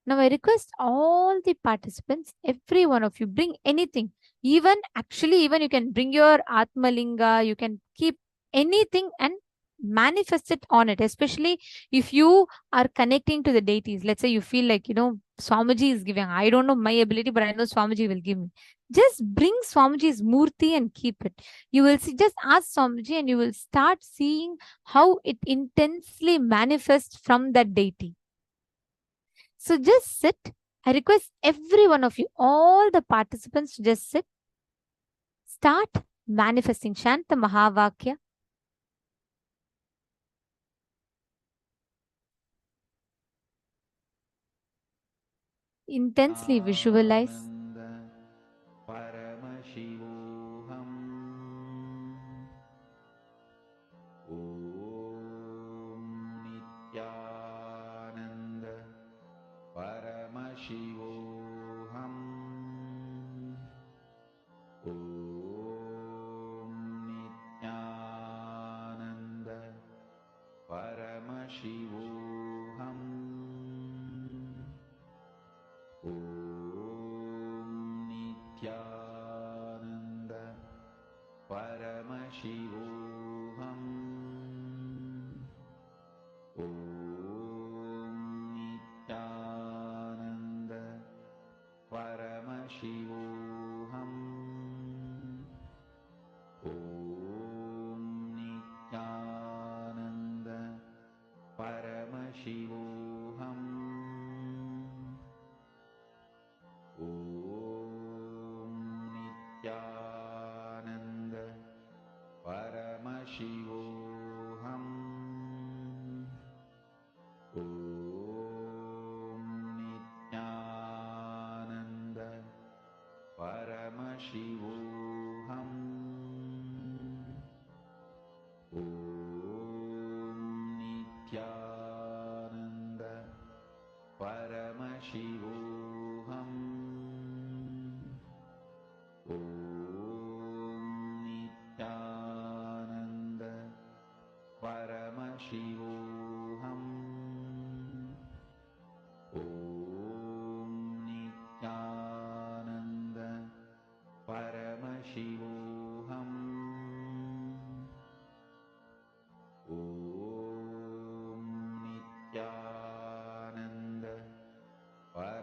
Now I request all the participants, every one of you, bring anything. Even you can bring your Atmalinga, you can keep anything and manifest it on it. Especially if you are connecting to the deities. Let's say you feel like, Swamiji is giving. I don't know my ability, but I know Swamiji will give me. Just bring Swamiji's murti and keep it. You will see, just ask Swamiji and you will start seeing how it intensely manifests from that deity. So just sit. I request every one of you, all the participants, to just sit. Start manifesting. Shanta Mahavakya. Intensely visualize. Paramashivoham. Om Nithyananda Paramashivoham. Om Nithyananda Paramashivoham. Om Nithyananda Paramashivoham. Om Nithyananda Paramashivoham. Om Nithyananda Paramashivoham. Om Nithyananda Paramashivoham. Om Nithyananda Paramashivoham. Om Nithyananda Paramashivoham. Om Nithyananda Paramashivoham. Om Nithyananda Paramashivoham. Om Nithyananda Paramashivoham.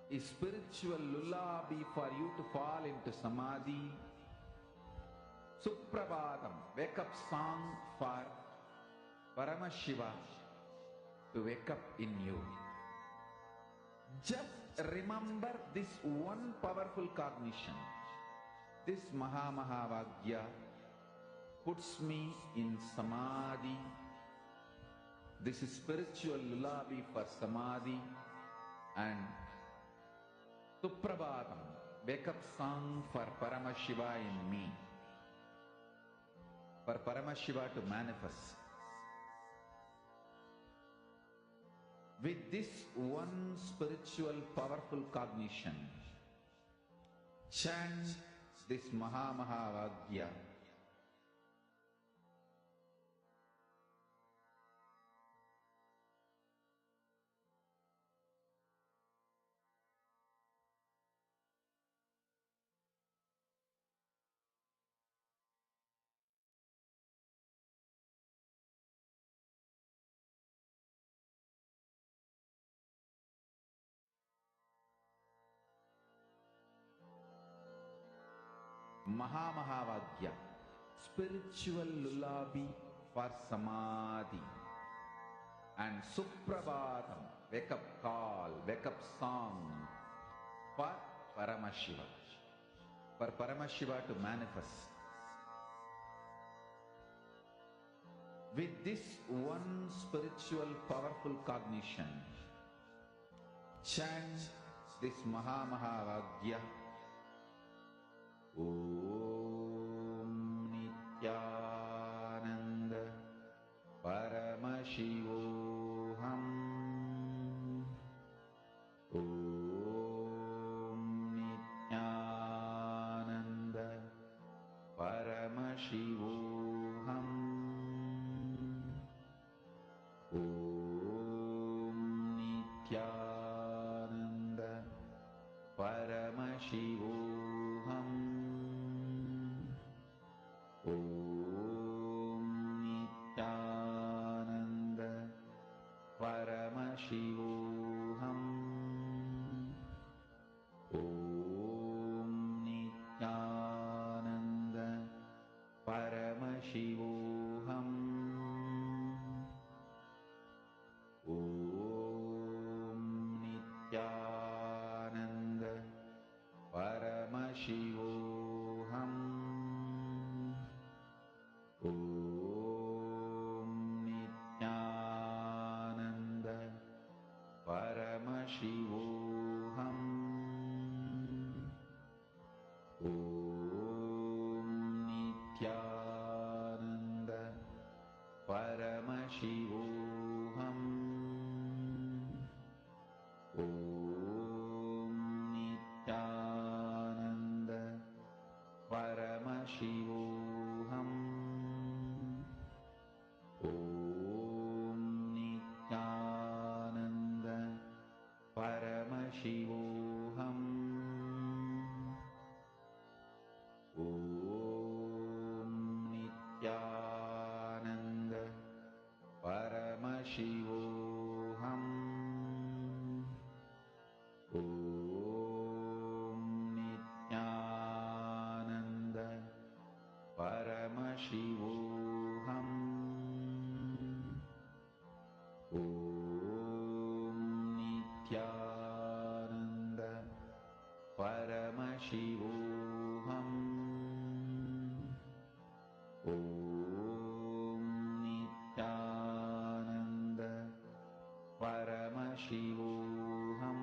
a spiritual lullaby for you to fall into samadhi. Suprabhatam, wake up song for Paramashiva to wake up in you. Just remember this one powerful cognition. This Mahavagya puts me in samadhi. This is spiritual lullaby for samadhi. And Suprabhatam, wake up song for Paramashiva in me. For Paramashiva to manifest. With this one spiritual powerful cognition, chant this Mahavagya. Mahavagya, spiritual lullaby for samadhi. And Suprabhatam, wake up call, wake up song for Paramashiva. For Paramashiva to manifest. With this one spiritual powerful cognition, chant this Mahavagya. Om Nithyananda Paramashivoham. Om Nithyananda Paramashivoham. Om Nithyananda Paramashivoham. Om Nithyananda Paramashivoham. Om Nithyananda Paramashivoham. Om Nithyananda Paramashivoham. Om Nithyananda Paramashivoham. Om Nithyananda Paramashivoham. Om Nithyananda Paramashivoham. Om Nithyananda Paramashivoham. Om Nithyananda Paramashivoham. Om Nithyananda Paramashivoham. Om Nithyananda Paramashivoham. Om Nithyananda Paramashivoham.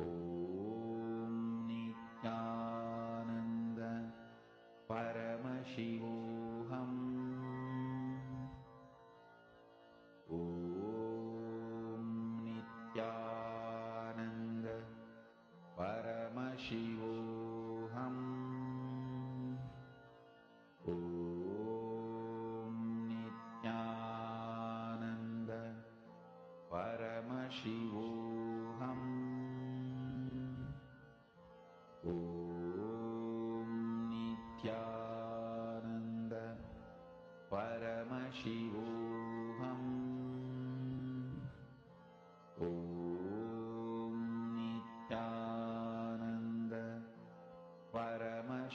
Om Nithyananda Paramashivoham. Om Nithyananda Paramashivoham. Om Nithyananda Paramashivoham. Om Nithyananda Paramashivoham. Om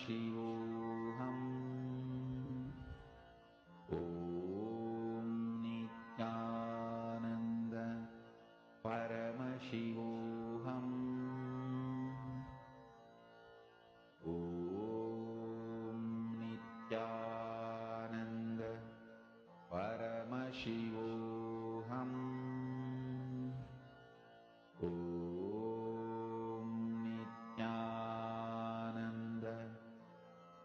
Paramashivoham. Om Nithyananda Paramashivoham. Om Nithyananda Paramashivoham. Om Nithyananda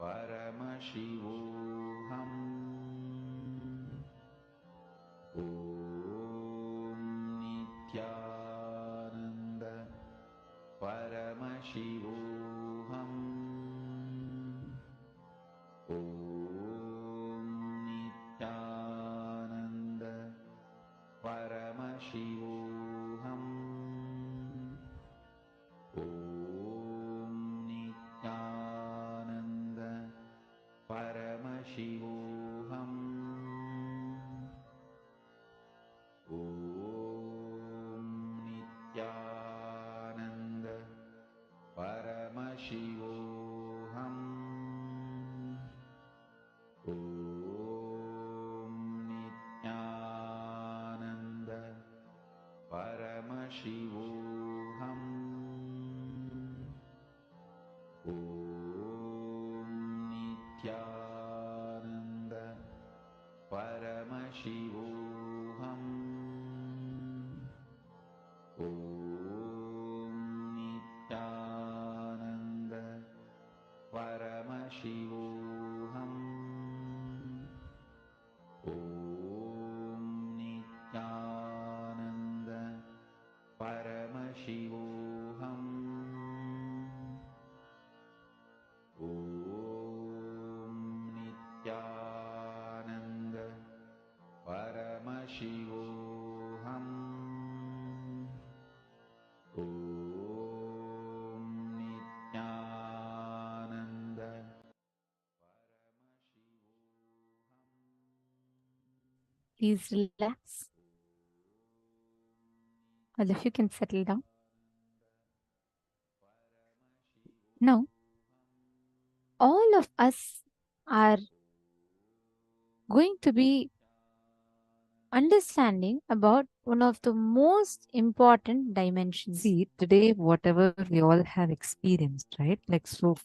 Paramashivoham. Om Nithyananda Paramashivoham. Om Nithyananda Paramashivoham. Om Nithyananda Paramashivoham. Om Nithyananda Paramashivoham. Om Nithyananda Paramashivoham. Om Nithyananda Paramashivoham. Om Nithyananda Paramashivoham. Om Nithyananda Paramashivoham. Om Nithyananda Paramashivoham. Om Nithyananda Paramashivoham. Please relax. All of you can settle down. Now, all of us are going to be understanding about one of the most important dimensions. See, today, whatever we all have experienced, right? Like so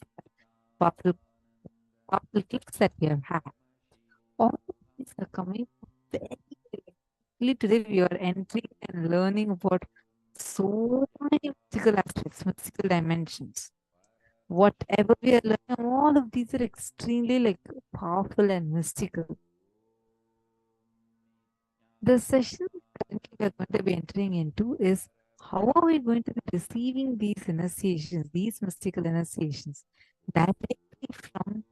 powerful clicks that we have had, all of these are coming very today we are entering and learning about so many mystical aspects, mystical dimensions. Whatever we are learning, all of these are extremely powerful and mystical. The session currently we are going to be entering into is how are we going to be receiving these initiations, these mystical initiations directly from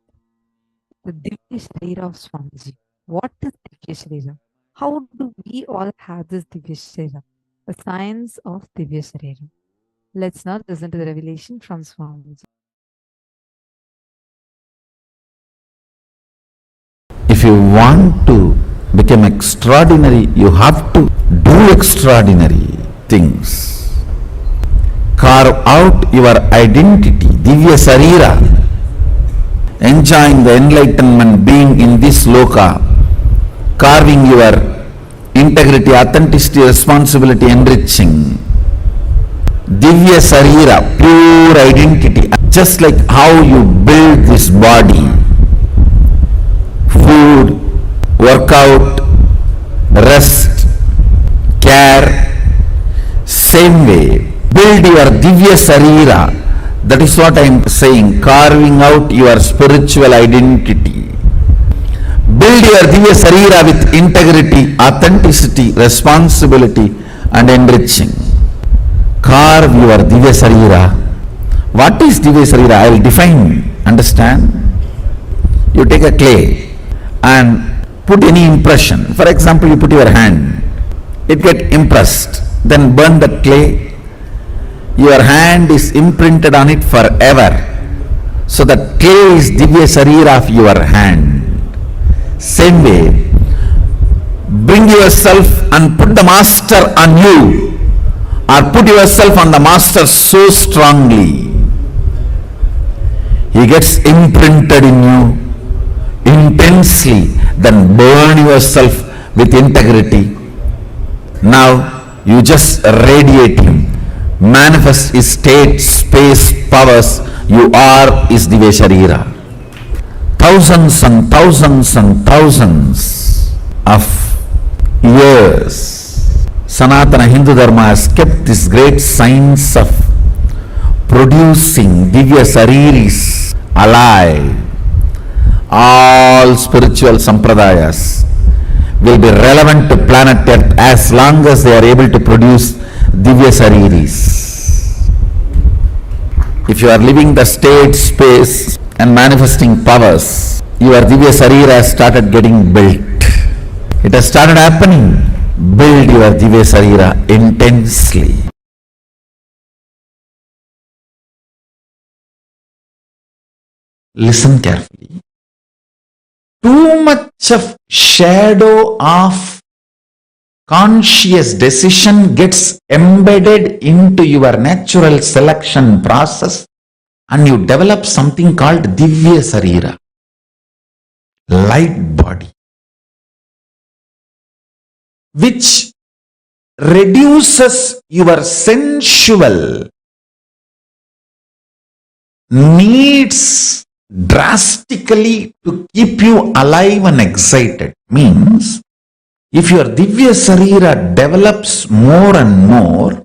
the Divya Sharira of Swamiji. What is Divya Sharira? How do we all have this Divya Sharira? The science of Divya Sharira. Let's now listen to the revelation from Swamiji. If you want to become extraordinary, you have to do extraordinary things. Carve out your identity, Divya Sarira, enjoying the enlightenment being in this loka, carving your integrity, authenticity, responsibility, enriching. Divya Sarira, pure identity, just like how you build this body, food, workout, rest, care, same way, build your Divya Sarira. That is what I am saying, carving out your spiritual identity. Build your Divya Sarira with integrity, authenticity, responsibility and enriching. Carve your Divya Sarira. What is Divya Sarira? I will define, understand? You take a clay and put any impression. For example, you put your hand, it get impressed, then burn the clay. Your hand is imprinted on it forever. So that clay is Divya Sarira of your hand. Same way, bring yourself and put the master on you, or put yourself on the master so strongly. he gets imprinted in you intensely, then burn yourself with integrity. Now you just radiate him, manifest his state, space, powers. You are his Divya Sharira. Thousands and thousands and thousands of years, Sanatana Hindu Dharma has kept this great science of producing Divya Shariris alive. All spiritual sampradayas will be relevant to planet Earth as long as they are able to produce Divya Shariris. If you are living the state, space and manifesting powers, your Divya Sharira has started getting built. It has started happening. Build your Divya Sharira intensely. Listen carefully. Too much of shadow of conscious decision gets embedded into your natural selection process and you develop something called Divya Sarira, light body, which reduces your sensual needs drastically to keep you alive and excited. Means, if your Divya Sarira develops more and more,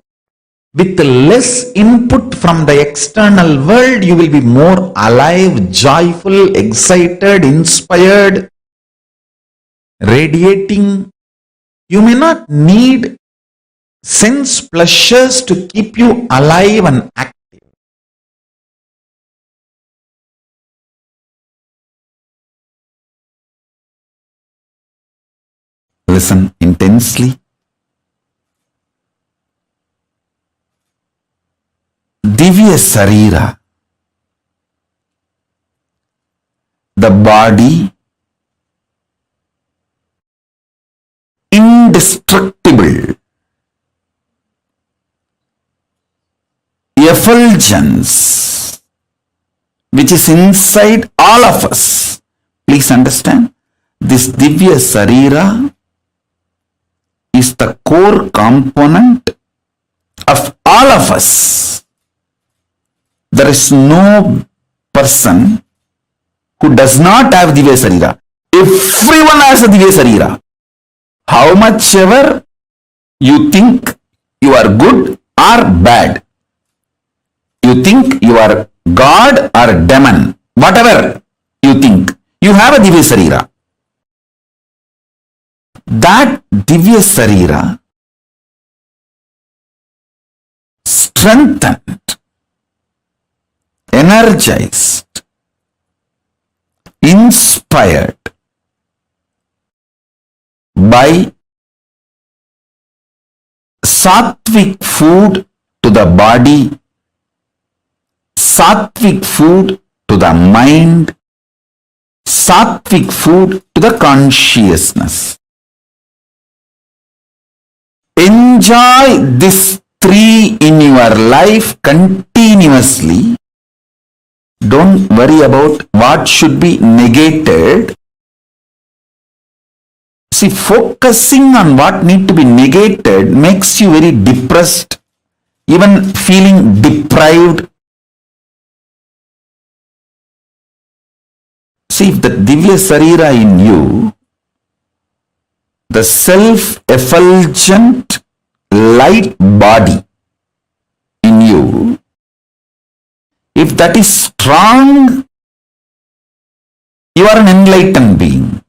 with less input from the external world, you will be more alive, joyful, excited, inspired, radiating. You may not need sense pleasures to keep you alive and active. Listen intensely. Divya Sarira, the body, indestructible, effulgence, which is inside all of us. Please understand, this Divya Sarira is the core component of all of us. There is no person who does not have Divya Sarira. Everyone has a Divya Sarira. How much ever you think you are good or bad, you think you are God or demon, whatever you think, you have a Divya Sarira. That Divya Sarira strengthened, energized, inspired by sattvic food to the body, sattvic food to the mind, sattvic food to the consciousness. Enjoy this three in your life continuously. Don't worry about what should be negated. See, focusing on what need to be negated makes you very depressed, even feeling deprived. See, if the Divya Sarira in you, the self-effulgent light body in you, if that is strong, you are an enlightened being.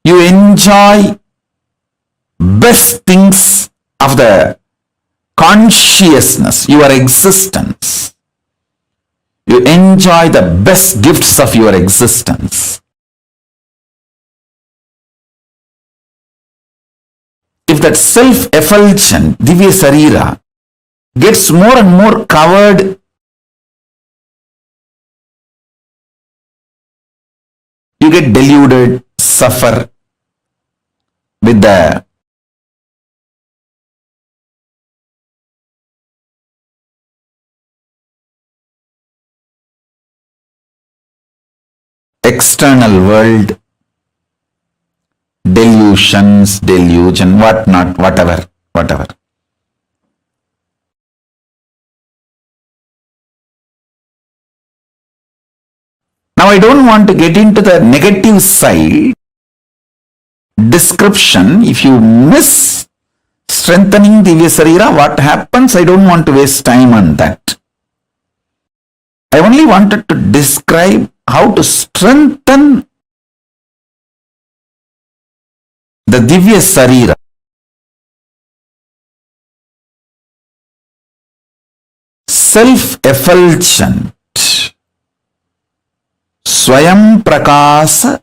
You enjoy best things of the consciousness, your existence. You enjoy the best gifts of your existence. If that self-effulgent Divya Sarira gets more and more covered, you get deluded, suffer with the external world, delusions, delusion, whatnot, whatever. Now I don't want to get into the negative side description. If you miss strengthening Divya Sarira, what happens? I don't want to waste time on that. I only wanted to describe how to strengthen the Divya Sarira. Self-effulgent, Swayam Prakasa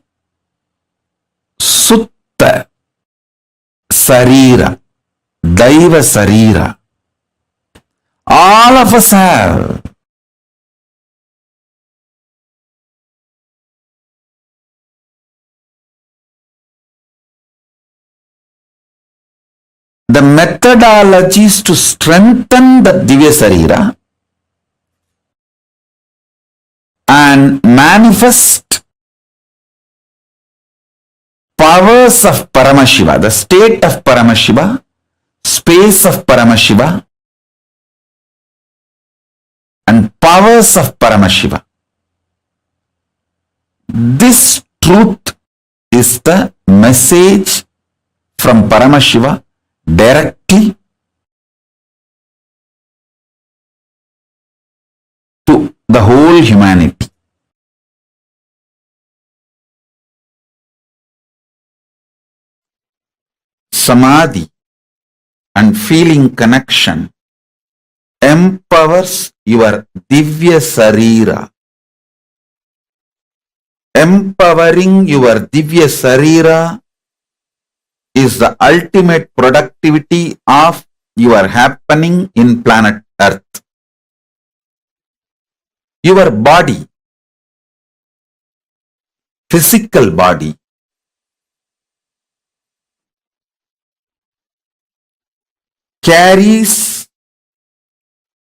Sutta Sarira, Daiva Sarira. All of us have. The methodologies to strengthen the Divya Sarira and manifest powers of Paramashiva, the state of Paramashiva, space of Paramashiva, and powers of Paramashiva. This truth is the message from Paramashiva directly to the whole humanity. Samadhi and feeling connection empowers your Divya Sarira. Empowering your Divya Sarira is the ultimate productivity of your happening in planet Earth. Your body, physical body, carries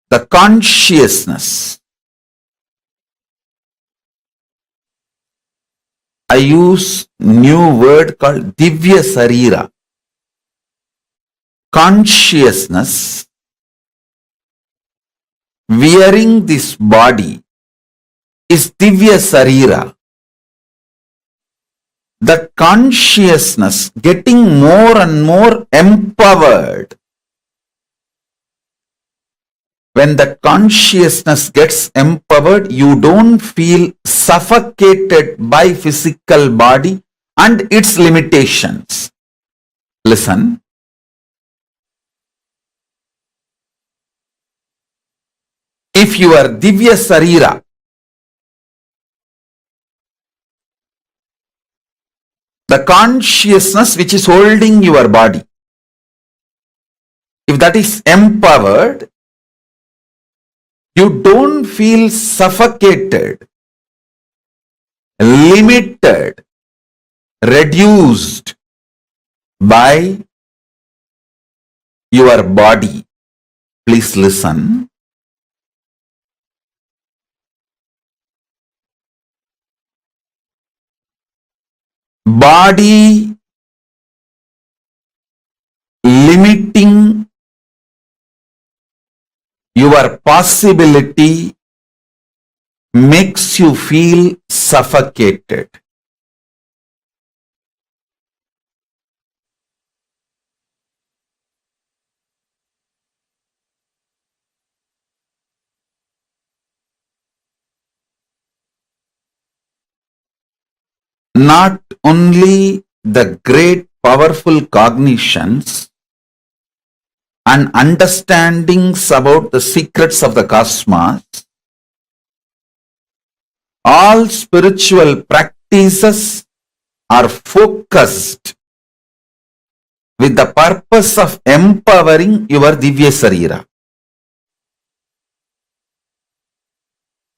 the consciousness. I use new word called Divya Sarira. Consciousness wearing this body is Divya Sarira. The consciousness getting more and more empowered. When the consciousness gets empowered, you don't feel suffocated by physical body and its limitations. Listen. If you are Divya Sarira, the consciousness which is holding your body, if that is empowered, you don't feel suffocated, limited, reduced by your body. Please listen. Body limiting your possibility makes you feel suffocated. Not only the great powerful cognitions and understandings about the secrets of the cosmos, all spiritual practices are focused with the purpose of empowering your Divya Sarira.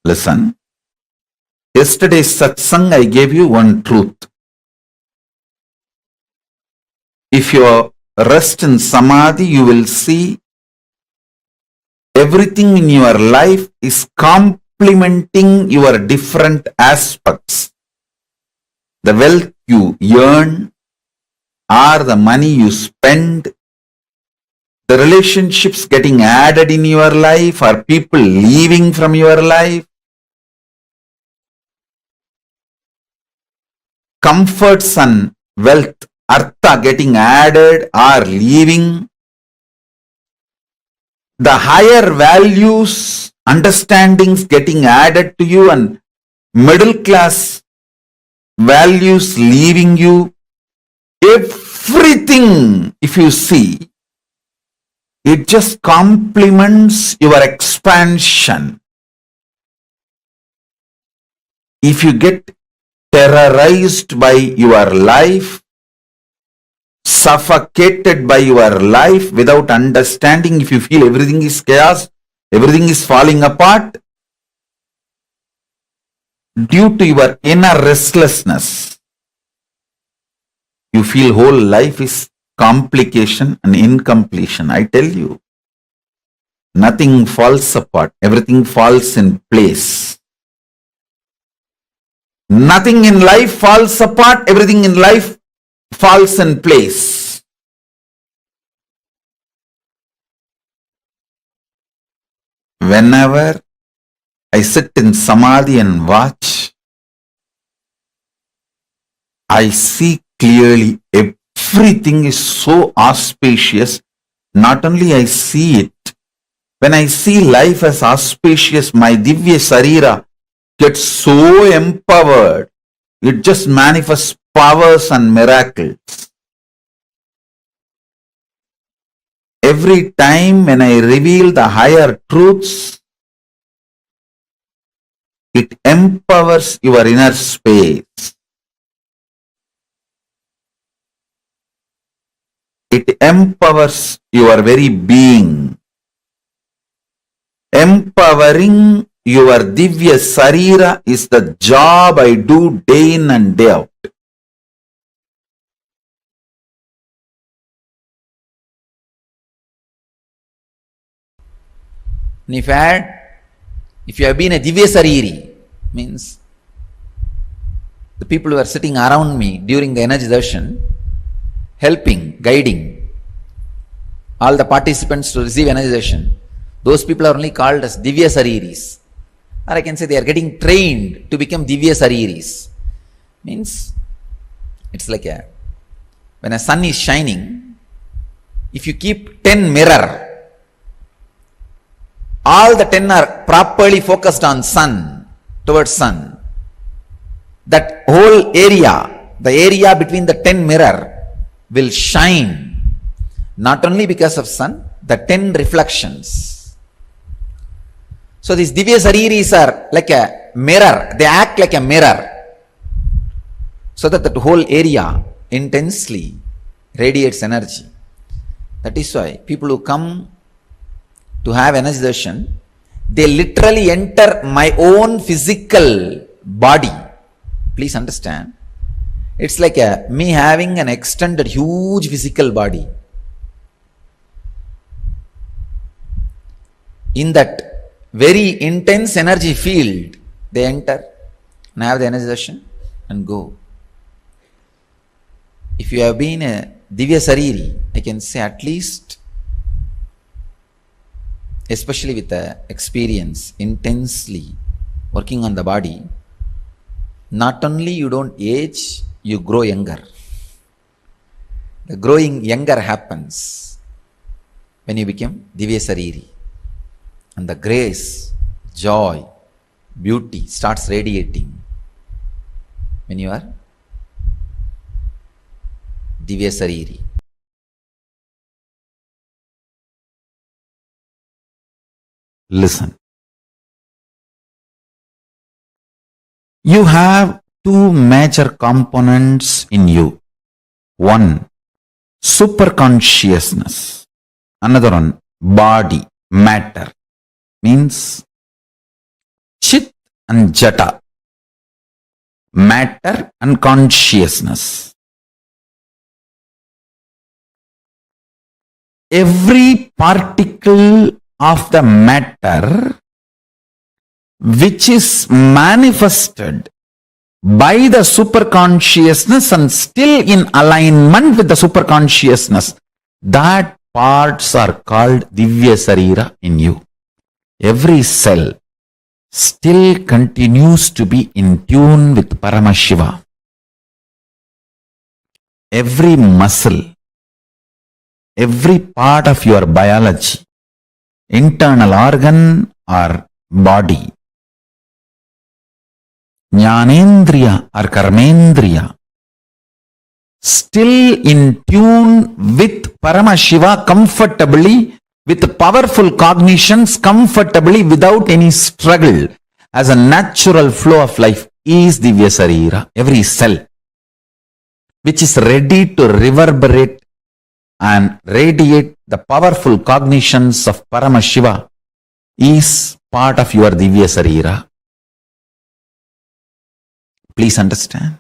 Listen. Yesterday's satsang, I gave you one truth. If you rest in Samadhi, you will see everything in your life is complementing your different aspects. the wealth you earn, or the money you spend, the relationships getting added in your life, or people leaving from your life, comforts and wealth, artha getting added or leaving, the higher values, understandings getting added to you, and middle class values leaving you, everything, if you see, it just complements your expansion. If you get terrorized by your life, suffocated by your life without understanding, if you feel everything is chaos, everything is falling apart, due to your inner restlessness, you feel whole life is complication and incompletion. I tell you, nothing falls apart, everything falls in place. Nothing in life falls apart, everything in life falls in place. Whenever I sit in samadhi and watch, I see clearly everything is so auspicious. Not only I see it, when I see life as auspicious, my Divya Sarira gets so empowered. It just manifests powers and miracles. Every time when I reveal the higher truths, it empowers your inner space. It empowers your very being. Empowering your Divya Sarira is the job I do day in and day out. If you have been a Divya Sariri, means the people who are sitting around me during the energy darshan, helping, guiding all the participants to receive energy darshan, those people are only called as Divya Sariris. Or I can say they are getting trained to become Divya Sariris. Means it's like when a sun is shining, if you keep 10 mirror, all the 10 are properly focused on sun, towards sun. That whole area, the area between the 10 mirror will shine, not only because of sun, the 10 reflections. So these Divya Sariris are like a mirror, they act like a mirror, so that the whole area intensely radiates energy. That is why people who come to have energy darshan, they literally enter my own physical body. Please understand, it's like me having an extended huge physical body. In that very intense energy field, they enter and have the energy darshan and go. If you have been a Divya Sariri, I can say at least, especially with the experience, intensely working on the body, not only you don't age, you grow younger. The growing younger happens when you become Divya Sariri. And the grace, joy, beauty starts radiating when you are Divya Sariri. Listen. You have two major components in you. One, super consciousness. Another one, body, matter. Means Chit and Jata. Matter and consciousness. Every particle of the matter which is manifested by the super consciousness and still in alignment with the super consciousness, that parts are called Divya Sarira in you. Every cell still continues to be in tune with Paramashiva. Every muscle, every part of your biology, internal organ or body, Jnanendriya or Karmendriya, still in tune with Paramashiva comfortably, with powerful cognitions comfortably without any struggle, as a natural flow of life is Divya Sarira. Every cell which is ready to reverberate and radiate the powerful cognitions of Paramashiva is part of your Divya Sarira. Please understand.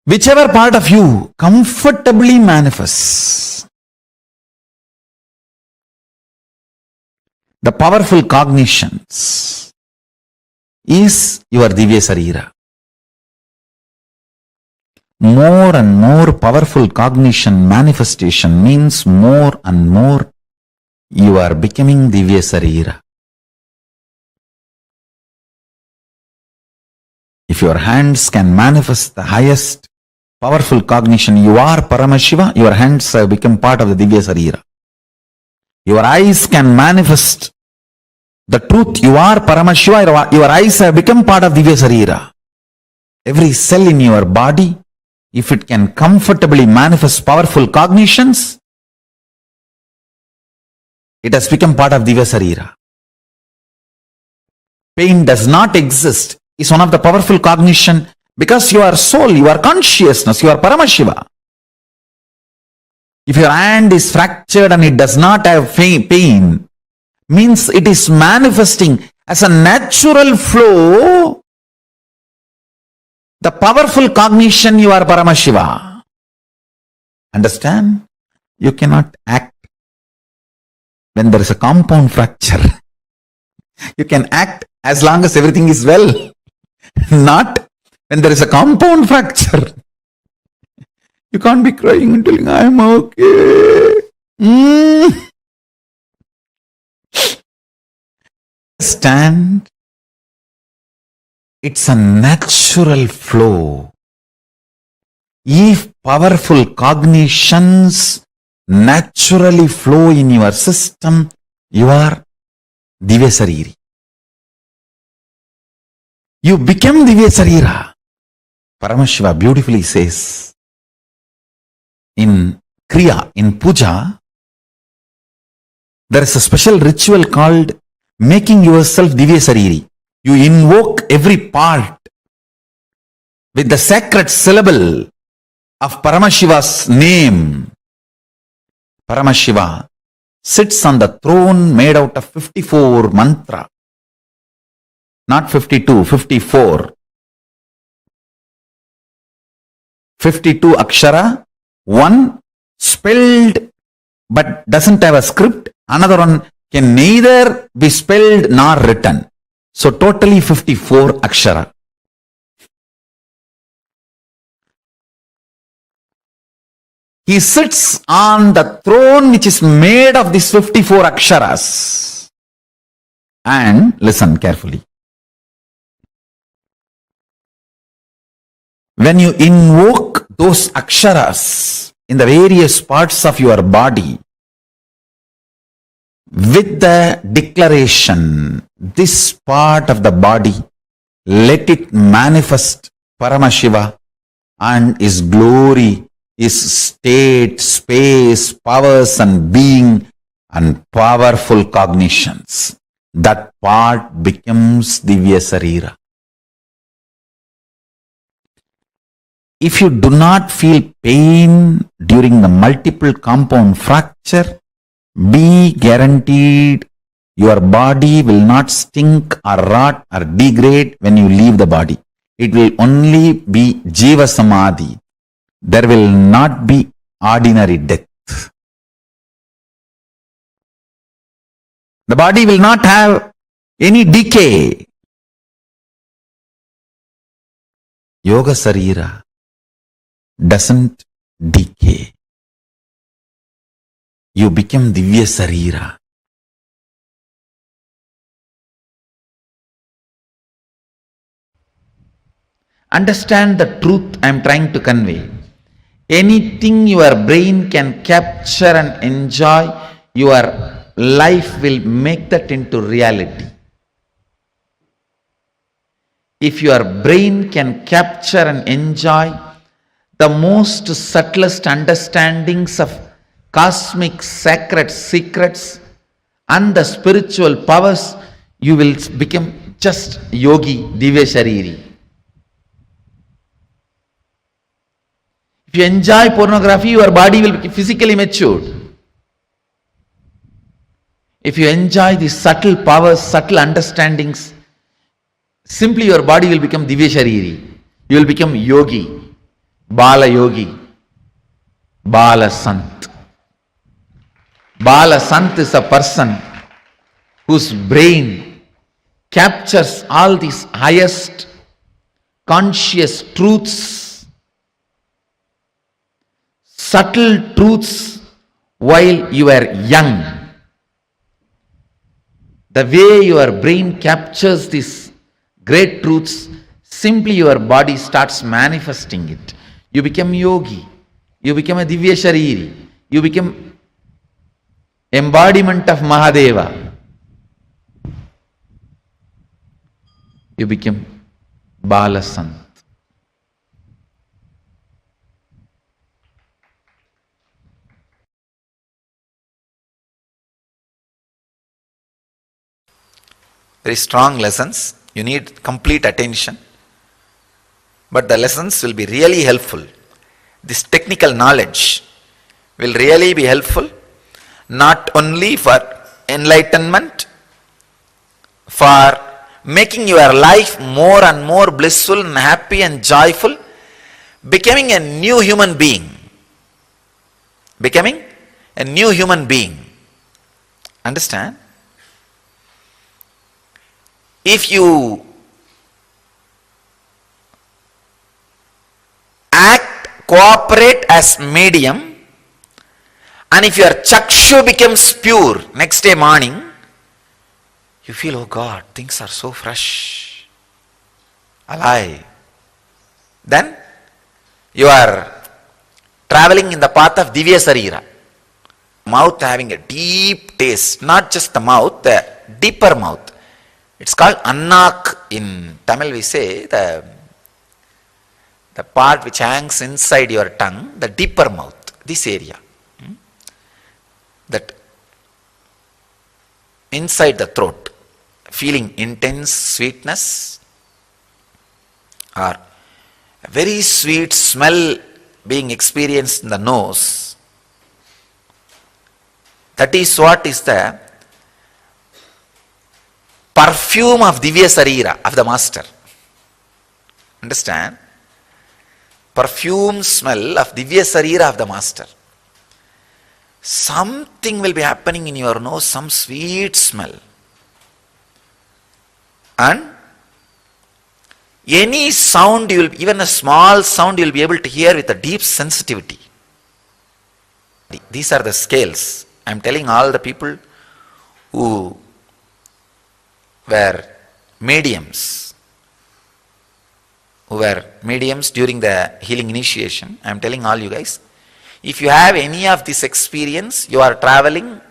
Whichever part of you comfortably manifests the powerful cognitions is your Divya Sarira. More and more powerful cognition manifestation means more and more you are becoming Divya Sarira. If your hands can manifest the highest powerful cognition, you are Paramashiva, your hands have become part of the Divya Sarira. Your eyes can manifest the truth, you are Paramashiva, your eyes have become part of Divya Sarira. Every cell in your body, if it can comfortably manifest powerful cognitions, it has become part of Divya Sarira. Pain does not exist is one of the powerful cognition because you are soul, you are consciousness, you are Paramashiva. If your hand is fractured and it does not have pain, means it is manifesting as a natural flow the powerful cognition you are Paramashiva. Understand? You cannot act when there is a compound fracture. You can act as long as everything is well. Not when there is a compound fracture. You can't be crying and telling, I am okay. Understand? It's a natural flow. If powerful cognitions naturally flow in your system, you are Divya Sariri. You become Divya Sarira. Paramashiva beautifully says in Kriya, in Puja, there is a special ritual called making yourself Divya Sariri. You invoke every part with the sacred syllable of Paramashiva's name. Paramashiva sits on the throne made out of 54 mantra. Not 52, 54. 52 akshara, one spelled but doesn't have a script. Another one can neither be spelled nor written. So totally 54 akshara. He sits on the throne which is made of these 54 aksharas. And listen carefully. When you invoke those aksharas in the various parts of your body, with the declaration, this part of the body, let it manifest Paramashiva and His glory, His state, space, powers and being and powerful cognitions. That part becomes Divya Sarira. If you do not feel pain during the multiple compound fracture, be guaranteed your body will not stink or rot or degrade when you leave the body. It will only be Jiva Samadhi. There will not be ordinary death. The body will not have any decay. Yoga Sarira doesn't decay. You become Divya Sarira. Understand the truth I am trying to convey. Anything your brain can capture and enjoy, your life will make that into reality. If your brain can capture and enjoy the most subtlest understandings of cosmic sacred secrets and the spiritual powers, you will become just yogi, divya shariri. If you enjoy pornography, your body will be physically matured. If you enjoy these subtle powers, subtle understandings, simply your body will become divya shariri. You will become yogi, bala yogi, bala sant. Bala sant is a person whose brain captures all these highest conscious truths, subtle truths while you are young. The way your brain captures these great truths, simply your body starts manifesting it. You become yogi, you become a divya shariri, you become embodiment of Mahadeva. You become Bala Sant. Very strong lessons. You need complete attention. But the lessons will be really helpful. This technical knowledge will really be helpful, not only for enlightenment, for making your life more and more blissful and happy and joyful, becoming a new human being. Becoming a new human being. Understand? If you cooperate as medium, and if your chakshu becomes pure next day morning, you feel, oh God, things are so fresh, alive. Then you are traveling in the path of Divya Sarira. Mouth having a deep taste, not just the mouth, the deeper mouth. It's called annak. In Tamil we say the part which hangs inside your tongue, the deeper mouth, this area. That inside the throat, feeling intense sweetness or a very sweet smell being experienced in the nose. That is what is the perfume of Divya Sarira, of the Master. Understand? Perfume smell of Divya Sarira of the Master. Something will be happening in your nose, some sweet smell. And any sound, you will, even a small sound, you will be able to hear with a deep sensitivity. These are the scales. I am telling all the people who were mediums, during the healing initiation. I am telling all you guys, if you have any of this experience, you are traveling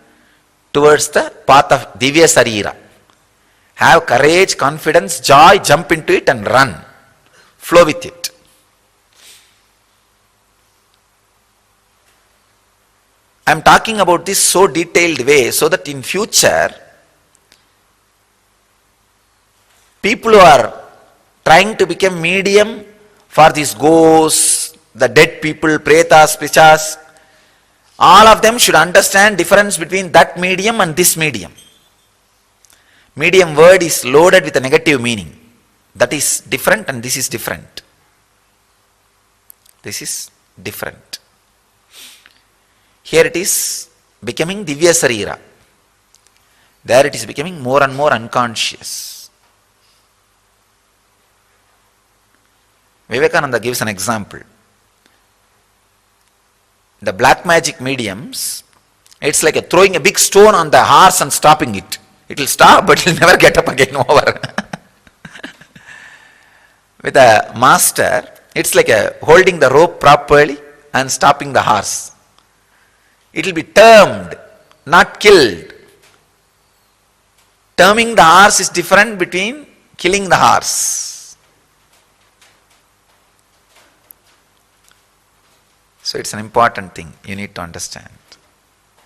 towards the path of Divya Sarira. Have courage, confidence, joy, jump into it and run. Flow with it. I am talking about this so detailed way so that in future, people who are trying to become medium for these ghosts, the dead people, pretas, pichas, all of them should understand difference between that medium and this medium. Medium word is loaded with a negative meaning. That is different and this is different. This is different. Here it is becoming Divya Sarira. There it is becoming more and more unconscious. Vivekananda gives an example. The black magic mediums, it's like throwing a big stone on the horse and stopping it. It will stop, but it will never get up again over. With a master, it's like holding the rope properly and stopping the horse. It will be termed, not killed. Terming the horse is different between killing the horse. So it's an important thing you need to understand.